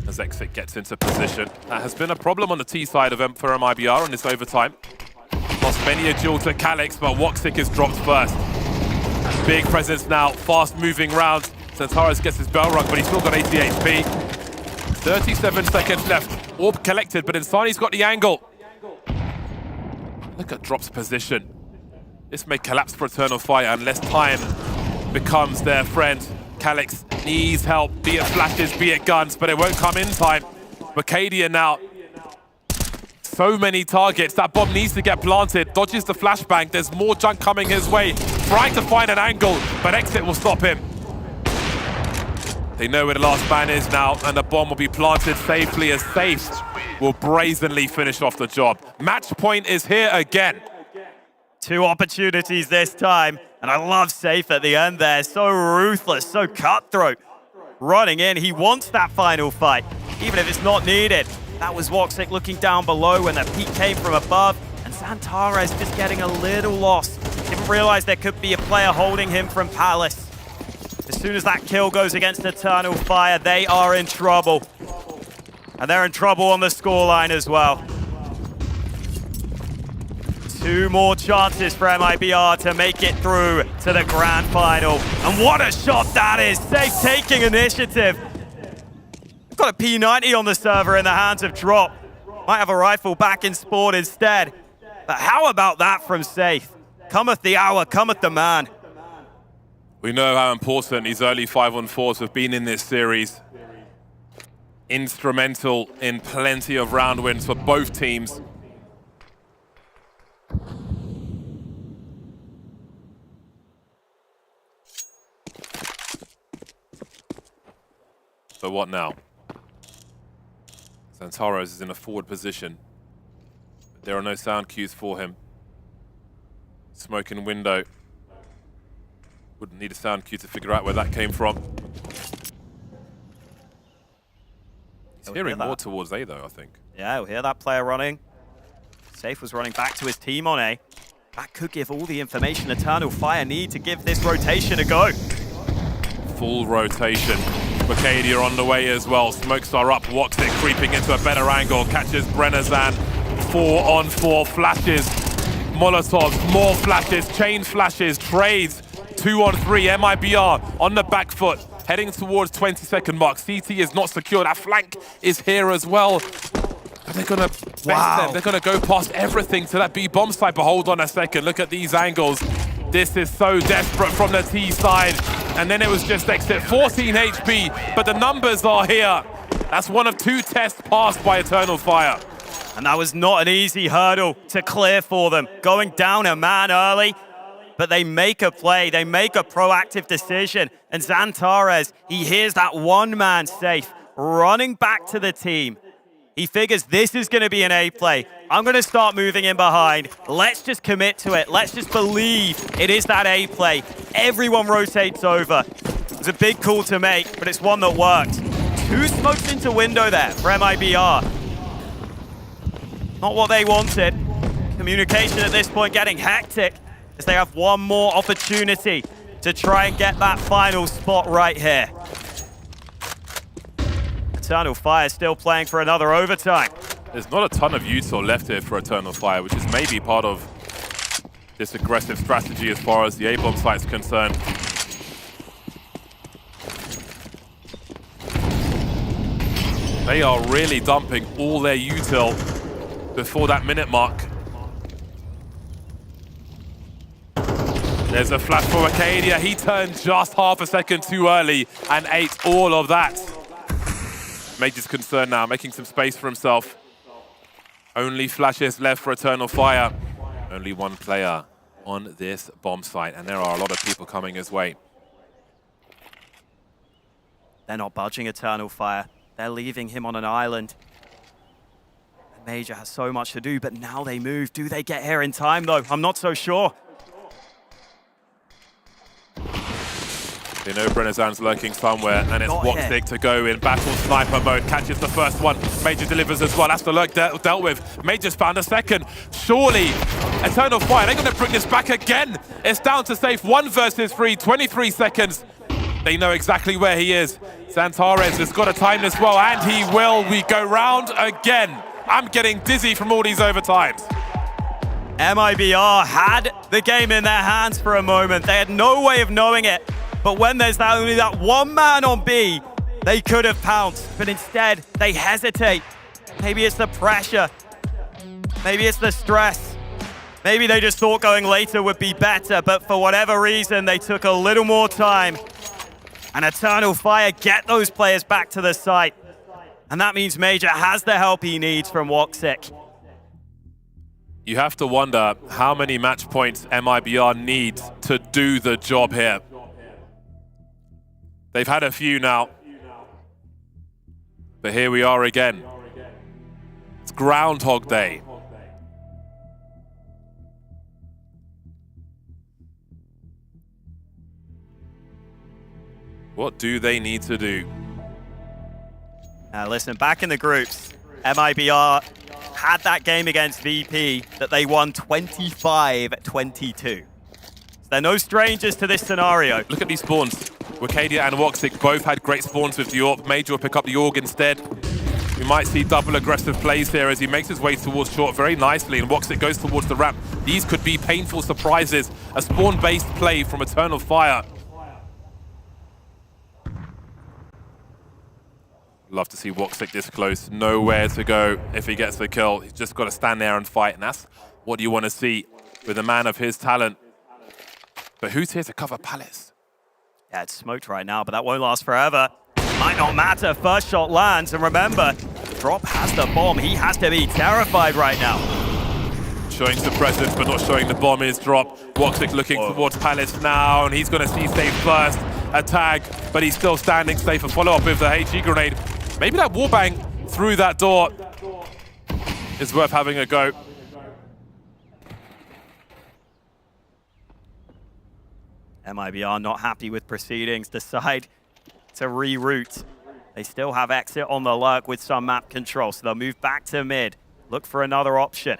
As Exit gets into position. That has been a problem on the T side of for MIBR in this overtime. Lost many a duel to Calix, but Woxic is dropped first. Big presence now, fast moving round. Xantares gets his bell rung, but he's still got 80 HP. 37 seconds left. Orb collected, but Insani's got the angle. Look at Drop's position. This may collapse for Eternal Fire unless time becomes their friend. Calix needs help, be it flashes, be it guns, but it won't come in time. Bacadia now. So many targets. That bomb needs to get planted. Dodges the flashbang. There's more junk coming his way. Trying to find an angle, but Exit will stop him. They know where the last man is now, and the bomb will be planted safely as Safe will brazenly finish off the job. Match point is here again. 2 opportunities this time, and I love Safe at the end there. So ruthless, so cutthroat. Running in, he wants that final fight, even if it's not needed. That was Woxic looking down below when the peek came from above, and Xantares just getting a little lost. Didn't realize there could be a player holding him from Palace. As soon as that kill goes against Eternal Fire, they are in trouble. And they're in trouble on the scoreline as well. 2 more chances for MIBR to make it through to the grand final. And what a shot that is! Safe taking initiative. Got a P90 on the server in the hands of Drop. Might have a rifle back in spawn instead. But how about that from Safe? Cometh the hour, cometh the man. We know how important these early 5-on-4s have been in this series. Instrumental in plenty of round wins for both teams. So what now? Xantares is in a forward position. But there are no sound cues for him. Smoke in window. Wouldn't need a sound cue to figure out where that came from. He's hearing more towards A though, I think. Yeah, we'll hear that player running. Safe was running back to his team on A. That could give all the information Eternal Fire need to give this rotation a go. Full rotation. Bacadia on the way as well. Smokes are up. Woxic creeping into a better angle. Catches Brennazan. 4-on-4 flashes. Molotovs. More flashes. Chain flashes. Trades. 2-on-3. MIBR on the back foot. Heading towards 20-second mark. CT is not secure. That flank is here as well. Are they going to best them? They're going to go past everything to that B bomb site. But hold on a second. Look at these angles. This is so desperate from the T side. And then it was just Exit. 14 HP, but the numbers are here. That's one of 2 tests passed by Eternal Fire. And that was not an easy hurdle to clear for them. Going down a man early, but they make a play. They make a proactive decision. And Xantares, he hears that one-man Safe running back to the team. He figures this is going to be an A play. I'm going to start moving in behind. Let's just commit to it. Let's just believe it is that A play. Everyone rotates over. It's a big call to make, but it's one that worked. 2 smokes into window there for MIBR. Not what they wanted. Communication at this point getting hectic as they have one more opportunity to try and get that final spot right here. Eternal Fire still playing for another overtime. There's not a ton of util left here for Eternal Fire, which is maybe part of this aggressive strategy as far as the A-bomb site's concerned. They are really dumping all their util before that minute mark. There's a flash for Arcadia. He turned just half a second too early and ate all of that. Major's concerned now, making some space for himself. Only flashes left for Eternal Fire. Only one player on this bomb site, and there are a lot of people coming his way. They're not budging Eternal Fire. They're leaving him on an island. Major has so much to do, but now they move. Do they get here in time, though? I'm not so sure. They know Brennezan's lurking somewhere, and it's Woxic to go in battle sniper mode. Catches the first one. Major delivers as well. Has the lurk dealt with. Major's found a second. Surely, Eternal Fire, they're going to bring this back again. It's down to safe 1 versus 3, 23 seconds. They know exactly where he is. Santarez has got to time this well, and he will. We go round again. I'm getting dizzy from all these overtimes. MIBR had the game in their hands for a moment. They had no way of knowing it. But when there's only that one man on B, they could have pounced. But instead, they hesitate. Maybe it's the pressure. Maybe it's the stress. Maybe they just thought going later would be better. But for whatever reason, they took a little more time. And Eternal Fire get those players back to the site. And that means Major has the help he needs from Woxic. You have to wonder how many match points MIBR need to do the job here. They've had a few now. But here we are again. It's Groundhog Day. What do they need to do? Now listen, back in the groups, MIBR had that game against VP that they won 25-22. So they're no strangers to this scenario. Look at these spawns. Wicadia and Woxic both had great spawns with the AWP. Major will pick up the AWG instead. We might see double aggressive plays here as he makes his way towards short very nicely, and Woxic goes towards the ramp. These could be painful surprises. A spawn-based play from Eternal Fire. Love to see Woxic this close. Nowhere to go if he gets the kill. He's just got to stand there and fight, and that's what you want to see with a man of his talent. But who's here to cover Palace? Yeah, it's smoked right now, but that won't last forever. Might not matter. First shot lands, and remember, Drop has the bomb. He has to be terrified right now. Showing some presence, but not showing the bomb is Drop. Woxic looking towards Palace now, and he's going to see safe first. A tag, but he's still standing safe. A follow-up with the HE grenade. Maybe that wallbang through that door is worth having a go. MIBR not happy with proceedings, decide to reroute. They still have exit on the lurk with some map control, so they'll move back to mid, look for another option.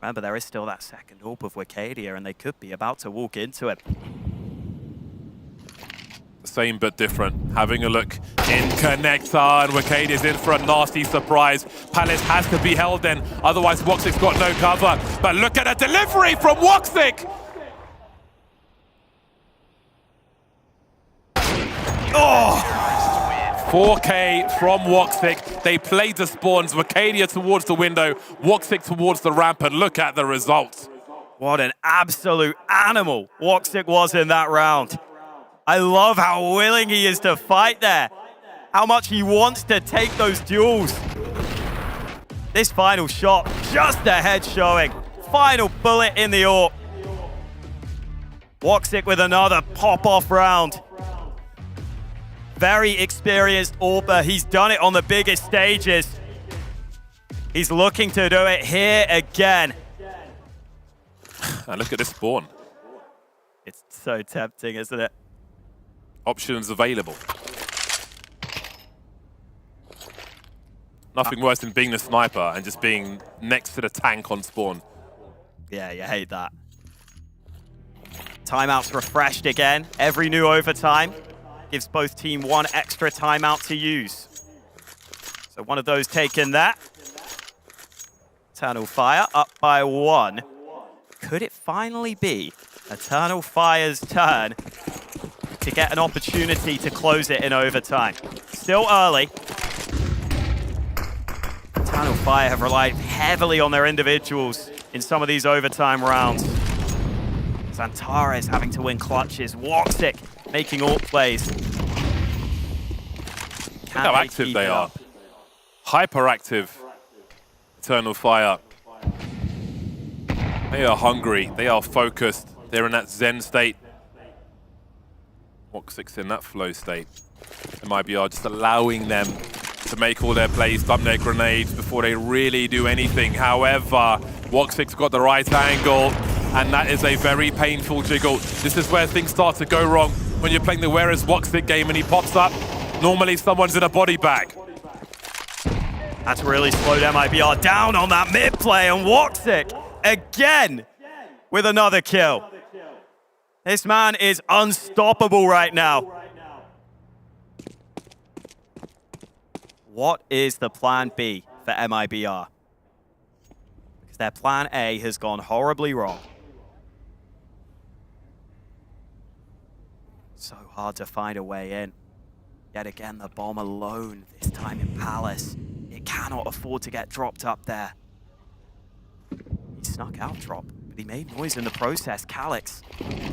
Remember, there is still that second AWP of Wicadia, and they could be about to walk into it. Same but different. Having a look in connector, and Wicadia's in for a nasty surprise. Palace has to be held in, otherwise Woxic's got no cover. But look at a delivery from Woxic! Oh! 4K from Woxic. They played the spawns. Wicadia towards the window, Woxic towards the ramp, and look at the results. What an absolute animal Woxic was in that round. I love how willing he is to fight there. How much he wants to take those duels. This final shot, just the head showing. Final bullet in the AWP. Woxic with another pop-off round. Very experienced AWPer. He's done it on the biggest stages. He's looking to do it here again. And look at this spawn. It's so tempting, isn't it? Options available. Nothing worse than being the sniper and just being next to the tank on spawn. Yeah, you hate that. Timeouts refreshed again. Every new overtime gives both team one extra timeout to use. So one of those taken there. Eternal Fire up by 1. Could it finally be Eternal Fire's turn to get an opportunity to close it in overtime? Still early. Eternal Fire have relied heavily on their individuals in some of these overtime rounds. Xantares having to win clutches. Woxic making all plays. Look how active they are. Hyperactive Eternal Fire. They are hungry. They are focused. They're in that zen state. Woxic's in that flow state. MIBR just allowing them to make all their plays, dump their grenades before they really do anything. However, Woxic's got the right angle, and that is a very painful jiggle. This is where things start to go wrong when you're playing the Whereas Woxic game and he pops up. Normally someone's in a body bag. That's really slowed MIBR down on that mid play, and Woxic again with another kill. This man is unstoppable right now. What is the plan B for MIBR? Because their plan A has gone horribly wrong. So hard to find a way in. Yet again, the bomb alone, this time in Palace. It cannot afford to get dropped up there. He snuck out drop, but he made noise in the process. Calyx,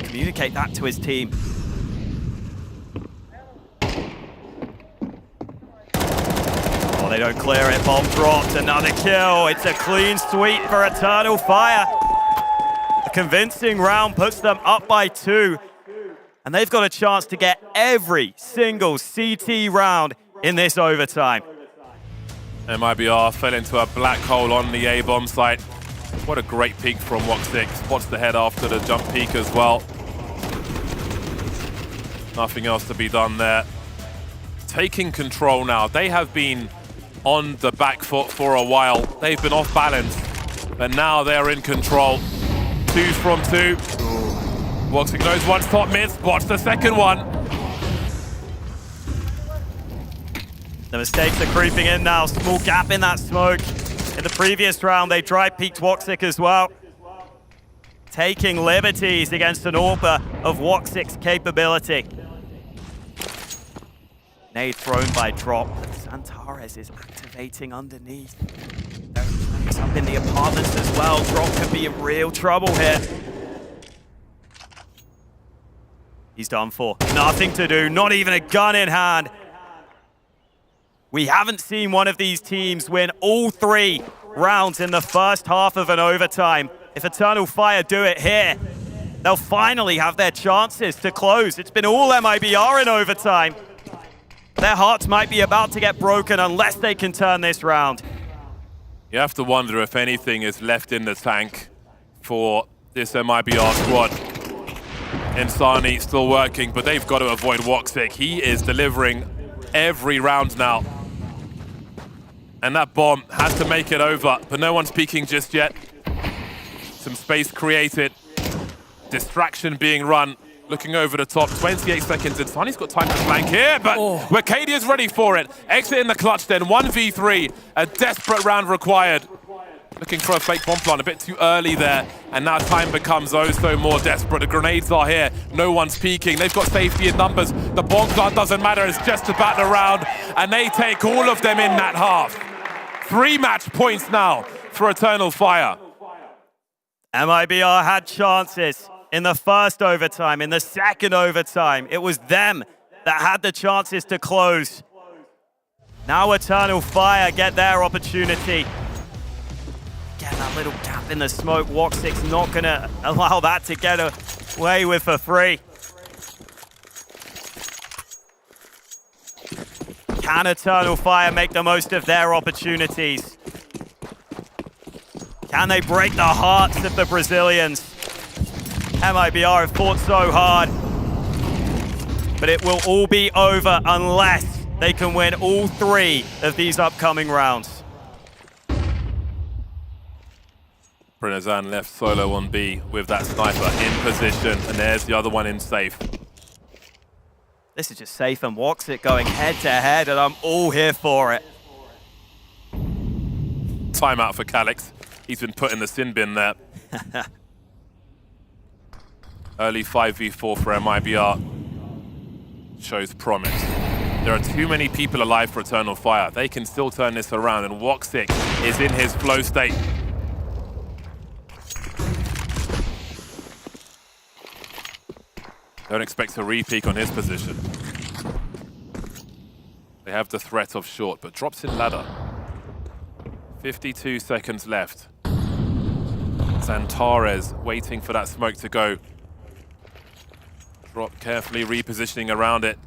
communicate that to his team. Oh, they don't clear it. Bomb dropped. Another kill. It's a clean sweep for Eternal Fire. A convincing round puts them up by 2. And they've got a chance to get every single CT round in this overtime. MIBR fell into a black hole on the A-bomb site. What a great peek from Woxic. Spots the head after the jump peek as well. Nothing else to be done there. Taking control now. They have been on the back foot for a while. They've been off balance, but now they're in control. 2 from 2. Woxic knows one's top mid, spots the second one. The mistakes are creeping in now. Small gap in that smoke. In the previous round, they dry peeked Woxic as well. Taking liberties against an AWPer of Woxic's capability. Nade thrown by drop. Xantares is activating underneath. There's up in the apartments as well. Drop could be in real trouble here. He's done for. Nothing to do, not even a gun in hand. We haven't seen one of these teams win all 3 rounds in the first half of an overtime. If Eternal Fire do it here, they'll finally have their chances to close. It's been all MIBR in overtime. Their hearts might be about to get broken unless they can turn this round. You have to wonder if anything is left in the tank for this MIBR squad. Insani still working, but they've got to avoid Woxic. He is delivering every round now. And that bomb has to make it over, but no one's peeking just yet. Some space created. Distraction being run. Looking over the top, 28 seconds. Insani's got time to flank here, but Wacadia's ready for it. Exit in the clutch then, 1v3. A desperate round required. Looking for a fake bomb plant, a bit too early there. And now time becomes oh so more desperate. The grenades are here, no one's peeking. They've got safety in numbers. The bomb plant doesn't matter, it's just about the round. And they take all of them in that half. 3 match points now for Eternal Fire. MIBR had chances in the first overtime, in the second overtime. It was them that had the chances to close. Now Eternal Fire get their opportunity. Again, that little gap in the smoke. Woxic's not going to allow that to get away with for free. Can Eternal Fire make the most of their opportunities? Can they break the hearts of the Brazilians? MIBR have fought so hard, but it will all be over unless they can win all 3 of these upcoming rounds. Prenazan left solo on B with that sniper in position, and there's the other one in safe. This is just safe and Woxic going head to head, and I'm all here for it. Timeout for Calix. He's been put in the sin bin there. Early 5v4 for MIBR shows promise. There are too many people alive for Eternal Fire. They can still turn this around, and Woxic is in his flow state. Don't expect a re-peek on his position. They have the threat of short, but drops in ladder. 52 seconds left. Zantares waiting for that smoke to go. Drop carefully, repositioning around it.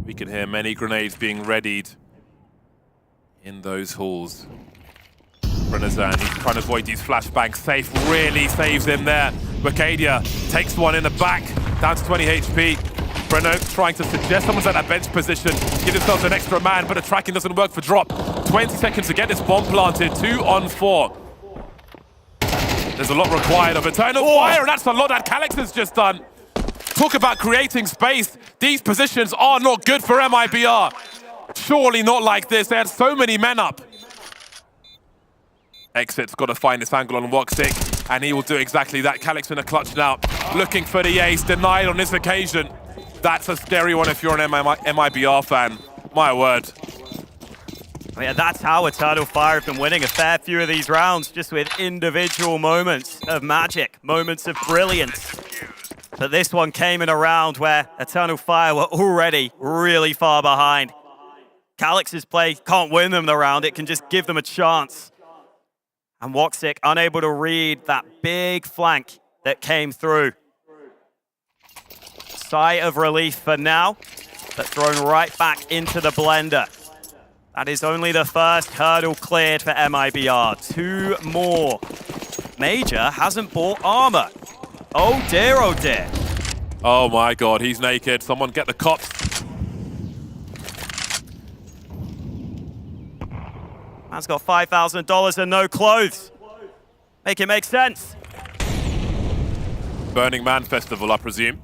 We can hear many grenades being readied in those halls. Prenazan, he's trying to avoid these flashbangs. Safe really saves him there. Wicadia takes one in the back, down to 20 HP. Breno trying to suggest someone's at that bench position, give themselves an extra man, but the tracking doesn't work for Drop. 20 seconds to get this bomb planted, 2 on 4. There's a lot required of Eternal Fire, and that's a lot that Calix has just done. Talk about creating space. These positions are not good for MIBR. Surely not like this. They had so many men up. Exit's got to find this angle on Woxic, and he will do exactly that. Calix in a clutch now, looking for the ace, denied on this occasion. That's a scary one if you're an MIBR fan. My word. Yeah, that's how Eternal Fire have been winning a fair few of these rounds, just with individual moments of magic, moments of brilliance. But this one came in a round where Eternal Fire were already really far behind. Calix's play can't win them the round, it can just give them a chance. And Woxic unable to read that big flank that came through. Sigh of relief for now, but thrown right back into the blender. That is only the first hurdle cleared for MIBR. 2 more. Major hasn't bought armor. Oh dear, oh dear. Oh my god, he's naked. Someone get the cops. Man's got $5,000 and no clothes. Make it make sense. Burning Man Festival, I presume.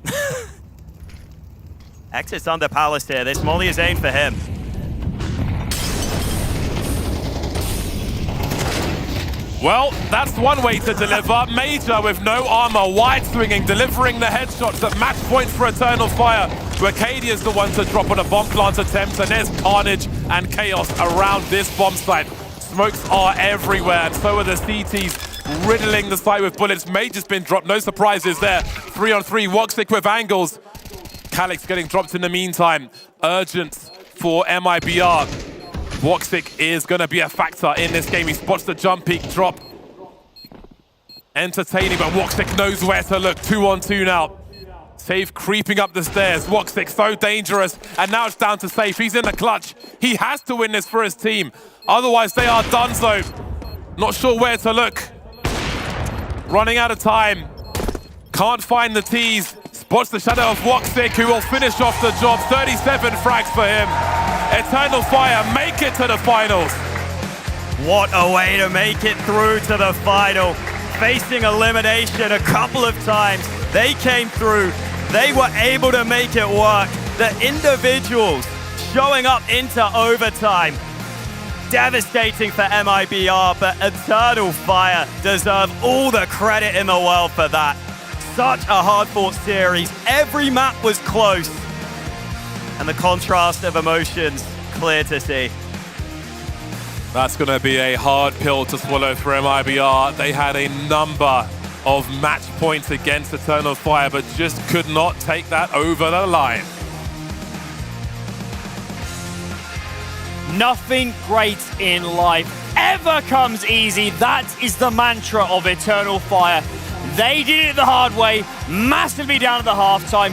Exit's under Palace here. This molly is aimed for him. Well, that's one way to deliver. Major with no armor, wide swinging, delivering the headshots at match point for Eternal Fire. Wicadia's the one to drop on a bomb plant attempt, and there's carnage and chaos around this bomb site. Smokes are everywhere, and so are the CTs, riddling the site with bullets. Major's been dropped, no surprises there. 3 on 3, Woxic with angles. Calix getting dropped in the meantime. Urgent for MIBR. Woxic is going to be a factor in this game. He spots the jump peak drop. Entertaining, but Woxic knows where to look. 2 on 2 now. Safe creeping up the stairs. Woxic so dangerous. And now it's down to Safe. He's in the clutch. He has to win this for his team. Otherwise, they are donezo. Not sure where to look. Running out of time. Can't find the tees. Spots the shadow of Woxic, who will finish off the job. 37 frags for him. Eternal Fire make it to the finals. What a way to make it through to the final. Facing elimination a couple of times. They came through. They were able to make it work. The individuals showing up into overtime. Devastating for MIBR, but Eternal Fire deserve all the credit in the world for that. Such a hard-fought series. Every map was close. And the contrast of emotions, clear to see. That's going to be a hard pill to swallow for MIBR. They had a number of match points against Eternal Fire, but just could not take that over the line. Nothing great in life ever comes easy. That is the mantra of Eternal Fire. They did it the hard way, massively down at the halftime,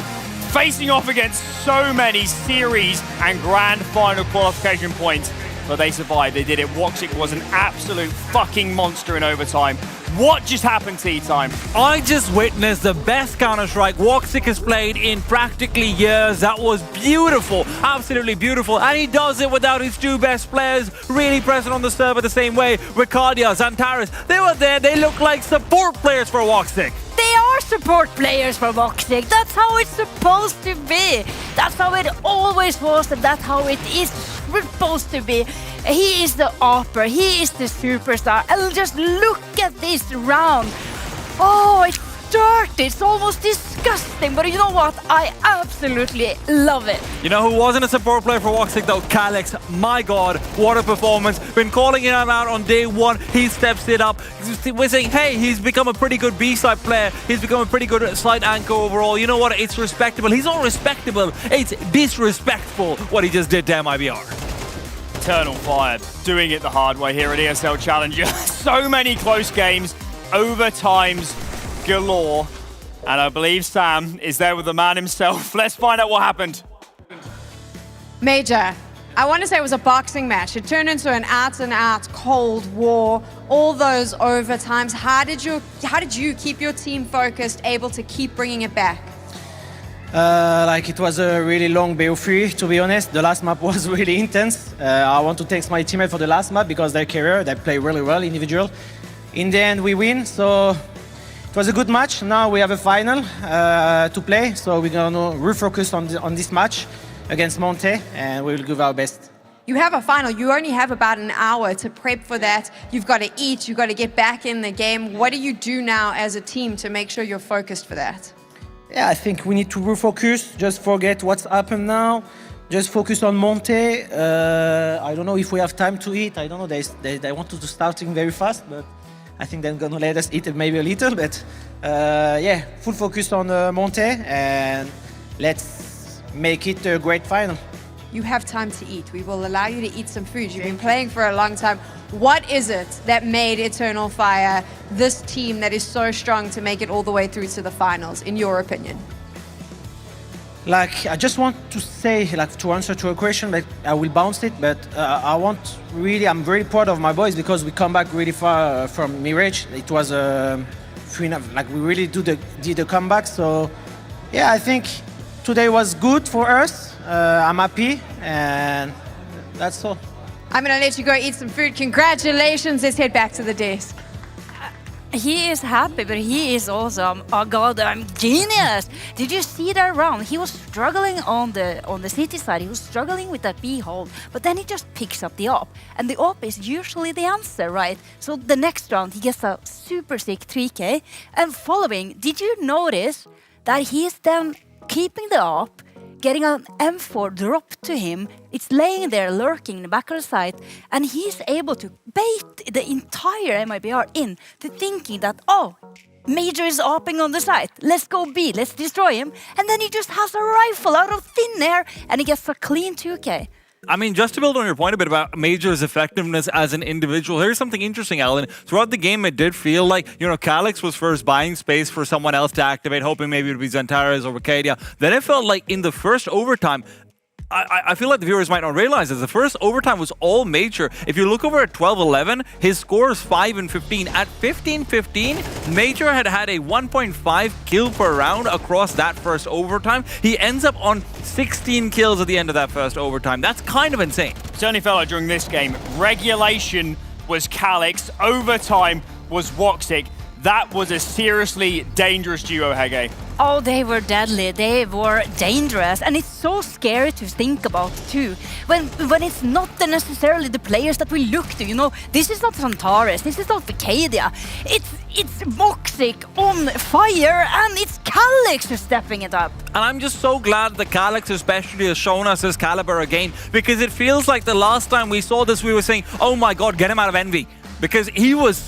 facing off against so many series and grand final qualification points, but they survived. They did it. Woxic was an absolute fucking monster in overtime. What just happened, Tea Time? I just witnessed the best Counter-Strike Woxic has played in practically years. That was beautiful, absolutely beautiful. And he does it without his two best players really present on the server the same way. Ricardia, Zantares, they were there. They look like support players for Woxic. They are support players for Woxic. That's how it's supposed to be. That's how it always was, and that's how it is supposed to be. He is the upper, he is the superstar. And just look at this round. Oh, it's dirty, it's almost disgusting. But you know what? I absolutely love it. You know who wasn't a support player for Woxic though? Calyx. My god, what a performance. Been calling him out on day one. He steps it up. We're saying, hey, he's become a pretty good B-side player. He's become a pretty good side anchor overall. You know what? It's respectable. He's not respectable. It's disrespectful what he just did to MIBR. Eternal Fire doing it the hard way here at ESL Challenger. So many close games, overtimes galore. And I believe Sam is there with the man himself. Let's find out what happened. Major, I want to say it was a boxing match. It turned into an out-and-out Cold War. All those overtimes. How did you keep your team focused, able to keep bringing it back? Like it was a really long BO3, to be honest. The last map was really intense. I want to thank my teammate for the last map because their career, they play really well individual. In the end, we win, so it was a good match. Now we have a final to play, so we're gonna refocus on this match against Monte, and we will give our best. You have a final. You only have about an hour to prep for that. You've got to eat. You've got to get back in the game. What do you do now as a team to make sure you're focused for that? Yeah, I think we need to refocus, just forget what's happened now, just focus on Monte. I don't know if we have time to eat, I don't know, they want to starting very fast, but I think they're gonna let us eat it maybe a little, but yeah, full focus on Monte, and let's make it a great final. You have time to eat. We will allow you to eat some food. You've been playing for a long time. What is it that made Eternal Fire this team that is so strong to make it all the way through to the finals, in your opinion? Like, I just want to say, like, to answer to a question, like, I will bounce it, but I'm very proud of my boys because we come back really far from Mirage. It was like, we really did the comeback. So, yeah, I think today was good for us. I'm happy, and that's all. I'm going to let you go eat some food. Congratulations. Let's head back to the desk. He is happy, but he is also a goddamn genius. Did you see that round? He was struggling on the city side. He was struggling with that B hold, but then he just picks up the op, and the op is usually the answer, right? So the next round he gets a super sick 3K, and following, did you notice that he is then keeping the op, getting an M4 dropped to him? It's laying there lurking in the back of the site, and he's able to bait the entire MIBR in to thinking that, oh, Major is opping on the site, let's go B, let's destroy him, and then he just has a rifle out of thin air and he gets a clean 2K. I mean, just to build on your point a bit about Major's effectiveness as an individual, here's something interesting, Alan. Throughout the game, it did feel like, you know, Calyx was first buying space for someone else to activate, hoping maybe it would be Zantares or Ricardia. Then it felt like in the first overtime, I feel like the viewers might not realize this. The first overtime was all Major. If you look over at 12-11, his score is 5 and 15. At 15-15, Major had a 1.5 kill per round across that first overtime. He ends up on 16 kills at the end of that first overtime. That's kind of insane. Certainly felt like during this game, regulation was Calyx, overtime was Woxic. That was a seriously dangerous duo, Hege. Oh, they were deadly, they were dangerous, and it's so scary to think about too. When it's not necessarily the players that we look to, you know, this is not Zantares, this is not Vicadia. It's Woxic on fire, and it's Calyx who's stepping it up. And I'm just so glad that Calyx especially has shown us his caliber again, because it feels like the last time we saw this, we were saying, oh my god, get him out of Envy. Because he was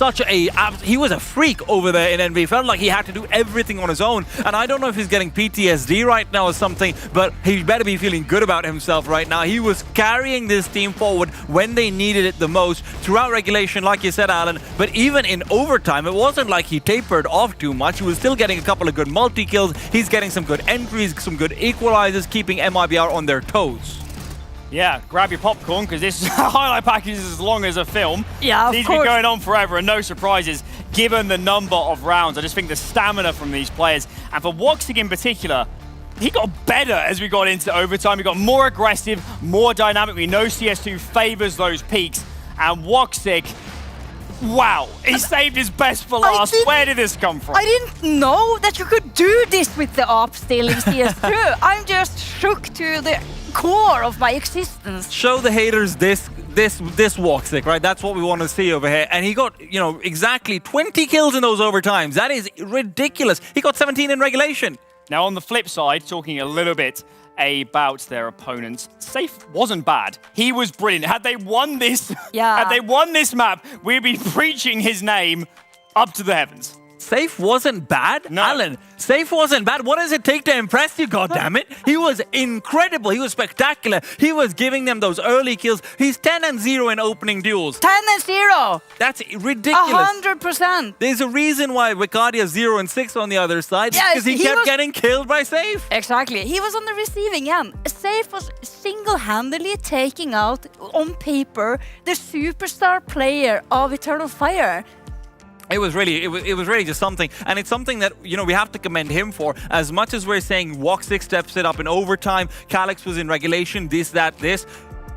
he was a freak over there in Envy. Felt like he had to do everything on his own. And I don't know if he's getting PTSD right now or something, but he better be feeling good about himself right now. He was carrying this team forward when they needed it the most throughout regulation, like you said, Alan. But even in overtime, it wasn't like he tapered off too much. He was still getting a couple of good multi-kills. He's getting some good entries, some good equalizers, keeping MIBR on their toes. Yeah, grab your popcorn, because this highlight package is as long as a film. Yeah, of These course. been going on forever and no surprises. given the number of rounds. I just think the stamina from these players, and for Woxic in particular, he got better as we got into overtime. He got more aggressive, more dynamic. We know CS2 favors those peaks, and Woxic, wow, he saved his best for last. Where did this come from? I didn't know that you could do this with the op still in CS2. I'm just shook to the core of my existence. Show the haters this Woxic, right? That's what we want to see over here. And he got, you know, exactly 20 kills in those overtimes. That is ridiculous. He got 17 in regulation. Now, on the flip side, talking a little bit about their opponents, Safe wasn't bad. He was brilliant. Had they won this, had they won this map, we'd be preaching his name up to the heavens. Safe wasn't bad? No. Alan, Safe wasn't bad. What does it take to impress you, goddammit? He was incredible. He was spectacular. He was giving them those early kills. He's 10-0 in opening duels. 10-0! That's ridiculous. 100%! There's a reason why Wicadia 0-6 on the other side. Yes, because he kept getting killed by Safe. Exactly. He was on the receiving end. Safe was single-handedly taking out, on paper, the superstar player of Eternal Fire. It was really just something, and it's something that, you know, we have to commend him for. As much as we're saying Woxic steps it up in overtime, Calyx was in regulation, this.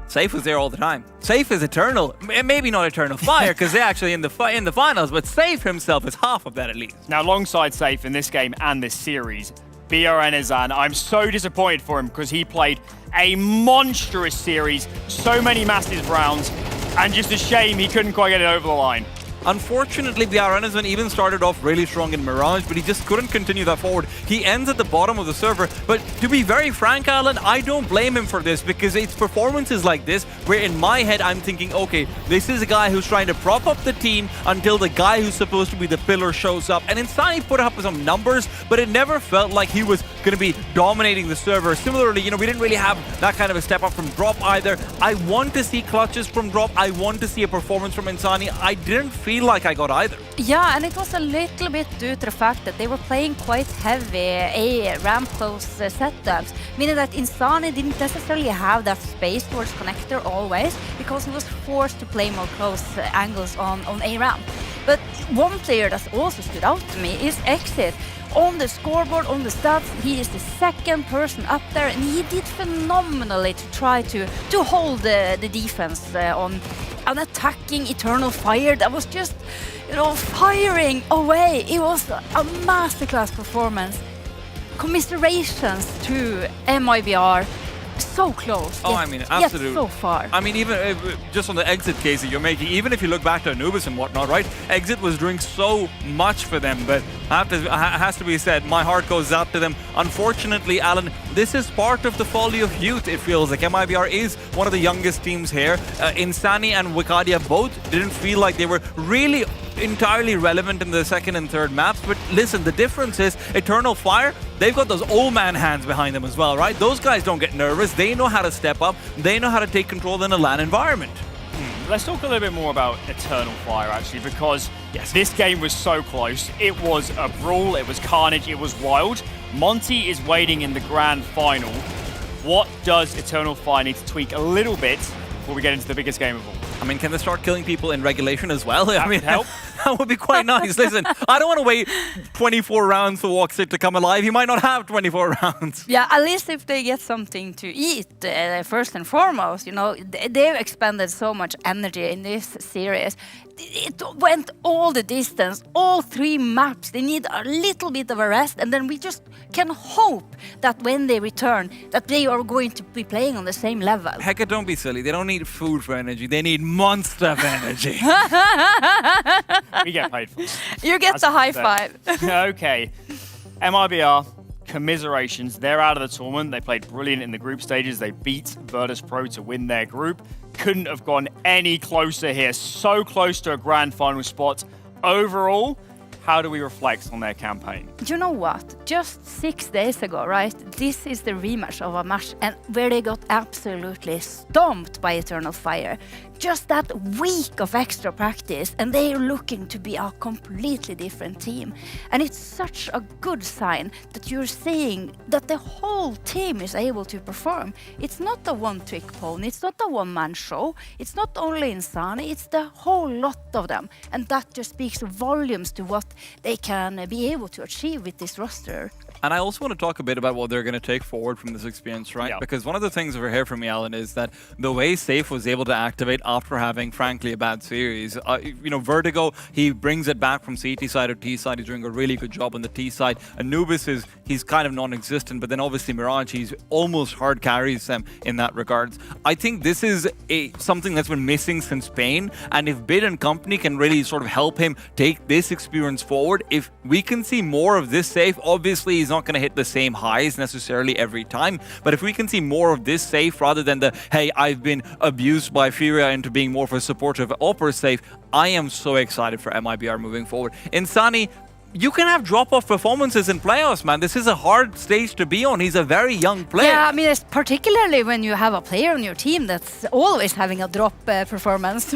Safe was there all the time. Safe is Eternal, maybe not Eternal Fire because they're actually in the finals, but Safe himself is half of that at least. Now, alongside Safe in this game and this series, BRN Izan, I'm so disappointed for him because he played a monstrous series, so many massive rounds, and just a shame he couldn't quite get it over the line. Unfortunately, the Aranazan even started off really strong in Mirage, but he just couldn't continue that forward. He ends at the bottom of the server, but to be very frank, Alan, I don't blame him for this because it's performances like this where in my head I'm thinking, okay, this is a guy who's trying to prop up the team until the guy who's supposed to be the pillar shows up. And Insani put up some numbers, but it never felt like he was going to be dominating the server. Similarly, you know, we didn't really have that kind of a step up from Drop either. I want to see clutches from Drop. I want to see a performance from Insani. I didn't feel like I got either. Yeah, and it was a little bit due to the fact that they were playing quite heavy ramp close setups, meaning that Insani didn't necessarily have that space towards connector always because he was forced to play more close angles on A ramp. But one player that also stood out to me is Exit. On the scoreboard, on the stats, he is the second person up there, and he did phenomenally to try to hold the defense on an attacking Eternal Fire that was just, you know, firing away. It was a masterclass performance. Commiserations to MIBR. So close. Oh, yet, I mean, absolutely. Yet so far. I mean, even just on the Exit case that you're making, even if you look back to Anubis and whatnot, right? Exit was doing so much for them, but has to be said, my heart goes out to them. Unfortunately, Alan, this is part of the folly of youth, it feels like. MIBR is one of the youngest teams here. Insani and Wicadia both didn't feel like they were really entirely relevant in the second and third maps, but listen, the difference is Eternal Fire, they've got those old man hands behind them as well, right? Those guys don't get nervous, they know how to step up, they know how to take control in a LAN environment. Let's talk a little bit more about Eternal Fire actually, because this game was so close. It was a brawl, it was carnage, it was wild. Monte is waiting in the grand final. What does Eternal Fire need to tweak a little bit before we get into the biggest game of all? I mean, can they start killing people in regulation as well? That I mean, would help. That would be quite nice. Listen, I don't want to wait 24 rounds for Woxic to come alive. He might not have 24 rounds. Yeah, at least if they get something to eat, first and foremost, you know, they've expended so much energy in this series. It went all the distance, all 3 maps. They need a little bit of a rest, and then we just can hope that when they return, that they are going to be playing on the same level. Hecka, don't be silly. They don't need food for energy. They need monster for energy. We get paid for it. You get the high five. Okay. MIBR, commiserations. They're out of the tournament. They played brilliant in the group stages. They beat Virtus.pro to win their group. Couldn't have gone any closer here. So close to a grand final spot. Overall, how do we reflect on their campaign? You know what? Just 6 days ago, right? This is the rematch of a match and where they got absolutely stomped by Eternal Fire. just that week of extra practice, and they're looking to be a completely different team. And it's such a good sign that you're seeing that the whole team is able to perform. It's not a one-trick pony, it's not a one-man show, it's not only Insani, it's the whole lot of them. And that just speaks volumes to what they can be able to achieve with this roster. And I also want to talk a bit about what they're going to take forward from this experience, right? Yeah. Because one of the things over here from me, Alan, is that the way Safe was able to activate after having, frankly, a bad series. Vertigo, he brings it back from CT side or T side. He's doing a really good job on the T side. Anubis he's kind of non-existent, but then obviously Mirage, he's almost hard carries them in that regards. I think this is something that's been missing since Spain, and if Bid and company can really sort of help him take this experience forward, if we can see more of this Safe, obviously he's not going to hit the same highs necessarily every time, but if we can see more of this Safe rather than the, hey, I've been abused by Furia into being more of a supportive upper Safe, I am so excited for MIBR moving forward. Insani, you can have drop-off performances in playoffs, man. This is a hard stage to be on. He's a very young player. Yeah, I mean, it's particularly when you have a player on your team that's always having a drop performance.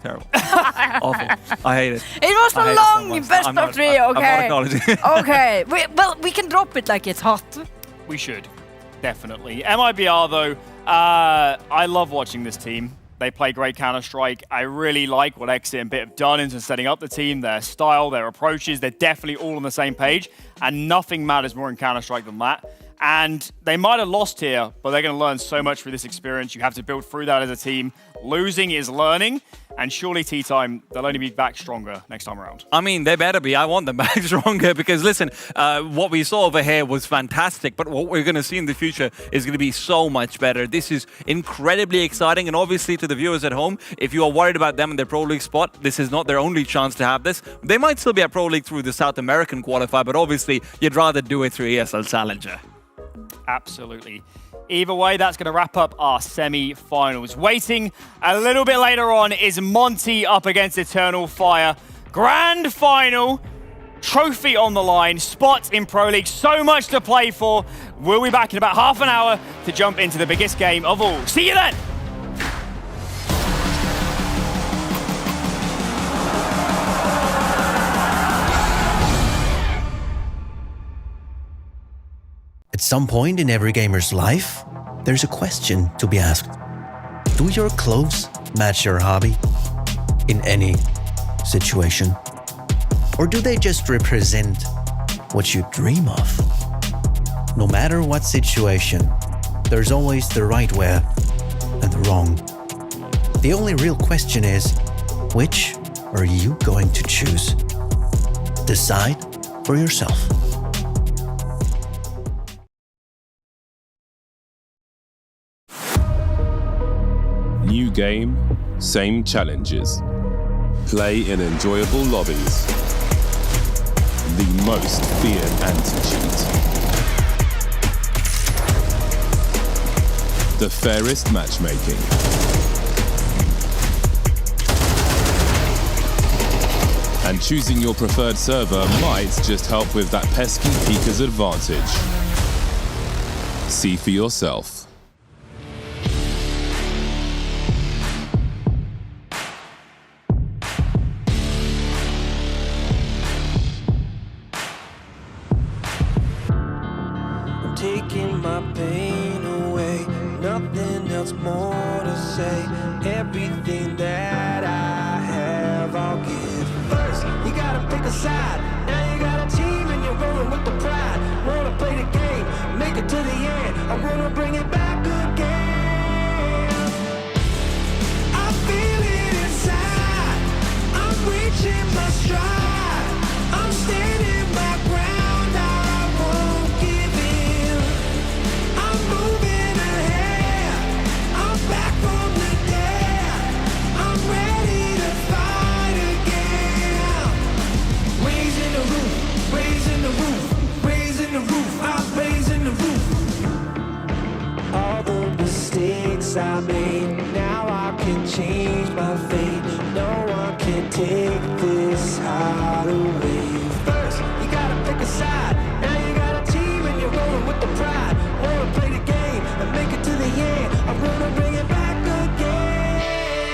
Terrible. Awful. I hate it. It was a long best of three, okay? I'm not acknowledging. Okay, we can drop it like it's hot. We should, definitely. MIBR, though, I love watching this team. They play great Counter-Strike. I really like what Exit and Bit have done into setting up the team, their style, their approaches. They're definitely all on the same page, and nothing matters more in Counter-Strike than that. And they might have lost here, but they're going to learn so much through this experience. You have to build through that as a team. Losing is learning, and surely Tea Time, they'll only be back stronger next time around. I mean, they better be. I want them back stronger because, listen, what we saw over here was fantastic, but what we're going to see in the future is going to be so much better. This is incredibly exciting, and obviously to the viewers at home, if you are worried about them and their Pro League spot, this is not their only chance to have this. They might still be at Pro League through the South American qualifier, but obviously you'd rather do it through ESL Challenger. Absolutely. Either way, that's going to wrap up our semi-finals. Waiting a little bit later on is Monte up against Eternal Fire. Grand final, trophy on the line, spot in Pro League, so much to play for. We'll be back in about half an hour to jump into the biggest game of all. See you then! At some point in every gamer's life, there's a question to be asked. Do your clothes match your hobby in any situation? Or do they just represent what you dream of? No matter what situation, there's always the right way and the wrong. The only real question is, which are you going to choose? Decide for yourself. New game, same challenges. Play in enjoyable lobbies. The most feared anti-cheat. The fairest matchmaking. And choosing your preferred server might just help with that pesky peeker's advantage. See for yourself. Taking my pain away, nothing else more to say. Everything that I have, I'll give. First, you gotta pick a side. Now you got a team and you're rolling with the pride. Wanna play the game, make it to the end. I wanna bring it back again. I feel it inside. I'm reaching my stride. I'm standing my ground. I made, now I can change my fate. No one can take this heart away. First, you gotta pick a side. Now you got a team and you're rolling with the pride. Wanna play the game and make it to the end. I wanna bring it back again.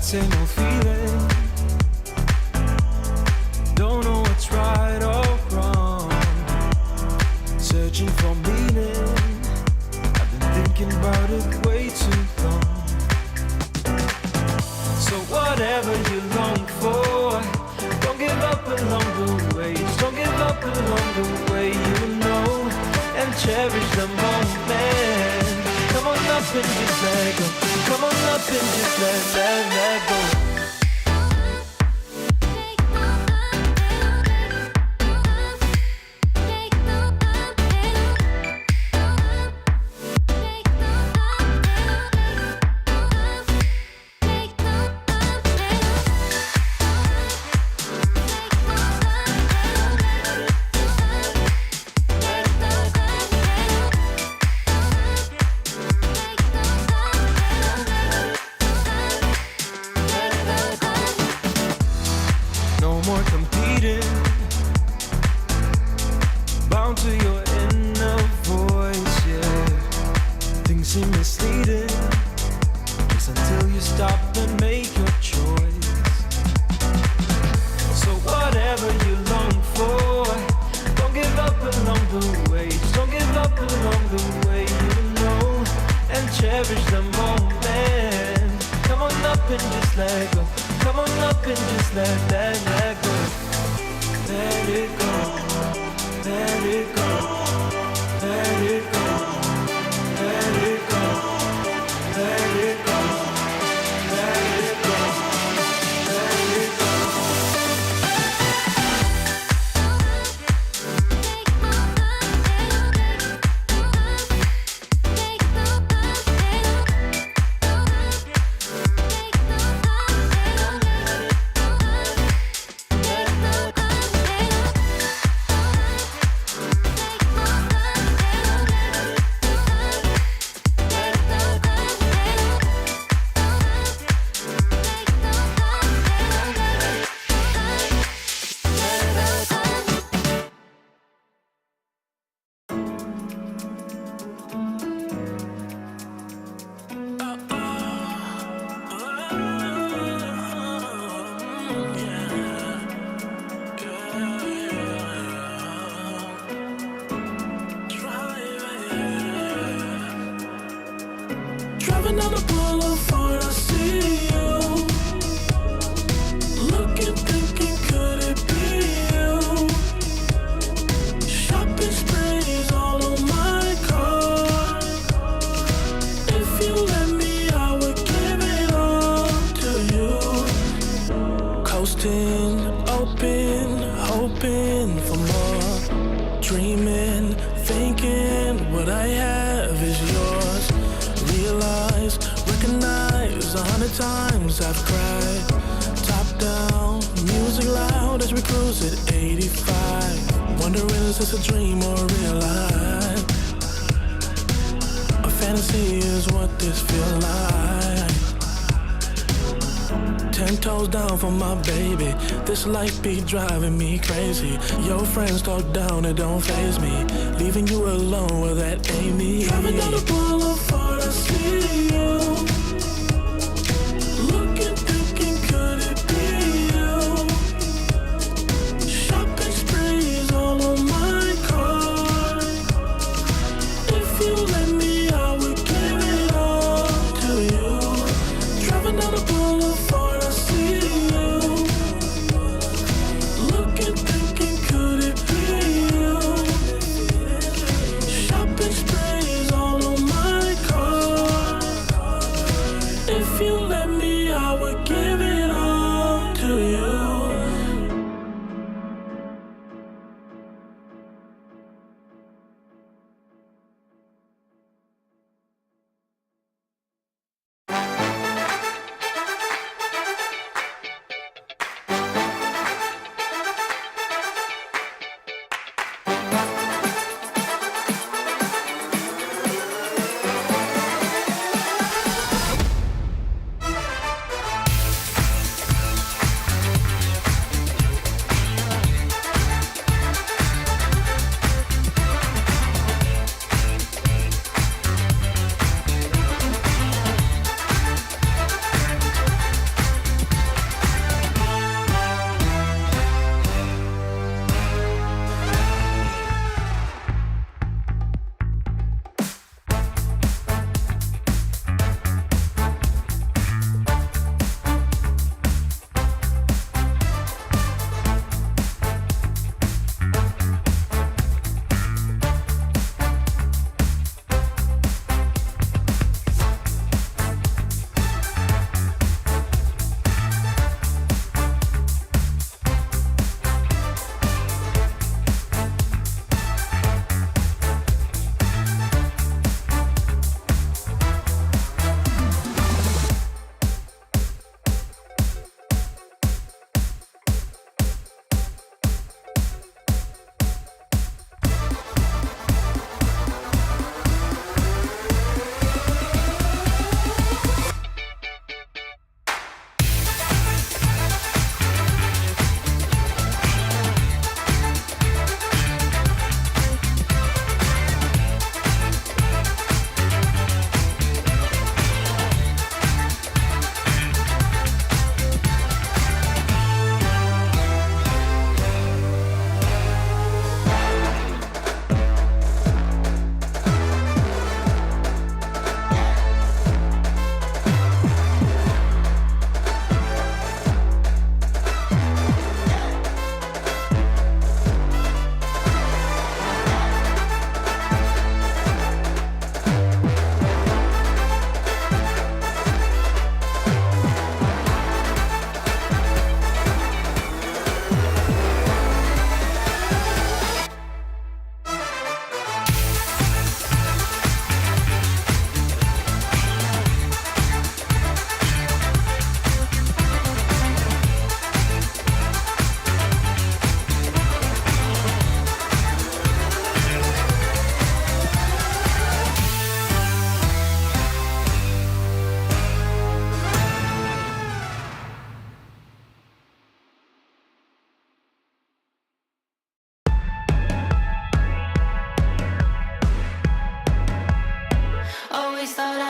same old feeling. Don't know what's right or wrong. Searching for meaning. I've been thinking about it way too long. So whatever you long for, don't give up along the way. Just don't give up along the way, you know, and cherish the moment. Come on up and just let go. Come on up and just let go. No more competing, bound to your inner voice, yeah. Things seem misleading, just until you stop and make your choice. So whatever you long for, don't give up along the way. Just don't give up along the way, you know, and cherish the moment. Come on up and just let go. Come on up and just let go. Let it go. Let it go. Let it go. Let it go. Let it go. Let it go. Let it go. Driving down the boulevard, I see you. Looking, thinking, could it be you? Shopping sprees all on my car. If you let me, I would give it all to you. Coasting, open, hoping for more. Dreaming, thinking what I have is yours. Realize, recognize 100 times I've cried. Top down, music loud as we cruise at 85. Wondering is this a dream or real life? A fantasy is what this feel like. 10 toes down for my baby. This life be driving me crazy. Your friends talk down, it don't faze me. Leaving you alone, well that ain't me. Driving down the boulevard, I see you. Looking, thinking, could it be you? Shopping sprees all on my car. If you let me, I would give it all to you. Driving down the boulevard, I see you. Looking, thinking, could it be you? Shopping sprees all on my car.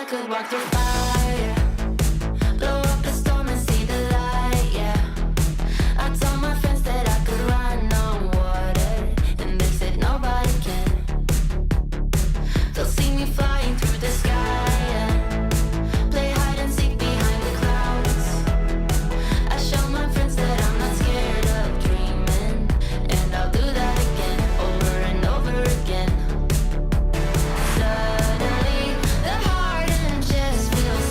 could walk through fire, blow up the storm and see the light, yeah. I told my friends that I could run on water, and they said nobody can. They'll see me flying through the sky, yeah. Play hide and seek behind the clouds. I show my friends that I'm not scared of dreaming, and I'll do that again, over and over again. Suddenly, the heart and chest feels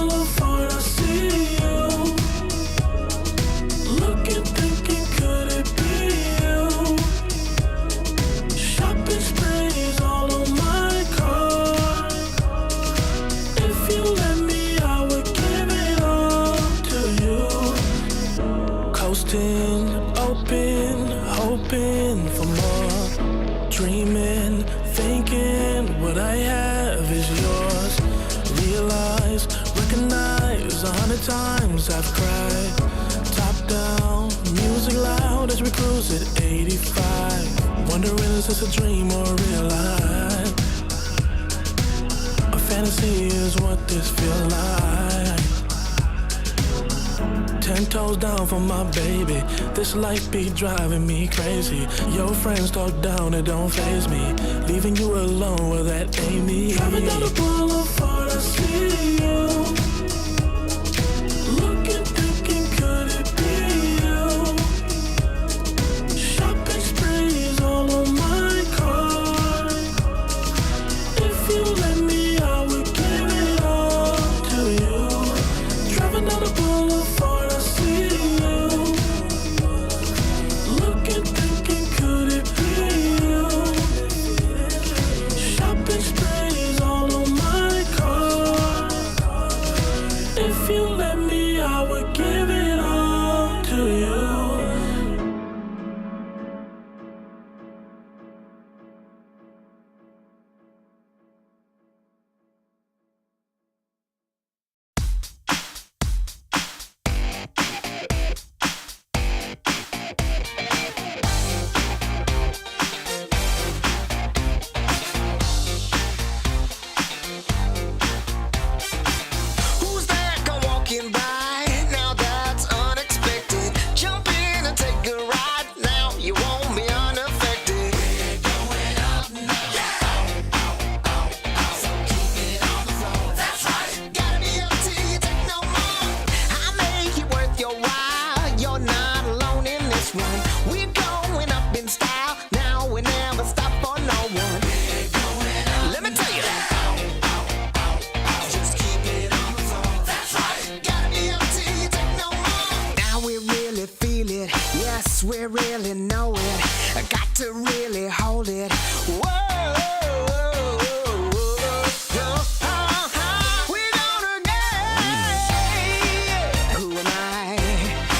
boulevard, I see you. Looking, thinking, could it be you? Shopping sprees all on my card. If you let me, I would give it all to you. Coasting, open, hoping for more. Dreaming, thinking what I have is yours. Realize, recognize 100 times I've cried. Top down, music loud as we cruise at 85. Wondering is this a dream or real life? A fantasy is what this feel like. 10 toes down for my baby. This life be driving me crazy. Your friends talk down, it don't faze me. Leaving you alone, well that ain't me. Driving down the boulevard, I see you. Looking, thinking, could it be you? Shopping sprees all on my card. If you let me, I would give it all to you. Driving down the boulevard, I see you. Looking, thinking, could it be you? Shopping sprees all on my card. If you let me, I would give it all to you. Who's that come walking by? Now that's unexpected. Jump in and take a ride. Now you won't be unaffected. We're going up now. So keep it on the floor. That's right. Gotta be up till you take no more. I make it worth your while. You're not alone in this one. We're going up in style. Now we never stop for no one. We're going up. Let me tell you. Just keep it on the floor. That's right. Gotta be up till you take no more. Now we really feel it. Yes, we really know it. I got to really hold it. Whoa. We're gonna get. Who am I?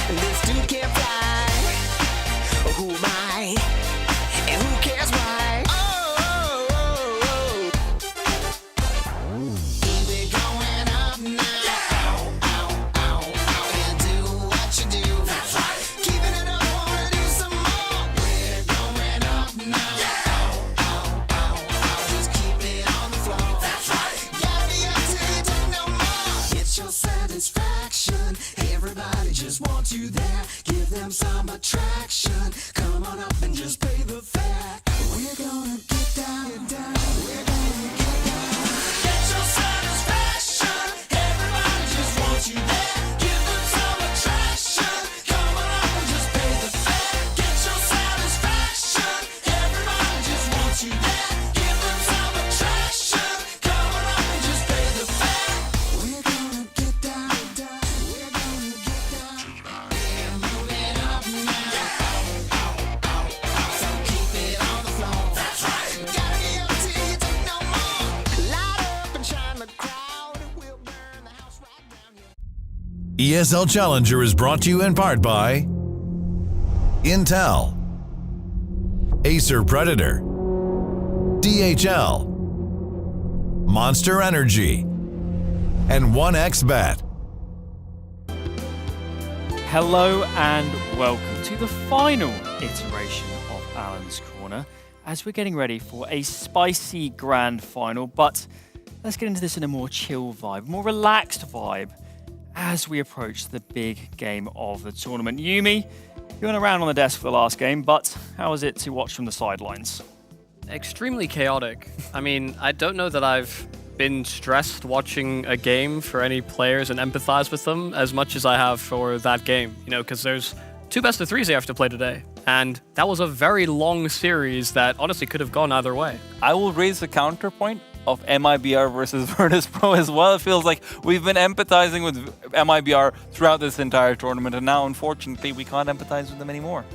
This dude can't fly. Who am I? And who cares why? We're going up now. And do what you do. That's right. Keeping it up, wanna do some more. We're going up now. Just keep it on the floor. That's right. Gotta be up till you take no more. It's your satisfaction. Everybody just wants you there. Give them some attraction. Come on up and just pay the fare. We're gonna get down. We're gonna get down. Get your satisfaction. Everybody just wants you there. Give them some attraction. Come on up and just pay the fare. Get your satisfaction. Everybody just wants you there. Give them some attraction. Come on up and just pay the fare. We're gonna get down. We're gonna get down. We're moving up now. So keep it on the floor. That's right. Gotta be up till you take no more. Light up and shine the crowd. We'll burn the house right down here. ESL Challenger is brought to you in part by Intel, Acer Predator, DHL, Monster Energy, and 1xBet. Hello and welcome to the final iteration of Alan's Corner as we're getting ready for a spicy grand final, but let's get into this in a more chill vibe, more relaxed vibe as we approach the big game of the tournament. Yumi, you weren't around on the desk for the last game, but how was it to watch from the sidelines? Extremely chaotic. I mean, I don't know that I've been stressed watching a game for any players and empathize with them as much as I have for that game, you know, because there's 2 best of 3s they have to play today. And that was a very long series that honestly could have gone either way. I will raise the counterpoint. of MIBR versus Virtus Pro as well. It feels like we've been empathizing with MIBR throughout this entire tournament, and now, unfortunately, we can't empathize with them anymore.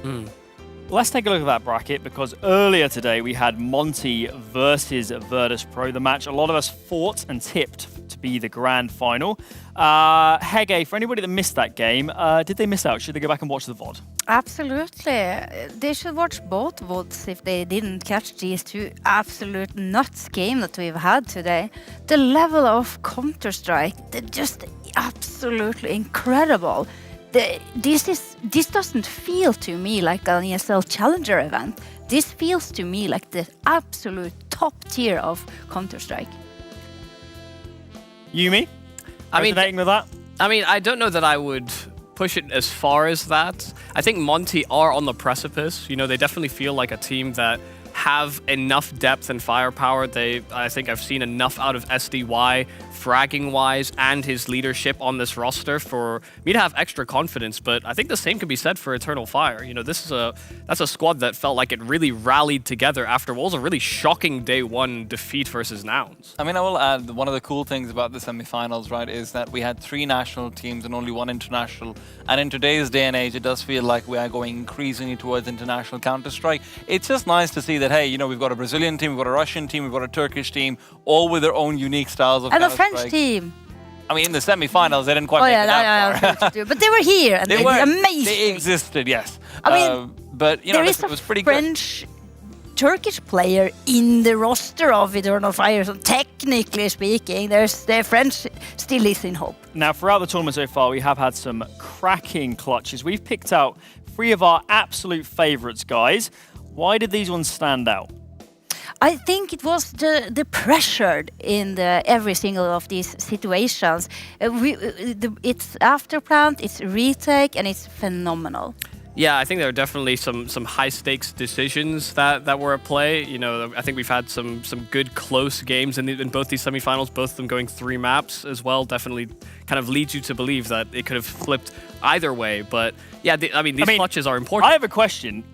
Let's take a look at that bracket, because earlier today we had Monte versus Virtus Pro, the match a lot of us thought and tipped to be the grand final. Hege, for anybody that missed that game, did they miss out? Should they go back and watch the VOD? Absolutely. They should watch both VODs if they didn't catch these two absolute nuts game that we've had today. The level of Counter-Strike, they're just absolutely incredible. This doesn't feel to me like an ESL Challenger event. This feels to me like the absolute top tier of Counter-Strike. Yumi? Resonating with that? I mean, I don't know that I would push it as far as that. I think Monte are on the precipice. You know, they definitely feel like a team that have enough depth and firepower. I think I've seen enough out of SDY, fragging-wise, and his leadership on this roster for me to have extra confidence. But I think the same can be said for Eternal Fire. You know, that's a squad that felt like it really rallied together after what was a really shocking day one defeat versus Nouns. I mean, I will add, one of the cool things about the semifinals, right, is that we had 3 national teams and only 1 international. And in today's day and age, it does feel like we are going increasingly towards international Counter-Strike. It's just nice to see that, hey, you know, we've got a Brazilian team, we've got a Russian team, we've got a Turkish team, all with their own unique styles of And a Counter-Strike. French team. I mean, in the semi-finals, they didn't quite make it that far. But they were here, and They it's were. amazing. They existed, yes. I mean, but you know, there is it was pretty French Turkish player in the roster of Eternal Fire, so technically speaking, the French still is in hope. Now, throughout the tournament so far, we have had some cracking clutches. We've picked out 3 of our absolute favourites, guys. Why did these ones stand out? I think it was the pressure in every single of these situations. It's afterplant, it's retake, and it's phenomenal. Yeah, I think there are definitely some high stakes decisions that were at play. You know, I think we've had some good close games in both these semifinals, both of them going 3 maps as well. Definitely kind of leads you to believe that it could have flipped either way. But yeah, these clutches are important. I have a question.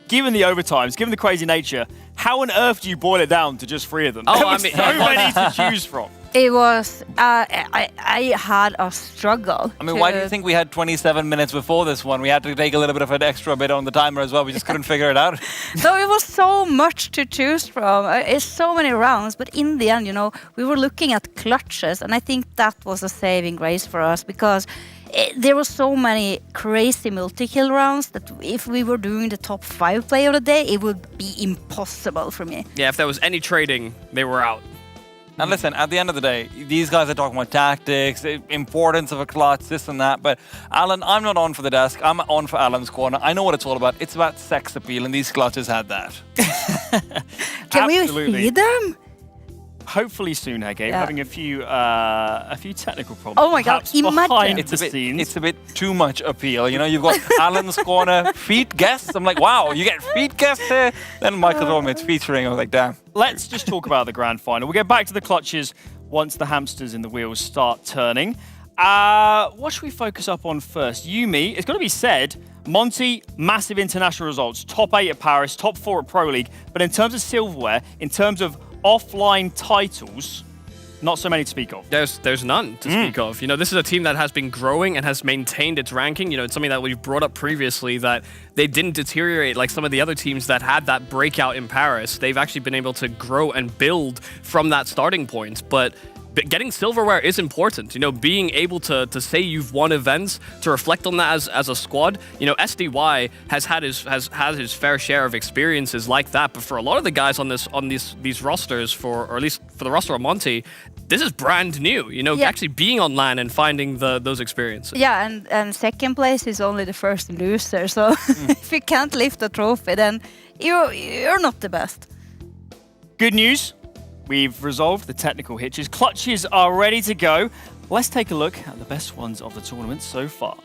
Given the overtimes, given the crazy nature, how on earth do you boil it down to just 3 of them? Oh, there were so many to choose from. It was, I had a struggle. I mean, why do you think we had 27 minutes before this one? We had to take a little bit of an extra bit on the timer as well. We just couldn't figure it out. So it was so much to choose from. It's so many rounds, but in the end, you know, we were looking at clutches, and I think that was a saving grace for us because there were so many crazy multi-kill rounds that if we were doing the top 5 play of the day, it would be impossible for me. Yeah, if there was any trading, they were out. And listen, at the end of the day, these guys are talking about tactics, the importance of a clutch, this and that. But Alan, I'm not on for the desk. I'm on for Alan's corner. I know what it's all about. It's about sex appeal, and these clutches had that. Can we see them? Hopefully soon, Hege. Yeah. Having a few technical problems. Oh my God, Perhaps imagine. behind It's the scenes. a bit too much appeal. You know, you've got Alan's corner, feet guests. I'm like, wow, you get feet guests here? Then Michael told me it's featuring. I was like, damn. Let's just talk about the grand final. We'll get back to the clutches once the hamsters in the wheels start turning. What should we focus up on first? Yumi, it's got to be said, Monte, massive international results. Top 8 at Paris, top 4 at Pro League. But in terms of silverware, in terms of offline titles, not so many to speak of. There's none to speak of. You know, this is a team that has been growing and has maintained its ranking. You know, it's something that we've brought up previously, that they didn't deteriorate like some of the other teams that had that breakout in Paris. They've actually been able to grow and build from that starting point. But getting silverware is important. You know, being able to say you've won events, to reflect on that as a squad. You know, SDY has had his fair share of experiences like that. But for a lot of the guys on these rosters, or at least for the roster of Monte, this is brand new. You know, actually being on LAN and finding those experiences. Yeah, and second place is only the first loser. So if you can't lift a trophy, then you're not the best. Good news. We've resolved the technical hitches. Clutches are ready to go. Let's take a look at the best ones of the tournament so far.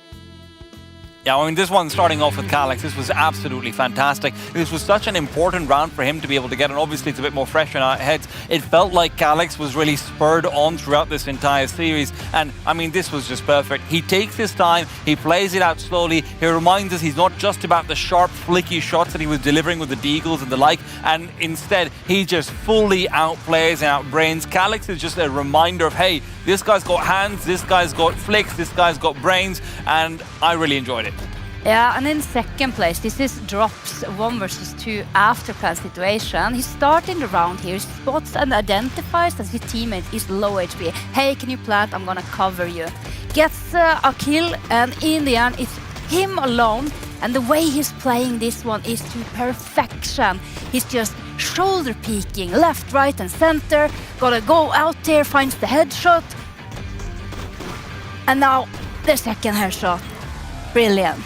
Yeah, I mean, this one starting off with Calyx, this was absolutely fantastic. This was such an important round for him to be able to get, and obviously it's a bit more fresh in our heads. It felt like Calyx was really spurred on throughout this entire series, and I mean, this was just perfect. He takes his time, he plays it out slowly, he reminds us he's not just about the sharp, flicky shots that he was delivering with the Deagles and the like, and instead, he just fully outplays and outbrains. Calyx is just a reminder of, hey, this guy's got hands, this guy's got flicks, this guy's got brains, and I really enjoyed it. Yeah, and in second place, this is Drop's 1 versus 2 after plan situation. He's starting the round here, spots and identifies that his teammate is low HP. Hey, can you plant? I'm gonna cover you. Gets a kill, and in the end, it's him alone. And the way he's playing this one is to perfection. He's just shoulder peeking, left, right, and center. Gotta go out there, finds the headshot. And now, the second headshot. Brilliant.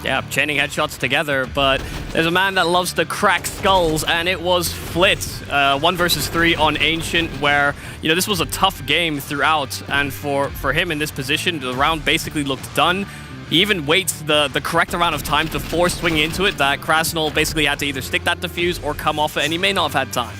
Yeah, chaining headshots together, but there's a man that loves to crack skulls, and it was Flit. 1 versus 3 on Ancient, where, you know, this was a tough game throughout, and for him in this position, the round basically looked done. He even waits the correct amount of time to force swing into it, that Krasnal basically had to either stick that defuse or come off it, and he may not have had time.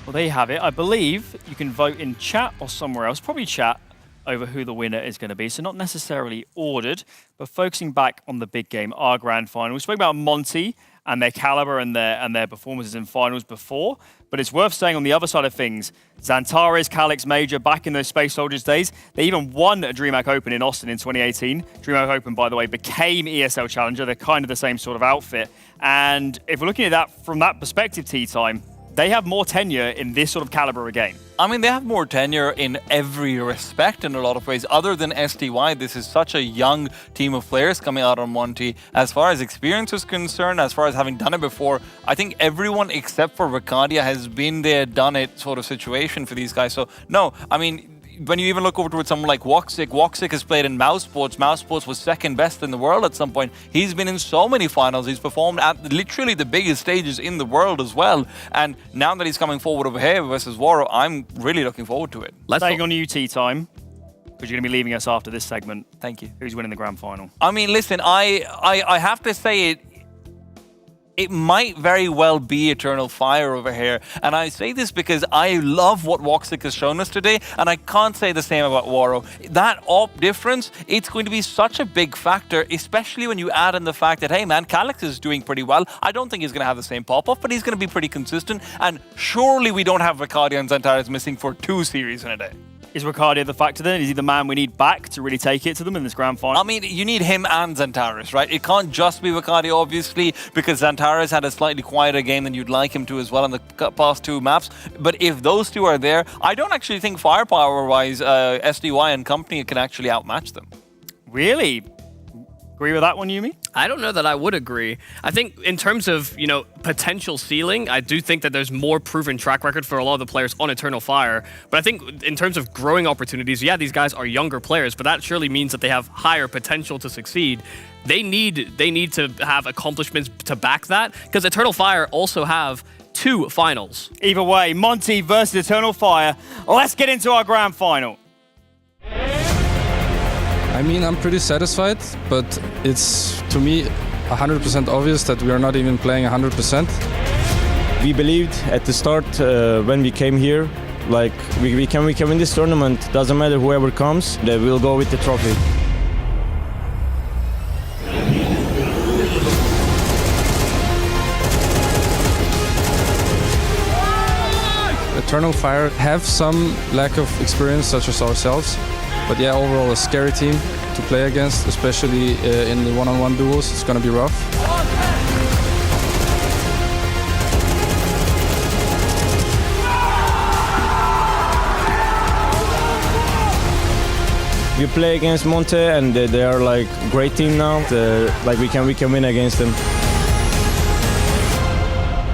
Well, there you have it. I believe you can vote in chat or somewhere else, probably chat, over who the winner is going to be. So not necessarily ordered, but focusing back on the big game, our grand final. We spoke about Monte and their caliber and their performances in finals before, but it's worth saying on the other side of things, Xantares, Calyx Major, back in those Space Soldiers days, they even won a DreamHack Open in Austin in 2018. DreamHack Open, by the way, became ESL Challenger. They're kind of the same sort of outfit. And if we're looking at that from that perspective, Tea Time, they have more tenure in this sort of caliber of game. I mean, they have more tenure in every respect in a lot of ways. Other than SDY, this is such a young team of players coming out on Monte. As far as experience is concerned, as far as having done it before, I think everyone except for Vicadia has been there, done it sort of situation for these guys. So, no, I mean, when you even look over towards someone like Woxic has played in Mouse Sports. Mouse Sports was second best in the world at some point. He's been in so many finals. He's performed at literally the biggest stages in the world as well. And now that he's coming forward over here versus Waro, I'm really looking forward to it. Staying on Tea Time, because you're going to be leaving us after this segment. Thank you. Who's winning the grand final? I mean, listen, I have to say it might very well be Eternal Fire over here. And I say this because I love what Woxic has shown us today, and I can't say the same about Waro. That op difference, it's going to be such a big factor, especially when you add in the fact that, hey man, Calyx is doing pretty well. I don't think he's going to have the same pop-off, but he's going to be pretty consistent. And surely we don't have Vicadia and Xantares missing for 2 series in a day. Is Vicadia the factor then? Is he the man we need back to really take it to them in this grand final? I mean, you need him and Xantares, right? It can't just be Vicadia, obviously, because Xantares had a slightly quieter game than you'd like him to as well in the past 2 maps. But if those 2 are there, I don't actually think firepower-wise, SDY and company can actually outmatch them. Really? Agree with that one, Yumi? I don't know that I would agree. I think in terms of, you know, potential ceiling, I do think that there's more proven track record for a lot of the players on Eternal Fire. But I think in terms of growing opportunities, yeah, these guys are younger players, but that surely means that they have higher potential to succeed. They need to have accomplishments to back that, because Eternal Fire also have 2 finals. Either way, Monte versus Eternal Fire. Let's get into our grand final. I mean, I'm pretty satisfied, but it's, to me, 100% obvious that we are not even playing 100%. We believed at the start when we came here, like we can win this tournament. Doesn't matter whoever comes, they will go with the trophy. Eternal Fire have some lack of experience, such as ourselves. But yeah, overall a scary team to play against, especially in the one-on-one duels. It's going to be rough. We play against Monte, and they are like great team now. Like we can win against them.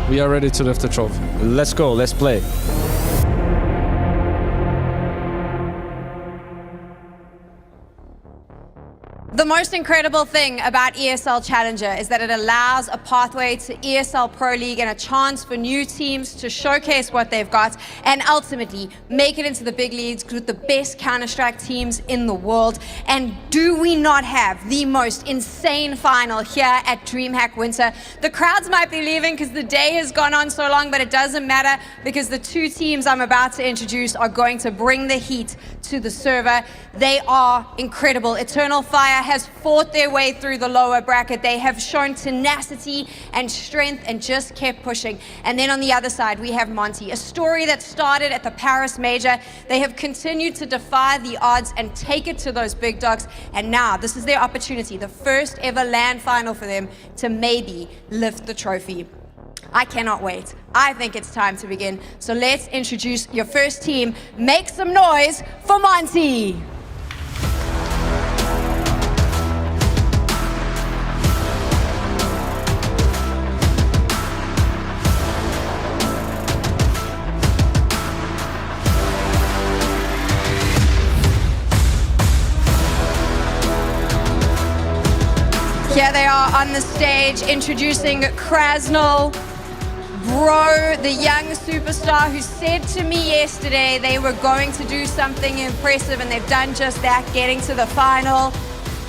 We are ready to lift the trophy. Let's go. Let's play. The most incredible thing about ESL Challenger is that it allows a pathway to ESL Pro League and a chance for new teams to showcase what they've got and ultimately make it into the big leagues with the best Counter-Strike teams in the world. And do we not have the most insane final here at DreamHack Winter? The crowds might be leaving because the day has gone on so long, but it doesn't matter because the two teams I'm about to introduce are going to bring the heat to the server. They are incredible. Eternal Fire has fought their way through the lower bracket. They have shown tenacity and strength and just kept pushing. And then on the other side, we have Monte, a story that started at the Paris Major. They have continued to defy the odds and take it to those big dogs. And now this is their opportunity, the first ever LAN final for them to maybe lift the trophy. I cannot wait. I think it's time to begin. So let's introduce your first team. Make some noise for Monte. Here they are on the stage introducing Krasnal. Bro, the young superstar who said to me yesterday they were going to do something impressive, and they've done just that, getting to the final.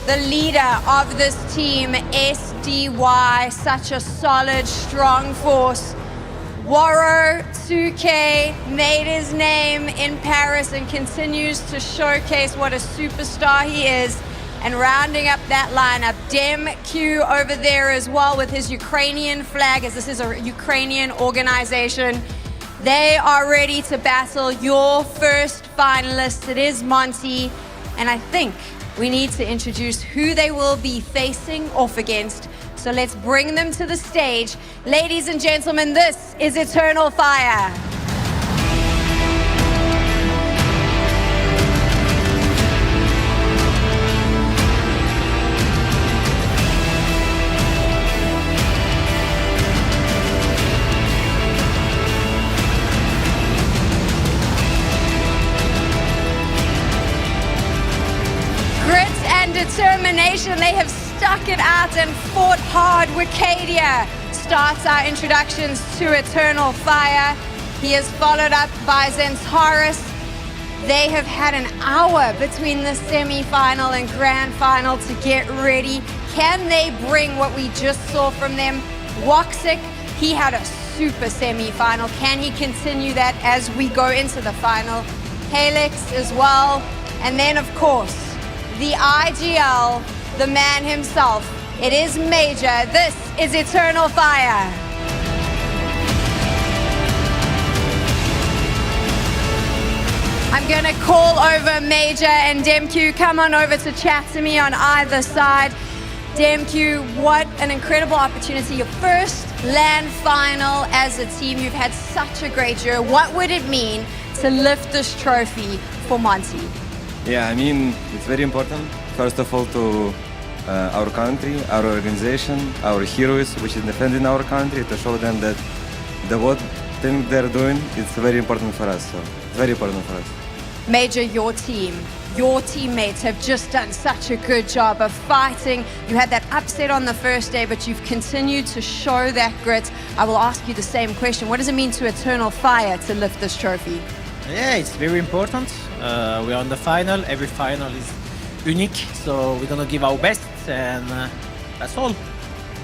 The leader of this team, SDY, such a solid, strong force. Waro 2K made his name in Paris and continues to showcase what a superstar he is. And rounding up that lineup, DemQ over there as well with his Ukrainian flag, as this is a Ukrainian organization. They are ready to battle your first finalist. It is Monte, and I think we need to introduce who they will be facing off against. So let's bring them to the stage. Ladies and gentlemen, this is Eternal Fire. Determination, they have stuck it out and fought hard. Wicadia starts our introductions to Eternal Fire. He is followed up by Zentaris. They have had an hour between the semi-final and grand final to get ready. Can they bring what we just saw from them? Woxic, he had a super semi-final. Can he continue that as we go into the final? Helix as well. And then, of course, the IGL, the man himself. It is Major. This is Eternal Fire. I'm gonna call over Major and DemQ. Come on over to chat to me on either side. DemQ, what an incredible opportunity. Your first LAN final as a team. You've had such a great year. What would it mean to lift this trophy for Monte? Yeah, I mean, it's very important, first of all, to our country, our organization, our heroes, which is defending our country, to show them that the what thing they're doing is very important for us. So it's very important for us. Major, your team, your teammates have just done such a good job of fighting. You had that upset on the first day, but you've continued to show that grit. I will ask you the same question. What does it mean to Eternal Fire to lift this trophy? Yeah, it's very important. We are on the final. Every final is unique, so we're gonna give our best, and that's all.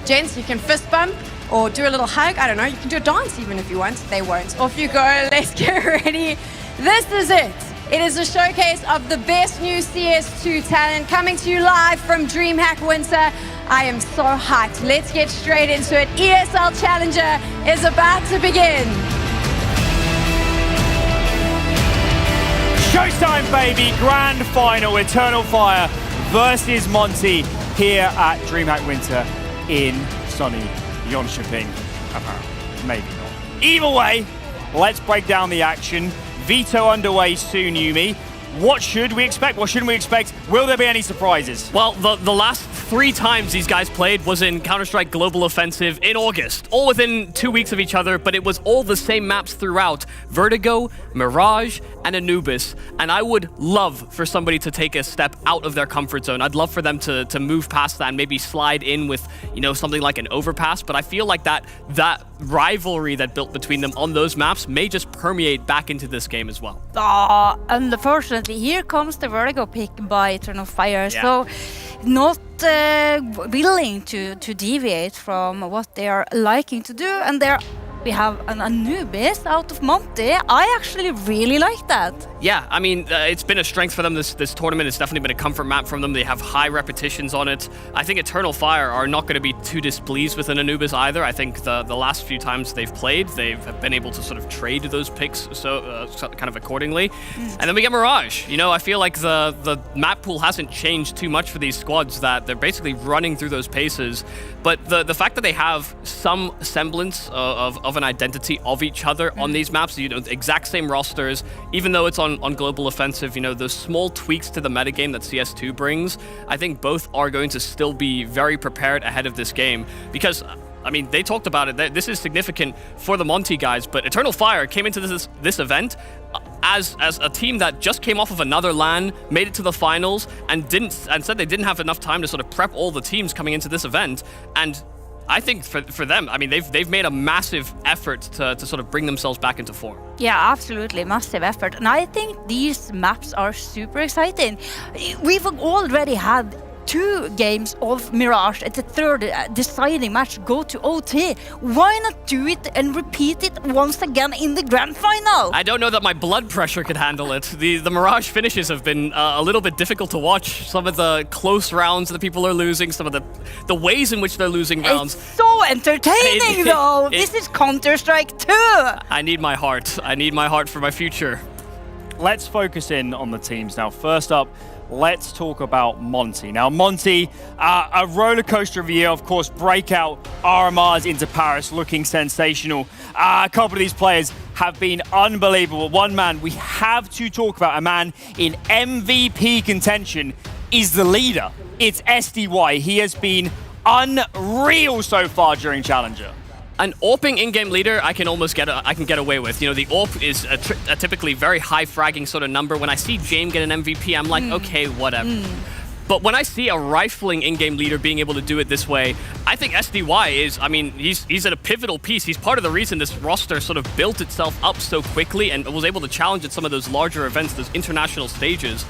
Gents, you can fist bump or do a little hug. I don't know. You can do a dance even if you want. They won't. Off you go. Let's get ready. This is it. It is a showcase of the best new CS2 talent coming to you live from DreamHack Winter. I am so hyped. Let's get straight into it. ESL Challenger is about to begin. Showtime, baby! Grand final, Eternal Fire versus Monte here at DreamHack Winter in sunny Jonkoping. Maybe not. Either way, let's break down the action. Veto underway soon, Yumi. What should we expect? What shouldn't we expect? Will there be any surprises? Well, the last 3 times these guys played was in Counter-Strike Global Offensive in August, all within 2 weeks of each other, but it was all the same maps throughout. Vertigo, Mirage, and Anubis. And I would love for somebody to take a step out of their comfort zone. I'd love for them to move past that and maybe slide in with, you know, something like an overpass, but I feel like that rivalry that built between them on those maps may just permeate back into this game as well. Unfortunately, here comes the Vertigo pick by Eternal Fire. Yeah. So, not willing to deviate from what they are liking to do, and we have an Anubis out of Monte. I actually really like that. Yeah, I mean, it's been a strength for them this tournament. It's definitely been a comfort map from them. They have high repetitions on it. I think Eternal Fire are not going to be too displeased with an Anubis either. I think the last few times they've played, they've been able to sort of trade those picks so kind of accordingly. And then we get Mirage. You know, I feel like the map pool hasn't changed too much for these squads, that they're basically running through those paces. But the fact that they have some semblance of an identity of each other on these maps, you know, exact same rosters, even though it's on Global Offensive, you know, those small tweaks to the metagame that CS2 brings, I think both are going to still be very prepared ahead of this game. Because, I mean, they talked about it, this is significant for the Monte guys, but Eternal Fire came into this event as a team that just came off of another LAN, made it to the finals, and said they didn't have enough time to sort of prep all the teams coming into this event. And I think for them, I mean, they've made a massive effort to sort of bring themselves back into form. Yeah, absolutely, massive effort. And I think these maps are super exciting. We've already had 2 games of Mirage at the third deciding match go to OT. Why not do it and repeat it once again in the Grand Final? I don't know that my blood pressure could handle it. The Mirage finishes have been a little bit difficult to watch. Some of the close rounds that people are losing, some of the ways in which they're losing rounds. It's so entertaining though! This is Counter-Strike 2! I need my heart. I need my heart for my future. Let's focus in on the teams now. First up, let's talk about Monte. Now, Monte, a roller coaster of a year, of course, breakout RMRs into Paris, looking sensational. A couple of these players have been unbelievable. One man we have to talk about, a man in MVP contention, is the leader. It's SDY. He has been unreal so far during Challenger. An AWPing in-game leader, I can get away with. You know, the AWP is a typically very high fragging sort of number. When I see James get an MVP, I'm like, okay, whatever. But when I see a rifling in-game leader being able to do it this way, I think SDY is, I mean, he's at a pivotal piece. He's part of the reason this roster sort of built itself up so quickly and was able to challenge at some of those larger events, those international stages.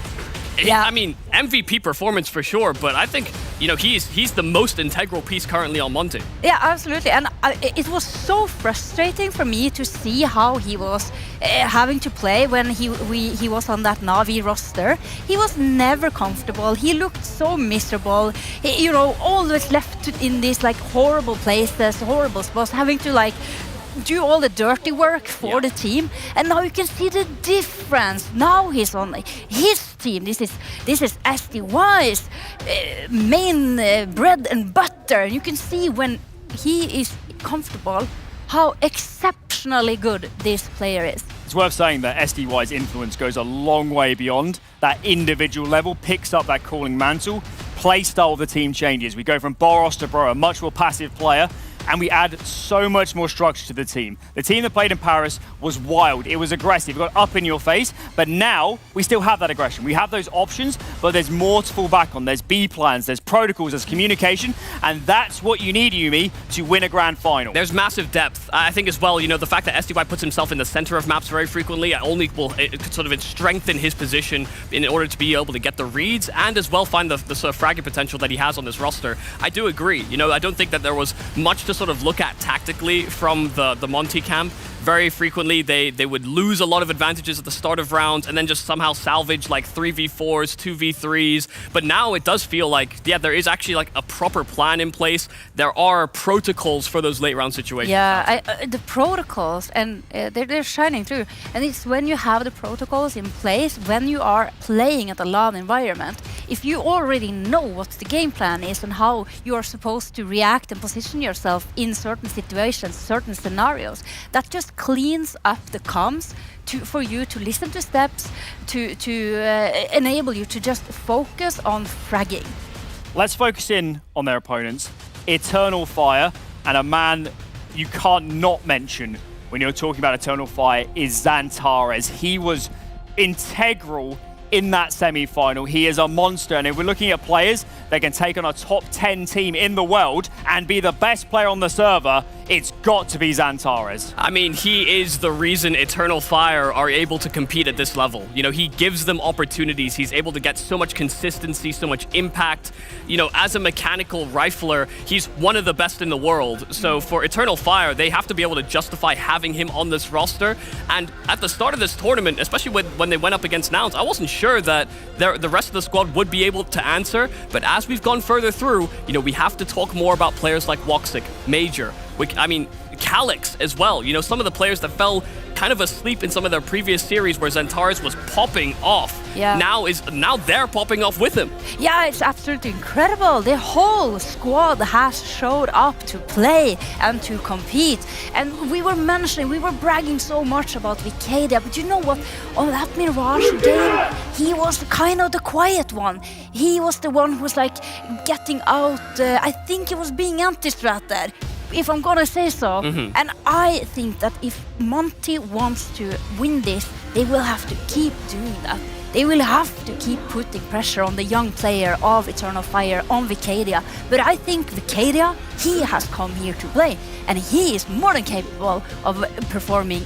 Yeah, I mean, MVP performance for sure, but I think, you know, he's the most integral piece currently on Monte. Yeah, absolutely. And it was so frustrating for me to see how he was having to play when he was on that Na'Vi roster. He was never comfortable. He looked so miserable. You know, always left in these like horrible places, horrible spots, having to like do all the dirty work for the team, and now you can see the difference. Now he's on his team. This is SDY's main bread and butter, and you can see when he is comfortable how exceptionally good this player is. It's worth saying that SDY's influence goes a long way beyond that individual level, picks up that calling mantle, play style of the team changes. We go from Boros to Bro, a much more passive player, and we add so much more structure to the team. The team that played in Paris was wild. It was aggressive. It got up in your face. But now we still have that aggression. We have those options, but there's more to fall back on. There's B plans, there's protocols, there's communication, and that's what you need, Yumi, to win a grand final. There's massive depth. I think as well, you know, the fact that SDY puts himself in the center of maps very frequently only will sort of strengthen his position in order to be able to get the reads and as well find the sort of fragging potential that he has on this roster. I do agree. You know, I don't think that there was much to sort of look at tactically from the Monte camp. Very frequently, they would lose a lot of advantages at the start of rounds and then just somehow salvage like 3v4s, 2v3s. But now it does feel like, yeah, there is actually like a proper plan in place. There are protocols for those late round situations. Yeah, the protocols, and they're shining through. And it's when you have the protocols in place, when you are playing at a LAN environment, if you already know what the game plan is and how you are supposed to react and position yourself in certain situations, certain scenarios, that just just cleans up the comms for you to listen to steps, to enable you to just focus on fragging. Let's focus in on their opponents. Eternal Fire, and a man you can't not mention when you're talking about Eternal Fire is Xantares. He was integral in that semi-final. He is a monster, and if we're looking at players that can take on a top 10 team in the world and be the best player on the server, it's got to be Xantares. I mean, he is the reason Eternal Fire are able to compete at this level. You know, he gives them opportunities. He's able to get so much consistency, so much impact. You know, as a mechanical rifler, he's one of the best in the world. So for Eternal Fire, they have to be able to justify having him on this roster. And at the start of this tournament, especially when they went up against Nouns, I wasn't sure that the rest of the squad would be able to answer. But as we've gone further through, you know, we have to talk more about players like Woxic, Major, I mean, Calyx as well. You know, some of the players that fell kind of asleep in some of their previous series where Xantares was popping off. Yeah. Now they're popping off with him. Yeah, it's absolutely incredible. The whole squad has showed up to play and to compete. And we were bragging so much about Vicadia, but you know what? On that Mirage game, he was kind of the quiet one. He was the one who was like getting out, I think he was being anti-stratted, if I'm gonna say so. And I think that if Monte wants to win this, they will have to keep doing that. They will have to keep putting pressure on the young player of Eternal Fire, on Vicadia. But I think Vicadia, he has come here to play, and he is more than capable of performing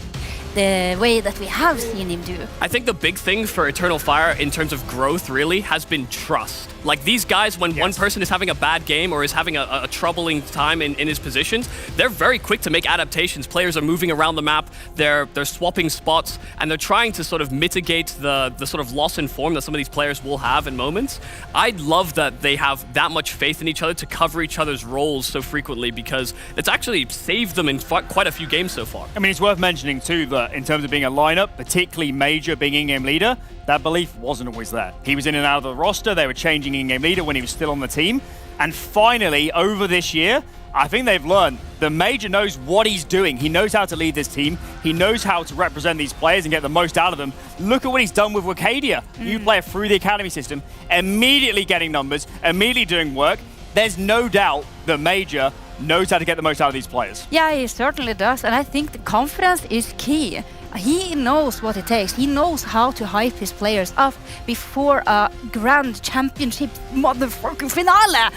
the way that we have seen him do. I think the big thing for Eternal Fire in terms of growth really has been trust. Like these guys, when one person is having a bad game or is having a troubling time in his positions, they're very quick to make adaptations. Players are moving around the map, they're swapping spots, and they're trying to sort of mitigate the sort of loss in form that some of these players will have in moments. I love that they have that much faith in each other to cover each other's roles so frequently, because it's actually saved them in quite a few games so far. I mean, it's worth mentioning too that in terms of being a lineup, particularly Major being in-game leader, that belief wasn't always there. He was in and out of the roster, they were changing in-game leader when he was still on the team. And finally, over this year, I think they've learned the Major knows what he's doing. He knows how to lead this team. He knows how to represent these players and get the most out of them. Look at what he's done with Wicadia. New player through the academy system, immediately getting numbers, immediately doing work. There's no doubt the Major knows how to get the most out of these players. Yeah, he certainly does. And I think the confidence is key. He knows what it takes. He knows how to hype his players up before a grand championship motherfucking finale.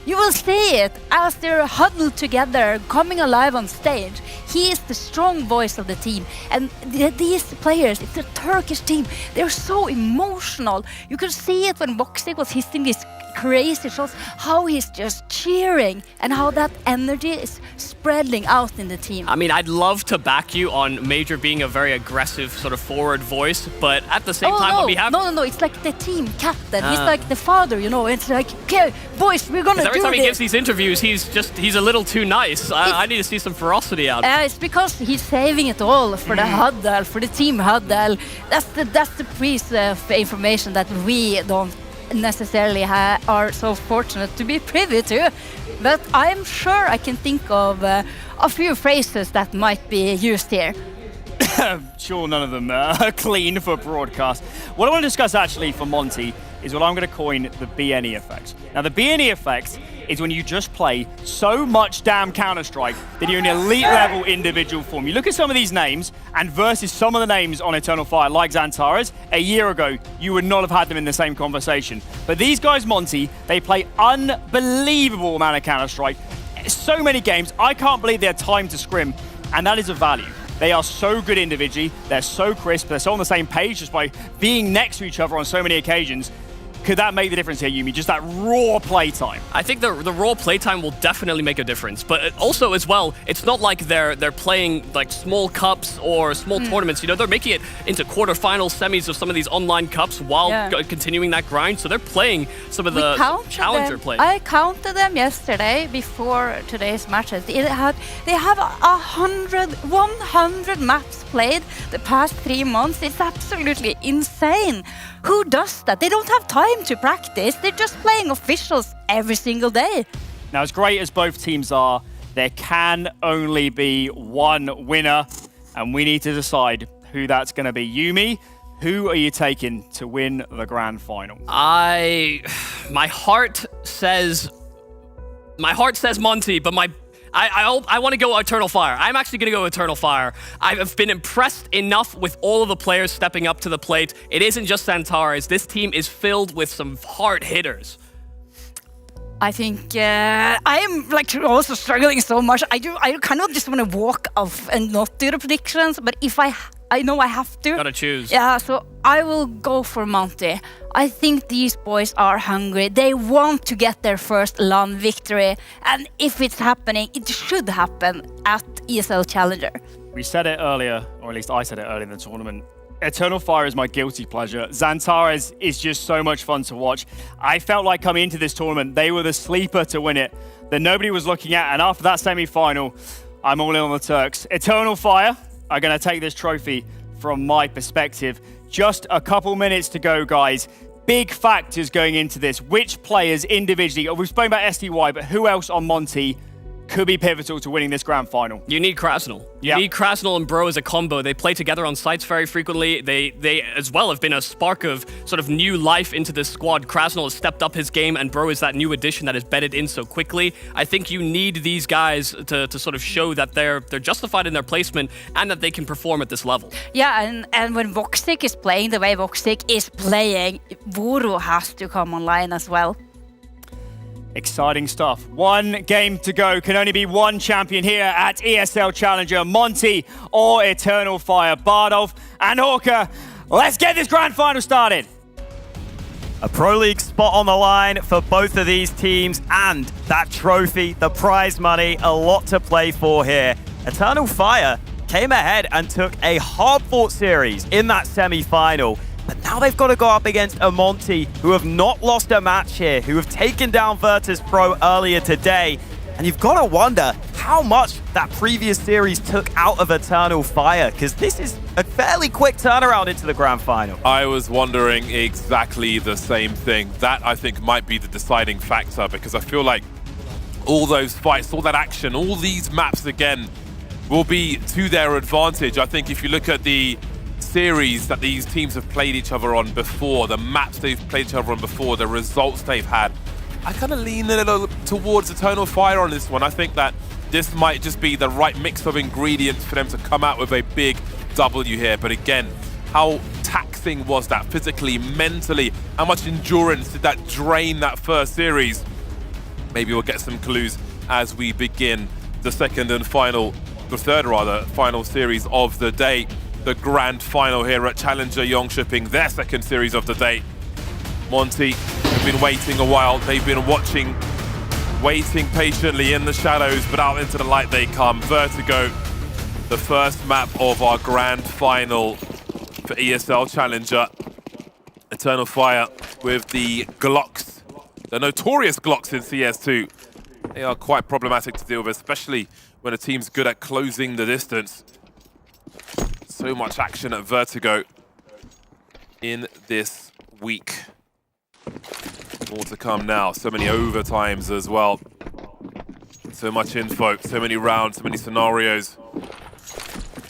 You will see it as they're huddled together, coming alive on stage. He is the strong voice of the team. And these players, it's a Turkish team, they're so emotional. You could see it when Woxic was hitting these crazy shots, how he's just cheering and how that energy is spreading out in the team. I mean, I'd love to back you on Major being a very aggressive sort of forward voice, but at the same time, no. what we have... No, it's like the team captain. He's like the father, you know. It's like, okay, boys, we're gonna do this. Every time he gives these interviews, he's a little too nice. I need to see some ferocity out. It's because he's saving it all for the huddle, for the team huddle. That's the piece of information that we don't necessarily are so fortunate to be privy to. But I'm sure I can think of a few phrases that might be used here. Sure, none of them are clean for broadcast. What I want to discuss actually for Monte is what I'm going to coin the BNE effect. Now, the BNE effect is when you just play so much damn Counter-Strike that you're in elite level individual form. You look at some of these names and versus some of the names on Eternal Fire, like Xantares, a year ago, you would not have had them in the same conversation. But these guys, Monte, they play unbelievable amount of Counter-Strike. So many games, I can't believe their time to scrim, and that is a value. They are so good individually, they're so crisp, they're so on the same page just by being next to each other on so many occasions. Could that make the difference here, Yumi? Just that raw playtime? I think the raw playtime will definitely make a difference. But also as well, it's not like they're playing like small cups or small tournaments. You know, they're making it into quarterfinal semis of some of these online cups while continuing that grind. So they're playing some of the challenger play. I counted them yesterday before today's matches. They have 100 maps played the past 3 months. It's absolutely insane. Who does that? They don't have time to practice. They're just playing officials every single day. Now, as great as both teams are, there can only be one winner. and we need to decide who that's going to be. Yumi, who are you taking to win the grand final? My heart says Monte, but I want to go Eternal Fire. I'm actually going to go Eternal Fire. I've been impressed enough with all of the players stepping up to the plate. It isn't just Xantares. This team is filled with some hard hitters. I think I am like also struggling so much. I kind of just want to walk off and not do the predictions. But if I know I have to. Gotta choose. Yeah, so I will go for Monte. I think these boys are hungry. They want to get their first LAN victory. And if it's happening, it should happen at ESL Challenger. We said it earlier, or at least I said it earlier in the tournament. Eternal Fire is my guilty pleasure. Xantares is just so much fun to watch. I felt like coming into this tournament, they were the sleeper to win it, that nobody was looking at. And after that semi-final, I'm all in on the Turks. Eternal Fire are going to take this trophy from my perspective. Just a couple minutes to go, guys. Big factors going into this. Which players individually, we've spoken about SDY, but who else on Monte could be pivotal to winning this grand final? You need Krasnal. You need Krasnal and Bro as a combo. They play together on sites very frequently. They as well have been a spark of sort of new life into this squad. Krasnal has stepped up his game, and Bro is that new addition that has bedded in so quickly. I think you need these guys to sort of show that they're justified in their placement and that they can perform at this level. Yeah, and when Voxic is playing the way Voxic is playing, Voro has to come online as well. Exciting stuff. One game to go. Can only be one champion here at ESL Challenger. Monte or Eternal Fire. Bardolph and Hawker. Let's get this grand final started. A Pro League spot on the line for both of these teams, and that trophy, the prize money, a lot to play for here. Eternal Fire came ahead and took a hard-fought series in that semi-final. But now they've got to go up against a Monte who have not lost a match here, who have taken down Virtus Pro earlier today. And you've got to wonder how much that previous series took out of Eternal Fire, because this is a fairly quick turnaround into the grand final. I was wondering exactly the same thing. That, I think, might be the deciding factor, because I feel like all those fights, all that action, all these maps again will be to their advantage. I think if you look at the series that these teams have played each other on before, the maps they've played each other on before, the results they've had, I kind of lean a little towards Eternal Fire on this one. I think that this might just be the right mix of ingredients for them to come out with a big W here. But again, how taxing was that physically, mentally? How much endurance did that drain that first series? Maybe we'll get some clues as we begin the third final series of the day. The grand final here at Challenger Jonkoping, their second series of the day. Monte have been waiting a while. They've been waiting patiently in the shadows, but out into the light they come. Vertigo, the first map of our grand final for ESL Challenger. Eternal Fire with the Glocks, the notorious Glocks in CS2. They are quite problematic to deal with, especially when a team's good at closing the distance. So much action at Vertigo in this week. More to come now. So many overtimes as well. So much info, so many rounds, so many scenarios.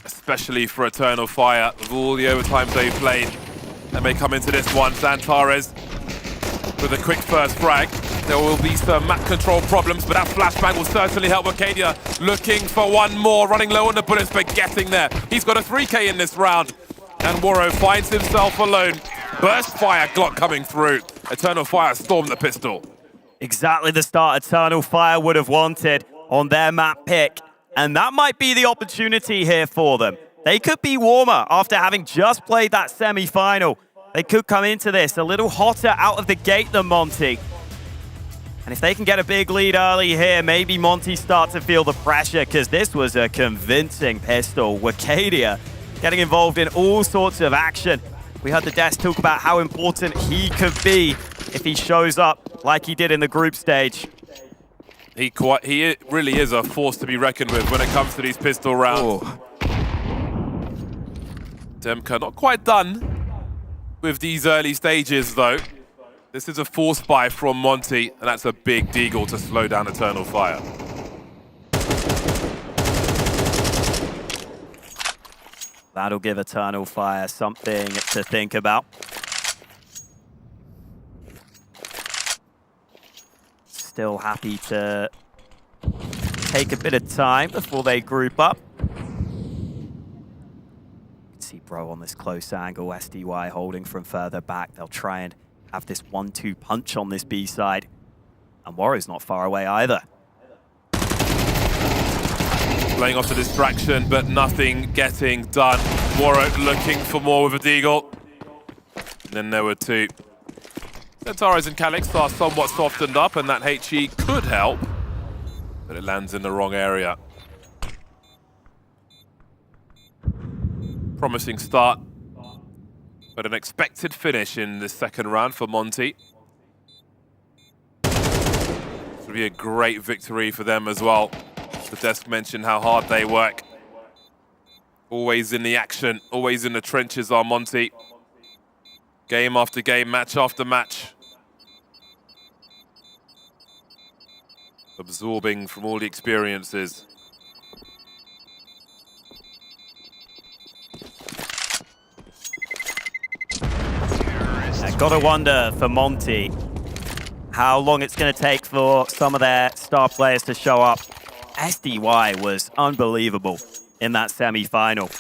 Especially for Eternal Fire, with all the overtimes they've played. They may come into this one. Xantares with a quick first frag. There will be some map control problems, but that flashbang will certainly help Arcadia. Looking for one more, running low on the bullets, but getting there. He's got a 3K in this round. And Woro finds himself alone. Burst fire Glock coming through. Eternal Fire storm the pistol. Exactly the start Eternal Fire would have wanted on their map pick. And that might be the opportunity here for them. They could be warmer after having just played that semi-final. They could come into this a little hotter out of the gate than Monte. And if they can get a big lead early here, maybe Monte start to feel the pressure, because this was a convincing pistol. Arcadia getting involved in all sorts of action. We heard the Desk talk about how important he could be if he shows up like he did in the group stage. He really is a force to be reckoned with when it comes to these pistol rounds. Demka not quite done with these early stages though. This is a force buy from Monte, and that's a big deagle to slow down Eternal Fire. That'll give Eternal Fire something to think about. Still happy to take a bit of time before they group up. See Bro on this close angle, SDY holding from further back. They'll try and have this 1-2 punch on this B side. And Warrow's not far away either. Playing off the distraction, but nothing getting done. Warrow looking for more with a deagle. And then there were two. Centaurus and Calyx are somewhat softened up, and that HE could help, but it lands in the wrong area. Promising start, but an expected finish in the second round for Monte. This would be a great victory for them as well. The desk mentioned how hard they work. Always in the action, always in the trenches are Monte. Game after game, match after match. Absorbing from all the experiences. Gotta wonder for Monte how long it's going to take for some of their star players to show up. SDY was unbelievable in that semi-final.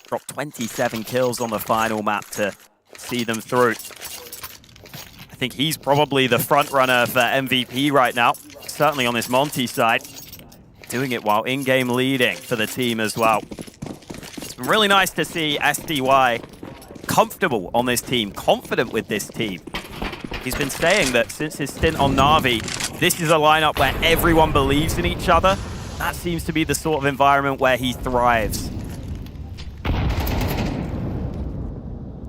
Dropped 27 kills on the final map to see them through. I think he's probably the front runner for MVP right now, certainly on this Monte side. Doing it while in-game leading for the team as well. It's been really nice to see SDY comfortable on this team, confident with this team. He's been saying that since his stint on Na'Vi, this is a lineup where everyone believes in each other. That seems to be the sort of environment where he thrives.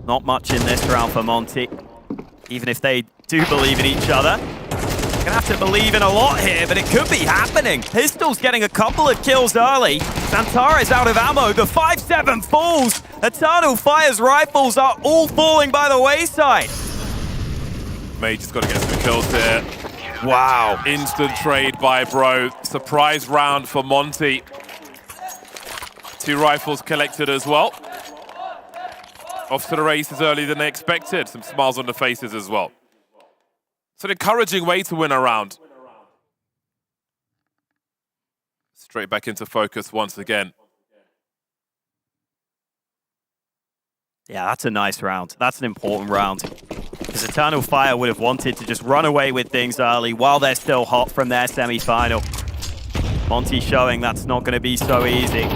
Not much in this round for Monte. Even if they do believe in each other, they're gonna have to believe in a lot here, but it could be happening. Pistol's getting a couple of kills early. Santara's out of ammo. The 5-7 falls. Eternal Fire's rifles are all falling by the wayside. Mage has got to get some kills here. Wow. Instant trade by Bro. Surprise round for Monte. 2 rifles collected as well. Off to the races earlier than they expected. Some smiles on the faces as well. It's an encouraging way to win a round. Straight back into focus once again. Yeah, that's a nice round. That's an important round. Because Eternal Fire would have wanted to just run away with things early while they're still hot from their semi-final. Monte showing that's not going to be so easy.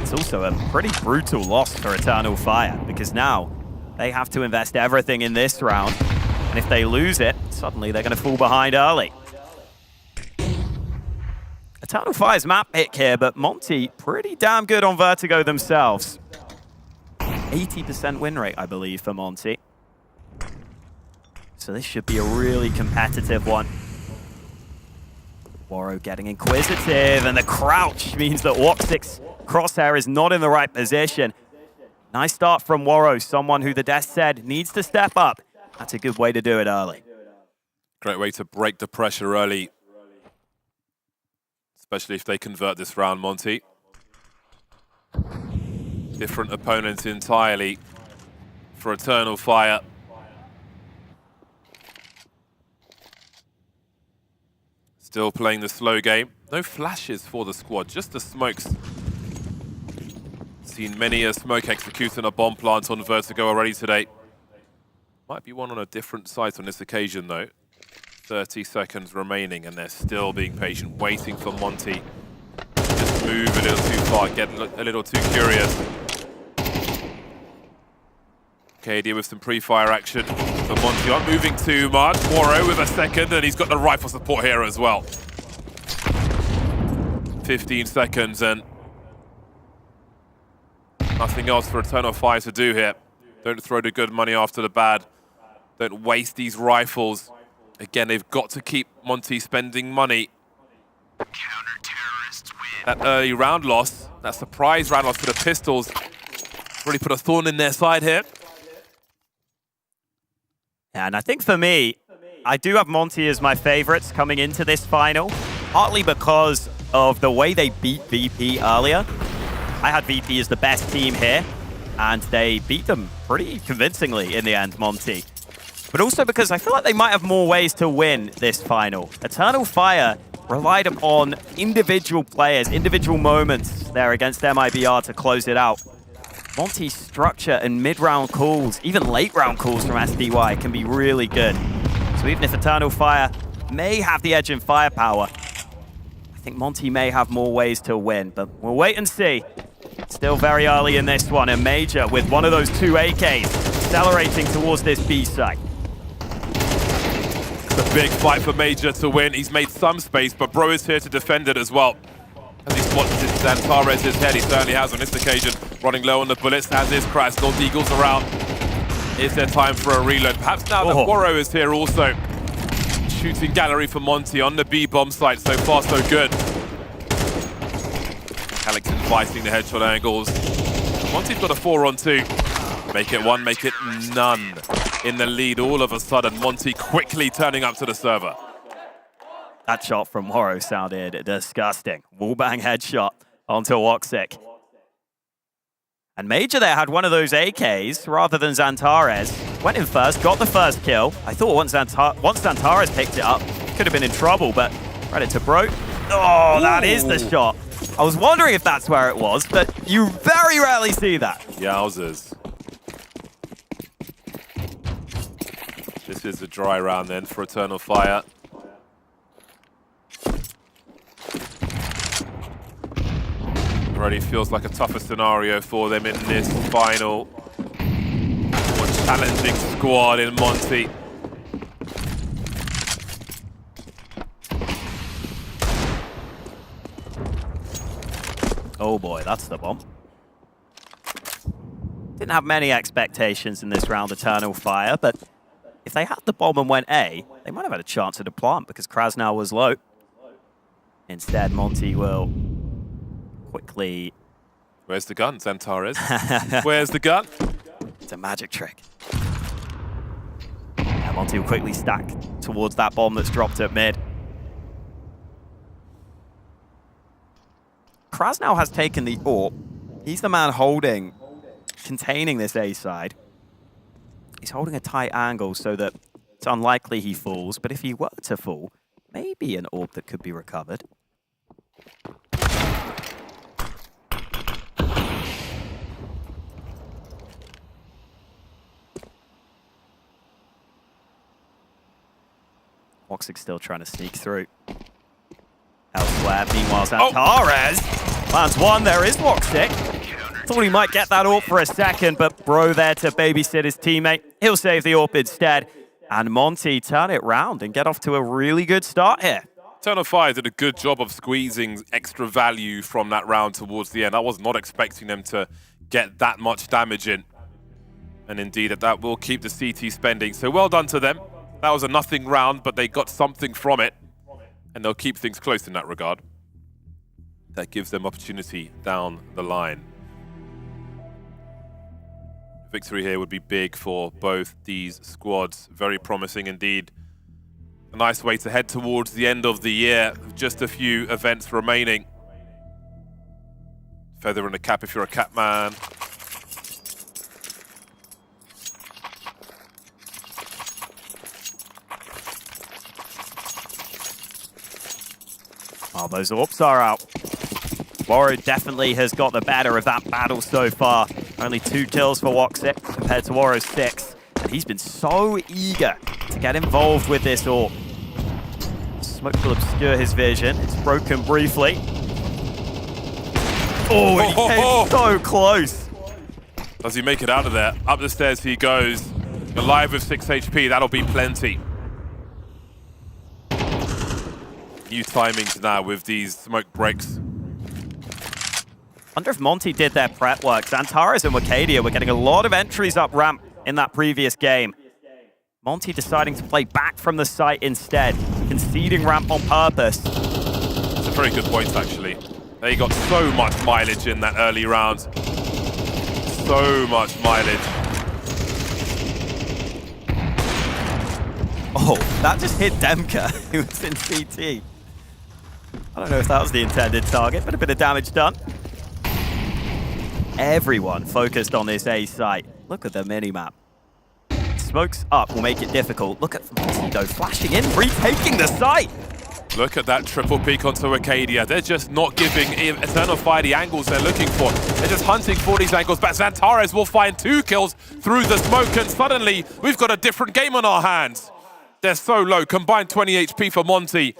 It's also a pretty brutal loss for Eternal Fire, because now they have to invest everything in this round. And if they lose it, suddenly they're going to fall behind early. Eternal Fire's map pick here, but Monte pretty damn good on Vertigo themselves. 80% win rate, I believe, for Monte. So this should be a really competitive one. Warrow getting inquisitive, and the crouch means that Woxic's crosshair is not in the right position. Nice start from Warrow, someone who the desk said needs to step up. That's a good way to do it early. Great way to break the pressure early. Especially if they convert this round, Monte. Different opponents entirely for Eternal Fire. Still playing the slow game. No flashes for the squad, just the smokes. Seen many a smoke executing a bomb plant on Vertigo already today. Might be one on a different site on this occasion though. 30 seconds remaining and they're still being patient, waiting for Monte. Just move a little too far, get a little too curious. KD with some pre-fire action. So Monte aren't moving too much. Warrow with a second, and he's got the rifle support here as well. 15 seconds and nothing else for Eternal Fire to do here. Don't throw the good money after the bad. Don't waste these rifles. Again, they've got to keep Monte spending money. That early round loss, that surprise round loss for the Pistols, really put a thorn in their side here. Yeah, and I think for me, I do have Monte as my favorites coming into this final, partly because of the way they beat VP earlier. I had VP as the best team here, and they beat them pretty convincingly in the end, Monte. But also because I feel like they might have more ways to win this final. Eternal Fire relied upon individual players, individual moments there against MIBR to close it out. Monte's structure and mid-round calls, even late-round calls from SDY can be really good. So even if Eternal Fire may have the edge in firepower, I think Monte may have more ways to win, but we'll wait and see. Still very early in this one, and Major with one of those 2 AKs accelerating towards this B site. It's a big fight for Major to win. He's made some space, but Bro is here to defend it as well. As he spots Zantares' head, he certainly has on this occasion. Running low on the bullets, as is Kras. Gold Eagles around. Is there time for a reload? Perhaps now that Woro is here also. Shooting gallery for Monte on the B bomb site. So far, so good. Alex inviting the headshot angles. Monte's got a 4-on-2. Make it 1, make it none. In the lead all of a sudden. Monte quickly turning up to the server. That shot from Woro sounded disgusting. Wallbang headshot onto Woxic. And Major there had one of those AKs rather than Zantares. Went in first, got the first kill. I thought once Zantares picked it up, could have been in trouble, but credit to Bro. Oh, that is the shot. I was wondering if that's where it was, but you very rarely see that. Yowzers. This is a dry round then for Eternal Fire. Already feels like a tougher scenario for them in this final. More challenging squad in Monte. Oh boy, that's the bomb. Didn't have many expectations in this round, Eternal Fire, but if they had the bomb and went A, they might have had a chance at a plant because Krasnal was low. Instead, Monte will quickly... Where's the gun, Zantares? Where's the gun? It's a magic trick. Yeah, Monte will quickly stack towards that bomb that's dropped at mid. Krasnal has taken the AWP. He's the man containing this A side. He's holding a tight angle so that it's unlikely he falls, but if he were to fall, maybe an AWP that could be recovered. Woxic's still trying to sneak through. Elsewhere, meanwhile, Zantares lands one. There is Woxic. Thought he might get that AWP for a second, but Bro there to babysit his teammate. He'll save the AWP instead. And Monte turn it round and get off to a really good start here. Eternal Fire did a good job of squeezing extra value from that round towards the end. I was not expecting them to get that much damage in. And indeed, that will keep the CT spending. So well done to them. That was a nothing round, but they got something from it. And they'll keep things close in that regard. That gives them opportunity down the line. Victory here would be big for both these squads. Very promising indeed. A nice way to head towards the end of the year. Just a few events remaining. Feather in the cap if you're a cap man. Oh, those AWPs are out. Woro definitely has got the better of that battle so far. Only 2 kills for Woxic compared to Woro's 6. And he's been so eager to get involved with this AWP. Smoke will obscure his vision. It's broken briefly. Oh, he came so close. Does he make it out of there? Up the stairs he goes. Alive with 6 HP, that'll be plenty. New timings now with these smoke breaks. Wonder if Monte did their prep work. Zantares and Wakadia were getting a lot of entries up ramp in that previous game. Monte deciding to play back from the site instead, conceding ramp on purpose. That's a very good point, actually. They got so much mileage in that early round. So much mileage. Oh, that just hit Demka, who was in CT. I don't know if that was the intended target, but a bit of damage done. everyone focused on this A site. Look at the mini-map. Smokes up will make it difficult. Look at Monte though, flashing in, retaking the site. Look at that triple peek onto Acadia. They're just not giving Eternal Fire the angles they're looking for. They're just hunting for these angles, but Xantares will find 2 kills through the smoke, and suddenly we've got a different game on our hands. They're so low, combined 20 HP for Monte.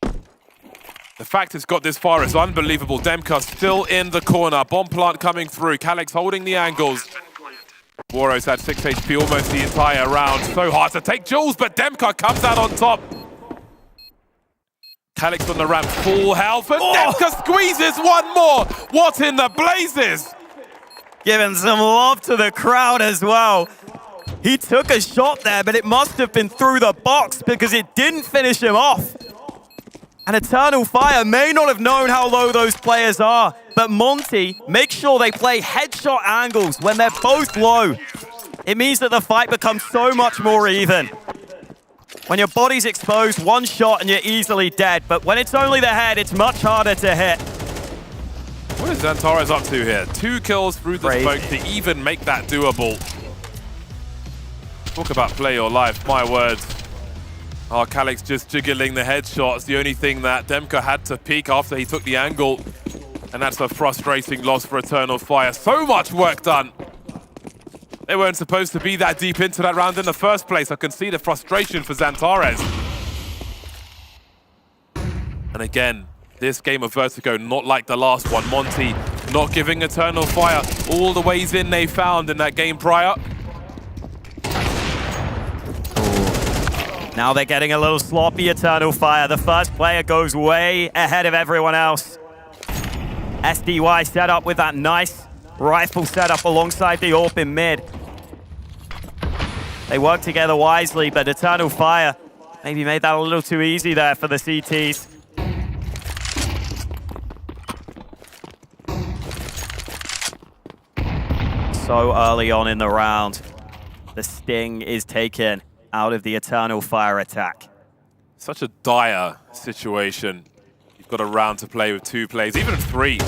The fact it's got this far is unbelievable. Demka still in the corner. Bomb plant coming through. Calyx holding the angles. Woro's had 6 HP almost the entire round. So hard to take Jules, but Demka comes out on top. Calyx on the ramp, full health, and Demka squeezes one more. What in the blazes? Giving some love to the crowd as well. He took a shot there, but it must have been through the box because it didn't finish him off. And Eternal Fire may not have known how low those players are, but Monte makes sure they play headshot angles when they're both low. It means that the fight becomes so much more even. When your body's exposed, one shot and you're easily dead, but when it's only the head, it's much harder to hit. What is Xantares up to here? 2 kills through the smoke to even make that doable. Talk about play your life, my words. Oh, Calyx just jiggling the headshots. The only thing that Demka had to peek after he took the angle. And that's a frustrating loss for Eternal Fire. So much work done. They weren't supposed to be that deep into that round in the first place. I can see the frustration for Xantares. And again, this game of Vertigo, not like the last one. Monte not giving Eternal Fire all the ways in they found in that game prior. Now they're getting a little sloppy, Eternal Fire. The first player goes way ahead of everyone else. SDY set up with that nice rifle setup alongside the AWP in mid. They work together wisely, but Eternal Fire maybe made that a little too easy there for the CTs. So early on in the round, the sting is taken out of the Eternal Fire attack. Such a dire situation. You've got a round to play with 2 plays, even 3.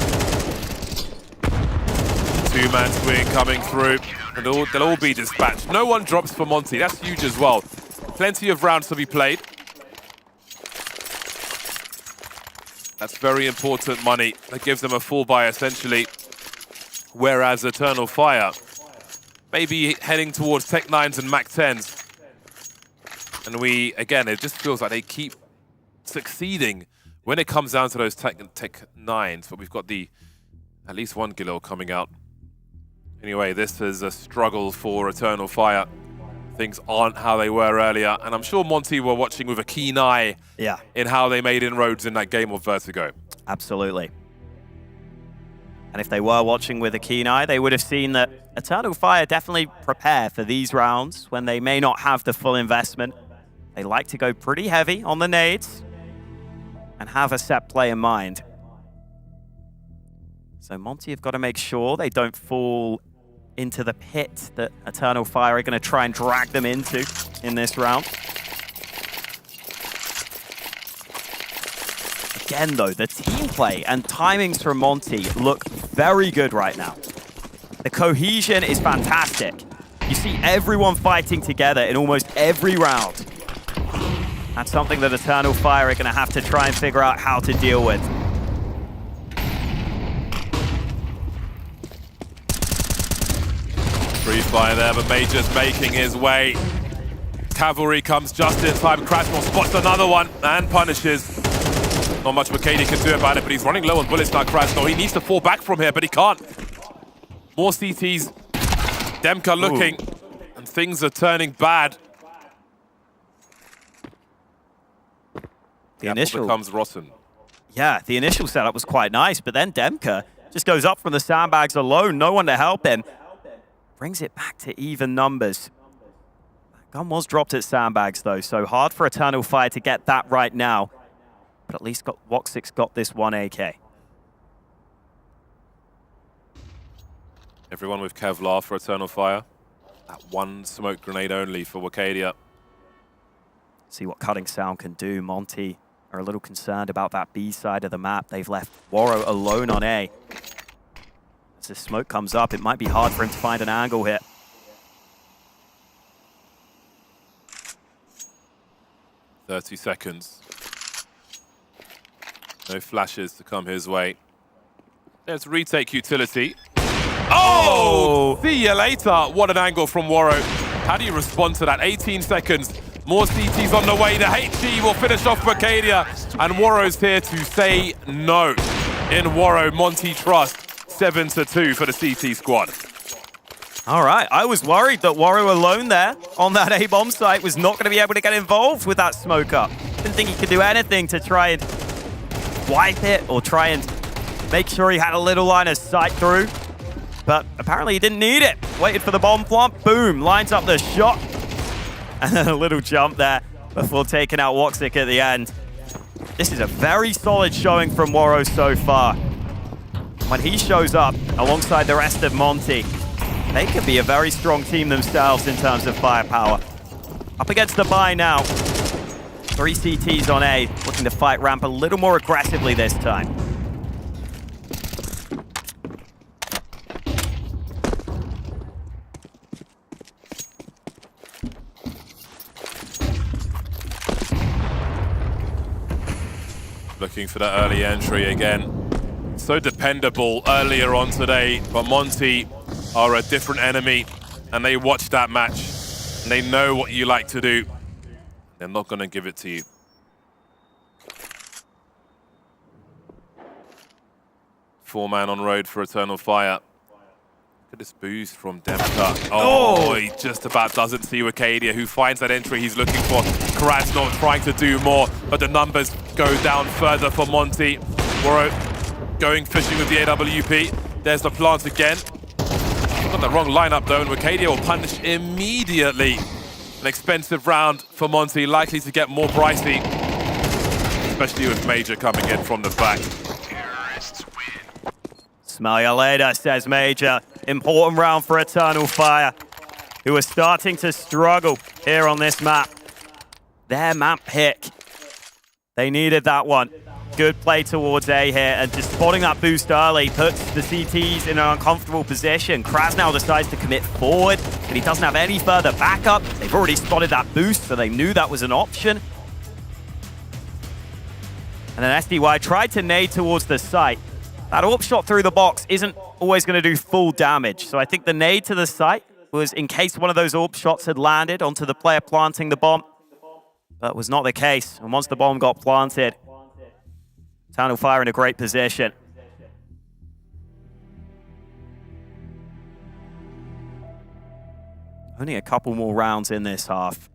2-man swing coming through, and they'll all be dispatched. No one drops for Monte. That's huge as well. Plenty of rounds to be played. That's very important money. That gives them a full buy, essentially. Whereas Eternal Fire maybe heading towards Tech 9s and Mac 10s. And again, it just feels like they keep succeeding when it comes down to those Tech 9s. But we've got at least one Galil coming out. Anyway, this is a struggle for Eternal Fire. Things aren't how they were earlier. And I'm sure Monte were watching with a keen eye in how they made inroads in that game of Vertigo. Absolutely. And if they were watching with a keen eye, they would have seen that Eternal Fire definitely prepare for these rounds when they may not have the full investment. They like to go pretty heavy on the nades and have a set play in mind. So Monte have got to make sure they don't fall into the pit that Eternal Fire are going to try and drag them into in this round. Again, though, the team play and timings from Monte look very good right now. The cohesion is fantastic. You see everyone fighting together in almost every round. That's something that Eternal Fire are going to have to try and figure out how to deal with. Free fire there, but Major's making his way. Cavalry comes just in time. Crashmore spots another one and punishes. Not much McCady can do about it, but he's running low on bullets now, Crashmore. He needs to fall back from here, but he can't. More CTs. Demka looking, and things are turning bad. The initial becomes rotten. Yeah, the initial setup was quite nice, but then Demka just goes up from the sandbags alone, no one to help him. Brings it back to even numbers. Gun was dropped at sandbags though, so hard for Eternal Fire to get that right now. But at least Woxix got this one AK. Everyone with Kevlar for Eternal Fire. That one smoke grenade only for Wakadia. See what Cutting Sound can do. Monte are a little concerned about that B side of the map. They've left Woro alone on A. Once the smoke comes up, it might be hard for him to find an angle here. "30 seconds. No flashes to come his way. There's retake utility. Oh! See you later. What an angle from Waro. How do you respond to that? 18 seconds. More CTs on the way. The HG will finish off for Arcadia. And Waro's here to say no. In Waro, Monte trust. 7-2 for the CT squad. All right, I was worried that Waro alone there on that A-bomb site was not going to be able to get involved with that smoke up. Didn't think he could do anything to try and wipe it or try and make sure he had a little line of sight through. But apparently he didn't need it. Waited for the bomb plant, boom, lines up the shot. And then a little jump there before taking out Woxic at the end. This is a very solid showing from Waro so far. When he shows up alongside the rest of Monte, they could be a very strong team themselves in terms of firepower. Up against the buy now. 3 CTs on A, looking to fight ramp a little more aggressively this time. Looking for that early entry again. So dependable earlier on today, but Monte are a different enemy, and they watch that match, and they know what you like to do. They're not going to give it to you. Four-man on road for Eternal Fire. Look at this boost from Demka. Oh, he just about doesn't see Arcadia, who finds that entry he's looking for. Krasnov trying to do more, but the numbers go down further for Monte. Waro going fishing with the AWP. There's the plant again. Got the wrong lineup though, and Arcadia will punish immediately. An expensive round for Monte, likely to get more pricey, especially with Major coming in from the back. Smell ya later, says Major. Important round for Eternal Fire, who are starting to struggle here on this map. Their map pick. They needed that one. Good play towards A here, and just spotting that boost early puts the CTs in an uncomfortable position. Krasnov decides to commit forward, but he doesn't have any further backup. They've already spotted that boost, so they knew that was an option. And then SDY tried to nade towards the site. That AWP shot through the box isn't always going to do full damage, so I think the nade to the site was in case one of those AWP shots had landed onto the player planting the bomb. That was not the case, and once the bomb got planted, Eternal Fire in a great position. Only a couple more rounds in this half.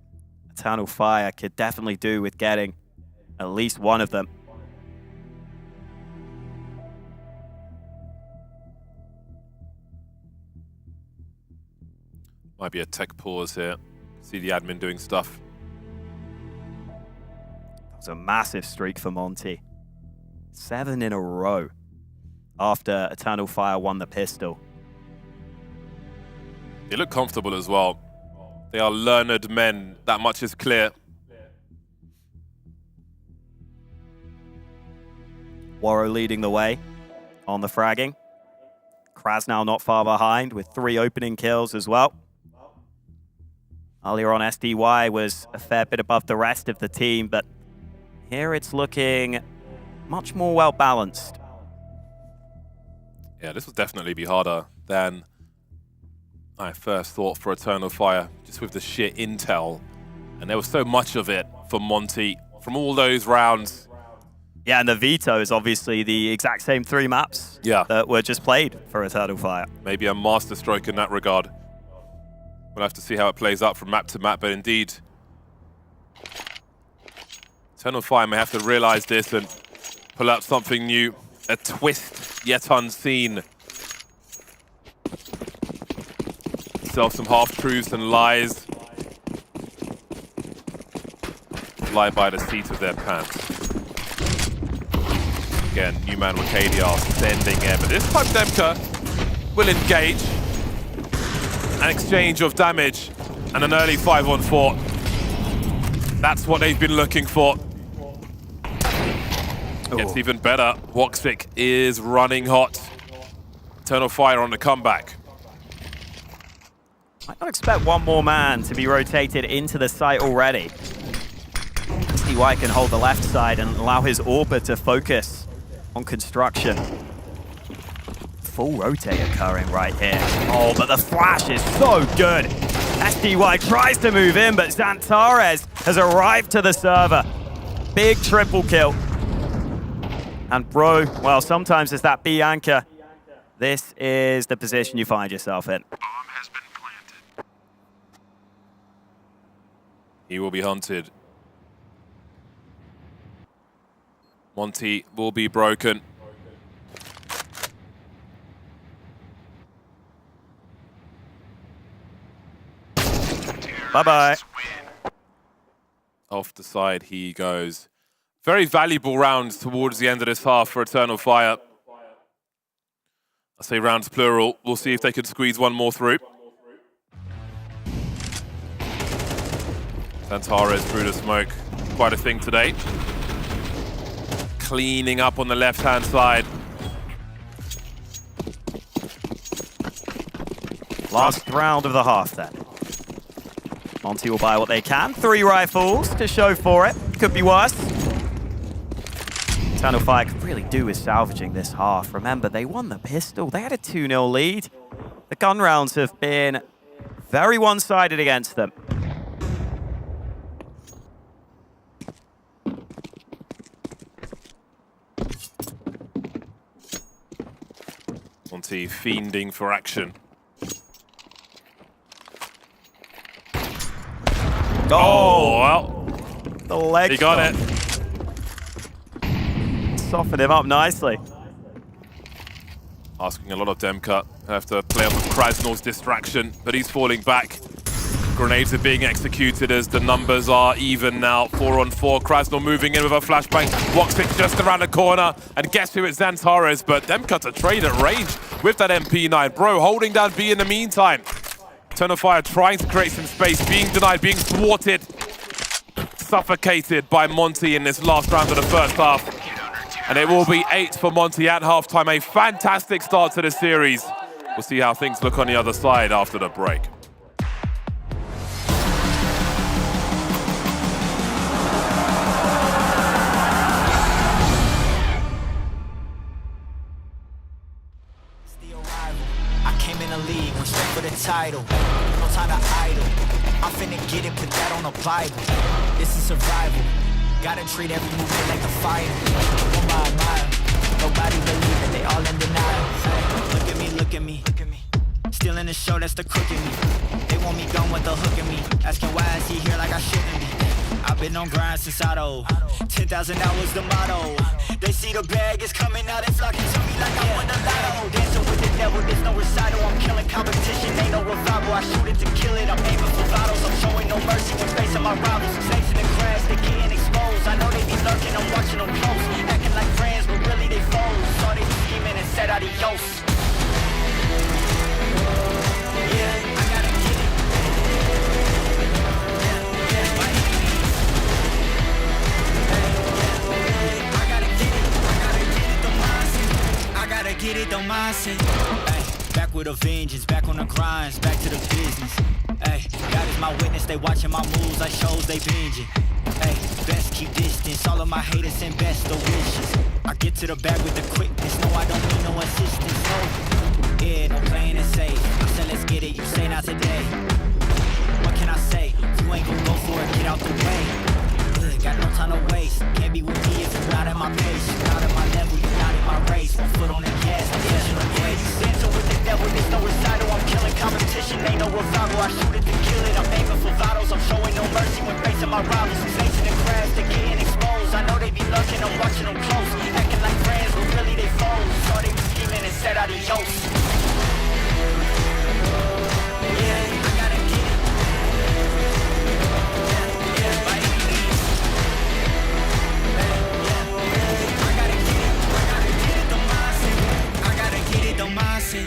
Eternal Fire could definitely do with getting at least one of them. Might be a tech pause here. See the admin doing stuff. That was a massive streak for Monte. 7 in a row after Eternal Fire won the pistol. They look comfortable as well. They are learned men, that much is clear. Waro leading the way on the fragging. Krasnov not far behind with 3 opening kills as well. Earlier on, SDY was a fair bit above the rest of the team, but here it's looking much more well-balanced. Yeah, this will definitely be harder than I first thought for Eternal Fire, just with the sheer intel. And there was so much of it for Monte from all those rounds. Yeah, and the veto is obviously the exact same 3 maps that were just played for Eternal Fire. Maybe a masterstroke in that regard. We'll have to see how it plays out from map to map, but indeed, Eternal Fire may have to realize this and pull out something new, a twist yet unseen. Sell some half-truths and lies. Fly by the seat of their pants. Again, Newman Arcadia are sending in, but this time Demka will engage. An exchange of damage and an early 5-on-4. That's what they've been looking for. Gets even better. Woxic is running hot. Eternal Fire on the comeback. I don't expect one more man to be rotated into the site already. SDY can hold the left side and allow his Orba to focus on construction. Full rotate occurring right here. Oh, but the flash is so good. SDY tries to move in, but Xantares has arrived to the server. Big triple kill. And bro, well, sometimes it's that B anchor. This is the position you find yourself in. He will be hunted. Monte will be broken. Bye-bye. Off the side he goes. Very valuable rounds towards the end of this half for Eternal Fire. I say rounds plural. We'll see if they can squeeze one more through. Xantares through the smoke. Quite a thing today. Cleaning up on the left-hand side. Last round of the half then. Monte will buy what they can. 3 rifles to show for it. Could be worse. Eternal Fire could really do with salvaging this half. Remember, they won the pistol. They had a 2-0 lead. The gun rounds have been very one-sided against them. Monte fiending for action. Oh, well. The leg He got it. Softened him up nicely. Asking a lot of Demka. Have to play up with Krasnor's distraction, but he's falling back. Grenades are being executed as the numbers are even now. 4-on-4. Krasnor moving in with a flashbang. Walks it just around the corner. And guess who? It's Xantares, but Demka to trade at range with that MP9. Bro holding down B in the meantime. Eternal Fire trying to create some space, being denied, being thwarted. Suffocated by Monte in this last round of the first half. And it will be 8 for Monte at halftime. A fantastic start to the series. We'll see how things look on the other side after the break. Title, no time to idle. I'm finna get it, put that on a Bible. This is survival. Gotta treat every movement like a fight. Oh my, nobody believe it, they all in denial. Look at me, look at me, look at me. Still in the show, that's the crook in me. They want me gone with the hook in me. Asking why is he here like I shouldn't be. I've been on grind since I old. 10,000 hours the motto. They see the bag is coming out, they flocking to me like I won the lotto. Dancing with the devil, there's no recital. I'm killing competition, ain't no revival. I shoot it to kill it, I'm aiming for bottles. I'm showing no mercy when facing my rivals. Snakes in the grass, they getting exposed. I know they be lurking, I'm watching them close. Acting like friends, but really they foes. Saw they scheming and said adios. Yeah, I gotta get it. Get it, don't mindset. Ay, back with a vengeance, back on the grinds, back to the business. Ay, God is my witness, they watching my moves like shows they binging. Ay, best keep distance, all of my haters send best of wishes. I get to the bag with the quickness, no I don't need no assistance, no. Yeah, no playing it safe, I said let's get it, you say not today. What can I say, you ain't gon' go for it, get out the way. Got no time to waste, can't be with me if you're not at my pace. You're not at my level, you're not in my race. One foot on the gas, I'm pushing the brakes. Dancing with the devil, there's no recital. I'm killing competition, ain't no revival. I shoot it to kill it, I'm aiming for vitals. I'm showing no mercy when facing my rivals. Snakes in the grass, they're getting exposed. I know they be lurking, I'm watching them close. Acting like friends, but really they foes. Saw they be scheming and said adios. Yeah, I gotta get it. Don't mindset.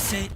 say.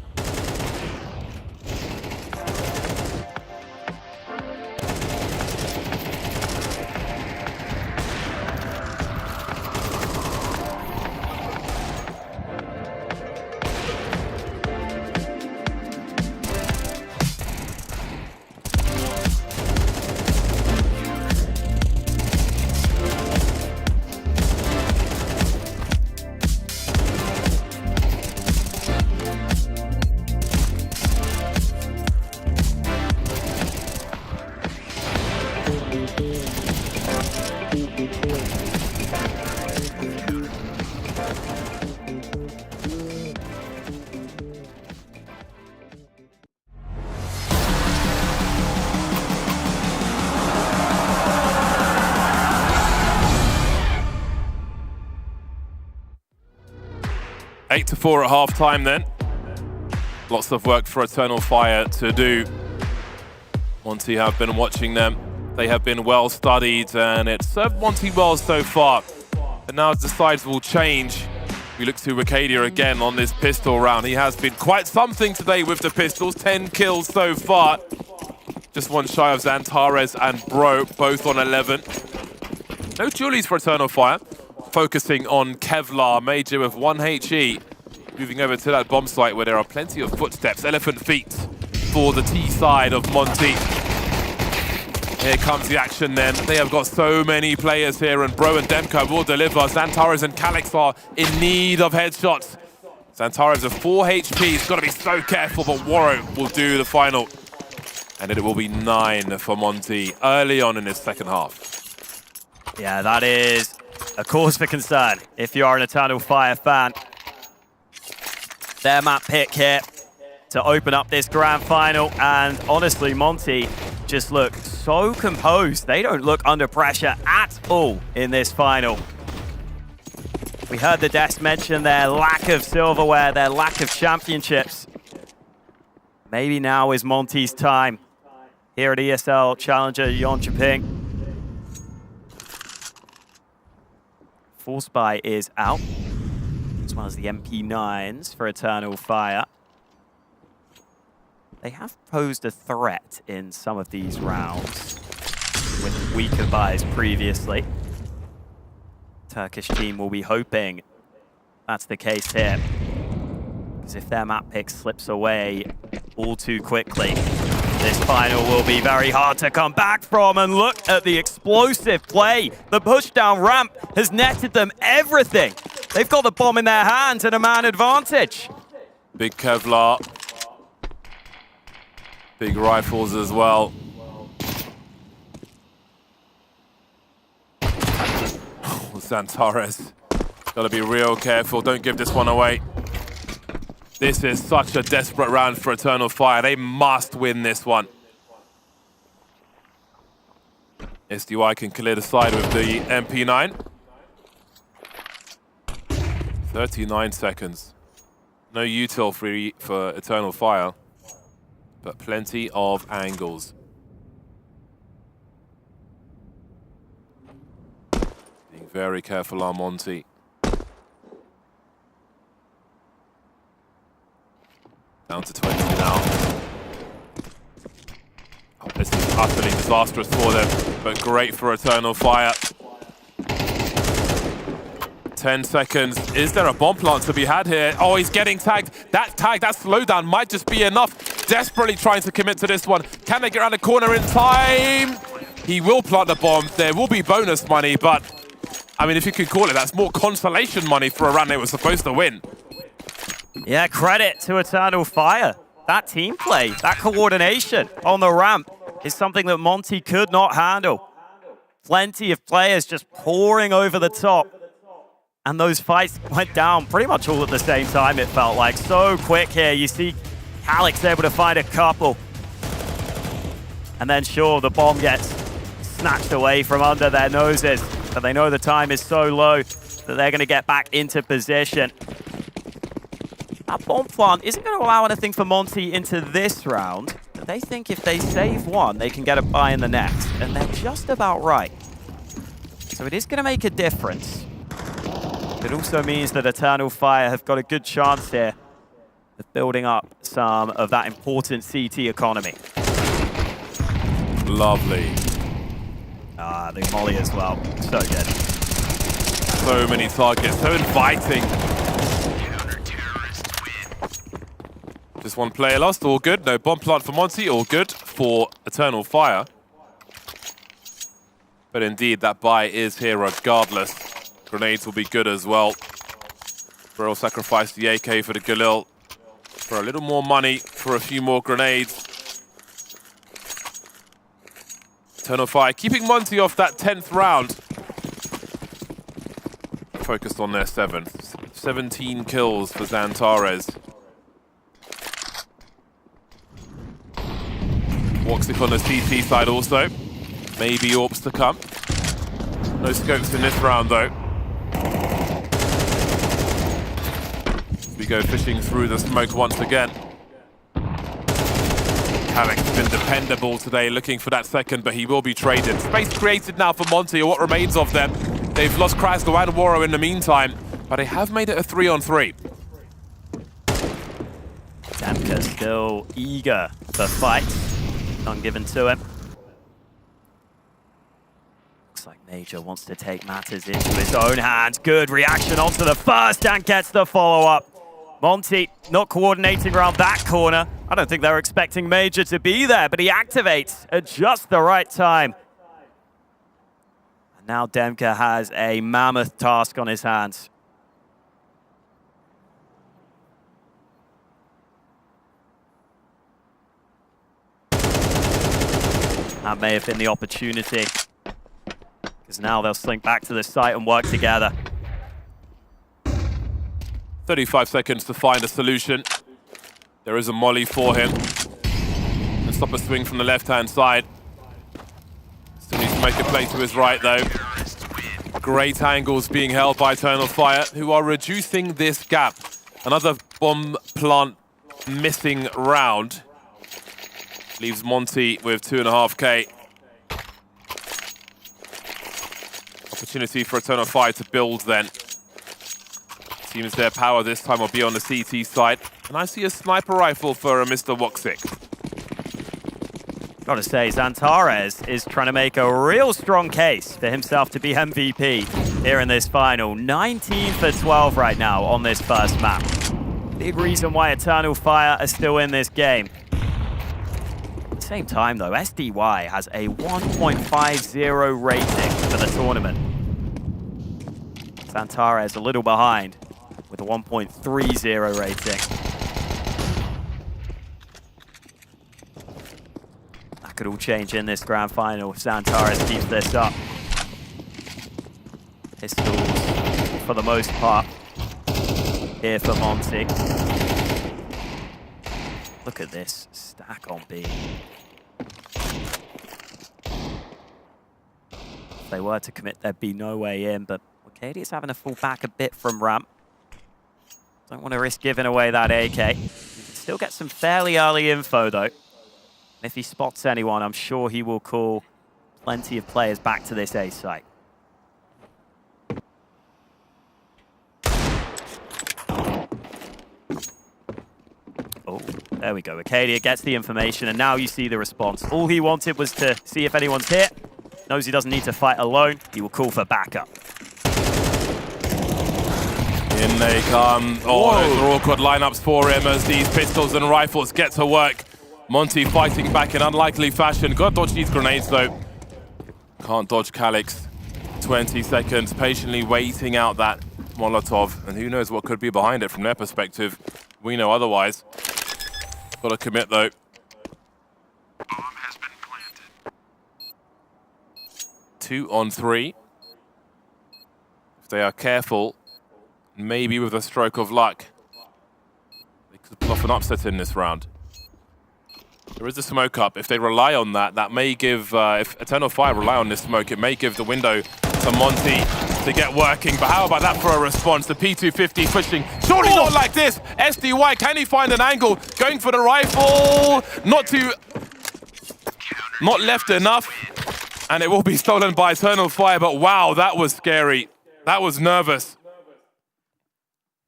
Eight to 4 at half-time then. Lots of work for Eternal Fire to do. Monte have been watching them. They have been well studied and it's served Monte well so far. But now the sides will change. We look to Arcadia again on this pistol round. He has been quite something today with the pistols. 10 kills so far. Just one shy of Xantares and Bro, both on 11. No Julies for Eternal Fire. Focusing on Kevlar, Major with 1 HE. Moving over to that bomb site where there are plenty of footsteps, elephant feet for the T side of Monte. Here comes the action then. They have got so many players here and Bro and Demko will deliver. Xantares and Calix are in need of headshots. Xantares with 4 HP, he's got to be so careful, but Warro will do the final. And it will be 9 for Monte early on in his second half. Yeah, that is a cause for concern if you are an Eternal Fire fan. Their map pick here to open up this grand final, and honestly, Monte just look so composed. They don't look under pressure at all in this final. We heard the Des mention their lack of silverware, their lack of championships. Maybe now is Monte's time here at ESL Challenger Jonkoping. Force Buy is out, as well as the MP9s for Eternal Fire. They have posed a threat in some of these rounds with weaker buys previously. Turkish team will be hoping that's the case here. Because if their map pick slips away all too quickly, this final will be very hard to come back from. And look at the explosive play. The push down ramp has netted them everything. They've got the bomb in their hands and a man advantage. Big Kevlar. Big rifles as well. Xantares. Gotta be real careful. Don't give this one away. This is such a desperate round for Eternal Fire. They must win this one. SDY can clear the side with the MP9. 39 seconds. No util free for Eternal Fire, but plenty of angles. Being very careful on Monte. Down to 20 now. Oh, this is utterly disastrous for them, but great for Eternal Fire. 10 seconds. Is there a bomb plant to be had here? Oh, he's getting tagged. That tag, that slowdown might just be enough. Desperately trying to commit to this one. Can they get around the corner in time? He will plant the bomb. There will be bonus money, but I mean, if you could call it, that's more consolation money for a round they were supposed to win. Yeah, credit to Eternal Fire. That team play, that coordination on the ramp is something that Monte could not handle. Plenty of players just pouring over the top. And those fights went down pretty much all at the same time, it felt like. So quick here. You see Calix able to find a couple. And then sure, the bomb gets snatched away from under their noses. But they know the time is so low that they're going to get back into position. That bomb plant isn't going to allow anything for Monte into this round. But they think if they save one, they can get a buy in the next. And they're just about right. So it is going to make a difference. It also means that Eternal Fire have got a good chance here of building up some of that important CT economy. Lovely. Ah, the molly as well. So good. So many targets, so inviting. Just one player lost, all good. No bomb plant for Monte, all good for Eternal Fire. But indeed, that buy is here regardless. Grenades will be good as well. Bro sacrificed the AK for the Galil for a little more money, for a few more grenades. Eternal Fire keeping Monte off that 10th round. Focused on their 7th. 17 kills for Xantares. Woxic on the CT side also. Maybe AWPs to come. No scopes in this round though. We go fishing through the smoke once again. Alex has been dependable today, looking for that second, but he will be traded. Space created now for Monte, or what remains of them. They've lost Krasno and Waro in the meantime, but they have made it a 3-on-3. Demka still eager for fight. None given to him. Looks like Major wants to take matters into his own hands. Good reaction onto the first and gets the follow-up. Monte not coordinating around that corner. I don't think they were expecting Major to be there, but he activates at just the right time. And now Demka has a mammoth task on his hands. That may have been the opportunity, because now they'll slink back to the site and work together. 35 seconds to find a solution. There is a molly for him. And stop a swing from the left-hand side. Still needs to make a play to his right, though. Great angles being held by Eternal Fire, who are reducing this gap. Another bomb plant missing round. Leaves Monte with 2.5k. Opportunity for Eternal Fire to build then. Seems their power this time will be on the CT side. And I see a sniper rifle for Mr. Woxic. Gotta say, Xantares is trying to make a real strong case for himself to be MVP here in this final. 19 for 12 right now on this first map. Big reason why Eternal Fire are still in this game. At the same time though, SDY has a 1.50 rating for the tournament. Xantares a little behind with a 1.30 rating. That could all change in this grand final if Xantares keeps this up. Pistols, for the most part, here for Monte. Look at this stack on B. If they were to commit, there'd be no way in, but Arcadia's having to fall back a bit from ramp. Don't want to risk giving away that AK. You can still get some fairly early info, though. And if he spots anyone, I'm sure he will call plenty of players back to this A site. Oh, there we go. Arcadia gets the information, and now you see the response. All he wanted was to see if anyone's hit. Knows he doesn't need to fight alone. He will call for backup. In they come. Oh, those are awkward lineups for him as these pistols and rifles get to work. Monte fighting back in unlikely fashion. Got to dodge these grenades, though. Can't dodge Calix. 20 seconds, patiently waiting out that Molotov. And who knows what could be behind it from their perspective. We know otherwise. Got to commit, though. Bomb has been planted. 2 on 3. If they are careful, maybe with a stroke of luck, they could pull off an upset in this round. There is a smoke up. If they rely on that, that may give, if Eternal Fire rely on this smoke, it may give the window to Monte to get working. But how about that for a response? The P250 pushing. Surely not like this. SDY, can he find an angle? Going for the rifle. Not left enough. And it will be stolen by Eternal Fire. But wow, that was scary. That was nervous.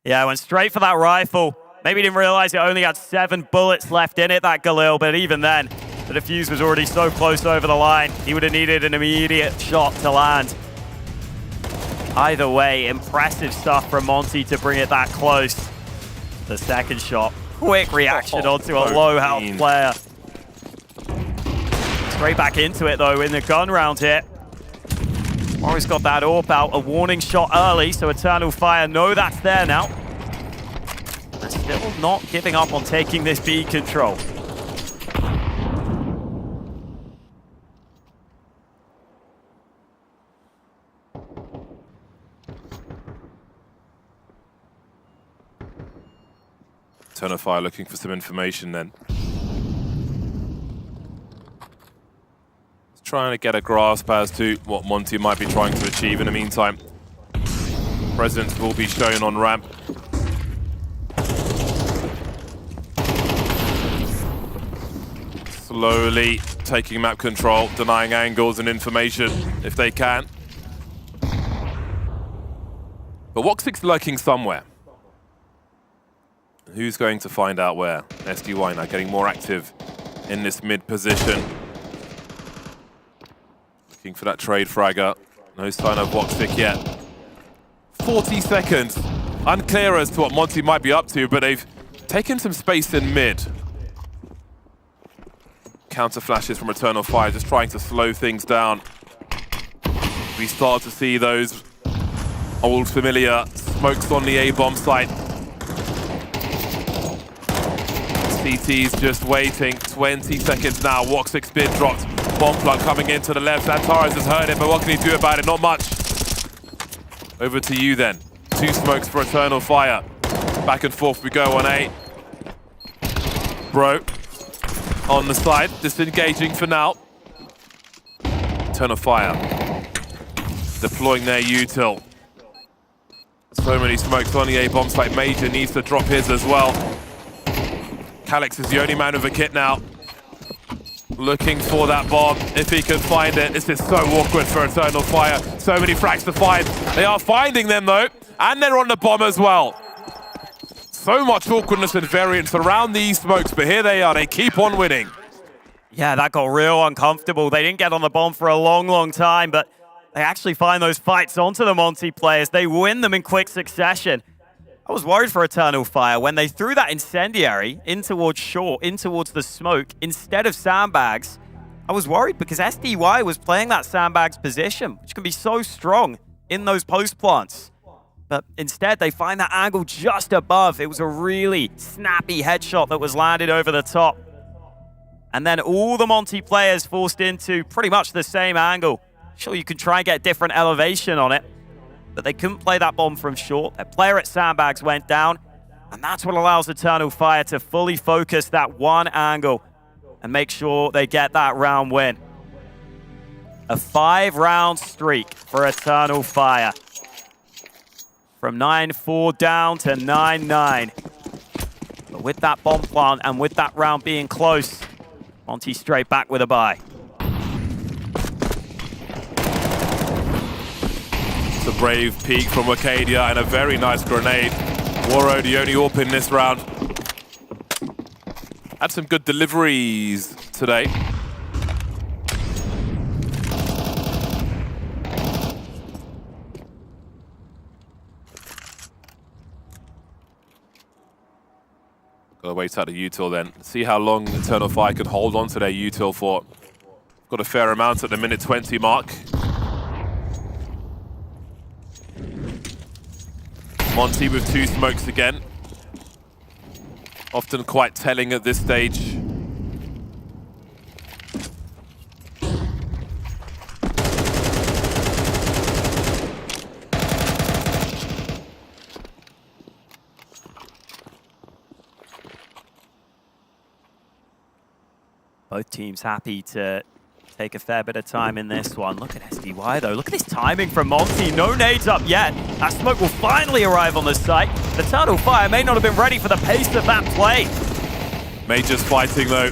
Yeah, went straight for that rifle. Maybe didn't realize it only had 7 bullets left in it, that Galil, but even then, the defuse was already so close over the line. He would have needed an immediate shot to land. Either way, impressive stuff from Monte to bring it that close. The second shot, quick reaction onto a low health player. Straight back into it though in the gun round here. Mori's got that AWP out, a warning shot early, so Eternal Fire know that's there now. They're still not giving up on taking this B control. Eternal Fire looking for some information then. Trying to get a grasp as to what Monte might be trying to achieve in the meantime. Presence will be shown on ramp. Slowly taking map control, denying angles and information if they can. But Woxic's lurking somewhere. Who's going to find out where? SDY now getting more active in this mid position. Looking for that trade fragger. No sign of Woxic yet. 40 seconds. Unclear as to what Monte might be up to, but they've taken some space in mid. Counter flashes from Eternal Fire, just trying to slow things down. We start to see those old familiar smokes on the A-bomb site. CT's just waiting. 20 seconds now. Woxic's been dropped. Bomb plug coming into the left. Antares has heard it, but what can he do about it? Not much. Over to you then. 2 smokes for Eternal Fire. Back and forth we go on A. Bro on the side, disengaging for now. Eternal Fire deploying their util. So many smokes on the A-bomb site. Major needs to drop his as well. Calix is the only man with a kit now. Looking for that bomb, if he can find it. This is so awkward for Eternal Fire. So many frags to find. They are finding them though, and they're on the bomb as well. So much awkwardness and variance around these smokes, but here they are, they keep on winning. Yeah, that got real uncomfortable. They didn't get on the bomb for a long, long time, but they actually find those fights onto the Monte players. They win them in quick succession. I was worried for Eternal Fire when they threw that incendiary in towards short, in towards the smoke, instead of sandbags. I was worried because SDY was playing that sandbags position, which can be so strong in those post plants. But instead, they find that angle just above. It was a really snappy headshot that was landed over the top. And then all the Monte players forced into pretty much the same angle. Sure, you can try and get different elevation on it, but they couldn't play that bomb from short. Their player at sandbags went down, and that's what allows Eternal Fire to fully focus that one angle and make sure they get that round win. A 5-round streak for Eternal Fire. From 9-4 down to 9-9. But with that bomb plant and with that round being close, Monte straight back with a bye. It's a brave peek from Wakadia and a very nice grenade. Waro, the only AWP in this round. Had some good deliveries today. Gotta wait out the util then. See how long Eternal Fire could hold on to their util for. Got a fair amount at the minute 20 mark. Monte with 2 smokes again. Often quite telling at this stage. Both teams happy to take a fair bit of time in this one. Look at SDY though. Look at this timing from Monte. No nades up yet. That smoke will finally arrive on the site. The Eternal Fire may not have been ready for the pace of that play. Major's fighting though.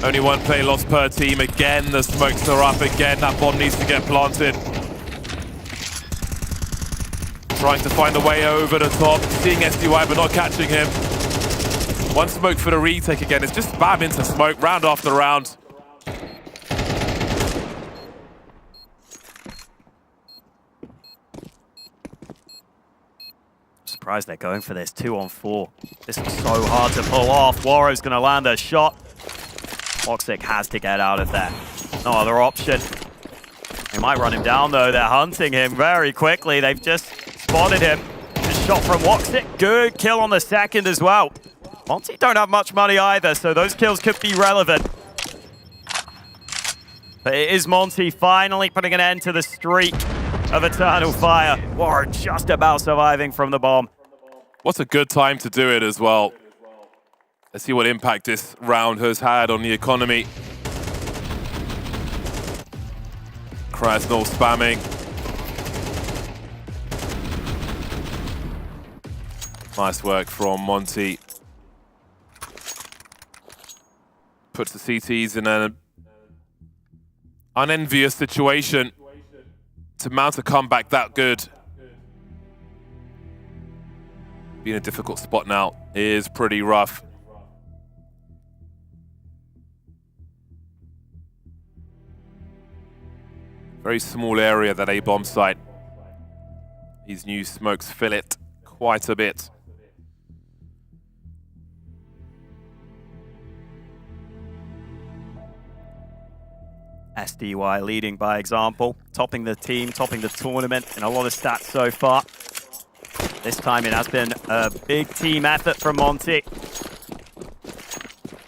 Only 1 play lost per team. Again, the smokes are up again. That bomb needs to get planted. Trying to find a way over the top. Seeing SDY but not catching him. One smoke for the retake again. It's just spam into smoke, round after round. Surprised they're going for this 2-on-4. This is so hard to pull off. Waro's going to land a shot. Woxic has to get out of there. No other option. They might run him down, though. They're hunting him very quickly. They've just spotted him. Just shot from Woxic. Good kill on the second as well. Monte don't have much money either, so those kills could be relevant. But it is Monte finally putting an end to the streak of Eternal Fire. Waro just about surviving from the bomb. What's a good time to do it as well. Let's see what impact this round has had on the economy. Krasnal spamming. Nice work from Monte. Puts the CTs in an unenvious situation to mount a comeback that good. Being a difficult spot now is pretty rough. Very small area, that A-bomb site. These new smokes fill it quite a bit. SDY leading by example, topping the team, topping the tournament in a lot of stats so far. This time it has been a big team effort from Monte.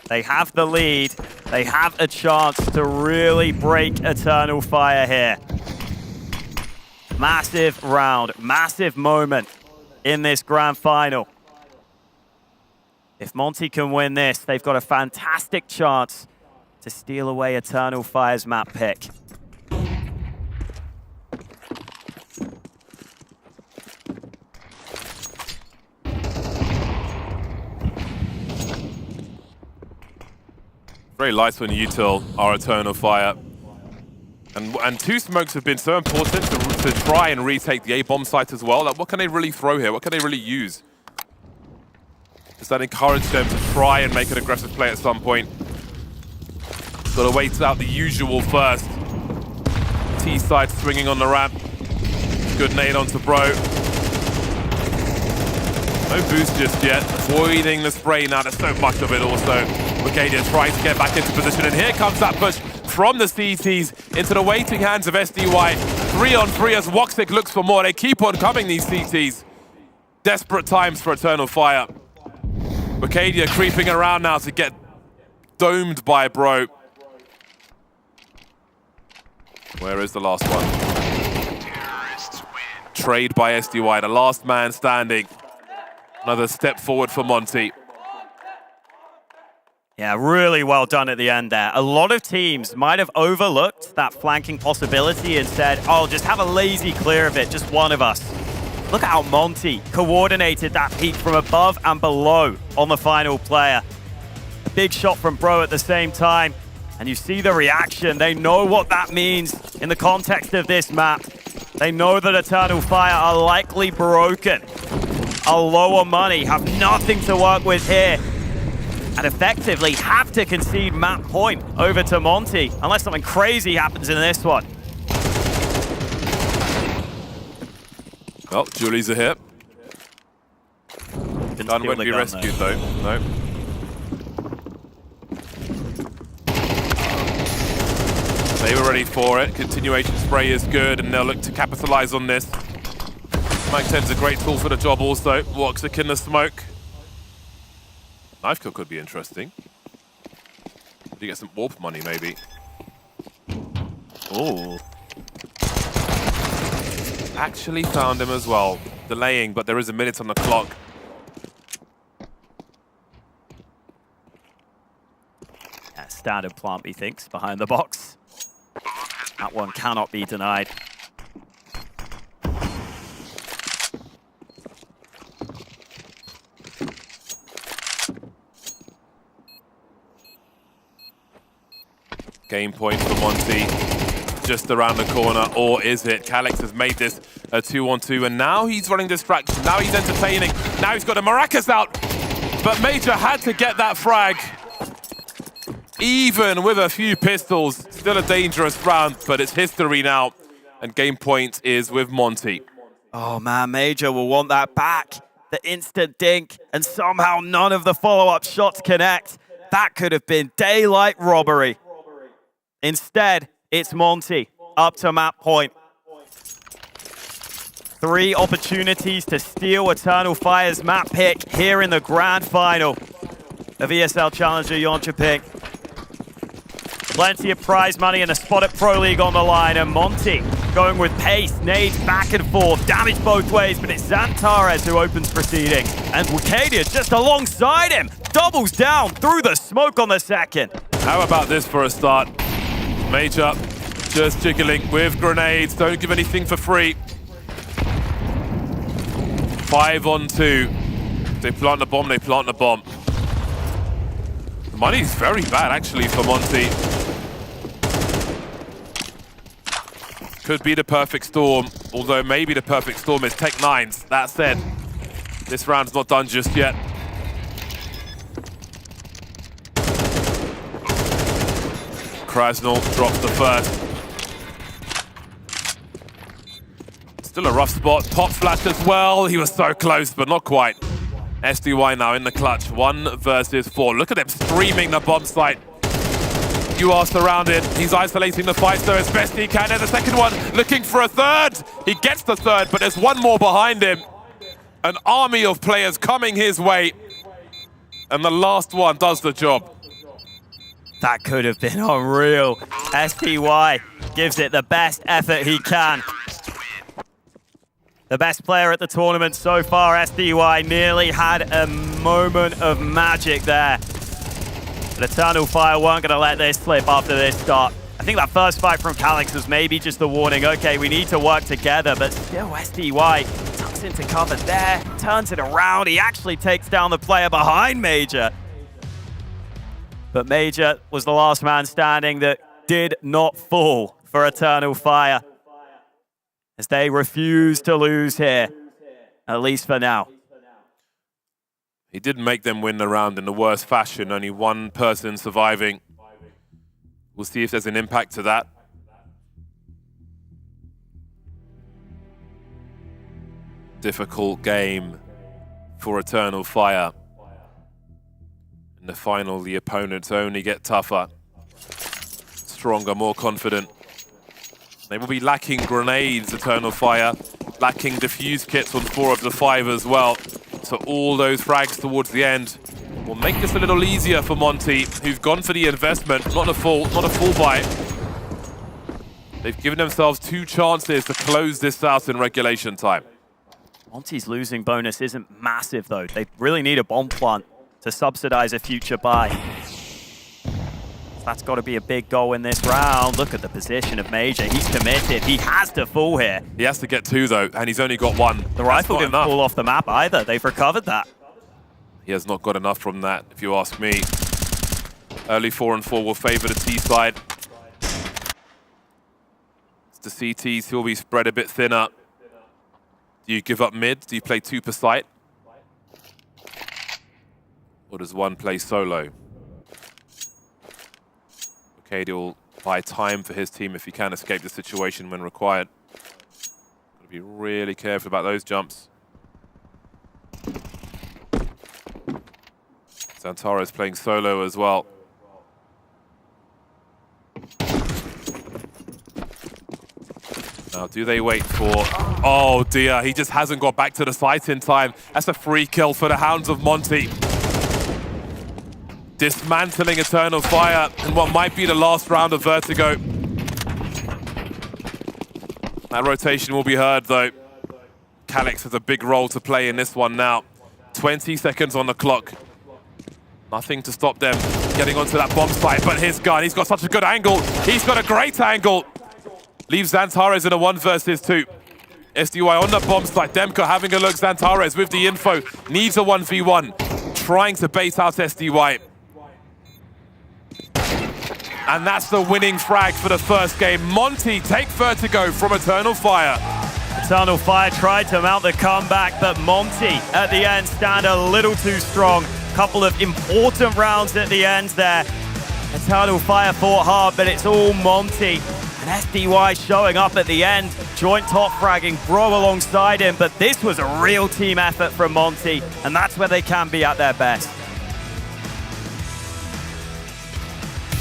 They have the lead. They have a chance to really break Eternal Fire here. Massive round, massive moment in this grand final. If Monte can win this, they've got a fantastic chance to steal away Eternal Fire's map pick. Very light on util, our Eternal Fire. And two smokes have been so important to try and retake the A-bomb site as well. Like, what can they really throw here? What can they really use? Does that encourage them to try and make an aggressive play at some point? Got to wait out the usual first. T-side swinging on the ramp. Good nade onto Bro. No boost just yet. Avoiding the spray now. There's so much of it also. Wicadia trying to get back into position. And here comes that push from the CTs into the waiting hands of SDY. 3-on-3 as Woxic looks for more. They keep on coming, these CTs. Desperate times for Eternal Fire. Wicadia creeping around now to get domed by Bro. Where is the last one? Trade by SDY, the last man standing. Another step forward for Monte. Yeah, really well done at the end there. A lot of teams might have overlooked that flanking possibility and said, oh, just have a lazy clear of it, just one of us. Look at how Monte coordinated that peek from above and below on the final player. A big shot from Bro at the same time. And you see the reaction. They know what that means in the context of this map. They know that Eternal Fire are likely broken. Are low on money, have nothing to work with here. And effectively have to concede map point over to Monte, unless something crazy happens in this one. Well, Julie's a hit. Gun won't be rescued though. No. They were ready for it. Continuation spray is good, and they'll look to capitalize on this. Mike 10's a great tool for the job also. Woxic in the smoke. Knife kill could be interesting. You get some warp money, maybe. Ooh. Actually found him as well. Delaying, but there is a minute on the clock. Yeah, standard plant, he thinks, behind the box. That one cannot be denied. Game point for Monte, just around the corner, or is it? Calyx has made this a 2-on-2, and now he's running distraction. Now he's entertaining. Now he's got a Maracas out. but Major had to get that frag. Even with a few pistols, still a dangerous round, but it's history now. And game point is with Monte. Oh man, Major will want that back. The instant dink, and somehow none of the follow-up shots connect. That could have been daylight robbery. Instead, it's Monte up to map point. 3 opportunities to steal Eternal Fire's map pick here in the grand final of ESL Challenger Jonkoping. Plenty of prize money and a spot at Pro League on the line, and Monte going with pace, nades back and forth, damage both ways, but it's Xantares who opens proceeding. And Wakadia just alongside him, doubles down through the smoke on the second. How about this for a start? Major just jiggling with grenades, don't give anything for free. 5 on 2. They plant the bomb, they plant the bomb. The money's very bad actually for Monte. Could be the perfect storm, although maybe the perfect storm is Tech 9s. That said, this round's not done just yet. Krasnal drops the first. Still a rough spot. Pop flash as well. He was so close, but not quite. SDY now in the clutch. 1 versus 4. Look at them streaming the bomb site. You are surrounded. He's isolating the fight so as best he can. And the second one looking for a third. He gets the third, but there's one more behind him. An army of players coming his way. And the last one does the job. That could have been unreal. SDY gives it the best effort he can. The best player at the tournament so far, SDY, nearly had a moment of magic there. But Eternal Fire weren't going to let this slip after this start. I think that first fight from Calix was maybe just a warning. Okay, we need to work together, but still SDY tucks into cover there, turns it around. He actually takes down the player behind Major. But Major was the last man standing that did not fall for Eternal Fire, as they refuse to lose here, at least for now. He did make them win the round in the worst fashion, only one person surviving. We'll see if there's an impact to that. Difficult game for Eternal Fire. In the final, the opponents only get tougher, stronger, more confident. They will be lacking grenades, Eternal Fire, lacking defuse kits on 4 of the 5 as well. So all those frags towards the end will make this a little easier for Monte, who've gone for the investment, not a full buy. They've given themselves 2 chances to close this out in regulation time. Monte's losing bonus isn't massive though. They really need a bomb plant to subsidize a future buy. That's got to be a big goal in this round. Look at the position of Major. He's committed. He has to fall here. He has to get 2 though, and he's only got 1. The rifle didn't fall off the map either. They've recovered that. He has not got enough from that, if you ask me. Early 4 and 4 will favor the T side. It's the CTs who will be spread a bit thinner. Do you give up mid? Do you play 2 per site? Or does 1 play solo? Katie will buy time for his team if he can escape the situation when required. Got to be really careful about those jumps. Xantares playing solo as well. Now, do they wait for... Oh dear, he just hasn't got back to the site in time. That's a free kill for the Hounds of Monte. Dismantling Eternal Fire in what might be the last round of Vertigo. That rotation will be heard though. Calix has a big role to play in this one now. 20 seconds on the clock. Nothing to stop them getting onto that bomb site, but his gun, he's got such a good angle. He's got a great angle. Leaves Xantares in a 1 versus 2. SDY on the bomb site. Demko having a look. Xantares with the info. Needs a 1v1. Trying to bait out SDY. And that's the winning frag for the first game. Monte take Vertigo from Eternal Fire. Eternal Fire tried to mount the comeback, but Monte at the end stand a little too strong. Couple of important rounds at the end there. Eternal Fire fought hard, but it's all Monte. And SDY showing up at the end. Joint top fragging, Bro alongside him. But this was a real team effort from Monte. And that's where they can be at their best.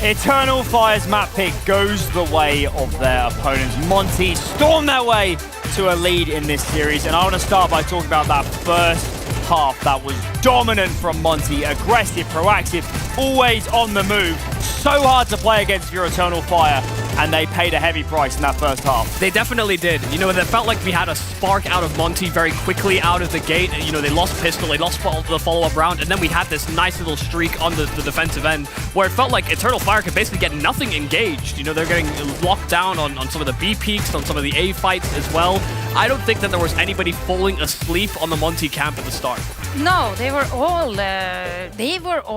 Eternal Fire's map pick goes the way of their opponents. Monte stormed their way to a lead in this series. And I want to start by talking about that first half that was dominant from Monte. Aggressive, proactive, always on the move. So hard to play against your Eternal Fire, and they paid a heavy price in that first half. They definitely did. You know, it felt like we had a spark out of Monte very quickly out of the gate. You know, they lost pistol, they lost the follow-up round, and then we had this nice little streak on the defensive end where it felt like Eternal Fire could basically get nothing engaged. You know, they're getting locked down on some of the B peaks, on some of the A fights as well. I don't think that there was anybody falling asleep on the Monte camp at the start. No, they were all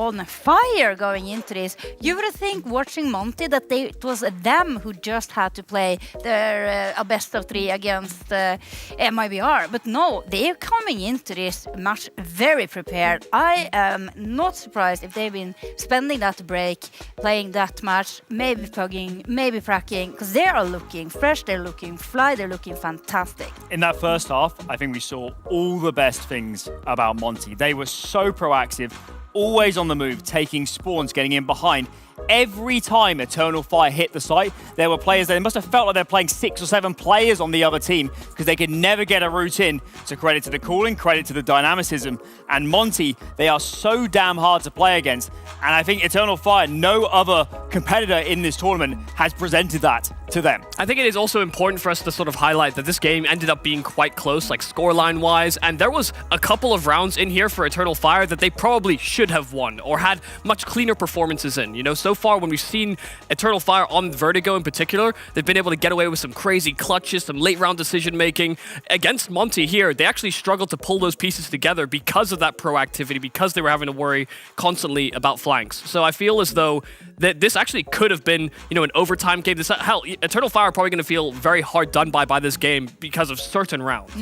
on fire going into this. You would think watching Monte that it was them who just had to play their a best of 3 against MIBR, but no, they're coming into this match very prepared. I am not surprised if they've been spending that break playing that match, maybe plugging, maybe fracking, because they are looking fresh, they're looking fly, they're looking fantastic. In that first half, I think we saw all the best things about Monte. They were so proactive, always on the move, taking spawns, getting in behind. Every time Eternal Fire hit the site, there were players, they must have felt like they're playing 6 or 7 players on the other team because they could never get a route in. So credit to the cooling, credit to the dynamicism. And Monte, they are so damn hard to play against. And I think Eternal Fire, no other competitor in this tournament has presented that to them. I think it is also important for us to sort of highlight that this game ended up being quite close, like scoreline-wise, and there was a couple of rounds in here for Eternal Fire that they probably should have won or had much cleaner performances in. You know, so far when we've seen Eternal Fire on Vertigo in particular, they've been able to get away with some crazy clutches, some late-round decision-making. Against Monte here, they actually struggled to pull those pieces together because of that proactivity, because they were having to worry constantly about flanks. So I feel as though that this actually could have been, you know, an overtime game. Hell, Eternal Fire are probably going to feel very hard done by this game because of certain rounds.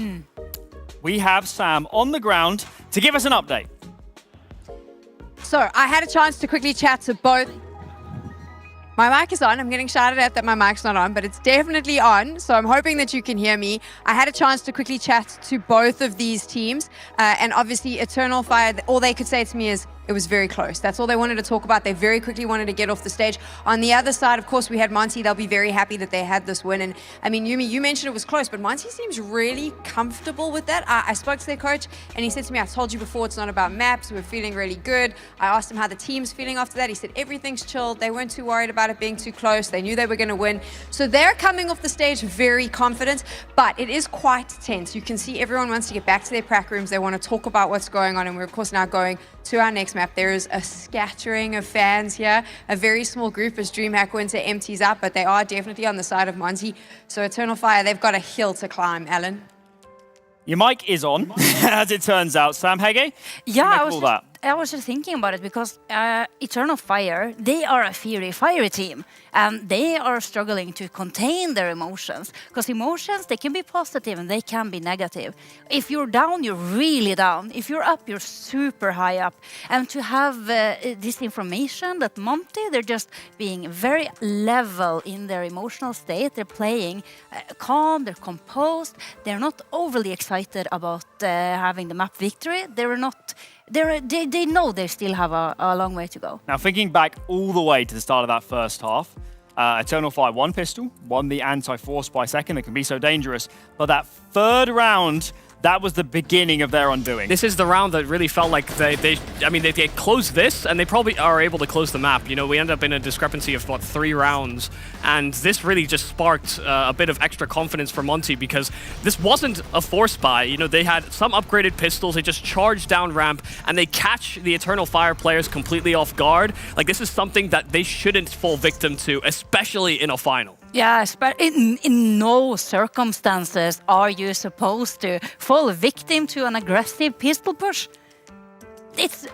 We have Sam on the ground to give us an update. So I had a chance to quickly chat to both. My mic is on. I'm getting shouted at that my mic's not on, but it's definitely on. So I'm hoping that you can hear me. I had a chance to quickly chat to both of these teams. And obviously Eternal Fire, all they could say to me is, it was very close. That's all they wanted to talk about. They very quickly wanted to get off the stage. On the other side, of course, we had Monte. They'll be very happy that they had this win. And I mean, Yumi, you mentioned it was close, but Monte seems really comfortable with that. I spoke to their coach and he said to me, I told you before, it's not about maps. We're feeling really good. I asked him how the team's feeling after that. He said, everything's chilled. They weren't too worried about it being too close. They knew they were going to win. So they're coming off the stage very confident, but it is quite tense. You can see everyone wants to get back to their prac rooms. They want to talk about what's going on. And we're, of course, now going to our next map. There is a scattering of fans here, a very small group as DreamHack Winter empties out, but they are definitely on the side of Monte. So Eternal Fire, they've got a hill to climb, Alan. Your mic is on, as it turns out. Sam Hege? Yeah, I was just thinking about it because Eternal Fire, they are a fiery team. And they are struggling to contain their emotions. Because emotions, they can be positive and they can be negative. If you're down, you're really down. If you're up, you're super high up. And to have this information that Monte, they're just being very level in their emotional state. They're playing calm, they're composed. They're not overly excited about having the map victory. They know they still have a long way to go. Now, thinking back all the way to the start of that first half, Eternal Fire won pistol, won the anti-force by second. It can be so dangerous. But that third round, that was the beginning of their undoing. This is the round that really felt like they closed this and they probably are able to close the map. You know, we end up in a discrepancy of, 3 rounds. And this really just sparked a bit of extra confidence for Monte because this wasn't a force buy. You know, they had some upgraded pistols. They just charged down ramp and they catch the Eternal Fire players completely off guard. Like, this is something that they shouldn't fall victim to, especially in a final. Yeah, in no circumstances are you supposed to fall victim to an aggressive pistol push. It's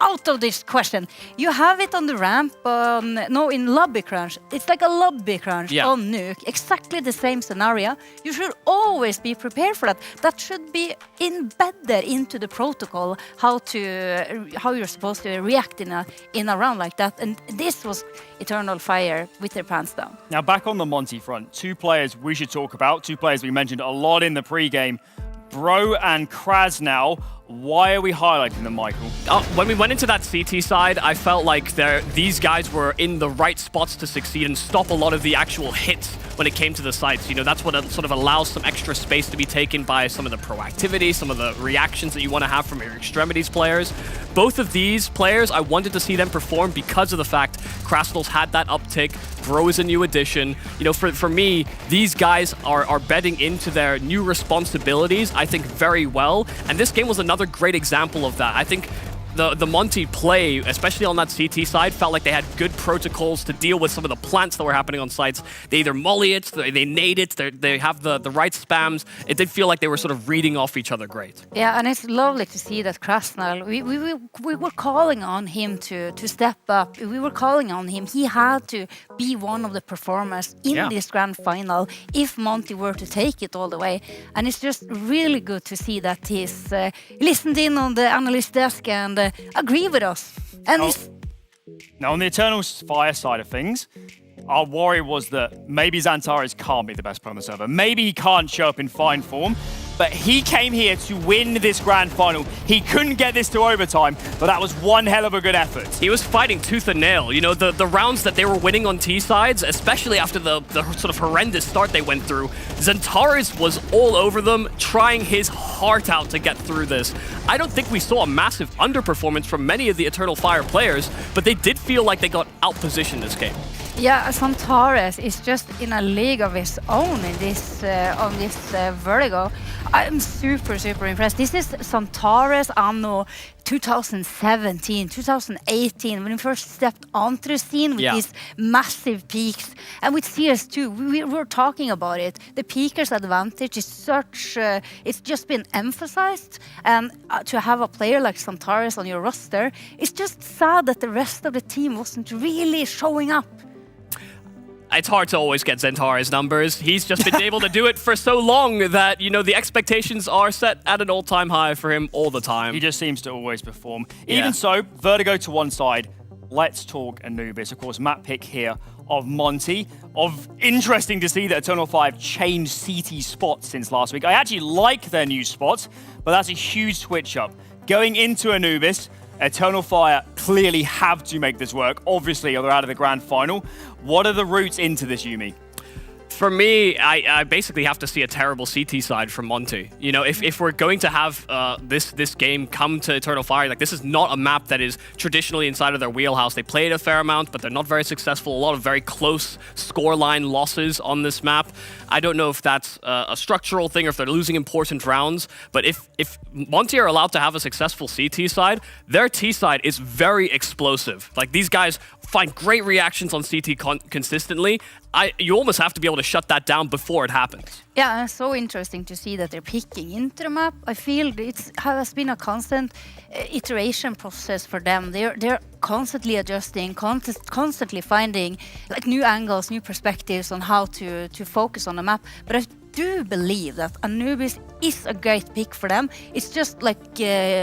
out of this question. You have it on the ramp, in lobby crunch. It's like a lobby crunch on Nuke. Exactly the same scenario. You should always be prepared for that. That should be embedded into the protocol, how you're supposed to react in a round like that. And this was Eternal Fire with their pants down. Now back on the Monte front, two players we should talk about, two players we mentioned a lot in the pre-game. Bro and Kraz now. Why are we highlighting them, Michael? When we went into that CT side, I felt like these guys were in the right spots to succeed and stop a lot of the actual hits when it came to the sites. You know, that's what sort of allows some extra space to be taken by some of the proactivity, some of the reactions that you want to have from your extremities players. Both of these players, I wanted to see them perform because of the fact Krasnol's had that uptick. Bro is a new addition. You know, for me, these guys are betting into their new responsibilities, I think, very well. And this game was another great example of that. I think the Monte play, especially on that CT side, felt like they had good protocols to deal with some of the plants that were happening on sites. They either molly it, they nade it, they have the right spams. It did feel like they were sort of reading off each other great. Yeah, and it's lovely to see that Krasnal, we were calling on him to step up. We were calling on him. He had to be one of the performers in this grand final if Monte were to take it all the way. And it's just really good to see that he's listened in on the analyst desk and agree with us. And now, on the Eternal Fire side of things, our worry was that maybe Xantares can't be the best player on the server. Maybe he can't show up in fine form, but he came here to win this grand final. He couldn't get this to overtime, but that was one hell of a good effort. He was fighting tooth and nail. You know, the rounds that they were winning on T sides, especially after the sort of horrendous start they went through, Xantares was all over them, trying his heart out to get through this. I don't think we saw a massive underperformance from many of the Eternal Fire players, but they did feel like they got outpositioned this game. Yeah, Xantares is just in a league of his own in this on this Vertigo. I'm super impressed. This is Xantares anno 2017, 2018, when he first stepped onto the scene with these massive peaks. And with CS2, we were talking about it. The peaker's advantage is such, it's just been emphasized. And to have a player like Xantares on your roster, it's just sad that the rest of the team wasn't really showing up. It's hard to always get Xantares' numbers. He's just been able to do it for so long that, you know, the expectations are set at an all-time high for him all the time. He just seems to always perform. Even so, Vertigo to one side. Let's talk Anubis. Of course, map pick here of Monte. Interesting to see that Eternal 5 changed CT spots since last week. I actually like their new spots, but that's a huge switch up. Going into Anubis, Eternal Fire clearly have to make this work. Obviously, they're out of the grand final. What are the routes into this, Yumi? For me, I basically have to see a terrible CT side from Monte. You know, if we're going to have this game come to Eternal Fire, like, this is not a map that is traditionally inside of their wheelhouse. They play it a fair amount, but they're not very successful. A lot of very close scoreline losses on this map. I don't know if that's a structural thing or if they're losing important rounds, but if Monte are allowed to have a successful CT side, their T side is very explosive. Like, these guys find great reactions on CT consistently. You almost have to be able to shut that down before it happens. Yeah, it's so interesting to see that they're picking into the map. I feel it has been a constant iteration process for them. They're constantly adjusting, constantly finding like new angles, new perspectives on how to focus on the map. But I do believe that Anubis is a great pick for them. It's just like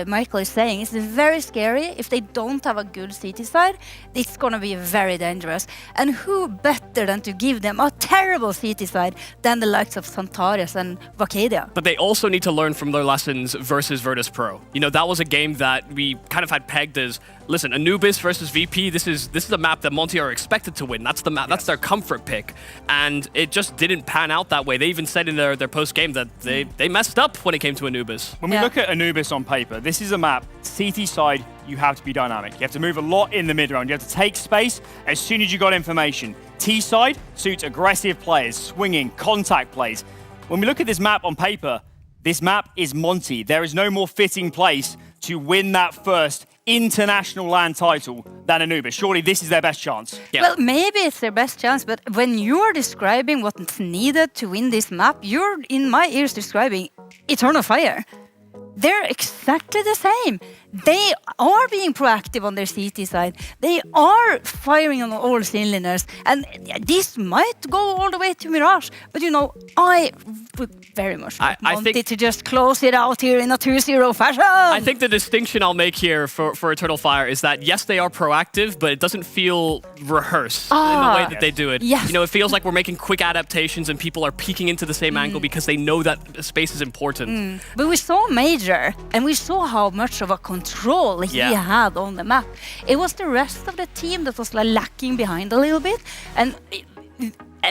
Michael is saying, it's very scary. If they don't have a good CT side, it's going to be very dangerous. And who better than to give them a terrible CT side than the likes of Xantares and Vacadia? But they also need to learn from their lessons versus Virtus Pro. You know, that was a game that we kind of had pegged as, listen, Anubis versus VP, this is a map that Monte are expected to win. That's the map, that's their comfort pick. And it just didn't pan out that way. They even said in their post-game that they messed up when it came to Anubis. When we look at Anubis on paper, this is a map, CT side, you have to be dynamic. You have to move a lot in the mid-round. You have to take space as soon as you got information. T side suits aggressive players, swinging, contact plays. When we look at this map on paper, this map is Monte. There is no more fitting place to win that first international LAN title than Anubis. Surely this is their best chance. Yeah. Well, maybe it's their best chance, but when you're describing what's needed to win this map, you're, in my ears, describing Eternal Fire. They're exactly the same. they are being proactive on their CT side. They are firing on all cylinders. And this might go all the way to Mirage. But, you know, I would very much want Monte to just close it out here in a 2-0 fashion. I think the distinction I'll make here for Eternal Fire is that, yes, they are proactive, but it doesn't feel rehearsed in the way that they do it. Yes. You know, it feels like we're making quick adaptations and people are peeking into the same angle because they know that space is important. But we saw Major, and we saw how much of a control he had on the map. It was the rest of the team that was like lacking behind a little bit, and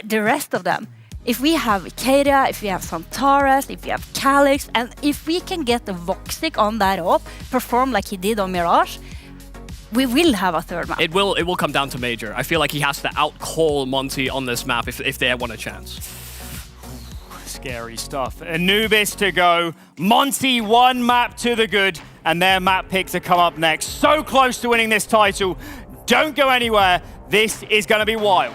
the rest of them. If we have Ikaria, if we have Santaras, if we have Calyx, and if we can get the Voxic on that up, perform like he did on Mirage, we will have a third map. It will come down to Major. I feel like he has to out-call Monte on this map if they want a chance. Scary stuff. Anubis to go. Monte one map to the good, and their map pick to come up next. So close to winning this title. Don't go anywhere. This is going to be wild.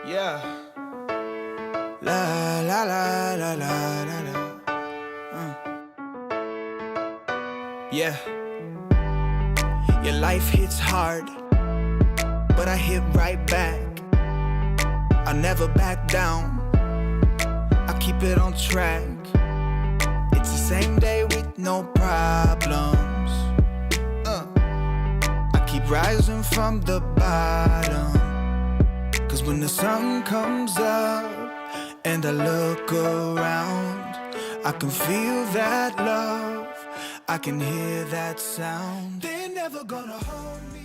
Yeah. La la la la la la la. Yeah. Your life hits hard, but I hit right back. I never back down. I keep it on track. It's the same day with no problems. I keep rising from the bottom. Cause when the sun comes up and I look around, I can feel that love. I can hear that sound. They're never gonna hold me.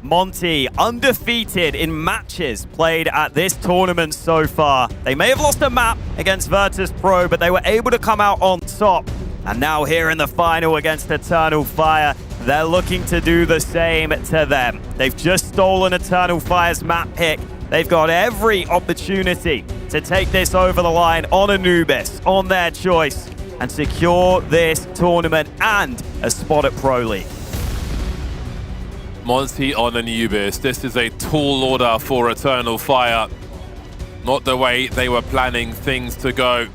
Monte, undefeated in matches played at this tournament so far. They may have lost a map against Virtus Pro, but they were able to come out on top. And now here in the final against Eternal Fire, they're looking to do the same to them. They've just stolen Eternal Fire's map pick. They've got every opportunity to take this over the line on Anubis, on their choice, and secure this tournament and a spot at Pro League. Monte on Anubis. This is a tall order for Eternal Fire. Not the way they were planning things to go.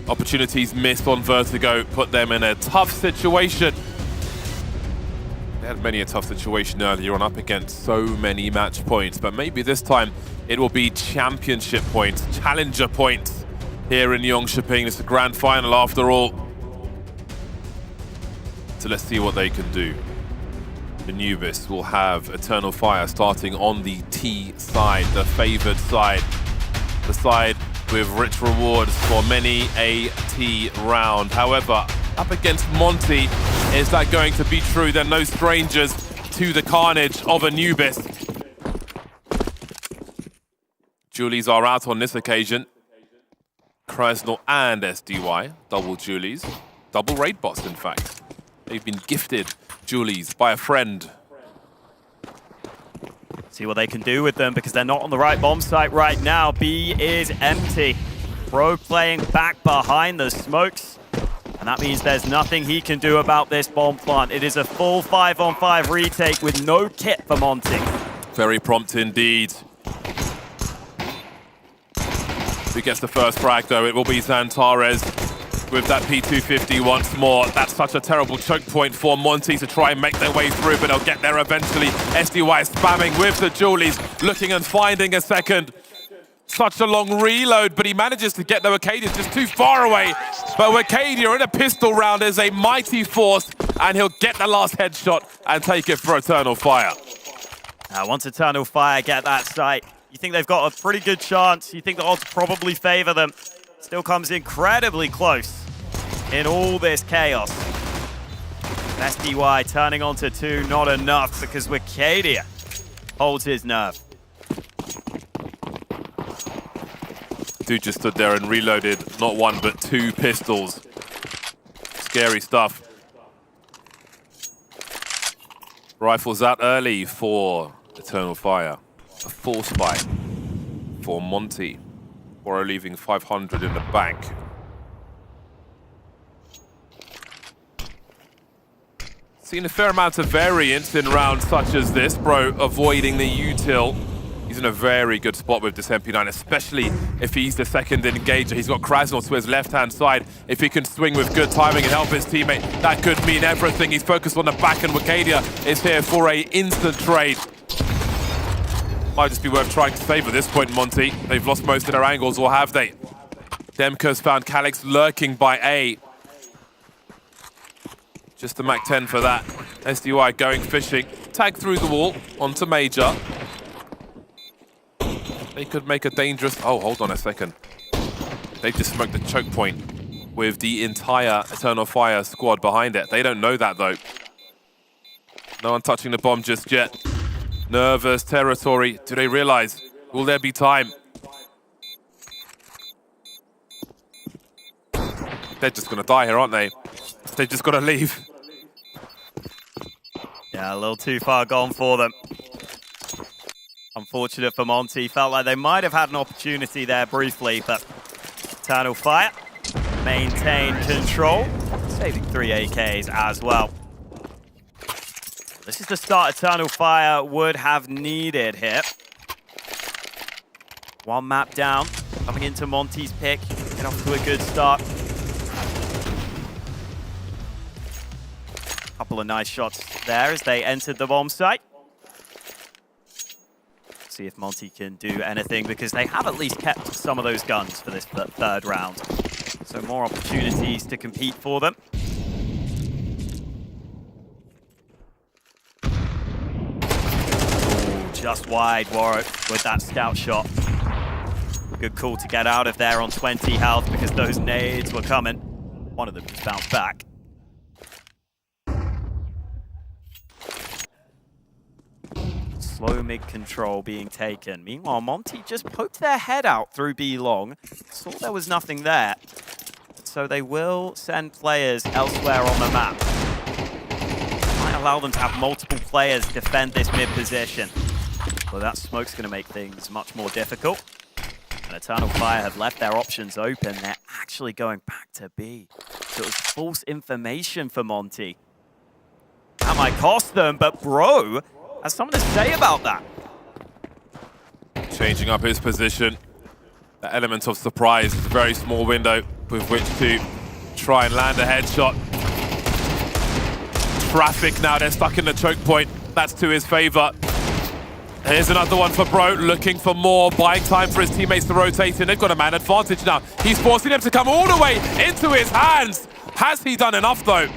Opportunities missed on Vertigo put them in a tough situation. They had many a tough situation earlier on, up against so many match points, but maybe this time it will be championship points, challenger points here in Jonkoping. It's the grand final after all. So let's see what they can do. Anubis will have Eternal Fire starting on the T side, the favored side. The side with rich rewards for many a T round. However, up against Monte, is that going to be true? They're no strangers to the carnage of Anubis. Julies are out on this occasion. Krasnal and SDY, double Julies. Double raid bots, in fact. They've been gifted Julies by a friend. See what they can do with them, because they're not on the right bomb site right now. B is empty. Pro playing back behind the smokes. And that means there's nothing he can do about this bomb plant. It is a full 5-on-5 retake with no kit for Monte. Very prompt indeed. Who gets the first frag though? It will be Xantares with that P250 once more. That's such a terrible choke point for Monte to try and make their way through, but they'll get there eventually. SDY spamming with the Julies, looking and finding a second. Such a long reload, but he manages to get the Wakadia just too far away. But Wakadia in a pistol round is a mighty force, and he'll get the last headshot and take it for Eternal Fire. Now, once Eternal Fire get that site, you think they've got a pretty good chance. You think the odds probably favor them. Still comes incredibly close in all this chaos. SDY turning onto 2, not enough, because Wakadia holds his nerve. Dude just stood there and reloaded not 1 but 2 pistols. Scary stuff. Rifles out early for Eternal Fire. A force fight for Monte. Or leaving 500 in the bank. Seen a fair amount of variance in rounds such as this. Bro avoiding the util. He's in a very good spot with this MP9, especially if he's the second engager. He's got Krasnal to his left-hand side. If he can swing with good timing and help his teammate, that could mean everything. He's focused on the back, and Wakadia is here for a instant trade. Might just be worth trying to save at this point, Monte. They've lost most of their angles, or have they? Demka's found Calix lurking by A. Just the Mac 10 for that. SDY going fishing. Tag through the wall onto Major. They could make a dangerous... Oh, hold on a second. They've just smoked the choke point with the entire Eternal Fire squad behind it. They don't know that, though. No one touching the bomb just yet. Nervous territory. Do they realize? Will there be time? They're just going to die here, aren't they? They've just got to leave. Yeah, a little too far gone for them. Unfortunate for Monte. Felt like they might have had an opportunity there briefly, but Eternal Fire maintain control, saving 3 AKs as well. This is the start Eternal Fire would have needed here. 1 map down, coming into Monte's pick. Get off to a good start. Couple of nice shots there as they entered the bomb site. See if Monte can do anything, because they have at least kept some of those guns for this third round. So more opportunities to compete for them. just wide, Warwick, with that scout shot. Good call to get out of there on 20 health because those nades were coming. One of them just bounced back. Slow mid-control being taken. Meanwhile, Monte just poked their head out through B long. Saw there was nothing there. So they will send players elsewhere on the map. Might allow them to have multiple players defend this mid position. Well, that smoke's going to make things much more difficult. And Eternal Fire have left their options open. They're actually going back to B. So it was false information for Monte. That might cost them, but Bro has something to say about that. Changing up his position. The element of surprise is a very small window with which to try and land a headshot. Traffic now, they're stuck in the choke point. That's to his favor. Here's another one for Bro, looking for more, buying time for his teammates to rotate in. They've got a man advantage now. He's forcing them to come all the way into his hands. Has he done enough though?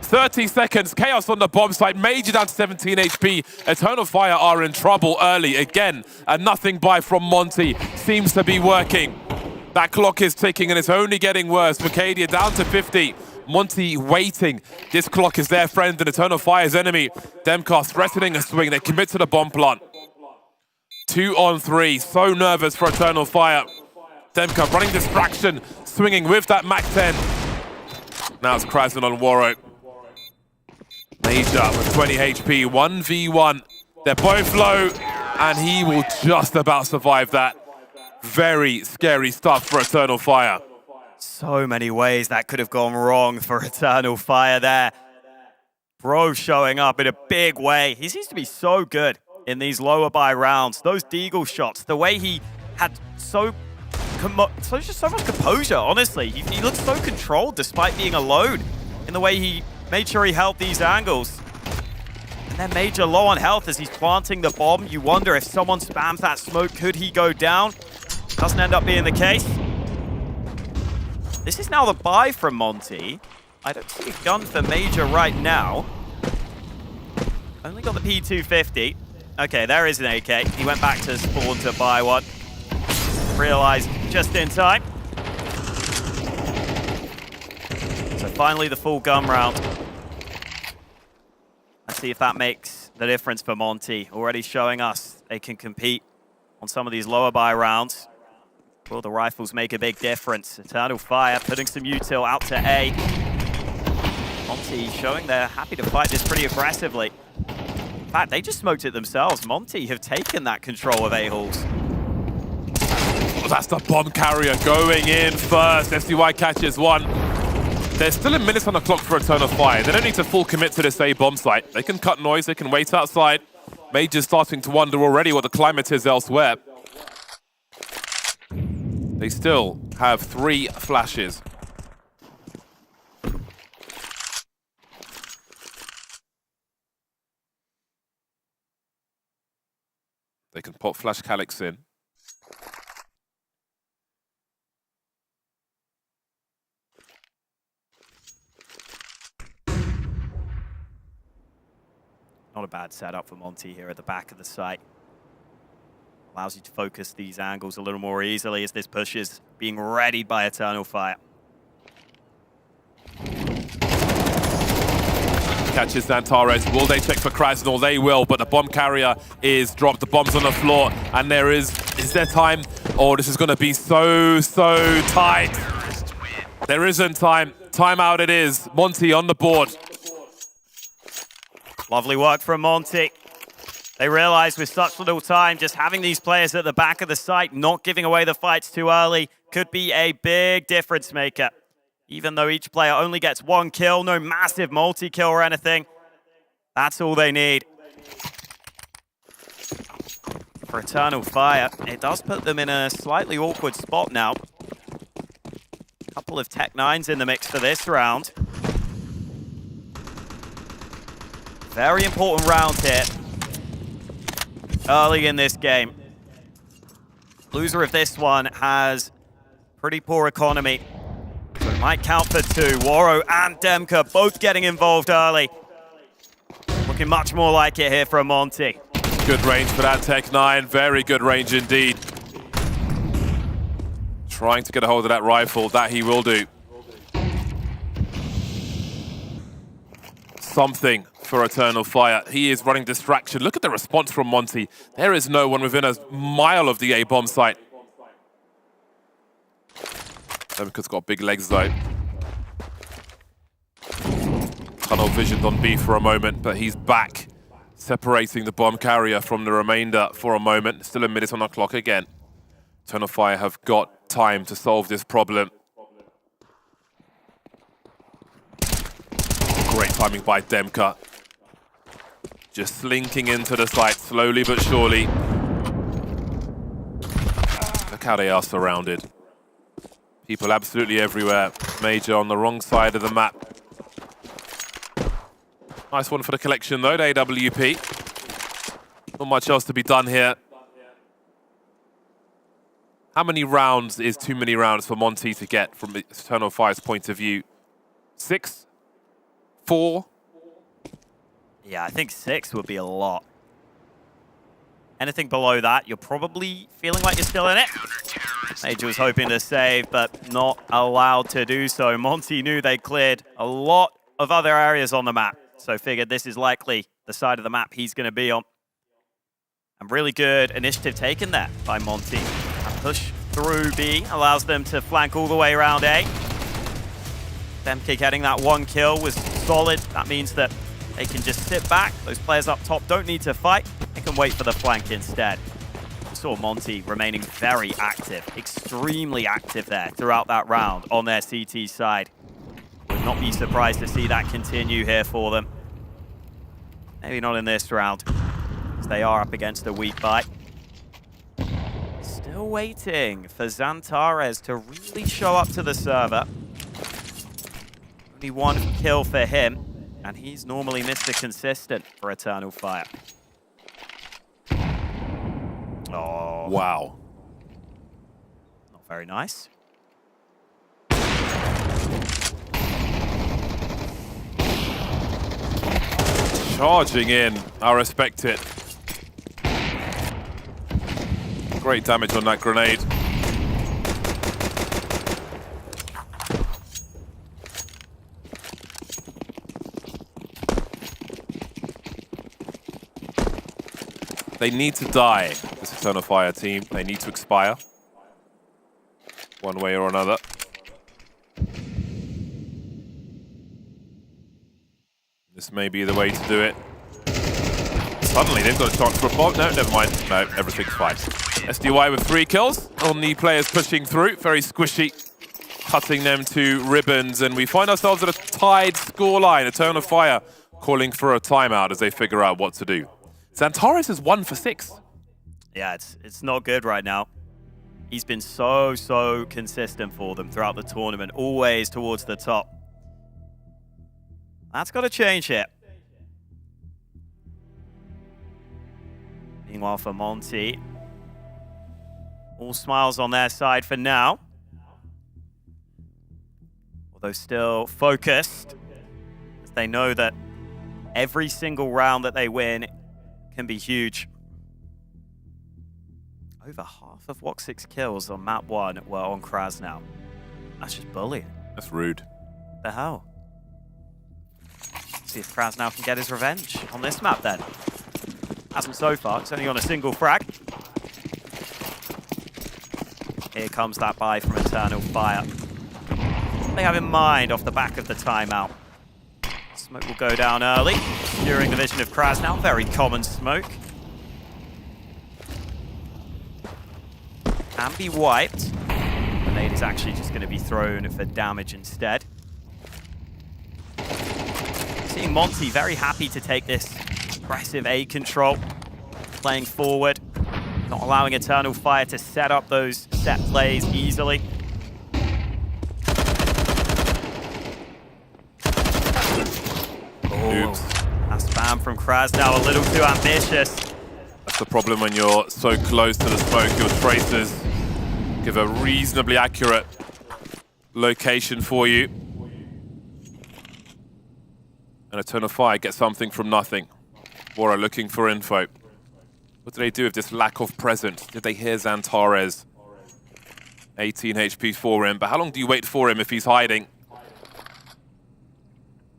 30 seconds, chaos on the bomb site, Major down to 17 HP. Eternal Fire are in trouble early. Again, a nothing buy from Monte seems to be working. That clock is ticking and it's only getting worse. Vacadia down to 50. Monte waiting. This clock is their friend and Eternal Fire's enemy. Demka threatening a swing. They commit to the bomb plant. 2 on 3. So nervous for Eternal Fire. Demka running distraction, swinging with that Mac 10. Now it's Krasn on Warwick. Major with 20 HP, 1v1. They're both low, and he will just about survive that. Very scary stuff for Eternal Fire. So many ways that could have gone wrong for Eternal Fire there. Bro showing up in a big way. He seems to be so good in these lower buy rounds. Those Deagle shots, the way he had so much composure, honestly. He looked so controlled despite being alone in the way he made sure he held these angles. And then Major low on health as he's planting the bomb. You wonder if someone spams that smoke, could he go down? Doesn't end up being the case. This is now the buy from Monte. I don't see a gun for Major right now. Only got the P250. Okay, there is an AK. He went back to spawn to buy one. Realized just in time. So finally the full gun round. Let's see if that makes the difference for Monte. Already showing us they can compete on some of these lower buy rounds. Will the rifles make a big difference? Eternal Fire putting some util out to A. Monte showing they're happy to fight this pretty aggressively. In fact, they just smoked it themselves. Monte have taken that control of A-halls. That's the bomb carrier going in first. SDY catches one. There's still a minute on the clock for Eternal Fire. They don't need to full commit to this A bomb site. They can cut noise, they can wait outside. Major's starting to wonder already what the climate is elsewhere. They still have 3 flashes. They can pop flash Calyx in. Not a bad setup for Monte here at the back of the site. Allows you to focus these angles a little more easily as this push is being readied by Eternal Fire. Catches Zantares. Will they check for Krasnal? They will, but the bomb carrier is dropped. The bomb's on the floor, and is there time? Oh, this is going to be so tight. There isn't time. Timeout it is. Monte on the board. Lovely work from Monte. They realize with such little time, just having these players at the back of the site, not giving away the fights too early, could be a big difference maker. Even though each player only gets 1 kill, no massive multi-kill or anything, that's all they need. For Eternal Fire, it does put them in a slightly awkward spot now. A couple of Tech 9s in the mix for this round. Very important round here. Early in this game. Loser of this one has pretty poor economy. So it might count for 2. Waro and Demka both getting involved early. Looking much more like it here from Monte. good range for that Tech-9. Very good range indeed. Trying to get a hold of that rifle. That he will do. Something for Eternal Fire. He is running distraction. Look at the response from Monte. There is no one within a mile of the A bomb site. Demka's got big legs though. Tunnel visioned on B for a moment, but he's back, separating the bomb carrier from the remainder for a moment. Still a minute on the clock again. Eternal Fire have got time to solve this problem. Great timing by Demka. Just slinking into the site slowly but surely. Look how they are surrounded. People absolutely everywhere. Major on the wrong side of the map. Nice one for the collection though, the AWP. Not much else to be done here. How many rounds is too many rounds for Monte to get from Eternal Fire's point of view? 6? 4? Yeah, I think 6 would be a lot. Anything below that, you're probably feeling like you're still in it. Major was hoping to save, but not allowed to do so. Monte knew they cleared a lot of other areas on the map, so figured this is likely the side of the map he's going to be on. And really good initiative taken there by Monte. A push through B allows them to flank all the way around A. Demka getting that 1 kill was solid. That means that they can just sit back. Those players up top don't need to fight. They can wait for the flank instead. We saw Monte remaining very active, extremely active there throughout that round on their CT side. Would not be surprised to see that continue here for them. Maybe not in this round, as they are up against a weak bite. Still waiting for Xantares to really show up to the server. Only 1 kill for him, and he's normally Mr. Consistent for Eternal Fire. Oh. Wow. Not very nice. Charging in. I respect it. Great damage on that grenade. They need to die, this Eternal Fire team. They need to expire. One way or another. This may be the way to do it. Suddenly they've got a chance for a bomb. No, never mind. No, everything's fine. SDY with 3 kills on the players pushing through. Very squishy. Cutting them to ribbons. And we find ourselves at a tied scoreline. Eternal Fire calling for a timeout as they figure out what to do. Xantares is 1 for 6. Yeah, it's not good right now. He's been so consistent for them throughout the tournament, always towards the top. That's got to change here. Meanwhile for Monte, all smiles on their side for now. Although still focused, as they know that every single round that they win can be huge. Over half of Woxic's kills on map 1 were on Krasnau. That's just bullying. That's rude. The hell? See if Krasnau can get his revenge on this map then. Hasn't so far, it's only on a single frag. Here comes that buy from Eternal Fire. What they have in mind off the back of the timeout. Smoke will go down early during the vision of Krasnau. Very common smoke. Can be wiped. Grenade is actually just going to be thrown for damage instead. Seeing Monte very happy to take this aggressive A control. Playing forward. Not allowing Eternal Fire to set up those set plays easily. Oops. That spam from Krasnau a little too ambitious. That's the problem when you're so close to the smoke. Your tracers give a reasonably accurate location for you. And Eternal Fire gets something from nothing. Bora looking for info. What do they do with this lack of presence? Did they hear Xantares? 18 HP for him, but how long do you wait for him if he's hiding?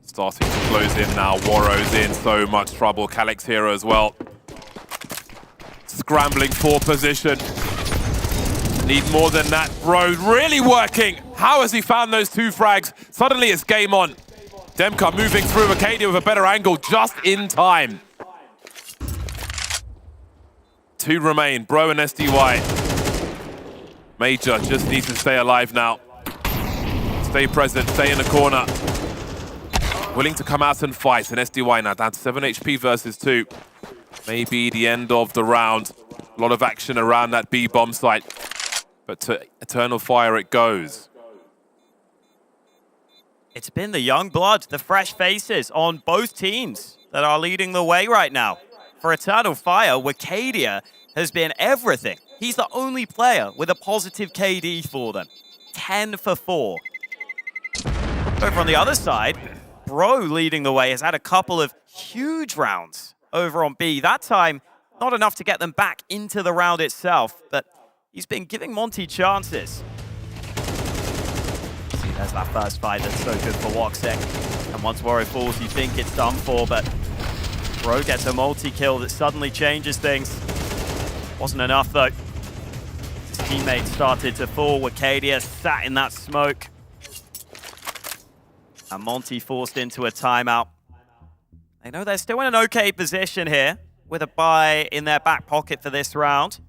Starting to close in now. Warrow's in so much trouble. Calyx here as well. Scrambling for position. Need more than that. Bro, really working. How has he found those 2 frags? Suddenly it's game on. Demka moving through Arcadia with a better angle just in time. 2 remain, Bro and SDY. Major just needs to stay alive now. Stay present, stay in the corner. Willing to come out and fight, and SDY now down to 7 HP versus 2. Maybe the end of the round. A lot of action around that B bomb site. But to Eternal Fire it goes. It's been the young blood, the fresh faces on both teams that are leading the way right now. For Eternal Fire, Wakadia has been everything. He's the only player with a positive KD for them. 10 for 4. Over on the other side, Bro leading the way has had a couple of huge rounds over on B. That time, not enough to get them back into the round itself, but he's been giving Monte chances. See, there's that first fight that's so good for Woxic. And once Warrior falls, you think it's done for, but Bro gets a multi-kill that suddenly changes things. Wasn't enough, though. His teammates started to fall. Wakadia sat in that smoke. And Monte forced into a timeout. They know they're still in an okay position here, with a bye in their back pocket for this round.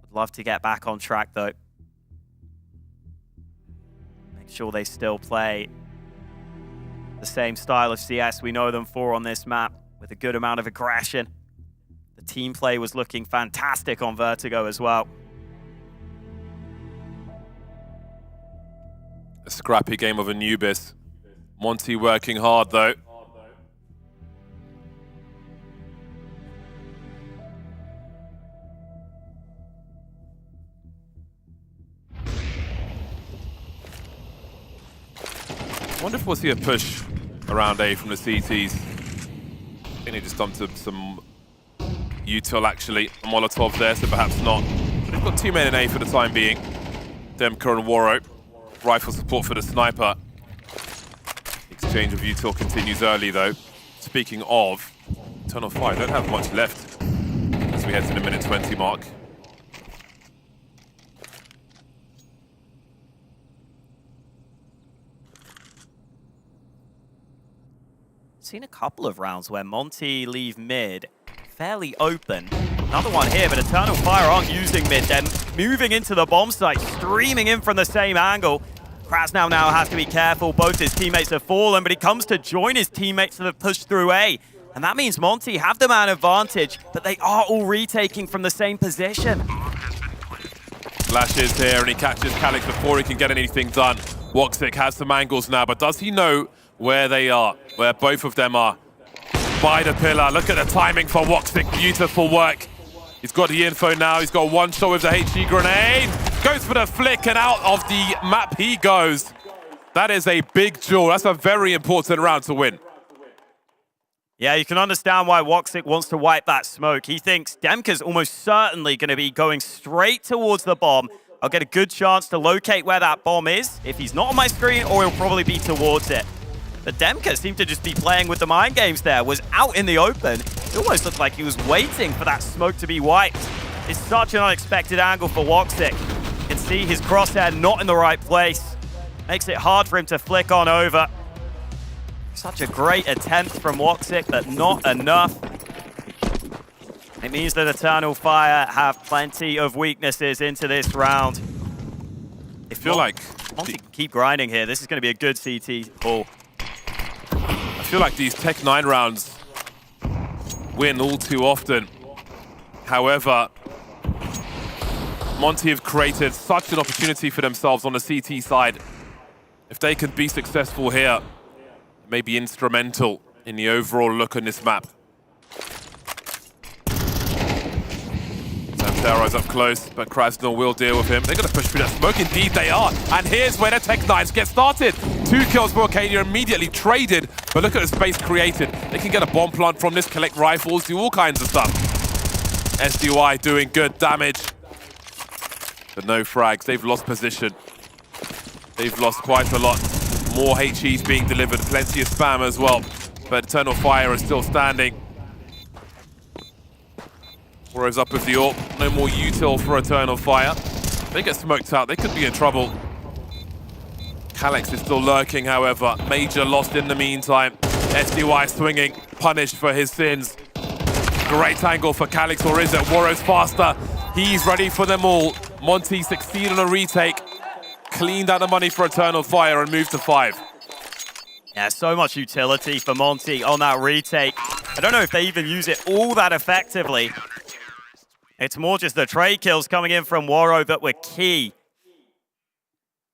Would love to get back on track, though. Make sure they still play the same style of CS we know them for on this map, with a good amount of aggression. The team play was looking fantastic on Vertigo as well. A scrappy game of Anubis. Monte working hard though. I wonder if we'll see a push around A from the CTs. I think they just dumped some util actually, a Molotov there, so perhaps not. But they've got 2 men in A for the time being. Demka and Warrow. Rifle support for the sniper. Exchange of util continues early though. Speaking of, Eternal Fire don't have much left as we head to the minute 20 mark. Seen a couple of rounds where Monte leave mid fairly open. Another one here, but Eternal Fire aren't using mid. They're moving into the bomb site, streaming in from the same angle. Krasnow now has to be careful. Both his teammates have fallen, but he comes to join his teammates that have pushed through A. And that means Monte have the man advantage, but they are all retaking from the same position. Flashes here, and he catches Calyx before he can get anything done. Woxic has some angles now, but does he know where they are, where both of them are? By the pillar. Look at the timing for Woxic. Beautiful work. He's got the info now. He's got one shot with the HE grenade. Goes for the flick, and out of the map he goes. That is a big duel. That's a very important round to win. Yeah, you can understand why Woxic wants to wipe that smoke. He thinks Demka's almost certainly going to be going straight towards the bomb. I'll get a good chance to locate where that bomb is. If he's not on my screen, or he'll probably be towards it. But Demka seemed to just be playing with the mind games there, was out in the open. It almost looked like he was waiting for that smoke to be wiped. It's such an unexpected angle for Woxic. You can see his crosshair not in the right place. Makes it hard for him to flick on over. Such a great attempt from Woxic, but not enough. It means that Eternal Fire have plenty of weaknesses into this round. I feel like Monte can keep grinding here. This is going to be a good CT ball. I feel like these Tech 9 rounds win all too often. However, Monte have created such an opportunity for themselves on the CT side. If they can be successful here, it may be instrumental in the overall look on this map. Xantares up close, but Krasnow will deal with him. They're going to push through that smoke. Indeed they are. And here's where the Tech 9s get started. 2 kills for Arcadia, immediately traded, but look at the space created. They can get a bomb plant from this, collect rifles, do all kinds of stuff. SDY doing good damage, but no frags. They've lost position. They've lost quite a lot. More HEs being delivered, plenty of spam as well, but Eternal Fire is still standing. Warriors up with the AWP. No more util for Eternal Fire. They get smoked out, they could be in trouble. Calyx is still lurking, however. Major lost in the meantime. SDY swinging, punished for his sins. Great angle for Calyx, or is it? Warro's faster. He's ready for them all. Monte succeeded on a retake. Cleaned out the money for Eternal Fire and moved to 5. Yeah, so much utility for Monte on that retake. I don't know if they even use it all that effectively. It's more just the trade kills coming in from Warro that were key.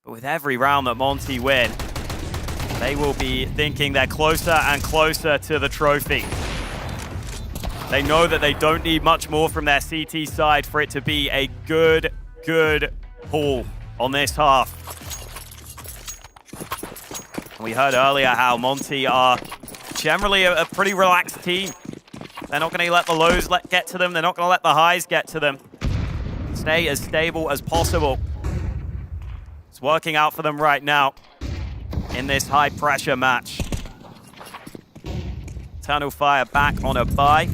But with every round that Monte win, they will be thinking they're closer and closer to the trophy. They know that they don't need much more from their CT side for it to be a good haul on this half. We heard earlier how Monte are generally a pretty relaxed team. They're not going to let the lows get to them. They're not going to let the highs get to them. Stay as stable as possible. It's working out for them right now in this high-pressure match. Eternal Fire back on a bye.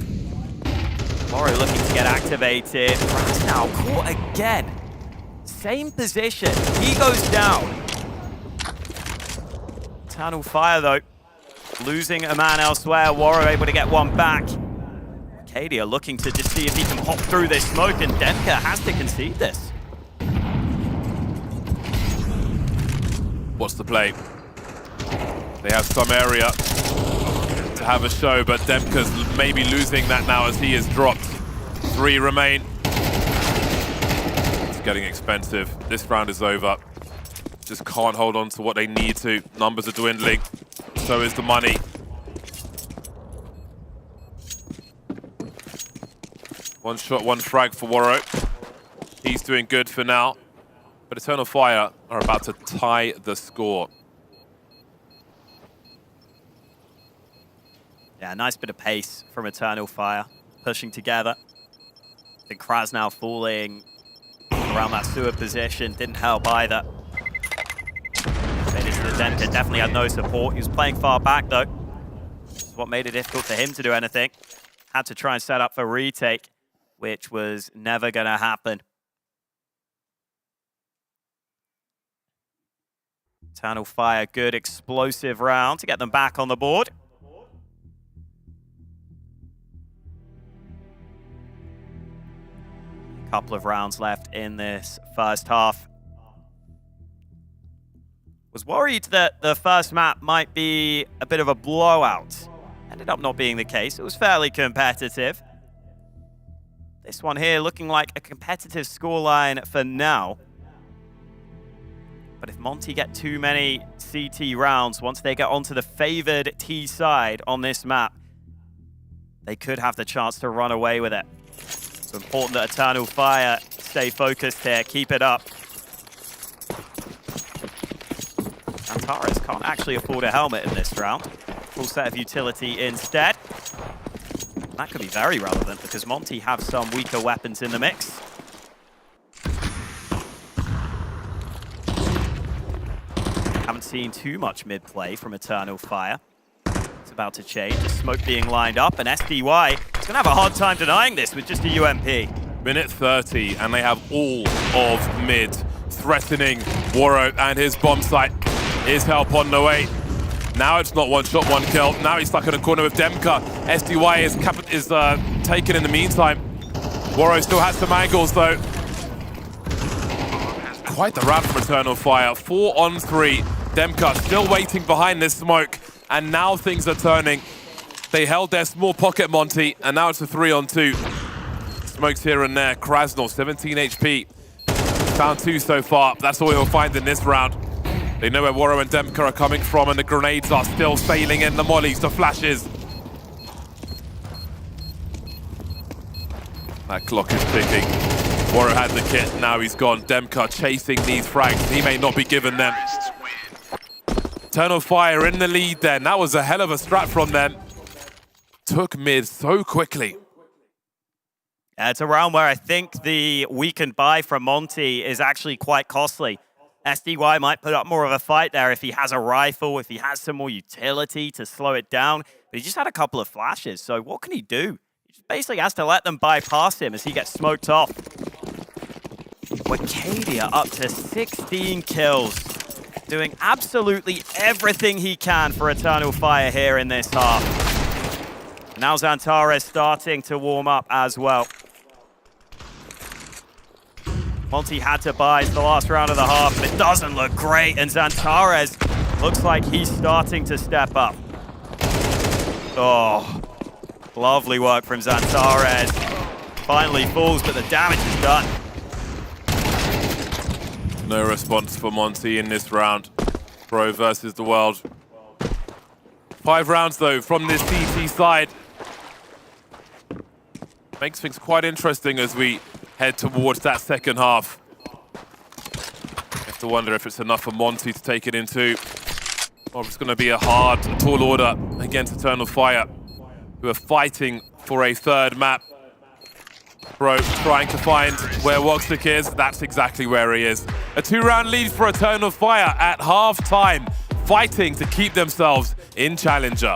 Moro looking to get activated. Raz now caught again. Same position. He goes down. Eternal Fire, though, losing a man elsewhere. Warro able to get one back. Arcadia looking to just see if he can pop through this smoke, and Demka has to concede this. What's the play? They have some area to have a show, but Demka's maybe losing that now as he is dropped. 3 remain. It's getting expensive. This round is over. Just can't hold on to what they need to. Numbers are dwindling. So is the money. One shot, one frag for Warro. He's doing good for now. But Eternal Fire are about to tie the score. Yeah, nice bit of pace from Eternal Fire, pushing together. I think Kraz now falling around that sewer position didn't help either. Finished the Demka, definitely had no support. He was playing far back though. That's what made it difficult for him to do anything. Had to try and set up for retake, which was never gonna happen. Eternal Fire, good explosive round to get them back on the board. Couple of rounds left in this first half. Was worried that the first map might be a bit of a blowout. Ended up not being the case. It was fairly competitive. This one here looking like a competitive scoreline for now. But if Monte get too many CT rounds, once they get onto the favored T side on this map, they could have the chance to run away with it. It's important that Eternal Fire stay focused here, keep it up. Antares can't actually afford a helmet in this round. Full set of utility instead. That could be very relevant because Monte have some weaker weapons in the mix. Haven't seen too much mid-play from Eternal Fire. It's about to change. The smoke being lined up, and SDY is going to have a hard time denying this with just a UMP. Minute 30, and they have all of mid threatening Warro and his bomb site. His help on the way. Now it's not one shot, one kill. Now he's stuck in a corner with Demka. SDY is taken in the meantime. Warro still has some angles, though. Quite the round from Eternal Fire. 4 on 3. Demka still waiting behind this smoke, and now things are turning. They held their small pocket, Monte, and now it's a 3 on 2. Smokes here and there. Krasnov, 17 HP. Found 2 so far. That's all he'll find in this round. They know where Warro and Demka are coming from, and the grenades are still sailing in, the mollies, the flashes. That clock is ticking. Warro had the kit, now he's gone. Demka chasing these frags. He may not be given them. Eternal Fire in the lead then. That was a hell of a strat from them. Took mid so quickly. It's a round where I think the weakened buy from Monte is actually quite costly. SDY might put up more of a fight there if he has a rifle, if he has some more utility to slow it down. But he just had a couple of flashes, so what can he do? He just basically has to let them bypass him as he gets smoked off. Wakadia up to 16 kills. Doing absolutely everything he can for Eternal Fire here in this half. Now Xantares starting to warm up as well. Monte had to buy the last round of the half, but it doesn't look great, and Xantares looks like he's starting to step up. Oh, lovely work from Xantares. Finally falls, but the damage is done. No response for Monte in this round. Pro versus the world. 5 rounds though from this CT side. Makes things quite interesting as we head towards that second half. You have to wonder if it's enough for Monte to take it into, or if it's going to be a hard, tall order against Eternal Fire, who are fighting for a third map. Pro trying to find where Wogstik is. That's exactly where he is. A 2-round lead for Eternal Fire at half-time, fighting to keep themselves in Challenger.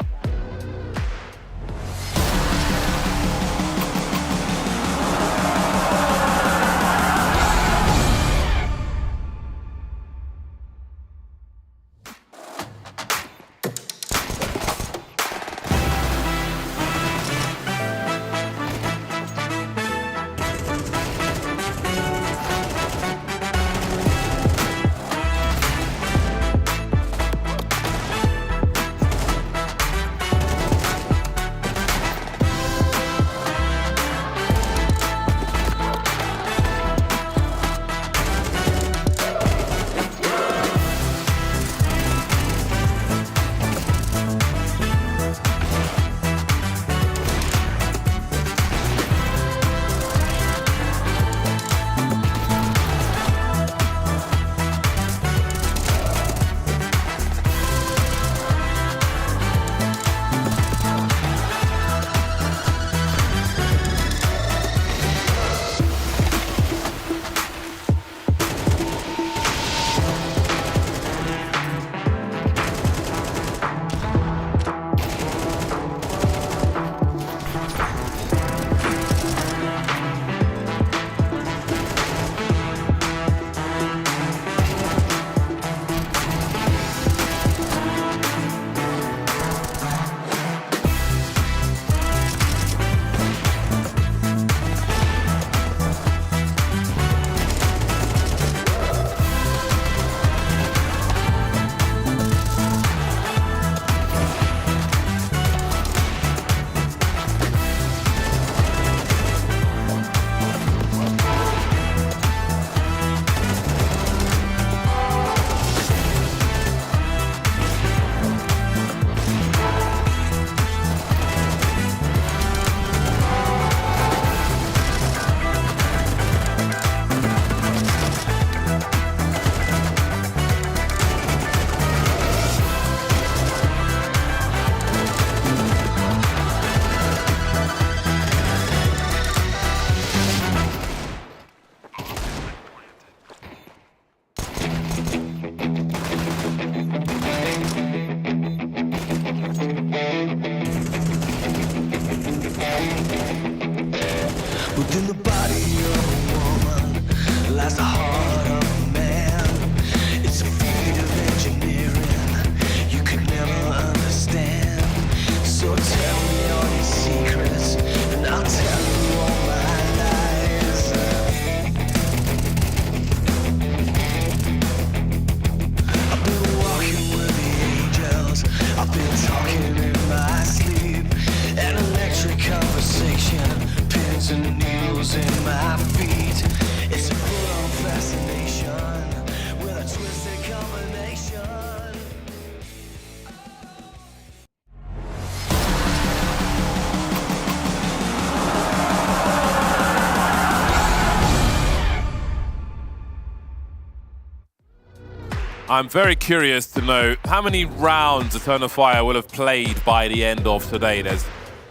I'm very curious to know how many rounds Eternal Fire will have played by the end of today. There's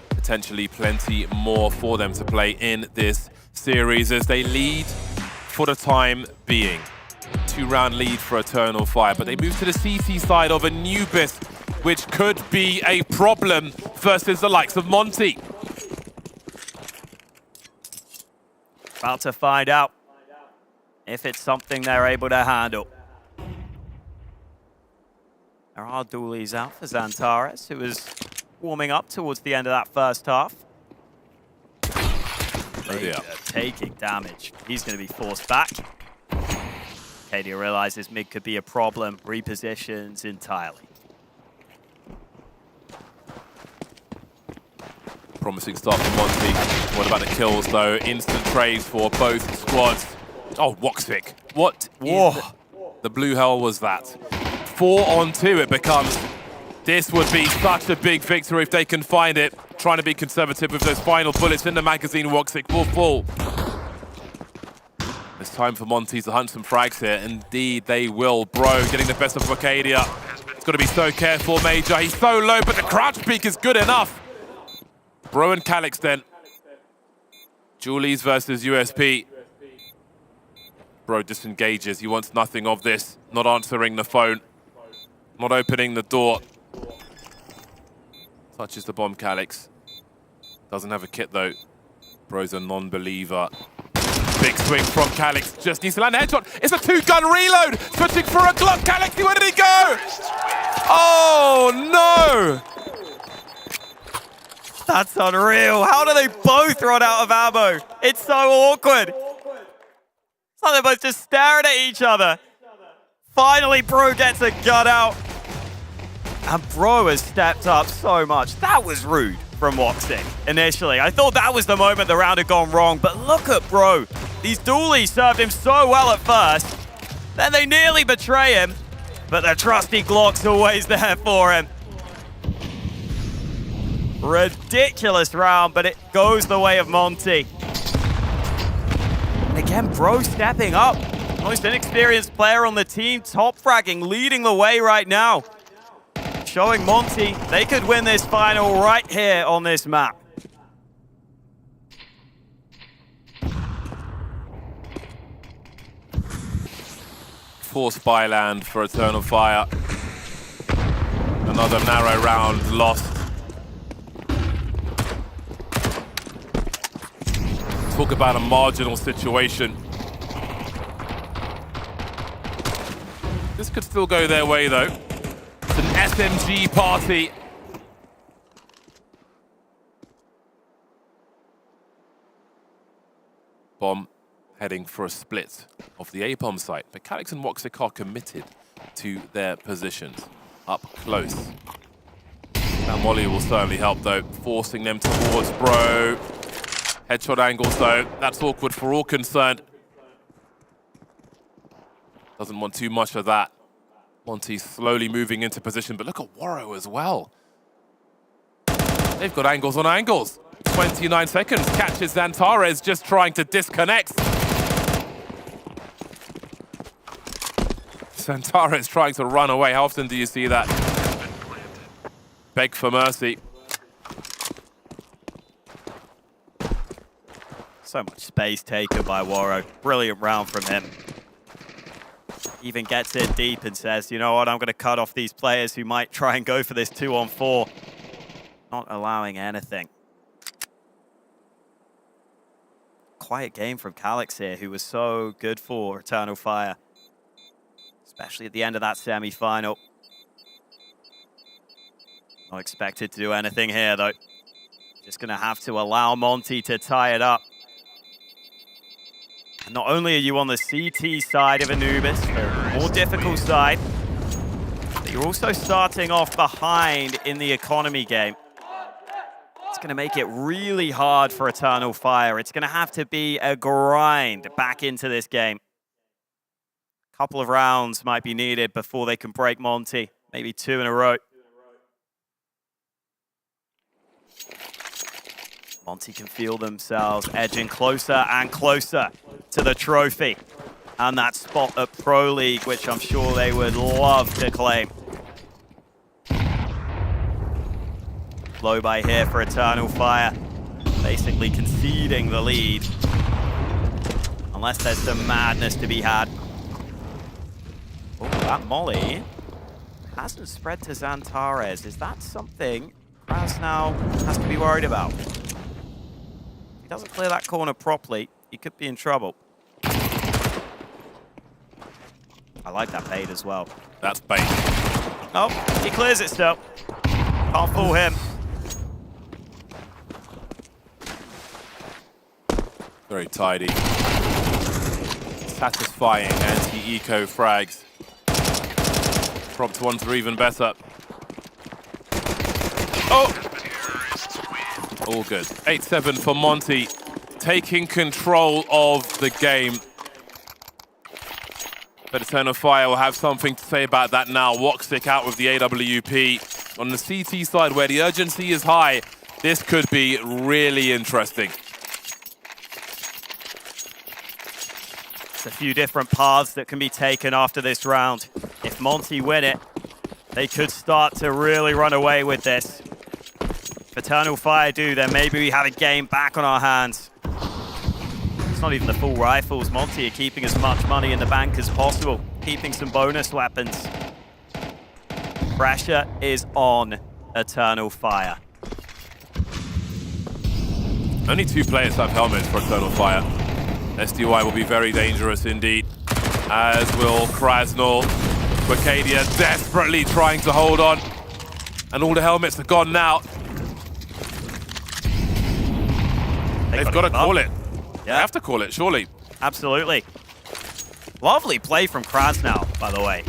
potentially plenty more for them to play in this series as they lead for the time being. 2-round lead for Eternal Fire, but they move to the CT side of Anubis, which could be a problem versus the likes of Monte. About to find out if it's something they're able to handle. There are dualies out for Xantares, who was warming up towards the end of that first half. Taking damage. He's going to be forced back. Cadia realizes mid could be a problem, repositions entirely. Promising start for Monte. What about the kills, though? Instant trades for both squads. Oh, Woxic. What in the blue hell was that? 4 on 2 it becomes. This would be such a big victory if they can find it. Trying to be conservative with those final bullets in the magazine. Woxic will fall. It's time for Monte to hunt some frags here. Indeed, they will. Bro getting the best of Arcadia. He's got to be so careful, Major. He's so low, but the crouch peak is good enough. Bro and Calix then. Julies versus USP. Bro disengages. He wants nothing of this. Not answering the phone. Not opening the door. Touches the bomb, Calix. Doesn't have a kit, though. Bro's a non-believer. Big swing from Calix. Just needs to land a headshot. It's a 2-gun reload. Switching for a Glock. Calix, where did he go? Oh, no. That's unreal. How do they both run out of ammo? It's so awkward. It's like they're both just staring at each other. Finally, Bro gets a gun out. And Bro has stepped up so much. That was rude from Woxic initially. I thought that was the moment the round had gone wrong, but look at Bro. These dualies served him so well at first. Then they nearly betray him, but the trusty Glock's always there for him. Ridiculous round, but it goes the way of Monte. And again, Bro stepping up. Most inexperienced player on the team, top fragging, leading the way right now. Showing Monte they could win this final right here on this map. Forced byland for Eternal Fire. Another narrow round lost. Talk about a marginal situation. This could still go their way, though. It's an SMG party. Bomb heading for a split of the A-bomb site, but Calix and Woxic are committed to their positions up close. Now Molly will certainly help, though, forcing them towards Bro. Headshot angles, though. That's awkward for all concerned. Doesn't want too much of that. Monte slowly moving into position, but look at Warrow as well. They've got angles on angles. 29 seconds, catches Xantares just trying to disconnect. Xantares trying to run away. How often do you see that? Beg for mercy. So much space taken by Warrow. Brilliant round from him. Even gets it deep and says, you know what, I'm going to cut off these players who might try and go for this 2-on-4. Not allowing anything. Quiet game from Calix here, who was so good for Eternal Fire. Especially at the end of that semi-final. Not expected to do anything here, though. Just going to have to allow Monte to tie it up. Not only are you on the CT side of Anubis, the more difficult side, but you're also starting off behind in the economy game. It's going to make it really hard for Eternal Fire. It's going to have to be a grind back into this game. A couple of rounds might be needed before they can break Monte, maybe 2 in a row. Monte can feel themselves edging closer and closer to the trophy. and that spot at Pro League, which I'm sure they would love to claim. Low by here for Eternal Fire, basically conceding the lead. Unless there's some madness to be had. Oh, that molly hasn't spread to Xantares. Is that something Krasnal has to be worried about? If he doesn't clear that corner properly, he could be in trouble. I like that bait as well. That's bait. Oh, he clears it still. Can't fool him. Very tidy. Satisfying anti-eco frags. Prompt ones are even better. Oh! All good. 8-7 for Monte, taking control of the game. But Eternal Fire will have something to say about that now. Woxic out with the AWP. On the CT side, where the urgency is high, this could be really interesting. A few different paths that can be taken after this round. If Monte win it, they could start to really run away with this. If Eternal Fire do, then maybe we have a game back on our hands. It's not even the full rifles. Monte are keeping as much money in the bank as possible, keeping some bonus weapons. Pressure is on Eternal Fire. Only 2 players have helmets for Eternal Fire. SDY will be very dangerous indeed, as will Krasnal. Wacadia desperately trying to hold on, and all the helmets are gone now. They've got to call it. Yeah. They have to call it, surely. Absolutely. Lovely play from Krasnal, by the way.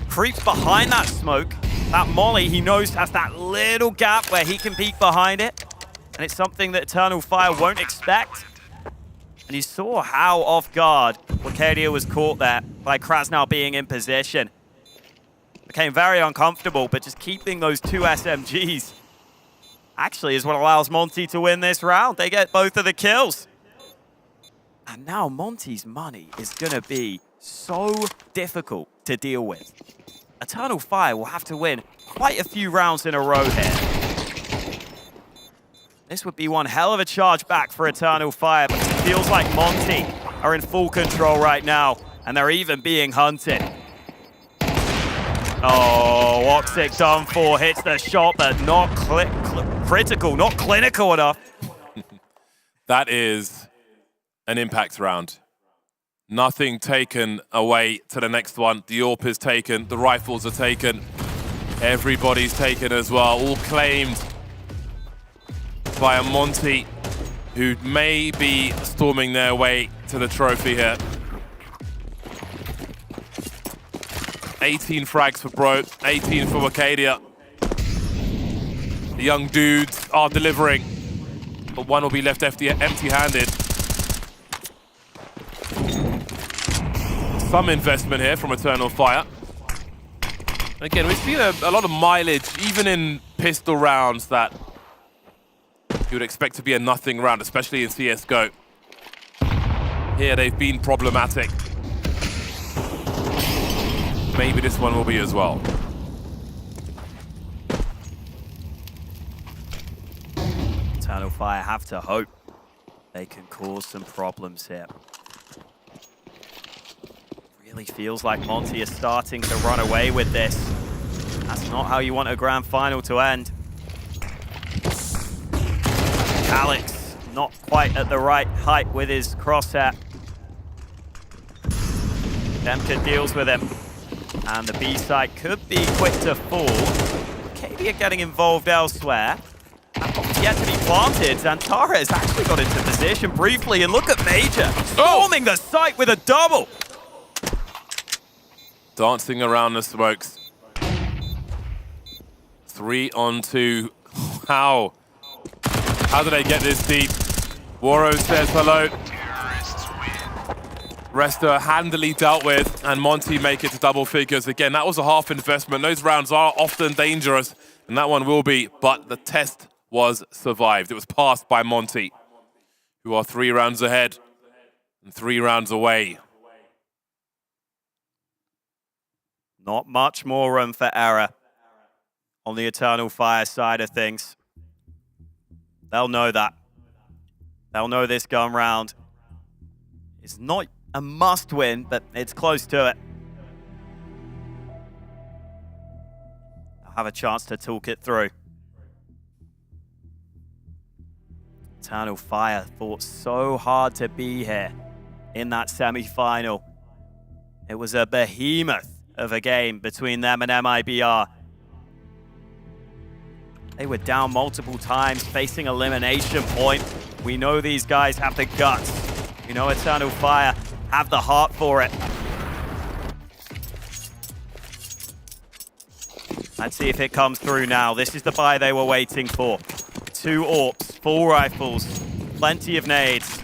Creeps behind that smoke. That molly, he knows, has that little gap where he can peek behind it, and it's something that Eternal Fire won't expect. And you saw how off guard Wacadia was caught there by Krasnal being in position. Became very uncomfortable, but just keeping those 2 SMGs actually is what allows Monte to win this round. They get both of the kills. And now Monte's money is going to be so difficult to deal with. Eternal Fire will have to win quite a few rounds in a row here. This would be one hell of a charge back for Eternal Fire, but it feels like Monte are in full control right now, and they're even being hunted. Oh, Woxic done for, hits the shot, but not critical, not clinical enough. That is an impact round. Nothing taken away to the next one. The AWP is taken, the rifles are taken, everybody's taken as well, all claimed by a Monte, who may be storming their way to the trophy here. 18 frags for Bro, 18 for Wacadia. The young dudes are delivering, but one will be left empty-handed. Some investment here from Eternal Fire. Again, we've seen a lot of mileage, even in pistol rounds, that you would expect to be a nothing round, especially in CSGO. Here, they've been problematic. Maybe this one will be as well. Eternal Fire have to hope they can cause some problems here. Really feels like Monte is starting to run away with this. That's not how you want a grand final to end. Alex, not quite at the right height with his crosshair. Demka deals with him. And the B side could be quick to fall. Cadia getting involved elsewhere. Yet to be planted. Xantares actually got into position briefly, and look at Major storming the site with a double. Dancing around the smokes. 3 on 2. How? How did they get this deep? Waro says hello. Resta handily dealt with, and Monte make it to double figures. Again, that was a half investment. Those rounds are often dangerous, and that one will be, but the test was survived. It was passed by Monte, who are 3 rounds ahead and 3 rounds away Not much more room for error on the Eternal Fire side of things. They'll know that. They'll know this gun round is not a must-win, but it's close to it. I'll have a chance to talk it through. Eternal Fire fought so hard to be here in that semi-final. It was a behemoth of a game between them and MIBR. They were down multiple times, facing elimination point. We know these guys have the guts. We know Eternal Fire have the heart for it. Let's see if it comes through now. This is the buy they were waiting for. 2 AWPs, full rifles, plenty of nades,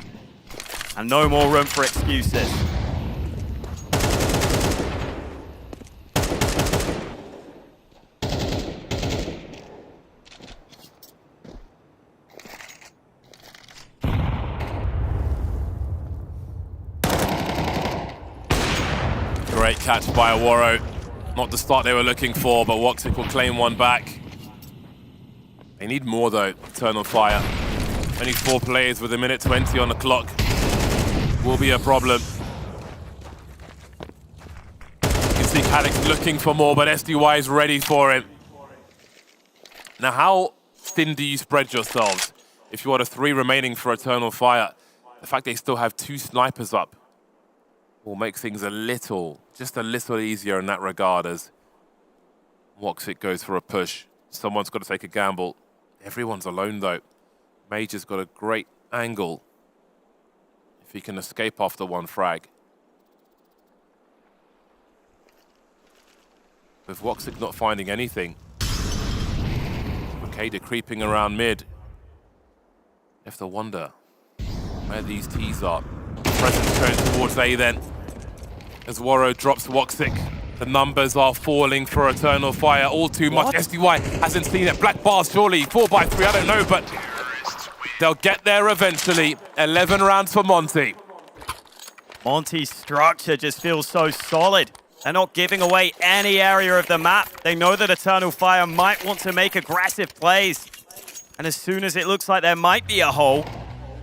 and no more room for excuses. Great catch by Awaro. Not the start they were looking for, but Woxic will claim one back. They need more though, Eternal Fire. Only 4 players with 1:20 on the clock. Will be a problem. You can see Calix looking for more, but SDY is ready for him. Now, how thin do you spread yourselves if you are the 3 remaining for Eternal Fire? The fact they still have 2 snipers up will make things just a little easier in that regard as Woxic goes for a push. Someone's got to take a gamble. Everyone's alone though. Major's got a great angle if he can escape after 1 frag. With Woxic not finding anything, Makeda creeping around mid. You have to wonder where these T's are. Presence going towards A then. As Waro drops Woxic, the numbers are falling for Eternal Fire all too much. SDY hasn't seen it. Black bars surely, 4x3, I don't know, but they'll get there eventually. 11 rounds for Monte. Monte's structure just feels so solid. They're not giving away any area of the map. They know that Eternal Fire might want to make aggressive plays. And as soon as it looks like there might be a hole,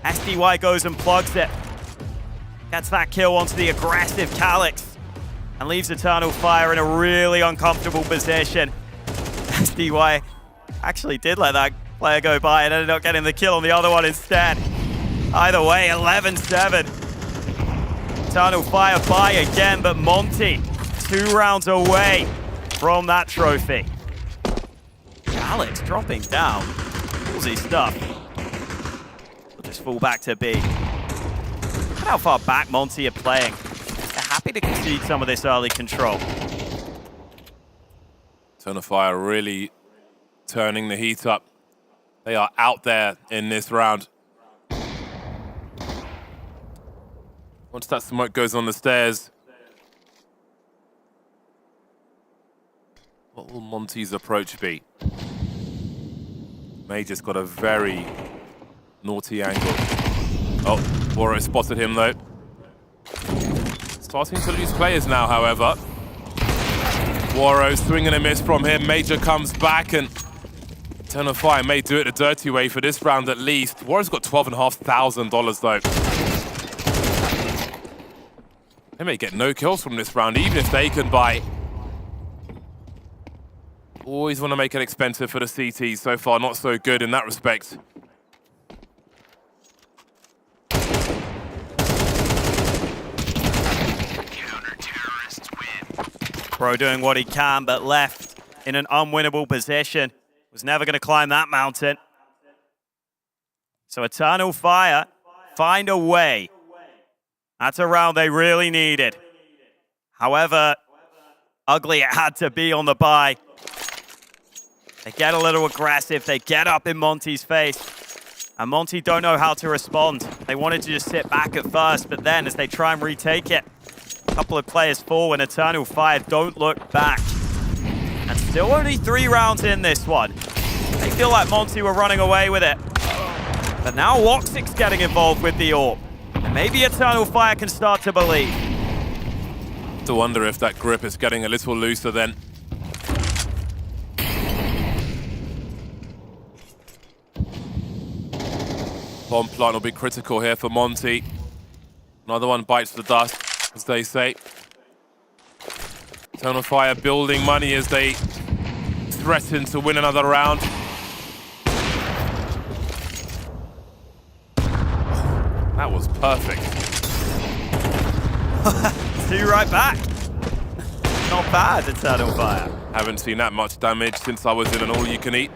SDY goes and plugs it. Gets that kill onto the aggressive Calix and leaves Eternal Fire in a really uncomfortable position. SDY actually did let that player go by and ended up getting the kill on the other one instead. Either way, 11-7. Eternal Fire by again, but Monte 2 rounds away from that trophy. Calix dropping down. Ballsy stuff. We'll just fall back to B. Look at how far back Monte are playing. They're happy to concede some of this early control. Eternal Fire really turning the heat up. They are out there in this round. Once that smoke goes on the stairs, what will Monte's approach be? Major's got a very naughty angle. Oh, Waro spotted him though. Starting to lose players now, however. Waro swing and a miss from him. Major comes back and Eternal Fire may do it a dirty way for this round at least. Waro's got $12,500 though. They may get no kills from this round, even if they can buy. Always want to make it expensive for the CT. So far, not so good in that respect. Pro doing what he can, but left in an unwinnable position. Was never going to climb that mountain. So Eternal Fire find a way. That's a round they really needed. However, ugly it had to be on the buy. They get a little aggressive. They get up in Monte's face. And Monte don't know how to respond. They wanted to just sit back at first, but then as they try and retake it, a couple of players fall and Eternal Fire don't look back. And still only 3 rounds in this one. They feel like Monte were running away with it. But now Woxic's getting involved with the AWP. And maybe Eternal Fire can start to believe. to wonder if that grip is getting a little looser then. Bomb plant will be critical here for Monte. Another one bites the dust, as they say. Eternal Fire building money as they threaten to win another round. That was perfect. 2 right back. Not bad, Eternal Fire. Haven't seen that much damage since I was in an all-you-can-eat.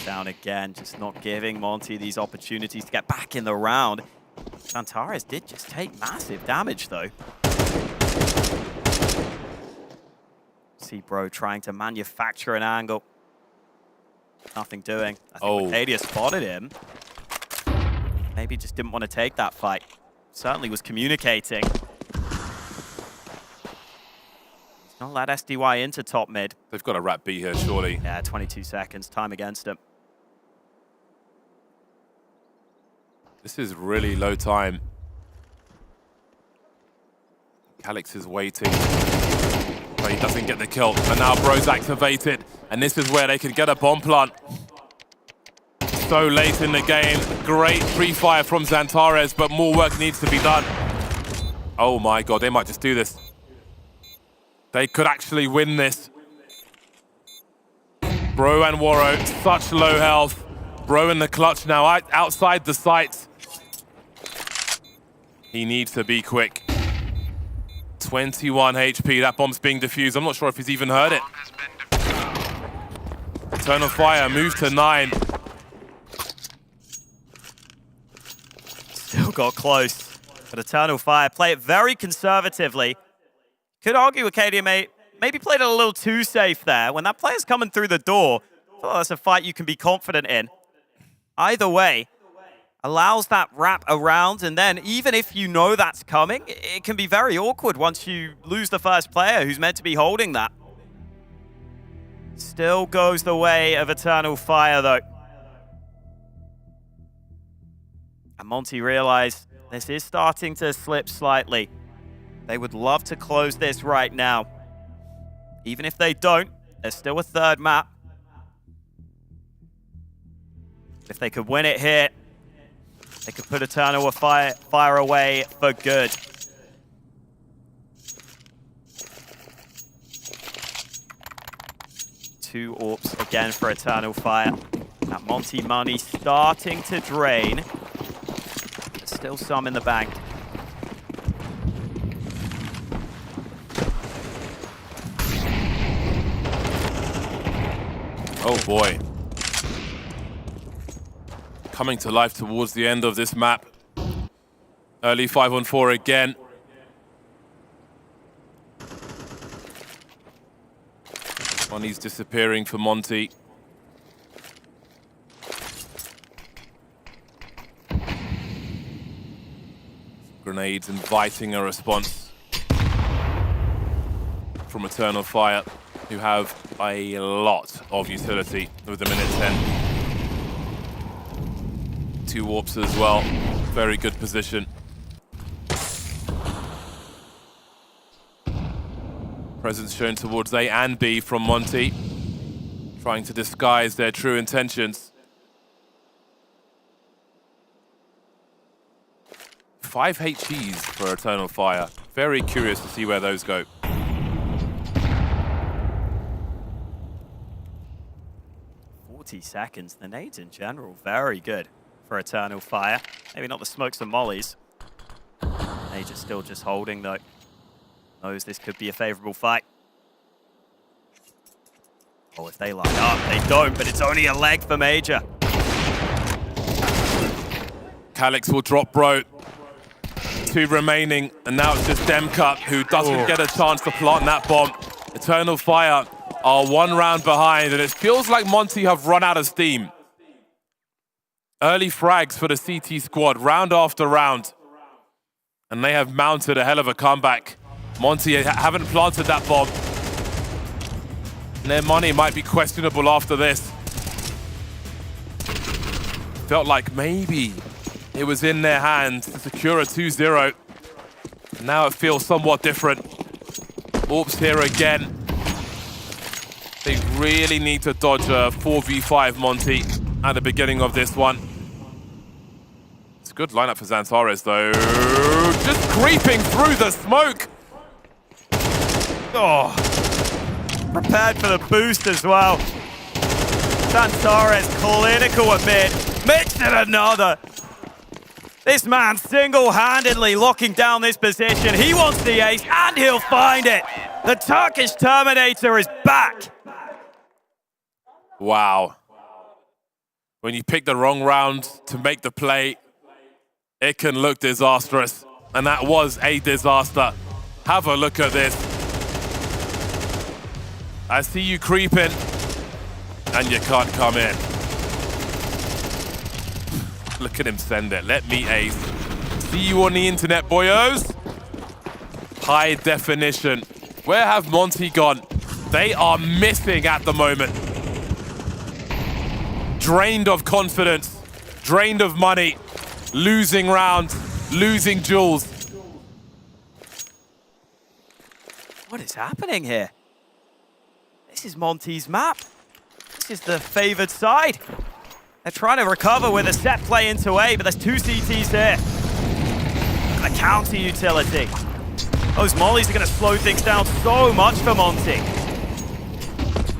Down again, just not giving Monte these opportunities to get back in the round. Santares did just take massive damage though. See Bro trying to manufacture an angle. Nothing doing. I think Arcadia spotted him. Maybe just didn't want to take that fight. Certainly was communicating. He's not let SDY into top mid. They've got a rat B here, surely. Yeah, 22 seconds, time against him. This is really low time. Calix is waiting, but he doesn't get the kill. And now Bro's activated, and this is where they can get a bomb plant. So late in the game, great pre-fire from Xantares, but more work needs to be done. Oh my God, they might just do this. They could actually win this. Bro and Waro, such low health. Bro in the clutch now, outside the sights. He needs to be quick. 21 HP, that bomb's being defused. I'm not sure if he's even heard it. Eternal Fire moves to 9. Still got close, but Eternal Fire play it very conservatively. Could argue Arcadia maybe played it a little too safe there. When that player's coming through the door, I feel like that's a fight you can be confident in. Either way, allows that wrap around, and then even if you know that's coming, it can be very awkward once you lose the first player who's meant to be holding that. Still goes the way of Eternal Fire, though. And Monte realized this is starting to slip slightly. They would love to close this right now. Even if they don't, there's still a third map. If they could win it here, they could put Eternal Fire away for good. Two AWPs again for Eternal Fire. That Monte money starting to drain. There's still some in the bank. Oh boy. Coming to life towards the end of this map. Early 5-on-4 again. Money's disappearing for Monte. Grenades inviting a response from Eternal Fire, who have a lot of utility with a minute 10. 2 warps as well. Very good position. Presence shown towards A and B from Monte, trying to disguise their true intentions. 5 HEs for Eternal Fire. Very curious to see where those go. Seconds. The nades in general, very good for Eternal Fire. Maybe not the smokes and mollies. Major still just holding though. Knows this could be a favorable fight. Oh, if they line up, they don't, but it's only a leg for Major. Calix will drop Bro. 2 remaining, and now it's just Demka who doesn't get a chance to plant that bomb. Eternal Fire are 1 round behind, and it feels like Monte have run out of steam. Early frags for the CT squad, round after round. And they have mounted a hell of a comeback. Monte haven't planted that bomb. And their money might be questionable after this. Felt like maybe it was in their hands to secure a 2-0. Now it feels somewhat different. Orps here again. They really need to dodge a 4v5 Monte at the beginning of this one. It's a good lineup for Xantares though. Just creeping through the smoke. Oh, prepared for the boost as well. Xantares clinical at mid. Mixed in another. This man single-handedly locking down this position. He wants the ace and he'll find it. The Turkish Terminator is back. Wow. When you pick the wrong round to make the play, it can look disastrous. And that was a disaster. Have a look at this. I see you creeping, and you can't come in. Look at him send it. Let me ace. See you on the internet, boyos. High definition. Where have Monte gone? They are missing at the moment. Drained of confidence, drained of money, losing rounds, losing jewels. What is happening here? This is Monte's map. This is the favored side. They're trying to recover with a set play into A, but there's 2 CTs here. And a counter utility. Those mollies are going to slow things down so much for Monte.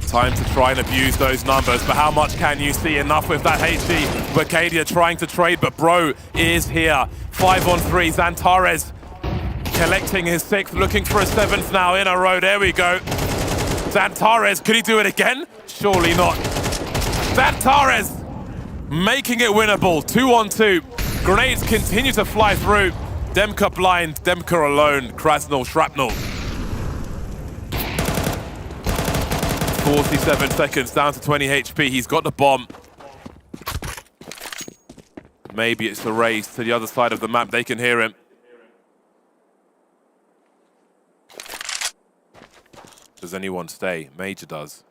Time to try and abuse those numbers, but how much can you see? Enough with that HG. Wacadia trying to trade, but Bro is here. 5-on-3, Xantares collecting his 6th, looking for a 7th now in a row. There we go. Xantares, could he do it again? Surely not. Xantares making it winnable. 2-on-2. Grenades continue to fly through. Demka blind, Demka alone. Krasnal shrapnel. 47 seconds, down to 20 HP. He's got the bomb. Maybe it's the race to the other side of the map. They can hear him. Does anyone stay? Major does.